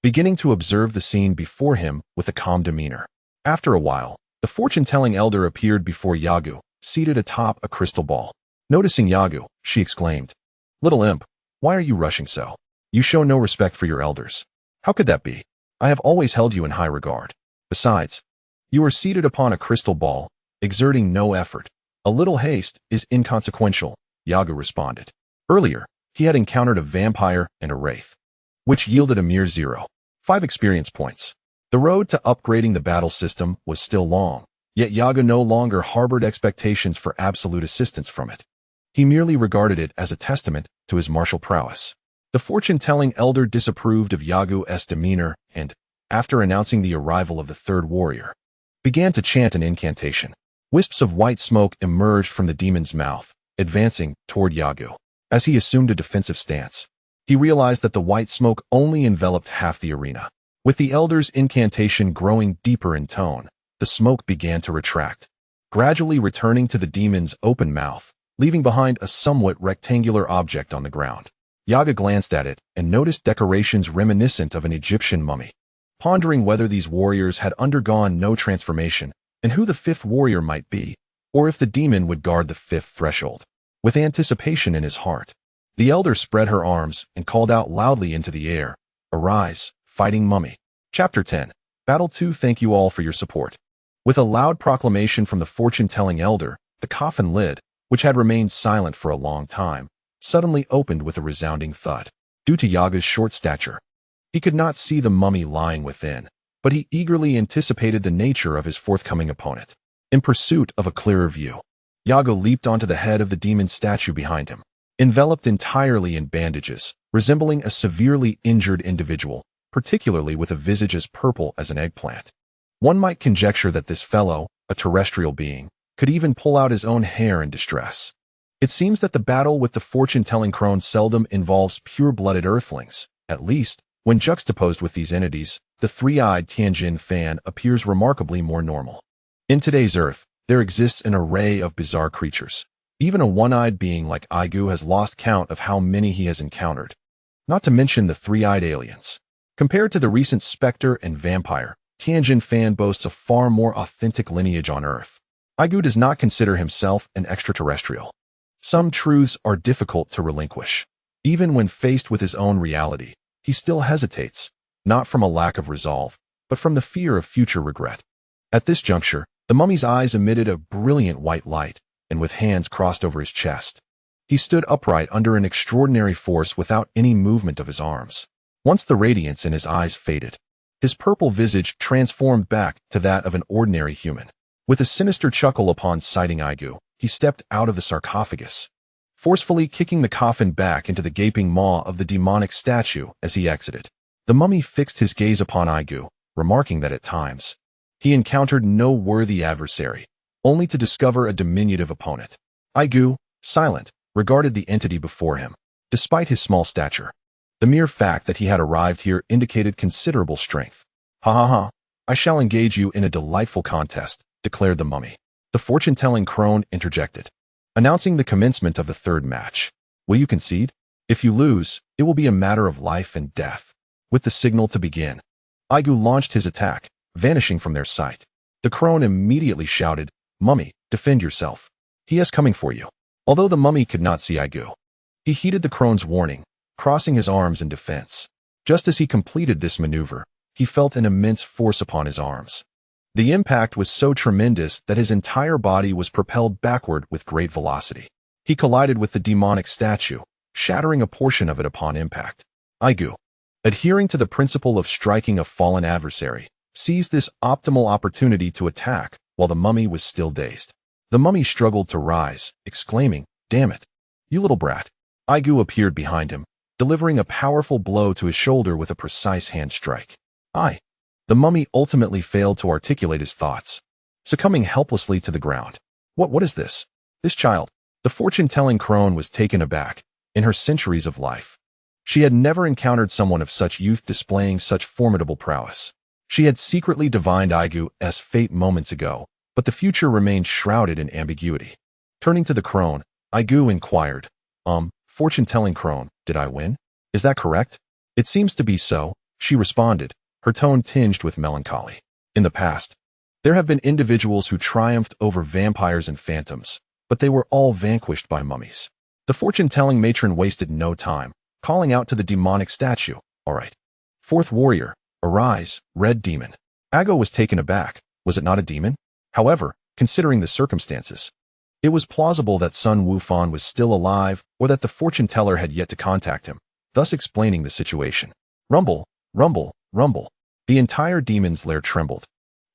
beginning to observe the scene before him with a calm demeanor. After a while, the fortune-telling elder appeared before Yagu, seated atop a crystal ball. Noticing Yagu, she exclaimed, "Little imp, why are you rushing so? You show no respect for your elders. How could that be? I have always held you in high regard. Besides, you are seated upon a crystal ball, exerting no effort. A little haste is inconsequential," Yagu responded. Earlier, he had encountered a vampire and a wraith, which yielded a mere 0.5 experience points. The road to upgrading the battle system was still long, yet Yagu no longer harbored expectations for absolute assistance from it. He merely regarded it as a testament to his martial prowess. The fortune-telling elder disapproved of Yagu's demeanor and, after announcing the arrival of the third warrior, began to chant an incantation. Wisps of white smoke emerged from the demon's mouth, advancing toward Yagu. As he assumed a defensive stance, he realized that the white smoke only enveloped half the arena. With the elder's incantation growing deeper in tone, the smoke began to retract, gradually returning to the demon's open mouth, leaving behind a somewhat rectangular object on the ground. Yagu glanced at it and noticed decorations reminiscent of an Egyptian mummy. Pondering whether these warriors had undergone no transformation and who the fifth warrior might be, or if the demon would guard the fifth threshold. With anticipation in his heart, the elder spread her arms and called out loudly into the air, "Arise, fighting mummy." Chapter 10. Battle 2. Thank you all for your support. With a loud proclamation from the fortune-telling elder, the coffin lid, which had remained silent for a long time, suddenly opened with a resounding thud. Due to Yagu's short stature, he could not see the mummy lying within, but he eagerly anticipated the nature of his forthcoming opponent. In pursuit of a clearer view, Yagu leaped onto the head of the demon statue behind him, enveloped entirely in bandages, resembling a severely injured individual, particularly with a visage as purple as an eggplant. One might conjecture that this fellow, a terrestrial being, could even pull out his own hair in distress. It seems that the battle with the fortune-telling crone seldom involves pure-blooded earthlings. At least, when juxtaposed with these entities, the three-eyed Tianjin fan appears remarkably more normal. In today's Earth, there exists an array of bizarre creatures. Even a one-eyed being like Argo has lost count of how many he has encountered. Not to mention the three-eyed aliens. Compared to the recent specter and vampire, Tianjin fan boasts a far more authentic lineage on Earth. Argo does not consider himself an extraterrestrial. Some truths are difficult to relinquish. Even when faced with his own reality, he still hesitates, not from a lack of resolve, but from the fear of future regret. At this juncture, the mummy's eyes emitted a brilliant white light, and with hands crossed over his chest, he stood upright under an extraordinary force without any movement of his arms. Once the radiance in his eyes faded, his purple visage transformed back to that of an ordinary human. With a sinister chuckle upon sighting Argo, he stepped out of the sarcophagus, forcefully kicking the coffin back into the gaping maw of the demonic statue as he exited. The mummy fixed his gaze upon Argo, remarking that at times, he encountered no worthy adversary, only to discover a diminutive opponent. Argo, silent, regarded the entity before him. Despite his small stature, the mere fact that he had arrived here indicated considerable strength. "Ha ha ha, I shall engage you in a delightful contest," declared the mummy. The fortune-telling crone interjected, announcing the commencement of the third match. "Will you concede? If you lose, it will be a matter of life and death." With the signal to begin, Argo launched his attack, vanishing from their sight. The crone immediately shouted, "Mummy, defend yourself. He is coming for you." Although the mummy could not see Argo, he heeded the crone's warning, crossing his arms in defense. Just as he completed this maneuver, he felt an immense force upon his arms. The impact was so tremendous that his entire body was propelled backward with great velocity. He collided with the demonic statue, shattering a portion of it upon impact. Argo, adhering to the principle of striking a fallen adversary, seized this optimal opportunity to attack while the mummy was still dazed. The mummy struggled to rise, exclaiming, "Damn it, you little brat." Argo appeared behind him, delivering a powerful blow to his shoulder with a precise hand strike. I. The mummy ultimately failed to articulate his thoughts, succumbing helplessly to the ground. What is this? This child? The fortune-telling crone was taken aback. In her centuries of life, she had never encountered someone of such youth displaying such formidable prowess. She had secretly divined Argo's fate moments ago, but the future remained shrouded in ambiguity. Turning to the crone, Argo inquired, fortune-telling crone, did I win? Is that correct? It seems to be so, she responded, her tone tinged with melancholy. In the past, there have been individuals who triumphed over vampires and phantoms, but they were all vanquished by mummies. The fortune-telling matron wasted no time, calling out to the demonic statue, all right. Fourth warrior, arise, red demon. Argo was taken aback. Was it not a demon? However, considering the circumstances, it was plausible that Sun Wufan was still alive or that the fortune-teller had yet to contact him, thus explaining the situation. Rumble, rumble, rumble. The entire demon's lair trembled,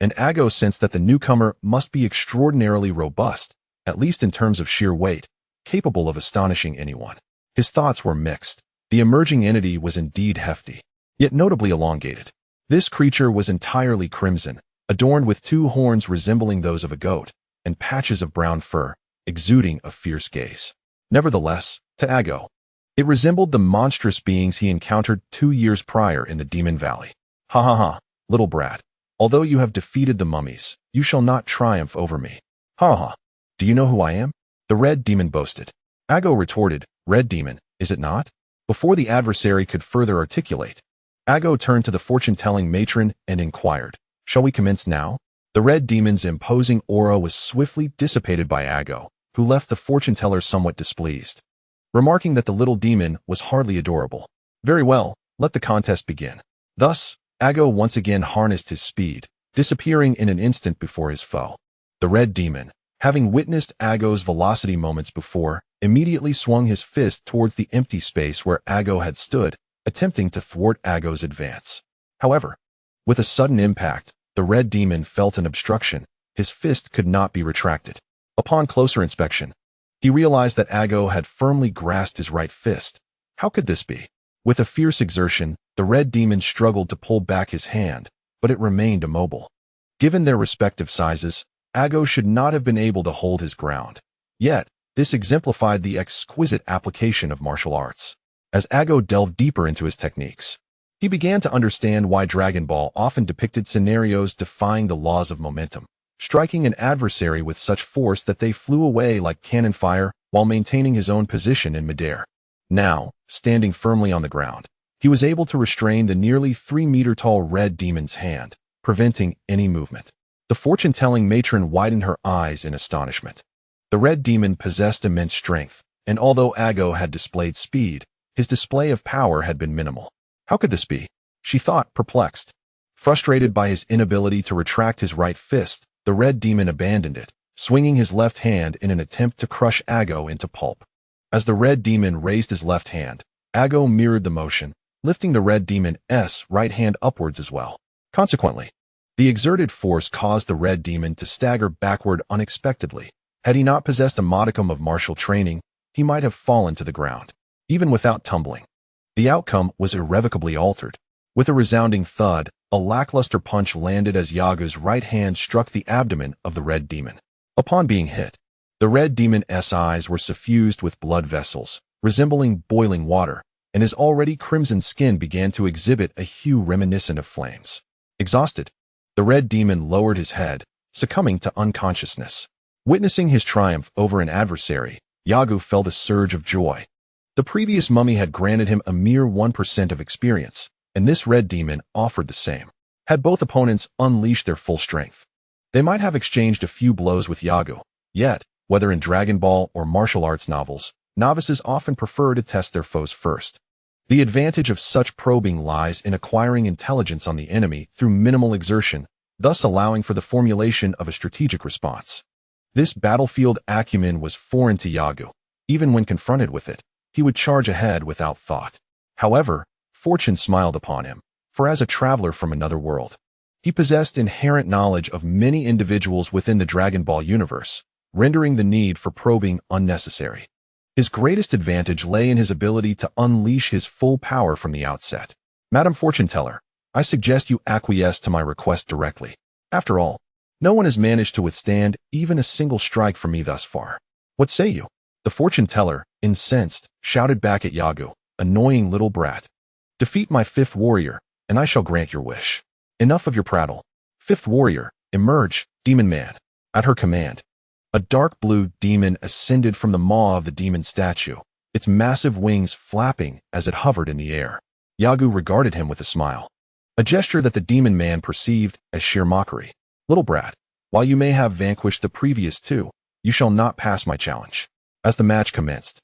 and Argo sensed that the newcomer must be extraordinarily robust, at least in terms of sheer weight, capable of astonishing anyone. His thoughts were mixed. The emerging entity was indeed hefty, yet notably elongated. This creature was entirely crimson, adorned with two horns resembling those of a goat, and patches of brown fur, exuding a fierce gaze. Nevertheless, to Argo, it resembled the monstrous beings he encountered 2 years prior in the Demon Valley. Ha ha ha, little brat. Although you have defeated the mummies, you shall not triumph over me. Ha ha. Do you know who I am? The red demon boasted. Argo retorted, red demon, is it not? Before the adversary could further articulate, Argo turned to the fortune-telling matron and inquired, shall we commence now? The red demon's imposing aura was swiftly dissipated by Argo, who left the fortune-teller somewhat displeased, remarking that the little demon was hardly adorable. Very well, let the contest begin. Thus, Argo once again harnessed his speed, disappearing in an instant before his foe. The red demon, having witnessed Argo's velocity moments before, immediately swung his fist towards the empty space where Argo had stood, attempting to thwart Argo's advance. However, with a sudden impact, the red demon felt an obstruction. His fist could not be retracted. Upon closer inspection, he realized that Argo had firmly grasped his right fist. How could this be? With a fierce exertion, the red demon struggled to pull back his hand, but it remained immobile. Given their respective sizes, Argo should not have been able to hold his ground. Yet, this exemplified the exquisite application of martial arts. As Argo delved deeper into his techniques, he began to understand why Dragon Ball often depicted scenarios defying the laws of momentum, striking an adversary with such force that they flew away like cannon fire while maintaining his own position in midair. Now, standing firmly on the ground, he was able to restrain the nearly 3-meter-tall red demon's hand, preventing any movement. The fortune-telling matron widened her eyes in astonishment. The red demon possessed immense strength, and although Argo had displayed speed, his display of power had been minimal. How could this be? She thought, perplexed. Frustrated by his inability to retract his right fist, the red demon abandoned it, swinging his left hand in an attempt to crush Argo into pulp. As the red demon raised his left hand, Argo mirrored the motion, lifting the red demon's right hand upwards as well. Consequently, the exerted force caused the red demon to stagger backward unexpectedly. Had he not possessed a modicum of martial training, he might have fallen to the ground, even without tumbling. The outcome was irrevocably altered. With a resounding thud, a lackluster punch landed as Yaga's right hand struck the abdomen of the red demon. Upon being hit, the red demon's eyes were suffused with blood vessels, resembling boiling water, and his already crimson skin began to exhibit a hue reminiscent of flames. Exhausted, the red demon lowered his head, succumbing to unconsciousness. Witnessing his triumph over an adversary, Yagu felt a surge of joy. The previous mummy had granted him a mere 1% of experience, and this red demon offered the same. Had both opponents unleashed their full strength, they might have exchanged a few blows with Yagu. Yet, whether in Dragon Ball or martial arts novels, novices often prefer to test their foes first. The advantage of such probing lies in acquiring intelligence on the enemy through minimal exertion, thus allowing for the formulation of a strategic response. This battlefield acumen was foreign to Yagu. Even when confronted with it, he would charge ahead without thought. However, fortune smiled upon him, for as a traveler from another world, he possessed inherent knowledge of many individuals within the Dragon Ball universe, rendering the need for probing unnecessary. His greatest advantage lay in his ability to unleash his full power from the outset. Madam Fortune Teller, I suggest you acquiesce to my request directly. After all, no one has managed to withstand even a single strike from me thus far. What say you? The fortune teller, incensed, shouted back at Yagu, annoying little brat. Defeat my fifth warrior, and I shall grant your wish. Enough of your prattle. Fifth warrior, emerge, demon man. At her command, a dark blue demon ascended from the maw of the demon statue, its massive wings flapping as it hovered in the air. Yagu regarded him with a smile, a gesture that the demon man perceived as sheer mockery. Little brat, while you may have vanquished the previous two, you shall not pass my challenge. As the match commenced,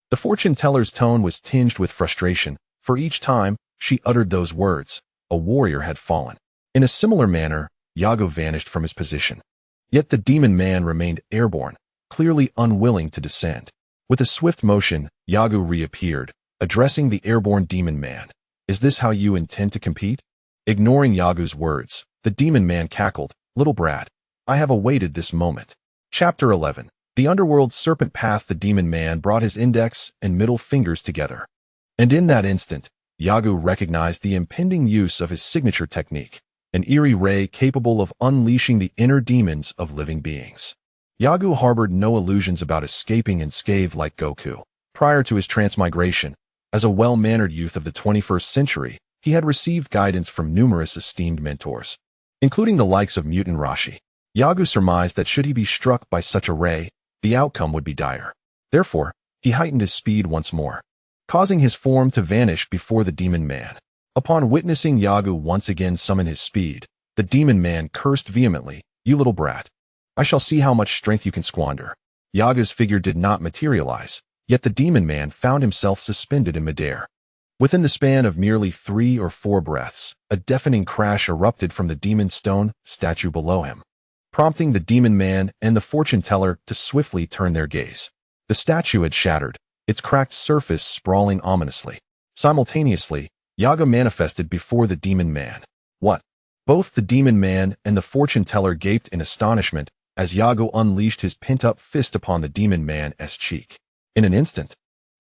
the fortune teller's tone was tinged with frustration, for each time she uttered those words, a warrior had fallen. In a similar manner, Yagu vanished from his position. Yet the demon man remained airborne, clearly unwilling to descend. With a swift motion, Yagu reappeared, addressing the airborne demon man. Is this how you intend to compete? Ignoring Yagu's words, the demon man cackled, Little brat, I have awaited this moment. Chapter 11. The Underworld Serpent Path. The demon man brought his index and middle fingers together. And in that instant, Yagu recognized the impending use of his signature technique, an eerie ray capable of unleashing the inner demons of living beings. Yagu harbored no illusions about escaping unscathed like Goku. Prior to his transmigration, as a well-mannered youth of the 21st century, he had received guidance from numerous esteemed mentors, including the likes of Mutant Rashi. Yagu surmised that should he be struck by such a ray, the outcome would be dire. Therefore, he heightened his speed once more, causing his form to vanish before the demon man. Upon witnessing Yagu once again summon his speed, the demon man cursed vehemently, You little brat. I shall see how much strength you can squander. Yagu's figure did not materialize, yet the demon man found himself suspended in midair. Within the span of merely 3 or 4 breaths, a deafening crash erupted from the demon stone statue below him, prompting the demon man and the fortune teller to swiftly turn their gaze. The statue had shattered, its cracked surface sprawling ominously. Simultaneously, Yagu manifested before the demon man. What? Both the demon man and the fortune teller gaped in astonishment as Yagu unleashed his pent-up fist upon the demon man's cheek. In an instant,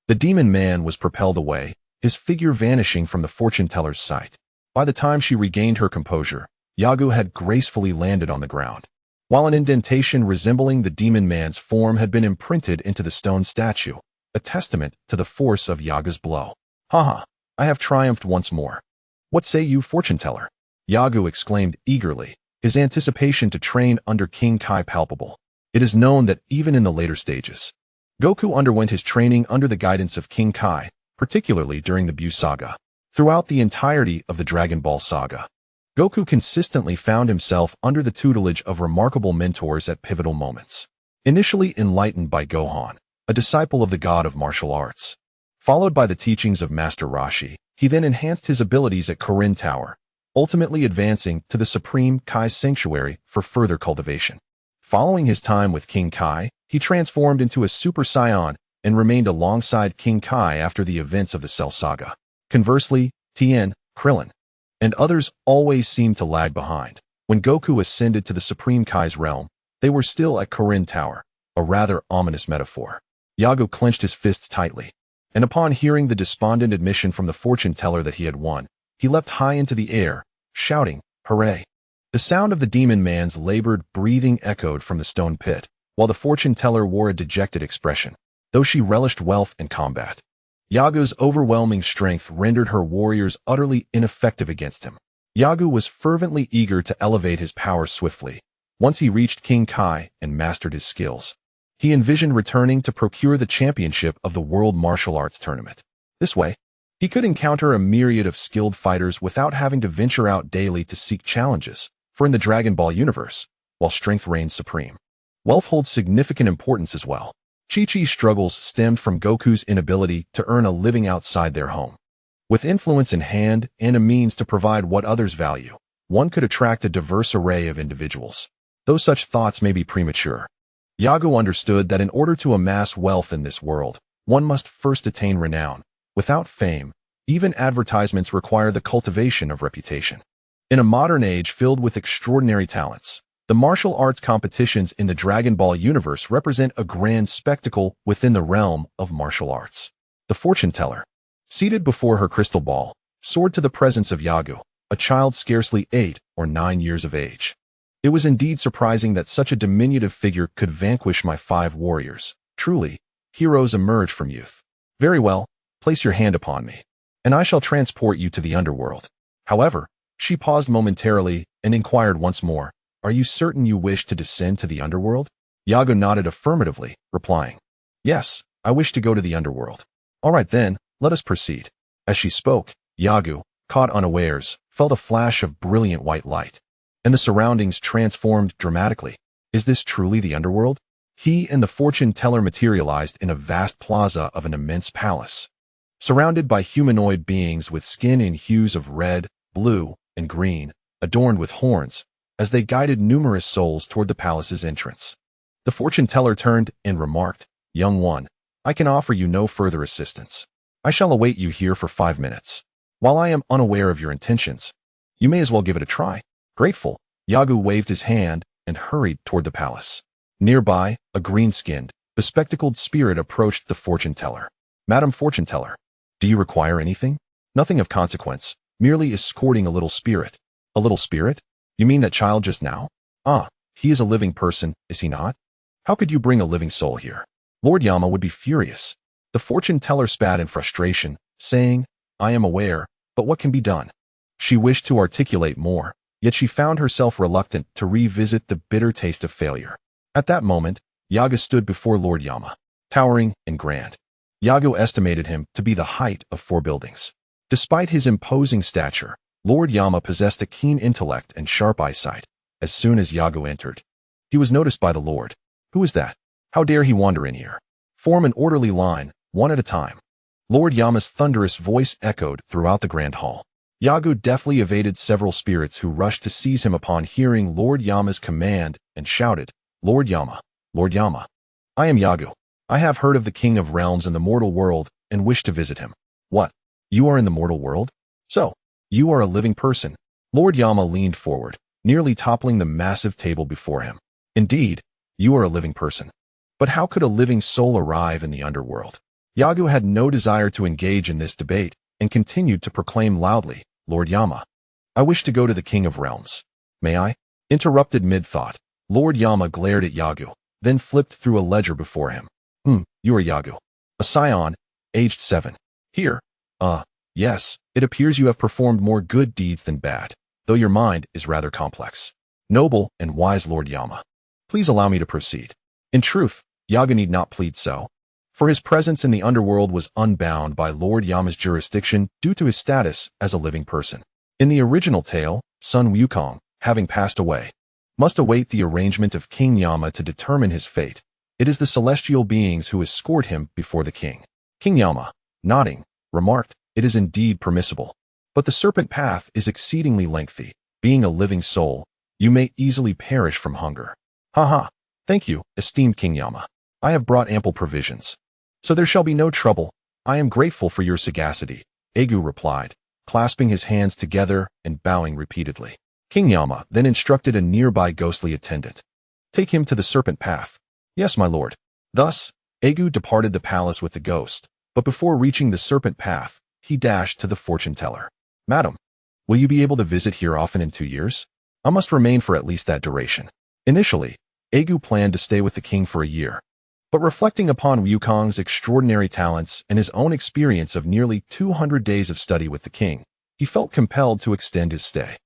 the demon man was propelled away, his figure vanishing from the fortune teller's sight. By the time she regained her composure, Yagu had gracefully landed on the ground, while an indentation resembling the demon man's form had been imprinted into the stone statue, a testament to the force of Yagu's blow. Haha, I have triumphed once more. What say you, fortune teller? Yagu exclaimed eagerly, his anticipation to train under King Kai palpable. It is known that even in the later stages, Goku underwent his training under the guidance of King Kai, particularly during the Buu saga. Throughout the entirety of the Dragon Ball saga, Goku consistently found himself under the tutelage of remarkable mentors at pivotal moments. Initially enlightened by Gohan, a disciple of the god of martial arts, followed by the teachings of Master Rashi, he then enhanced his abilities at Korin Tower, ultimately advancing to the Supreme Kai Sanctuary for further cultivation. Following his time with King Kai, he transformed into a Super Saiyan and remained alongside King Kai after the events of the Cell Saga. Conversely, Tien, Krillin, and others always seemed to lag behind. When Goku ascended to the Supreme Kai's realm, they were still at Korin Tower, a rather ominous metaphor. Yagu clenched his fists tightly, and upon hearing the despondent admission from the fortune teller that he had won, he leapt high into the air, shouting, Hooray! The sound of the demon man's labored breathing echoed from the stone pit, while the fortune teller wore a dejected expression, though she relished wealth and combat. Yagu's overwhelming strength rendered her warriors utterly ineffective against him. Yagu was fervently eager to elevate his power swiftly. Once he reached King Kai and mastered his skills, he envisioned returning to procure the championship of the World Martial Arts Tournament. This way, he could encounter a myriad of skilled fighters without having to venture out daily to seek challenges, for in the Dragon Ball universe, while strength reigns supreme, wealth holds significant importance as well. Chi-Chi's struggles stemmed from Goku's inability to earn a living outside their home. With influence in hand and a means to provide what others value, one could attract a diverse array of individuals. Though such thoughts may be premature, Yagu understood that in order to amass wealth in this world, one must first attain renown. Without fame, even advertisements require the cultivation of reputation. In a modern age filled with extraordinary talents, The martial arts competitions in the Dragon Ball universe represent a grand spectacle within the realm of martial arts. The fortune teller, seated before her crystal ball, soared to the presence of Yagu, a child scarcely 8 or 9 years of age. It was indeed surprising that such a diminutive figure could vanquish my 5 warriors. Truly, heroes emerge from youth. Very well, place your hand upon me, and I shall transport you to the underworld. However, she paused momentarily and inquired once more, are you certain you wish to descend to the underworld? Yagu nodded affirmatively, replying, yes, I wish to go to the underworld. All right then, let us proceed. As she spoke, Yagu, caught unawares, felt a flash of brilliant white light, and the surroundings transformed dramatically. Is this truly the underworld? He and the fortune teller materialized in a vast plaza of an immense palace, surrounded by humanoid beings with skin in hues of red, blue, and green, adorned with horns, as they guided numerous souls toward the palace's entrance. The fortune teller turned and remarked, young one, I can offer you no further assistance. I shall await you here for 5 minutes. While I am unaware of your intentions, you may as well give it a try. Grateful, Yagu waved his hand and hurried toward the palace. Nearby, a green-skinned, bespectacled spirit approached the fortune teller. Madam Fortune Teller, do you require anything? Nothing of consequence, merely escorting a little spirit. A little spirit? You mean that child just now? Ah, he is a living person, is he not? How could you bring a living soul here? Lord Yama would be furious. The fortune teller spat in frustration, saying, I am aware, but what can be done? She wished to articulate more, yet she found herself reluctant to revisit the bitter taste of failure. At that moment, Yagu stood before Lord Yama, towering and grand. Yagu estimated him to be the height of 4 buildings. Despite his imposing stature, Lord Yama possessed a keen intellect and sharp eyesight. As soon as Yagu entered, he was noticed by the Lord. Who is that? How dare he wander in here? Form an orderly line, one at a time. Lord Yama's thunderous voice echoed throughout the grand hall. Yagu deftly evaded several spirits who rushed to seize him upon hearing Lord Yama's command and shouted, Lord Yama, Lord Yama. I am Yagu. I have heard of the King of Realms in the mortal world and wish to visit him. What? You are in the mortal world? So, you are a living person. Lord Yama leaned forward, nearly toppling the massive table before him. Indeed, you are a living person. But how could a living soul arrive in the underworld? Yagu had no desire to engage in this debate and continued to proclaim loudly, Lord Yama, I wish to go to the King of Realms. May I? Interrupted mid-thought, Lord Yama glared at Yagu, then flipped through a ledger before him. You are Yagu. A Saiyan, aged 7. Here. Yes, it appears you have performed more good deeds than bad, though your mind is rather complex. Noble and wise Lord Yama. Please allow me to proceed. In truth, Yagu need not plead so, for his presence in the underworld was unbound by Lord Yama's jurisdiction due to his status as a living person. In the original tale, Sun Wukong, having passed away, must await the arrangement of King Yama to determine his fate. It is the celestial beings who escort him before the king. King Yama, nodding, remarked, it is indeed permissible. But the serpent path is exceedingly lengthy. Being a living soul, you may easily perish from hunger. Haha, thank you, esteemed King Yama. I have brought ample provisions, so there shall be no trouble. I am grateful for your sagacity, Argo replied, clasping his hands together and bowing repeatedly. King Yama then instructed a nearby ghostly attendant. Take him to the serpent path. Yes, my lord. Thus, Argo departed the palace with the ghost, but before reaching the serpent path, he dashed to the fortune teller. Madam, will you be able to visit here often in 2 years? I must remain for at least that duration. Initially, Argo planned to stay with the king for a year, but reflecting upon Wukong's extraordinary talents and his own experience of nearly 200 days of study with the king, he felt compelled to extend his stay.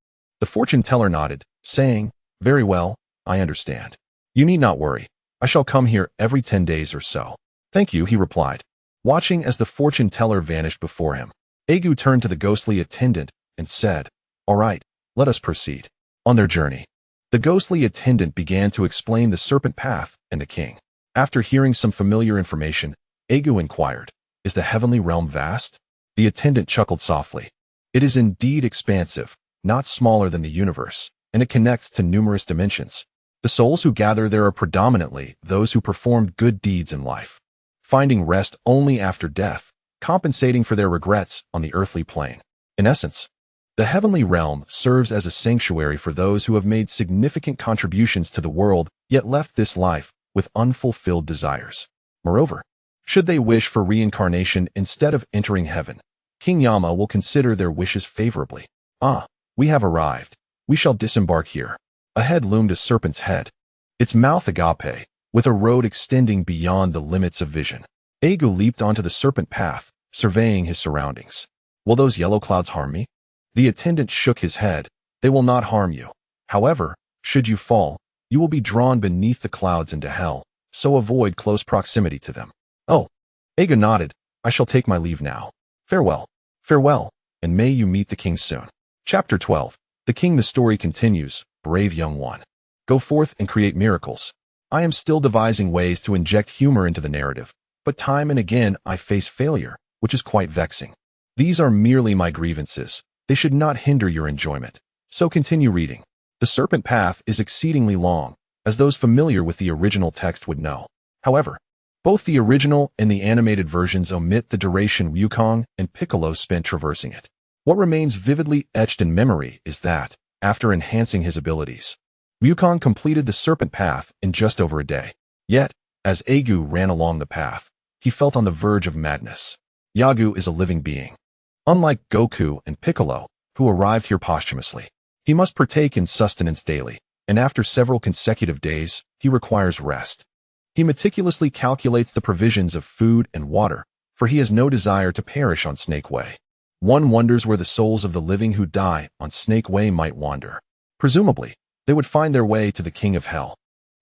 The fortune teller nodded, saying, Very well, I understand. You need not worry. I shall come here every 10 days or so. Thank you, he replied, watching as the fortune teller vanished before him. Argo turned to the ghostly attendant and said, All right, let us proceed. On their journey, the ghostly attendant began to explain the serpent path and the king. After hearing some familiar information, Argo inquired, Is the heavenly realm vast? The attendant chuckled softly. It is indeed expansive, not smaller than the universe, and it connects to numerous dimensions. The souls who gather there are predominantly those who performed good deeds in life, finding rest only after death, compensating for their regrets on the earthly plane. In essence, The heavenly realm serves as a sanctuary for those who have made significant contributions to the world yet left this life with unfulfilled desires. Moreover, should they wish for reincarnation instead of entering heaven, King Yama will consider their wishes favorably. Ah, we have arrived. We shall disembark here. Ahead loomed a serpent's head, its mouth agape, with a road extending beyond the limits of vision. Argo leaped onto the serpent path, surveying his surroundings. Will those yellow clouds harm me? The attendant shook his head. They will not harm you. However, should you fall, you will be drawn beneath the clouds into hell, so avoid close proximity to them. Oh, Argo nodded. I shall take my leave now. Farewell. Farewell, and may you meet the king soon. Chapter 12. The King. The story continues. Brave young one. Go forth and create miracles. I am still devising ways to inject humor into the narrative, but time and again I face failure, which is quite vexing. These are merely my grievances. They should not hinder your enjoyment. So continue reading. The serpent path is exceedingly long, as those familiar with the original text would know. However, both the original and the animated versions omit the duration Wukong and Piccolo spent traversing it. What remains vividly etched in memory is that, after enhancing his abilities, Wukong completed the serpent path in just over a day. Yet, as Argo ran along the path, he felt on the verge of madness. Argo is a living being. Unlike Goku and Piccolo, who arrived here posthumously, he must partake in sustenance daily, and after several consecutive days, he requires rest. He meticulously calculates the provisions of food and water, for he has no desire to perish on Snake Way. One wonders where the souls of the living who die on Snake Way might wander. Presumably, they would find their way to the King of Hell,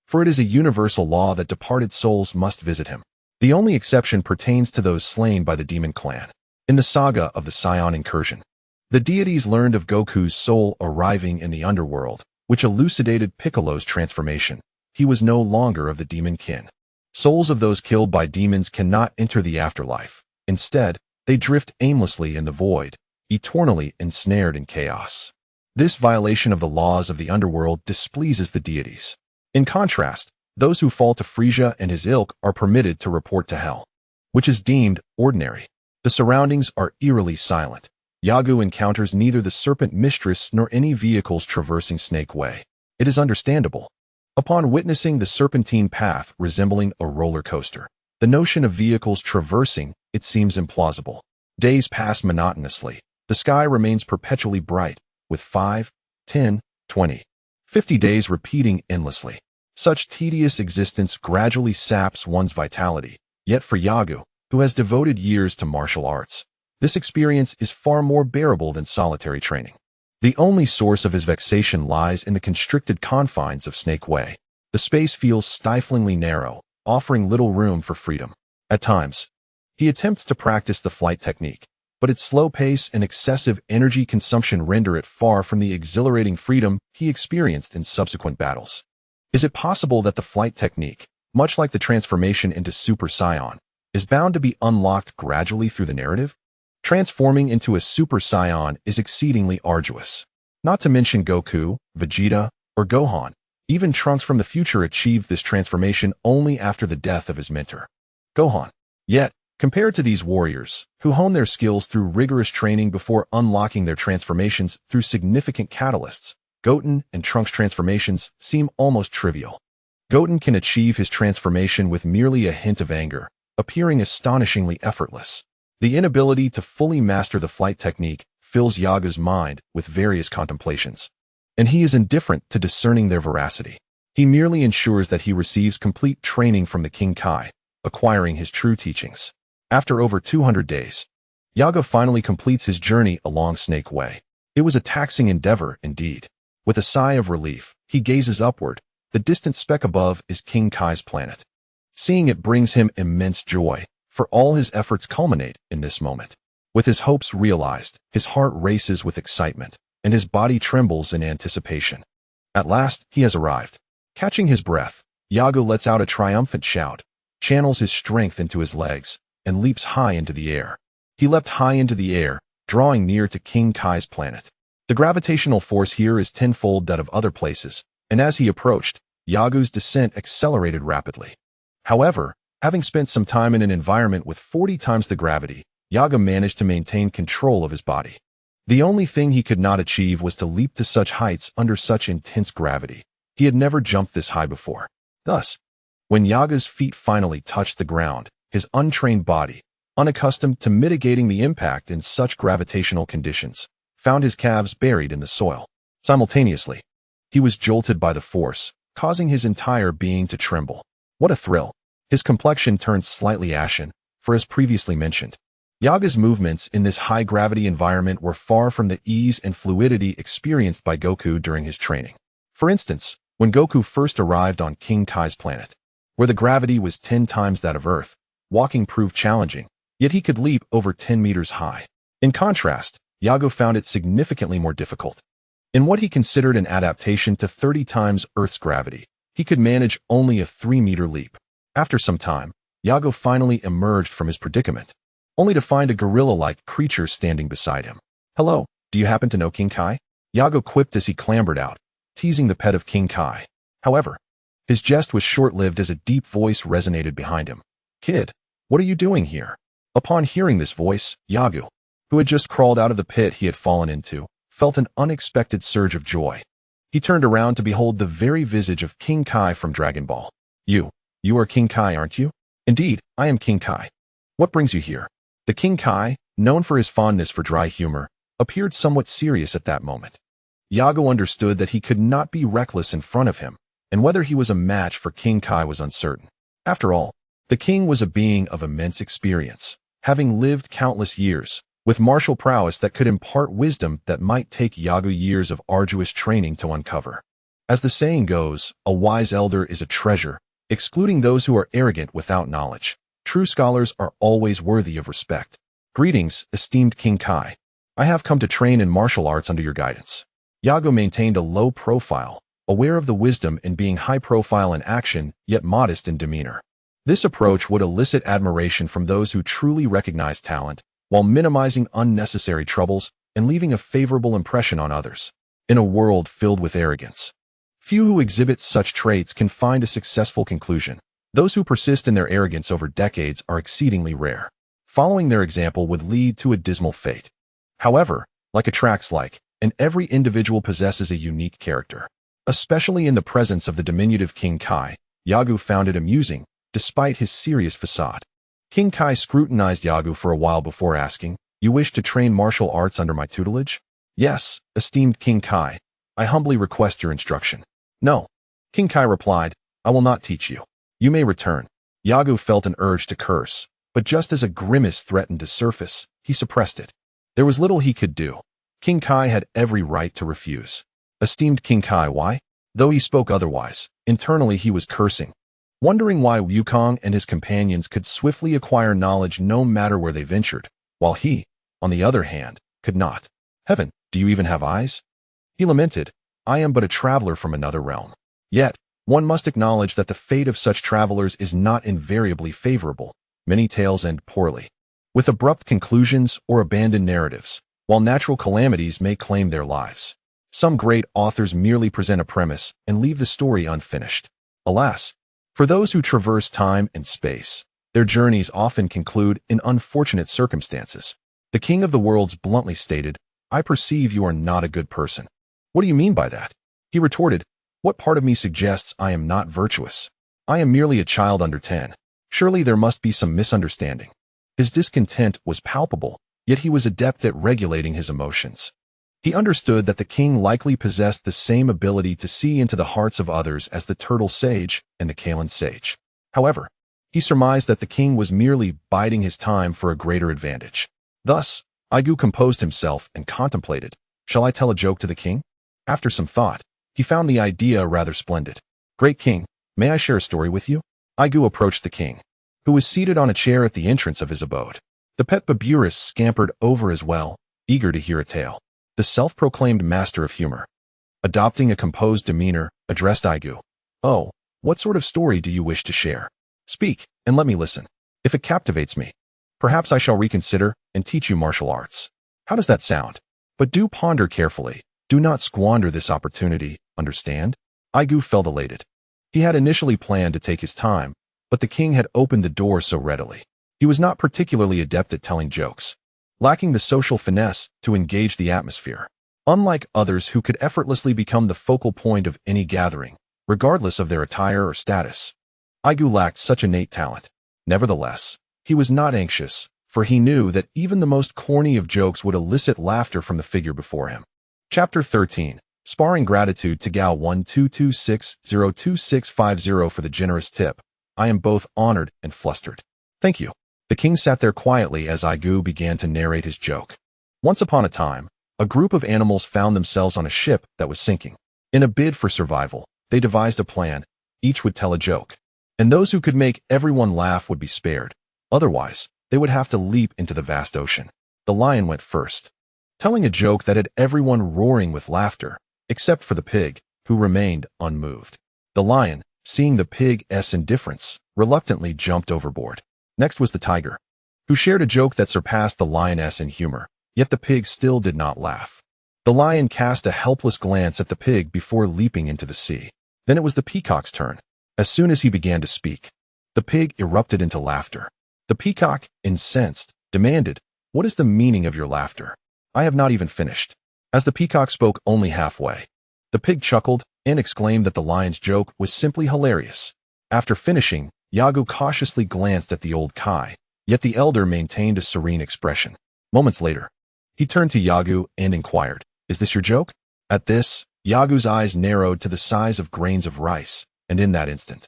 for it is a universal law that departed souls must visit him. The only exception pertains to those slain by the demon clan. In the saga of the Saiyan incursion, the deities learned of Goku's soul arriving in the underworld, which elucidated Piccolo's transformation. He was no longer of the demon kin. Souls of those killed by demons cannot enter the afterlife. Instead, they drift aimlessly in the void, eternally ensnared in chaos. This violation of the laws of the underworld displeases the deities. In contrast, those who fall to Frisia and his ilk are permitted to report to hell, which is deemed ordinary. The surroundings are eerily silent. Argo encounters neither the serpent mistress nor any vehicles traversing Snake Way. It is understandable. Upon witnessing the serpentine path resembling a roller coaster, the notion of vehicles traversing it seems implausible. Days pass monotonously. The sky remains perpetually bright, with 5, 10, 20, 50 days repeating endlessly. Such tedious existence gradually saps one's vitality. Yet for Argo, who has devoted years to martial arts, this experience is far more bearable than solitary training. The only source of his vexation lies in the constricted confines of Snake Way. The space feels stiflingly narrow, offering little room for freedom. At times, he attempts to practice the flight technique, but its slow pace and excessive energy consumption render it far from the exhilarating freedom he experienced in subsequent battles. Is it possible that the flight technique, much like the transformation into Super Saiyan, is bound to be unlocked gradually through the narrative? Transforming into a Super Saiyan is exceedingly arduous. Not to mention Goku, Vegeta, or Gohan. Even Trunks from the future achieved this transformation only after the death of his mentor, Gohan. Yet, compared to these warriors, who hone their skills through rigorous training before unlocking their transformations through significant catalysts, Goten and Trunks' transformations seem almost trivial. Goten can achieve his transformation with merely a hint of anger, appearing astonishingly effortless. The inability to fully master the flight technique fills Argo's mind with various contemplations, and he is indifferent to discerning their veracity. He merely ensures that he receives complete training from the King Kai, acquiring his true teachings. After over 200 days, Argo finally completes his journey along Snake Way. It was a taxing endeavor indeed. With a sigh of relief, he gazes upward. The distant speck above is King Kai's planet. Seeing it brings him immense joy, for all his efforts culminate in this moment. With his hopes realized, his heart races with excitement, and his body trembles in anticipation. At last, he has arrived. Catching his breath, Argo lets out a triumphant shout, channels his strength into his legs, and leaps high into the air. He leapt high into the air, drawing near to King Kai's planet. The gravitational force here is tenfold that of other places, and as he approached, Argo's descent accelerated rapidly. However, having spent some time in an environment with 40 times the gravity, Argo managed to maintain control of his body. The only thing he could not achieve was to leap to such heights under such intense gravity. He had never jumped this high before. Thus, when Yaga's feet finally touched the ground, his untrained body, unaccustomed to mitigating the impact in such gravitational conditions, found his calves buried in the soil. Simultaneously, he was jolted by the force, causing his entire being to tremble. What a thrill! His complexion turned slightly ashen, for as previously mentioned, Yaga's movements in this high-gravity environment were far from the ease and fluidity experienced by Goku during his training. For instance, when Goku first arrived on King Kai's planet, where the gravity was 10 times that of Earth, walking proved challenging, yet he could leap over 10 meters high. In contrast, Yago found it significantly more difficult. In what he considered an adaptation to 30 times Earth's gravity, he could manage only a 3-meter leap. After some time, Yago finally emerged from his predicament, only to find a gorilla-like creature standing beside him. "Hello, do you happen to know King Kai?" Yago quipped as he clambered out, teasing the pet of King Kai. However, his jest was short-lived as a deep voice resonated behind him. "Kid, what are you doing here?" Upon hearing this voice, Yago, who had just crawled out of the pit he had fallen into, felt an unexpected surge of joy. He turned around to behold the very visage of King Kai from Dragon Ball. You are King Kai, aren't you?" "Indeed, I am King Kai. What brings you here?" The King Kai, known for his fondness for dry humor, appeared somewhat serious at that moment. Yago understood that he could not be reckless in front of him, and whether he was a match for King Kai was uncertain. After all, the king was a being of immense experience, having lived countless years, with martial prowess that could impart wisdom that might take Yago years of arduous training to uncover. As the saying goes, a wise elder is a treasure, excluding those who are arrogant without knowledge. True scholars are always worthy of respect. "Greetings, esteemed King Kai. I have come to train in martial arts under your guidance." Yago maintained a low profile, aware of the wisdom in being high profile in action, yet modest in demeanor. This approach would elicit admiration from those who truly recognize talent, while minimizing unnecessary troubles and leaving a favorable impression on others. In a world filled with arrogance, few who exhibit such traits can find a successful conclusion. Those who persist in their arrogance over decades are exceedingly rare. Following their example would lead to a dismal fate. However, like attracts like, and every individual possesses a unique character. Especially in the presence of the diminutive King Kai, Yago found it amusing, despite his serious facade. King Kai scrutinized Yago for a while before asking, "You wish to train martial arts under my tutelage?" "Yes, esteemed King Kai. I humbly request your instruction." "No." King Kai replied, "I will not teach you. You may return." Yago felt an urge to curse, but just as a grimace threatened to surface, he suppressed it. There was little he could do. King Kai had every right to refuse. Esteemed King Kai, why? Though he spoke otherwise, internally he was cursing, wondering why Wukong and his companions could swiftly acquire knowledge no matter where they ventured, while he, on the other hand, could not. "Heaven, do you even have eyes?" He lamented, "I am but a traveler from another realm." Yet, one must acknowledge that the fate of such travelers is not invariably favorable. Many tales end poorly, with abrupt conclusions or abandoned narratives, while natural calamities may claim their lives. Some great authors merely present a premise and leave the story unfinished. Alas, for those who traverse time and space, their journeys often conclude in unfortunate circumstances. The King of the Worlds bluntly stated, "I perceive you are not a good person." "What do you mean by that?" He retorted, "What part of me suggests I am not virtuous? I am merely a child under 10. Surely there must be some misunderstanding." His discontent was palpable, yet he was adept at regulating his emotions. He understood that the king likely possessed the same ability to see into the hearts of others as the turtle sage and the Kalen sage. However, he surmised that the king was merely biding his time for a greater advantage. Thus, Aigu composed himself and contemplated, "Shall I tell a joke to the king?" After some thought, he found the idea rather splendid. "Great king, may I share a story with you?" Aigu approached the king, who was seated on a chair at the entrance of his abode. The pet Baburus scampered over as well, eager to hear a tale. The self-proclaimed master of humor, adopting a composed demeanor, addressed Aigu. "Oh, what sort of story do you wish to share? Speak, and let me listen. If it captivates me, perhaps I shall reconsider and teach you martial arts. How does that sound? But do ponder carefully. Do not squander this opportunity, understand?" Aigu felt elated. He had initially planned to take his time, but the king had opened the door so readily. He was not particularly adept at telling jokes. lacking the social finesse to engage the atmosphere. Unlike others who could effortlessly become the focal point of any gathering, regardless of their attire or status, Argo lacked such innate talent. Nevertheless, he was not anxious, for he knew that even the most corny of jokes would elicit laughter from the figure before him. Chapter 13. Sparring gratitude to Gao 1226-02650 for the generous tip. I am both honored and flustered. Thank you. The king sat there quietly as Argo began to narrate his joke. Once upon a time, a group of animals found themselves on a ship that was sinking. In a bid for survival, they devised a plan. Each would tell a joke, and those who could make everyone laugh would be spared. Otherwise, they would have to leap into the vast ocean. The lion went first, telling a joke that had everyone roaring with laughter, except for the pig, who remained unmoved. The lion, seeing the pig's indifference, reluctantly jumped overboard. Next was the tiger, who shared a joke that surpassed the lioness in humor, yet the pig still did not laugh. The lion cast a helpless glance at the pig before leaping into the sea. Then it was the peacock's turn. As soon as he began to speak, the pig erupted into laughter. The peacock, incensed, demanded, "What is the meaning of your laughter? I have not even finished." As the peacock spoke only halfway, the pig chuckled and exclaimed that the lion's joke was simply hilarious. After finishing, Argo cautiously glanced at the old Kai, yet the elder maintained a serene expression. Moments later, he turned to Argo and inquired, "Is this your joke?" At this, Argo's eyes narrowed to the size of grains of rice, and in that instant,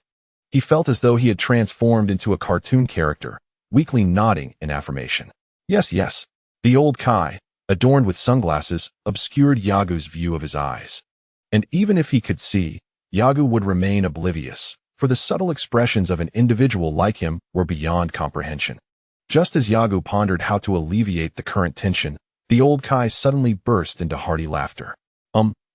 he felt as though he had transformed into a cartoon character, weakly nodding in affirmation. Yes, yes. The old Kai, adorned with sunglasses, obscured Argo's view of his eyes. And even if he could see, Argo would remain oblivious, for the subtle expressions of an individual like him were beyond comprehension. Just as Argo pondered how to alleviate the current tension, the old Kai suddenly burst into hearty laughter.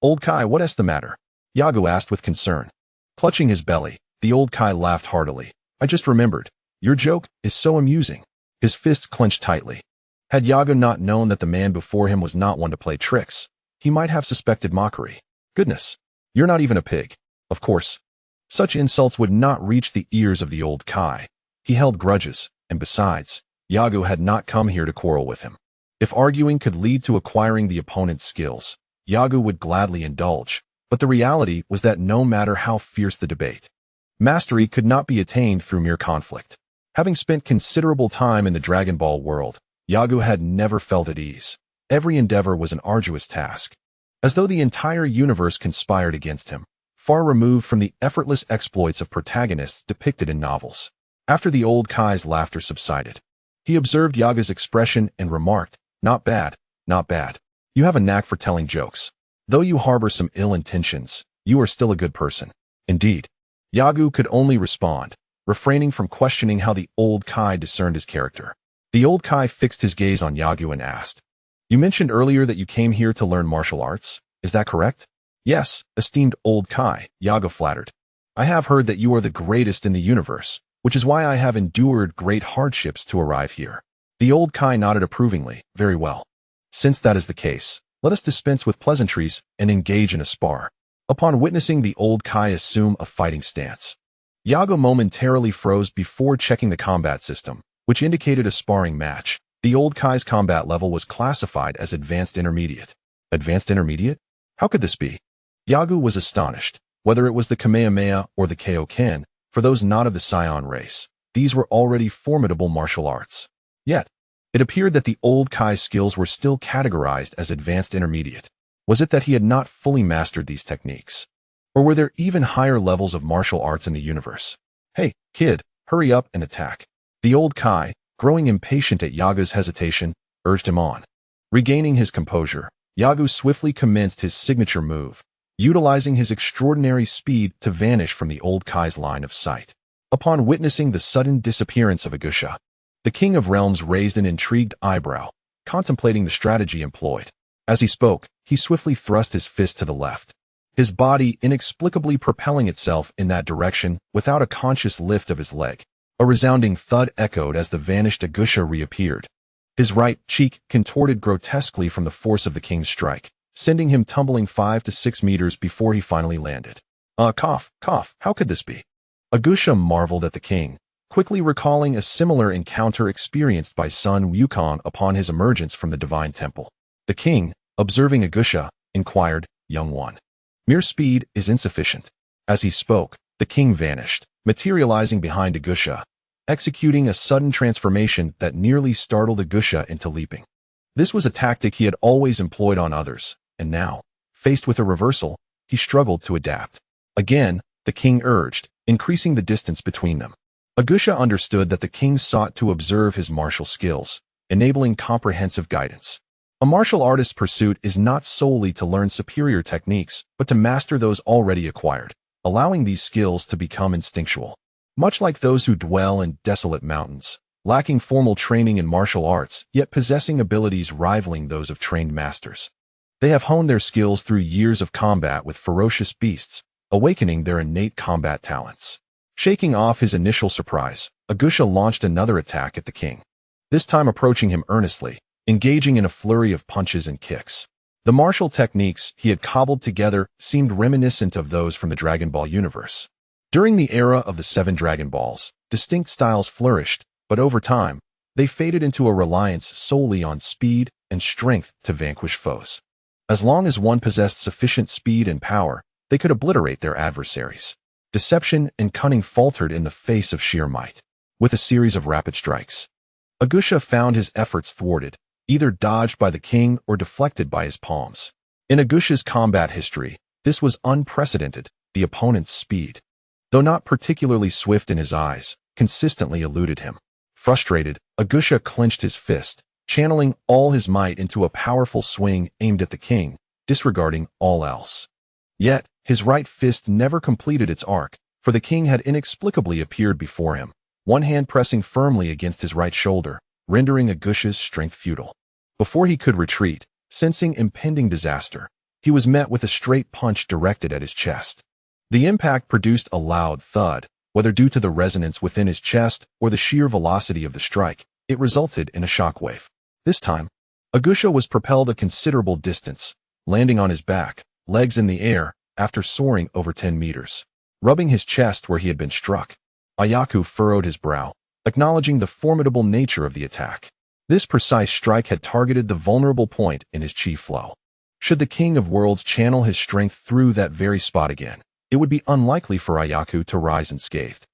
Old Kai, what's the matter?" Argo asked with concern. Clutching his belly, the old Kai laughed heartily. "I just remembered. Your joke is so amusing." His fists clenched tightly. Had Argo not known that the man before him was not one to play tricks, he might have suspected mockery. "Goodness, you're not even a pig." Of course, such insults would not reach the ears of the old Kai. He held grudges, and besides, Argo had not come here to quarrel with him. If arguing could lead to acquiring the opponent's skills, Argo would gladly indulge, but the reality was that no matter how fierce the debate, mastery could not be attained through mere conflict. Having spent considerable time in the Dragon Ball world, Argo had never felt at ease. Every endeavor was an arduous task, as though the entire universe conspired against him, far removed from the effortless exploits of protagonists depicted in novels. After the old Kai's laughter subsided, he observed Argo's expression and remarked, "Not bad, not bad. You have a knack for telling jokes. Though you harbor some ill intentions, you are still a good person." Indeed, Argo could only respond, refraining from questioning how the old Kai discerned his character. The old Kai fixed his gaze on Argo and asked, "You mentioned earlier that you came here to learn martial arts. Is that correct?" "Yes, esteemed old Kai," Argo flattered. "I have heard that you are the greatest in the universe, which is why I have endured great hardships to arrive here." The old Kai nodded approvingly. "Very well. Since that is the case, let us dispense with pleasantries and engage in a spar." Upon witnessing the old Kai assume a fighting stance, Argo momentarily froze before checking the combat system, which indicated a sparring match. The old Kai's combat level was classified as Advanced Intermediate. Advanced Intermediate? How could this be? Argo was astonished. Whether it was the Kamehameha or the Kaioken, for those not of the Saiyan race, these were already formidable martial arts. Yet, it appeared that the old Kai's skills were still categorized as Advanced Intermediate. Was it that he had not fully mastered these techniques? Or were there even higher levels of martial arts in the universe? "Hey, kid, hurry up and attack." The old Kai, growing impatient at Argo's hesitation, urged him on. Regaining his composure, Argo swiftly commenced his signature move, utilizing his extraordinary speed to vanish from the old Kai's line of sight. Upon witnessing the sudden disappearance of Agusha, the King of Realms raised an intrigued eyebrow, contemplating the strategy employed. As he spoke, he swiftly thrust his fist to the left, his body inexplicably propelling itself in that direction without a conscious lift of his leg. A resounding thud echoed as the vanished Agusha reappeared. His right cheek contorted grotesquely from the force of the king's strike, sending him tumbling 5 to 6 meters before he finally landed. Cough, how could this be?" Agusha marveled at the king, quickly recalling a similar encounter experienced by Sun Wukong upon his emergence from the divine temple. The king, observing Agusha, inquired, "Young one, mere speed is insufficient." As he spoke, the king vanished, materializing behind Agusha, executing a sudden transformation that nearly startled Agusha into leaping. This was a tactic he had always employed on others, and now, faced with a reversal, he struggled to adapt. Again, the king urged, increasing the distance between them. Agusha understood that the king sought to observe his martial skills, enabling comprehensive guidance. A martial artist's pursuit is not solely to learn superior techniques, but to master those already acquired, allowing these skills to become instinctual. Much like those who dwell in desolate mountains, lacking formal training in martial arts, yet possessing abilities rivaling those of trained masters. They have honed their skills through years of combat with ferocious beasts, awakening their innate combat talents. Shaking off his initial surprise, Agusha launched another attack at the king, this time approaching him earnestly, engaging in a flurry of punches and kicks. The martial techniques he had cobbled together seemed reminiscent of those from the Dragon Ball universe. During the era of the 7 Dragon Balls, distinct styles flourished, but over time, they faded into a reliance solely on speed and strength to vanquish foes. As long as one possessed sufficient speed and power, they could obliterate their adversaries. Deception and cunning faltered in the face of sheer might. With a series of rapid strikes, Agusha found his efforts thwarted, either dodged by the king or deflected by his palms. In Agusha's combat history, this was unprecedented. The opponent's speed, though not particularly swift in his eyes, consistently eluded him. Frustrated, Agusha clenched his fist, channeling all his might into a powerful swing aimed at the king, disregarding all else. Yet, his right fist never completed its arc, for the king had inexplicably appeared before him, one hand pressing firmly against his right shoulder, rendering Agusha's strength futile. Before he could retreat, sensing impending disaster, he was met with a straight punch directed at his chest. The impact produced a loud thud. Whether due to the resonance within his chest or the sheer velocity of the strike, it resulted in a shockwave. This time, Agusha was propelled a considerable distance, landing on his back, legs in the air, after soaring over 10 meters. Rubbing his chest where he had been struck, Ayaku furrowed his brow, acknowledging the formidable nature of the attack. This precise strike had targeted the vulnerable point in his chi flow. Should the King of Worlds channel his strength through that very spot again, it would be unlikely for Ayaku to rise unscathed.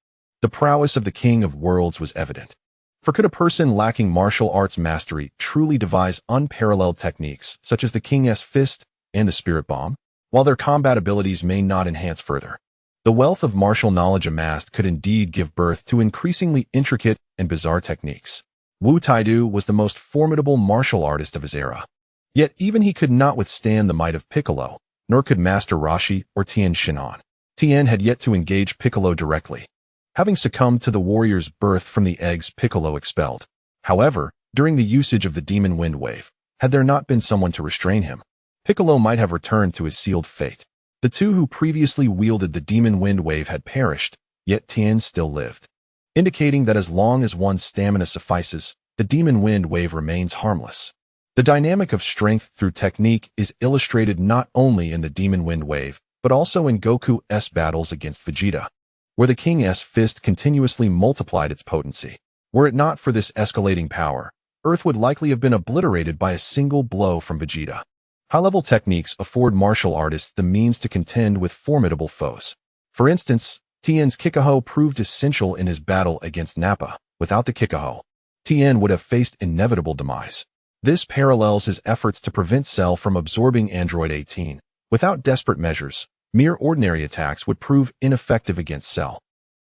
The prowess of the King of Worlds was evident. For could a person lacking martial arts mastery truly devise unparalleled techniques such as the King's Fist and the Spirit Bomb? While their combat abilities may not enhance further, the wealth of martial knowledge amassed could indeed give birth to increasingly intricate and bizarre techniques. Wu Taidu was the most formidable martial artist of his era. Yet even he could not withstand the might of Piccolo, nor could Master Roshi or Tien Shinhan. Tien had yet to engage Piccolo directly, having succumbed to the warrior's birth from the eggs Piccolo expelled. However, during the usage of the Demon Wind Wave, had there not been someone to restrain him, Piccolo might have returned to his sealed fate. The two who previously wielded the Demon Wind Wave had perished, yet Tien still lived, indicating that as long as one's stamina suffices, the Demon Wind Wave remains harmless. The dynamic of strength through technique is illustrated not only in the Demon Wind Wave, but also in Goku's battles against Vegeta, where the King's Fist continuously multiplied its potency. Were it not for this escalating power, Earth would likely have been obliterated by a single blow from Vegeta. High-level techniques afford martial artists the means to contend with formidable foes. For instance, Tien's Kikaho proved essential in his battle against Nappa. Without the Kikaho, Tien would have faced inevitable demise. This parallels his efforts to prevent Cell from absorbing Android 18. Without desperate measures, mere ordinary attacks would prove ineffective against Cell.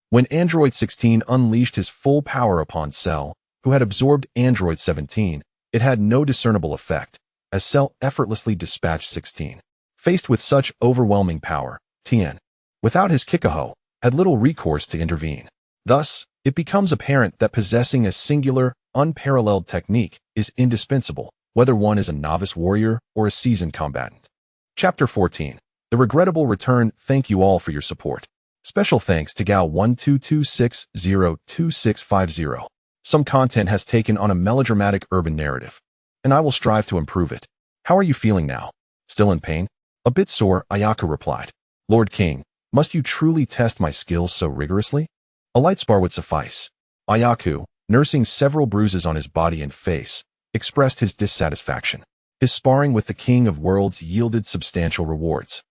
When Android 16 unleashed his full power upon Cell, who had absorbed Android 17, it had no discernible effect, as Cell effortlessly dispatched 16. Faced with such overwhelming power, Tien, without his Kikaho, had little recourse to intervene. Thus, it becomes apparent that possessing a singular, unparalleled technique is indispensable, whether one is a novice warrior or a seasoned combatant. Chapter 14. The Regrettable Return. Thank you all for your support. Special thanks to Gao1226022650. Some content has taken on a melodramatic urban narrative, and I will strive to improve it. How are you feeling now? Still in pain? A bit sore, Ayaku replied. Lord King, must you truly test my skills so rigorously? A light spar would suffice. Ayaku, nursing several bruises on his body and face, expressed his dissatisfaction. His sparring with the King of Worlds yielded substantial rewards,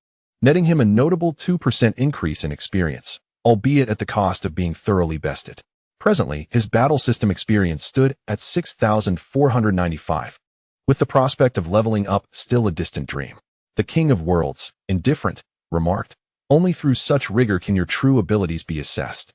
netting him a notable 2% increase in experience, albeit at the cost of being thoroughly bested. Presently, his battle system experience stood at 6,495, with the prospect of leveling up still a distant dream. The King of Worlds, indifferent, remarked, "Only through such rigor can your true abilities be assessed.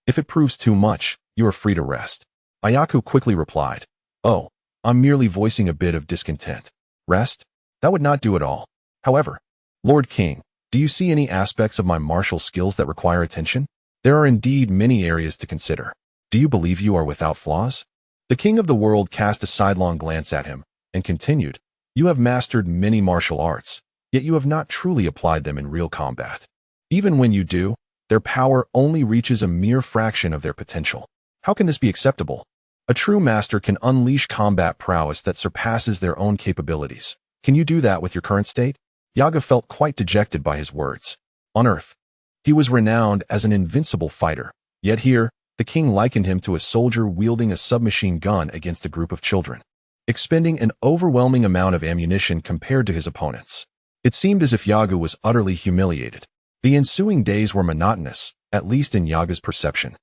If it proves too much, you are free to rest." Ayaku quickly replied, "Oh, I'm merely voicing a bit of discontent. Rest? That would not do at all. However, Lord King, do you see any aspects of my martial skills that require attention? There are indeed many areas to consider. Do you believe you are without flaws?" The King of the World cast a sidelong glance at him and continued, "You have mastered many martial arts, yet you have not truly applied them in real combat. Even when you do, their power only reaches a mere fraction of their potential. How can this be acceptable? A true master can unleash combat prowess that surpasses their own capabilities. Can you do that with your current state?" Yaga felt quite dejected by his words. On Earth, he was renowned as an invincible fighter, yet here, the king likened him to a soldier wielding a submachine gun against a group of children, expending an overwhelming amount of ammunition compared to his opponents. It seemed as if Yaga was utterly humiliated. The ensuing days were monotonous, at least in Yaga's perception.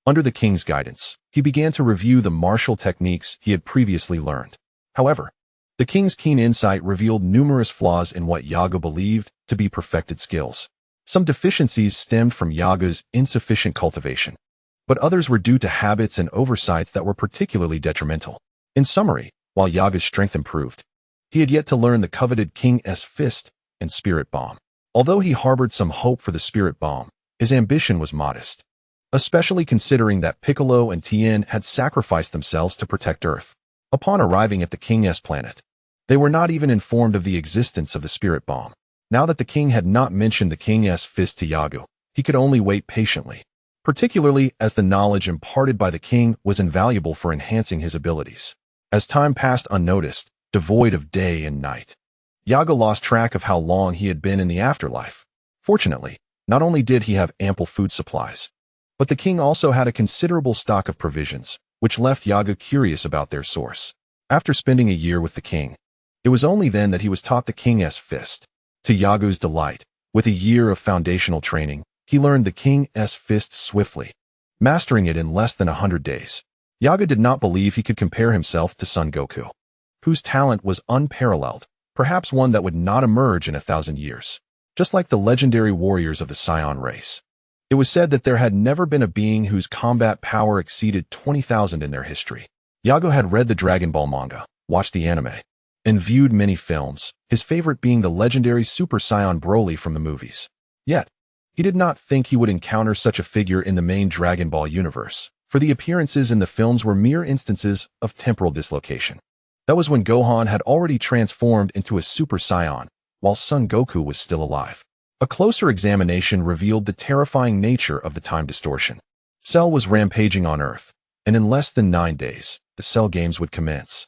Under the king's guidance, he began to review the martial techniques he had previously learned. However, the king's keen insight revealed numerous flaws in what Yaga believed to be perfected skills. Some deficiencies stemmed from Yaga's insufficient cultivation, but others were due to habits and oversights that were particularly detrimental. In summary, while Yaga's strength improved, he had yet to learn the coveted King's Fist and Spirit Bomb. Although he harbored some hope for the Spirit Bomb, his ambition was modest, especially considering that Piccolo and Tien had sacrificed themselves to protect Earth. Upon arriving at the King's planet, they were not even informed of the existence of the Spirit Bomb. Now that the king had not mentioned the King's Fist to Yaga, he could only wait patiently, particularly as the knowledge imparted by the king was invaluable for enhancing his abilities. As time passed unnoticed, devoid of day and night, Yaga lost track of how long he had been in the afterlife. Fortunately, not only did he have ample food supplies, but the king also had a considerable stock of provisions, which left Yaga curious about their source. After spending a year with the king, it was only then that he was taught the King's Fist. To Yaga's delight, with a year of foundational training, he learned the King's Fist swiftly, mastering it in less than 100 days. Yaga did not believe he could compare himself to Son Goku, whose talent was unparalleled, perhaps one that would not emerge in 1,000 years. Just like the legendary warriors of the Saiyan race, it was said that there had never been a being whose combat power exceeded 20,000 in their history. Yaga had read the Dragon Ball manga, watched the anime, and viewed many films, his favorite being the legendary Super Saiyan Broly from the movies. Yet, he did not think he would encounter such a figure in the main Dragon Ball universe, for the appearances in the films were mere instances of temporal dislocation. That was when Gohan had already transformed into a Super Saiyan, while Son Goku was still alive. A closer examination revealed the terrifying nature of the time distortion. Cell was rampaging on Earth, and in less than 9 days, the Cell Games would commence,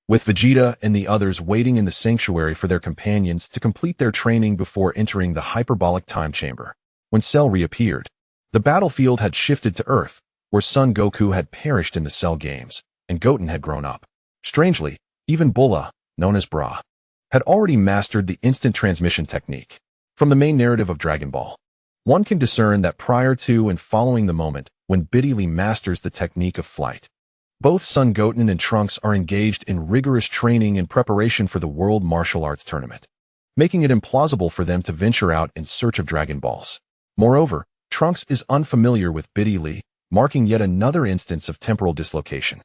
with Vegeta and the others waiting in the sanctuary for their companions to complete their training before entering the hyperbolic time chamber. When Cell reappeared, the battlefield had shifted to Earth, where Son Goku had perished in the Cell Games, and Goten had grown up. Strangely, even Bulla, known as Bra, had already mastered the instant transmission technique. From the main narrative of Dragon Ball, one can discern that prior to and following the moment when Biddy masters the technique of flight, both Son Goten and Trunks are engaged in rigorous training in preparation for the World Martial Arts Tournament, making it implausible for them to venture out in search of Dragon Balls. Moreover, Trunks is unfamiliar with Biddy, marking yet another instance of temporal dislocation.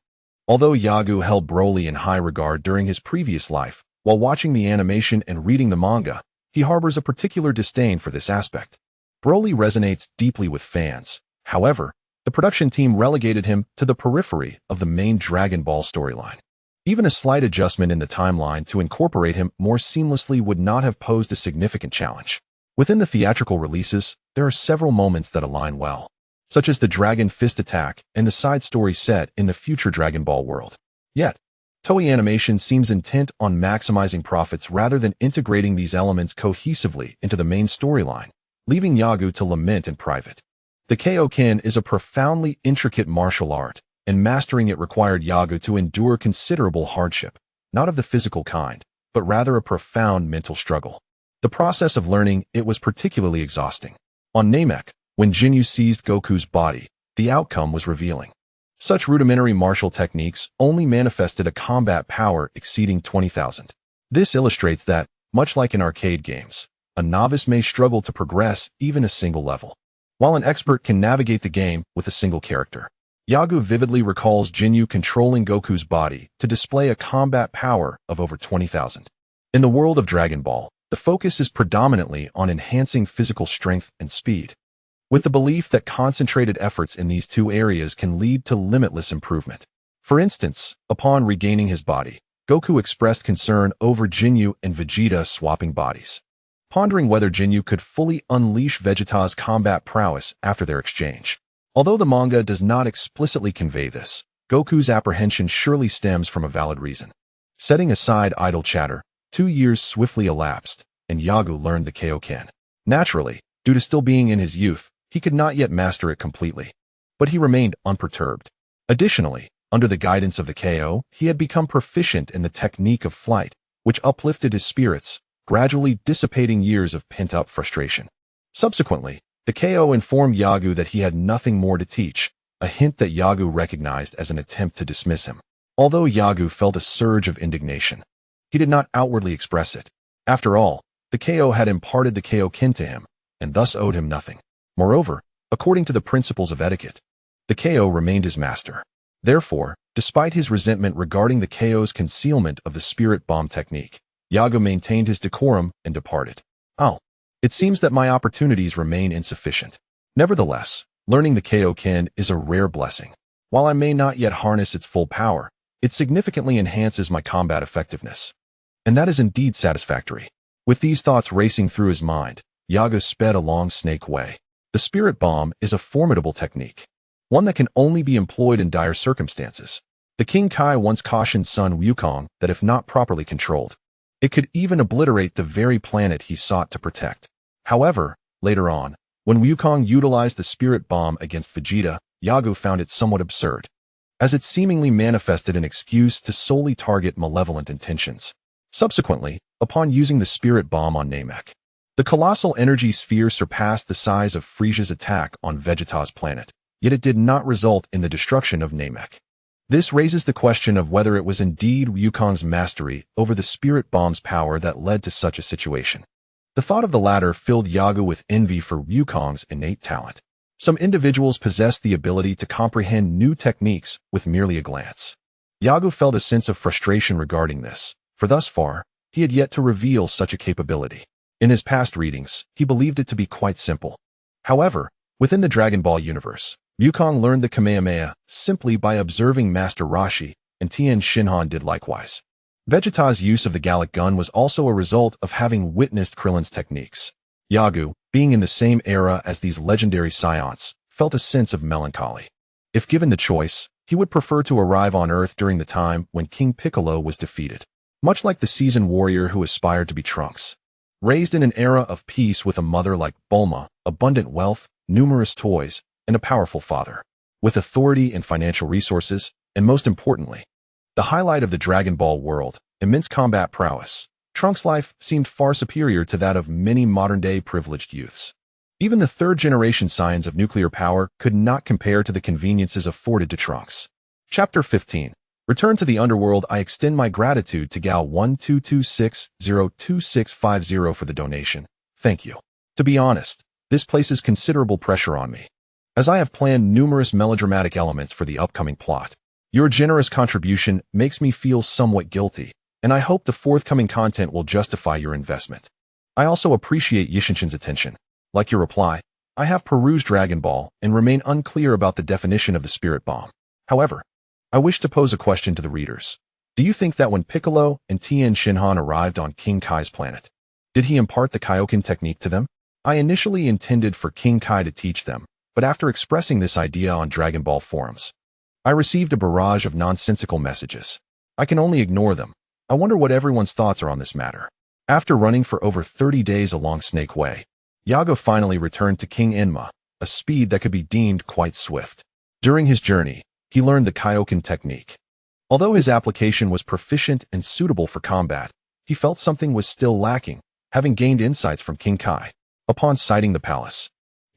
Although Yaga held Broly in high regard during his previous life, while watching the animation and reading the manga, he harbors a particular disdain for this aspect. Broly resonates deeply with fans. However, the production team relegated him to the periphery of the main Dragon Ball storyline. Even a slight adjustment in the timeline to incorporate him more seamlessly would not have posed a significant challenge. Within the theatrical releases, there are several moments that align well, such as the Dragon Fist attack and the side story set in the future Dragon Ball world. Yet, Toei Animation seems intent on maximizing profits rather than integrating these elements cohesively into the main storyline, leaving Yaga to lament in private. The Kaioken is a profoundly intricate martial art, and mastering it required Yago to endure considerable hardship, not of the physical kind, but rather a profound mental struggle. The process of learning it was particularly exhausting. On Namek, when Jinyu seized Goku's body, the outcome was revealing. Such rudimentary martial techniques only manifested a combat power exceeding 20,000. This illustrates that, much like in arcade games, a novice may struggle to progress even a single level, while an expert can navigate the game with a single character. Yago vividly recalls Jinyu controlling Goku's body to display a combat power of over 20,000. In the world of Dragon Ball, the focus is predominantly on enhancing physical strength and speed, with the belief that concentrated efforts in these two areas can lead to limitless improvement. For instance, upon regaining his body, Goku expressed concern over Jinyu and Vegeta swapping bodies, pondering whether Jinyu could fully unleash Vegeta's combat prowess after their exchange. Although the manga does not explicitly convey this, Goku's apprehension surely stems from a valid reason. Setting aside idle chatter, 2 years swiftly elapsed, and Yago learned the Kaioken. Naturally, due to still being in his youth, he could not yet master it completely, but he remained unperturbed. Additionally, under the guidance of the KO, he had become proficient in the technique of flight, which uplifted his spirits, gradually dissipating years of pent-up frustration. Subsequently, the KO informed Yago that he had nothing more to teach, a hint that Yago recognized as an attempt to dismiss him. Although Yago felt a surge of indignation, he did not outwardly express it. After all, the KO had imparted the Kaioken to him, and thus owed him nothing. Moreover, according to the principles of etiquette, the KO remained his master. Therefore, despite his resentment regarding the KO's concealment of the spirit bomb technique, Yago maintained his decorum and departed. Oh, it seems that my opportunities remain insufficient. Nevertheless, learning the Kaioken is a rare blessing. While I may not yet harness its full power, it significantly enhances my combat effectiveness. And that is indeed satisfactory. With these thoughts racing through his mind, Yago sped along Snake Way. The spirit bomb is a formidable technique, one that can only be employed in dire circumstances. The King Kai once cautioned son Wukong that if not properly controlled, it could even obliterate the very planet he sought to protect. However, later on, when Wukong utilized the spirit bomb against Vegeta, Yago found it somewhat absurd, as it seemingly manifested an excuse to solely target malevolent intentions. Subsequently, upon using the spirit bomb on Namek, the colossal energy sphere surpassed the size of Frisia's attack on Vegeta's planet, yet it did not result in the destruction of Namek. This raises the question of whether it was indeed Wukong's mastery over the spirit bomb's power that led to such a situation. The thought of the latter filled Yago with envy for Wukong's innate talent. Some individuals possess the ability to comprehend new techniques with merely a glance. Yago felt a sense of frustration regarding this, for thus far, he had yet to reveal such a capability. In his past readings, he believed it to be quite simple. However, within the Dragon Ball universe, Wukong learned the Kamehameha simply by observing Master Roshi, and Tien Shinhan did likewise. Vegeta's use of the Gallic Gun was also a result of having witnessed Krillin's techniques. Yago, being in the same era as these legendary Saiyans, felt a sense of melancholy. If given the choice, he would prefer to arrive on Earth during the time when King Piccolo was defeated, much like the seasoned warrior who aspired to be Trunks. Raised in an era of peace with a mother like Bulma, abundant wealth, numerous toys, and a powerful father, with authority and financial resources, and most importantly, the highlight of the Dragon Ball world, immense combat prowess, Trunks' life seemed far superior to that of many modern-day privileged youths. Even the third-generation Saiyans of nuclear power could not compare to the conveniences afforded to Trunks. Chapter 15. Return to the underworld. I extend my gratitude to Gal 122602650 for the donation. Thank you. To be honest, this places considerable pressure on me, as I have planned numerous melodramatic elements for the upcoming plot. Your generous contribution makes me feel somewhat guilty, and I hope the forthcoming content will justify your investment. I also appreciate Yishinshin's attention. Like your reply, I have perused Dragon Ball and remain unclear about the definition of the spirit bomb. However, I wish to pose a question to the readers. Do you think that when Piccolo and Tien Shinhan arrived on King Kai's planet, did he impart the Kaioken technique to them? I initially intended for King Kai to teach them, but after expressing this idea on Dragon Ball forums, I received a barrage of nonsensical messages. I can only ignore them. I wonder what everyone's thoughts are on this matter. After running for over 30 days along Snake Way, Yago finally returned to King Enma, a speed that could be deemed quite swift. During his journey, he learned the Kaioken technique. Although his application was proficient and suitable for combat, he felt something was still lacking, having gained insights from King Kai. Upon sighting the palace,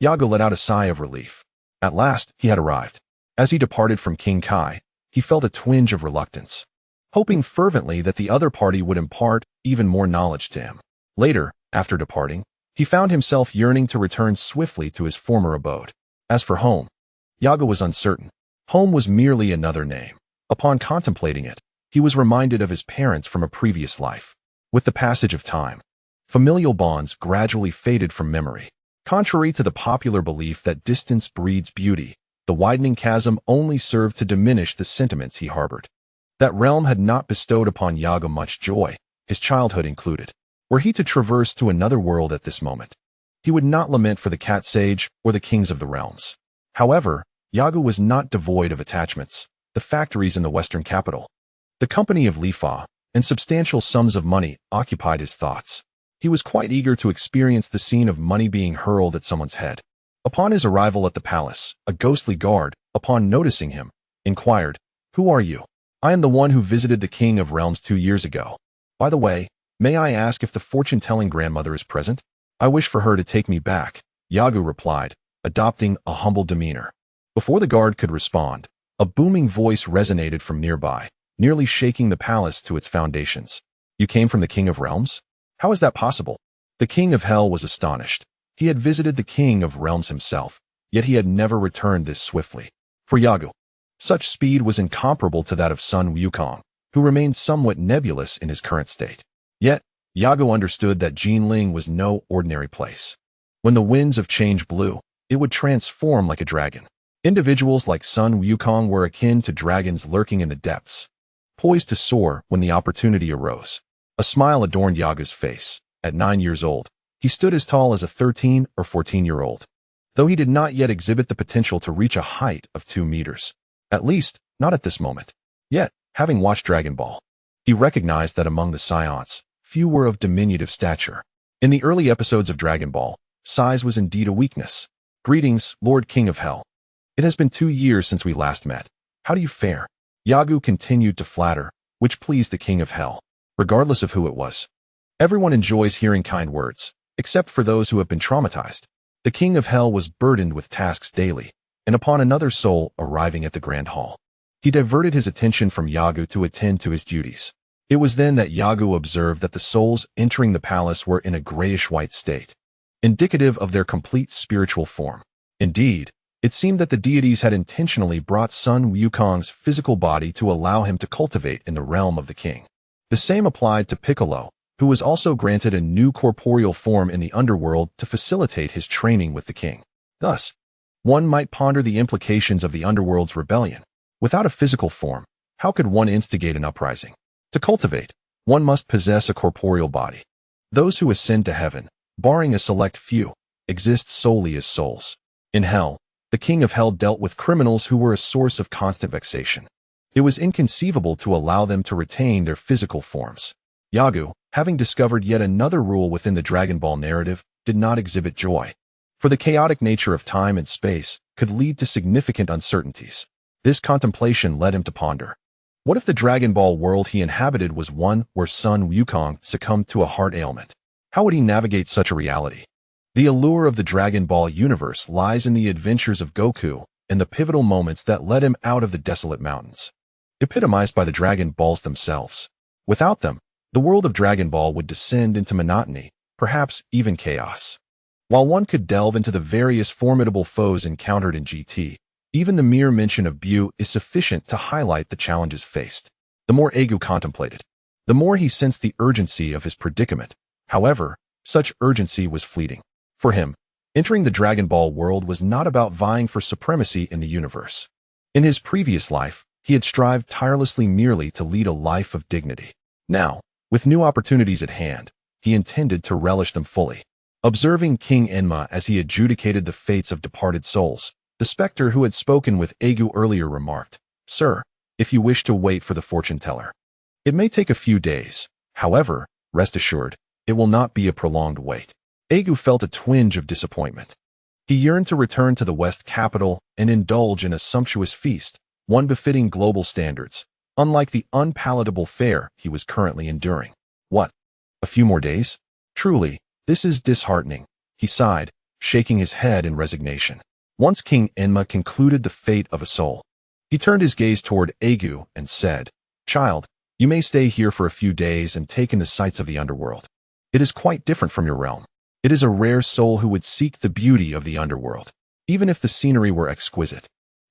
Yago let out a sigh of relief. At last, he had arrived. As he departed from King Kai, he felt a twinge of reluctance, hoping fervently that the other party would impart even more knowledge to him. Later, after departing, he found himself yearning to return swiftly to his former abode. As for home, Yago was uncertain. Home was merely another name. Upon contemplating it, he was reminded of his parents from a previous life. With the passage of time, familial bonds gradually faded from memory. Contrary to the popular belief that distance breeds beauty, the widening chasm only served to diminish the sentiments he harbored. That realm had not bestowed upon Yago much joy, his childhood included. Were he to traverse to another world at this moment, he would not lament for the cat sage or the kings of the realms. However, Yago was not devoid of attachments. The factories in the western capital, the company of Lifa, and substantial sums of money occupied his thoughts. He was quite eager to experience the scene of money being hurled at someone's head. Upon his arrival at the palace, a ghostly guard, upon noticing him, inquired, "Who are you?" "I am the one who visited the King of Realms 2 years ago. By the way, may I ask if the fortune-telling grandmother is present? I wish for her to take me back," Yago replied, adopting a humble demeanor. Before the guard could respond, a booming voice resonated from nearby, nearly shaking the palace to its foundations. "You came from the King of Realms? How is that possible?" The King of Hell was astonished. He had visited the King of Realms himself, yet he had never returned this swiftly. For Yago, such speed was incomparable to that of Sun Wukong, who remained somewhat nebulous in his current state. Yet, Yago understood that Jinling was no ordinary place. When the winds of change blew, it would transform like a dragon. Individuals like Sun Wukong were akin to dragons lurking in the depths, poised to soar when the opportunity arose. A smile adorned Yago's face. At 9 years old, he stood as tall as a 13 or 14-year-old, though he did not yet exhibit the potential to reach a height of 2 meters. At least, not at this moment. Yet, having watched Dragon Ball, he recognized that among the Saiyans, few were of diminutive stature. In the early episodes of Dragon Ball, size was indeed a weakness. "Greetings, Lord King of Hell. It has been 2 years since we last met. How do you fare?" Yago continued to flatter, which pleased the King of Hell. Regardless of who it was, everyone enjoys hearing kind words, except for those who have been traumatized. The King of Hell was burdened with tasks daily, and upon another soul arriving at the Grand Hall, he diverted his attention from Yago to attend to his duties. It was then that Yago observed that the souls entering the palace were in a grayish-white state, indicative of their complete spiritual form. Indeed, it seemed that the deities had intentionally brought Sun Wukong's physical body to allow him to cultivate in the realm of the king. The same applied to Piccolo, who was also granted a new corporeal form in the underworld to facilitate his training with the king. Thus, one might ponder the implications of the underworld's rebellion. Without a physical form, how could one instigate an uprising? To cultivate, one must possess a corporeal body. Those who ascend to heaven, barring a select few, exist solely as souls. In hell, the King of Hell dealt with criminals who were a source of constant vexation. It was inconceivable to allow them to retain their physical forms. Yago, having discovered yet another rule within the Dragon Ball narrative, did not exhibit joy. For the chaotic nature of time and space could lead to significant uncertainties. This contemplation led him to ponder. What if the Dragon Ball world he inhabited was one where Sun Wukong succumbed to a heart ailment? How would he navigate such a reality? The allure of the Dragon Ball universe lies in the adventures of Goku and the pivotal moments that led him out of the desolate mountains, epitomized by the Dragon Balls themselves. Without them, the world of Dragon Ball would descend into monotony, perhaps even chaos. While one could delve into the various formidable foes encountered in GT, even the mere mention of Bu is sufficient to highlight the challenges faced. The more Egu contemplated, the more he sensed the urgency of his predicament. However, such urgency was fleeting. For him, entering the Dragon Ball world was not about vying for supremacy in the universe. In his previous life, he had strived tirelessly merely to lead a life of dignity. Now, with new opportunities at hand, he intended to relish them fully. Observing King Enma as he adjudicated the fates of departed souls, the specter who had spoken with Egu earlier remarked, "Sir, if you wish to wait for the fortune teller, it may take a few days. However, rest assured, it will not be a prolonged wait." Egu felt a twinge of disappointment. He yearned to return to the West capital and indulge in a sumptuous feast, one befitting global standards, unlike the unpalatable fare he was currently enduring. What? A few more days? Truly, this is disheartening, he sighed, shaking his head in resignation. Once King Enma concluded the fate of a soul, he turned his gaze toward Argo and said, "Child, you may stay here for a few days and take in the sights of the underworld. It is quite different from your realm. It is a rare soul who would seek the beauty of the underworld, even if the scenery were exquisite,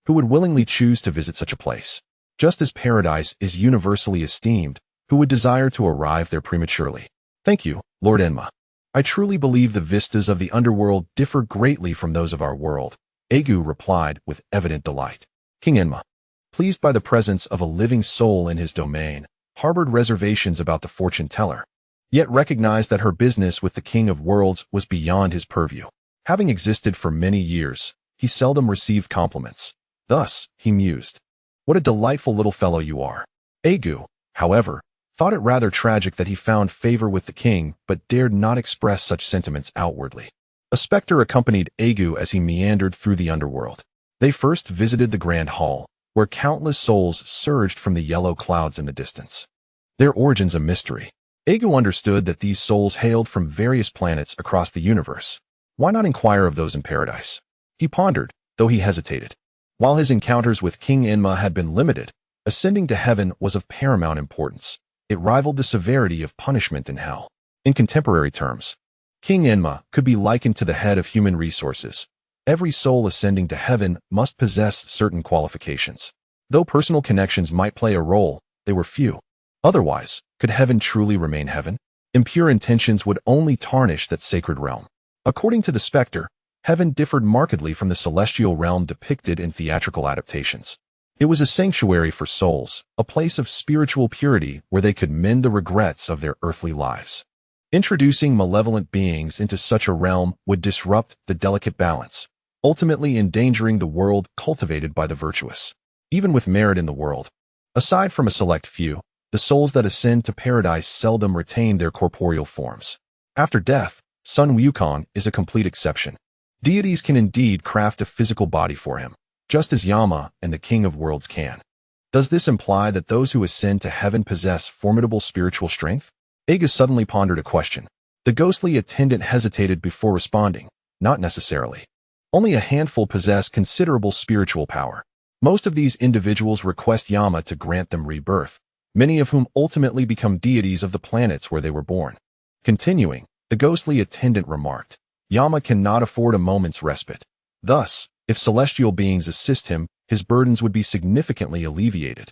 who would willingly choose to visit such a place. Just as paradise is universally esteemed, who would desire to arrive there prematurely. Thank you, Lord Enma. I truly believe the vistas of the underworld differ greatly from those of our world," Argo replied with evident delight. King Enma, pleased by the presence of a living soul in his domain, harbored reservations about the fortune teller, yet recognized that her business with the King of Worlds was beyond his purview. Having existed for many years, he seldom received compliments. Thus, he mused, "What a delightful little fellow you are." Argo, however, thought it rather tragic that he found favor with the king but dared not express such sentiments outwardly. A specter accompanied Argo as he meandered through the underworld. They first visited the Grand Hall, where countless souls surged from the yellow clouds in the distance. Their origins a mystery. Argo understood that these souls hailed from various planets across the universe. Why not inquire of those in paradise? He pondered, though he hesitated. While his encounters with King Enma had been limited, ascending to heaven was of paramount importance. It rivaled the severity of punishment in hell. In contemporary terms, King Enma could be likened to the head of human resources. Every soul ascending to heaven must possess certain qualifications. Though personal connections might play a role, they were few. Otherwise, could heaven truly remain heaven? Impure intentions would only tarnish that sacred realm. According to the specter, heaven differed markedly from the celestial realm depicted in theatrical adaptations. It was a sanctuary for souls, a place of spiritual purity where they could mend the regrets of their earthly lives. Introducing malevolent beings into such a realm would disrupt the delicate balance, ultimately endangering the world cultivated by the virtuous. Even with merit in the world, aside from a select few, the souls that ascend to paradise seldom retain their corporeal forms. After death, Sun Wukong is a complete exception. Deities can indeed craft a physical body for him, just as Yama and the King of Worlds can. Does this imply that those who ascend to heaven possess formidable spiritual strength? Argo suddenly pondered a question. The ghostly attendant hesitated before responding. Not necessarily. Only a handful possess considerable spiritual power. Most of these individuals request Yama to grant them rebirth, many of whom ultimately become deities of the planets where they were born. Continuing, the ghostly attendant remarked, Yama cannot afford a moment's respite. Thus, if celestial beings assist him, his burdens would be significantly alleviated,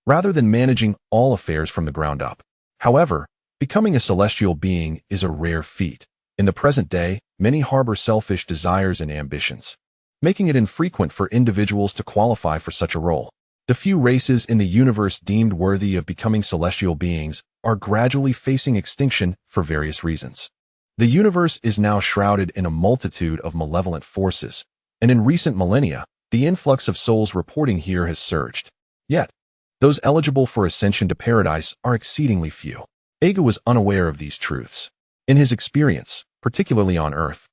rather than managing all affairs from the ground up. However, becoming a celestial being is a rare feat. In the present day, many harbor selfish desires and ambitions, making it infrequent for individuals to qualify for such a role. The few races in the universe deemed worthy of becoming celestial beings are gradually facing extinction for various reasons. The universe is now shrouded in a multitude of malevolent forces, and in recent millennia, the influx of souls reporting here has surged. Yet, those eligible for ascension to paradise are exceedingly few. Argo was unaware of these truths. In his experience, particularly on Earth,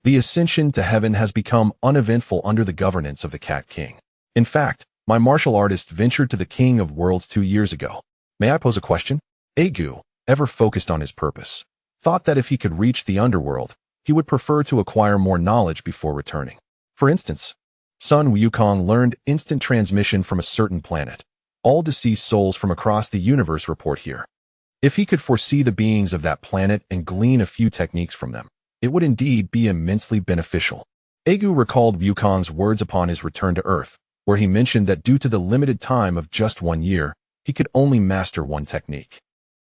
the ascension to heaven has become uneventful under the governance of the Cat King. In fact, my martial artist ventured to the King of Worlds 2 years ago. May I pose a question? Argo, ever focused on his purpose, thought that if he could reach the underworld, he would prefer to acquire more knowledge before returning. For instance, Sun Wukong learned instant transmission from a certain planet. All deceased souls from across the universe report here. If he could foresee the beings of that planet and glean a few techniques from them, it would indeed be immensely beneficial. Argo recalled Wukong's words upon his return to Earth, where he mentioned that due to the limited time of just 1 year, he could only master one technique.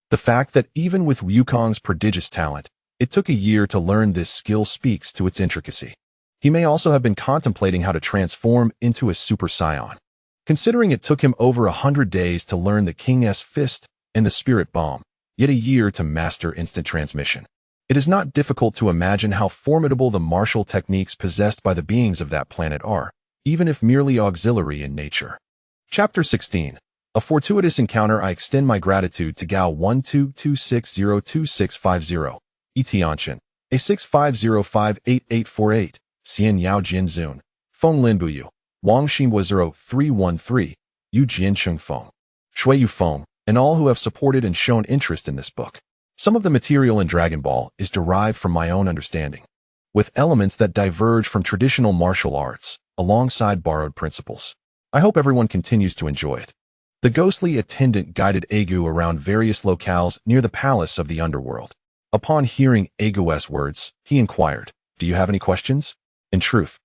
The fact that even with Wukong's prodigious talent, it took a year to learn this skill speaks to its intricacy. He may also have been contemplating how to transform into a Super Saiyan. Considering it took him over 100 days to learn the King's Fist and the Spirit Bomb, yet a year to master instant transmission. It is not difficult to imagine how formidable the martial techniques possessed by the beings of that planet are, even if merely auxiliary in nature. Chapter 16. A fortuitous encounter. I extend my gratitude to Gao 1226022650, Etianshan, A 65058848, Xian Yao Jin Zun, Feng Lin Buyu, Wang Xinhua 0313, Yu Jiancheng Feng, Shui Yu Feng, and all who have supported and shown interest in this book. Some of the material in Dragon Ball is derived from my own understanding, with elements that diverge from traditional martial arts, alongside borrowed principles. I hope everyone continues to enjoy it. The ghostly attendant guided Argo around various locales near the palace of the underworld. Upon hearing Argo's words, he inquired, "Do you have any questions?" In truth,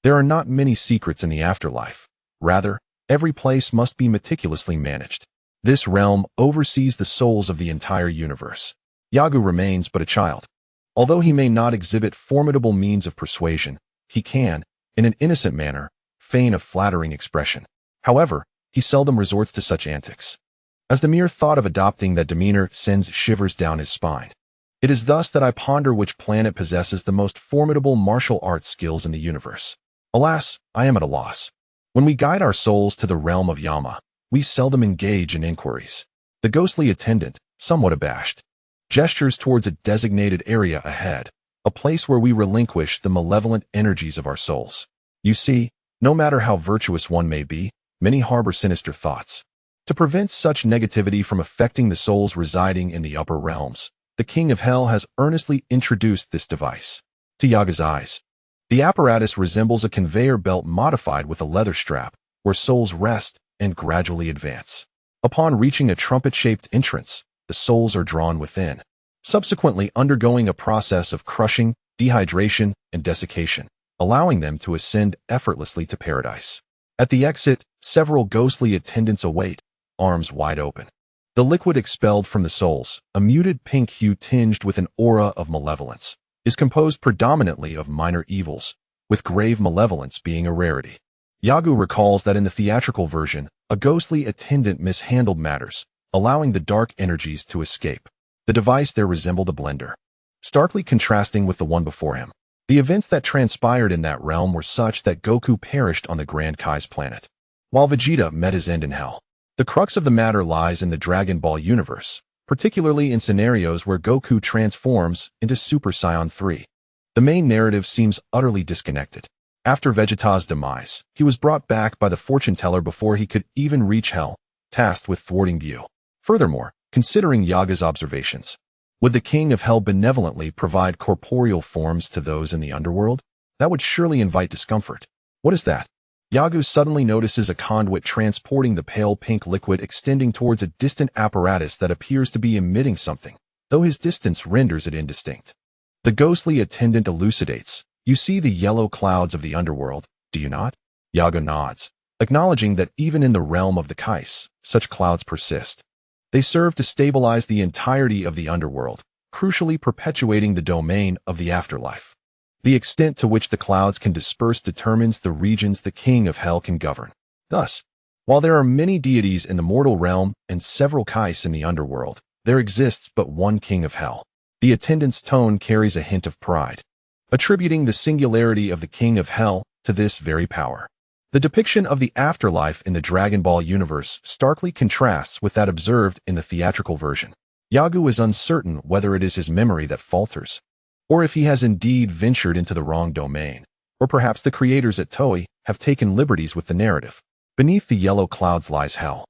there are not many secrets in the afterlife. Rather, every place must be meticulously managed. This realm oversees the souls of the entire universe. Argo remains but a child. Although he may not exhibit formidable means of persuasion, he can, in an innocent manner, feign a flattering expression. However, he seldom resorts to such antics, as the mere thought of adopting that demeanor sends shivers down his spine. It is thus that I ponder which planet possesses the most formidable martial arts skills in the universe. Alas, I am at a loss. When we guide our souls to the realm of Yama, we seldom engage in inquiries. The ghostly attendant, somewhat abashed, gestures towards a designated area ahead, a place where we relinquish the malevolent energies of our souls. You see, no matter how virtuous one may be, many harbor sinister thoughts. To prevent such negativity from affecting the souls residing in the upper realms, the King of Hell has earnestly introduced this device. To Yaga's eyes, the apparatus resembles a conveyor belt modified with a leather strap, where souls rest and gradually advance. Upon reaching a trumpet-shaped entrance, the souls are drawn within, subsequently undergoing a process of crushing, dehydration, and desiccation, allowing them to ascend effortlessly to paradise. At the exit, several ghostly attendants await, arms wide open. The liquid expelled from the souls, a muted pink hue tinged with an aura of malevolence, is composed predominantly of minor evils, with grave malevolence being a rarity. Argo recalls that in the theatrical version, a ghostly attendant mishandled matters, allowing the dark energies to escape. The device there resembled a blender, starkly contrasting with the one before him. The events that transpired in that realm were such that Goku perished on the Grand Kai's planet, while Vegeta met his end in hell. The crux of the matter lies in the Dragon Ball universe, particularly in scenarios where Goku transforms into Super Saiyan 3. The main narrative seems utterly disconnected. After Vegeta's demise, he was brought back by the fortune-teller before he could even reach Hell, tasked with thwarting Buu. Furthermore, considering Yaga's observations, would the King of Hell benevolently provide corporeal forms to those in the underworld? That would surely invite discomfort. What is that? Argo suddenly notices a conduit transporting the pale pink liquid extending towards a distant apparatus that appears to be emitting something, though his distance renders it indistinct. The ghostly attendant elucidates, "You see the yellow clouds of the underworld, do you not?" Argo nods, acknowledging that even in the realm of the Kais, such clouds persist. They serve to stabilize the entirety of the underworld, crucially perpetuating the domain of the afterlife. The extent to which the clouds can disperse determines the regions the King of Hell can govern. Thus, while there are many deities in the mortal realm and several Kais in the underworld, there exists but one King of Hell. The attendant's tone carries a hint of pride, attributing the singularity of the King of Hell to this very power. The depiction of the afterlife in the Dragon Ball universe starkly contrasts with that observed in the theatrical version. Argo is uncertain whether it is his memory that falters, or if he has indeed ventured into the wrong domain, or perhaps the creators at Toei have taken liberties with the narrative. Beneath the yellow clouds lies Hell,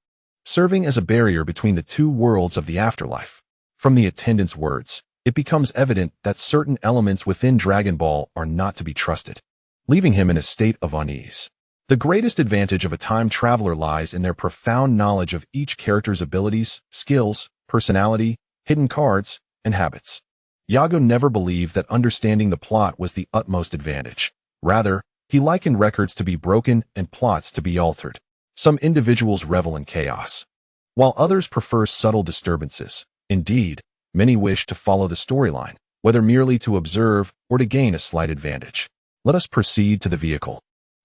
serving as a barrier between the two worlds of the afterlife. From the attendant's words, it becomes evident that certain elements within Dragon Ball are not to be trusted, leaving him in a state of unease. The greatest advantage of a time traveler lies in their profound knowledge of each character's abilities, skills, personality, hidden cards, and habits. Argo never believed that understanding the plot was the utmost advantage. Rather, he likened records to be broken and plots to be altered. Some individuals revel in chaos, while others prefer subtle disturbances. Indeed, many wish to follow the storyline, whether merely to observe or to gain a slight advantage. Let us proceed to the vehicle,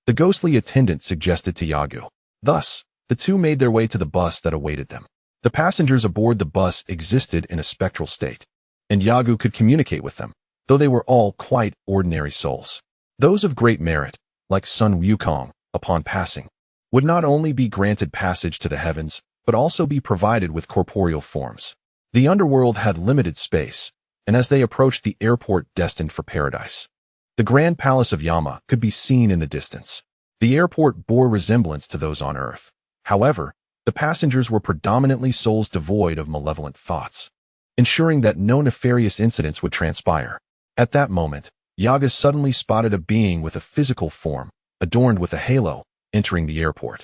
the ghostly attendant suggested to Argo. Thus, the two made their way to the bus that awaited them. The passengers aboard the bus existed in a spectral state, and Argo could communicate with them, though they were all quite ordinary souls. Those of great merit, like Sun Wukong, upon passing, would not only be granted passage to the heavens, but also be provided with corporeal forms. The underworld had limited space, and as they approached the airport destined for paradise, the Grand Palace of Yama could be seen in the distance. The airport bore resemblance to those on Earth. However, the passengers were predominantly souls devoid of malevolent thoughts, ensuring that no nefarious incidents would transpire. At that moment, Yaga suddenly spotted a being with a physical form, adorned with a halo, entering the airport.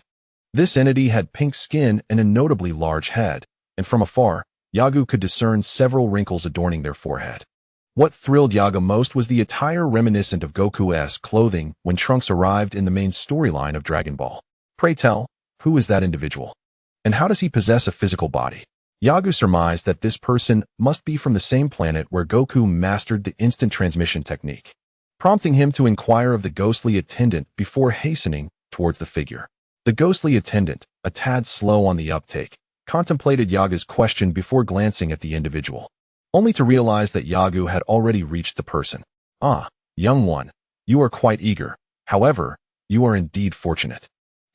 This entity had pink skin and a notably large head, and from afar, Yaga could discern several wrinkles adorning their forehead. What thrilled Yaga most was the attire reminiscent of Goku's clothing when Trunks arrived in the main storyline of Dragon Ball. Pray tell, who is that individual? And how does he possess a physical body? Yaga surmised that this person must be from the same planet where Goku mastered the instant transmission technique, prompting him to inquire of the ghostly attendant before hastening towards the figure. The ghostly attendant, a tad slow on the uptake, contemplated Yaga's question before glancing at the individual, only to realize that Yaga had already reached the person. Ah, young one, you are quite eager. However, you are indeed fortunate.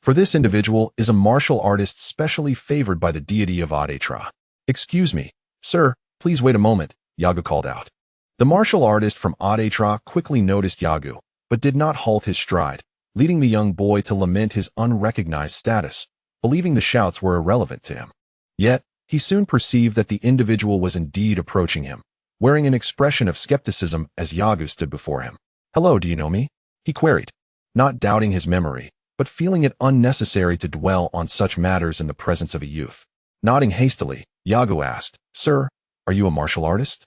For this individual is a martial artist specially favored by the deity of Adetra. Excuse me, sir, please wait a moment, Yaga called out. The martial artist from Adetra quickly noticed Yaga, but did not halt his stride, leading the young boy to lament his unrecognized status, believing the shouts were irrelevant to him. Yet, he soon perceived that the individual was indeed approaching him, wearing an expression of skepticism as Yaga stood before him. Hello, do you know me? He queried, not doubting his memory, but feeling it unnecessary to dwell on such matters in the presence of a youth. Nodding hastily, Yaga asked, Sir, are you a martial artist?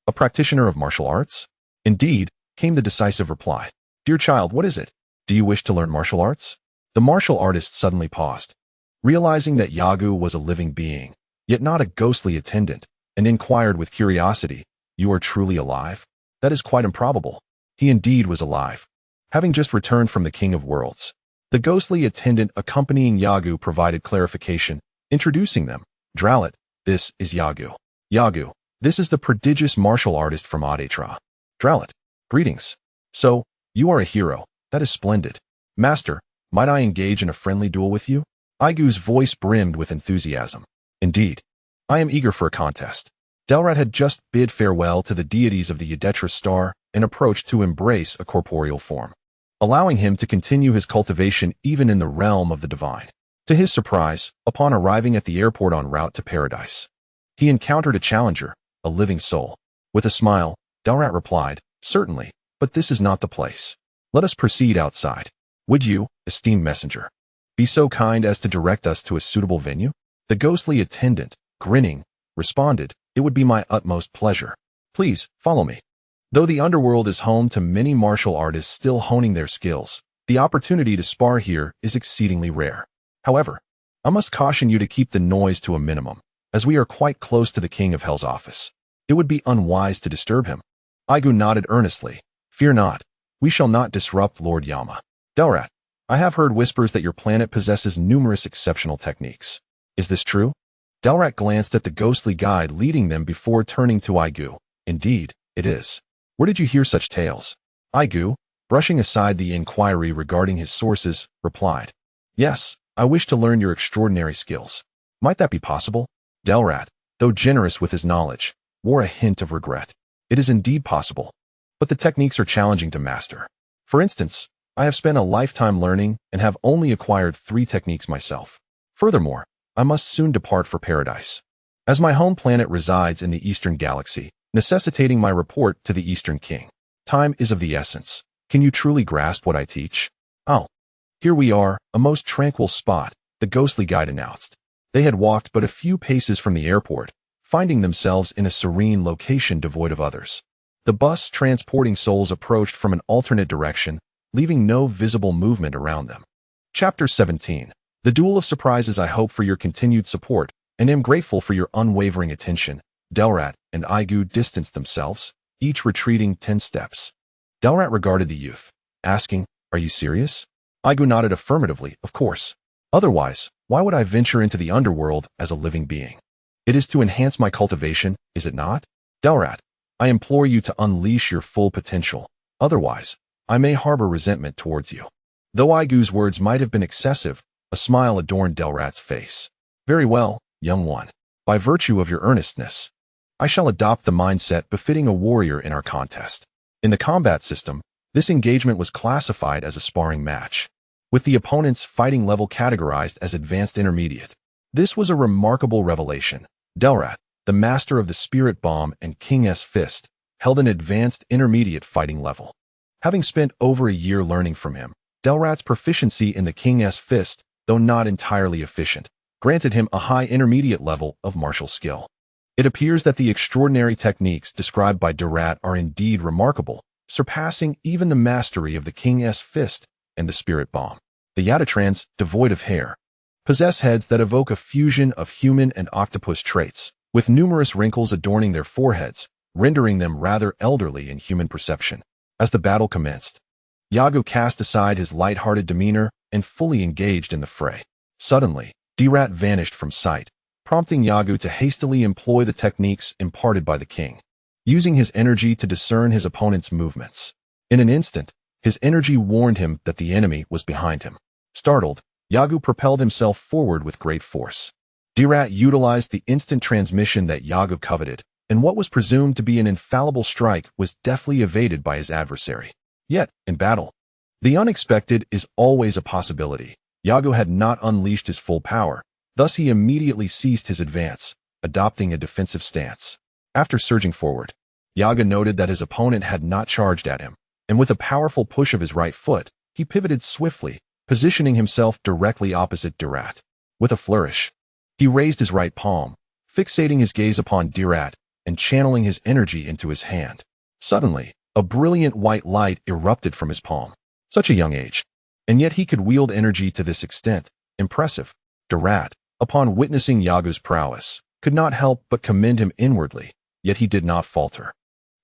A practitioner of martial arts? Indeed, came the decisive reply. Dear child, what is it? Do you wish to learn martial arts? The martial artist suddenly paused, realizing that Yaga was a living being, yet not a ghostly attendant, and inquired with curiosity, You are truly alive? That is quite improbable. He indeed was alive, having just returned from the King of Worlds. The ghostly attendant accompanying Yaga provided clarification, introducing them. Dralit, this is Yaga. Yaga, this is the prodigious martial artist from Adetra. Dralit, greetings. So, you are a hero. That is splendid. Master, might I engage in a friendly duel with you? Aigu's voice brimmed with enthusiasm. Indeed, I am eager for a contest. Delrat had just bid farewell to the deities of the Udetra star and approached to embrace a corporeal form, allowing him to continue his cultivation even in the realm of the divine. To his surprise, upon arriving at the airport en route to paradise, he encountered a challenger, a living soul. With a smile, Delrat replied, Certainly, but this is not the place. Let us proceed outside. Would you, esteemed messenger, be so kind as to direct us to a suitable venue? The ghostly attendant, grinning, responded, It would be my utmost pleasure. Please, follow me. Though the underworld is home to many martial artists still honing their skills, the opportunity to spar here is exceedingly rare. However, I must caution you to keep the noise to a minimum, as we are quite close to the King of Hell's office. It would be unwise to disturb him. Aigu nodded earnestly. Fear not. We shall not disrupt Lord Yama. Delrat, I have heard whispers that your planet possesses numerous exceptional techniques. Is this true? Delrat glanced at the ghostly guide leading them before turning to Aigu. Indeed, it is. Where did you hear such tales? Aigu, brushing aside the inquiry regarding his sources, replied. Yes, I wish to learn your extraordinary skills. Might that be possible? Delrat, though generous with his knowledge, wore a hint of regret. It is indeed possible, but the techniques are challenging to master. For instance, I have spent a lifetime learning and have only acquired 3 techniques myself. Furthermore, I must soon depart for paradise, as my home planet resides in the Eastern Galaxy, necessitating my report to the Eastern King. Time is of the essence. Can you truly grasp what I teach? Oh, here we are, a most tranquil spot, the ghostly guide announced. They had walked but a few paces from the airport, finding themselves in a serene location devoid of others. The bus transporting souls approached from an alternate direction, leaving no visible movement around them. Chapter 17. The Duel of Surprises. I hope for your continued support, and am grateful for your unwavering attention. Delrat and Aigu distanced themselves, each retreating 10 steps. Delrat regarded the youth, asking, Are you serious? Aigu nodded affirmatively, Of course. Otherwise, why would I venture into the underworld as a living being? It is to enhance my cultivation, is it not? Delrat, I implore you to unleash your full potential. Otherwise, I may harbor resentment towards you. Though Aigu's words might have been excessive, a smile adorned Delrat's face. Very well, young one. By virtue of your earnestness, I shall adopt the mindset befitting a warrior in our contest. In the combat system, this engagement was classified as a sparring match, with the opponent's fighting level categorized as advanced intermediate. This was a remarkable revelation. Delrat, the master of the Spirit Bomb and King's Fist, held an advanced intermediate fighting level. Having spent over a year learning from him, Delrat's proficiency in the King's Fist, though not entirely efficient, granted him a high intermediate level of martial skill. It appears that the extraordinary techniques described by Delrat are indeed remarkable, surpassing even the mastery of the King's Fist and the Spirit Bomb. The Yatatrans, devoid of hair, possess heads that evoke a fusion of human and octopus traits, with numerous wrinkles adorning their foreheads, rendering them rather elderly in human perception. As the battle commenced, Yago cast aside his light-hearted demeanor and fully engaged in the fray. Suddenly, Delrat vanished from sight, prompting Yago to hastily employ the techniques imparted by the king, using his energy to discern his opponent's movements. In an instant, his energy warned him that the enemy was behind him. Startled, Yago propelled himself forward with great force. Delrat utilized the instant transmission that Yago coveted, and what was presumed to be an infallible strike was deftly evaded by his adversary. Yet, in battle, the unexpected is always a possibility. Yago had not unleashed his full power, thus he immediately ceased his advance, adopting a defensive stance. After surging forward, Yago noted that his opponent had not charged at him, and with a powerful push of his right foot, he pivoted swiftly, positioning himself directly opposite Delrat. With a flourish, he raised his right palm, fixating his gaze upon Delrat and channeling his energy into his hand. Suddenly, a brilliant white light erupted from his palm. Such a young age, and yet he could wield energy to this extent. Impressive. Delrat, upon witnessing Yago's prowess, could not help but commend him inwardly, yet he did not falter.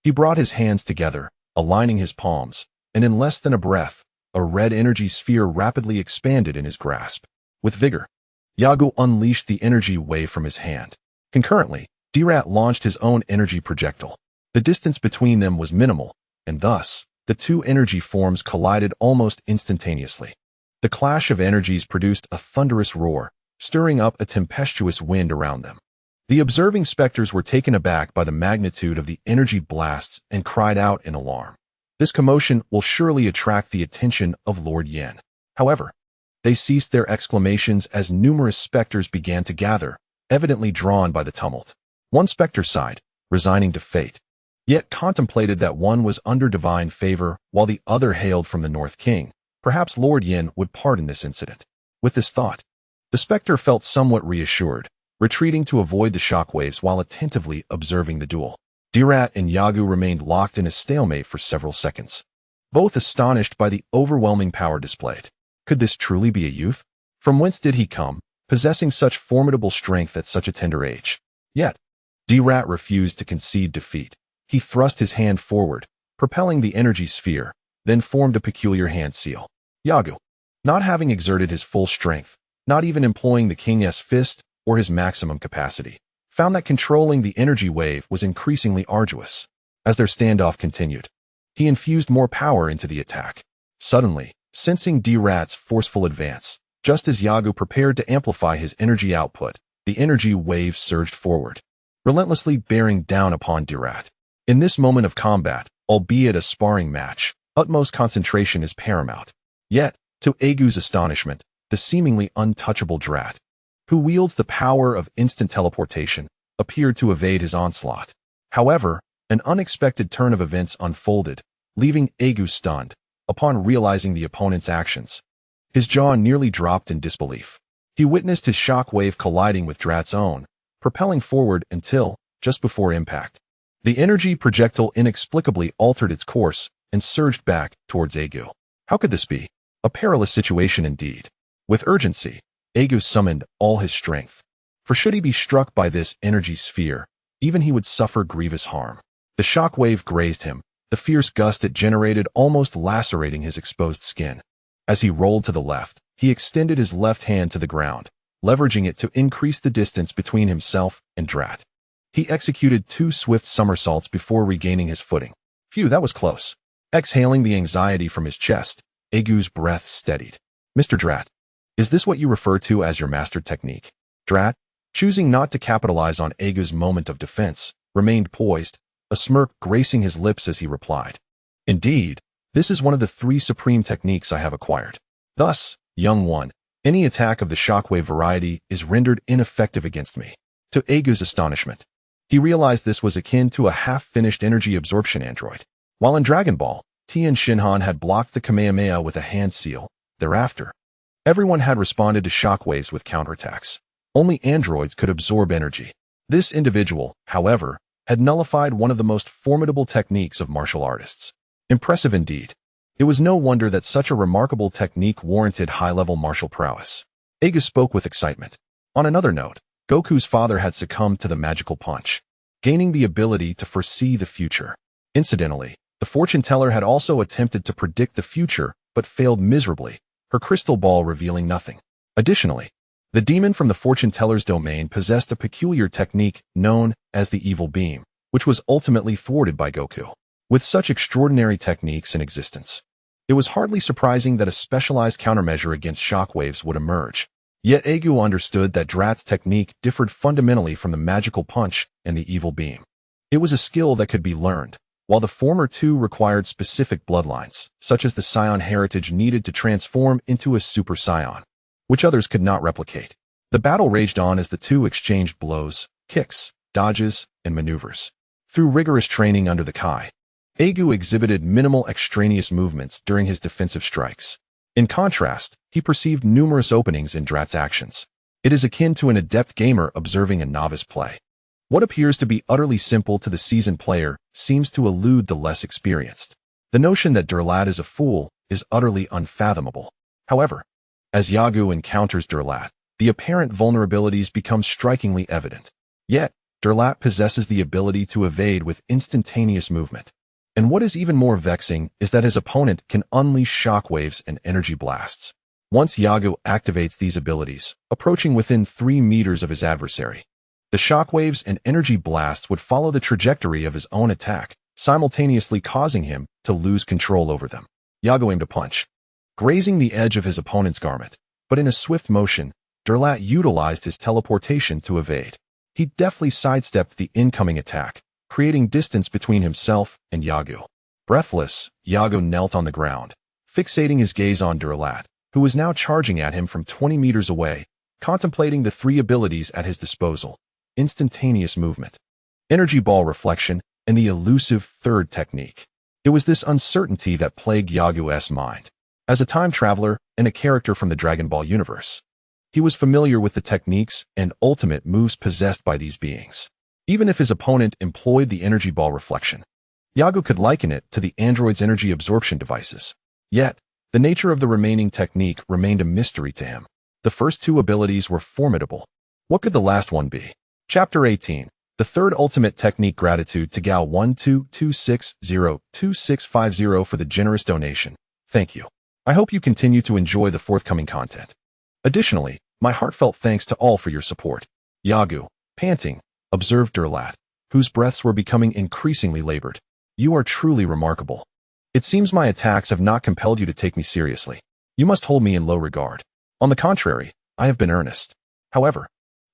He brought his hands together, aligning his palms, and in less than a breath, a red energy sphere rapidly expanded in his grasp. With vigor, Yago unleashed the energy wave from his hand. Concurrently, Delrat launched his own energy projectile. The distance between them was minimal, and thus, the two energy forms collided almost instantaneously. The clash of energies produced a thunderous roar, stirring up a tempestuous wind around them. The observing specters were taken aback by the magnitude of the energy blasts and cried out in alarm. This commotion will surely attract the attention of Lord Yen. However, they ceased their exclamations as numerous specters began to gather, evidently drawn by the tumult. One specter sighed, resigning to fate, yet contemplated that one was under divine favor while the other hailed from the North King. Perhaps Lord Yen would pardon this incident. With this thought, the specter felt somewhat reassured, retreating to avoid the shockwaves while attentively observing the duel. Delrat and Yago remained locked in a stalemate for several seconds, both astonished by the overwhelming power displayed. Could this truly be a youth? From whence did he come, possessing such formidable strength at such a tender age? Yet, Delrat refused to concede defeat. He thrust his hand forward, propelling the energy sphere, then formed a peculiar hand seal. Yago, not having exerted his full strength, not even employing the King's Fist or his maximum capacity, found that controlling the energy wave was increasingly arduous. As their standoff continued, he infused more power into the attack. Suddenly, sensing Delrat's forceful advance, just as Yago prepared to amplify his energy output, the energy wave surged forward, relentlessly bearing down upon Delrat. In this moment of combat, albeit a sparring match, utmost concentration is paramount. Yet, to Agu's astonishment, the seemingly untouchable Delrat, who wields the power of instant teleportation, appeared to evade his onslaught. However, an unexpected turn of events unfolded, leaving Agu stunned. Upon realizing the opponent's actions, his jaw nearly dropped in disbelief. He witnessed his shockwave colliding with Delrat's own, propelling forward until, just before impact, the energy projectile inexplicably altered its course and surged back towards Agu. How could this be? A perilous situation indeed. With urgency, Agu summoned all his strength, for should he be struck by this energy sphere, even he would suffer grievous harm. The shockwave grazed him, the fierce gust it generated almost lacerating his exposed skin. As he rolled to the left, he extended his left hand to the ground, leveraging it to increase the distance between himself and Delrat. He executed 2 swift somersaults before regaining his footing. Phew, that was close. Exhaling the anxiety from his chest, Agu's breath steadied. Mr. Delrat, is this what you refer to as your mastered technique? Delrat, choosing not to capitalize on Agu's moment of defense, remained poised, a smirk gracing his lips as he replied. Indeed, this is one of the 3 supreme techniques I have acquired. Thus, Young one, any attack of the shockwave variety is rendered ineffective against me. To Agu's astonishment, he realized this was akin to a half-finished energy absorption android. While in Dragon Ball, Tien Shinhan had blocked the Kamehameha with a hand seal. Thereafter, everyone had responded to shockwaves with counterattacks. Only androids could absorb energy. This individual, however, had nullified one of the most formidable techniques of martial artists. Impressive indeed. It was no wonder that such a remarkable technique warranted high-level martial prowess. Agu spoke with excitement. On another note, Goku's father had succumbed to the magical punch, gaining the ability to foresee the future. Incidentally, the fortune teller had also attempted to predict the future, but failed miserably, her crystal ball revealing nothing. Additionally, the demon from the fortune teller's domain possessed a peculiar technique known as the evil beam, which was ultimately thwarted by Goku. With such extraordinary techniques in existence, it was hardly surprising that a specialized countermeasure against shockwaves would emerge. Yet Agu understood that Drat's technique differed fundamentally from the magical punch and the evil beam. It was a skill that could be learned, while the former two required specific bloodlines, such as the Saiyan heritage needed to transform into a Super Saiyan, which others could not replicate. The battle raged on as the two exchanged blows, kicks, dodges, and maneuvers. Through rigorous training under the Kai, Agu exhibited minimal extraneous movements during his defensive strikes. In contrast, he perceived numerous openings in Drat's actions. It is akin to an adept gamer observing a novice play. What appears to be utterly simple to the seasoned player seems to elude the less experienced. The notion that Durlat is a fool is utterly unfathomable. However, as Yagu encounters Durlat, the apparent vulnerabilities become strikingly evident. Yet, Durlat possesses the ability to evade with instantaneous movement. And what is even more vexing is that his opponent can unleash shockwaves and energy blasts. Once Yagu activates these abilities, approaching within 3 meters of his adversary, the shockwaves and energy blasts would follow the trajectory of his own attack, simultaneously causing him to lose control over them. Yagu aimed a punch, grazing the edge of his opponent's garment, but in a swift motion, Durlat utilized his teleportation to evade. He deftly sidestepped the incoming attack, creating distance between himself and Yagu. Breathless, Yagu knelt on the ground, fixating his gaze on Durlat, who was now charging at him from 20 meters away, contemplating the 3 abilities at his disposal: instantaneous movement, energy ball reflection, and the elusive third technique. It was this uncertainty that plagued Yagu's mind. As a time traveler and a character from the Dragon Ball universe, he was familiar with the techniques and ultimate moves possessed by these beings. Even if his opponent employed the energy ball reflection, Yagu could liken it to the android's energy absorption devices. Yet, the nature of the remaining technique remained a mystery to him. The first 2 abilities were formidable. What could the last one be? Chapter 18. The third ultimate technique. Gratitude to Gao122602650 for the generous donation. Thank you. I hope you continue to enjoy the forthcoming content. Additionally, my heartfelt thanks to all for your support. Yagu, panting, observed Durlat, whose breaths were becoming increasingly labored. You are truly remarkable. It seems my attacks have not compelled you to take me seriously. You must hold me in low regard. On the contrary, I have been earnest. However,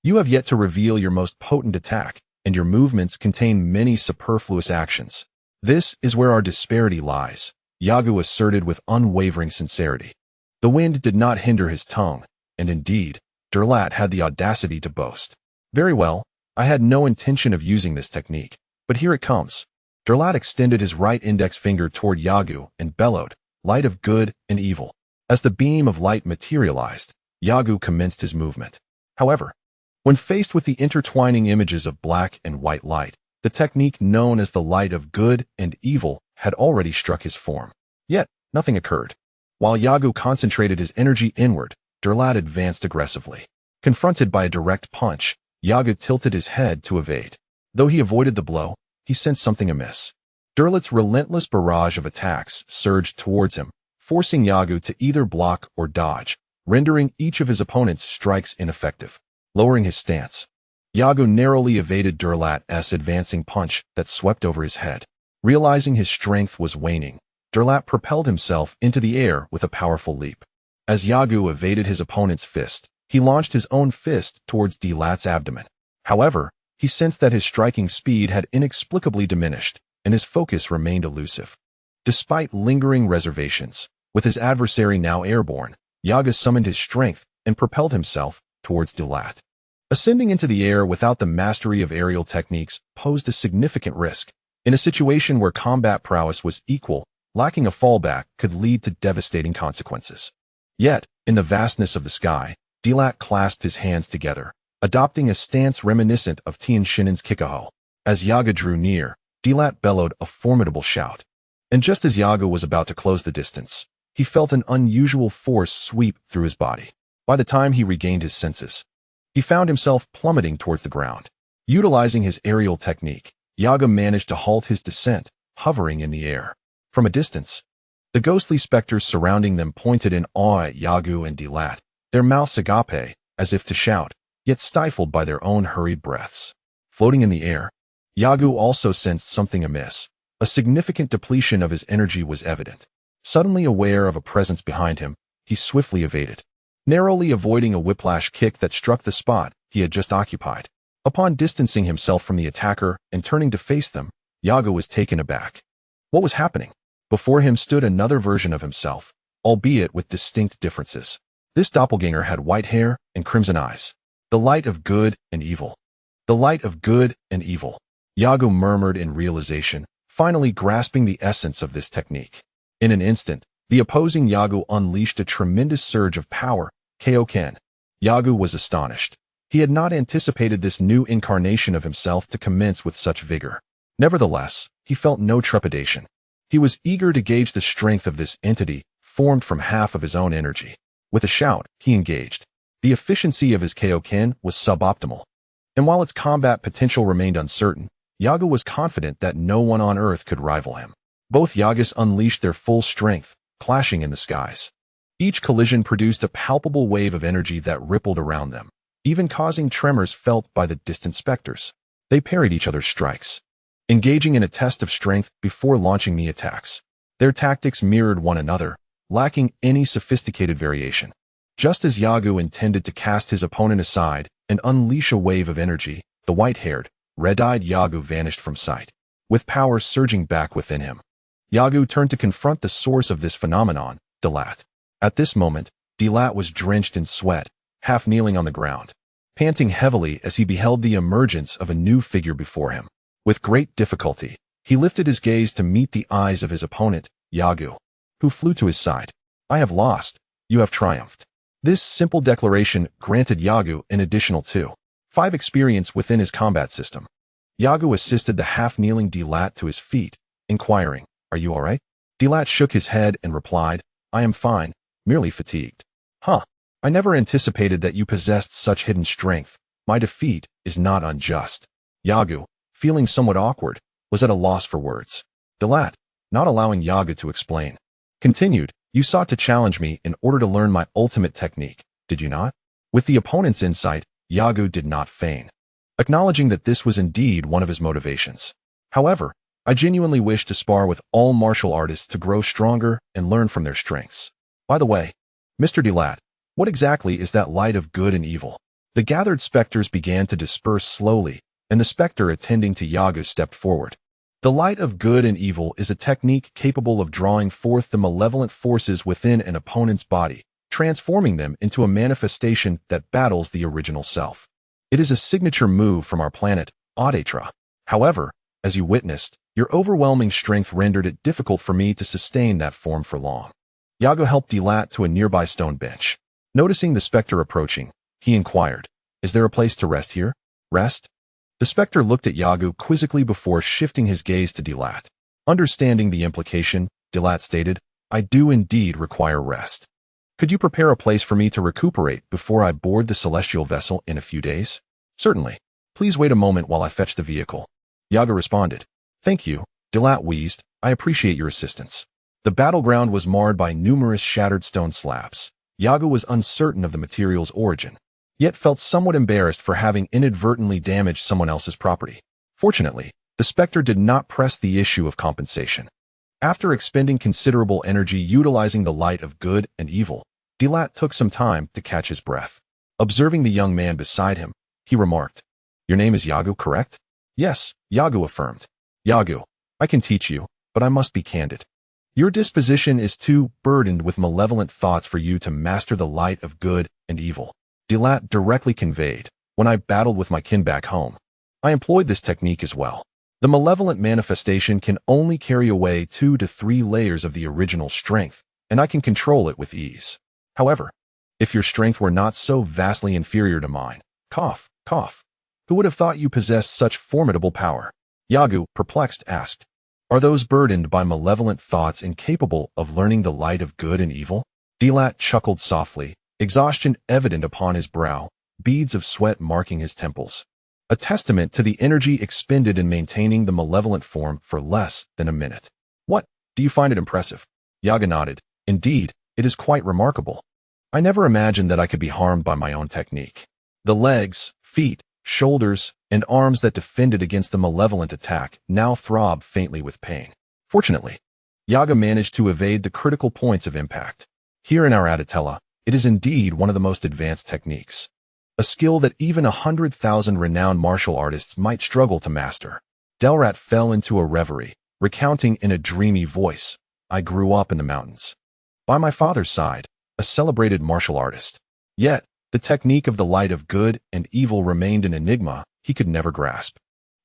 you have yet to reveal your most potent attack, and your movements contain many superfluous actions. This is where our disparity lies, Yagu asserted with unwavering sincerity. The wind did not hinder his tongue, and indeed, Durlat had the audacity to boast. Very well, I had no intention of using this technique, but here it comes. Durlat extended his right index finger toward Yagu and bellowed, light of good and evil. As the beam of light materialized, Yagu commenced his movement. However, when faced with the intertwining images of black and white light, the technique known as the light of good and evil had already struck his form. Yet, nothing occurred. While Yagu concentrated his energy inward, Durlat advanced aggressively. Confronted by a direct punch, Yagu tilted his head to evade. Though he avoided the blow, he sensed something amiss. Durlat's relentless barrage of attacks surged towards him, forcing Yagu to either block or dodge, rendering each of his opponent's strikes ineffective. Lowering his stance, Yagu narrowly evaded Durlat's advancing punch that swept over his head. Realizing his strength was waning, Durlat propelled himself into the air with a powerful leap. As Yagu evaded his opponent's fist, he launched his own fist towards Durlat's abdomen. However, he sensed that his striking speed had inexplicably diminished, and his focus remained elusive. Despite lingering reservations, with his adversary now airborne, Yaga summoned his strength and propelled himself towards Dilat. Ascending into the air without the mastery of aerial techniques posed a significant risk. In a situation where combat prowess was equal, lacking a fallback could lead to devastating consequences. Yet, in the vastness of the sky, Dilat clasped his hands together, adopting a stance reminiscent of Tien Shinen's Kikaho. As Yaga drew near, Dilat bellowed a formidable shout. And just as Yaga was about to close the distance, he felt an unusual force sweep through his body. By the time he regained his senses, he found himself plummeting towards the ground. Utilizing his aerial technique, Yaga managed to halt his descent, hovering in the air. From a distance, the ghostly specters surrounding them pointed in awe at Yagu and Dilat, their mouths agape, as if to shout, yet stifled by their own hurried breaths. Floating in the air, Yagu also sensed something amiss. A significant depletion of his energy was evident. Suddenly aware of a presence behind him, he swiftly evaded, narrowly avoiding a whiplash kick that struck the spot he had just occupied. Upon distancing himself from the attacker and turning to face them, Yaga was taken aback. What was happening? Before him stood another version of himself, albeit with distinct differences. This doppelganger had white hair and crimson eyes. The light of good and evil. The light of good and evil. Yaga murmured in realization, finally grasping the essence of this technique. In an instant, the opposing Yaga unleashed a tremendous surge of power, Kaioken. Yaga was astonished. He had not anticipated this new incarnation of himself to commence with such vigor. Nevertheless, he felt no trepidation. He was eager to gauge the strength of this entity, formed from half of his own energy. With a shout, he engaged. The efficiency of his Kaioken was suboptimal, and while its combat potential remained uncertain, Yaga was confident that no one on Earth could rival him. Both Yagas unleashed their full strength, clashing in the skies. Each collision produced a palpable wave of energy that rippled around them, even causing tremors felt by the distant specters. They parried each other's strikes, engaging in a test of strength before launching the attacks. Their tactics mirrored one another, lacking any sophisticated variation. Just as Yaga intended to cast his opponent aside and unleash a wave of energy, the white-haired, red-eyed Yaga vanished from sight, with power surging back within him. Yaga turned to confront the source of this phenomenon, Dilat. At this moment, Dilat was drenched in sweat, half kneeling on the ground, panting heavily as he beheld the emergence of a new figure before him. With great difficulty, he lifted his gaze to meet the eyes of his opponent, Yaga, who flew to his side. I have lost, you have triumphed. This simple declaration granted Yaga an additional 2.5 experience within his combat system. Yaga assisted the half-kneeling Dilat to his feet, inquiring, Are you all right? Dilat shook his head and replied, I am fine, merely fatigued. I never anticipated that you possessed such hidden strength. My defeat is not unjust. Yaga, feeling somewhat awkward, was at a loss for words. Dilat, not allowing Yaga to explain, continued, You sought to challenge me in order to learn my ultimate technique, did you not? With the opponent's insight, Yaga did not feign, acknowledging that this was indeed one of his motivations. However, I genuinely wish to spar with all martial artists to grow stronger and learn from their strengths. By the way, Mr. Dilat, what exactly is that light of good and evil? The gathered specters began to disperse slowly, and the specter attending to Yaga stepped forward. The light of good and evil is a technique capable of drawing forth the malevolent forces within an opponent's body, transforming them into a manifestation that battles the original self. It is a signature move from our planet, Audatra. However, as you witnessed, your overwhelming strength rendered it difficult for me to sustain that form for long. Yaga helped Dilat to a nearby stone bench. Noticing the specter approaching, he inquired, Is there a place to rest here? Rest? The specter looked at Yaga quizzically before shifting his gaze to Dilat. Understanding the implication, Dilat stated, I do indeed require rest. Could you prepare a place for me to recuperate before I board the celestial vessel in a few days? Certainly. Please wait a moment while I fetch the vehicle. Yaga responded. Thank you, Dilat wheezed. I appreciate your assistance. The battleground was marred by numerous shattered stone slabs. Yaga was uncertain of the material's origin, yet felt somewhat embarrassed for having inadvertently damaged someone else's property. Fortunately, the specter did not press the issue of compensation. After expending considerable energy utilizing the light of good and evil, Dilat took some time to catch his breath. Observing the young man beside him, he remarked, Your name is Yaga, correct? Yes, Yaga affirmed. Yaga, I can teach you, but I must be candid. Your disposition is too burdened with malevolent thoughts for you to master the light of good and evil. Dilat directly conveyed, when I battled with my kin back home. I employed this technique as well. The malevolent manifestation can only carry away 2 to 3 layers of the original strength, and I can control it with ease. However, if your strength were not so vastly inferior to mine, cough, cough, who would have thought you possessed such formidable power? Yagu, perplexed, asked, are those burdened by malevolent thoughts incapable of learning the light of good and evil? Dilat chuckled softly, exhaustion evident upon his brow, beads of sweat marking his temples. A testament to the energy expended in maintaining the malevolent form for less than a minute. What, do you find it impressive? Yaga nodded. Indeed, it is quite remarkable. I never imagined that I could be harmed by my own technique. The legs, feet, shoulders, and arms that defended against the malevolent attack now throbbed faintly with pain. Fortunately, Yaga managed to evade the critical points of impact. Here in our Adatella, it is indeed one of the most advanced techniques. A skill that even 100,000 renowned martial artists might struggle to master. Delrat fell into a reverie, recounting in a dreamy voice, I grew up in the mountains. By my father's side, a celebrated martial artist. Yet, the technique of the light of good and evil remained an enigma he could never grasp.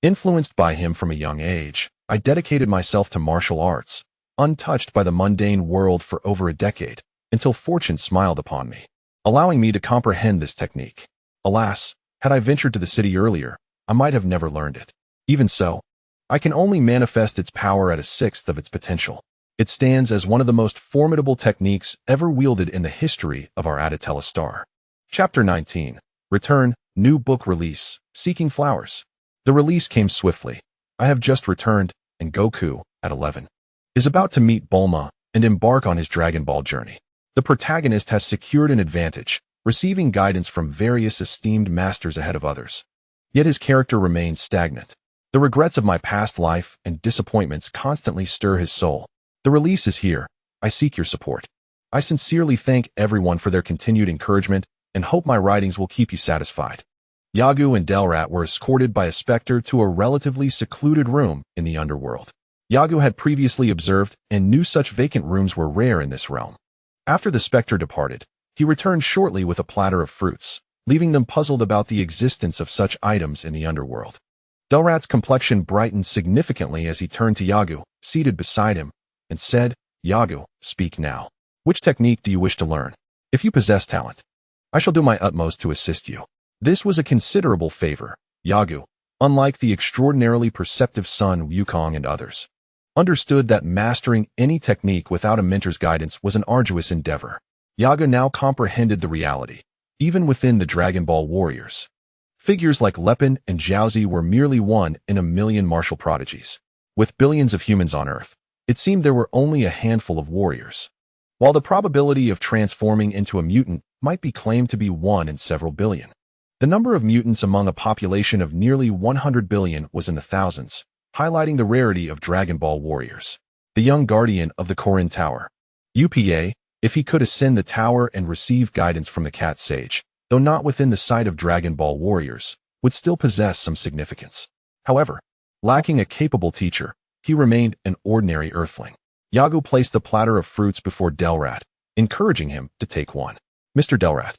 Influenced by him from a young age, I dedicated myself to martial arts, untouched by the mundane world for over a decade, until fortune smiled upon me, allowing me to comprehend this technique. Alas, had I ventured to the city earlier, I might have never learned it. Even so, I can only manifest its power at 1/6 of its potential. It stands as one of the most formidable techniques ever wielded in the history of our Adatella star. Chapter 19. Return, New Book Release, Seeking Flowers. The release came swiftly. I have just returned, and Goku, at 11, is about to meet Bulma and embark on his Dragon Ball journey. The protagonist has secured an advantage, receiving guidance from various esteemed masters ahead of others. Yet his character remains stagnant. The regrets of my past life and disappointments constantly stir his soul. The release is here. I seek your support. I sincerely thank everyone for their continued encouragement and hope my writings will keep you satisfied. Yagu and Delrat were escorted by a specter to a relatively secluded room in the underworld. Yagu had previously observed and knew such vacant rooms were rare in this realm. After the specter departed, he returned shortly with a platter of fruits, leaving them puzzled about the existence of such items in the underworld. Delrat's complexion brightened significantly as he turned to Yagu, seated beside him, and said, Yagu, speak now. Which technique do you wish to learn? If you possess talent, I shall do my utmost to assist you. This was a considerable favor. Yagu, unlike the extraordinarily perceptive son Wukong and others, understood that mastering any technique without a mentor's guidance was an arduous endeavor. Yagu now comprehended the reality, even within the Dragon Ball warriors. Figures like Lepin and Jiaozi were merely one in a million martial prodigies. With billions of humans on Earth, it seemed there were only a handful of warriors. While the probability of transforming into a mutant might be claimed to be 1 in several billion, the number of mutants among a population of nearly 100 billion was in the thousands, highlighting the rarity of Dragon Ball warriors. The young guardian of the Korin Tower, UPA, if he could ascend the tower and receive guidance from the Cat Sage, though not within the sight of Dragon Ball warriors, would still possess some significance. However, lacking a capable teacher, he remained an ordinary earthling. Yagu placed the platter of fruits before Delrat, encouraging him to take one. Mr. Delrat,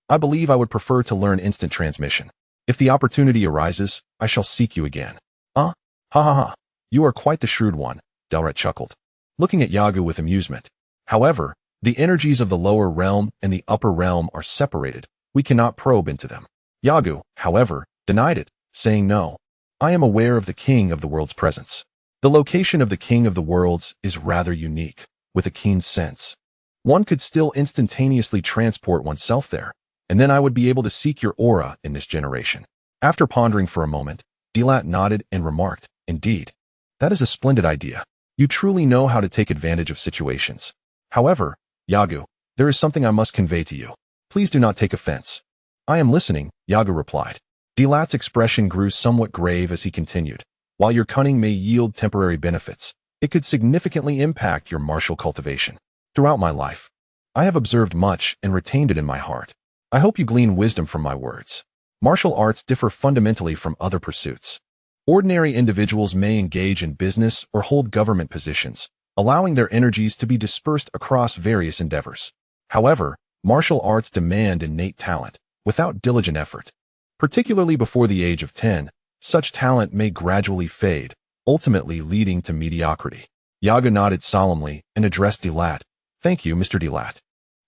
I believe I would prefer to learn instant transmission. If the opportunity arises, I shall seek you again. Ha ha ha. You are quite the shrewd one, Delrat chuckled, looking at Yagu with amusement. However, the energies of the lower realm and the upper realm are separated. We cannot probe into them. Yagu, however, denied it, saying no. I am aware of the King of the World's presence. The location of the King of the Worlds is rather unique, with a keen sense. One could still instantaneously transport oneself there, and then I would be able to seek your aura in this generation. After pondering for a moment, Delat nodded and remarked, Indeed, that is a splendid idea. You truly know how to take advantage of situations. However, Yagu, there is something I must convey to you. Please do not take offense. I am listening, Yagu replied. Delat's expression grew somewhat grave as he continued. While your cunning may yield temporary benefits, it could significantly impact your martial cultivation. Throughout my life, I have observed much and retained it in my heart. I hope you glean wisdom from my words. Martial arts differ fundamentally from other pursuits. Ordinary individuals may engage in business or hold government positions, allowing their energies to be dispersed across various endeavors. However, martial arts demand innate talent, without diligent effort. Particularly before the age of 10, such talent may gradually fade, ultimately leading to mediocrity. Yaga nodded solemnly and addressed Dilat. Thank you, Mr. Dilat.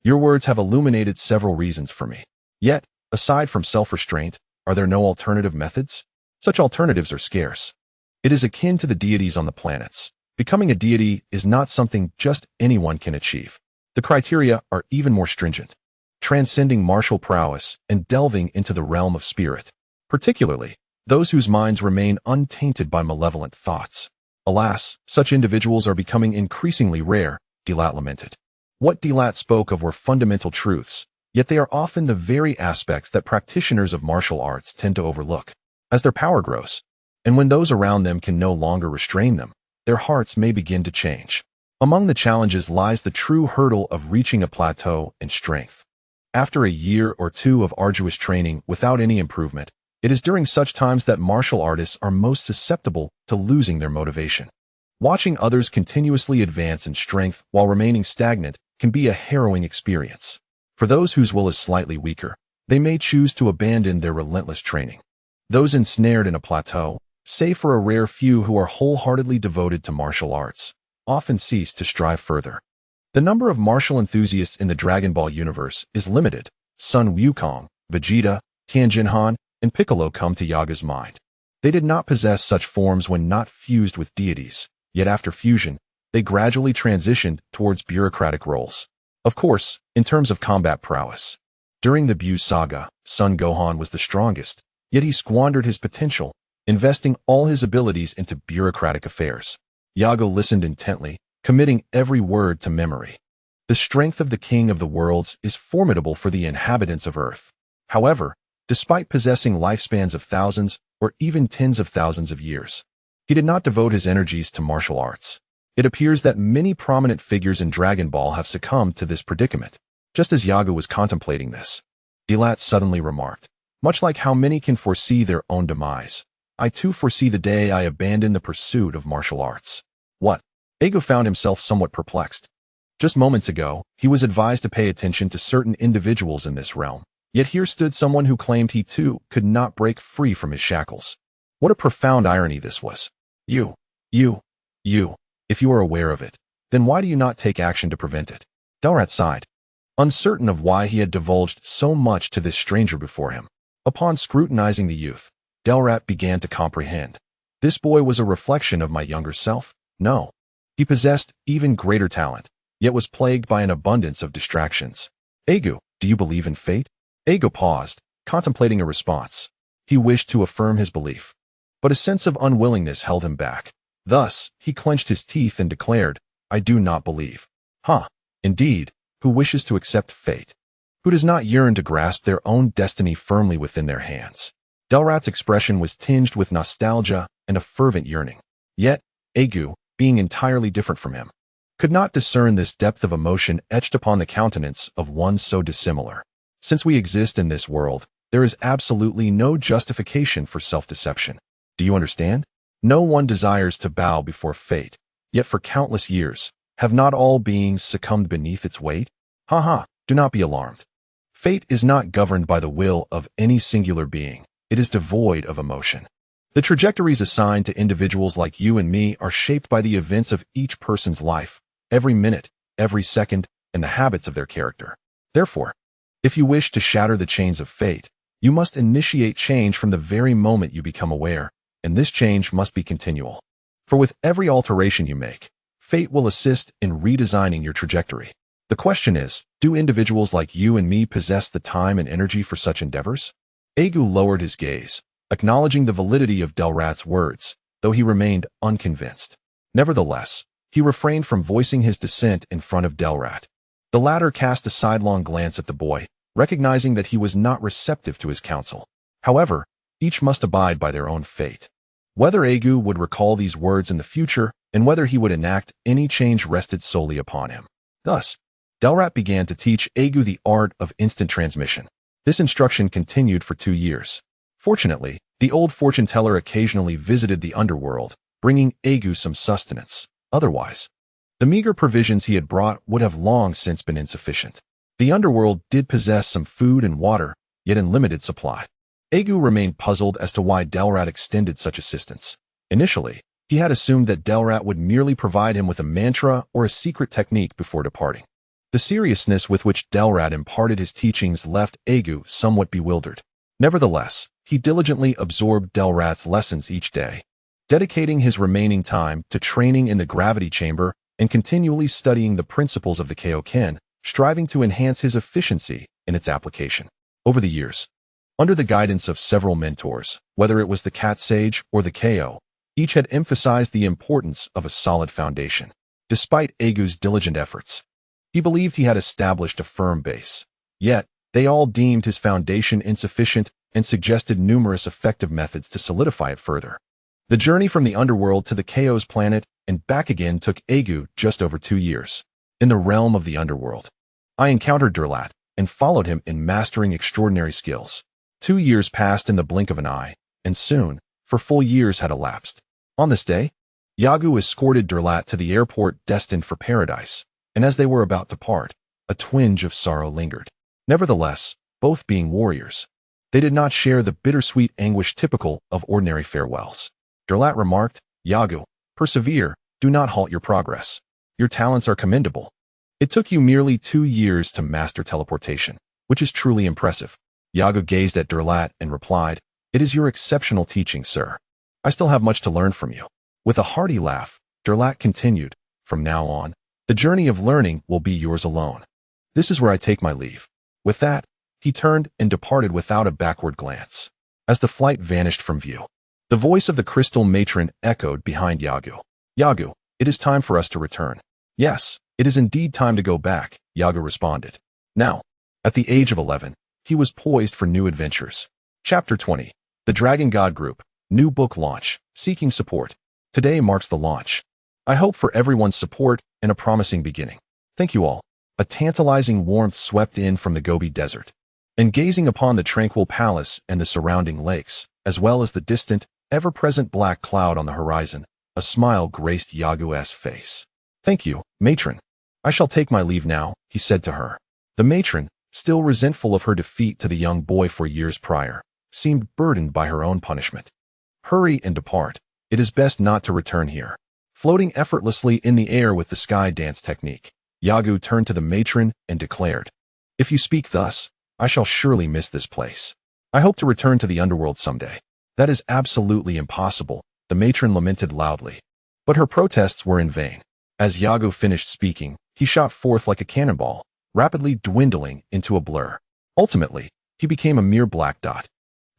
Your words have illuminated several reasons for me. Yet, aside from self-restraint, are there no alternative methods? Such alternatives are scarce. It is akin to the deities on the planets. Becoming a deity is not something just anyone can achieve. The criteria are even more stringent, transcending martial prowess and delving into the realm of spirit, particularly those whose minds remain untainted by malevolent thoughts. Alas, such individuals are becoming increasingly rare, Dilat lamented. What Dilat spoke of were fundamental truths, yet they are often the very aspects that practitioners of martial arts tend to overlook. As their power grows, and when those around them can no longer restrain them, their hearts may begin to change. Among the challenges lies the true hurdle of reaching a plateau in strength. After a year or two of arduous training without any improvement, it is during such times that martial artists are most susceptible to losing their motivation. Watching others continuously advance in strength while remaining stagnant can be a harrowing experience. For those whose will is slightly weaker, they may choose to abandon their relentless training. Those ensnared in a plateau, save for a rare few who are wholeheartedly devoted to martial arts, often cease to strive further. The number of martial enthusiasts in the Dragon Ball universe is limited. Sun Wukong, Vegeta, Tianjin and Piccolo come to Yaga's mind. They did not possess such forms when not fused with deities, yet after fusion, they gradually transitioned towards bureaucratic roles. Of course, in terms of combat prowess. During the Buu saga, Sun Gohan was the strongest, yet he squandered his potential, investing all his abilities into bureaucratic affairs. Yaga listened intently, committing every word to memory. The strength of the King of the Worlds is formidable for the inhabitants of Earth. However, despite possessing lifespans of thousands or even tens of thousands of years, he did not devote his energies to martial arts. It appears that many prominent figures in Dragon Ball have succumbed to this predicament. Just as Yaga was contemplating this, Dilat suddenly remarked, much like how many can foresee their own demise, I too foresee the day I abandon the pursuit of martial arts. What? Argo found himself somewhat perplexed. Just moments ago, he was advised to pay attention to certain individuals in this realm, yet here stood someone who claimed he too could not break free from his shackles. What a profound irony this was. You. If you are aware of it, then why do you not take action to prevent it? Delrat sighed, uncertain of why he had divulged so much to this stranger before him. Upon scrutinizing the youth, Delrat began to comprehend. This boy was a reflection of my younger self? No. He possessed even greater talent, yet was plagued by an abundance of distractions. Argo, do you believe in fate? Argo paused, contemplating a response. He wished to affirm his belief, but a sense of unwillingness held him back. Thus, he clenched his teeth and declared, I do not believe. Indeed, who wishes to accept fate? Who does not yearn to grasp their own destiny firmly within their hands? Delrat's expression was tinged with nostalgia and a fervent yearning. Yet, Argo, being entirely different from him, could not discern this depth of emotion etched upon the countenance of one so dissimilar. Since we exist in this world, there is absolutely no justification for self-deception. Do you understand? No one desires to bow before fate, yet for countless years, have not all beings succumbed beneath its weight? Do not be alarmed. Fate is not governed by the will of any singular being. It is devoid of emotion. The trajectories assigned to individuals like you and me are shaped by the events of each person's life, every minute, every second, and the habits of their character. Therefore, if you wish to shatter the chains of fate, you must initiate change from the very moment you become aware, and this change must be continual. For with every alteration you make, fate will assist in redesigning your trajectory. The question is, do individuals like you and me possess the time and energy for such endeavors? Argo lowered his gaze, acknowledging the validity of Delrat's words, though he remained unconvinced. Nevertheless, he refrained from voicing his dissent in front of Delrat. The latter cast a sidelong glance at the boy, recognizing that he was not receptive to his counsel. However, each must abide by their own fate. Whether Argo would recall these words in the future, and whether he would enact any change rested solely upon him. Thus, Delrat began to teach Argo the art of instant transmission. This instruction continued for 2 years. Fortunately, the old fortune teller occasionally visited the underworld, bringing Argo some sustenance. Otherwise, The meager provisions he had brought would have long since been insufficient. The underworld did possess some food and water, yet in limited supply. Argo remained puzzled as to why Delrat extended such assistance. Initially, he had assumed that Delrat would merely provide him with a mantra or a secret technique before departing. The seriousness with which Delrat imparted his teachings left Argo somewhat bewildered. Nevertheless, he diligently absorbed Delrat's lessons each day, dedicating his remaining time to training in the gravity chamber and continually studying the principles of the Kaioken, striving to enhance his efficiency in its application. Over the years, under the guidance of several mentors, whether it was the Cat Sage or the Ko, each had emphasized the importance of a solid foundation. Despite Argo's diligent efforts, he believed he had established a firm base. Yet, they all deemed his foundation insufficient and suggested numerous effective methods to solidify it further. The journey from the underworld to the Ko's planet and back again took Argo just over 2 years. In the realm of the underworld, I encountered Derlat and followed him in mastering extraordinary skills. 2 years passed in the blink of an eye, and soon, 4 full years had elapsed. On this day, Argo escorted Derlat to the airport destined for paradise, and as they were about to part, a twinge of sorrow lingered. Nevertheless, both being warriors, they did not share the bittersweet anguish typical of ordinary farewells. Derlat remarked, "Argo, persevere, do not halt your progress. Your talents are commendable. It took you merely 2 years to master teleportation, which is truly impressive." Argo gazed at Derlat and replied, "It is your exceptional teaching, sir. I still have much to learn from you." With a hearty laugh, Derlat continued, "From now on, the journey of learning will be yours alone. This is where I take my leave." With that, he turned and departed without a backward glance. As the flight vanished from view, the voice of the crystal matron echoed behind Argo. "Argo, it is time for us to return." "Yes, it is indeed time to go back," Argo responded. Now, at the age of 11, he was poised for new adventures. Chapter 20. The Dragon God Group. New book launch. Seeking support. Today marks the launch. I hope for everyone's support and a promising beginning. Thank you all. A tantalizing warmth swept in from the Gobi Desert. And gazing upon the tranquil palace and the surrounding lakes, as well as the distant, ever-present black cloud on the horizon, a smile graced Argo's face. "Thank you, matron. I shall take my leave now," he said to her. The matron, still resentful of her defeat to the young boy 4 years prior, seemed burdened by her own punishment. "Hurry and depart. It is best not to return here." Floating effortlessly in the air with the sky dance technique, Argo turned to the matron and declared, "If you speak thus, I shall surely miss this place. I hope to return to the underworld someday." "That is absolutely impossible," the matron lamented loudly. But her protests were in vain. As Argo finished speaking, he shot forth like a cannonball, rapidly dwindling into a blur. Ultimately, he became a mere black dot,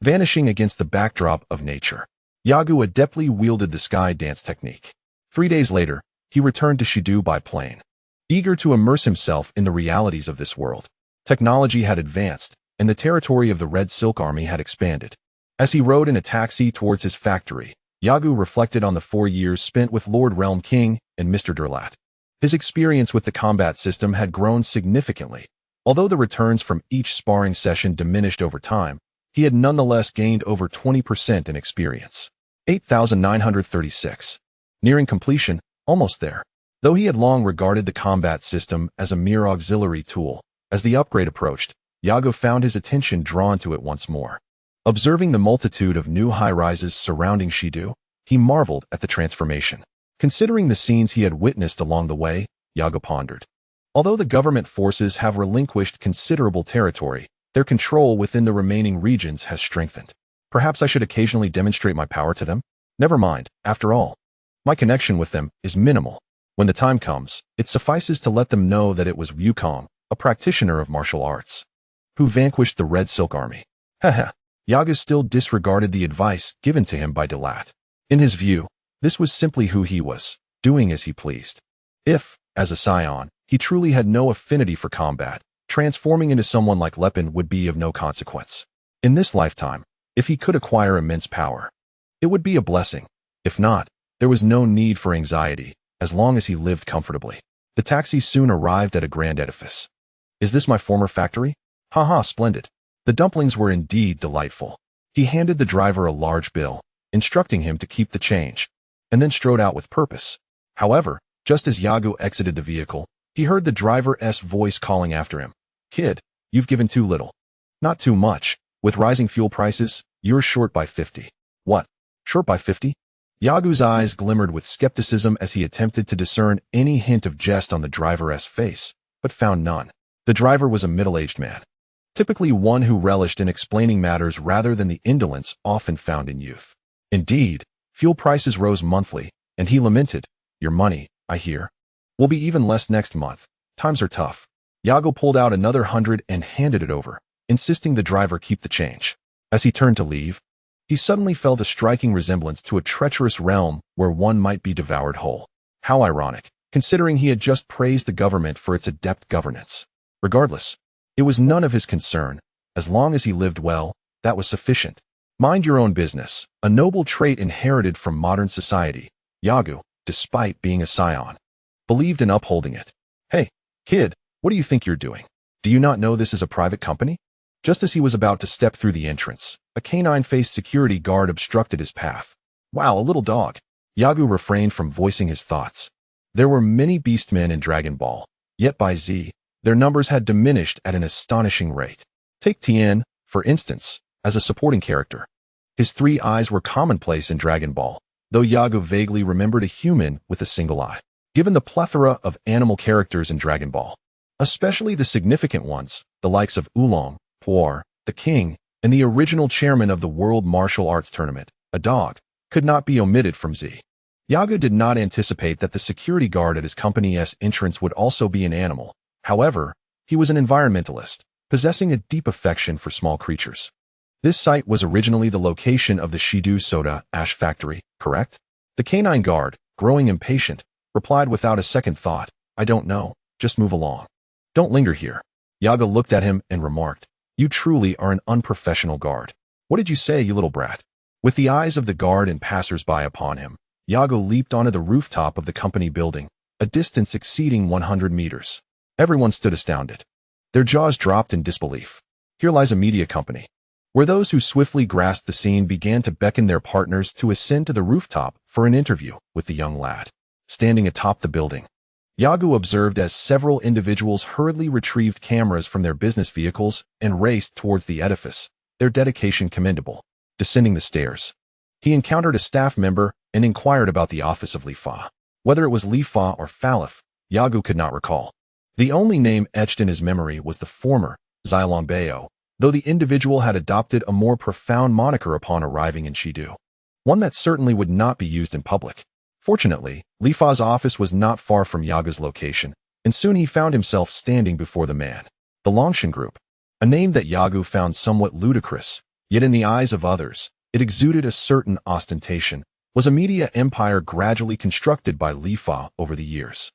vanishing against the backdrop of nature. Argo adeptly wielded the sky dance technique. 3 days later, he returned to Shidu by plane. Eager to immerse himself in the realities of this world, technology had advanced, and the territory of the Red Silk Army had expanded. As he rode in a taxi towards his factory, Argo reflected on the 4 years spent with Lord Realm King and Mr. Derlat. His experience with the combat system had grown significantly. Although the returns from each sparring session diminished over time, he had nonetheless gained over 20% in experience. 8,936. Nearing completion, almost there. Though he had long regarded the combat system as a mere auxiliary tool, as the upgrade approached, Argo found his attention drawn to it once more. Observing the multitude of new high-rises surrounding Shidu, he marveled at the transformation. Considering the scenes he had witnessed along the way, Argo pondered. Although the government forces have relinquished considerable territory, their control within the remaining regions has strengthened. Perhaps I should occasionally demonstrate my power to them? Never mind, after all. My connection with them is minimal. When the time comes, it suffices to let them know that it was Wukong, a practitioner of martial arts, who vanquished the Red Silk Army. Haha. Argo still disregarded the advice given to him by Derlat. In his view, this was simply who he was, doing as he pleased. If, as a Saiyan, he truly had no affinity for combat, transforming into someone like Lepin would be of no consequence. In this lifetime, if he could acquire immense power, it would be a blessing. If not, there was no need for anxiety, as long as he lived comfortably. The taxi soon arrived at a grand edifice. "Is this my former factory?" "Haha, splendid." The dumplings were indeed delightful. He handed the driver a large bill, instructing him to keep the change, and then strode out with purpose. However, Just as Yago exited the vehicle, he heard the driver's voice calling after him. Kid, you've given too little. Not too much. With rising fuel prices, you're short by 50. What? Short by 50? Yago's eyes glimmered with skepticism as he attempted to discern any hint of jest on the driver's face, but found none. The driver was a middle-aged man, typically one who relished in explaining matters rather than the indolence often found in youth. Indeed, fuel prices rose monthly, and he lamented, "Your money, I hear, will be even less next month. Times are tough." Yago pulled out another 100 and handed it over, insisting the driver keep the change. As he turned to leave, he suddenly felt a striking resemblance to a treacherous realm where one might be devoured whole. How ironic, considering he had just praised the government for its adept governance. Regardless, it was none of his concern. As long as he lived well, that was sufficient. Mind your own business, a noble trait inherited from modern society. Yago, despite being a Saiyan, believed in upholding it. Hey, kid, what do you think you're doing? Do you not know this is a private company? Just as he was about to step through the entrance, a canine-faced security guard obstructed his path. Wow, a little dog. Yago refrained from voicing his thoughts. There were many beastmen in Dragon Ball, yet by Z, their numbers had diminished at an astonishing rate. Take Tien, for instance, as a supporting character. His 3 eyes were commonplace in Dragon Ball, though Yago vaguely remembered a human with a single eye. Given the plethora of animal characters in Dragon Ball, especially the significant ones, the likes of Oolong, Puar, the King, and the original chairman of the World Martial Arts Tournament, a dog, could not be omitted from Z. Yago did not anticipate that the security guard at his company's entrance would also be an animal. However, he was an environmentalist, possessing a deep affection for small creatures. This site was originally the location of the Shido Soda Ash Factory, correct? The canine guard, growing impatient, replied without a second thought, "I don't know, just move along. Don't linger here." Yago looked at him and remarked, "You truly are an unprofessional guard. What did you say, you little brat?" With the eyes of the guard and passers-by upon him, Yago leaped onto the rooftop of the company building, a distance exceeding 100 meters. Everyone stood astounded. Their jaws dropped in disbelief. Here lies a media company, where those who swiftly grasped the scene began to beckon their partners to ascend to the rooftop for an interview with the young lad. Standing atop the building, Yago observed as several individuals hurriedly retrieved cameras from their business vehicles and raced towards the edifice, their dedication commendable. Descending the stairs, he encountered a staff member and inquired about the office of Lifa. Whether it was Lifa or Falif, Yago could not recall. The only name etched in his memory was the former, Xilongbao, though the individual had adopted a more profound moniker upon arriving in Shido, one that certainly would not be used in public. Fortunately, Lifa's office was not far from Yago's location, and soon he found himself standing before the man. The Longshan Group, a name that Yago found somewhat ludicrous, yet in the eyes of others, it exuded a certain ostentation, was a media empire gradually constructed by Lifa over the years.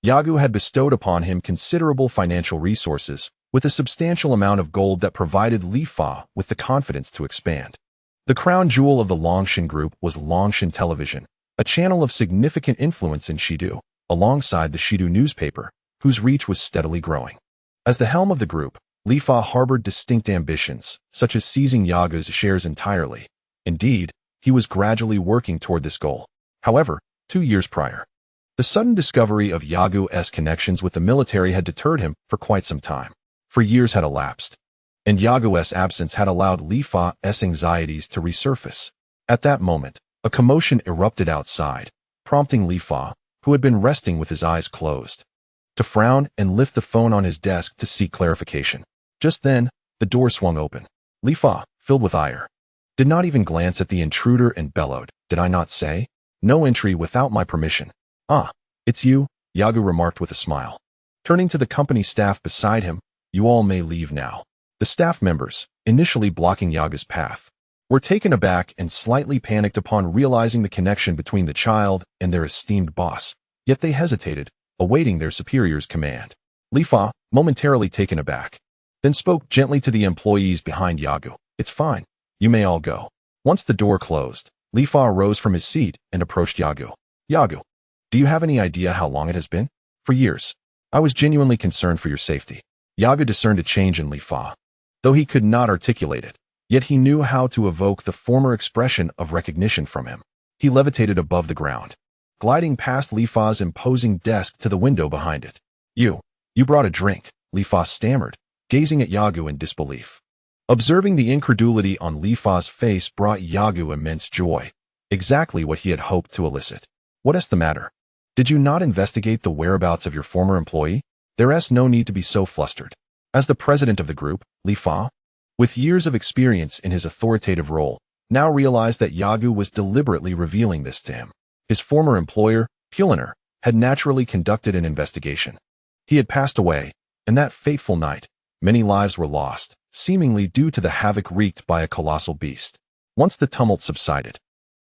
Yago had bestowed upon him considerable financial resources, with a substantial amount of gold that provided Lifa with the confidence to expand. The crown jewel of the Longshan Group was Longshan Television, a channel of significant influence in Shido, alongside the Shido newspaper, whose reach was steadily growing. As the helm of the group, Lifa harbored distinct ambitions, such as seizing Yago's shares entirely. Indeed, he was gradually working toward this goal. However, 2 years prior, the sudden discovery of Yago's connections with the military had deterred him for quite some time. For years had elapsed, and Yago's absence had allowed Lifa's anxieties to resurface. At that moment, a commotion erupted outside, prompting Lifa, who had been resting with his eyes closed, to frown and lift the phone on his desk to seek clarification. Just then, the door swung open. Lifa, filled with ire, did not even glance at the intruder and bellowed, "Did I not say? No entry without my permission." "Ah, it's you," Yago remarked with a smile. Turning to the company staff beside him, "You all may leave now." The staff members, initially blocking Yago's path, were taken aback and slightly panicked upon realizing the connection between the child and their esteemed boss, yet they hesitated, awaiting their superior's command. Lifa, momentarily taken aback, then spoke gently to the employees behind Yago. "It's fine. You may all go." Once the door closed, Lifa rose from his seat and approached Yago. "Yago, do you have any idea how long it has been?" "For years. I was genuinely concerned for your safety." Yago discerned a change in Lifa, though he could not articulate it. Yet he knew how to evoke the former expression of recognition from him. He levitated above the ground, gliding past Li Fa's imposing desk to the window behind it. You brought a drink, Li Fa stammered, gazing at Yagu in disbelief. Observing the incredulity on Li Fa's face brought Yagu immense joy, exactly what he had hoped to elicit. What's the matter? Did you not investigate the whereabouts of your former employee? There's no need to be so flustered. As the president of the group, Li Fa, with years of experience in his authoritative role, now realized that Yagu was deliberately revealing this to him. His former employer, Puliner, had naturally conducted an investigation. He had passed away, and that fateful night, many lives were lost, seemingly due to the havoc wreaked by a colossal beast. Once the tumult subsided,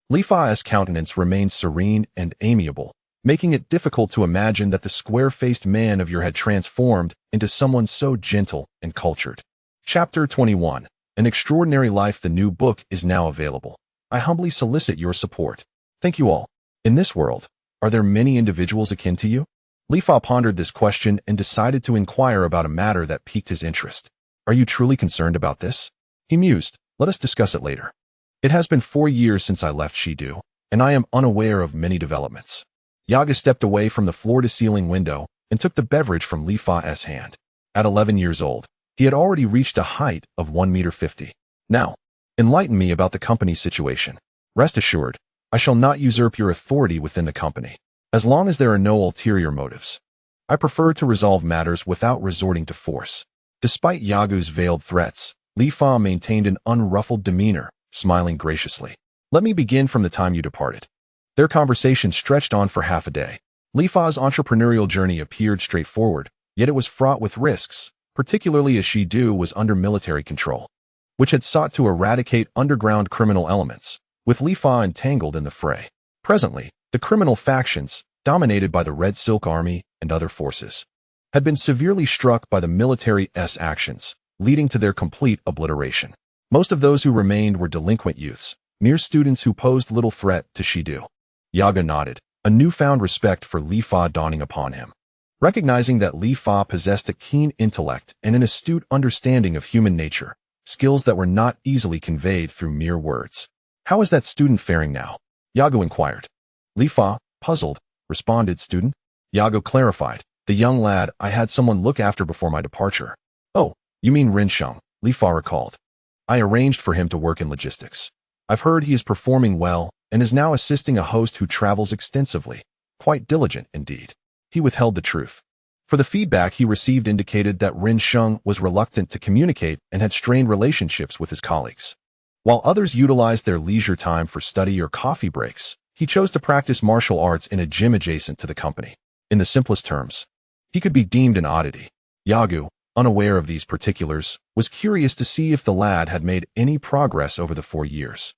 Li Fa's countenance remained serene and amiable, making it difficult to imagine that the square-faced man of yore had transformed into someone so gentle and cultured. Chapter 21. An Extraordinary Life. The new book is now available. I humbly solicit your support. Thank you all. In this world, are there many individuals akin to you? Li Fa pondered this question and decided to inquire about a matter that piqued his interest. Are you truly concerned about this? He mused. Let us discuss it later. It has been 4 years since I left Shidu, and I am unaware of many developments. Yaga stepped away from the floor-to-ceiling window and took the beverage from Li Fa's hand. At 11 years old, he had already reached a height of 1.50 meters. Now, enlighten me about the company's situation. Rest assured, I shall not usurp your authority within the company, as long as there are no ulterior motives. I prefer to resolve matters without resorting to force. Despite Yagu's veiled threats, Li Fa maintained an unruffled demeanor, smiling graciously. Let me begin from the time you departed. Their conversation stretched on for half a day. Li Fa's entrepreneurial journey appeared straightforward, yet it was fraught with risks, particularly as Shidu was under military control, which had sought to eradicate underground criminal elements, with Li Fa entangled in the fray. Presently, the criminal factions, dominated by the Red Silk Army and other forces, had been severely struck by the military's actions, leading to their complete obliteration. Most of those who remained were delinquent youths, mere students who posed little threat to Shidu. Yaga nodded, a newfound respect for Li Fa dawning upon him. Recognizing that Li Fa possessed a keen intellect and an astute understanding of human nature, skills that were not easily conveyed through mere words. How is that student faring now? Yago inquired. Li Fa, puzzled, responded. Student? Yago clarified. The young lad I had someone look after before my departure. Oh, you mean Rinsheng, Li Fa recalled. I arranged for him to work in logistics. I've heard he is performing well and is now assisting a host who travels extensively. Quite diligent, indeed. He withheld the truth, for the feedback he received indicated that Rinsheng was reluctant to communicate and had strained relationships with his colleagues. While others utilized their leisure time for study or coffee breaks, he chose to practice martial arts in a gym adjacent to the company. In the simplest terms, he could be deemed an oddity. Yagu, unaware of these particulars, was curious to see if the lad had made any progress over the 4 years.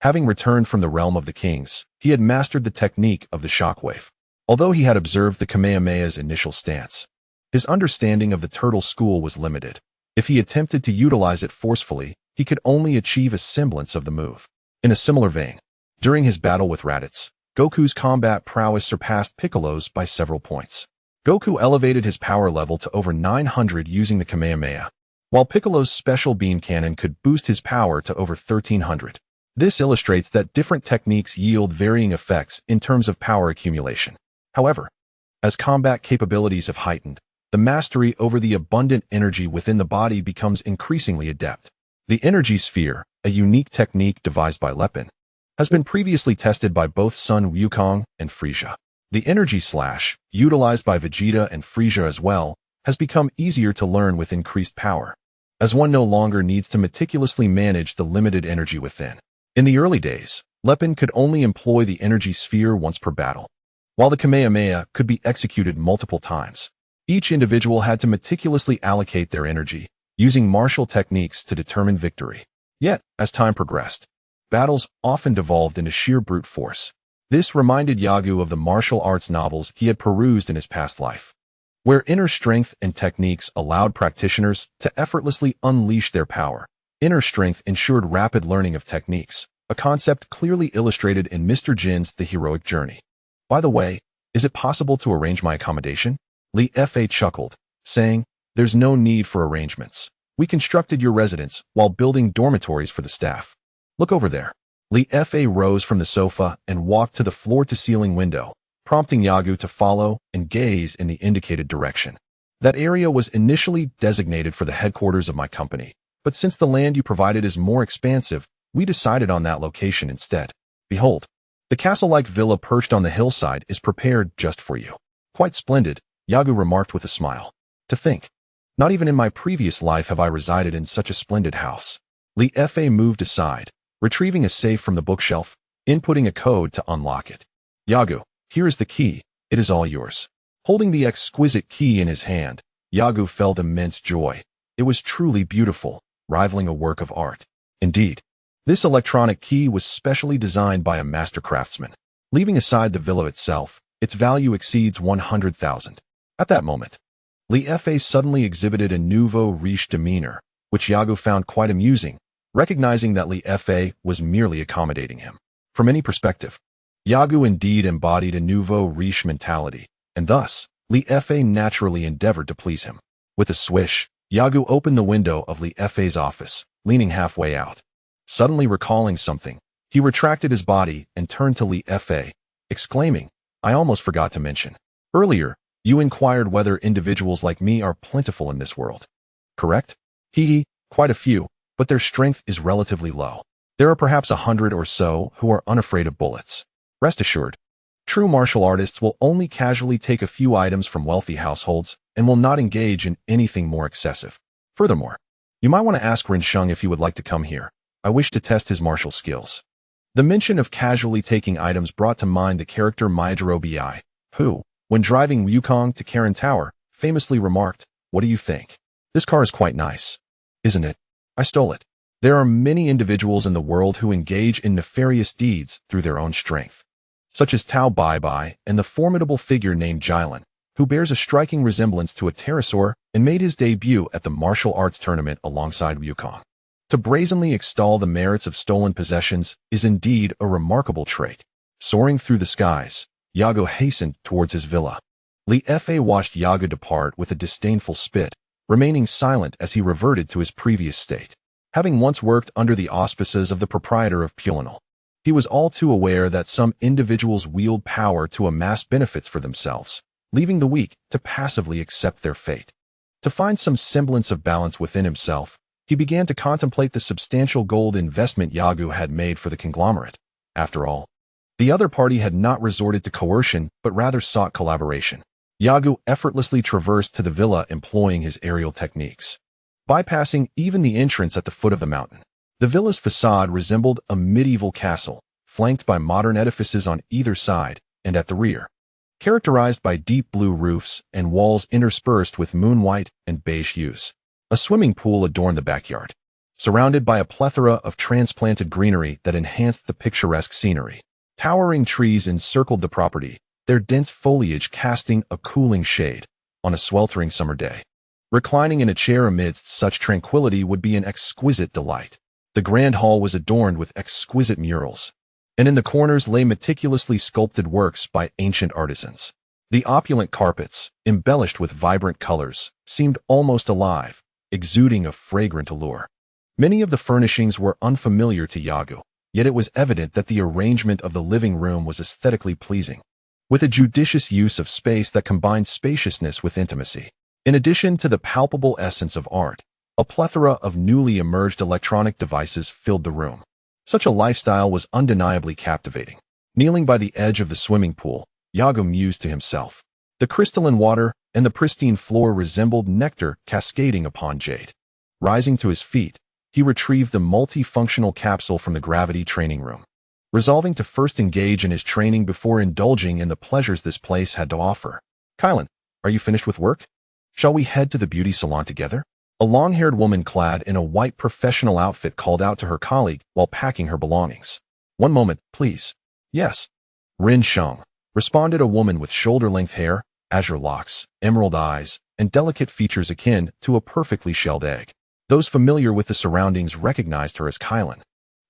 Having returned from the realm of the kings, he had mastered the technique of the shockwave. Although he had observed the Kamehameha's initial stance, his understanding of the turtle school was limited. If he attempted to utilize it forcefully, he could only achieve a semblance of the move. In a similar vein, during his battle with Raditz, Goku's combat prowess surpassed Piccolo's by several points. Goku elevated his power level to over 900 using the Kamehameha, while Piccolo's special beam cannon could boost his power to over 1300. This illustrates that different techniques yield varying effects in terms of power accumulation. However, as combat capabilities have heightened, the mastery over the abundant energy within the body becomes increasingly adept. The energy sphere, a unique technique devised by Lepin, has been previously tested by both Sun Wukong and Frieza. The energy slash, utilized by Vegeta and Frieza as well, has become easier to learn with increased power, as one no longer needs to meticulously manage the limited energy within. In the early days, Lepin could only employ the energy sphere once per battle, while the Kamehameha could be executed multiple times. Each individual had to meticulously allocate their energy, using martial techniques to determine victory. Yet, as time progressed, battles often devolved into sheer brute force. This reminded Yagu of the martial arts novels he had perused in his past life, where inner strength and techniques allowed practitioners to effortlessly unleash their power. Inner strength ensured rapid learning of techniques, a concept clearly illustrated in Mr. Jin's The Heroic Journey. By the way, is it possible to arrange my accommodation? Li Fa chuckled, saying, There's no need for arrangements. We constructed your residence while building dormitories for the staff. Look over there. Li Fa rose from the sofa and walked to the floor-to-ceiling window, prompting Yagu to follow and gaze in the indicated direction. That area was initially designated for the headquarters of my company, but since the land you provided is more expansive, we decided on that location instead. Behold, the castle-like villa perched on the hillside is prepared just for you. Quite splendid, Yagu remarked with a smile. To think, not even in my previous life have I resided in such a splendid house. Li Fei moved aside, retrieving a safe from the bookshelf, inputting a code to unlock it. Yagu, here is the key, it is all yours. Holding the exquisite key in his hand, Yagu felt immense joy. It was truly beautiful, rivaling a work of art. Indeed, this electronic key was specially designed by a master craftsman. Leaving aside the villa itself, its value exceeds 100,000. At that moment, Li Fei suddenly exhibited a nouveau riche demeanor, which Yagu found quite amusing, recognizing that Li Fei was merely accommodating him. From any perspective, Yagu indeed embodied a nouveau riche mentality, and thus, Li Fei naturally endeavored to please him. With a swish, Yagu opened the window of Li Fei's office, leaning halfway out. Suddenly recalling something, he retracted his body and turned to Li Fei, exclaiming, I almost forgot to mention. Earlier, you inquired whether individuals like me are plentiful in this world. Correct? Hee, quite a few, but their strength is relatively low. There are perhaps 100 or so who are unafraid of bullets. Rest assured, true martial artists will only casually take a few items from wealthy households and will not engage in anything more excessive. Furthermore, you might want to ask Rin Sheng if he would like to come here. I wish to test his martial skills. The mention of casually taking items brought to mind the character Maijiro Bi, who, when driving Wukong to Karen Tower, famously remarked, what do you think? This car is quite nice. Isn't it? I stole it. There are many individuals in the world who engage in nefarious deeds through their own strength, such as Tao Bai and the formidable figure named Jilin, who bears a striking resemblance to a pterosaur and made his debut at the martial arts tournament alongside Wukong. To brazenly extol the merits of stolen possessions is indeed a remarkable trait. Soaring through the skies, Yagu hastened towards his villa. Li Fei watched Yagu depart with a disdainful spit, remaining silent as he reverted to his previous state. Having once worked under the auspices of the proprietor of Pulinal, he was all too aware that some individuals wield power to amass benefits for themselves, leaving the weak to passively accept their fate. To find some semblance of balance within himself, he began to contemplate the substantial gold investment Yagu had made for the conglomerate. After all, the other party had not resorted to coercion but rather sought collaboration. Yagu effortlessly traversed to the villa employing his aerial techniques, bypassing even the entrance at the foot of the mountain. The villa's facade resembled a medieval castle, flanked by modern edifices on either side and at the rear, characterized by deep blue roofs and walls interspersed with moon-white and beige hues. A swimming pool adorned the backyard, surrounded by a plethora of transplanted greenery that enhanced the picturesque scenery. Towering trees encircled the property, their dense foliage casting a cooling shade on a sweltering summer day. Reclining in a chair amidst such tranquility would be an exquisite delight. The grand hall was adorned with exquisite murals, and in the corners lay meticulously sculpted works by ancient artisans. The opulent carpets, embellished with vibrant colors, seemed almost alive, exuding a fragrant allure. Many of the furnishings were unfamiliar to Yagu, yet it was evident that the arrangement of the living room was aesthetically pleasing, with a judicious use of space that combined spaciousness with intimacy. In addition to the palpable essence of art, a plethora of newly emerged electronic devices filled the room. Such a lifestyle was undeniably captivating. Kneeling by the edge of the swimming pool, Yagu mused to himself. The crystalline water and the pristine floor resembled nectar cascading upon jade. Rising to his feet, he retrieved the multifunctional capsule from the gravity training room, resolving to first engage in his training before indulging in the pleasures this place had to offer. Kylan, are you finished with work? Shall we head to the beauty salon together? A long-haired woman clad in a white professional outfit called out to her colleague while packing her belongings. One moment, please. Yes. Rin Sheng, responded a woman with shoulder-length hair, azure locks, emerald eyes, and delicate features akin to a perfectly shelled egg. Those familiar with the surroundings recognized her as Kylan,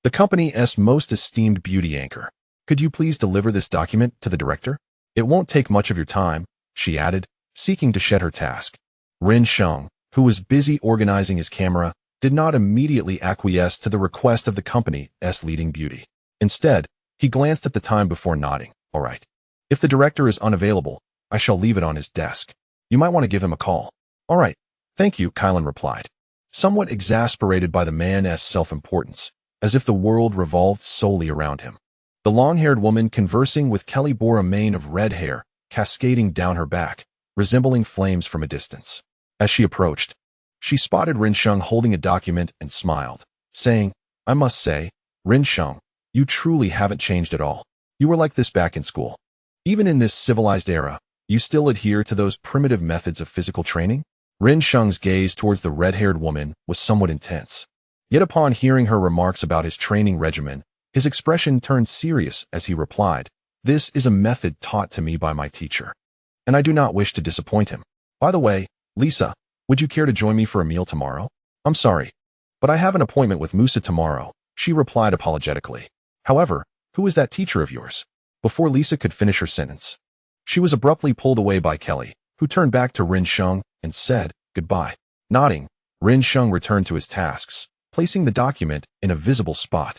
the company's most esteemed beauty anchor. Could you please deliver this document to the director? It won't take much of your time, she added, seeking to shed her task. Rin Sheng, who was busy organizing his camera, did not immediately acquiesce to the request of the company's leading beauty. Instead, he glanced at the time before nodding. All right. If the director is unavailable, I shall leave it on his desk. You might want to give him a call. All right. Thank you, Kylan replied, somewhat exasperated by the man's self-importance, as if the world revolved solely around him. The long-haired woman conversing with Kelly bore a mane of red hair, cascading down her back, resembling flames from a distance. As she approached, she spotted Rinsheng holding a document and smiled, saying, I must say, Rinsheng, you truly haven't changed at all. You were like this back in school. Even in this civilized era, you still adhere to those primitive methods of physical training? Rinsheng's gaze towards the red-haired woman was somewhat intense. Yet upon hearing her remarks about his training regimen, his expression turned serious as he replied, This is a method taught to me by my teacher, and I do not wish to disappoint him. By the way, Lisa, would you care to join me for a meal tomorrow? I'm sorry, but I have an appointment with Musa tomorrow, she replied apologetically. However, who is that teacher of yours? Before Lisa could finish her sentence, she was abruptly pulled away by Kelly, who turned back to Rinsheng and said, Goodbye. Nodding, Rinsheng returned to his tasks, placing the document in a visible spot,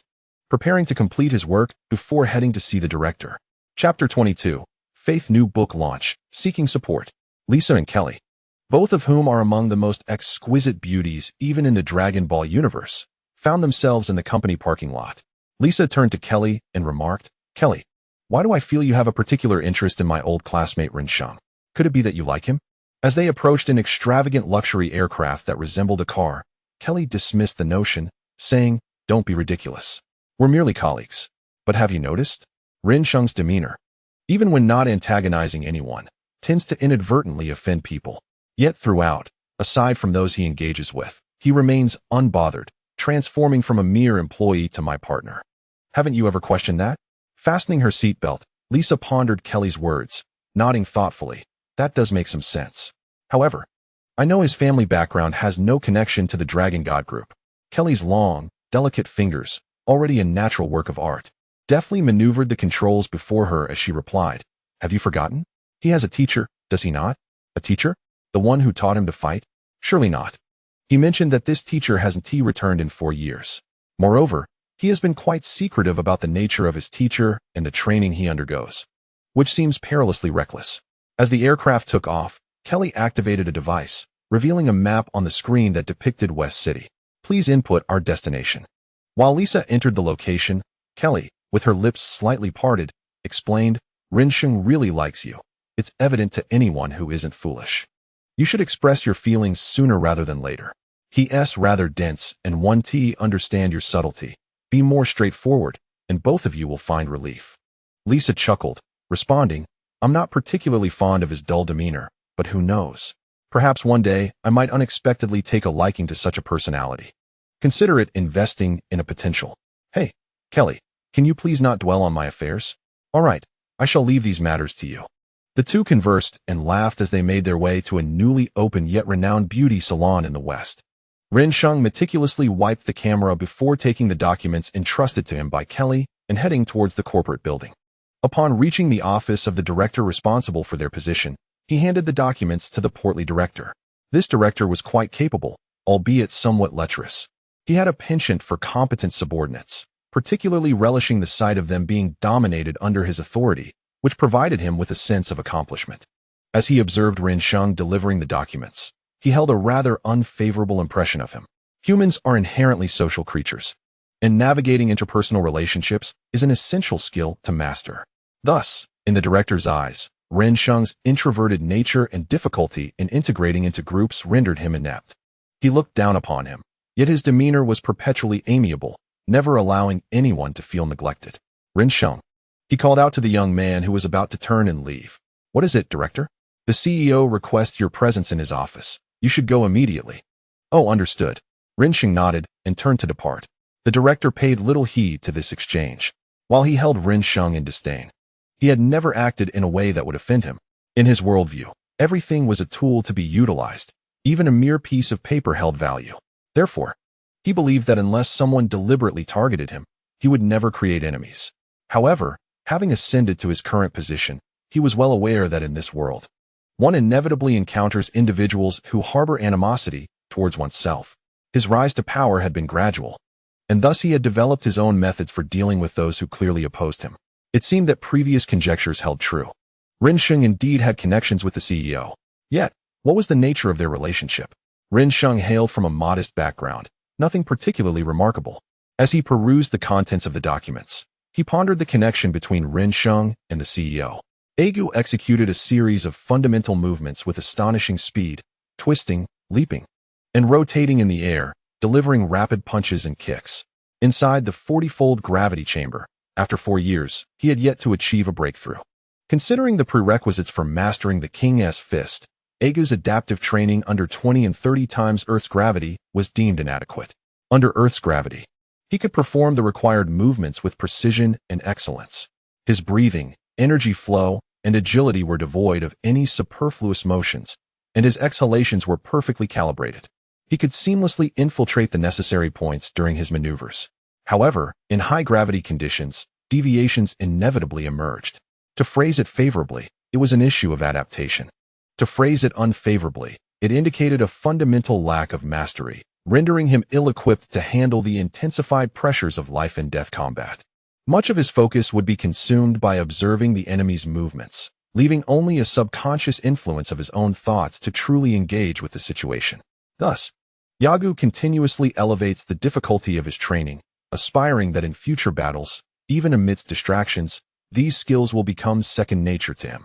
preparing to complete his work before heading to see the director. Chapter 22. Faith New Book Launch, Seeking Support. Lisa and Kelly, both of whom are among the most exquisite beauties even in the Dragon Ball universe, found themselves in the company parking lot. Lisa turned to Kelly and remarked, Kelly, why do I feel you have a particular interest in my old classmate Rinsheng? Could it be that you like him? As they approached an extravagant luxury aircraft that resembled a car, Kelly dismissed the notion, saying, Don't be ridiculous. We're merely colleagues. But have you noticed? Rinsheng's demeanor, even when not antagonizing anyone, tends to inadvertently offend people. Yet throughout, aside from those he engages with, he remains unbothered, transforming from a mere employee to my partner. Haven't you ever questioned that? Fastening her seatbelt, Lisa pondered Kelly's words, nodding thoughtfully. That does make some sense. However, I know his family background has no connection to the Dragon God group. Kelly's long, delicate fingers, already a natural work of art, deftly maneuvered the controls before her as she replied, Have you forgotten? He has a teacher, does he not? A teacher? The one who taught him to fight? Surely not. He mentioned that this teacher hasn't returned in 4 years. Moreover, he has been quite secretive about the nature of his teacher and the training he undergoes, which seems perilously reckless. As the aircraft took off, Kelly activated a device, revealing a map on the screen that depicted West City. Please input our destination. While Lisa entered the location, Kelly, with her lips slightly parted, explained, Rinsheng really likes you. It's evident to anyone who isn't foolish. You should express your feelings sooner rather than later. He's rather dense and 1T understand your subtlety. Be more straightforward, and both of you will find relief. Lisa chuckled, responding, I'm not particularly fond of his dull demeanor, but who knows? Perhaps one day I might unexpectedly take a liking to such a personality. Consider it investing in a potential. Hey, Kelly, can you please not dwell on my affairs? All right, I shall leave these matters to you. The two conversed and laughed as they made their way to a newly opened yet renowned beauty salon in the West. Rinsheng meticulously wiped the camera before taking the documents entrusted to him by Kelly and heading towards the corporate building. Upon reaching the office of the director responsible for their position, he handed the documents to the portly director. This director was quite capable, albeit somewhat lecherous. He had a penchant for competent subordinates, particularly relishing the sight of them being dominated under his authority, which provided him with a sense of accomplishment. As he observed Rinsheng delivering the documents, he held a rather unfavorable impression of him. Humans are inherently social creatures, and navigating interpersonal relationships is an essential skill to master. Thus, in the director's eyes, Rinsheng's introverted nature and difficulty in integrating into groups rendered him inept. He looked down upon him, yet his demeanor was perpetually amiable, never allowing anyone to feel neglected. Rinsheng, he called out to the young man who was about to turn and leave. What is it, director? The CEO requests your presence in his office. You should go immediately. Oh, understood. Rinsheng nodded and turned to depart. The director paid little heed to this exchange, while he held Rinsheng in disdain. He had never acted in a way that would offend him. In his worldview, everything was a tool to be utilized. Even a mere piece of paper held value. Therefore, he believed that unless someone deliberately targeted him, he would never create enemies. However, having ascended to his current position, he was well aware that in this world, one inevitably encounters individuals who harbor animosity towards oneself. His rise to power had been gradual, and thus he had developed his own methods for dealing with those who clearly opposed him. It seemed that previous conjectures held true. Rinsheng indeed had connections with the CEO. Yet, what was the nature of their relationship? Rinsheng hailed from a modest background, nothing particularly remarkable. As he perused the contents of the documents, he pondered the connection between Rinsheng and the CEO. Argo executed a series of fundamental movements with astonishing speed, twisting, leaping, and rotating in the air, delivering rapid punches and kicks. Inside the 40-fold gravity chamber, after 4 years, he had yet to achieve a breakthrough. Considering the prerequisites for mastering the King's Fist, Argo's adaptive training under 20 and 30 times Earth's gravity was deemed inadequate. Under Earth's gravity, he could perform the required movements with precision and excellence. His breathing, energy flow, and agility were devoid of any superfluous motions, and his exhalations were perfectly calibrated. He could seamlessly infiltrate the necessary points during his maneuvers. However, in high-gravity conditions, deviations inevitably emerged. To phrase it favorably, it was an issue of adaptation. To phrase it unfavorably, it indicated a fundamental lack of mastery, rendering him ill-equipped to handle the intensified pressures of life-and-death combat. Much of his focus would be consumed by observing the enemy's movements, leaving only a subconscious influence of his own thoughts to truly engage with the situation. Thus, Argo continuously elevates the difficulty of his training, aspiring that in future battles, even amidst distractions, these skills will become second nature to him.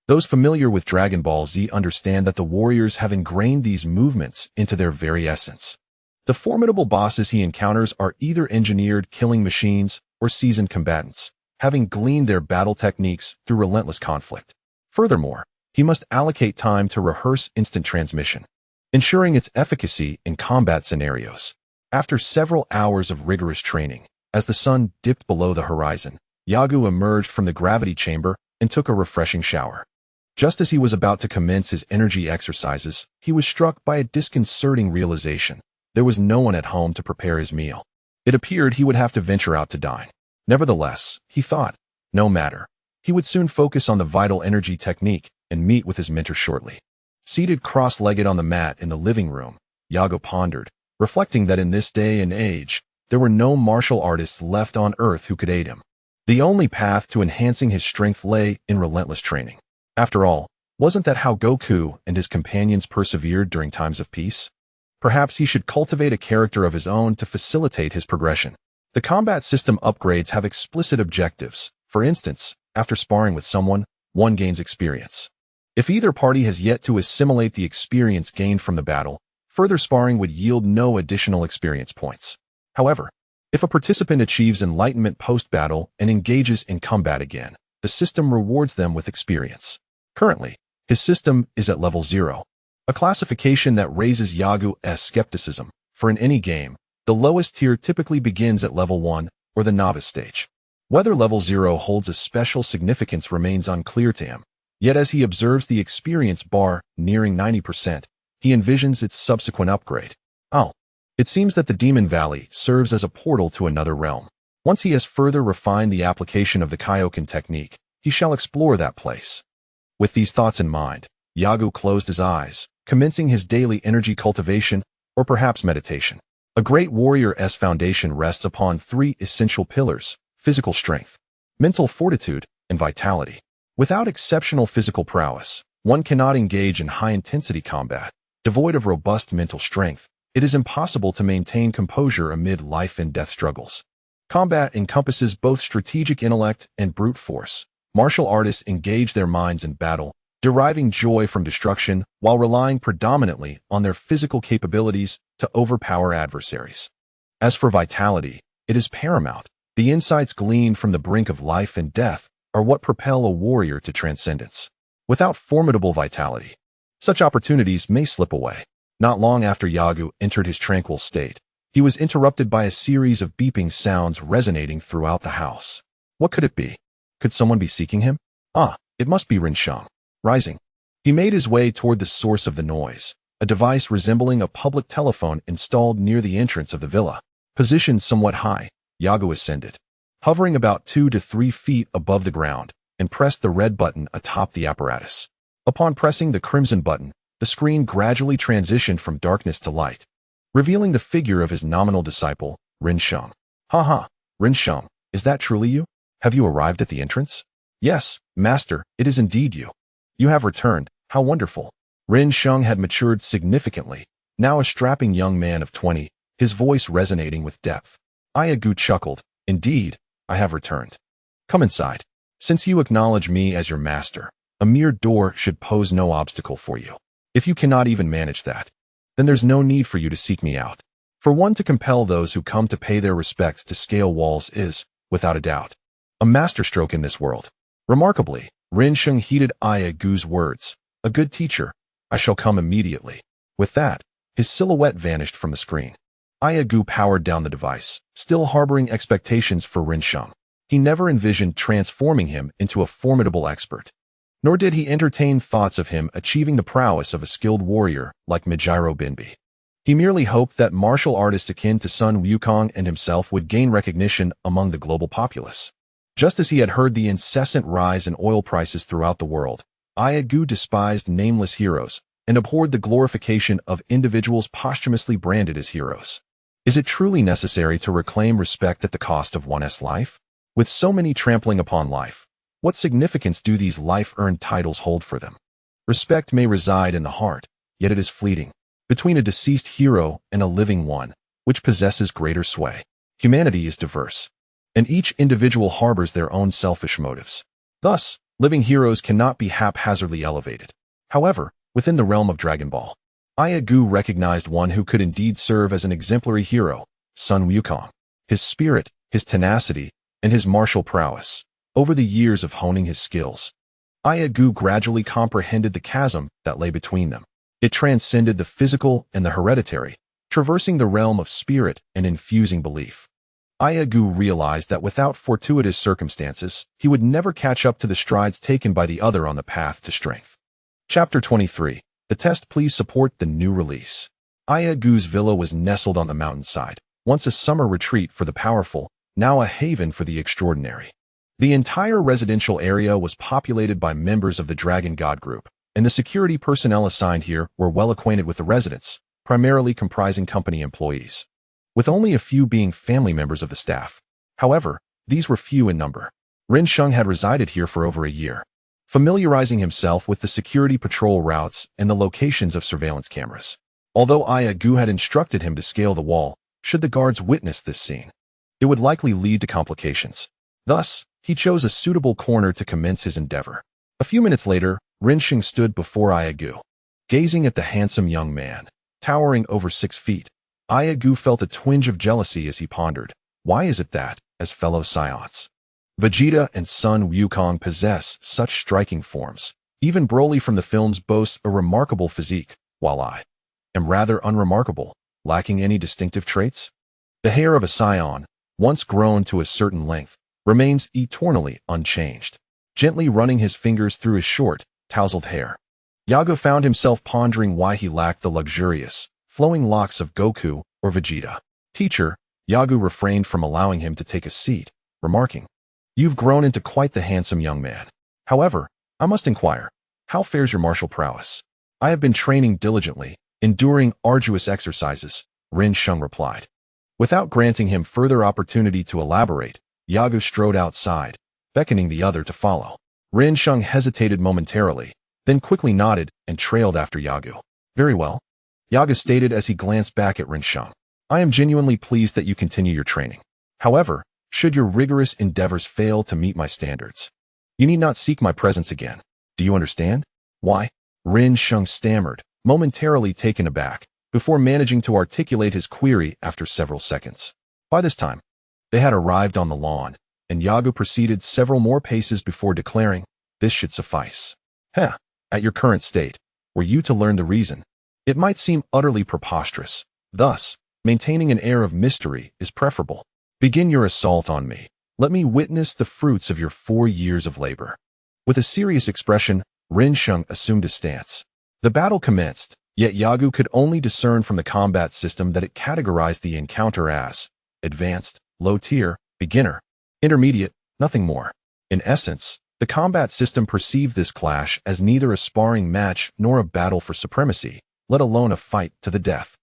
Those familiar with Dragon Ball Z understand that the warriors have ingrained these movements into their very essence. The formidable bosses he encounters are either engineered killing machines or seasoned combatants, having gleaned their battle techniques through relentless conflict. Furthermore, he must allocate time to rehearse instant transmission, ensuring its efficacy in combat scenarios. After several hours of rigorous training, as the sun dipped below the horizon, Argo emerged from the gravity chamber and took a refreshing shower. Just as he was about to commence his energy exercises, he was struck by a disconcerting realization. There was no one at home to prepare his meal. It appeared he would have to venture out to dine. Nevertheless, he thought, no matter. He would soon focus on the vital energy technique and meet with his mentor shortly. Seated cross-legged on the mat in the living room, Argo pondered, reflecting that in this day and age, there were no martial artists left on Earth who could aid him. The only path to enhancing his strength lay in relentless training. After all, wasn't that how Goku and his companions persevered during times of peace? Perhaps he should cultivate a character of his own to facilitate his progression. The combat system upgrades have explicit objectives. For instance, after sparring with someone, one gains experience. If either party has yet to assimilate the experience gained from the battle, further sparring would yield no additional experience points. However, if a participant achieves enlightenment post-battle and engages in combat again, the system rewards them with experience. Currently, his system is at level 0. A classification that raises Argo's skepticism, for in any game, the lowest tier typically begins at level 1, or the novice stage. Whether level 0 holds a special significance remains unclear to him, yet as he observes the experience bar nearing 90%, he envisions its subsequent upgrade. Oh, it seems that the Demon Valley serves as a portal to another realm. Once he has further refined the application of the Kaioken technique, he shall explore that place. With these thoughts in mind, Argo closed his eyes, commencing his daily energy cultivation, or perhaps meditation. A great warrior's foundation rests upon 3 essential pillars: physical strength, mental fortitude, and vitality. Without exceptional physical prowess, one cannot engage in high-intensity combat. Devoid of robust mental strength, it is impossible to maintain composure amid life-and-death struggles. Combat encompasses both strategic intellect and brute force. Martial artists engage their minds in battle, deriving joy from destruction while relying predominantly on their physical capabilities to overpower adversaries. As for vitality, it is paramount. The insights gleaned from the brink of life and death are what propel a warrior to transcendence. Without formidable vitality, such opportunities may slip away. Not long after Argo entered his tranquil state, he was interrupted by a series of beeping sounds resonating throughout the house. What could it be? Could someone be seeking him? It must be Rinsheng. Rising, he made his way toward the source of the noise, a device resembling a public telephone installed near the entrance of the villa. Positioned somewhat high, Argo ascended, hovering about 2 to 3 feet above the ground, and pressed the red button atop the apparatus. Upon pressing the crimson button, the screen gradually transitioned from darkness to light, revealing the figure of his nominal disciple, Rinsheng. Rinsheng, is that truly you? Have you arrived at the entrance? Yes, master, it is indeed you. You have returned. How wonderful. Ren Sheng had matured significantly, now a strapping young man of 20, his voice resonating with depth. Argo chuckled. Indeed, I have returned. Come inside. Since you acknowledge me as your master, a mere door should pose no obstacle for you. If you cannot even manage that, then there's no need for you to seek me out. For one to compel those who come to pay their respects to scale walls is, without a doubt, a masterstroke in this world. Remarkably, Ren Sheng heeded Argo's words. A good teacher. I shall come immediately. With that, his silhouette vanished from the screen. Argo powered down the device, still harboring expectations for Ren Sheng. He never envisioned transforming him into a formidable expert. Nor did he entertain thoughts of him achieving the prowess of a skilled warrior like Mijiro Binbi. He merely hoped that martial artists akin to Sun Wukong and himself would gain recognition among the global populace. Just as he had heard the incessant rise in oil prices throughout the world, Argo despised nameless heroes and abhorred the glorification of individuals posthumously branded as heroes. Is it truly necessary to reclaim respect at the cost of one's life? With so many trampling upon life, what significance do these life-earned titles hold for them? Respect may reside in the heart, yet it is fleeting. Between a deceased hero and a living one, which possesses greater sway? Humanity is diverse, and each individual harbors their own selfish motives. Thus, living heroes cannot be haphazardly elevated. However, within the realm of Dragon Ball, Argo recognized one who could indeed serve as an exemplary hero, Sun Wukong. His spirit, his tenacity, and his martial prowess. Over the years of honing his skills, Argo gradually comprehended the chasm that lay between them. It transcended the physical and the hereditary, traversing the realm of spirit and infusing belief. Argo realized that without fortuitous circumstances, he would never catch up to the strides taken by the other on the path to strength. Chapter 23. The test. Please support the new release. Argo's villa was nestled on the mountainside, once a summer retreat for the powerful, now a haven for the extraordinary. The entire residential area was populated by members of the Dragon God Group, and the security personnel assigned here were well acquainted with the residents, primarily comprising company employees, with only a few being family members of the staff. However, these were few in number. Ren Sheng had resided here for over a year, familiarizing himself with the security patrol routes and the locations of surveillance cameras. Although Argo had instructed him to scale the wall, should the guards witness this scene, it would likely lead to complications. Thus, he chose a suitable corner to commence his endeavor. A few minutes later, Ren Sheng stood before Argo, gazing at the handsome young man, towering over 6 feet. Argo felt a twinge of jealousy as he pondered, why is it that, as fellow Saiyans, Vegeta and Sun Wukong possess such striking forms? Even Broly from the films boasts a remarkable physique, while I am rather unremarkable, lacking any distinctive traits. The hair of a Saiyan, once grown to a certain length, remains eternally unchanged. Gently running his fingers through his short, tousled hair, Argo found himself pondering why he lacked the luxurious, flowing locks of Goku or Vegeta. Teacher, Argo refrained from allowing him to take a seat, remarking, "You've grown into quite the handsome young man. However, I must inquire, how fares your martial prowess?" "I have been training diligently, enduring arduous exercises," Ren Sheng replied. Without granting him further opportunity to elaborate, Argo strode outside, beckoning the other to follow. Ren Sheng hesitated momentarily, then quickly nodded and trailed after Argo. "Very well," Argo stated as he glanced back at Ren Sheng. "I am genuinely pleased that you continue your training. However, should your rigorous endeavors fail to meet my standards, you need not seek my presence again. Do you understand?" "Why?" Ren Sheng stammered, momentarily taken aback, before managing to articulate his query after several seconds. By this time, they had arrived on the lawn, and Argo proceeded several more paces before declaring, "This should suffice. At your current state, were you to learn the reason, it might seem utterly preposterous. Thus, maintaining an air of mystery is preferable. Begin your assault on me. Let me witness the fruits of your 4 years of labor." With a serious expression, Ren Sheng assumed a stance. The battle commenced, yet Argo could only discern from the combat system that it categorized the encounter as advanced, low tier, beginner, intermediate, nothing more. In essence, the combat system perceived this clash as neither a sparring match nor a battle for supremacy, let alone a fight to the death.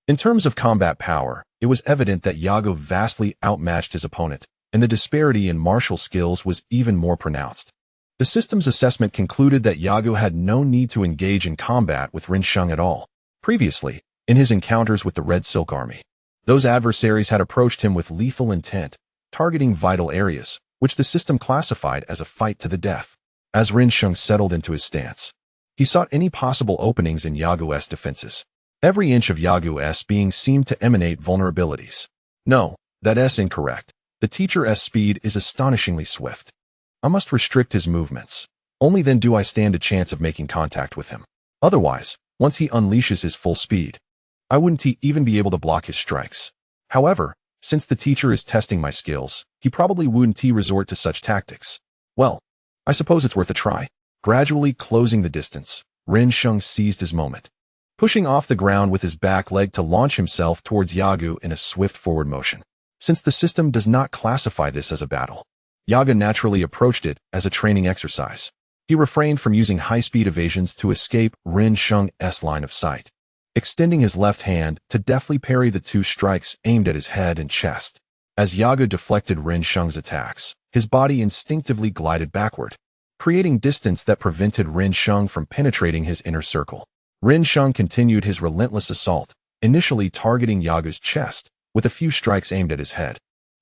In terms of combat power, it was evident that Argo vastly outmatched his opponent, and the disparity in martial skills was even more pronounced. The system's assessment concluded that Yago had no need to engage in combat with Rin Sheng at all. Previously, in his encounters with the Red Silk Army, those adversaries had approached him with lethal intent, targeting vital areas, which the system classified as a fight to the death. As Rin Sheng settled into his stance, he sought any possible openings in Yago's defenses. Every inch of Yago's being seemed to emanate vulnerabilities. No, that's incorrect. The teacher's speed is astonishingly swift. I must restrict his movements. Only then do I stand a chance of making contact with him. Otherwise, once he unleashes his full speed, I wouldn't even be able to block his strikes. However, since the teacher is testing my skills, he probably wouldn't resort to such tactics. Well, I suppose it's worth a try. Gradually closing the distance, Rin Sheng seized his moment, pushing off the ground with his back leg to launch himself towards Yago in a swift forward motion. Since the system does not classify this as a battle, Yago naturally approached it as a training exercise. He refrained from using high-speed evasions to escape Rin Sheng's line of sight, extending his left hand to deftly parry the two strikes aimed at his head and chest. As Yago deflected Rin Sheng's attacks, his body instinctively glided backward, creating distance that prevented Rin Sheng from penetrating his inner circle. Rin Sheng continued his relentless assault, initially targeting Yago's chest, with a few strikes aimed at his head.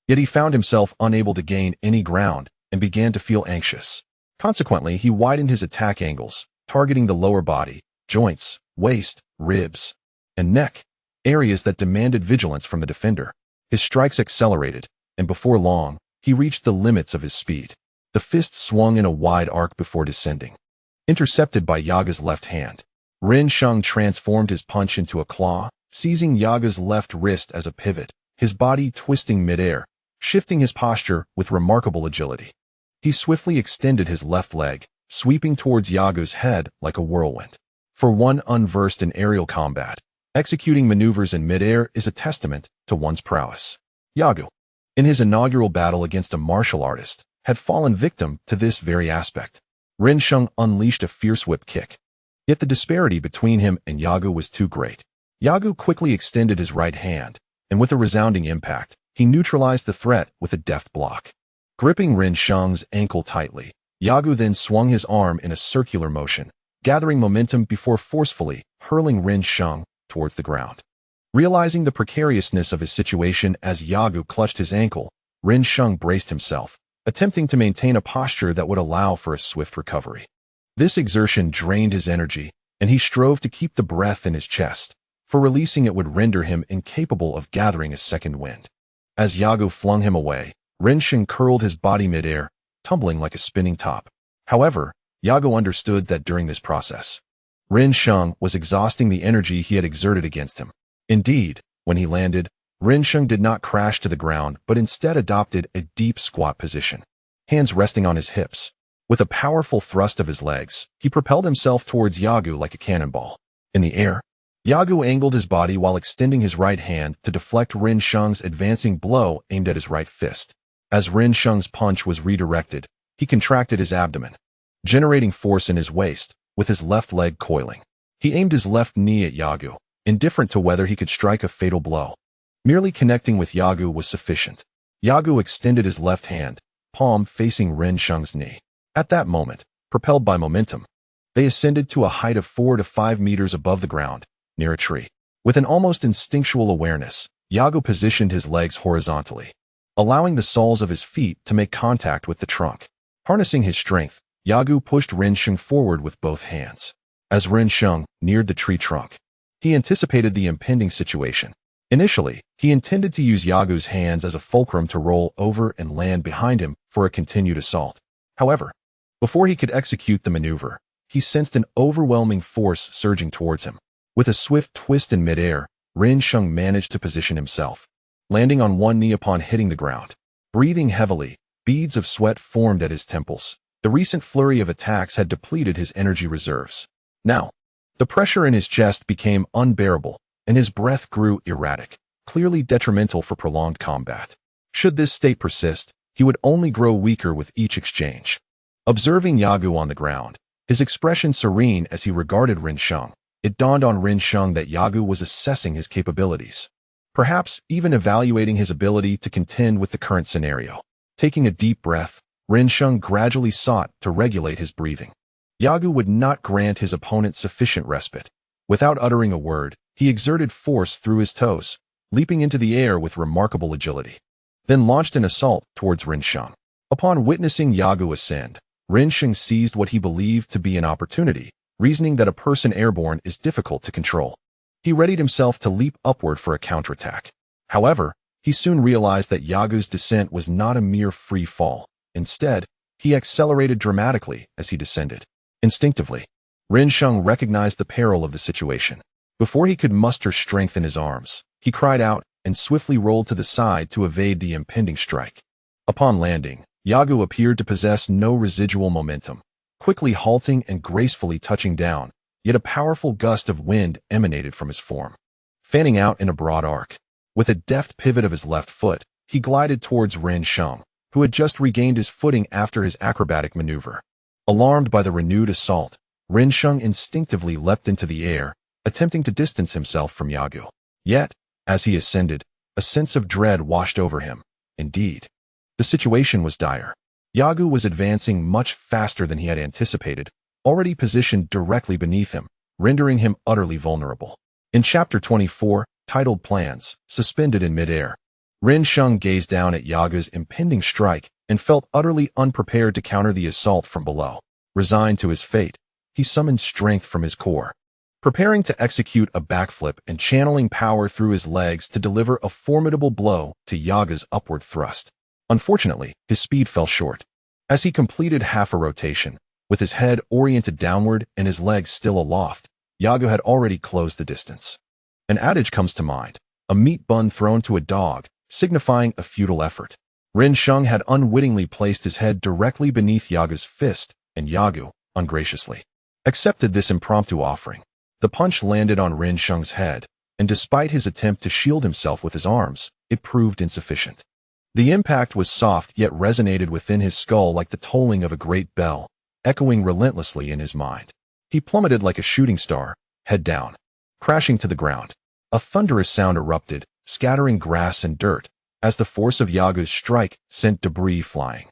Yet he found himself unable to gain any ground and began to feel anxious. Consequently, he widened his attack angles, targeting the lower body, joints, waist, ribs, and neck, areas that demanded vigilance from the defender. His strikes accelerated, and before long, he reached the limits of his speed. The fist swung in a wide arc before descending. Intercepted by Yago's left hand, Rin Sheng transformed his punch into a claw, seizing Yago's left wrist as a pivot, his body twisting midair, shifting his posture with remarkable agility. He swiftly extended his left leg, sweeping towards Yago's head like a whirlwind. For one unversed in aerial combat, executing maneuvers in midair is a testament to one's prowess. Yago, in his inaugural battle against a martial artist, had fallen victim to this very aspect. Rin Sheng unleashed a fierce whip kick. Yet the disparity between him and Yago was too great. Yago quickly extended his right hand, and with a resounding impact, he neutralized the threat with a deft block. Gripping Rin Sheng's ankle tightly, Yago then swung his arm in a circular motion, gathering momentum before forcefully hurling Rin Sheng towards the ground. Realizing the precariousness of his situation as Yago clutched his ankle, Rin Sheng braced himself, attempting to maintain a posture that would allow for a swift recovery. This exertion drained his energy, and he strove to keep the breath in his chest, for releasing it would render him incapable of gathering a second wind. As Yago flung him away, Rin Sheng curled his body midair, tumbling like a spinning top. However, Yago understood that during this process, Rin Sheng was exhausting the energy he had exerted against him. Indeed, when he landed, Rin Sheng did not crash to the ground but instead adopted a deep squat position, hands resting on his hips. With a powerful thrust of his legs, he propelled himself towards Yago like a cannonball. In the air, Yago angled his body while extending his right hand to deflect Rin Sheng's advancing blow aimed at his right fist. As Rin Sheng's punch was redirected, he contracted his abdomen, generating force in his waist, with his left leg coiling. He aimed his left knee at Yago, indifferent to whether he could strike a fatal blow. Merely connecting with Yago was sufficient. Yago extended his left hand, palm facing Rin Sheng's knee. At that moment, propelled by momentum, they ascended to a height of 4 to 5 meters above the ground, near a tree. With an almost instinctual awareness, Yago positioned his legs horizontally, allowing the soles of his feet to make contact with the trunk. Harnessing his strength, Yago pushed Rin Sheng forward with both hands. As Rin Sheng neared the tree trunk, he anticipated the impending situation. Initially, he intended to use Yago's hands as a fulcrum to roll over and land behind him for a continued assault. However, before he could execute the maneuver, he sensed an overwhelming force surging towards him. With a swift twist in midair, Rin Sheng managed to position himself, landing on one knee upon hitting the ground. Breathing heavily, beads of sweat formed at his temples. The recent flurry of attacks had depleted his energy reserves. Now, the pressure in his chest became unbearable, and his breath grew erratic, clearly detrimental for prolonged combat. Should this state persist, he would only grow weaker with each exchange. Observing Yago on the ground, his expression serene as he regarded Rin Sheng, it dawned on Rin Sheng that Yago was assessing his capabilities, perhaps even evaluating his ability to contend with the current scenario. Taking a deep breath, Ren Sheng gradually sought to regulate his breathing. Yagu would not grant his opponent sufficient respite. Without uttering a word, he exerted force through his toes, leaping into the air with remarkable agility. Then launched an assault towards Ren Sheng. Upon witnessing Yagu ascend, Ren Sheng seized what he believed to be an opportunity, reasoning that a person airborne is difficult to control. He readied himself to leap upward for a counterattack. However, he soon realized that Yagu's descent was not a mere free fall. Instead, he accelerated dramatically as he descended. Instinctively, Ren Sheng recognized the peril of the situation. Before he could muster strength in his arms, he cried out and swiftly rolled to the side to evade the impending strike. Upon landing, Yagu appeared to possess no residual momentum, quickly halting and gracefully touching down, yet a powerful gust of wind emanated from his form. Fanning out in a broad arc, with a deft pivot of his left foot, he glided towards Ren Sheng, who had just regained his footing after his acrobatic maneuver. Alarmed by the renewed assault, Ren Sheng instinctively leapt into the air, attempting to distance himself from Yagu. Yet, as he ascended, a sense of dread washed over him. Indeed, the situation was dire. Yagu was advancing much faster than he had anticipated, already positioned directly beneath him, rendering him utterly vulnerable. In Chapter 24, titled Plans, suspended in midair, Ren Sheng gazed down at Yagu's impending strike and felt utterly unprepared to counter the assault from below. Resigned to his fate, he summoned strength from his core, preparing to execute a backflip and channeling power through his legs to deliver a formidable blow to Yagu's upward thrust. Unfortunately, his speed fell short. As he completed half a rotation, with his head oriented downward and his legs still aloft, Yagu had already closed the distance. An adage comes to mind: a meat bun thrown to a dog, signifying a futile effort. Ren Sheng had unwittingly placed his head directly beneath Yagu's fist, and Yagu, ungraciously, accepted this impromptu offering. The punch landed on Ren Sheng's head, and despite his attempt to shield himself with his arms, it proved insufficient. The impact was soft yet resonated within his skull like the tolling of a great bell, echoing relentlessly in his mind. He plummeted like a shooting star, head down, crashing to the ground. A thunderous sound erupted, scattering grass and dirt, as the force of Yagu's strike sent debris flying,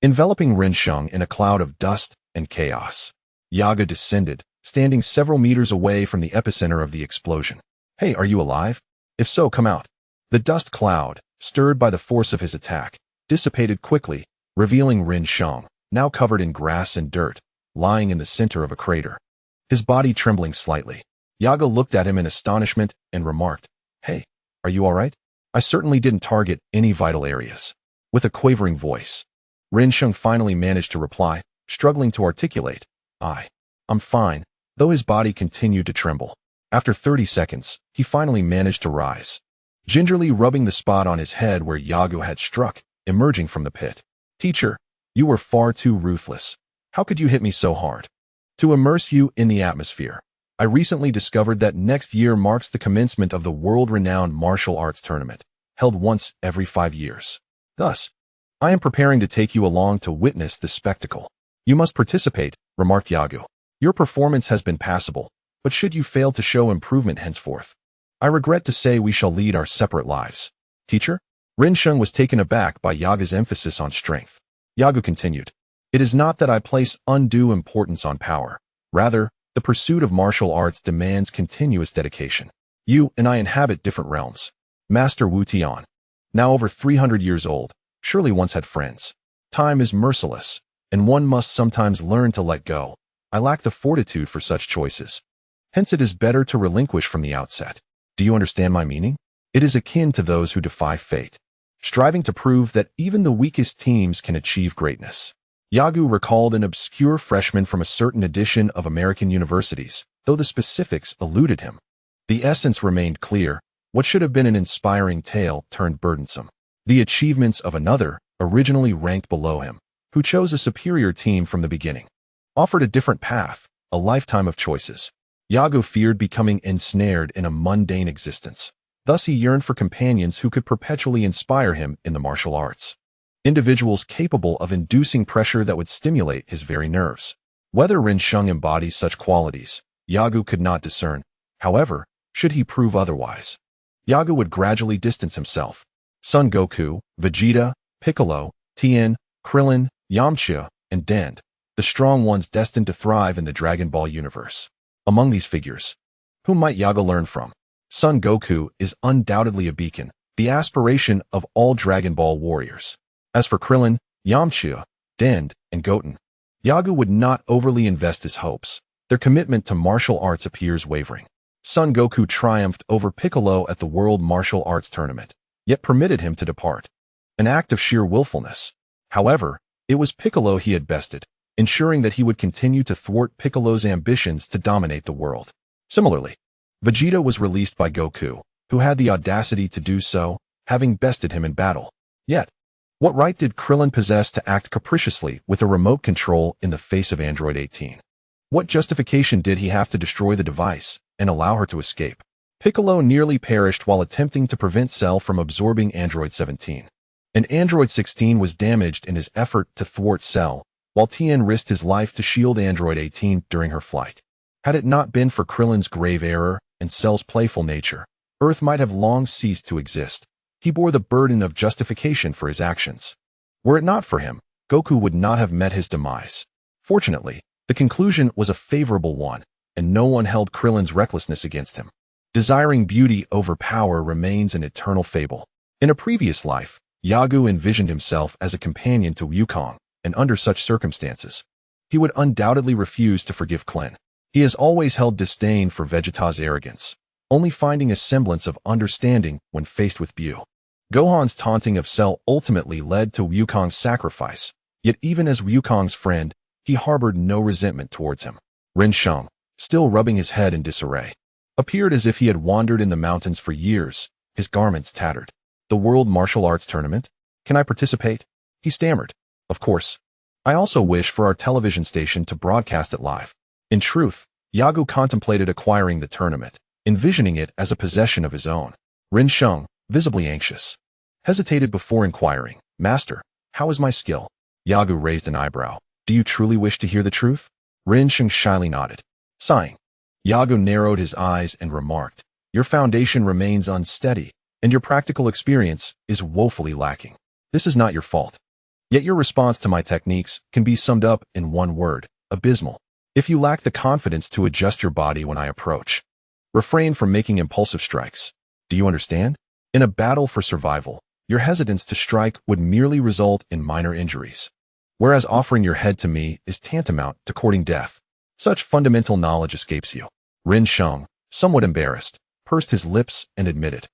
enveloping Ren Sheng in a cloud of dust and chaos. Yagu descended, standing several meters away from the epicenter of the explosion. "Hey, are you alive? If so, come out." The dust cloud, stirred by the force of his attack, dissipated quickly, revealing Ren Sheng, now covered in grass and dirt, lying in the center of a crater, his body trembling slightly. Yagu looked at him in astonishment and remarked, "Hey, are you all right?" "I certainly didn't target any vital areas." With a quavering voice, Ren Sheng finally managed to reply, struggling to articulate, I'm fine," though his body continued to tremble. After 30 seconds, he finally managed to rise, gingerly rubbing the spot on his head where Yagu had struck, emerging from the pit. "Teacher, you were far too ruthless. How could you hit me so hard?" "To immerse you in the atmosphere. I recently discovered that next year marks the commencement of the world-renowned martial arts tournament, held once every 5 years. Thus, I am preparing to take you along to witness this spectacle." "You must participate," remarked Yagu. "Your performance has been passable, but should you fail to show improvement henceforth, I regret to say we shall lead our separate lives." "Teacher?" Ren Sheng was taken aback by Yagu's emphasis on strength. Yagu continued, "It is not that I place undue importance on power. Rather, the pursuit of martial arts demands continuous dedication. You and I inhabit different realms. Master Wu Tian, now over 300 years old, surely once had friends. Time is merciless, and one must sometimes learn to let go. I lack the fortitude for such choices. Hence it is better to relinquish from the outset. Do you understand my meaning? It is akin to those who defy fate, striving to prove that even the weakest teams can achieve greatness." Yagu recalled an obscure freshman from a certain edition of American universities, though the specifics eluded him. The essence remained clear. What should have been an inspiring tale turned burdensome. The achievements of another, originally ranked below him, who chose a superior team from the beginning, offered a different path, a lifetime of choices. Yagu feared becoming ensnared in a mundane existence. Thus he yearned for companions who could perpetually inspire him in the martial arts. Individuals capable of inducing pressure that would stimulate his very nerves. Whether Ren Sheng embodies such qualities, Yagu could not discern. However, should he prove otherwise, Yagu would gradually distance himself. Son Goku, Vegeta, Piccolo, Tien, Krillin, Yamcha, and Dend, the strong ones destined to thrive in the Dragon Ball universe. Among these figures, whom might Yaga learn from? Son Goku is undoubtedly a beacon, the aspiration of all Dragon Ball warriors. As for Krillin, Yamcha, Dend, and Goten, Yaga would not overly invest his hopes. Their commitment to martial arts appears wavering. Son Goku triumphed over Piccolo at the World Martial Arts Tournament, yet permitted him to depart. An act of sheer willfulness. However, it was Piccolo he had bested, ensuring that he would continue to thwart Piccolo's ambitions to dominate the world. Similarly, Vegeta was released by Goku, who had the audacity to do so, having bested him in battle. Yet, what right did Krillin possess to act capriciously with a remote control in the face of Android 18? What justification did he have to destroy the device and allow her to escape? Piccolo nearly perished while attempting to prevent Cell from absorbing Android 17. And Android 16 was damaged in his effort to thwart Cell, while Tien risked his life to shield Android 18 during her flight. Had it not been for Krillin's grave error and Cell's playful nature, Earth might have long ceased to exist. He bore the burden of justification for his actions. Were it not for him, Goku would not have met his demise. Fortunately, the conclusion was a favorable one, and no one held Krillin's recklessness against him. Desiring beauty over power remains an eternal fable. In a previous life, Yagu envisioned himself as a companion to Wukong, and under such circumstances, he would undoubtedly refuse to forgive Klin. He has always held disdain for Vegeta's arrogance, only finding a semblance of understanding when faced with Bu. Gohan's taunting of Cell ultimately led to Wukong's sacrifice, yet even as Wukong's friend, he harbored no resentment towards him. Rin Sheng, still rubbing his head in disarray, appeared as if he had wandered in the mountains for years, his garments tattered. The World Martial Arts Tournament? Can I participate? He stammered. Of course. I also wish for our television station to broadcast it live. In truth, Yagu contemplated acquiring the tournament, envisioning it as a possession of his own. Rin Sheng, visibly anxious, hesitated before inquiring, Master, how is my skill? Yagu raised an eyebrow. Do you truly wish to hear the truth? Rin Sheng shyly nodded. Sighing, Yagu narrowed his eyes and remarked, Your foundation remains unsteady, and your practical experience is woefully lacking. This is not your fault. Yet your response to my techniques can be summed up in one word, abysmal. If you lack the confidence to adjust your body when I approach, refrain from making impulsive strikes. Do you understand? In a battle for survival, your hesitance to strike would merely result in minor injuries, whereas offering your head to me is tantamount to courting death. Such fundamental knowledge escapes you. Rin Sheng, somewhat embarrassed, pursed his lips and admitted,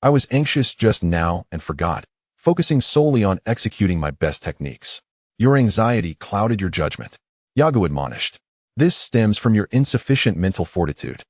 I was anxious just now and forgot, focusing solely on executing my best techniques. Your anxiety clouded your judgment. Yagu admonished. This stems from your insufficient mental fortitude,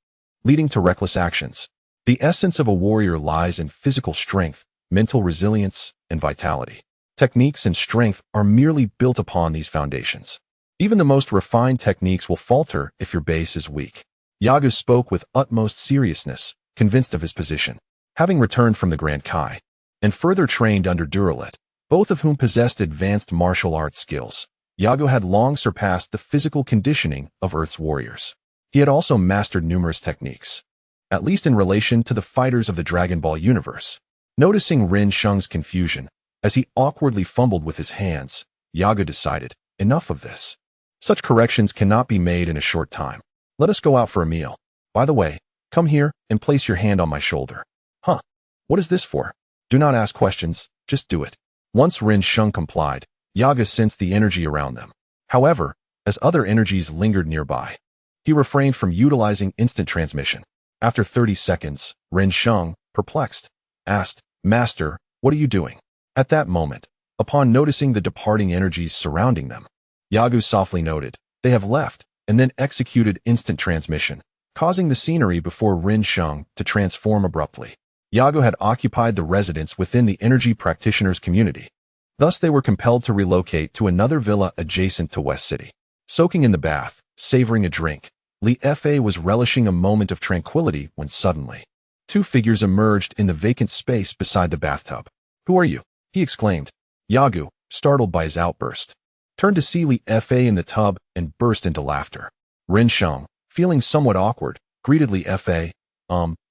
leading to reckless actions. The essence of a warrior lies in physical strength, mental resilience, and vitality. Techniques and strength are merely built upon these foundations. Even the most refined techniques will falter if your base is weak. Yagu spoke with utmost seriousness, convinced of his position. Having returned from the Grand Kai, and further trained under Duralit, both of whom possessed advanced martial arts skills, Yagu had long surpassed the physical conditioning of Earth's warriors. He had also mastered numerous techniques, at least in relation to the fighters of the Dragon Ball universe. Noticing Rin Sheng's confusion, as he awkwardly fumbled with his hands, Yagu decided, enough of this. Such corrections cannot be made in a short time. Let us go out for a meal. By the way, come here and place your hand on my shoulder. Huh? What is this for? Do not ask questions, just do it. Once Rin Sheng complied, Yaga sensed the energy around them. However, as other energies lingered nearby, he refrained from utilizing instant transmission. After 30 seconds, Rin Sheng, perplexed, asked, Master, what are you doing? At that moment, upon noticing the departing energies surrounding them, Yagu softly noted, they have left, and then executed instant transmission, causing the scenery before Rin Sheng to transform abruptly. Yagu had occupied the residence within the energy practitioners' community. Thus they were compelled to relocate to another villa adjacent to West City. Soaking in the bath, savoring a drink, Li Fa was relishing a moment of tranquility when suddenly, two figures emerged in the vacant space beside the bathtub. Who are you? He exclaimed. Yagu, startled by his outburst, turned to see Li Fa in the tub and burst into laughter. Rin Sheng, feeling somewhat awkward, greeted Li Fa,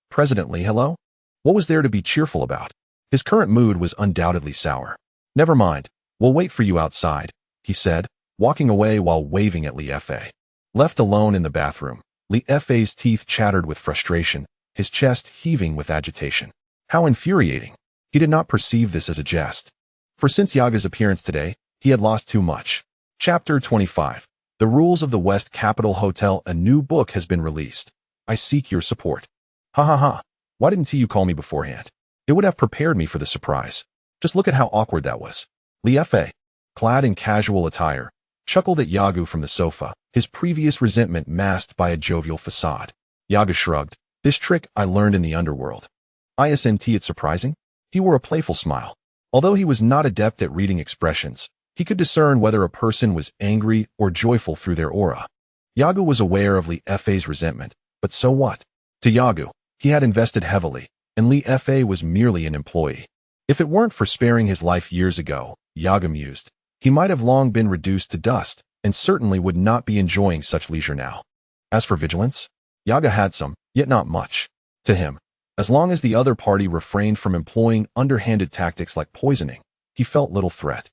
President Li, hello? What was there to be cheerful about? His current mood was undoubtedly sour. Never mind, We'll wait for you outside, he said, walking away while waving at Li Fei. Left alone in the bathroom, Li Fei's teeth chattered with frustration, his chest heaving with agitation. How infuriating. He did not perceive this as a jest. For since Yaga's appearance today, he had lost too much. Chapter 25. The Rules of the West Capital Hotel. A new book has been released. I seek your support. Ha ha ha. Why didn't you call me beforehand? It would have prepared me for the surprise. Just look at how awkward that was. Li Fei, clad in casual attire, chuckled at Yagu from the sofa, his previous resentment masked by a jovial facade. Yagu shrugged. This trick I learned in the underworld. Isn't it surprising? He wore a playful smile. Although he was not adept at reading expressions, he could discern whether a person was angry or joyful through their aura. Yagu was aware of Li Fei's resentment, but so what? To Yagu, he had invested heavily, and Li Fei was merely an employee. If it weren't for sparing his life years ago, Yagu mused, he might have long been reduced to dust, and certainly would not be enjoying such leisure now. As for vigilance, Yagu had some, yet not much. To him, as long as the other party refrained from employing underhanded tactics like poisoning, he felt little threat.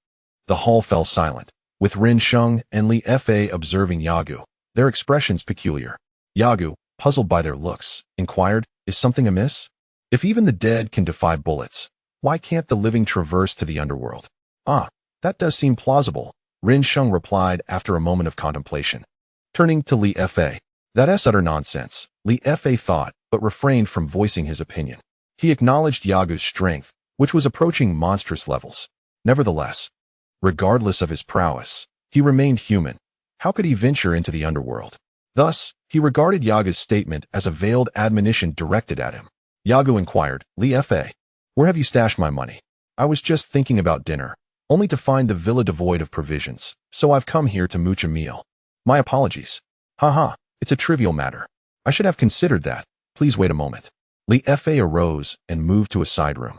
The hall fell silent, with Rin Sheng and Li Fei observing Yagu, their expressions peculiar. Yagu, puzzled by their looks, inquired, is something amiss? If even the dead can defy bullets, why can't the living traverse to the underworld? Ah, that does seem plausible, Rin Sheng replied after a moment of contemplation. Turning to Li Fei, that's utter nonsense, Li Fei thought, but refrained from voicing his opinion. He acknowledged Yagu's strength, which was approaching monstrous levels. Nevertheless, regardless of his prowess, he remained human. How could he venture into the underworld? Thus, he regarded Yagu's statement as a veiled admonition directed at him. Yagu inquired, Li Fei, where have you stashed my money? I was just thinking about dinner, only to find the villa devoid of provisions, so I've come here to mooch a meal. My apologies. Haha, it's a trivial matter. I should have considered that. Please wait a moment. Li Fei arose and moved to a side room,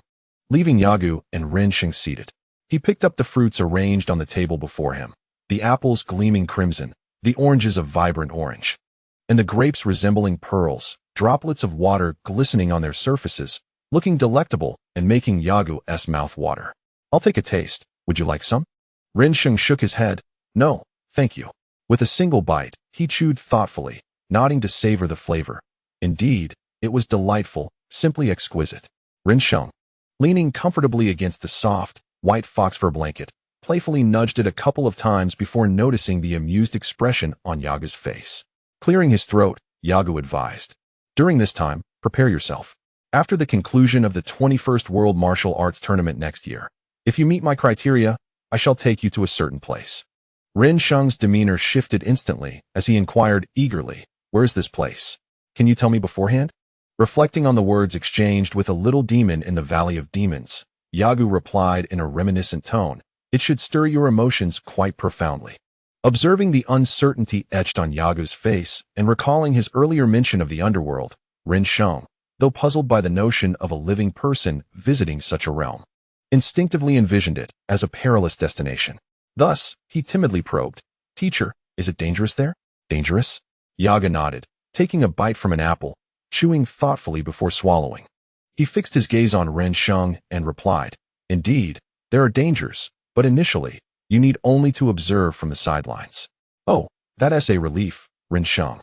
leaving Yagu and Rin Sheng seated. He picked up the fruits arranged on the table before him, the apples gleaming crimson, the oranges of vibrant orange, and the grapes resembling pearls, droplets of water glistening on their surfaces, looking delectable and making Yagu's mouth water. I'll take a taste. Would you like some? Rin Sheng shook his head. No, thank you. With a single bite, he chewed thoughtfully, nodding to savor the flavor. Indeed, it was delightful, simply exquisite. Rin Sheng, leaning comfortably against the soft, white foxfur blanket, playfully nudged it a couple of times before noticing the amused expression on Yagu's face. Clearing his throat, Yagu advised. During this time, prepare yourself. After the conclusion of the 21st World Martial Arts Tournament next year, if you meet my criteria, I shall take you to a certain place. Rin Sheng's demeanor shifted instantly as he inquired eagerly, where's this place? Can you tell me beforehand? Reflecting on the words exchanged with a little demon in the Valley of Demons, Yagu replied in a reminiscent tone, it should stir your emotions quite profoundly. Observing the uncertainty etched on Yagu's face and recalling his earlier mention of the underworld, Rin Sheng, though puzzled by the notion of a living person visiting such a realm, instinctively envisioned it as a perilous destination. Thus, he timidly probed, Teacher, is it dangerous there? Dangerous? Yagu nodded, taking a bite from an apple, chewing thoughtfully before swallowing. He fixed his gaze on Rin Sheng and replied, Indeed, there are dangers, but initially, you need only to observe from the sidelines. Oh, that's a relief, Rin Sheng.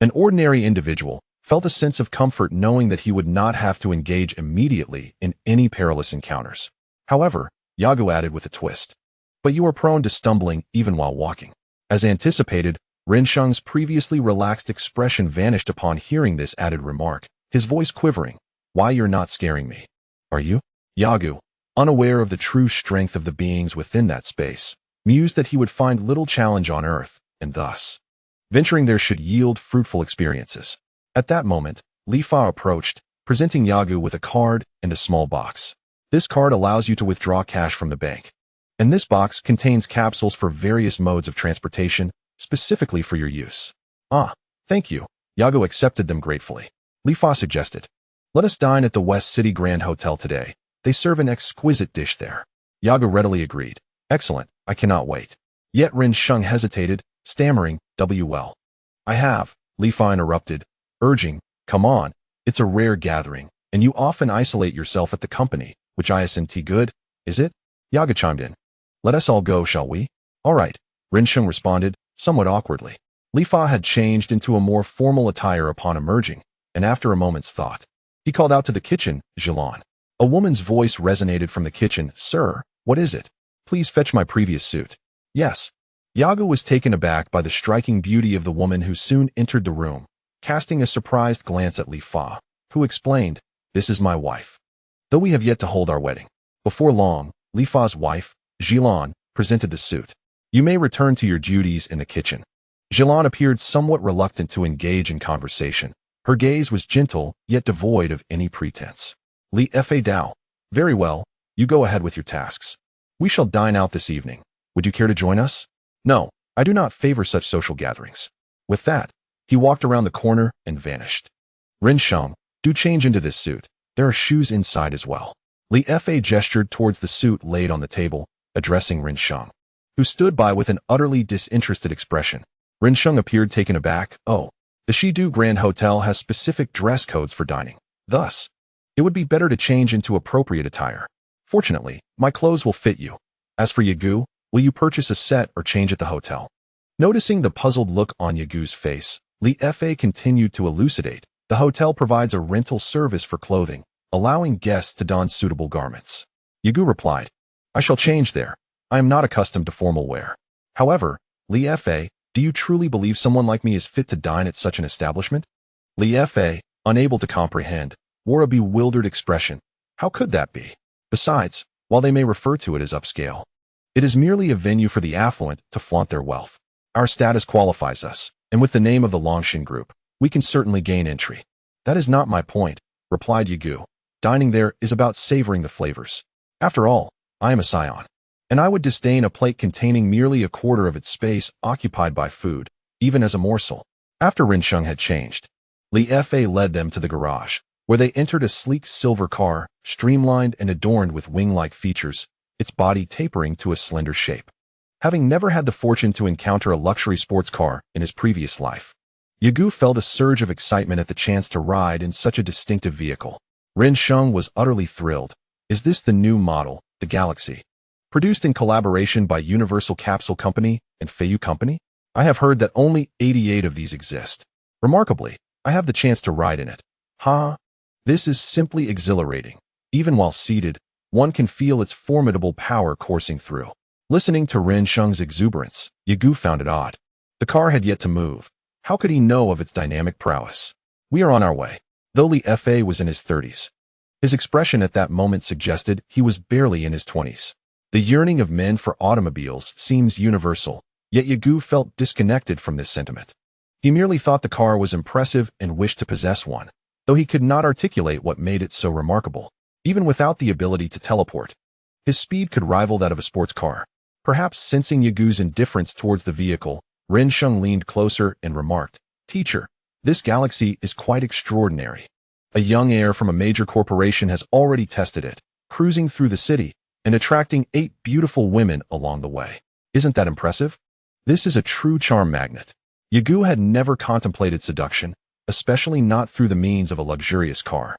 An ordinary individual felt a sense of comfort knowing that he would not have to engage immediately in any perilous encounters. However, Yagu added with a twist, but you are prone to stumbling even while walking. As anticipated, Rin Sheng's previously relaxed expression vanished upon hearing this added remark, his voice quivering. Why, you're not scaring me. Are you? Yagu, unaware of the true strength of the beings within that space, mused that he would find little challenge on Earth, and thus, venturing there should yield fruitful experiences. At that moment, Li Fa approached, presenting Yagu with a card and a small box. This card allows you to withdraw cash from the bank, and this box contains capsules for various modes of transportation, specifically for your use. Ah, thank you. Yagu accepted them gratefully. Li Fa suggested, let us dine at the West City Grand Hotel today. They serve an exquisite dish there. Yagu readily agreed. Excellent, I cannot wait. Yet Rin Sheng hesitated, stammering, well. I have, Li Fa interrupted, urging, come on, it's a rare gathering, and you often isolate yourself at the company, which isn't good, is it? Yagu chimed in. Let us all go, shall we? All right, Rinsheng responded, somewhat awkwardly. Li Fa had changed into a more formal attire upon emerging, and after a moment's thought, he called out to the kitchen, Jilan. A woman's voice resonated from the kitchen, Sir, what is it? Please fetch my previous suit. Yes. Yago was taken aback by the striking beauty of the woman who soon entered the room, casting a surprised glance at Li Fa, who explained, This is my wife. Though we have yet to hold our wedding. Before long, Li Fa's wife, Jilan, presented the suit. You may return to your duties in the kitchen. Jilan appeared somewhat reluctant to engage in conversation. Her gaze was gentle, yet devoid of any pretense. Li Fa Dao. Very well, you go ahead with your tasks. We shall dine out this evening. Would you care to join us? No, I do not favor such social gatherings. With that, he walked around the corner and vanished. Rinsheng, do change into this suit. There are shoes inside as well. Li Fa gestured towards the suit laid on the table, addressing Rinsheng, who stood by with an utterly disinterested expression. Rinsheng appeared taken aback. Oh, the Shidu Grand Hotel has specific dress codes for dining. Thus, it would be better to change into appropriate attire. Fortunately, my clothes will fit you. As for Yagu, will you purchase a set or change at the hotel? Noticing the puzzled look on Yagu's face, Li Fa continued to elucidate. The hotel provides a rental service for clothing, allowing guests to don suitable garments. Yagu replied, I shall change there. I am not accustomed to formal wear. However, Li Fa, do you truly believe someone like me is fit to dine at such an establishment? Li Fa, unable to comprehend, wore a bewildered expression. How could that be? Besides, while they may refer to it as upscale, it is merely a venue for the affluent to flaunt their wealth. Our status qualifies us, and with the name of the Longshan Group, we can certainly gain entry. That is not my point, replied Yagu. Dining there is about savoring the flavors. After all, I am a Saiyan, and I would disdain a plate containing merely a quarter of its space occupied by food, even as a morsel. After Rinsheng had changed, Li Fa led them to the garage, where they entered a sleek silver car, streamlined and adorned with wing-like features, its body tapering to a slender shape. Having never had the fortune to encounter a luxury sports car in his previous life, Yagu felt a surge of excitement at the chance to ride in such a distinctive vehicle. Rinsheng was utterly thrilled. Is this the new model, the Galaxy? Produced in collaboration by Universal Capsule Company and Feiyu Company? I have heard that only 88 of these exist. Remarkably, I have the chance to ride in it. Ha! This is simply exhilarating. Even while seated, one can feel its formidable power coursing through. Listening to Rinsheng's exuberance, Yagu found it odd. The car had yet to move. How could he know of its dynamic prowess? We are on our way. Though Li Fa was in his 30s, his expression at that moment suggested he was barely in his 20s. The yearning of men for automobiles seems universal, yet Yagu felt disconnected from this sentiment. He merely thought the car was impressive and wished to possess one, though he could not articulate what made it so remarkable. Even without the ability to teleport, his speed could rival that of a sports car. Perhaps sensing Yagu's indifference towards the vehicle, Rinsheng leaned closer and remarked, Teacher, this Galaxy is quite extraordinary. A young heir from a major corporation has already tested it, cruising through the city and attracting 8 beautiful women along the way. Isn't that impressive? This is a true charm magnet. Yagu had never contemplated seduction, especially not through the means of a luxurious car.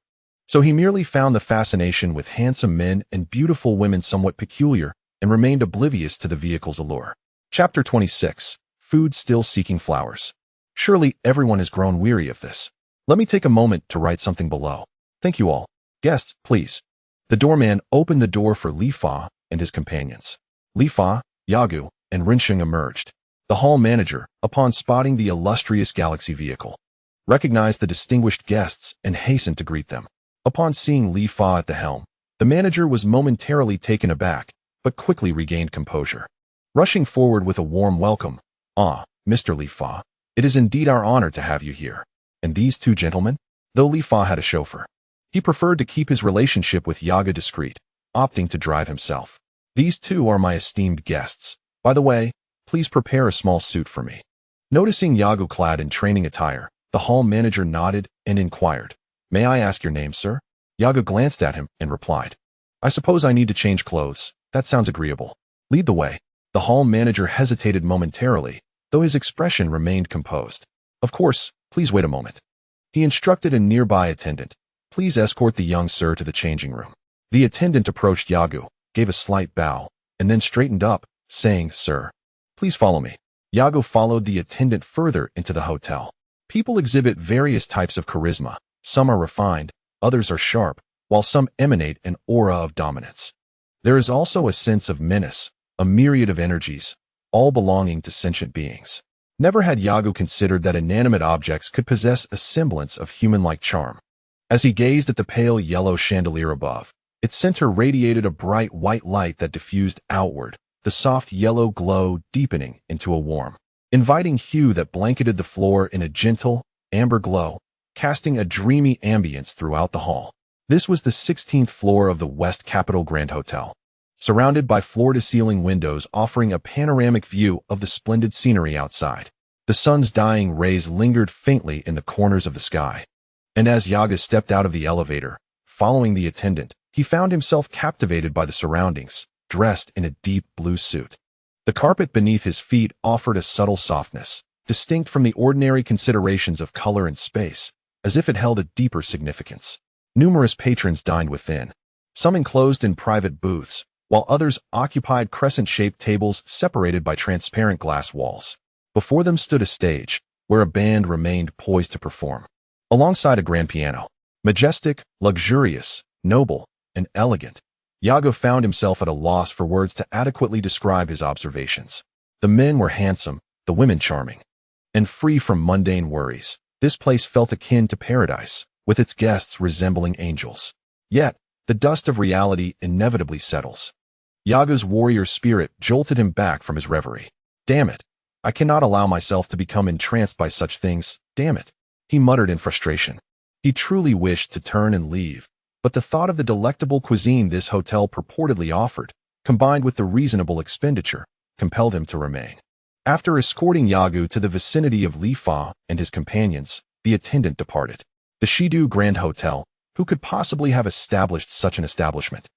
So he merely found the fascination with handsome men and beautiful women somewhat peculiar and remained oblivious to the vehicle's allure. Chapter 26. Food Still Seeking Flowers. Surely everyone has grown weary of this. Let me take a moment to write something below. Thank you all. Guests, please. The doorman opened the door for Li Fa and his companions. Li Fa, Yagu, and Rinsheng emerged. The hall manager, upon spotting the illustrious Galaxy vehicle, recognized the distinguished guests and hastened to greet them. Upon seeing Li Fa at the helm, the manager was momentarily taken aback, but quickly regained composure. Rushing forward with a warm welcome, Ah, Mr. Li Fa, it is indeed our honor to have you here. And these 2 gentlemen? Though Li Fa had a chauffeur, he preferred to keep his relationship with Yaga discreet, opting to drive himself. These 2 are my esteemed guests. By the way, please prepare a small suit for me. Noticing Yagu clad in training attire, the hall manager nodded and inquired, May I ask your name, sir? Yaga glanced at him and replied, I suppose I need to change clothes. That sounds agreeable. Lead the way. The hall manager hesitated momentarily, though his expression remained composed. Of course, please wait a moment. He instructed a nearby attendant, Please escort the young sir to the changing room. The attendant approached Yagu, gave a slight bow, and then straightened up, saying, "Sir, please follow me." Yago followed the attendant further into the hotel. People exhibit various types of charisma. Some are refined, others are sharp, while some emanate an aura of dominance. There is also a sense of menace, a myriad of energies, all belonging to sentient beings. Never had Yago considered that inanimate objects could possess a semblance of human-like charm. As he gazed at the pale yellow chandelier above, its center radiated a bright white light that diffused outward, the soft yellow glow deepening into a warm, inviting hue that blanketed the floor in a gentle, amber glow, casting a dreamy ambience throughout the hall. This was the 16th floor of the West Capitol Grand Hotel, surrounded by floor-to-ceiling windows offering a panoramic view of the splendid scenery outside. The sun's dying rays lingered faintly in the corners of the sky. And as Yaga stepped out of the elevator, following the attendant, he found himself captivated by the surroundings, dressed in a deep blue suit. The carpet beneath his feet offered a subtle softness, distinct from the ordinary considerations of color and space, as if it held a deeper significance. Numerous patrons dined within, some enclosed in private booths, while others occupied crescent-shaped tables separated by transparent glass walls. Before them stood a stage, where a band remained poised to perform. Alongside a grand piano, majestic, luxurious, noble, and elegant, Yago found himself at a loss for words to adequately describe his observations. The men were handsome, the women charming, and free from mundane worries. This place felt akin to paradise, with its guests resembling angels. Yet, the dust of reality inevitably settles. Yago's warrior spirit jolted him back from his reverie. Damn it! I cannot allow myself to become entranced by such things, damn it! He muttered in frustration. He truly wished to turn and leave, but the thought of the delectable cuisine this hotel purportedly offered, combined with the reasonable expenditure, compelled him to remain. After escorting Yago to the vicinity of Li Fa and his companions, the attendant departed. The Shidu Grand Hotel, who could possibly have established such an establishment?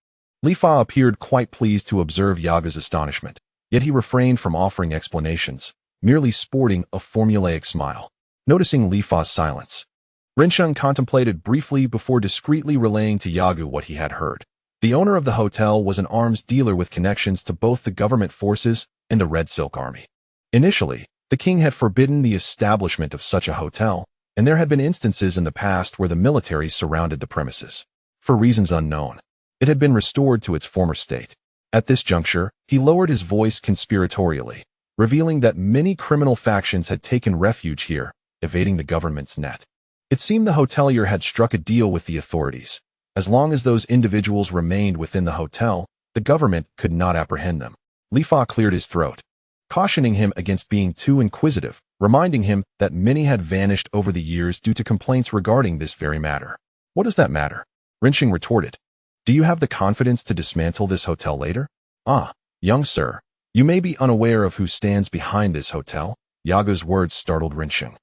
Li Fa appeared quite pleased to observe Yaga's astonishment, yet he refrained from offering explanations, merely sporting a formulaic smile. Noticing Li Fa's silence, Rensheng contemplated briefly before discreetly relaying to Yago what he had heard. The owner of the hotel was an arms dealer with connections to both the government forces and the Red Silk Army. Initially, the king had forbidden the establishment of such a hotel, and there had been instances in the past where the military surrounded the premises. For reasons unknown, it had been restored to its former state. At this juncture, he lowered his voice conspiratorially, revealing that many criminal factions had taken refuge here, evading the government's net. It seemed the hotelier had struck a deal with the authorities. As long as those individuals remained within the hotel, the government could not apprehend them. Li Fa cleared his throat, cautioning him against being too inquisitive, reminding him that many had vanished over the years due to complaints regarding this very matter. What does that matter? Rensheng retorted. Do you have the confidence to dismantle this hotel later? Ah, young sir, you may be unaware of who stands behind this hotel. Yago's words startled Rensheng,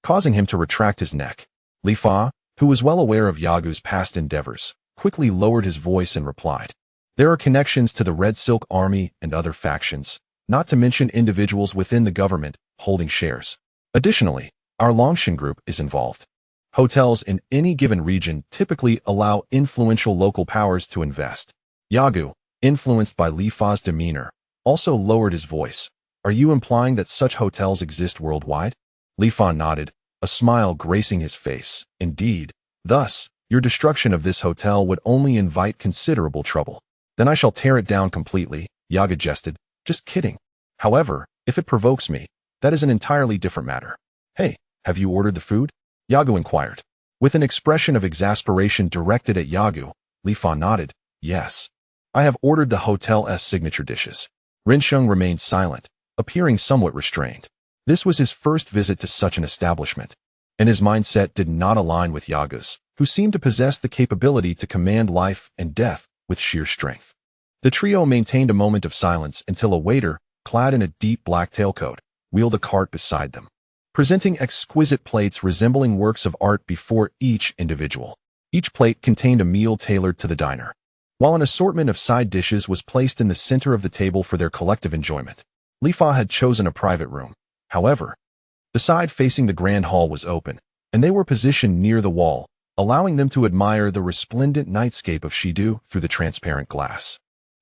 causing him to retract his neck. Li Fa, who was well aware of Yago's past endeavors, quickly lowered his voice and replied. There are connections to the Red Silk Army and other factions, not to mention individuals within the government holding shares. Additionally, our Longshan group is involved. Hotels in any given region typically allow influential local powers to invest. Yago, influenced by Li Fa's demeanor, also lowered his voice. Are you implying that such hotels exist worldwide? Li Fa nodded, a smile gracing his face. Indeed. Thus, your destruction of this hotel would only invite considerable trouble. Then I shall tear it down completely, Yaga jested. Just kidding. However, if it provokes me, that is an entirely different matter. Hey, have you ordered the food? Yago inquired. With an expression of exasperation directed at Yago, Li Fa nodded. Yes. I have ordered the hotel's signature dishes. Rensheng remained silent, appearing somewhat restrained. This was his first visit to such an establishment, and his mindset did not align with Yaga's, who seemed to possess the capability to command life and death with sheer strength. The trio maintained a moment of silence until a waiter, clad in a deep black tailcoat, wheeled a cart beside them, presenting exquisite plates resembling works of art before each individual. Each plate contained a meal tailored to the diner, while an assortment of side dishes was placed in the center of the table for their collective enjoyment. Li Fa had chosen a private room. However, the side facing the grand hall was open, and they were positioned near the wall, allowing them to admire the resplendent nightscape of Shidu through the transparent glass.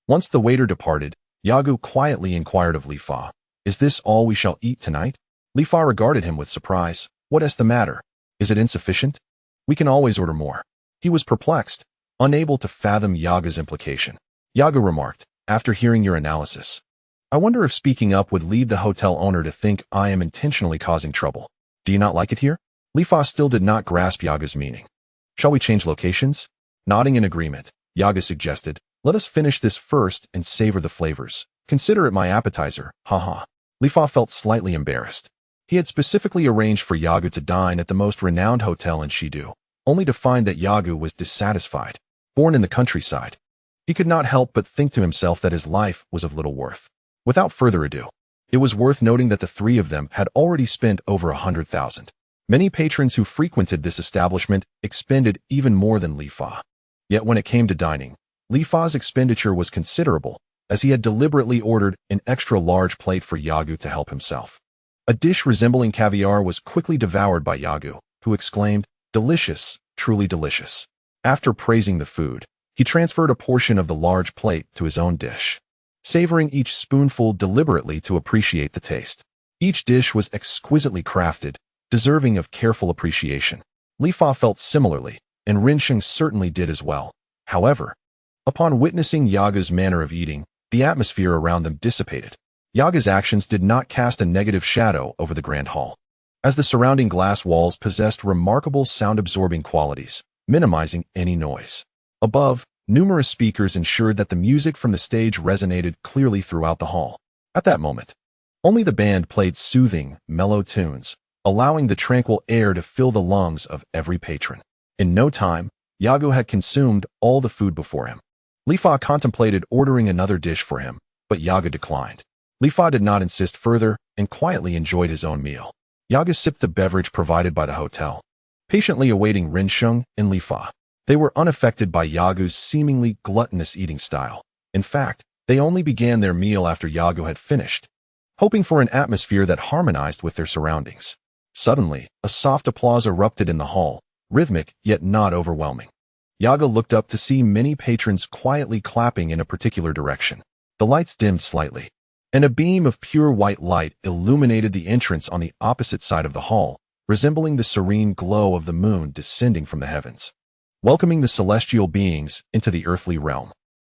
Once the waiter departed, Yagu quietly inquired of Li Fa, "Is this all we shall eat tonight?" Li Fa regarded him with surprise. "What is the matter? Is it insufficient? We can always order more." He was perplexed, unable to fathom Yaga's implication. Yagu remarked, "After hearing your analysis, I wonder if speaking up would lead the hotel owner to think I am intentionally causing trouble. Do you not like it here?" Li Fa still did not grasp Yaga's meaning. "Shall we change locations?" Nodding in agreement, Yaga suggested, "Let us finish this first and savor the flavors. Consider it my appetizer, haha." Li Fa felt slightly embarrassed. He had specifically arranged for Yagu to dine at the most renowned hotel in Shidu, only to find that Yagu was dissatisfied. Born in the countryside, he could not help but think to himself that his life was of little worth. Without further ado, it was worth noting that the three of them had already spent over 100,000. Many patrons who frequented this establishment expended even more than Li Fa. Yet when it came to dining, Li Fa's expenditure was considerable, as he had deliberately ordered an extra large plate for Yagu to help himself. A dish resembling caviar was quickly devoured by Yagu, who exclaimed, "Delicious, truly delicious." After praising the food, he transferred a portion of the large plate to his own dish, savoring each spoonful deliberately to appreciate the taste. Each dish was exquisitely crafted, deserving of careful appreciation. Li Fa felt similarly, and Rinsheng certainly did as well. However, upon witnessing Yaga's manner of eating, the atmosphere around them dissipated. Yaga's actions did not cast a negative shadow over the grand hall, as the surrounding glass walls possessed remarkable sound-absorbing qualities, minimizing any noise. Above, numerous speakers ensured that the music from the stage resonated clearly throughout the hall. At that moment, only the band played soothing, mellow tunes, allowing the tranquil air to fill the lungs of every patron. In no time, Yagu had consumed all the food before him. Li Fa contemplated ordering another dish for him, but Yagu declined. Li Fa did not insist further and quietly enjoyed his own meal. Yagu sipped the beverage provided by the hotel, patiently awaiting Rinsheng and Li Fa. They were unaffected by Yagu's seemingly gluttonous eating style. In fact, they only began their meal after Yagu had finished, hoping for an atmosphere that harmonized with their surroundings. Suddenly, a soft applause erupted in the hall, rhythmic yet not overwhelming. Yaga looked up to see many patrons quietly clapping in a particular direction. The lights dimmed slightly, and a beam of pure white light illuminated the entrance on the opposite side of the hall, resembling the serene glow of the moon descending from the heavens, welcoming the celestial beings into the earthly realm.